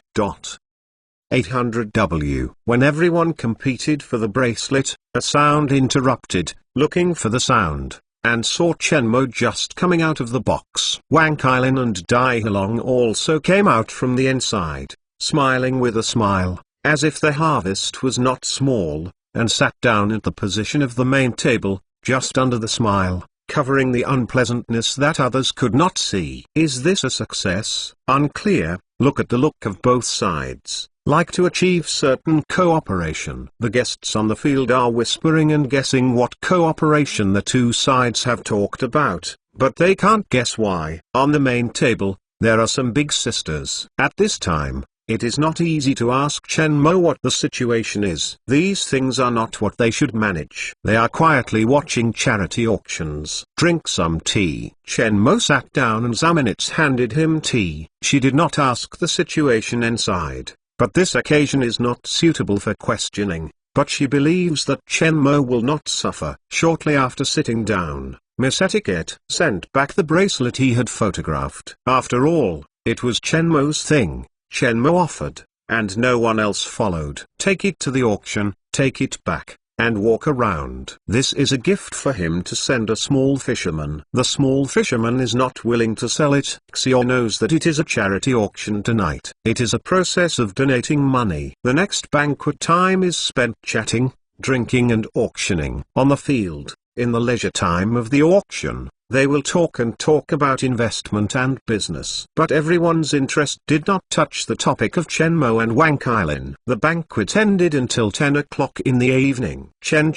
A: 800W. When everyone competed for the bracelet, a sound interrupted, looking for the sound, and saw Shenmue just coming out of the box. Wang Qilin and Dai Halong also came out from the inside, smiling with a smile, as if their harvest was not small, and sat down at the position of the main table, just under the smile, covering the unpleasantness that others could not see. Is this a success? Unclear. Look at the look of both sides, like to achieve certain cooperation. The guests on the field are whispering and guessing what cooperation the two sides have talked about, but they can't guess why. On the main table, there are some big sisters. At this time, it is not easy to ask Shenmue what the situation is. These things are not what they should manage. They are quietly watching charity auctions. Drink some tea. Shenmue sat down and Zaminitz handed him tea. She did not ask the situation inside, but this occasion is not suitable for questioning, but she believes that Shenmue will not suffer. Shortly after sitting down, Miss Etiquette sent back the bracelet he had photographed. After all, it was Shenmue's thing. Shenmue offered, and no one else followed. Take it to the auction, take it back, and walk around. This is a gift for him to send a small fisherman. The small fisherman is not willing to sell it. Xiao knows that it is a charity auction tonight. It is a process of donating money. The next banquet time is spent chatting, drinking and auctioning. On the field, in the leisure time of the auction, they will talk about investment and business. But everyone's interest did not touch the topic of Shenmue and Wang Qilin. The banquet ended until 10 o'clock in the evening. Chen,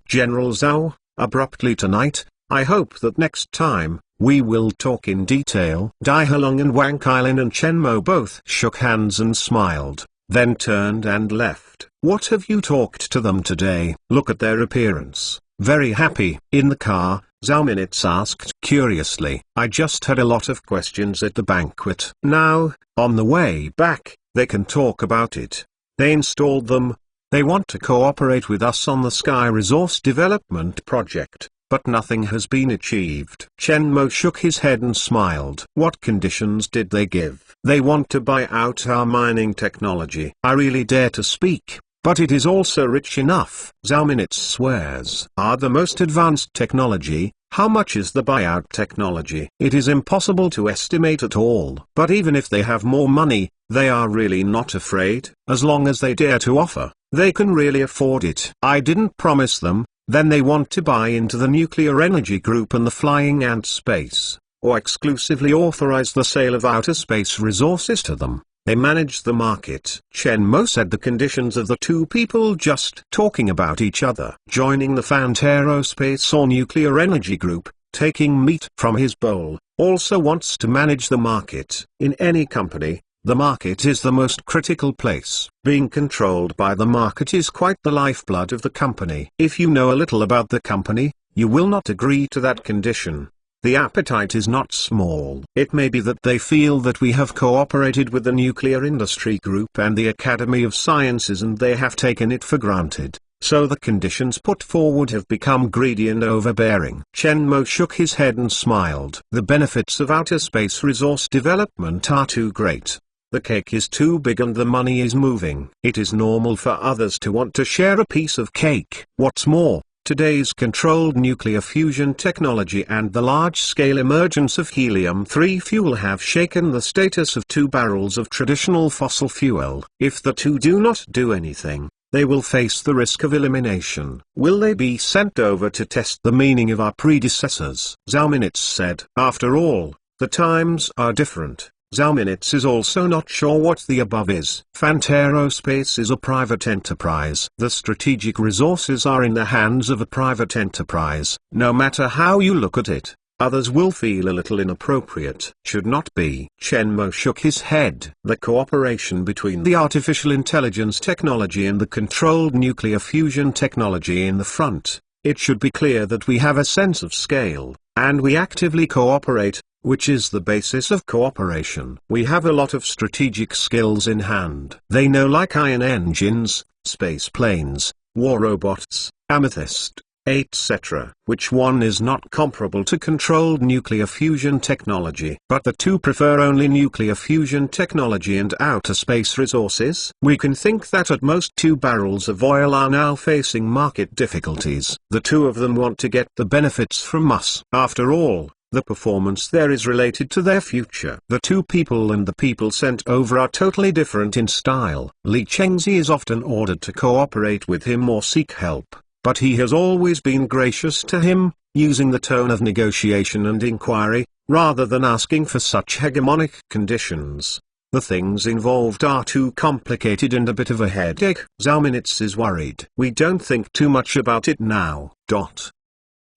A: General Zhao, abruptly tonight, I hope that next time, we will talk in detail. Dai Halong and Wang Qilin and Shenmue both shook hands and smiled, then turned and left. What have you talked to them today? Look at their appearance. Very happy. In the car, Zhao Minitz asked curiously. I just had a lot of questions at the banquet. Now, on the way back, they can talk about it. They installed them. They want to cooperate with us on the Sky Resource Development Project, but nothing has been achieved. Shenmue shook his head and smiled. What conditions did they give? They want to buy out our mining technology. I really dare to speak. But it is also rich enough. Zhao Minitz swears. Are the most advanced technology. How much is the buyout technology? It is impossible to estimate at all. But even if they have more money, they are really not afraid. As long as they dare to offer, they can really afford it. I didn't promise them. Then they want to buy into the nuclear energy group and the flying ant space, or exclusively authorize the sale of outer space resources to them. They manage the market. Shenmue said the conditions of the two people just talking about each other. Joining the Fantaerospace or nuclear energy group, taking meat from his bowl, also wants to manage the market. In any company, the market is the most critical place. Being controlled by the market is quite the lifeblood of the company. If you know a little about the company, you will not agree to that condition. The appetite is not small. It may be that they feel that we have cooperated with the nuclear industry group and the Academy of Sciences and they have taken it for granted, so the conditions put forward have become greedy and overbearing. Shenmue shook his head and smiled. The benefits of outer space resource development are too great. The cake is too big and the money is moving. It is normal for others to want to share a piece of cake. What's more, today's controlled nuclear fusion technology and the large-scale emergence of helium-3 fuel have shaken the status of two barrels of traditional fossil fuel. If the two do not do anything, they will face the risk of elimination. Will they be sent over to test the meaning of our predecessors? Zhao Minitz said. After all, the times are different. Zhao Minitz is also not sure what the above is. Fantaerospace is a private enterprise. The strategic resources are in the hands of a private enterprise. No matter how you look at it, others will feel a little inappropriate. Should not be. Shenmue shook his head. The cooperation between the artificial intelligence technology and the controlled nuclear fusion technology in the front. It should be clear that we have a sense of scale, and we actively cooperate, which is the basis of cooperation. We have a lot of strategic skills in hand. They know like ion engines, space planes, war robots, amethyst, etc. Which one is not comparable to controlled nuclear fusion technology? But the two prefer only nuclear fusion technology and outer space resources. We can think that at most 2 barrels of oil are now facing market difficulties. The two of them want to get the benefits from us. After all, the performance there is related to their future. The two people and the people sent over are totally different in style. Li Chengzi is often ordered to cooperate with him or seek help, but he has always been gracious to him, using the tone of negotiation and inquiry, rather than asking for such hegemonic conditions. The things involved are too complicated and a bit of a headache. Zhao Minitz is worried. We don't think too much about it now.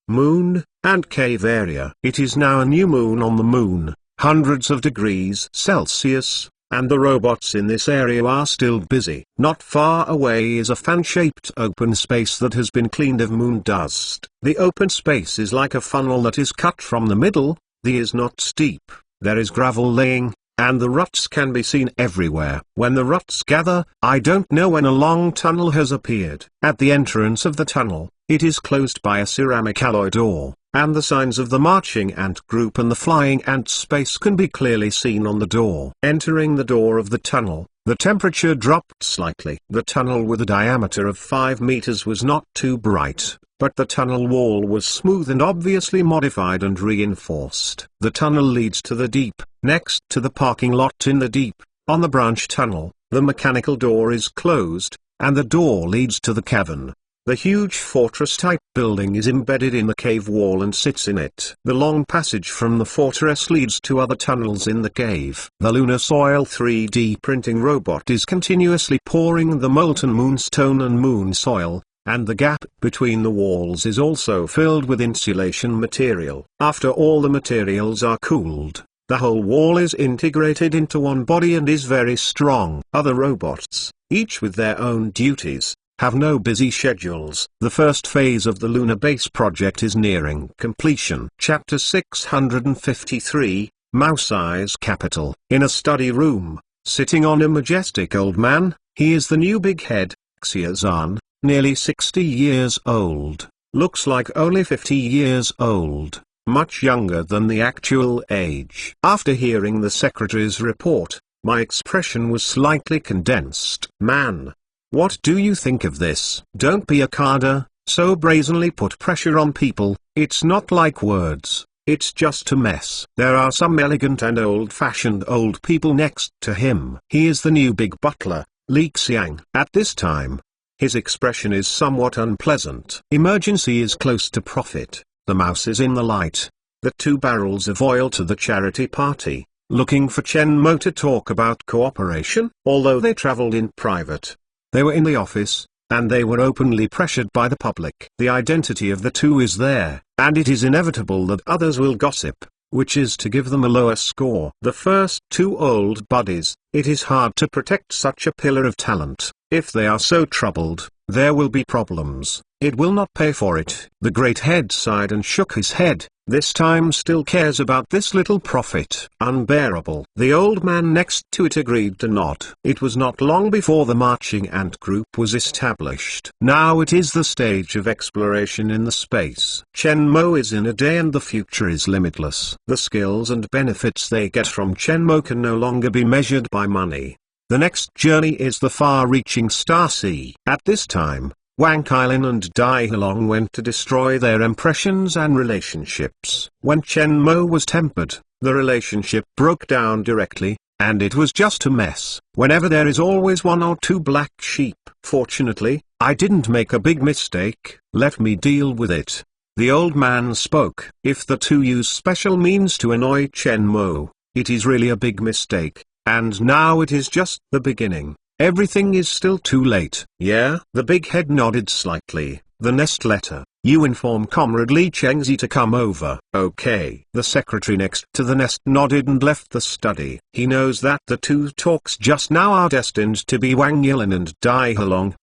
A: Moon and cave area. It is now a new moon on the moon, hundreds of degrees Celsius, and the robots in this area are still busy. Not far away is a fan-shaped open space that has been cleaned of moon dust. The open space is like a funnel that is cut from the middle. The is not steep, there is gravel laying, and the ruts can be seen everywhere. When the ruts gather, I don't know when a long tunnel has appeared. At the entrance of the tunnel, it is closed by a ceramic alloy door, and the signs of the marching ant group and the flying ant space can be clearly seen on the door. Entering the door of the tunnel, the temperature dropped slightly. The tunnel with a diameter of 5 meters was not too bright, but the tunnel wall was smooth and obviously modified and reinforced. The tunnel leads to the deep. Next to the parking lot in the deep, on the branch tunnel, the mechanical door is closed, and the door leads to the cavern. The huge fortress-type building is embedded in the cave wall and sits in it. The long passage from the fortress leads to other tunnels in the cave. The lunar soil 3D printing robot is continuously pouring the molten moonstone and moon soil, and the gap between the walls is also filled with insulation material. After all the materials are cooled, the whole wall is integrated into one body and is very strong. Other robots, each with their own duties, have no busy schedules. The first phase of the lunar base project is nearing completion. Chapter 653, Mousai's Capital. In a study room, sitting on a majestic old man, he is the new big head, Xiazan, nearly 60 years old, looks like only 50 years old, much younger than the actual age. After hearing the secretary's report, my expression was slightly condensed. Man, what do you think of this? Don't be a carder, so brazenly put pressure on people. It's not like words, it's just a mess. There are some elegant and old-fashioned old people next to him. He is the new big butler, Li Xiang. At this time, his expression is somewhat unpleasant. Emergency is close to profit. The mouse is in the light. The 2 barrels of oil to the charity party, looking for Chen Mo to talk about cooperation. Although they traveled in private, they were in the office, and they were openly pressured by the public. The identity of the two is there, and it is inevitable that others will gossip, which is to give them a lower score. The first 2 old buddies, it is hard to protect such a pillar of talent. If they are so troubled, there will be problems. It will not pay for it. The great head sighed and shook his head. This time still cares about this little profit. Unbearable. The old man next to it agreed to nod. It was not long before the marching ant group was established. Now it is the stage of exploration in the space. Chen Mo is in a day and the future is limitless. The skills and benefits they get from Chen Mo can no longer be measured by money. The next journey is the far-reaching Star Sea. At this time, Wang Kailin and Dai Halong went to destroy their impressions and relationships. When Chen Mo was tempered, the relationship broke down directly, and it was just a mess. Whenever there is always 1 or 2 black sheep. Fortunately, I didn't make a big mistake. Let me deal with it. The old man spoke. If the two use special means to annoy Chen Mo, it is really a big mistake. And now it is just the beginning. Everything is still too late. Yeah? The big head nodded slightly. The next letter. You inform Comrade Li Chengzi to come over. Okay. The secretary next to the nest nodded and left the study. He knows that the 2 talks just now are destined to be Wang Yilin and Dai Halong.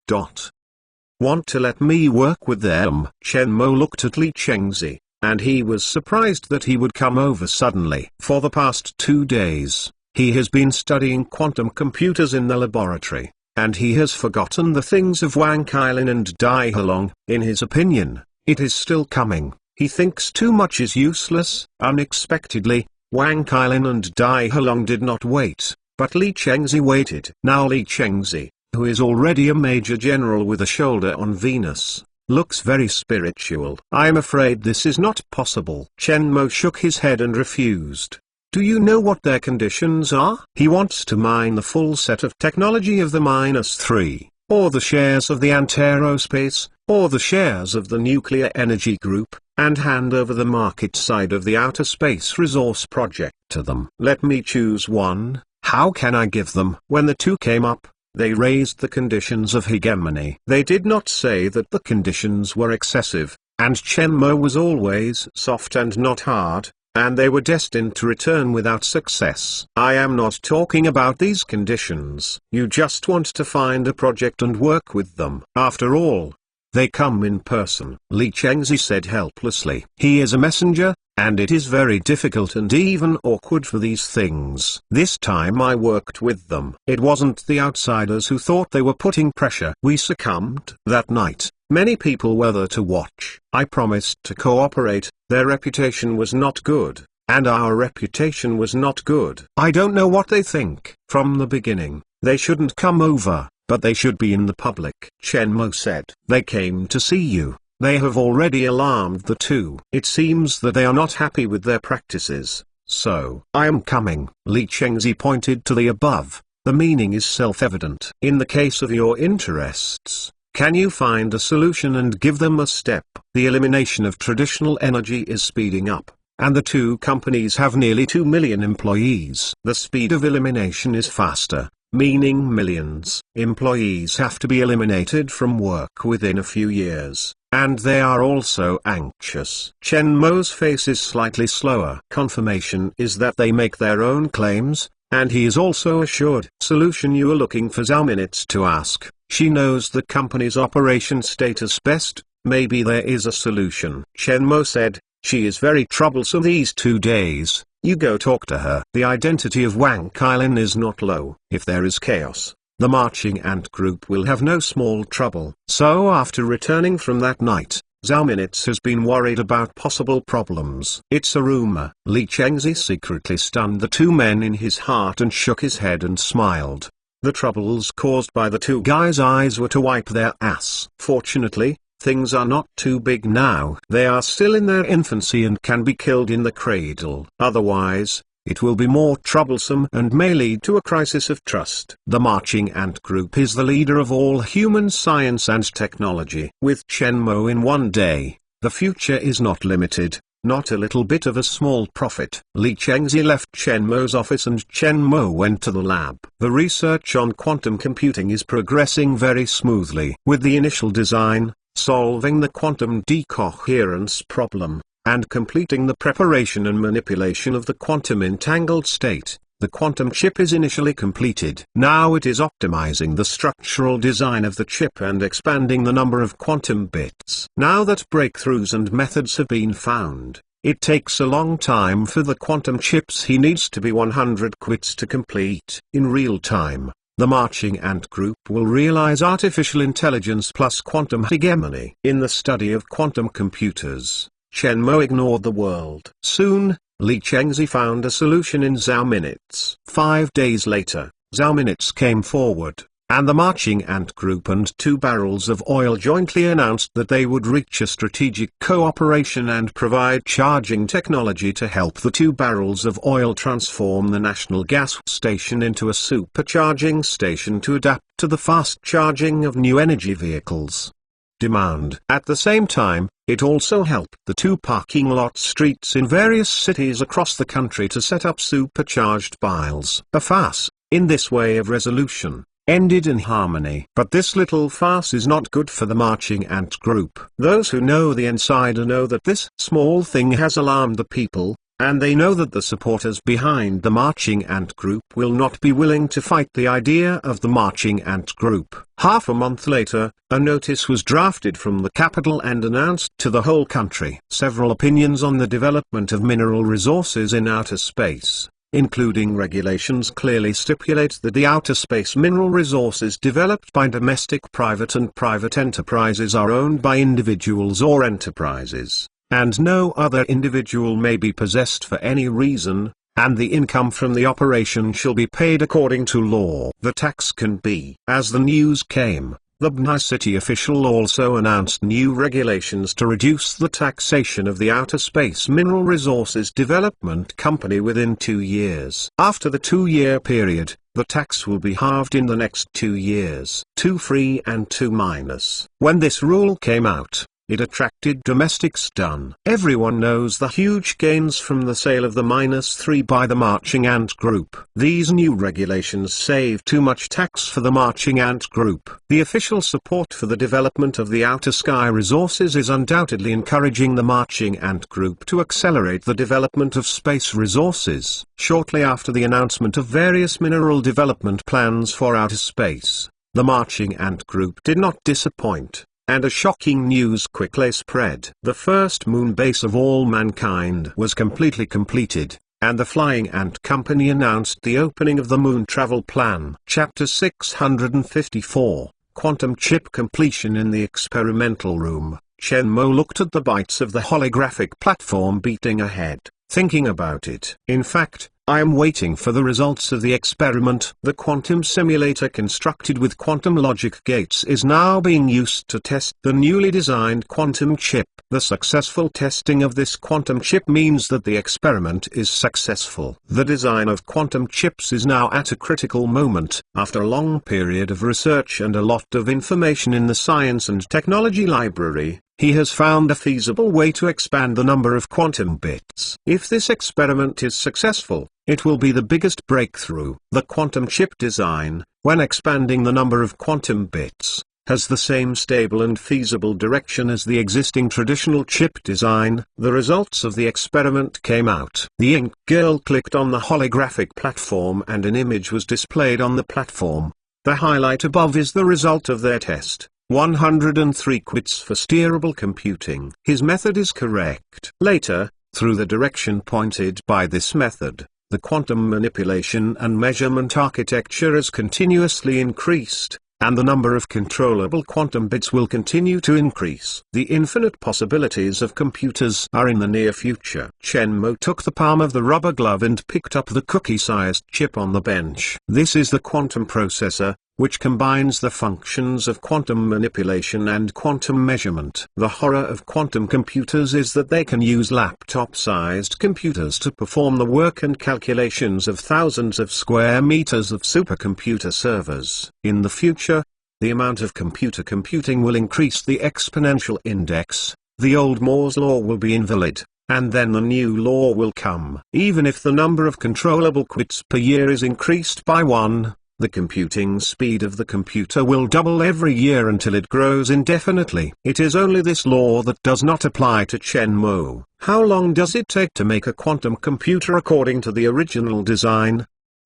A: Want to let me work with them? Chen Mo looked at Li Chengzi, and he was surprised that he would come over suddenly. For the past 2 days, he has been studying quantum computers in the laboratory. and he has forgotten the things of Wang Kailin and Dai Halong. In his opinion, it is still coming. He thinks too much is useless. Unexpectedly, Wang Kailin and Dai Halong did not wait, but Li Chengzi waited. Now Li Chengzi, who is already a major general with a shoulder on Venus, looks very spiritual. I am afraid this is not possible. Chen Mo shook his head and refused. Do you know what their conditions are? He wants to mine the full set of technology of the -3, or the shares of the Antaerospace, or the shares of the Nuclear Energy Group, and hand over the market side of the Outer Space Resource Project to them. Let me choose one. How can I give them? When the two came up, they raised the conditions of hegemony. They did not say that the conditions were excessive, and Chen Mo was always soft and not hard, and they were destined to return without success. I am not talking about these conditions. You just want to find a project and work with them. After all, they come in person. Li Chengzi said helplessly. He is a messenger, and it is very difficult and even awkward for these things. This time I worked with them. It wasn't the outsiders who thought they were putting pressure. We succumbed. That night, many people were there to watch. I promised to cooperate. Their reputation was not good, and our reputation was not good. I don't know what they think. From the beginning, they shouldn't come over, but they should be in the public. Chen Mo said. They came to see you. They have already alarmed the two. It seems that they are not happy with their practices, so I am coming. Li Chengzi pointed to the above. The meaning is self-evident. In the case of your interests, can you find a solution and give them a step? The elimination of traditional energy is speeding up, and the two companies have nearly 2 million employees. The speed of elimination is faster, meaning millions. Employees have to be eliminated from work within a few years, and they are also anxious. Chen Mo's face is slightly slower. Confirmation is that they make their own claims, and he is also assured. Solution you are looking for Zhao Minutes to ask. She knows the company's operation status best. Maybe there is a solution. Chen Mo said, she is very troublesome these 2 days. You go talk to her. The identity of Wang Kailin is not low. If there is chaos, the marching ant group will have no small trouble. So after returning from that night, Zhao Minutes has been worried about possible problems. It's a rumor. Li Chengzi secretly stunned the two men in his heart and shook his head and smiled. The troubles caused by the two guys' eyes were to wipe their ass. Fortunately, things are not too big now. They are still in their infancy and can be killed in the cradle. Otherwise, it will be more troublesome and may lead to a crisis of trust. The marching ant group is the leader of all human science and technology. With Chen Mo in one day, the future is not limited. Not a little bit of a small profit. Li Chengzi left Chen Mo's office and Chen Mo went to the lab. The research on quantum computing is progressing very smoothly. With the initial design, solving the quantum decoherence problem, and completing the preparation and manipulation of the quantum entangled state, the quantum chip is initially completed. Now it is optimizing the structural design of the chip and expanding the number of quantum bits. Now that breakthroughs and methods have been found, it takes a long time for the quantum chips he needs to be 100 qubits to complete. In real time, the marching ant group will realize artificial intelligence plus quantum hegemony. In the study of quantum computers, Chen Mo ignored the world. Soon, Li Chengzi found a solution in Zhao Minutes. 5 days later, Zhao Minutes came forward, and the marching ant group and 2 barrels of oil jointly announced that they would reach a strategic cooperation and provide charging technology to help the 2 barrels of oil transform the national gas station into a supercharging station to adapt to the fast charging of new energy vehicles demand. At the same time, it also helped the 2 parking lot streets in various cities across the country to set up supercharged piles. A farce, in this way of resolution, ended in harmony. But this little farce is not good for the marching ant group. Those who know the insider know that this small thing has alarmed the people, and they know that the supporters behind the marching ant group will not be willing to fight the idea of the marching ant group. Half a month later, a notice was drafted from the capital and announced to the whole country. Several opinions on the development of mineral resources in outer space, including regulations, clearly stipulate that the outer space mineral resources developed by domestic private and private enterprises are owned by individuals or enterprises, and no other individual may be possessed for any reason, and the income from the operation shall be paid according to law. The tax can be. As the news came, the Bnei city official also announced new regulations to reduce the taxation of the outer space mineral resources development company within 2 years. After the 2-year period, the tax will be halved in the next 2 years. 2 free and 2 minus. When this rule came out, it attracted domestic stun. Everyone knows the huge gains from the sale of the -3 by the Marching Ant Group. These new regulations save too much tax for the Marching Ant Group. The official support for the development of the outer sky resources is undoubtedly encouraging the Marching Ant Group to accelerate the development of space resources. Shortly after the announcement of various mineral development plans for outer space, the Marching Ant Group did not disappoint, and a shocking news quickly spread. The first moon base of all mankind was completely completed, and the Flying Ant Company announced the opening of the Moon Travel Plan. Chapter 654, Quantum Chip Completion. In the experimental room, Chen Mo looked at the bytes of the holographic platform beating ahead, thinking about it. In fact, I am waiting for the results of the experiment. The quantum simulator constructed with quantum logic gates is now being used to test the newly designed quantum chip. The successful testing of this quantum chip means that the experiment is successful. The design of quantum chips is now at a critical moment. After a long period of research and a lot of information in the Science and Technology Library, he has found a feasible way to expand the number of quantum bits. If this experiment is successful, it will be the biggest breakthrough. The quantum chip design, when expanding the number of quantum bits, has the same stable and feasible direction as the existing traditional chip design. The results of the experiment came out. The ink girl clicked on the holographic platform and an image was displayed on the platform. The highlight above is the result of their test. 103 qubits for steerable computing. His method is correct. Later, through the direction pointed by this method, the quantum manipulation and measurement architecture is continuously increased, and the number of controllable quantum bits will continue to increase. The infinite possibilities of computers are in the near future. Chen Mo took the palm of the rubber glove and picked up the cookie-sized chip on the bench. This is the quantum processor, which combines the functions of quantum manipulation and quantum measurement. The horror of quantum computers is that they can use laptop-sized computers to perform the work and calculations of thousands of square meters of supercomputer servers. In the future, the amount of computer computing will increase the exponential index. The old Moore's law will be invalid, and then the new law will come. Even if the number of controllable qubits per year is increased by 1, the computing speed of the computer will double every year until it grows indefinitely. It is only this law that does not apply to Chen Mo. How long does it take to make a quantum computer according to the original design?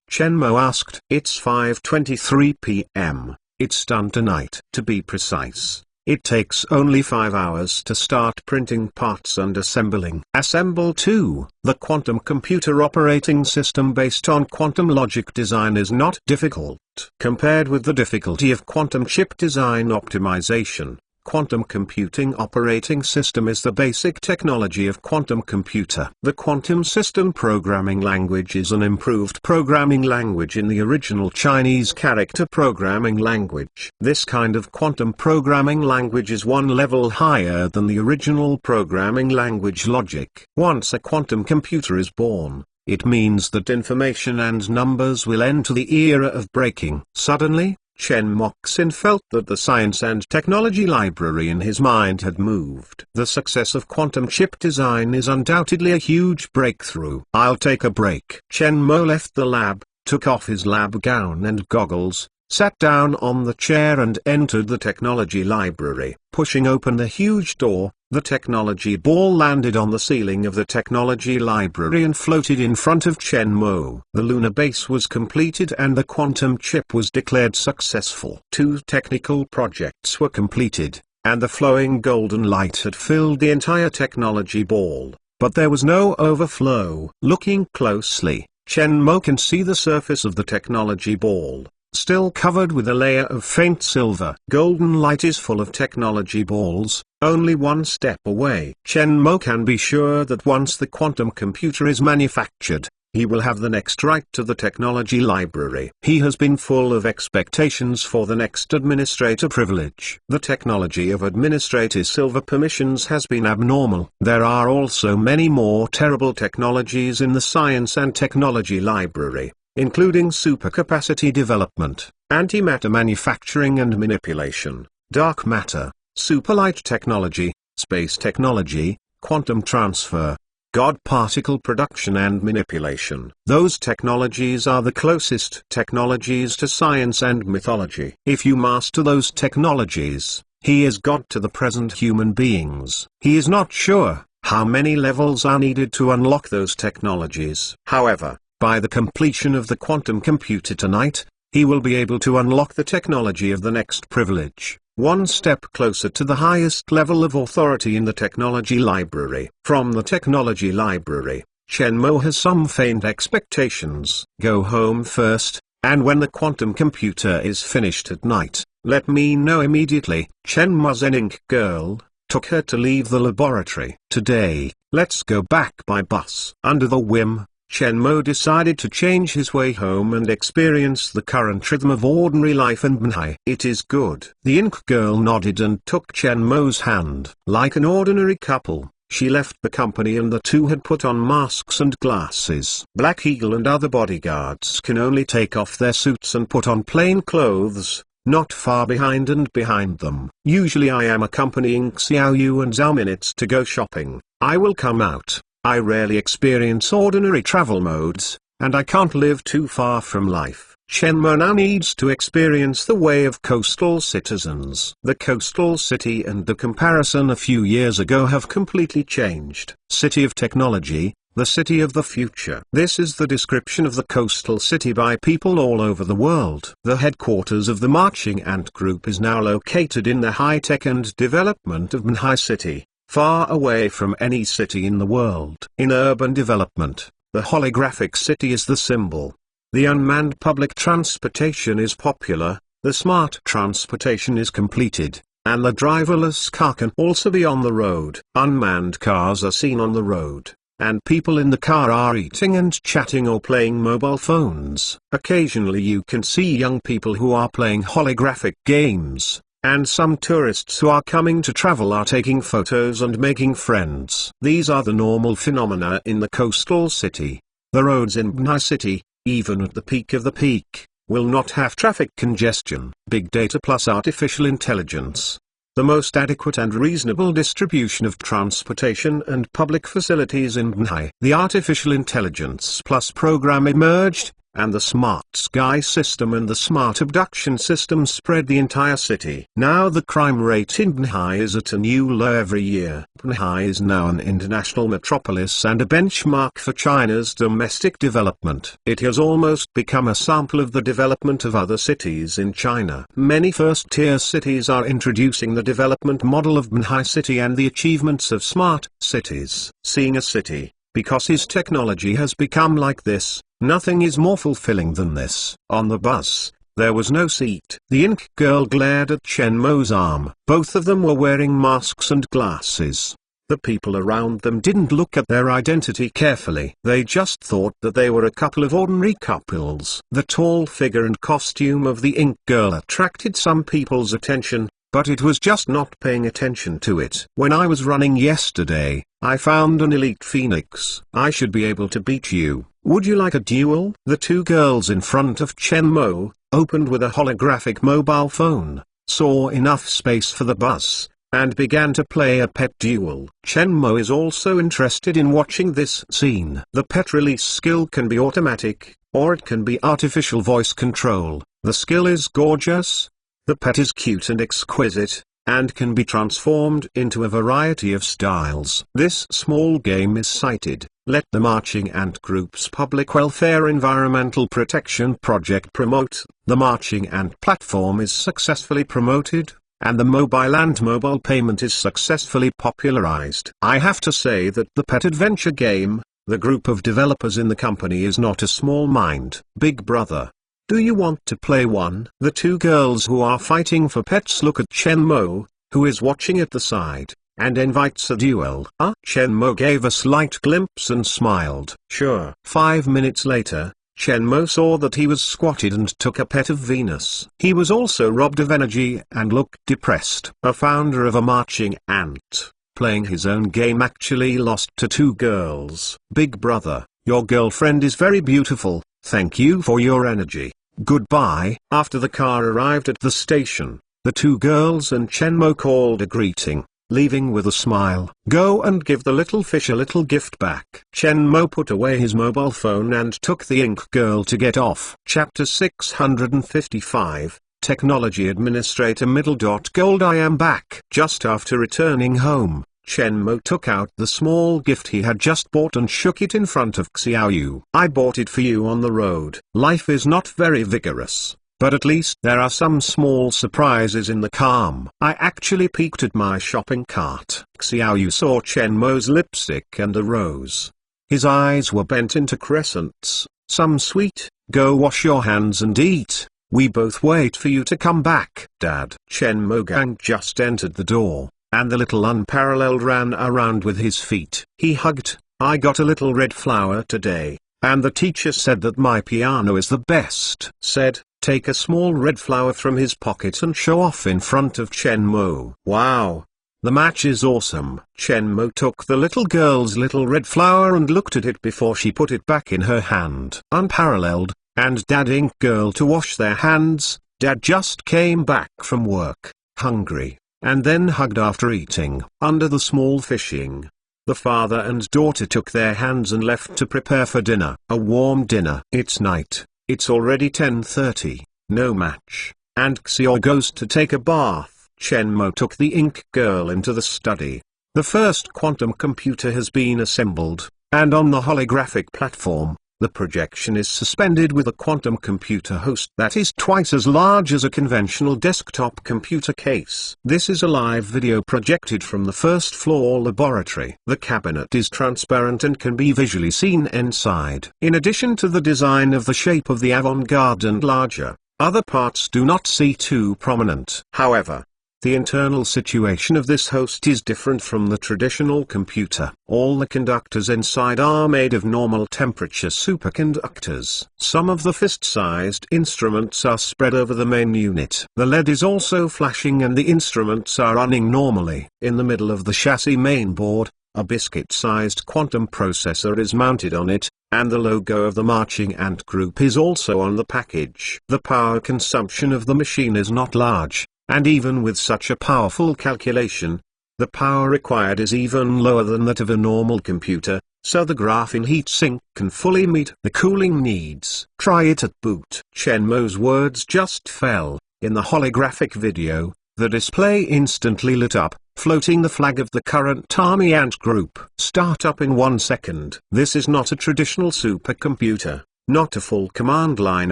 A: Chen Mo asked. It's 5:23 p.m. It's done tonight. To be precise, it takes only 5 hours to start printing parts and assembling. Assemble 2. The quantum computer operating system based on quantum logic design is not difficult. Compared with the difficulty of quantum chip design optimization, quantum computing operating system is the basic technology of quantum computer. The quantum system programming language is an improved programming language in the original Chinese character programming language. This kind of quantum programming language is one level higher than the original programming language logic. Once a quantum computer is born, it means that information and numbers will enter the era of breaking. Suddenly, Chen Moxin felt that the Science and Technology Library in his mind had moved. The success of quantum chip design is undoubtedly a huge breakthrough. I'll take a break. Chen Mo left the lab, took off his lab gown and goggles, sat down on the chair and entered the technology library. Pushing open the huge door, the technology ball landed on the ceiling of the technology library and floated in front of Chen Mo. The lunar base was completed and the quantum chip was declared successful. 2 technical projects were completed, and the flowing golden light had filled the entire technology ball, but there was no overflow. Looking closely, Shenmue can see the surface of the technology ball, still covered with a layer of faint silver. Golden light is full of technology balls, only one step away. Shenmue can be sure that once the quantum computer is manufactured, he will have the next right to the technology library. He has been full of expectations for the next administrator privilege. The technology of administrator silver permissions has been abnormal. There are also many more terrible technologies in the science and technology library, including supercapacity development, antimatter manufacturing and manipulation, dark matter, superlight technology, space technology, quantum transfer, God particle production and manipulation. Those technologies are the closest technologies to science and mythology. If you master those technologies, he is God to the present human beings. He is not sure how many levels are needed to unlock those technologies. However, by the completion of the quantum computer tonight, he will be able to unlock the technology of the next privilege, one step closer to the highest level of authority in the technology library. From the technology library, Shenmue has some faint expectations. Go home first, and when the quantum computer is finished at night, let me know immediately. Shenmue's Ink Girl took her to leave the laboratory. Today, let's go back by bus. Under the whim, Shenmue decided to change his way home and experience the current rhythm of ordinary life in Banhai. It is good. The Ink Girl nodded and took Shenmue's hand. Like an ordinary couple, she left the company and the two had put on masks and glasses. Black Eagle and other bodyguards can only take off their suits and put on plain clothes, not far behind and behind them. Usually I am accompanying Xiaoyu and Zhao Minutes to go shopping. I will come out. I rarely experience ordinary travel modes, and I can't live too far from life. Shenmue now needs to experience the way of coastal citizens. The coastal city and the comparison a few years ago have completely changed. City of technology, the city of the future. This is the description of the coastal city by people all over the world. The headquarters of the Marching Ant Group is now located in the high-tech and development of Banhai City, far away from any city in the world. In urban development, the holographic city is the symbol. The unmanned public transportation is popular, the smart transportation is completed, and the driverless car can also be on the road. Unmanned cars are seen on the road, and people in the car are eating and chatting or playing mobile phones. Occasionally you can see young people who are playing holographic games, and some tourists who are coming to travel are taking photos and making friends. These are the normal phenomena in the coastal city. The roads in Banhai City, even at the peak of the peak, will not have traffic congestion. Big data plus artificial intelligence. The most adequate and reasonable distribution of transportation and public facilities in Banhai. The artificial intelligence plus program emerged, and the smart sky system and the smart abduction system spread the entire city. Now the crime rate in Banhai is at a new low every year. Banhai is now an international metropolis and a benchmark for China's domestic development. It has almost become a sample of the development of other cities in China. Many first-tier cities are introducing the development model of Banhai City and the achievements of smart cities. Seeing a city, because his technology has become like this, nothing is more fulfilling than this. On the bus, there was no seat. The Ink Girl glared at Shenmue's arm. Both of them were wearing masks and glasses. The people around them didn't look at their identity carefully. They just thought that they were a couple of ordinary couples. The tall figure and costume of the Ink Girl attracted some people's attention, but it was just not paying attention to it. When I was running yesterday, I found an elite phoenix. I should be able to beat you. Would you like a duel? The two girls in front of Shenmue, opened with a holographic mobile phone, saw enough space for the bus, and began to play a pet duel. Shenmue is also interested in watching this scene. The pet release skill can be automatic, or it can be artificial voice control. The skill is gorgeous. The pet is cute and exquisite, and can be transformed into a variety of styles. This small game is cited. Let the Marching Ant Group's Public Welfare Environmental Protection Project promote. The Marching Ant platform is successfully promoted, and the mobile payment is successfully popularized. I have to say that the pet adventure game, The group of developers in the company is not a small mind. Big brother. Do you want to play one? The two girls who are fighting for pets look at Shenmue, who is watching at the side, and invites a duel. Shenmue gave a slight glimpse and smiled. Sure. 5 minutes later, Shenmue saw that he was squatted and took a pet of Venus. He was also robbed of energy and looked depressed. A founder of a marching ant, playing his own game, actually lost to two girls. Big brother, your girlfriend is very beautiful, thank you for your energy. Goodbye. After the car arrived at the station, the two girls and Shenmue called a greeting, leaving with a smile. Go and give the little fish a little gift back. Shenmue put away his mobile phone and took the ink girl to get off. Chapter 655, Technology Administrator Gold. I am back. Just after returning home, Shenmue took out the small gift he had just bought and shook it in front of Xiaoyu. I bought it for you on the road. Life is not very vigorous, but at least there are some small surprises in the calm. I actually peeked at my shopping cart. Xiaoyu saw Shenmue's lipstick and arose. His eyes were bent into crescents. Some sweet, go wash your hands and eat. We both wait for you to come back. Dad. Shenmue Gang just entered the door, and the little unparalleled ran around with his feet. He hugged. I got a little red flower today, and the teacher said that my piano is the best. Said, take a small red flower from his pocket and show off in front of Shenmue. Wow. The match is awesome. Shenmue took the little girl's little red flower and looked at it before she put it back in her hand. Unparalleled. And Dad ink girl to wash their hands. Dad just came back from work, hungry, and then hugged after eating. Under the small fishing, the father and daughter took their hands and left to prepare for dinner. A warm dinner. It's night. It's already 10:30, no match, and Xiao goes to take a bath. Shenmue took the ink girl into the study. The first quantum computer has been assembled, and on the holographic platform, the projection is suspended with a quantum computer host that is twice as large as a conventional desktop computer case. This is a live video projected from the first floor laboratory. The cabinet is transparent and can be visually seen inside. In addition to the design of the shape of the avant-garde and larger, other parts do not see too prominent. However, the internal situation of this host is different from the traditional computer. All the conductors inside are made of normal temperature superconductors. Some of the fist-sized instruments are spread over the main unit. The LED is also flashing and the instruments are running normally. In the middle of the chassis mainboard, a biscuit-sized quantum processor is mounted on it, and the logo of the marching ant group is also on the package. The power consumption of the machine is not large, and even with such a powerful calculation, the power required is even lower than that of a normal computer, so the graphene heatsink can fully meet the cooling needs. Try it at boot. Shenmue's words just fell. In the holographic video, the display instantly lit up, floating the flag of the current Army Ant group. Start up in 1 second. This is not a traditional supercomputer, not a full command line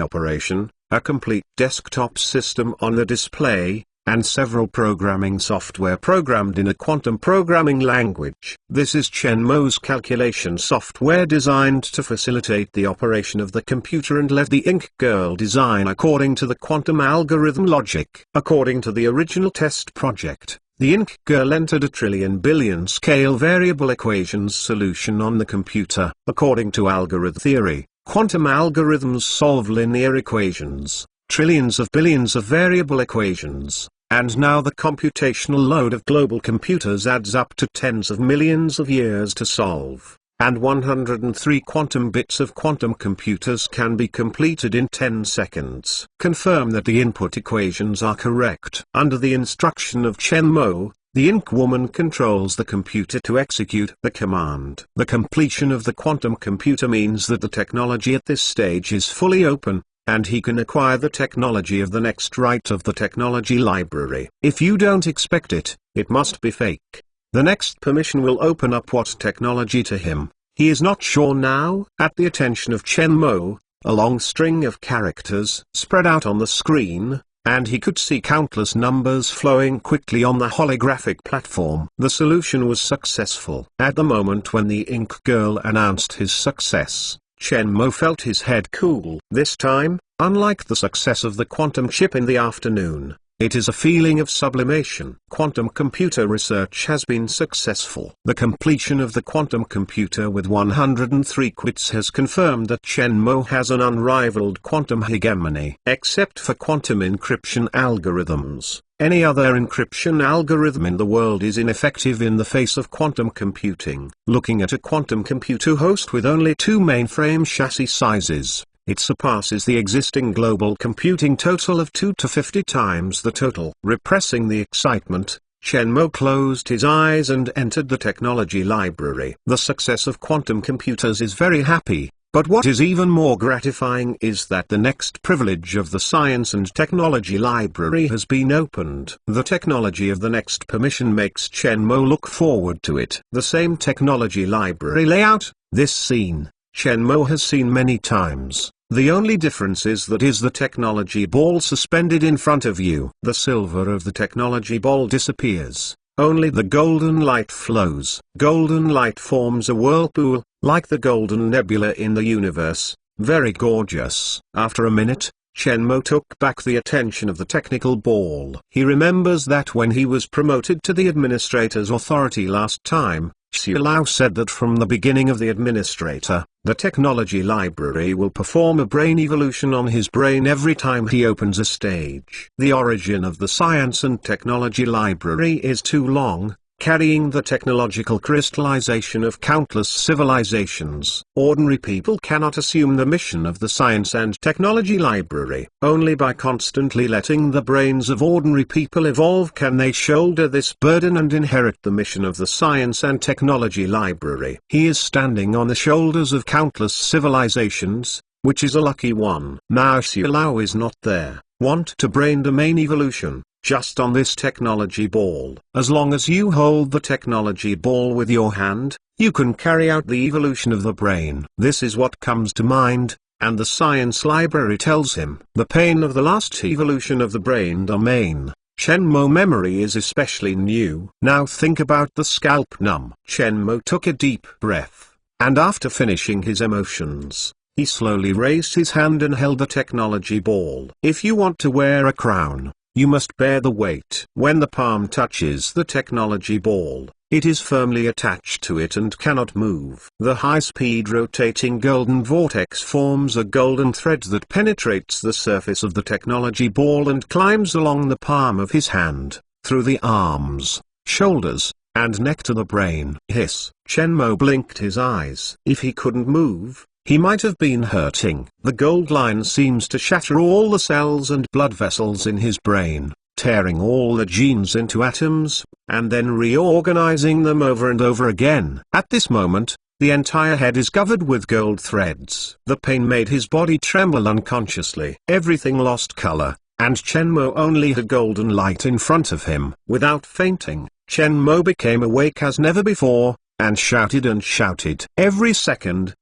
A: operation, a complete desktop system on the display, and several programming software programmed in a quantum programming language. This is Shenmue's calculation software designed to facilitate the operation of the computer and let the ink girl design according to the quantum algorithm logic. According to the original test project, the ink girl entered a trillion billion scale variable equations solution on the computer. According to algorithm theory, quantum algorithms solve linear equations, trillions of billions of variable equations, and now the computational load of global computers adds up to tens of millions of years to solve, and 103 quantum bits of quantum computers can be completed in 10 seconds. Confirm that the input equations are correct. Under the instruction of Shenmue, the ink woman controls the computer to execute the command. The completion of the quantum computer means that the technology at this stage is fully open, and he can acquire the technology of the next write of the technology library. If you don't expect it, it must be fake. The next permission will open up what technology to him. He is not sure now. At the attention of Shenmue, a long string of characters spread out on the screen, and he could see countless numbers flowing quickly on the holographic platform. The solution was successful. At the moment when the Ink Girl announced his success, Chen Mo felt his head cool. This time, unlike the success of the quantum chip in the afternoon, it is a feeling of sublimation. Quantum computer research has been successful. The completion of the quantum computer with 103 qubits has confirmed that Chen Mo has an unrivaled quantum hegemony. Except for quantum encryption algorithms, any other encryption algorithm in the world is ineffective in the face of quantum computing. Looking at a quantum computer host with only two mainframe chassis sizes, it surpasses the existing global computing total of 2 to 50 times the total. Repressing the excitement, Chen Mo closed his eyes and entered the technology library. The success of quantum computers is very happy, but what is even more gratifying is that the next privilege of the Science and Technology Library has been opened. The technology of the next permission makes Chen Mo look forward to it. The same technology library layout, this scene, Chen Mo has seen many times. The only difference is that is the technology ball suspended in front of you. The silver of the technology ball disappears. Only the golden light flows. Golden light forms a whirlpool, like the golden nebula in the universe. Very gorgeous. After a minute, Chen Mo took back the attention of the technical ball. He remembers that when he was promoted to the administrator's authority last time, Xiao said that from the beginning of the administrator, the technology library will perform a brain evolution on his brain every time he opens a stage. The origin of the Science and Technology Library is too long, carrying the technological crystallization of countless civilizations. Ordinary people cannot assume the mission of the Science and Technology Library. Only by constantly letting the brains of ordinary people evolve can they shoulder this burden and inherit the mission of the Science and Technology Library. He is standing on the shoulders of countless civilizations, which is a lucky one. Now Xiao is not there. Want to brain domain evolution? Just on this technology ball. As long as you hold the technology ball with your hand, you can carry out the evolution of the brain. This is what comes to mind, and the science library tells him. The pain of the last evolution of the brain domain. Chen Mo memory is especially new. Now think about the scalp numb. Chen Mo took a deep breath, and after finishing his emotions, he slowly raised his hand and held the technology ball. If you want to wear a crown, you must bear the weight. When the palm touches the technology ball, it is firmly attached to it and cannot move. The high-speed rotating golden vortex forms a golden thread that penetrates the surface of the technology ball and climbs along the palm of his hand, through the arms, shoulders, and neck to the brain. Hiss. Chen Mo blinked his eyes. If he couldn't move, he might have been hurting. The gold line seems to shatter all the cells and blood vessels in his brain, tearing all the genes into atoms, and then reorganizing them over and over again. At this moment, the entire head is covered with gold threads. The pain made his body tremble unconsciously. Everything lost color, and Chen Mo only had golden light in front of him. Without fainting, Chen Mo became awake as never before, and shouted and shouted. Every second,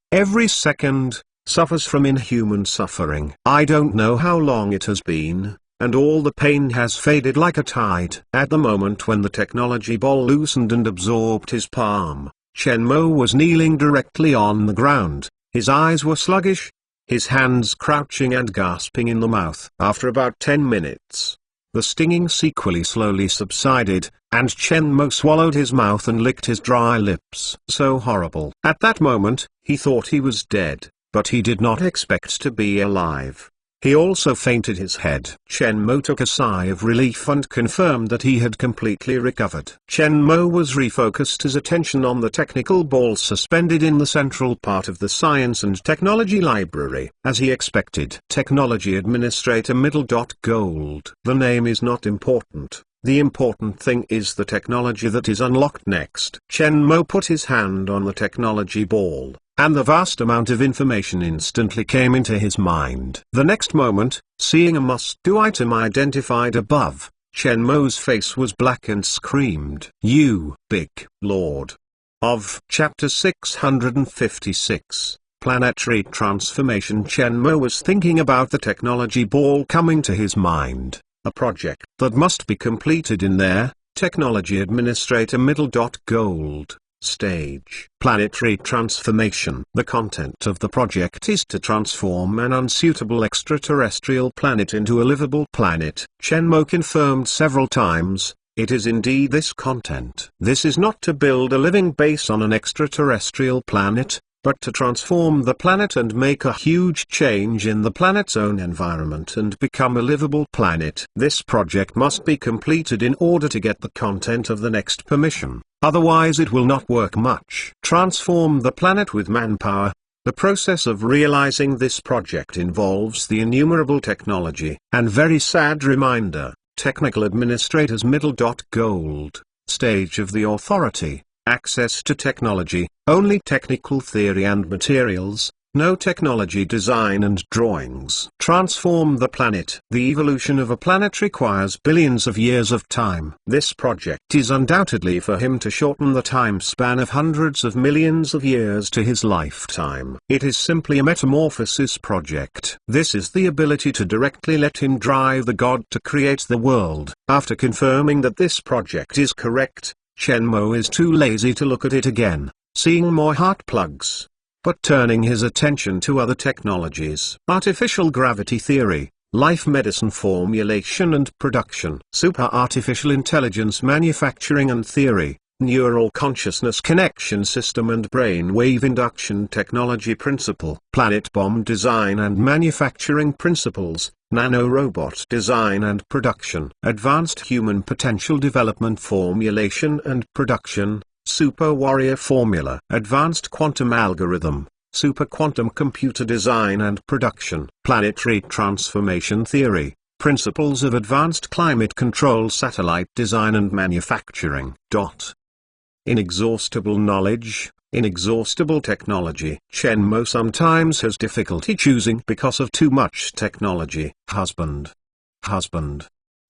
A: suffers from inhuman suffering. I don't know how long it has been, and all the pain has faded like a tide. At the moment when the technology ball loosened and absorbed his palm, Chen Mo was kneeling directly on the ground. His eyes were sluggish, his hands crouching and gasping in the mouth. After about 10 minutes, the stinging sequelae slowly subsided, and Chen Mo swallowed his mouth and licked his dry lips. So horrible. At that moment, he thought he was dead, but he did not expect to be alive. He also fainted his head. Chen Mo took a sigh of relief and confirmed that he had completely recovered. Chen Mo was refocused his attention on the technical ball suspended in the central part of the Science and Technology Library. As he expected, Technology Administrator Gold. The name is not important. The important thing is the technology that is unlocked next. Chen Mo put his hand on the technology ball, and the vast amount of information instantly came into his mind. The next moment, seeing a must-do item identified above, Chen Mo's face was black and screamed, "You, big lord!" Of Chapter 656, Planetary Transformation. Chen Mo was thinking about the technology ball coming to his mind. a project that must be completed in their Technology Administrator middle. Gold stage. Planetary transformation. The content of the project is to transform an unsuitable extraterrestrial planet into a livable planet. Shenmue confirmed several times, it is indeed this content. This is not to build a living base on an extraterrestrial planet, but to transform the planet and make a huge change in the planet's own environment and become a livable planet. This project must be completed in order to get the content of the next permission, otherwise it will not work much. Transform the planet with manpower. The process of realizing this project involves the innumerable technology and very sad reminder, technical administrators middle. Gold stage of the authority. Access to technology, only technical theory and materials, no technology design and drawings. Transform the planet. The evolution of a planet requires billions of years of time. This project is undoubtedly for him to shorten the time span of hundreds of millions of years to his lifetime. It is simply a metamorphosis project. This is the ability to directly let him drive the god to create the world. After confirming that this project is correct, Shenmue is too lazy to look at it again, seeing more heart plugs, but turning his attention to other technologies. Artificial gravity theory, life medicine formulation and production, super artificial intelligence manufacturing and theory, neural consciousness connection system and brainwave induction technology principle, planet bomb design and manufacturing principles, nanorobot design and production, advanced human potential development formulation and production, super warrior formula, advanced quantum algorithm, super quantum computer design and production, planetary transformation theory, principles of advanced climate control satellite design and manufacturing. Inexhaustible knowledge, inexhaustible technology. Shenmue sometimes has difficulty choosing because of too much technology. Husband.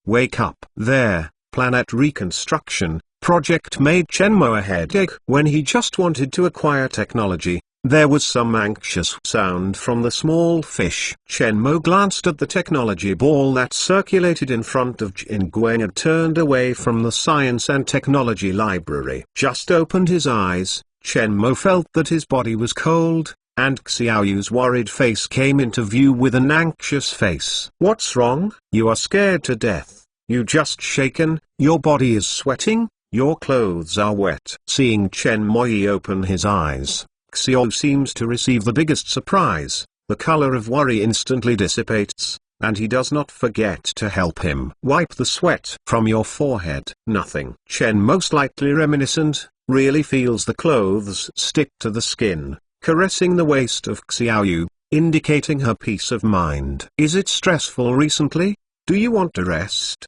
A: Wake up. There, planet reconstruction project made Shenmue a headache. When he just wanted to acquire technology, there was some anxious sound from the small fish. Shenmue glanced at the technology ball that circulated in front of Jin Guang and turned away from the science and technology library. Just opened his eyes, Shenmue felt that his body was cold, and Xiaoyu's worried face came into view with an anxious face. What's wrong? You are scared to death. You just shaken, your body is sweating, your clothes are wet. Seeing Shenmue open his eyes, Xiao seems to receive the biggest surprise. The color of worry instantly dissipates, and he does not forget to help him. Wipe the sweat from your forehead. Nothing. Shenmue, slightly reminiscent, really feels the clothes stick to the skin, caressing the waist of Xiaoyu, indicating her peace of mind. Is it stressful recently? Do you want to rest?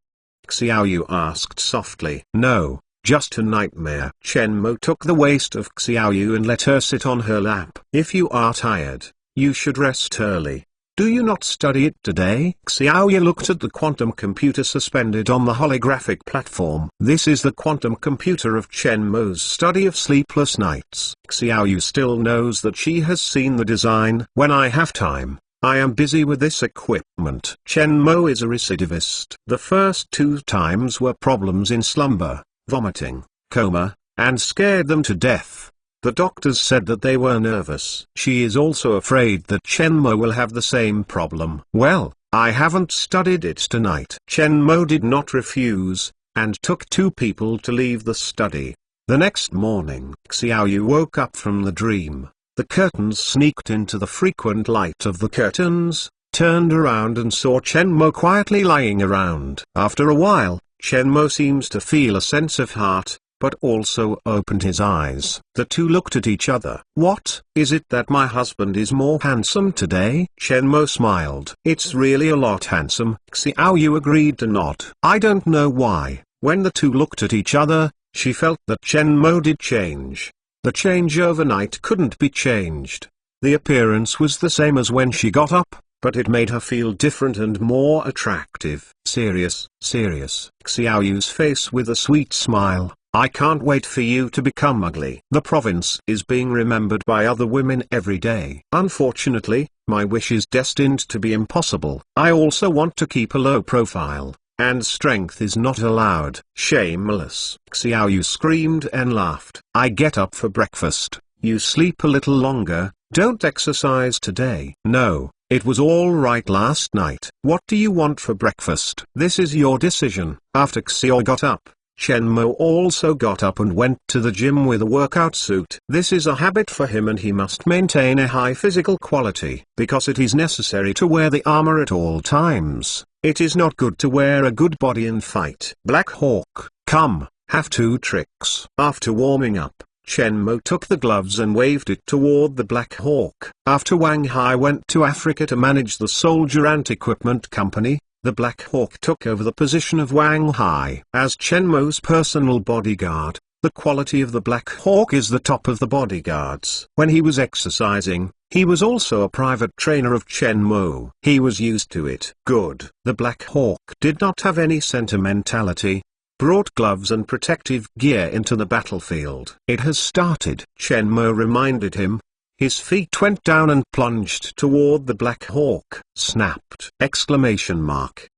A: Xiaoyu asked softly. No. Just a nightmare. Shenmue took the waist of Xiaoyu and let her sit on her lap. If you are tired, you should rest early. Do you not study it today? Xiaoyu looked at the quantum computer suspended on the holographic platform. This is the quantum computer of Shenmue's study of sleepless nights. Xiaoyu still knows that she has seen the design. When I have time, I am busy with this equipment. Shenmue is a recidivist. The first 2 times were problems in slumber, vomiting, coma, and scared them to death. The doctors said that they were nervous. She is also afraid that Shenmue will have the same problem. Well, I haven't studied it tonight. Shenmue did not refuse, and took 2 people to leave the study. The next morning, Xiaoyu woke up from the dream. The curtains sneaked into the frequent light of the curtains, turned around and saw Shenmue quietly lying around. After a while, Shenmue seems to feel a sense of heart, but also opened his eyes. The 2 looked at each other. What? Is it that my husband is more handsome today? Shenmue smiled. It's really a lot handsome. Xiaoyu agreed to nod. I don't know why. When the 2 looked at each other, she felt that Shenmue did change. The change overnight couldn't be changed. The appearance was the same as when she got up, but it made her feel different and more attractive. Serious. Xiaoyu's face with a sweet smile. I can't wait for you to become ugly. The province is being remembered by other women every day. Unfortunately, my wish is destined to be impossible. I also want to keep a low profile, and strength is not allowed. Shameless. Xiaoyu screamed and laughed. I get up for breakfast, you sleep a little longer, don't exercise today. No, it was all right last night. What do you want for breakfast? This is your decision. After Xiao got up, Chen Mo also got up and went to the gym with a workout suit. This is a habit for him and he must maintain a high physical quality. Because it is necessary to wear the armor at all times, it is not good to wear a good body and fight. Black Hawk, come, have 2 tricks. After warming up, Chen Mo took the gloves and waved it toward the Black Hawk. After Wang Hai went to Africa to manage the Soldier Ant Equipment Company, the Black Hawk took over the position of Wang Hai. As Chen Mo's personal bodyguard, the quality of the Black Hawk is the top of the bodyguards. When he was exercising, he was also a private trainer of Chen Mo. He was used to it. Good. The Black Hawk did not have any sentimentality, brought gloves and protective gear into the battlefield. It has started. Chen Mo reminded him. His feet went down and plunged toward the Black Hawk. Snapped! Exclamation mark.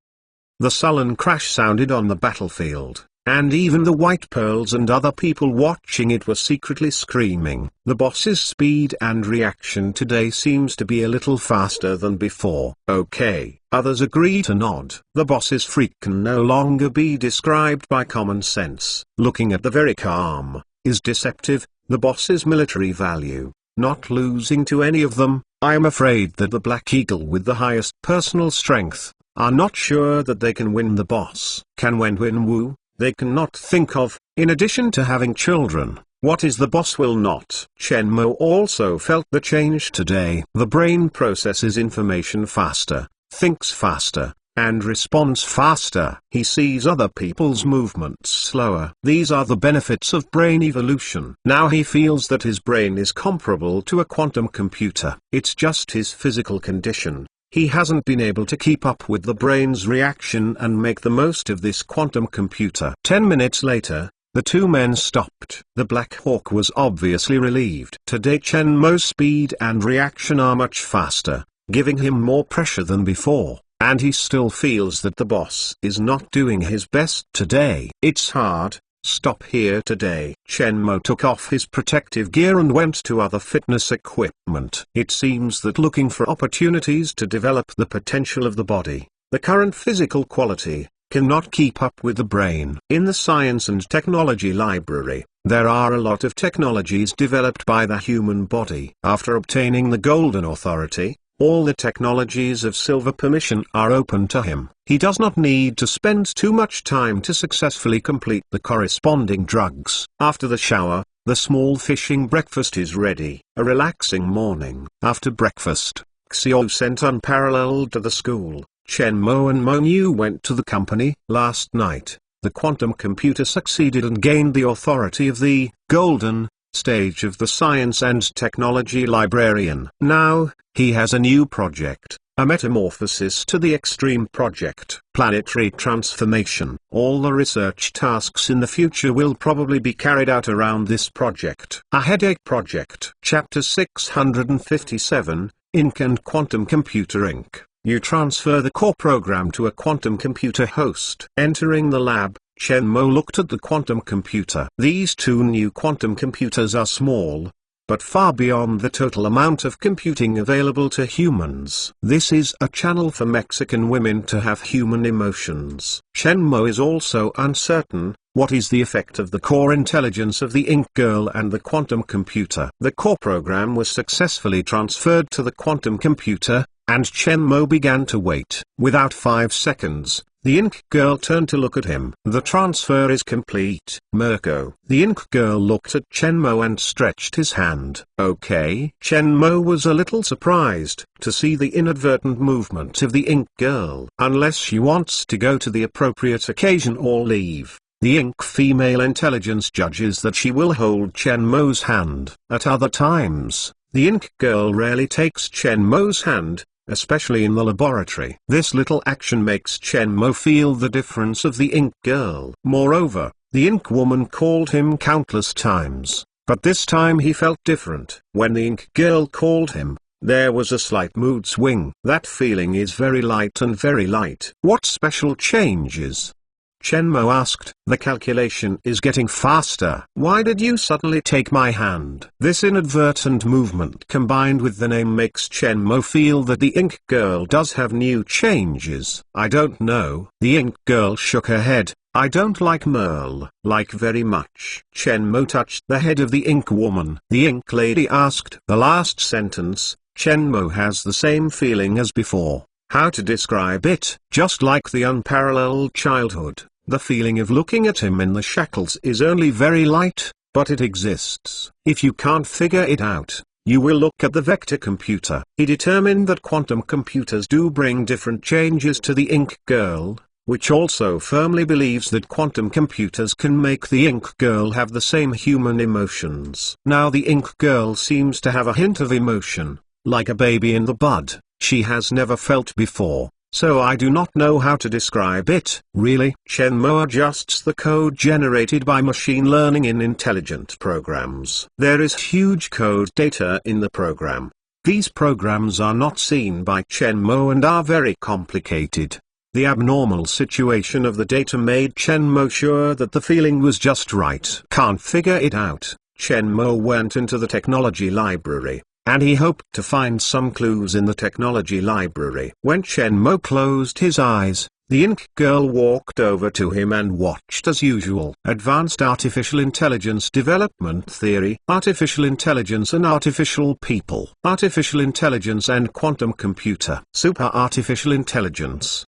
A: The sullen crash sounded on the battlefield, and even the White Pearls and other people watching it were secretly screaming. The boss's speed and reaction today seems to be a little faster than before. Okay, others agree to nod. The boss's freak can no longer be described by common sense. Looking at the very calm, is deceptive, the boss's military value. Not losing to any of them, I am afraid that the Black Eagle with the highest personal strength, are not sure that they can win the boss. Can Wen Wu, they cannot think of, in addition to having children, what is the boss will not. Chen Mo also felt the change today. The brain processes information faster, thinks faster, and responds faster. He sees other people's movements slower. These are the benefits of brain evolution. Now he feels that his brain is comparable to a quantum computer. It's just his physical condition. He hasn't been able to keep up with the brain's reaction and make the most of this quantum computer. 10 minutes later, the 2 men stopped. The Black Hawk was obviously relieved. Today Chen Mo's speed and reaction are much faster, giving him more pressure than before. And he still feels that the boss is not doing his best today. It's hard. Stop here today. Chen Mo took off his protective gear and went to other fitness equipment. It seems that looking for opportunities to develop the potential of the body, the current physical quality, cannot keep up with the brain. In the Science and Technology Library, there are a lot of technologies developed by the human body. After obtaining the Golden Authority, all the technologies of Silver Permission are open to him. He does not need to spend too much time to successfully complete the corresponding drugs. After the shower, the small fishing breakfast is ready. A relaxing morning. After breakfast, Xiao sent Unparalleled to the school. Chen Mo and Mo Niu went to the company. Last night, the quantum computer succeeded and gained the authority of the Golden Stage of the Science and Technology Librarian. Now, he has a new project, a metamorphosis to the Extreme Project. Planetary transformation. All the research tasks in the future will probably be carried out around this project. A headache project. Chapter 657, Ink and Quantum Computer Inc. You transfer the core program to a quantum computer host. Entering the lab, Chen Mo looked at the quantum computer. These 2 new quantum computers are small, but far beyond the total amount of computing available to humans. This is a channel for Mexican women to have human emotions. Chen Mo is also uncertain, what is the effect of the core intelligence of the Ink Girl and the quantum computer. The core program was successfully transferred to the quantum computer, and Chen Mo began to wait. Without 5 seconds, the Ink Girl turned to look at him. The transfer is complete. Mirko. The Ink Girl looked at Chen Mo and stretched his hand. Okay. Chen Mo was a little surprised to see the inadvertent movement of the Ink Girl. Unless she wants to go to the appropriate occasion or leave, the Ink female intelligence judges that she will hold Chen Mo's hand. At other times, the Ink Girl rarely takes Chen Mo's hand, especially in the laboratory. This little action makes Chen Mo feel the difference of the Ink Girl. Moreover, the Ink Woman called him countless times, but this time he felt different. When the Ink Girl called him, There was a slight mood swing. That feeling is very light and very light. What special changes? Chen Mo asked. The calculation is getting faster. Why did you suddenly take my hand? This inadvertent movement combined with the name makes Chen Mo feel that the ink girl does have new changes. I don't know. The ink girl shook her head. I don't like Merle. Like very much. Chen Mo touched the head of the ink woman. The ink lady asked. The last sentence, Chen Mo has the same feeling as before. How to describe it? Just like the unparalleled childhood. The feeling of looking at him in the shackles is only very light, but it exists. If you can't figure it out, you will look at the vector computer. He determined that quantum computers do bring different changes to the ink girl, which also firmly believes that quantum computers can make the ink girl have the same human emotions. Now the ink girl seems to have a hint of emotion, like a baby in the bud, she has never felt before. So I do not know how to describe it. Really? Chen Mo adjusts the code generated by machine learning in intelligent programs. There is huge code data in the program. These programs are not seen by Chen Mo and are very complicated. The abnormal situation of the data made Chen Mo sure that the feeling was just right. Can't figure it out. Chen Mo went into the technology library, and he hoped to find some clues in the technology library. When Chen Mo closed his eyes, the ink girl walked over to him and watched as usual. Advanced Artificial Intelligence Development Theory, Artificial Intelligence and Artificial People, Artificial Intelligence and Quantum Computer, Super Artificial Intelligence.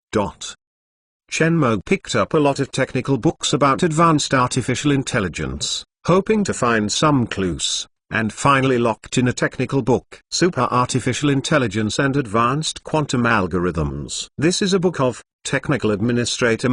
A: Chen Mo picked up a lot of technical books about advanced artificial intelligence, hoping to find some clues, and finally locked in a technical book, Super Artificial Intelligence and Advanced Quantum Algorithms. This is a book of Technical Administrator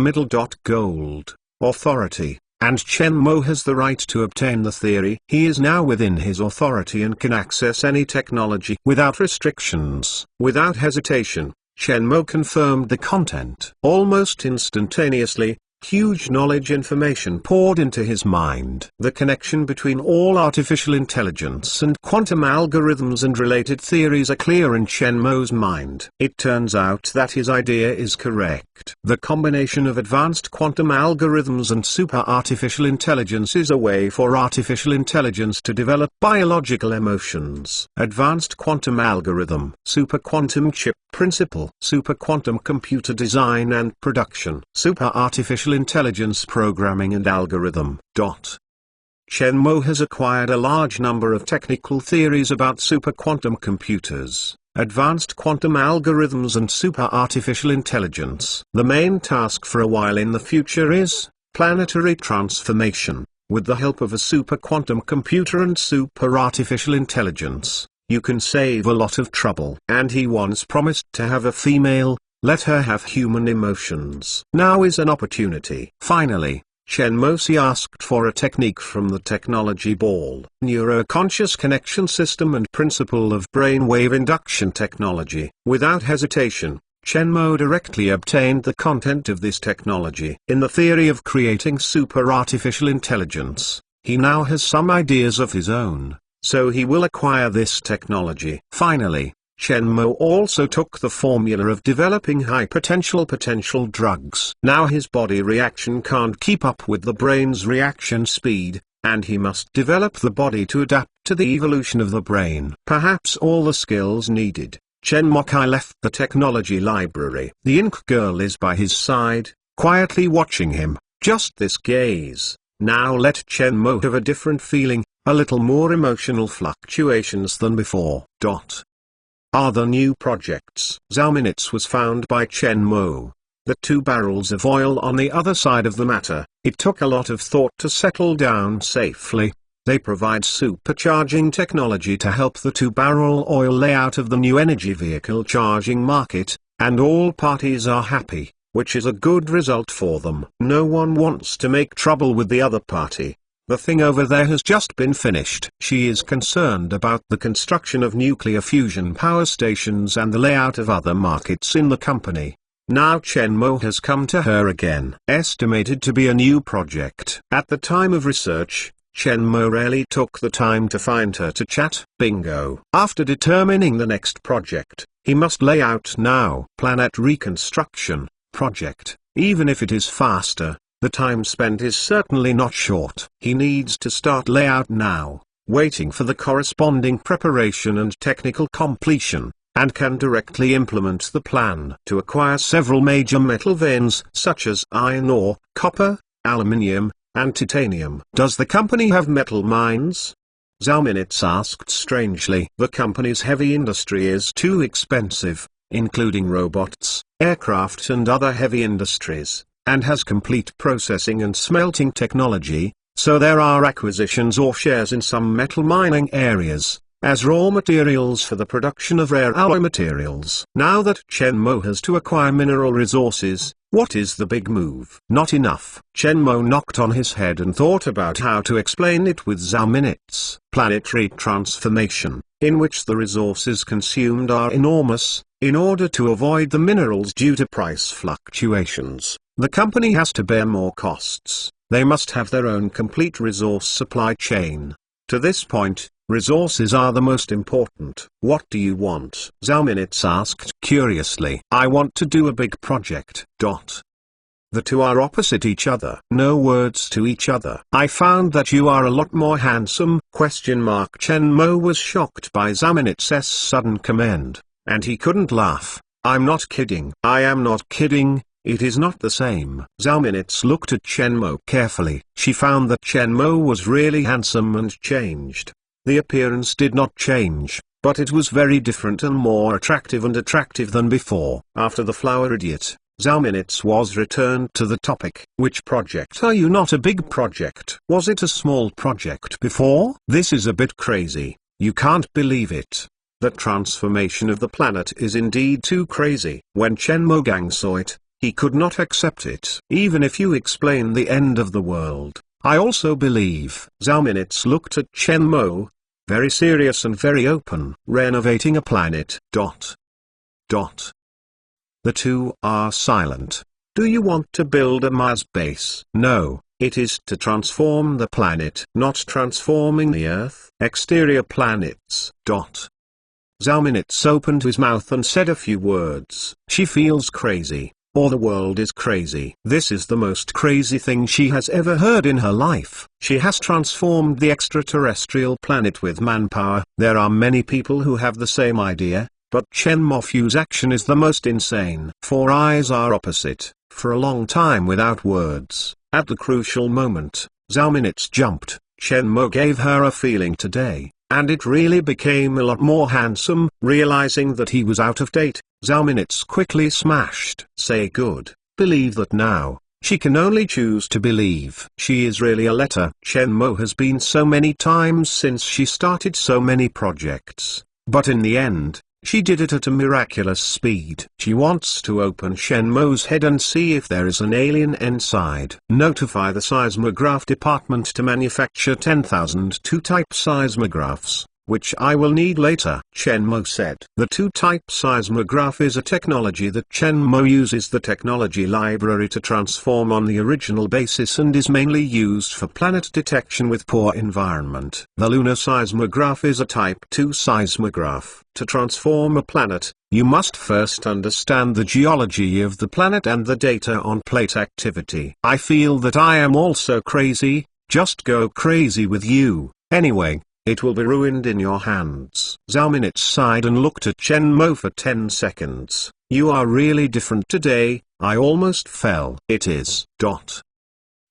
A: Gold Authority, and Chen Mo has the right to obtain the theory. He is now within his authority and can access any technology without restrictions. Without hesitation, Chen Mo confirmed the content. Almost instantaneously, huge knowledge information poured into his mind. The connection between all artificial intelligence and quantum algorithms and related theories are clear in Chen Mo's mind. It turns out that his idea is correct. The combination of advanced quantum algorithms and super artificial intelligence is a way for artificial intelligence to develop biological emotions. Advanced quantum algorithm, super quantum chip principle, super quantum computer design and production, super artificial intelligence programming and algorithm. Chen Mo has acquired a large number of technical theories about super quantum computers, advanced quantum algorithms and super artificial intelligence. The main task for a while in the future is planetary transformation. With the help of a super quantum computer and super artificial intelligence, you can save a lot of trouble. And he once promised to have a female, let her have human emotions. Now is an opportunity. Finally, Chen Mo asked for a technique from the technology ball. Neuroconscious connection system and principle of brainwave induction technology. Without hesitation, Chen Mo directly obtained the content of this technology. In the theory of creating super artificial intelligence, he now has some ideas of his own, so he will acquire this technology. Finally, Chen Mo also took the formula of developing high-potential drugs. Now his body reaction can't keep up with the brain's reaction speed, and he must develop the body to adapt to the evolution of the brain. Perhaps all the skills needed. Chen Mokai left the technology library. The ink girl is by his side, quietly watching him. Just this gaze. Now let Chen Mo have a different feeling, a little more emotional fluctuations than before. Are the new projects. Zhao Minutes was found by Chen Mo. The 2 barrels of oil on the other side of the matter. It took a lot of thought to settle down safely. They provide supercharging technology to help the 2-barrel oil layout of the new energy vehicle charging market, and all parties are happy, which is a good result for them. No one wants to make trouble with the other party. The thing over there has just been finished. She is concerned about the construction of nuclear fusion power stations and the layout of other markets in the company. Now Chen Mo has come to her again. Estimated to be a new project. At the time of research, Chen Mo rarely took the time to find her to chat. Bingo. After determining the next project, he must lay out now. Planet reconstruction project. Even if it is faster, the time spent is certainly not short. He needs to start layout now, waiting for the corresponding preparation and technical completion, and can directly implement the plan to acquire several major metal veins such as iron ore, copper, aluminium, and titanium. Does the company have metal mines? Zhao Minutes asked strangely. The company's heavy industry is too expensive, including robots, aircraft and other heavy industries, and has complete processing and smelting technology, so there are acquisitions or shares in some metal mining areas, as raw materials for the production of rare alloy materials. Now that Chen Mo has to acquire mineral resources, what is the big move? Not enough. Chen Mo knocked on his head and thought about how to explain it with Zhao Minutes. Planetary transformation, in which the resources consumed are enormous. In order to avoid the minerals due to price fluctuations, the company has to bear more costs. They must have their own complete resource supply chain. To this point, resources are the most important. What do you want? Zhao Minutes asked curiously. I want to do a big project. The two are opposite each other. No words to each other. I found that you are a lot more handsome? Chen Mo was shocked by Zhao Minutes' sudden command, and he couldn't laugh. I'm not kidding. I am not kidding. It is not the same. Zhao Minutes looked at Chen Mo carefully. She found that Chen Mo was really handsome and changed. The appearance did not change, but it was very different and more attractive than before. After the flower idiot, Zhao Minutes was returned to the topic. Which project are you? Not a big project. Was it a small project before? This is a bit crazy. You can't believe it. The transformation of the planet is indeed too crazy. When Chen Mo Gang saw it, he could not accept it. Even if you explain the end of the world, I also believe. Zhao Minutes looked at Chen Mo, very serious and very open. Renovating a planet. The two are silent. Do you want to build a Mars base? No, it is to transform the planet, not transforming the Earth. Exterior planets. Zhao Minutes opened his mouth and said a few words. She feels crazy. Or the world is crazy. This is the most crazy thing she has ever heard in her life. She has transformed the extraterrestrial planet with manpower. There are many people who have the same idea, but Chen Mofu's action is the most insane. Four eyes are opposite, for a long time without words. At the crucial moment, Zhao Minutes jumped. Chen Mo gave her a feeling today, and it really became a lot more handsome. Realizing that he was out of date, Zhao Minutes quickly smashed. Say good. Believe that now. She can only choose to believe. She is really a letter. Chen Mo has been so many times since she started so many projects, but in the end, she did it at a miraculous speed. She wants to open Chen Mo's head and see if there is an alien inside. Notify the seismograph department to manufacture 10,000 two-type seismographs, which I will need later. Chen Mo said. The two-type seismograph is a technology that Chen Mo uses the technology library to transform on the original basis and is mainly used for planet detection with poor environment. The lunar seismograph is a type 2 seismograph. To transform a planet, you must first understand the geology of the planet and the data on plate activity. I feel that I am also crazy, just go crazy with you. Anyway, it will be ruined in your hands. Zhao Minutes sighed and looked at Chen Mo for 10 seconds. You are really different today, I almost fell. It is.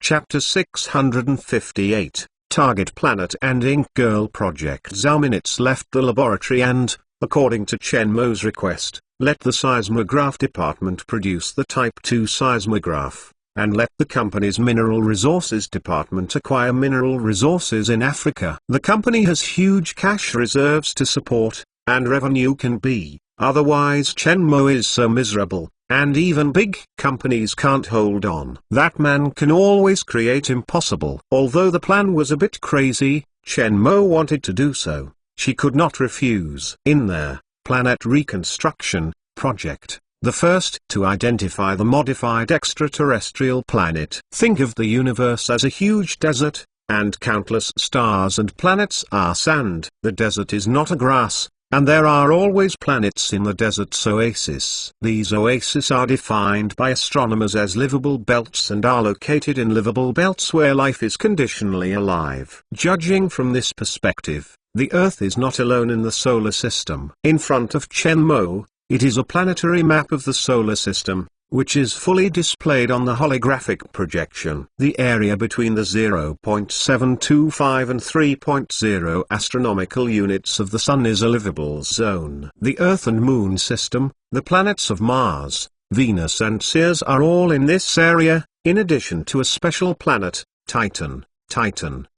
A: Chapter 658, Target Planet and Ink Girl Project. Zhao Minutes left the laboratory and, according to Chen Mo's request, let the seismograph department produce the Type 2 seismograph, and let the company's mineral resources department acquire mineral resources in Africa. The company has huge cash reserves to support, and revenue can be, otherwise Chen Mo is so miserable, and even big companies can't hold on. That man can always create impossible. Although the plan was a bit crazy, Chen Mo wanted to do so. She could not refuse. In their planet reconstruction project, the first to identify the modified extraterrestrial planet. Think of the universe as a huge desert, and countless stars and planets are sand. The desert is not a grass, and there are always planets in the desert's oasis. These oases are defined by astronomers as livable belts and are located in livable belts where life is conditionally alive. Judging from this perspective, the Earth is not alone in the solar system. In front of Chenmo, it is a planetary map of the solar system, which is fully displayed on the holographic projection. The area between the 0.725 and 3.0 astronomical units of the Sun is a livable zone. The Earth and Moon system, the planets of Mars, Venus and Ceres are all in this area, in addition to a special planet, Titan.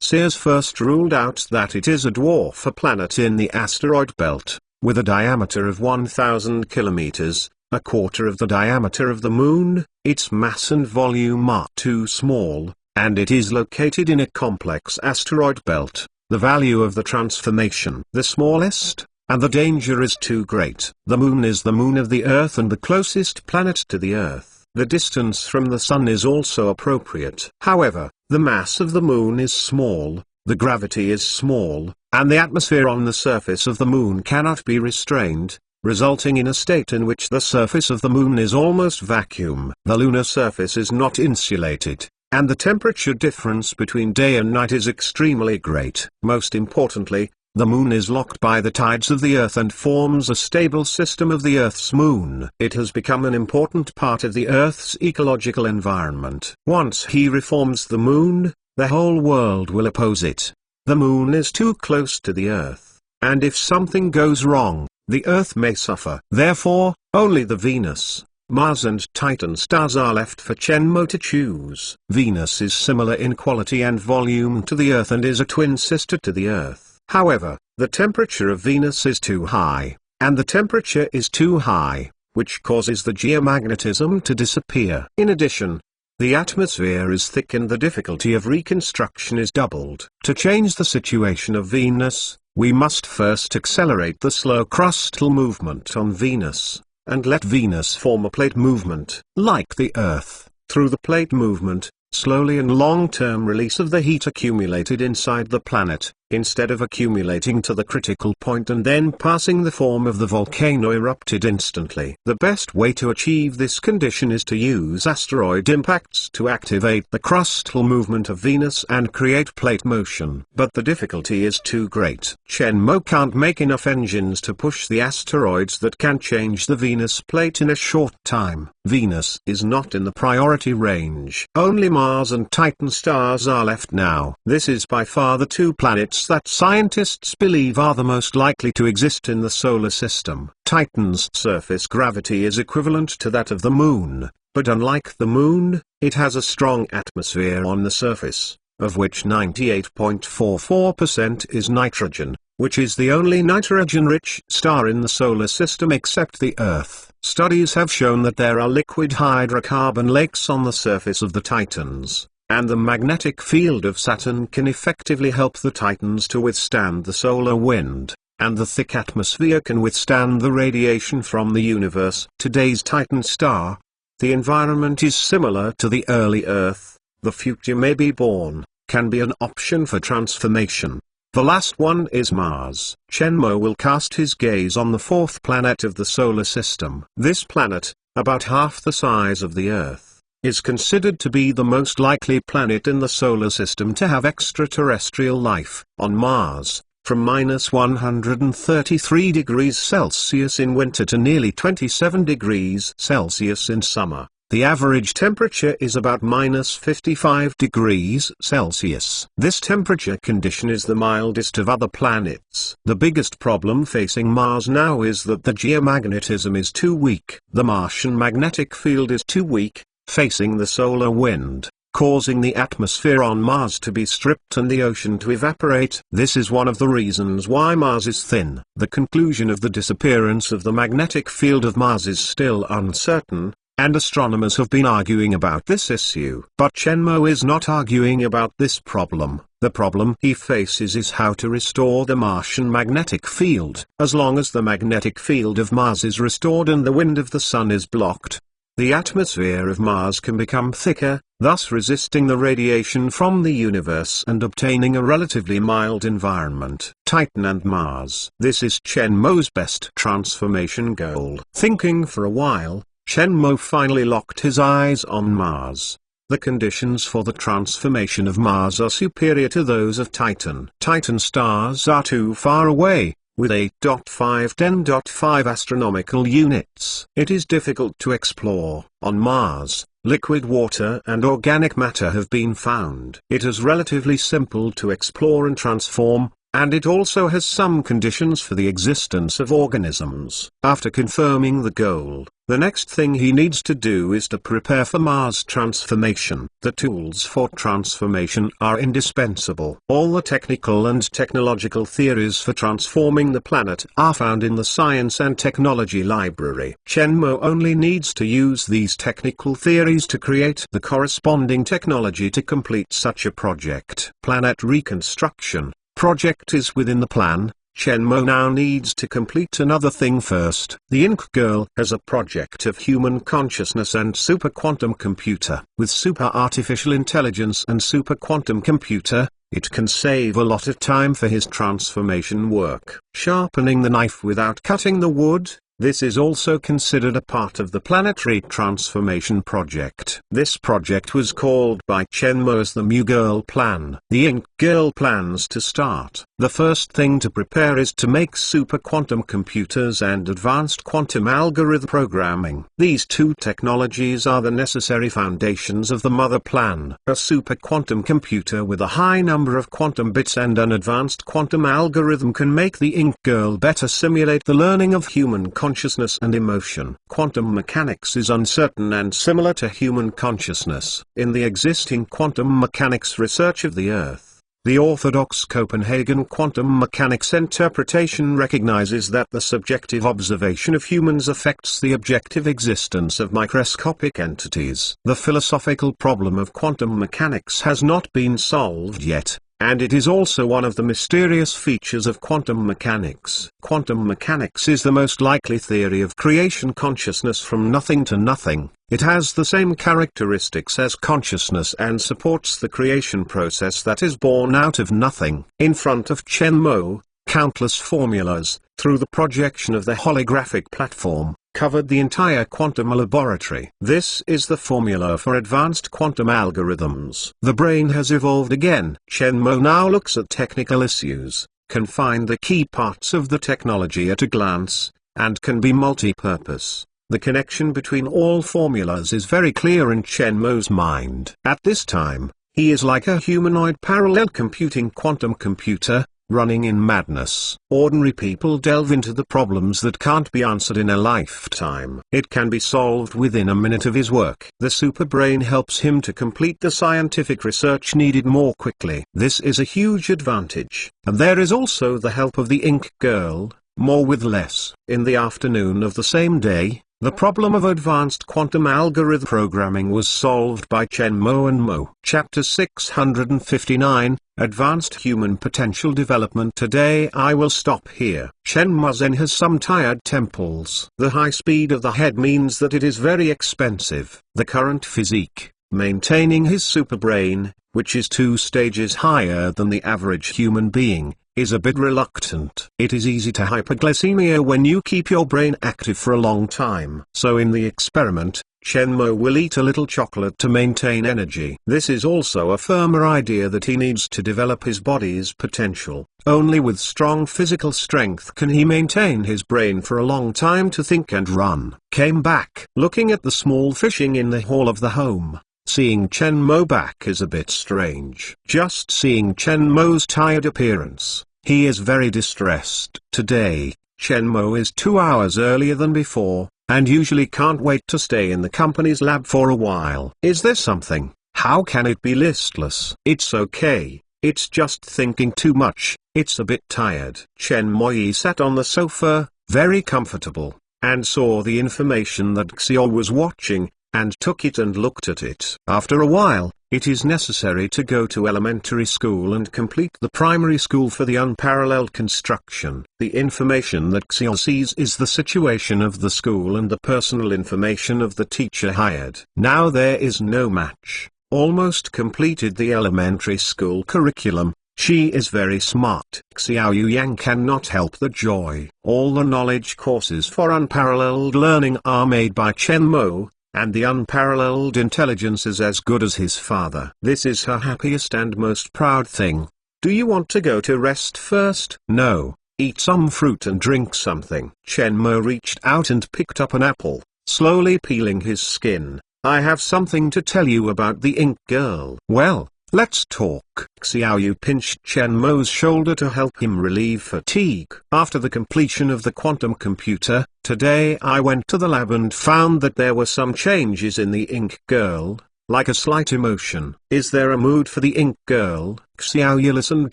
A: Ceres first ruled out that it is a dwarf planet in the asteroid belt, with a diameter of 1,000 kilometers, a quarter of the diameter of the Moon. Its mass and volume are too small, and it is located in a complex asteroid belt. The value of the transformation the smallest, and the danger is too great. The Moon is the moon of the Earth and the closest planet to the Earth. The distance from the Sun is also appropriate. However, the mass of the Moon is small, the gravity is small, and the atmosphere on the surface of the Moon cannot be restrained, resulting in a state in which the surface of the Moon is almost vacuum. The lunar surface is not insulated, and the temperature difference between day and night is extremely great. Most importantly, the Moon is locked by the tides of the Earth and forms a stable system of the Earth's moon. It has become an important part of the Earth's ecological environment. Once he reforms the Moon, the whole world will oppose it. The Moon is too close to the Earth, and if something goes wrong, the Earth may suffer. Therefore, only the Venus, Mars and Titan stars are left for Chenmo to choose. Venus is similar in quality and volume to the Earth and is a twin sister to the Earth. However, the temperature of Venus is too high, and the temperature is too high, which causes the geomagnetism to disappear. In addition, the atmosphere is thick and the difficulty of reconstruction is doubled. To change the situation of Venus, we must first accelerate the slow crustal movement on Venus, and let Venus form a plate movement. Like the Earth, through the plate movement, slowly and long-term release of the heat accumulated inside the planet, instead of accumulating to the critical point and then passing the form of the volcano erupted instantly. The best way to achieve this condition is to use asteroid impacts to activate the crustal movement of Venus and create plate motion. But the difficulty is too great. Chenmo can't make enough engines to push the asteroids that can change the Venus plate in a short time. Venus is not in the priority range. Only Mars and Titan stars are left now. This is by far the two planets that scientists believe are the most likely to exist in the solar system. Titan's surface gravity is equivalent to that of the Moon, but unlike the Moon, it has a strong atmosphere on the surface, of which 98.44% is nitrogen, which is the only nitrogen-rich star in the solar system except the Earth. Studies have shown that there are liquid hydrocarbon lakes on the surface of the Titans, and the magnetic field of Saturn can effectively help the Titans to withstand the solar wind, and the thick atmosphere can withstand the radiation from the universe. Today's Titan star, the environment is similar to the early Earth. The future may be born, can be an option for transformation. The last one is Mars. Chenmo will cast his gaze on the fourth planet of the solar system. This planet, about half the size of the Earth, is considered to be the most likely planet in the solar system to have extraterrestrial life. On Mars, from minus 133 degrees Celsius in winter to nearly 27 degrees Celsius in summer, the average temperature is about minus 55 degrees Celsius. This temperature condition is the mildest of other planets. The biggest problem facing Mars now is that the geomagnetism is too weak. The Martian magnetic field is too weak, facing the solar wind, causing the atmosphere on Mars to be stripped and the ocean to evaporate. This is one of the reasons why Mars is thin. The conclusion of the disappearance of the magnetic field of Mars is still uncertain, and astronomers have been arguing about this issue. But Chenmo is not arguing about this problem. The problem he faces is how to restore the Martian magnetic field. As long as the magnetic field of Mars is restored and the wind of the Sun is blocked, the atmosphere of Mars can become thicker, thus resisting the radiation from the universe and obtaining a relatively mild environment. Titan and Mars. This is Chen Mo's best transformation goal. Thinking for a while, Chen Mo finally locked his eyes on Mars. The conditions for the transformation of Mars are superior to those of Titan. Titan stars are too far away, with 8.5–10.5 astronomical units. It is difficult to explore. On Mars, liquid water and organic matter have been found. It is relatively simple to explore and transform, and it also has some conditions for the existence of organisms. After confirming the goal, the next thing he needs to do is to prepare for Mars transformation. The tools for transformation are indispensable. All the technical and technological theories for transforming the planet are found in the Science and Technology Library. Chen Mo only needs to use these technical theories to create the corresponding technology to complete such a project. Planet reconstruction project is within the plan. Chen Mo now needs to complete another thing first. The Ink Girl has a project of human consciousness and super quantum computer. With super artificial intelligence and super quantum computer, it can save a lot of time for his transformation work. Sharpening the knife without cutting the wood. This is also considered a part of the planetary transformation project. This project was called by Chen Mo as the Mu Girl Plan. The Ink Girl plans to start. The first thing to prepare is to make super quantum computers and advanced quantum algorithm programming. These two technologies are the necessary foundations of the mother plan. A super quantum computer with a high number of quantum bits and an advanced quantum algorithm can make the Ink Girl better simulate the learning of human consciousness and emotion. Quantum mechanics is uncertain and similar to human consciousness. In the existing quantum mechanics research of the Earth, the orthodox Copenhagen quantum mechanics interpretation recognizes that the subjective observation of humans affects the objective existence of microscopic entities. The philosophical problem of quantum mechanics has not been solved yet, and it is also one of the mysterious features of quantum mechanics. Quantum mechanics is the most likely theory of creation consciousness from nothing to nothing. It has the same characteristics as consciousness and supports the creation process that is born out of nothing. In front of Chen Mo, countless formulas, through the projection of the holographic platform, covered the entire quantum laboratory. This is the formula for advanced quantum algorithms. The brain has evolved again. Chen Mo now looks at technical issues, can find the key parts of the technology at a glance, and can be multi-purpose. The connection between all formulas is very clear in Chen Mo's mind. At this time, he is like a humanoid parallel computing quantum computer, running in madness. Ordinary people delve into the problems that can't be answered in a lifetime. It can be solved within a minute of his work. The superbrain helps him to complete the scientific research needed more quickly. This is a huge advantage. And there is also the help of the Ink Girl, more with less. In the afternoon of the same day, the problem of advanced quantum algorithm programming was solved by Chen Mo and Mo. Chapter 659, Advanced Human Potential Development. Today I will stop here. Chen Mo-zen has some tired temples. The high speed of the head means that it is very expensive. The current physique, maintaining his superbrain, which is 2 stages higher than the average human being, is a bit reluctant. It is easy to hyperglycemia when you keep your brain active for a long time. So in the experiment, Chen Mo will eat a little chocolate to maintain energy. This is also a firmer idea that he needs to develop his body's potential. Only with strong physical strength can he maintain his brain for a long time to think and run. Came back. Looking at the small fishing in the hall of the home, seeing Chen Mo back is a bit strange. Just seeing Chen Mo's tired appearance, he is very distressed. Today, Chen Mo is 2 hours earlier than before, and usually can't wait to stay in the company's lab for a while. Is there something? How can it be listless? It's okay, it's just thinking too much, it's a bit tired. Chen Mo sat on the sofa, very comfortable, and saw the information that Xiao was watching, and took it and looked at it. After a while, it is necessary to go to elementary school and complete the primary school for the unparalleled construction. The information that Xiao sees is the situation of the school and the personal information of the teacher hired. Now there is no match. Almost completed the elementary school curriculum. She is very smart. Xiao Yang cannot help the joy. All the knowledge courses for unparalleled learning are made by Chen Mo, and the unparalleled intelligence is as good as his father. This is her happiest and most proud thing. Do you want to go to rest first? No. Eat some fruit and drink something. Chen Mo reached out and picked up an apple, slowly peeling his skin. I have something to tell you about the ink girl. Well, let's talk. Xiao Yu pinched Chen Mo's shoulder to help him relieve fatigue. After the completion of the quantum computer, today I went to the lab and found that there were some changes in the ink girl, like a slight emotion. Is there a mood for the ink girl? Xiao Yu listened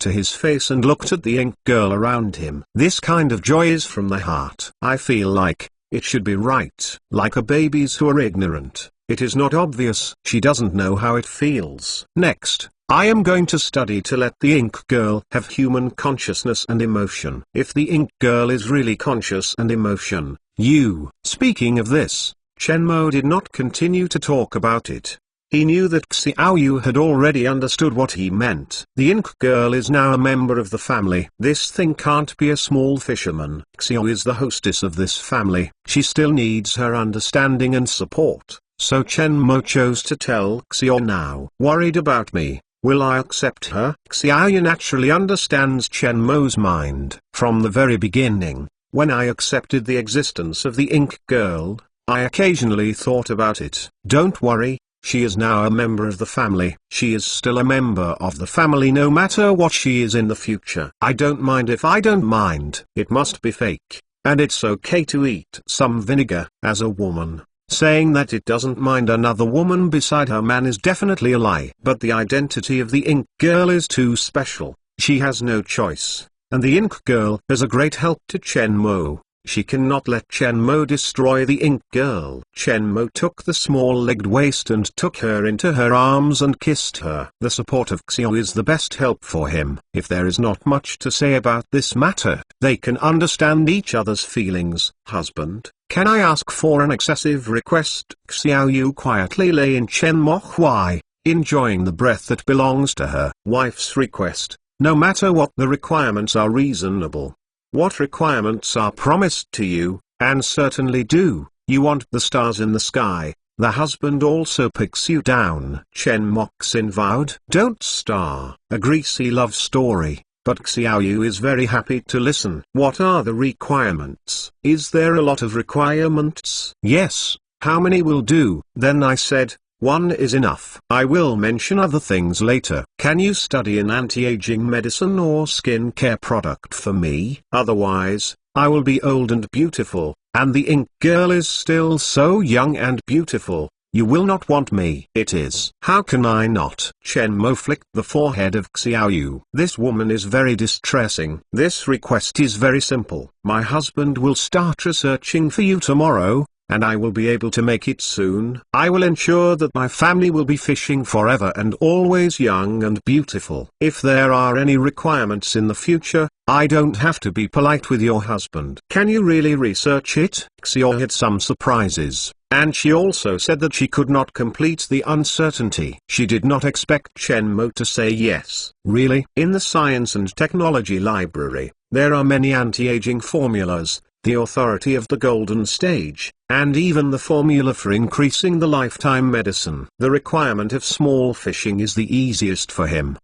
A: to his face and looked at the ink girl around him. This kind of joy is from the heart. I feel like it should be right. Like a babies who are ignorant. It is not obvious. She doesn't know how it feels. Next, I am going to study to let the ink girl have human consciousness and emotion. If the ink girl is really conscious and emotion, Speaking of this, Chen Mo did not continue to talk about it. He knew that Xiao Yu had already understood what he meant. The ink girl is now a member of the family. This thing can't be a small fisherman. Xiao is the hostess of this family. She still needs her understanding and support. So Chen Mo chose to tell Xiao now. Worried about me, will I accept her? Xiao Yu naturally understands Chen Mo's mind. From the very beginning, when I accepted the existence of the ink girl, I occasionally thought about it. Don't worry, she is now a member of the family. She is still a member of the family no matter what she is in the future. I don't mind if I don't mind. It must be fake. And it's okay to eat some vinegar. As a woman, saying that it doesn't mind another woman beside her man is definitely a lie. But the identity of the ink girl is too special. She has no choice. And the ink girl is a great help to Chen Mo. She cannot let Chen Mo destroy the ink girl. Chen Mo took the small-legged waist and took her into her arms and kissed her. The support of Xiao is the best help for him. If there is not much to say about this matter, they can understand each other's feelings. Husband, can I ask for an excessive request? Xiao Yu quietly lay in Chen Mo Hui, enjoying the breath that belongs to her. Wife's request, no matter what the requirements are reasonable. What requirements are promised to you, and certainly do, you want the stars in the sky, the husband also picks you down. Chen Moxin vowed. Don't star, a greasy love story, but Xiao Yu is very happy to listen. What are the requirements? Is there a lot of requirements? Yes, how many will do? Then I said, one is enough. I will mention other things later. Can you study an anti-aging medicine or skincare product for me? Otherwise, I will be old and beautiful, and the ink girl is still so young and beautiful. You will not want me. It is. How can I not? Chen Mo flicked the forehead of Xiao Yu. This woman is very distressing. This request is very simple. My husband will start researching for you tomorrow, and I will be able to make it soon. I will ensure that my family will be fishing forever and always young and beautiful. If there are any requirements in the future, I don't have to be polite with your husband. Can you really research it? Xiao had some surprises, and she also said that she could not complete the uncertainty. She did not expect Chen Mo to say yes. Really? In the Science and Technology Library, there are many anti-aging formulas, the authority of the golden stage, and even the formula for increasing the lifetime medicine. The requirement of small fishing is the easiest for him.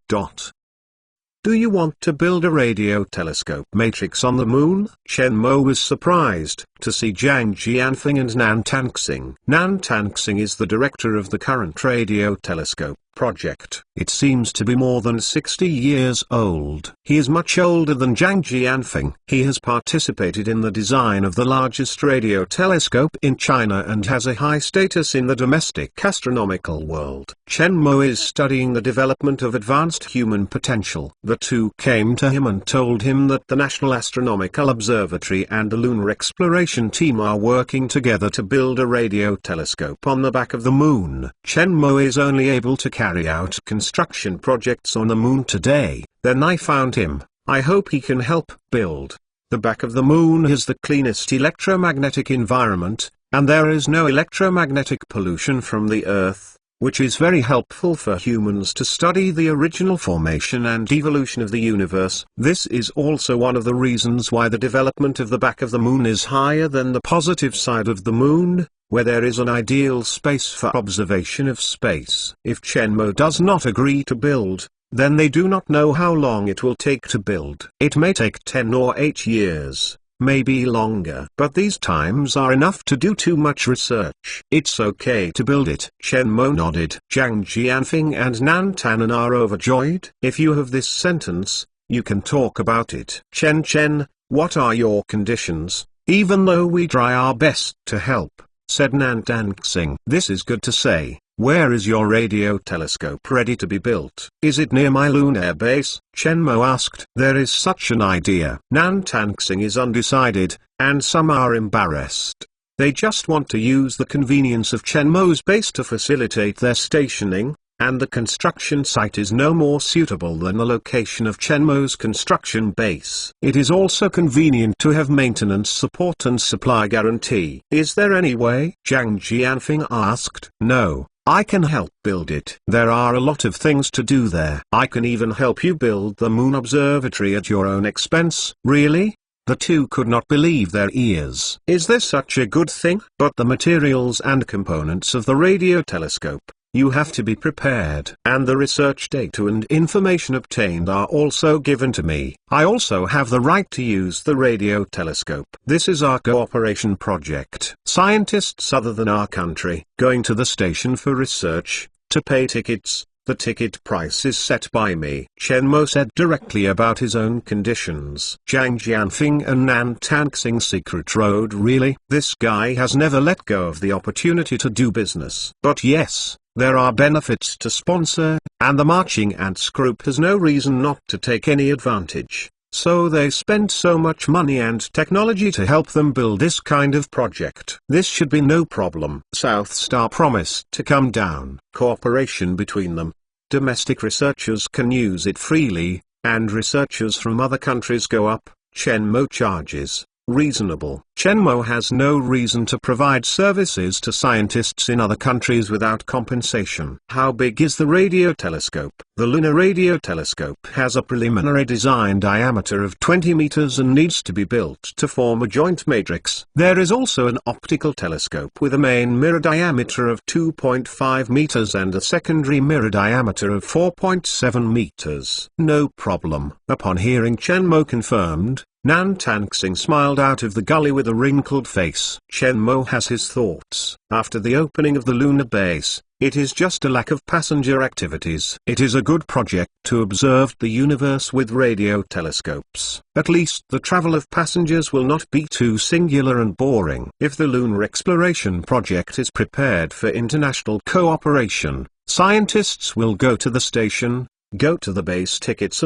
A: Do you want to build a radio telescope matrix on the moon? Chen Mo was surprised to see Zhang Jianfeng and Nan Tanxing. Nan Tanxing is the director of the current radio telescope. project. It seems to be more than 60 years old. He is much older than Zhang Jianfeng. He has participated in the design of the largest radio telescope in China and has a high status in the domestic astronomical world. Chen Mo is studying the development of advanced human potential. The two came to him and told him that the National Astronomical Observatory and the Lunar Exploration Team are working together to build a radio telescope on the back of the moon. Chen Mo is only able to carry out construction projects on the moon today. Then I found him. I hope he can help build. The back of the moon is the cleanest electromagnetic environment, and there is no electromagnetic pollution from the Earth, which is very helpful for humans to study the original formation and evolution of the universe. This is also one of the reasons why the development of the back of the moon is higher than the positive side of the moon, where there is an ideal space for observation of space. If Chen Mo does not agree to build, then they do not know how long it will take to build. It may take 10 or 8 years, maybe longer. But these times are enough to do too much research. It's okay to build it. Chen Mo nodded. Zhang Jianfeng and Nan Tanan are overjoyed. If you have this sentence, you can talk about it. Chen, what are your conditions? Even though we try our best to help, said Nan Tanxing. This is good to say. Where is your radio telescope ready to be built? Is it near my lunar base? Chen Mo asked. There is such an idea. Nan Tanxing is undecided, and some are embarrassed. They just want to use the convenience of Chen Mo's base to facilitate their stationing, and the construction site is no more suitable than the location of Chen Mo's construction base. It is also convenient to have maintenance support and supply guarantee. Is there any way? Zhang Jianfeng asked. No. I can help build it. There are a lot of things to do there. I can even help you build the moon observatory at your own expense. Really? The two could not believe their ears. Is this such a good thing? But the materials and components of the radio telescope, you have to be prepared. And the research data and information obtained are also given to me. I also have the right to use the radio telescope. This is our cooperation project. Scientists other than our country, going to the station for research, to pay tickets. The ticket price is set by me. Chen Mo said directly about his own conditions. Zhang Jianfeng and Nan Tanxing secret road. Really? This guy has never let go of the opportunity to do business. But yes, there are benefits to sponsor, and the Marching Ants group has no reason not to take any advantage. So they spent so much money and technology to help them build this kind of project. This should be no problem. South Star promised to come down. Cooperation between them. Domestic researchers can use it freely, and researchers from other countries go up. Chen Mo charges. Reasonable. Chen Mo has no reason to provide services to scientists in other countries without compensation. How big is the radio telescope? The Lunar Radio Telescope has a preliminary design diameter of 20 meters and needs to be built to form a joint matrix. There is also an optical telescope with a main mirror diameter of 2.5 meters and a secondary mirror diameter of 4.7 meters. No problem. Upon hearing Chen Mo confirmed, Nan Tanxing smiled out of the gully with a wrinkled face. Chen Mo has his thoughts. After the opening of the lunar base, it is just a lack of passenger activities. It is a good project to observe the universe with radio telescopes. At least the travel of passengers will not be too singular and boring. If the lunar exploration project is prepared for international cooperation, scientists will go to the station, go to the base tickets,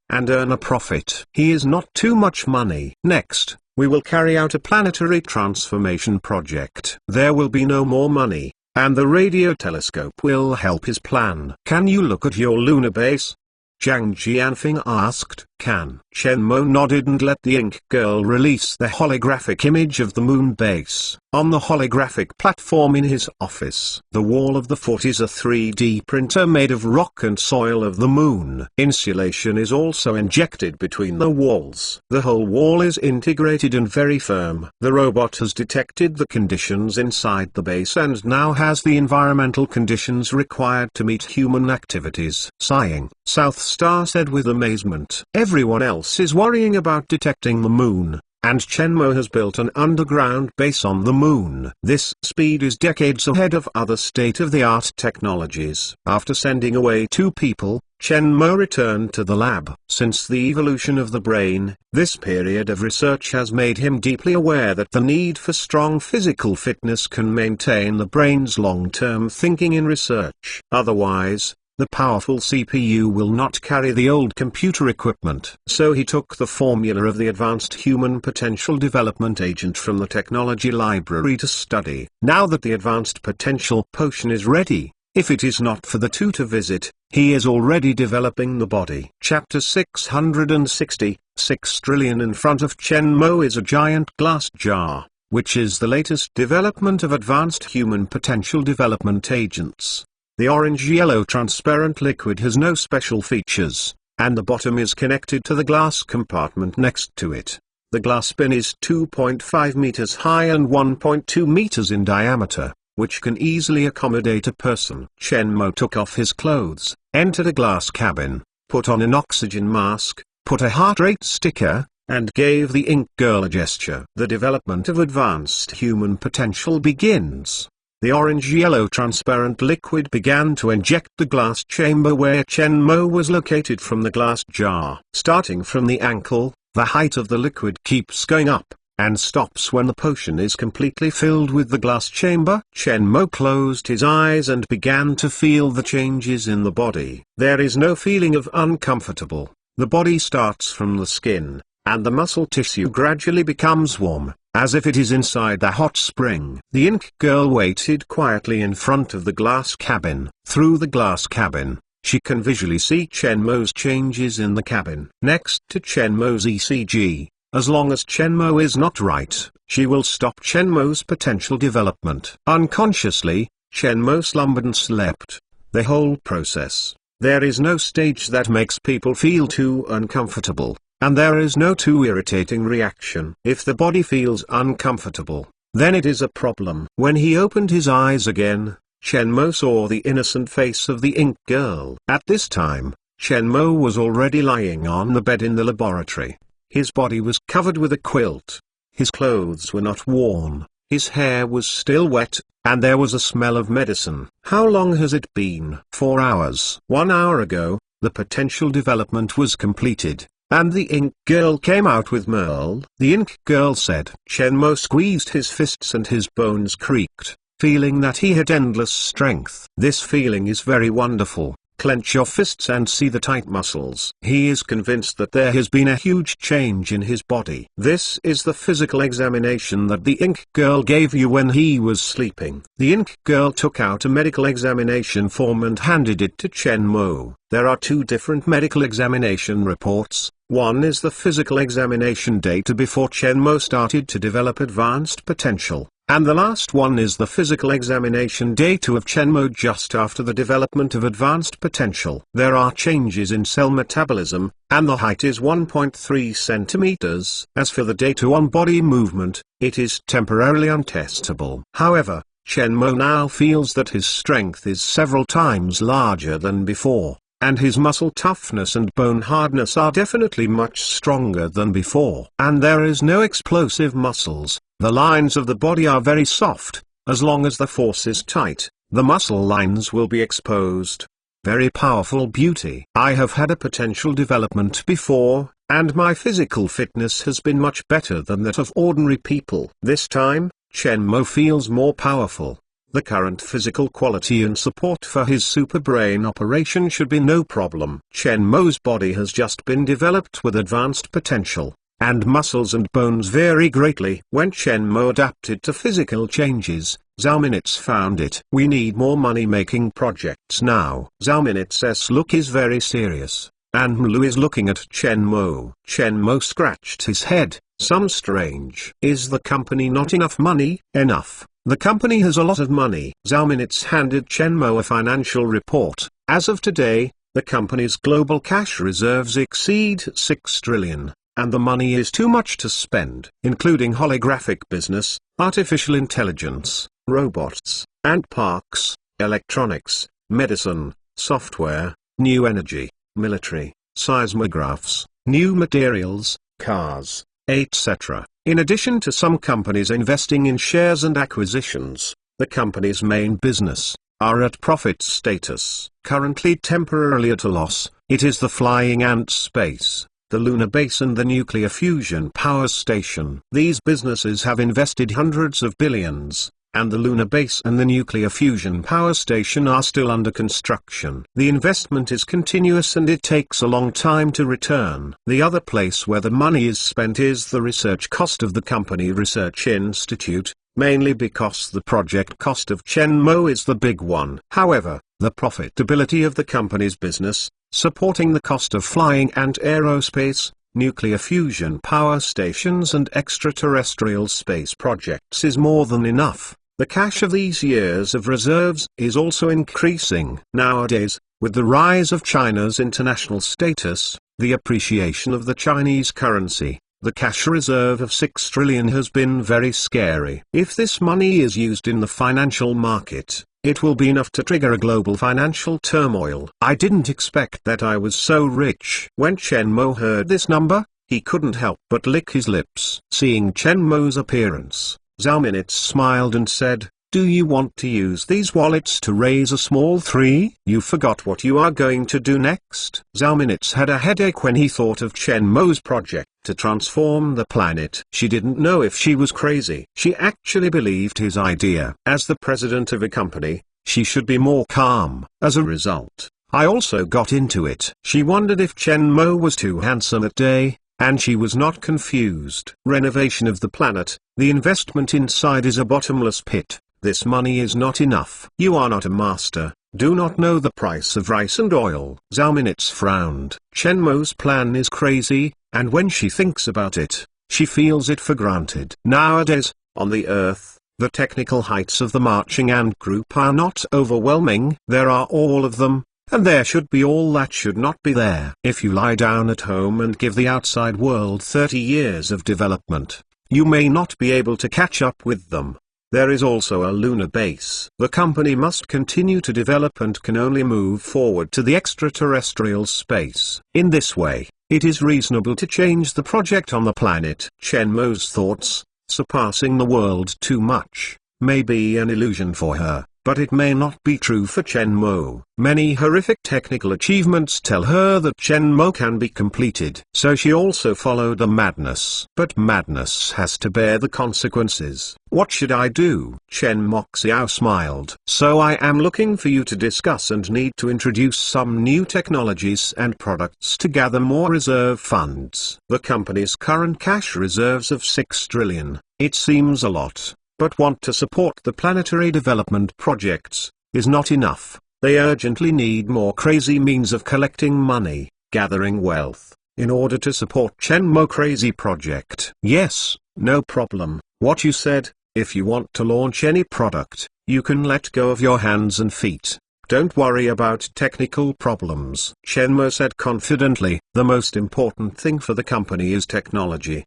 A: and earn a profit. He is not too much money. Next, we will carry out a planetary transformation project. There will be no more money, and the radio telescope will help his plan. Can you look at your lunar base? Zhang Jianfeng asked. Can. Chen Mo nodded and let the ink girl release the holographic image of the moon base. On the holographic platform in his office, the wall of the fort is a 3D printer made of rock and soil of the moon. Insulation is also injected between the walls. The whole wall is integrated and very firm. The robot has detected the conditions inside the base and now has the environmental conditions required to meet human activities. Sighing, South Star said with amazement. Everyone else is worrying about detecting the moon, and Chenmo has built an underground base on the moon. This speed is decades ahead of other state-of-the-art technologies. After sending away 2 people, Chenmo returned to the lab. Since the evolution of the brain, this period of research has made him deeply aware that the need for strong physical fitness can maintain the brain's long-term thinking in research. Otherwise, the powerful CPU will not carry the old computer equipment. So he took the formula of the Advanced Human Potential Development Agent from the technology library to study. Now that the Advanced Potential Potion is ready, if it is not for the 2 to visit, he is already developing the body. Chapter 660, 6 trillion. In front of Chenmo is a giant glass jar, which is the latest development of Advanced Human Potential Development Agents. The orange-yellow transparent liquid has no special features, and the bottom is connected to the glass compartment next to it. The glass bin is 2.5 meters high and 1.2 meters in diameter, which can easily accommodate a person. Chenmo took off his clothes, entered a glass cabin, put on an oxygen mask, put a heart rate sticker, and gave the ink girl a gesture. The development of advanced human potential begins. The orange-yellow transparent liquid began to inject the glass chamber where Chenmo was located from the glass jar. Starting from the ankle, the height of the liquid keeps going up, and stops when the potion is completely filled with the glass chamber. Chenmo closed his eyes and began to feel the changes in the body. There is no feeling of uncomfortable. The body starts from the skin, and the muscle tissue gradually becomes warm, as if it is inside a hot spring. The ink girl waited quietly in front of the glass cabin. Through the glass cabin, she can visually see Chenmo's changes in the cabin. Next to Chenmo's ECG, as long as Chenmo is not right, she will stop Chenmo's potential development. Unconsciously, Chenmo slumbered and slept. The whole process. There is no stage that makes people feel too uncomfortable, and there is no too irritating reaction. If the body feels uncomfortable, then it is a problem. When he opened his eyes again, Chenmo saw the innocent face of the ink girl. At this time, Chenmo was already lying on the bed in the laboratory. His body was covered with a quilt. His clothes were not worn, his hair was still wet, and there was a smell of medicine. How long has it been? 4 hours. 1 hour ago, the potential development was completed, and the ink girl came out with Merle. The ink girl said. Chenmo squeezed his fists and his bones creaked, feeling that he had endless strength. This feeling is very wonderful. Clench your fists and see the tight muscles. He is convinced that there has been a huge change in his body. This is the physical examination that the ink girl gave you when he was sleeping. The ink girl took out a medical examination form and handed it to Chenmo. There are 2 different medical examination reports. One is the physical examination data before Chenmo started to develop advanced potential, and the last one is the physical examination data of Chenmo just after the development of advanced potential. There are changes in cell metabolism, and the height is 1.3 centimeters. As for the data on body movement, it is temporarily untestable. However, Chenmo now feels that his strength is several times larger than before, and his muscle toughness and bone hardness are definitely much stronger than before. And there is no explosive muscles. The lines of the body are very soft. As long as the force is tight, the muscle lines will be exposed. Very powerful beauty. I have had a potential development before, and my physical fitness has been much better than that of ordinary people. This time, Chenmo feels more powerful. The current physical quality and support for his super brain operation should be no problem. Chenmo's body has just been developed with advanced potential, and muscles and bones vary greatly. When Chenmo adapted to physical changes, Zhao found it. We need more money-making projects now. Zhao look is very serious, and Mlu is looking at Chenmo. Chenmo scratched his head. Some strange. Is the company not enough money? Enough. The company has a lot of money. Zhao handed Chenmo a financial report. As of today, the company's global cash reserves exceed 6 trillion, and the money is too much to spend, including holographic business, artificial intelligence, robots, and parks, electronics, medicine, software, new energy, military, seismographs, new materials, cars, etc. In addition to some companies investing in shares and acquisitions, the company's main business are at profit status. Currently temporarily at a loss, it is the Flying Ant Space, the lunar base and the nuclear fusion power station. These businesses have invested hundreds of billions, and the lunar base and the nuclear fusion power station are still under construction. The investment is continuous and it takes a long time to return. The other place where the money is spent is the research cost of the company research institute, mainly because the project cost of Chenmo is the big one. However, the profitability of the company's business, supporting the cost of Flying Ant Aerospace, nuclear fusion power stations and extraterrestrial space projects is more than enough. The cash of these years of reserves is also increasing. Nowadays, with the rise of China's international status, the appreciation of the Chinese currency, the cash reserve of 6 trillion has been very scary. If this money is used in the financial market, it will be enough to trigger a global financial turmoil. I didn't expect that I was so rich. When Chen Mo heard this number, he couldn't help but lick his lips. Seeing Chen Mo's appearance, Zhao Minitz smiled and said, "Do you want to use these wallets to raise a small 3? You forgot what you are going to do next." Zhao Minitz had a headache when he thought of Chen Mo's project to transform the planet. She didn't know if she was crazy. She actually believed his idea. As the president of a company, she should be more calm. As a result, I also got into it. She wondered if Chen Mo was too handsome that day, and she was not confused. Renovation of the planet, the investment inside is a bottomless pit. This money is not enough. You are not a master, do not know the price of rice and oil. Zhao Minitz frowned. Chen Mo's plan is crazy, and when she thinks about it, she feels it for granted. Nowadays, on the Earth, the technical heights of the Marching Ant Group are not overwhelming. There are all of them, and there should be all that should not be there. If you lie down at home and give the outside world 30 years of development, you may not be able to catch up with them. There is also a lunar base. The company must continue to develop and can only move forward to the extraterrestrial space. In this way, it is reasonable to change the project on the planet. Chen Mo's thoughts, surpassing the world too much, may be an illusion for her, but it may not be true for Chen Mo. Many horrific technical achievements tell her that Chen Mo can be completed. So she also followed the madness. But madness has to bear the consequences. What should I do? Chen Moxiao smiled. So I am looking for you to discuss and need to introduce some new technologies and products to gather more reserve funds. The company's current cash reserves of 6 trillion, it seems a lot, but want to support the planetary development projects, is not enough. They urgently need more crazy means of collecting money, gathering wealth, in order to support Chen Mo crazy project. Yes, no problem. What you said, if you want to launch any product, you can let go of your hands and feet. Don't worry about technical problems. Chen Mo said confidently, the most important thing for the company is technology.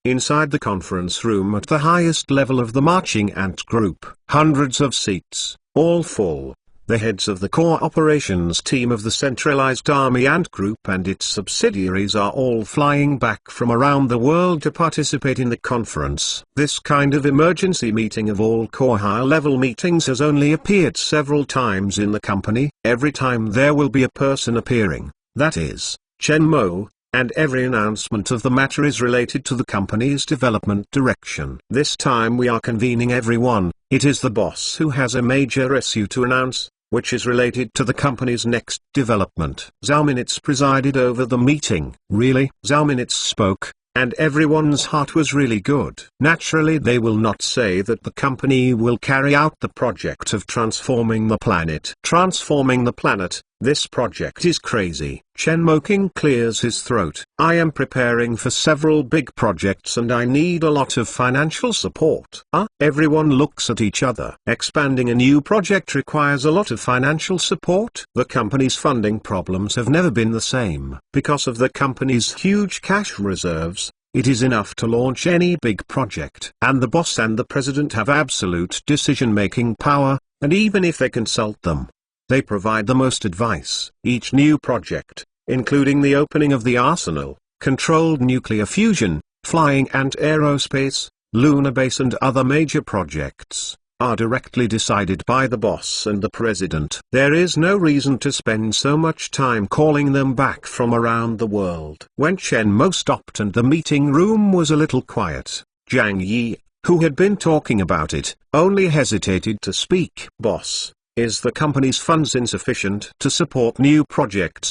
A: Inside the conference room at the highest level of the Marching Ant Group, hundreds of seats, all full. The heads of the core operations team of the centralized Army Ant Group and its subsidiaries are all flying back from around the world to participate in the conference. This kind of emergency meeting of all core high-level meetings has only appeared several times in the company. Every time there will be a person appearing, that is, Chen Mo, and every announcement of the matter is related to the company's development direction. This time we are convening everyone. It is the boss who has a major issue to announce, which is related to the company's next development. Zhao Minitz presided over the meeting. Really? Zhao Minitz spoke, and everyone's heart was really good. Naturally they will not say that the company will carry out the project of transforming the planet. Transforming the planet, this project is crazy. Chen Moking clears his throat. I am preparing for several big projects and I need a lot of financial support. Everyone looks at each other. Expanding a new project requires a lot of financial support. The company's funding problems have never been the same. Because of the company's huge cash reserves, it is enough to launch any big project. And the boss and the president have absolute decision-making power, and even if they consult them, they provide the most advice. Each new project, including the opening of the arsenal, controlled nuclear fusion, flying and aerospace, lunar base and other major projects, are directly decided by the boss and the president. There is no reason to spend so much time calling them back from around the world. When Chen Mo stopped and the meeting room was a little quiet, Zhang Yi, who had been talking about it, only hesitated to speak. Boss, is the company's funds insufficient to support new projects?